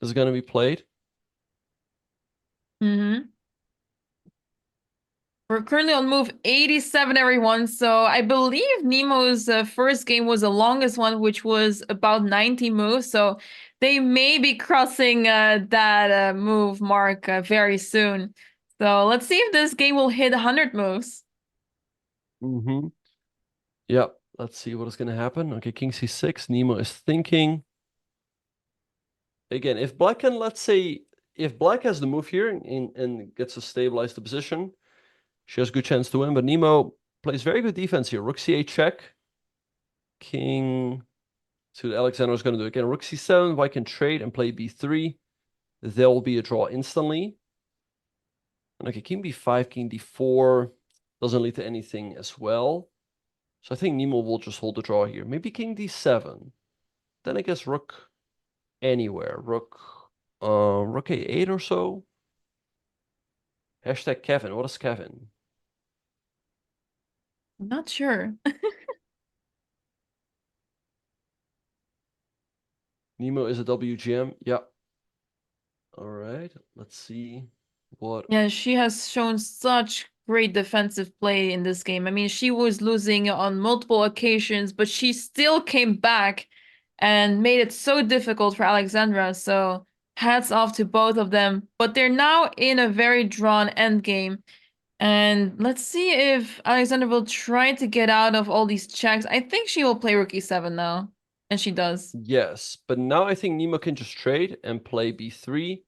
is going to be played. We're currently on move 87, everyone. So I believe NEMO's first game was the longest one, which was about 90 moves. So they may be crossing that move mark very soon. So let's see if this game will hit 100 moves. Yeah, let's see what is going to happen. Okay, king c6. NEMO is thinking. Again, if black can, let's say, if black has the move here and gets to stabilize the position, she has a good chance to win. But NEMO plays very good defense here. Rook c8 check. King So Alexander's going to do again. Rook c7, white can trade and play b3. There will be a draw instantly. And okay, king b5, king d4 doesn't lead to anything as well. So I think Nemo will just hold the draw here. Maybe king d7. Then I guess rook anywhere. Rook a8 or so. Hashtag Kevin. What is Kevin? Not sure. Nemo is a WGM. Yeah. All right. Let's see what. Yeah, she has shown such great defensive play in this game. I mean, she was losing on multiple occasions, but she still came back and made it so difficult for Alexandra. So hats off to both of them. But they're now in a very drawn endgame. And let's see if Alexandra will try to get out of all these checks. I think she will play Rook e7 now. And she does. Yes, but now I think Nemo can just trade and play b3.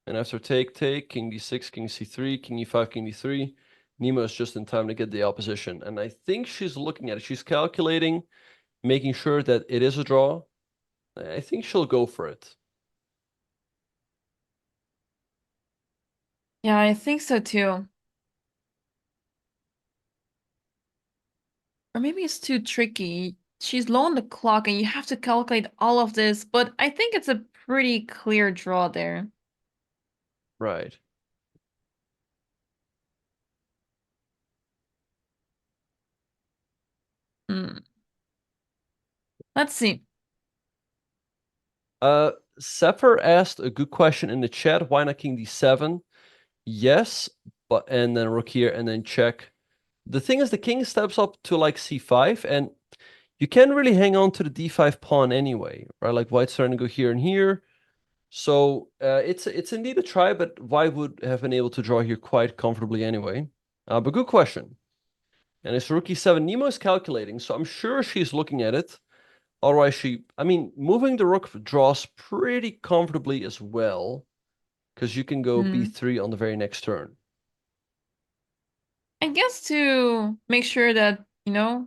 And after take, king d6, king c3, king e5, king d3, Nemo is just in time to get the opposition. And I think she's looking at it. She's calculating, making sure that it is a draw. I think she'll go for it. Yeah, I think so too. Or maybe it's too tricky. She's low on the clock and you have to calculate all of this, but I think it's a pretty clear draw there. Right. Let's see. Sepher asked a good question in the chat. Why not king d7? Yes, but and then rook here and then check. The thing is, the king steps up to like c5, and you can't really hang on to the d5 pawn anyway, right? Like white's starting to go here and here. So it's indeed a try, but white would have been able to draw here quite comfortably anyway. But good question. And it's rook e7. Nemo is calculating, so I'm sure she's looking at it. Otherwise, I mean, moving the rook draws pretty comfortably as well, because you can go b3 on the very next turn. I guess to make sure that, you know,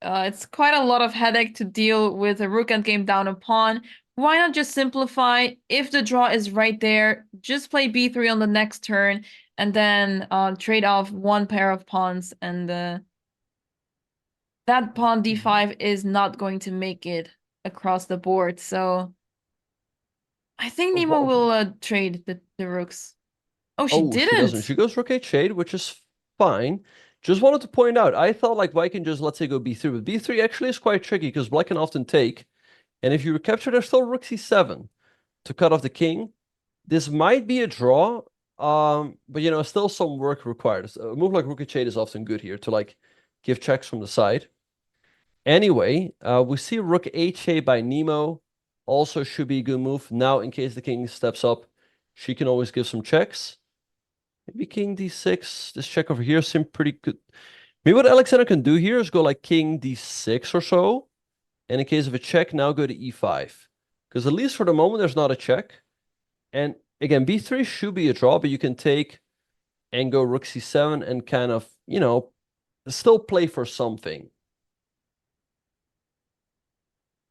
it's quite a lot of headache to deal with a rook endgame down a pawn. Why not just simplify? If the draw is right there, just play b3 on the next turn, and then trade off one pair of pawns, and that pawn d5 is not going to make it across the board. So I think Nemo will trade the rooks. Oh, she didn't. She doesn't. She goes rook h8, which is fine. Just wanted to point out, I thought like white can just, let's say, go b3, but b3 actually is quite tricky because black can often take. And if you recapture, there's still rook c7 to cut off the king. This might be a draw, but you know, still some work required. A move like rook h8 is often good here to like give checks from the side. Anyway, we see rook h8 by Nemo. Also should be a good move. Now, in case the king steps up, she can always give some checks. Maybe king d6. This check over here seems pretty good. Maybe what Alexander can do here is go like king d6 or so. And in case of a check, now go to e5. Because at least for the moment, there's not a check. And again, b3 should be a draw, but you can take and go rook c7 and kind of, you know, still play for something.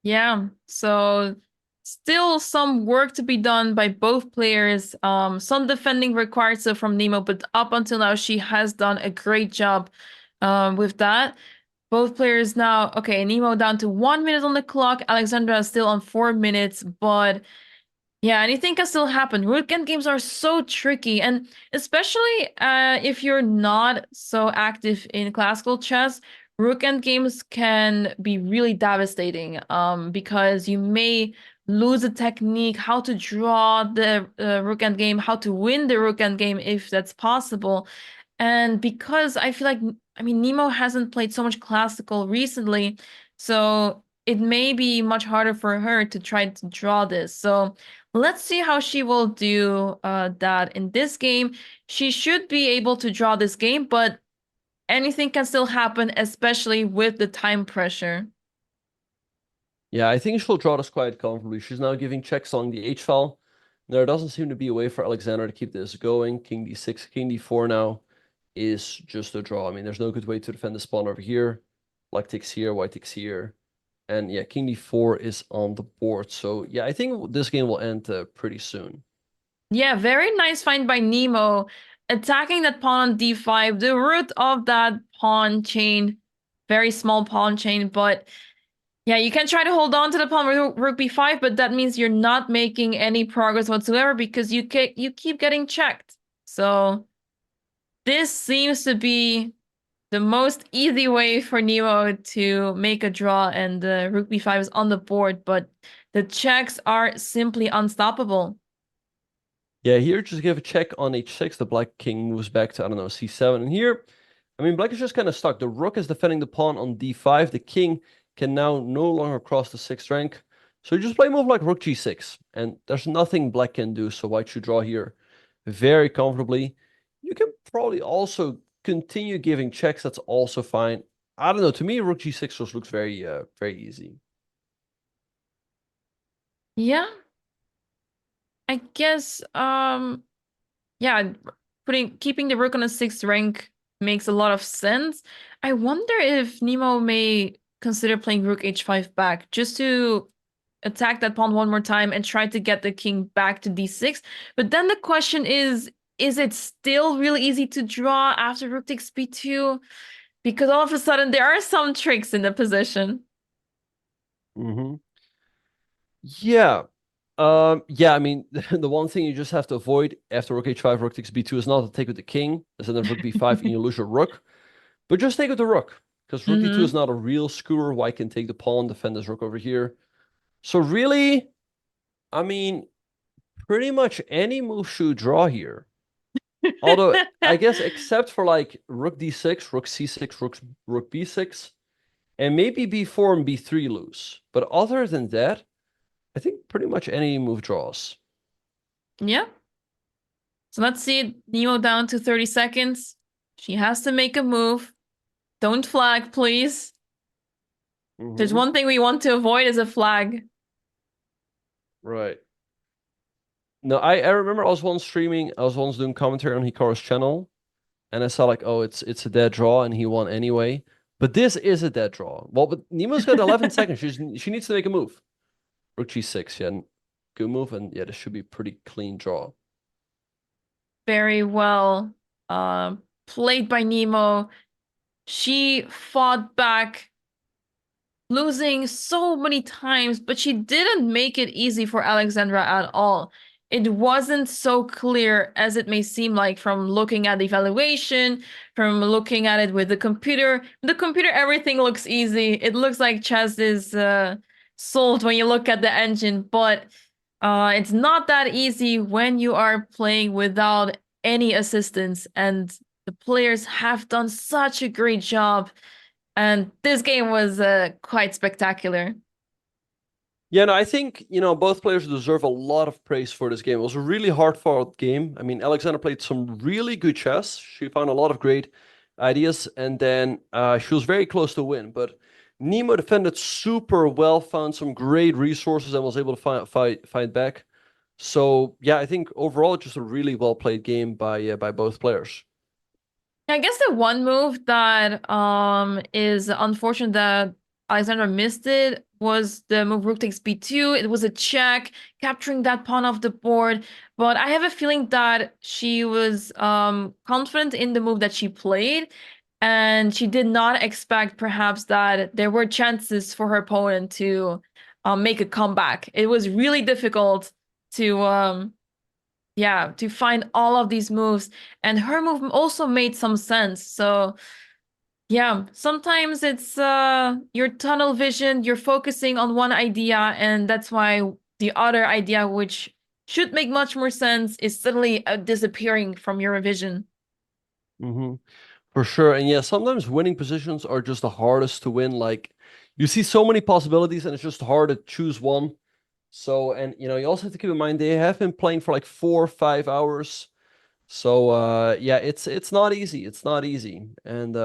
Yeah, so still some work to be done by both players. Some defending required so from Nemo, but up until now, she has done a great job with that. Both players now, okay, Nemo down to 1 minute on the clock. Alexandra is still on 4 minutes, but yeah, anything can still happen. Rook endgames are so tricky, and especially if you're not so active in classical chess, rook endgames can be really devastating because you may lose a technique, how to draw the rook endgame, how to win the rook endgame if that's possible. And because I feel like, I mean, Nemo hasn't played so much classical recently, so it may be much harder for her to try to draw this. So let's see how she will do that in this game. She should be able to draw this game, but anything can still happen, especially with the time pressure. Yeah, I think she'll draw this quite comfortably. She's now giving checks along the h-file. There doesn't seem to be a way for Alexander to keep this going. King d6, king d4 now is just a draw. I mean, there's no good way to defend this pawn over here. Black takes here, white takes here. And yeah, king d4 is on the board. So yeah, I think this game will end pretty soon. Yeah, very nice find by NEMO. Attacking that pawn on d5, the root of that pawn chain, very small pawn chain, but yeah, you can try to hold on to the pawn with rook b5, but that means you're not making any progress whatsoever because you keep getting checked. So this seems to be the most easy way for NEMO to make a draw, and the rook b5 is on the board, but the checks are simply unstoppable. Yeah, here just give a check on h6. The black king moves back to, I don't know, c7. And here, I mean, black is just kind of stuck. The rook is defending the pawn on d5. The king can now no longer cross the 6th rank. So you just play a move like rook g6. And there's nothing black can do, so white should draw here very comfortably. You can probably also continue giving checks. That's also fine. I don't know. To me, rook g6 just looks very, very easy. Yeah. I guess, yeah, keeping the rook on a 6th rank makes a lot of sense. I wonder if NEMO may consider playing rook h5 back just to attack that pawn one more time and try to get the king back to d6. But then the question is it still really easy to draw after rook takes b2? Because all of a sudden there are some tricks in the position. Mm-hmm. Yeah. Yeah, I mean, the one thing you just have to avoid after rook h5, rook takes b2 is not to take with the king, as then rook b5 and you lose your rook. But just take with the rook, because rook d2 is not a real skewer. White can take the pawn, defend this rook over here. So really, I mean, pretty much any move should draw here. Although, I guess except for like rook d6, rook c6, rook b6, and maybe b4 and b3 lose. But other than that, I think pretty much any move draws. Yeah. So let's see NEMO down to 30 seconds. She has to make a move. Don't flag, please. There's one thing we want to avoid is a flag. Right. No, I remember I was once streaming, I was once doing commentary on Hikaru's channel, and I saw like, oh, it's a dead draw, and he won anyway. But this is a dead draw. Well, but NEMO's got 11 seconds. She needs to make a move. Rook g6, yeah, good move, and yeah, this should be a pretty clean draw. Very well played by NEMO. She fought back, losing so many times, but she didn't make it easy for Alexandra at all. It wasn't so clear as it may seem like from looking at the evaluation, from looking at it with the computer. The computer, everything looks easy. It looks like chess is solved when you look at the engine, but it's not that easy when you are playing without any assistance, and the players have done such a great job. And this game was quite spectacular. Yeah, no, I think, both players deserve a lot of praise for this game. It was a really hard-fought game. I mean, Alexandra played some really good chess. She found a lot of great ideas, and then she was very close to win. But NEMO defended super well, found some great resources, and was able to fight back. So, yeah, I think overall, just a really well-played game by both players. I guess the one move that is unfortunate that Alexandra missed it was the move rook takes b2. It was a check, capturing that pawn off the board. But I have a feeling that she was confident in the move that she played, and she did not expect perhaps that there were chances for her opponent to make a comeback. It was really difficult to to find all of these moves, and her move also made some sense. So yeah, sometimes it's your tunnel vision, you're focusing on one idea, and that's why the other idea, which should make much more sense, is suddenly disappearing from your vision. For sure. And yeah, sometimes winning positions are just the hardest to win. Like, you see so many possibilities and it's just hard to choose one. So, and you also have to keep in mind they have been playing for like 4 or 5 hours. So yeah, it's not easy. It's not easy. And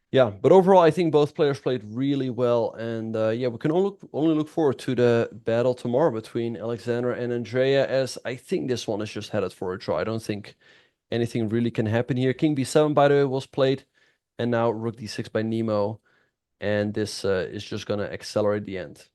yeah, but overall I think both players played really well. And yeah, we can only look forward to the battle tomorrow between Alexandra and Andrea, as I think this one is just headed for a draw. I don't think anything really can happen here. King b7, by the way, was played, and now rook d6 by NEMO. and this is just going to accelerate the end.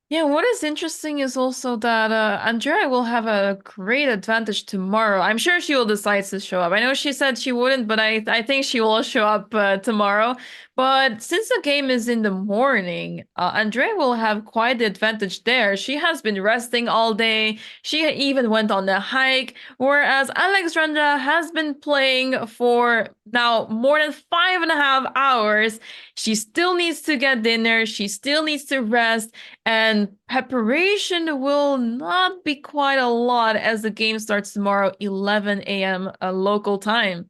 Yeah, what is interesting is also that Andrea will have a great advantage tomorrow. I'm sure she will decide to show up. I know she said she wouldn't, but I think she will show up tomorrow. But since the game is in the morning, Andrea will have quite the advantage there. She has been resting all day. She even went on a hike, whereas Alexandra has been playing for now more than 5.5 hours. She still needs to get dinner. She still needs to rest. And preparation will not be quite a lot as the game starts tomorrow, 11 a.m. Local time.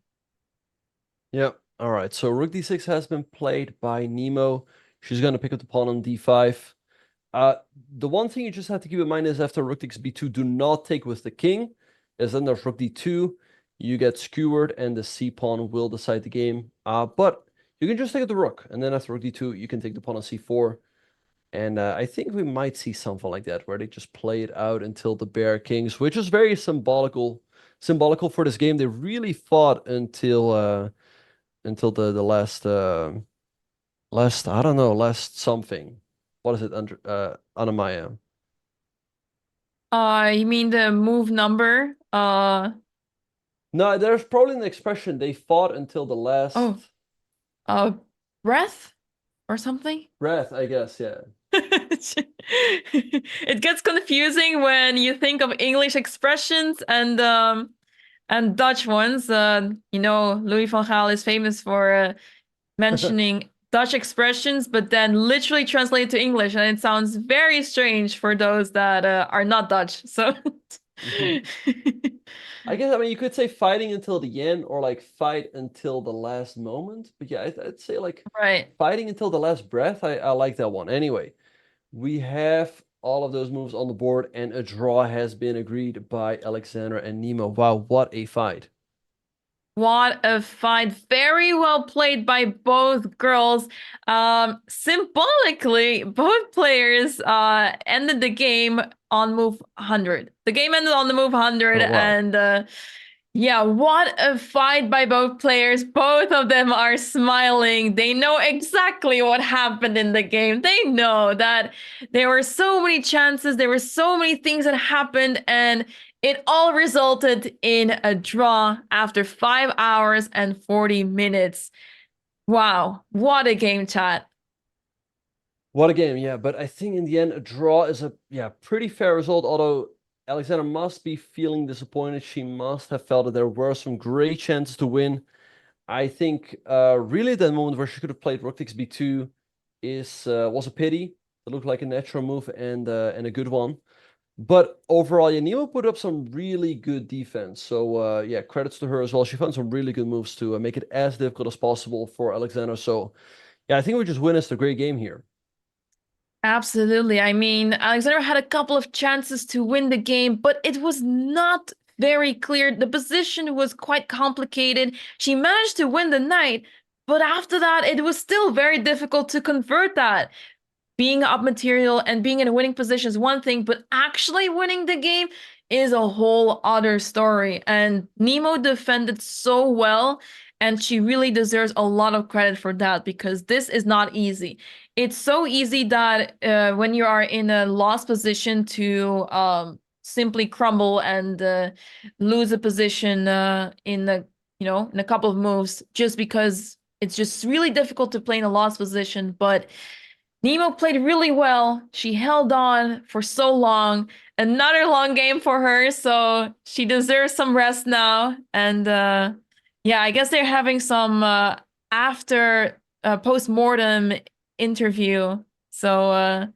Yep. All right. So rook d6 has been played by NEMO. She's going to pick up the pawn on d5. The one thing you just have to keep in mind is after rook takes b2, do not take with the king, as then there's rook d2. You get skewered, and the c pawn will decide the game. But you can just take the rook, and then after rook d2, you can take the pawn on c4. And I think we might see something like that, where they just play it out until the bear kings, which is very symbolical for this game. They really fought until the last I don't know, last something. What is it, Anamaya? You mean the move number? No, there's probably an expression. They fought until the last. Breath or something. Breath, I guess. Yeah. It gets confusing when you think of English expressions and Dutch ones. You know, Louis van Gaal is famous for mentioning Dutch expressions, but then literally translate to English, and it sounds very strange for those that are not Dutch. So. I guess, I mean, you could say fighting until the end, or like fight until the last moment. But yeah, I'd say like fighting until the last breath. I like that one. Anyway, we have all of those moves on the board, and a draw has been agreed by Alexandra and NEMO. Wow, what a fight. What a fight. Very well played by both girls. Symbolically, both players ended the game on move 100. The game ended on the move 100, and yeah, what a fight by both players. Both of them are smiling. They know exactly what happened in the game. They know that there were so many chances, there were so many things that happened, and it all resulted in a draw after 5 hours and 40 minutes. Wow, what a game, chat. What a game, yeah. But I think in the end, a draw is a pretty fair result, although Alexandra must be feeling disappointed. She must have felt that there were some great chances to win. I think really that moment where she could have played rook takes b2 was a pity. It looked like a natural move and a good one. But overall, yeah, NEMO put up some really good defense. So yeah, credits to her as well. She found some really good moves to make it as difficult as possible for Alexandra. So yeah, I think we just witnessed a great game here. Absolutely. I mean, Alexandra had a couple of chances to win the game, but it was not very clear. The position was quite complicated. She managed to win the knight, but after that, it was still very difficult to convert that. Being up material and being in a winning position is one thing, but actually winning the game is a whole other story. And NEMO defended so well, and she really deserves a lot of credit for that, because this is not easy. It's so easy that when you are in a lost position to simply crumble and lose a position in a couple of moves, just because it's just really difficult to play in a lost position. But NEMO played really well. She held on for so long. Another long game for her, so she deserves some rest now. And yeah, I guess they're having some after post-mortem interview. So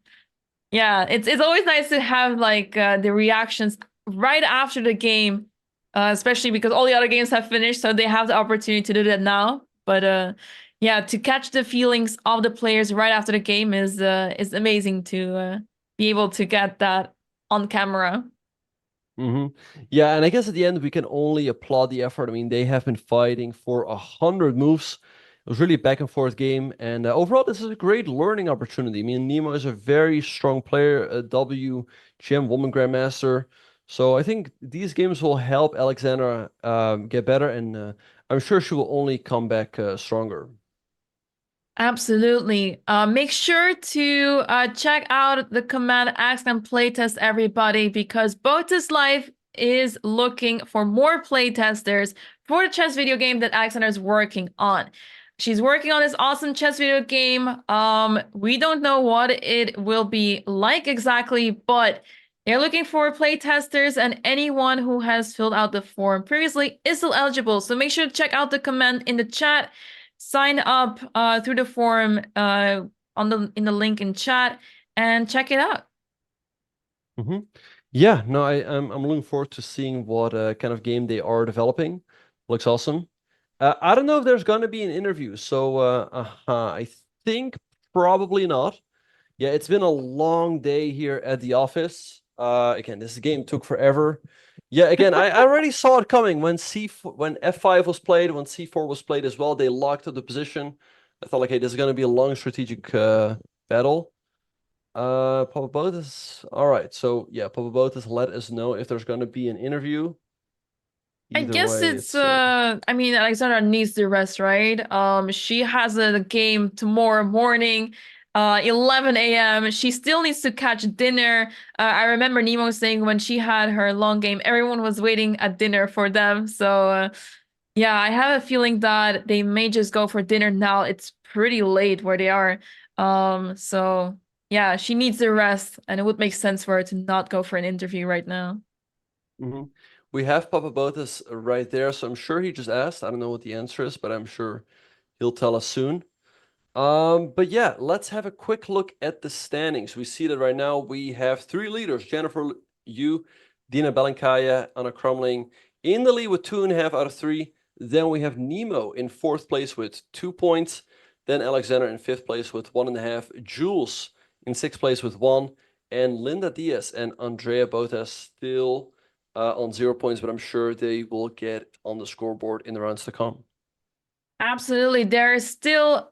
yeah, it's always nice to have like the reactions right after the game, especially because all the other games have finished, so they have the opportunity to do that now. But yeah, to catch the feelings of the players right after the game is amazing to be able to get that on camera. Yeah, and I guess at the end we can only applaud the effort. I mean, they have been fighting for 100 moves. It was really a back and forth game, and overall this is a great learning opportunity. I mean, NEMO is a very strong player, a WGM Woman Grandmaster. So I think these games will help Alexandra get better, and I'm sure she will only come back stronger. Absolutely. Make sure to check out the command ask and playtest everybody, because BotezLive is looking for more playtesters for the chess video game that Alexandra is working on. She's working on this awesome chess video game. We don't know what it will be like exactly, but they're looking for playtesters, and anyone who has filled out the form previously is still eligible. So make sure to check out the command in the chat. Sign up through the form in the link in chat and check it out. Yeah, no, I'm looking forward to seeing what kind of game they are developing. Looks awesome. I don't know if there's going to be an interview, so I think probably not. Yeah, it's been a long day here at the office. Again, this game took forever. Yeah, again, I already saw it coming when when F5 was played, when C4 was played as well. They locked up the position. I thought, like, hey, this is going to be a long strategic battle. Papa Botes. All right, so yeah, Papa Botes let us know if there's going to be an interview. I guess it's I mean, Alexandra needs the rest, right? She has a game tomorrow morning, 11 a.m. She still needs to catch dinner. I remember NEMO saying when she had her long game, everyone was waiting at dinner for them. So yeah, I have a feeling that they may just go for dinner now. It's pretty late where they are. So yeah, she needs the rest, and it would make sense for her to not go for an interview right now. We have Papa Botes right there, so I'm sure he just asked. I don't know what the answer is, but I'm sure he'll tell us soon. But yeah, let's have a quick look at the standings. We see that right now we have 3 leaders: Jennifer Yu, Dina Belankaya, Anna CRAMLING in the lead with 2.5 out of 3. Then we have NEMO in 4th place with 2 points. Then Alexander in 5th place with 1.5. Jules in 6th place with 1. And Linda Diaz and Andrea Botes still on 0 points, but I'm sure they will get on the scoreboard in the rounds to come. Absolutely. There is still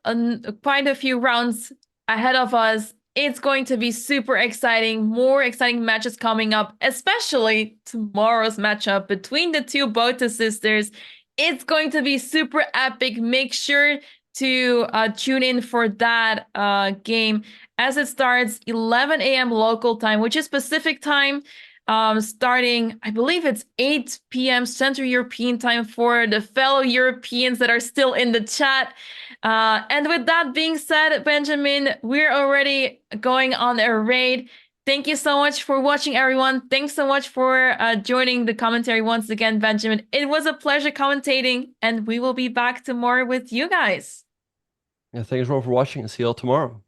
quite a few rounds ahead of us. It's going to be super exciting. More exciting matches coming up, especially tomorrow's matchup between the 2 Botes sisters. It's going to be super epic. Make sure to tune in for that game as it starts 11 a.m. local time, which is Pacific time. Starting, I believe it's 8 p.m. Central European time for the fellow Europeans that are still in the chat. And with that being said, Benjamin, we're already going on a raid. Thank you so much for watching, everyone. Thanks so much for joining the commentary once again, Benjamin. It was a pleasure commentating, and we will be back tomorrow with you guys. Yeah, thanks everyone for watching, and see you all tomorrow.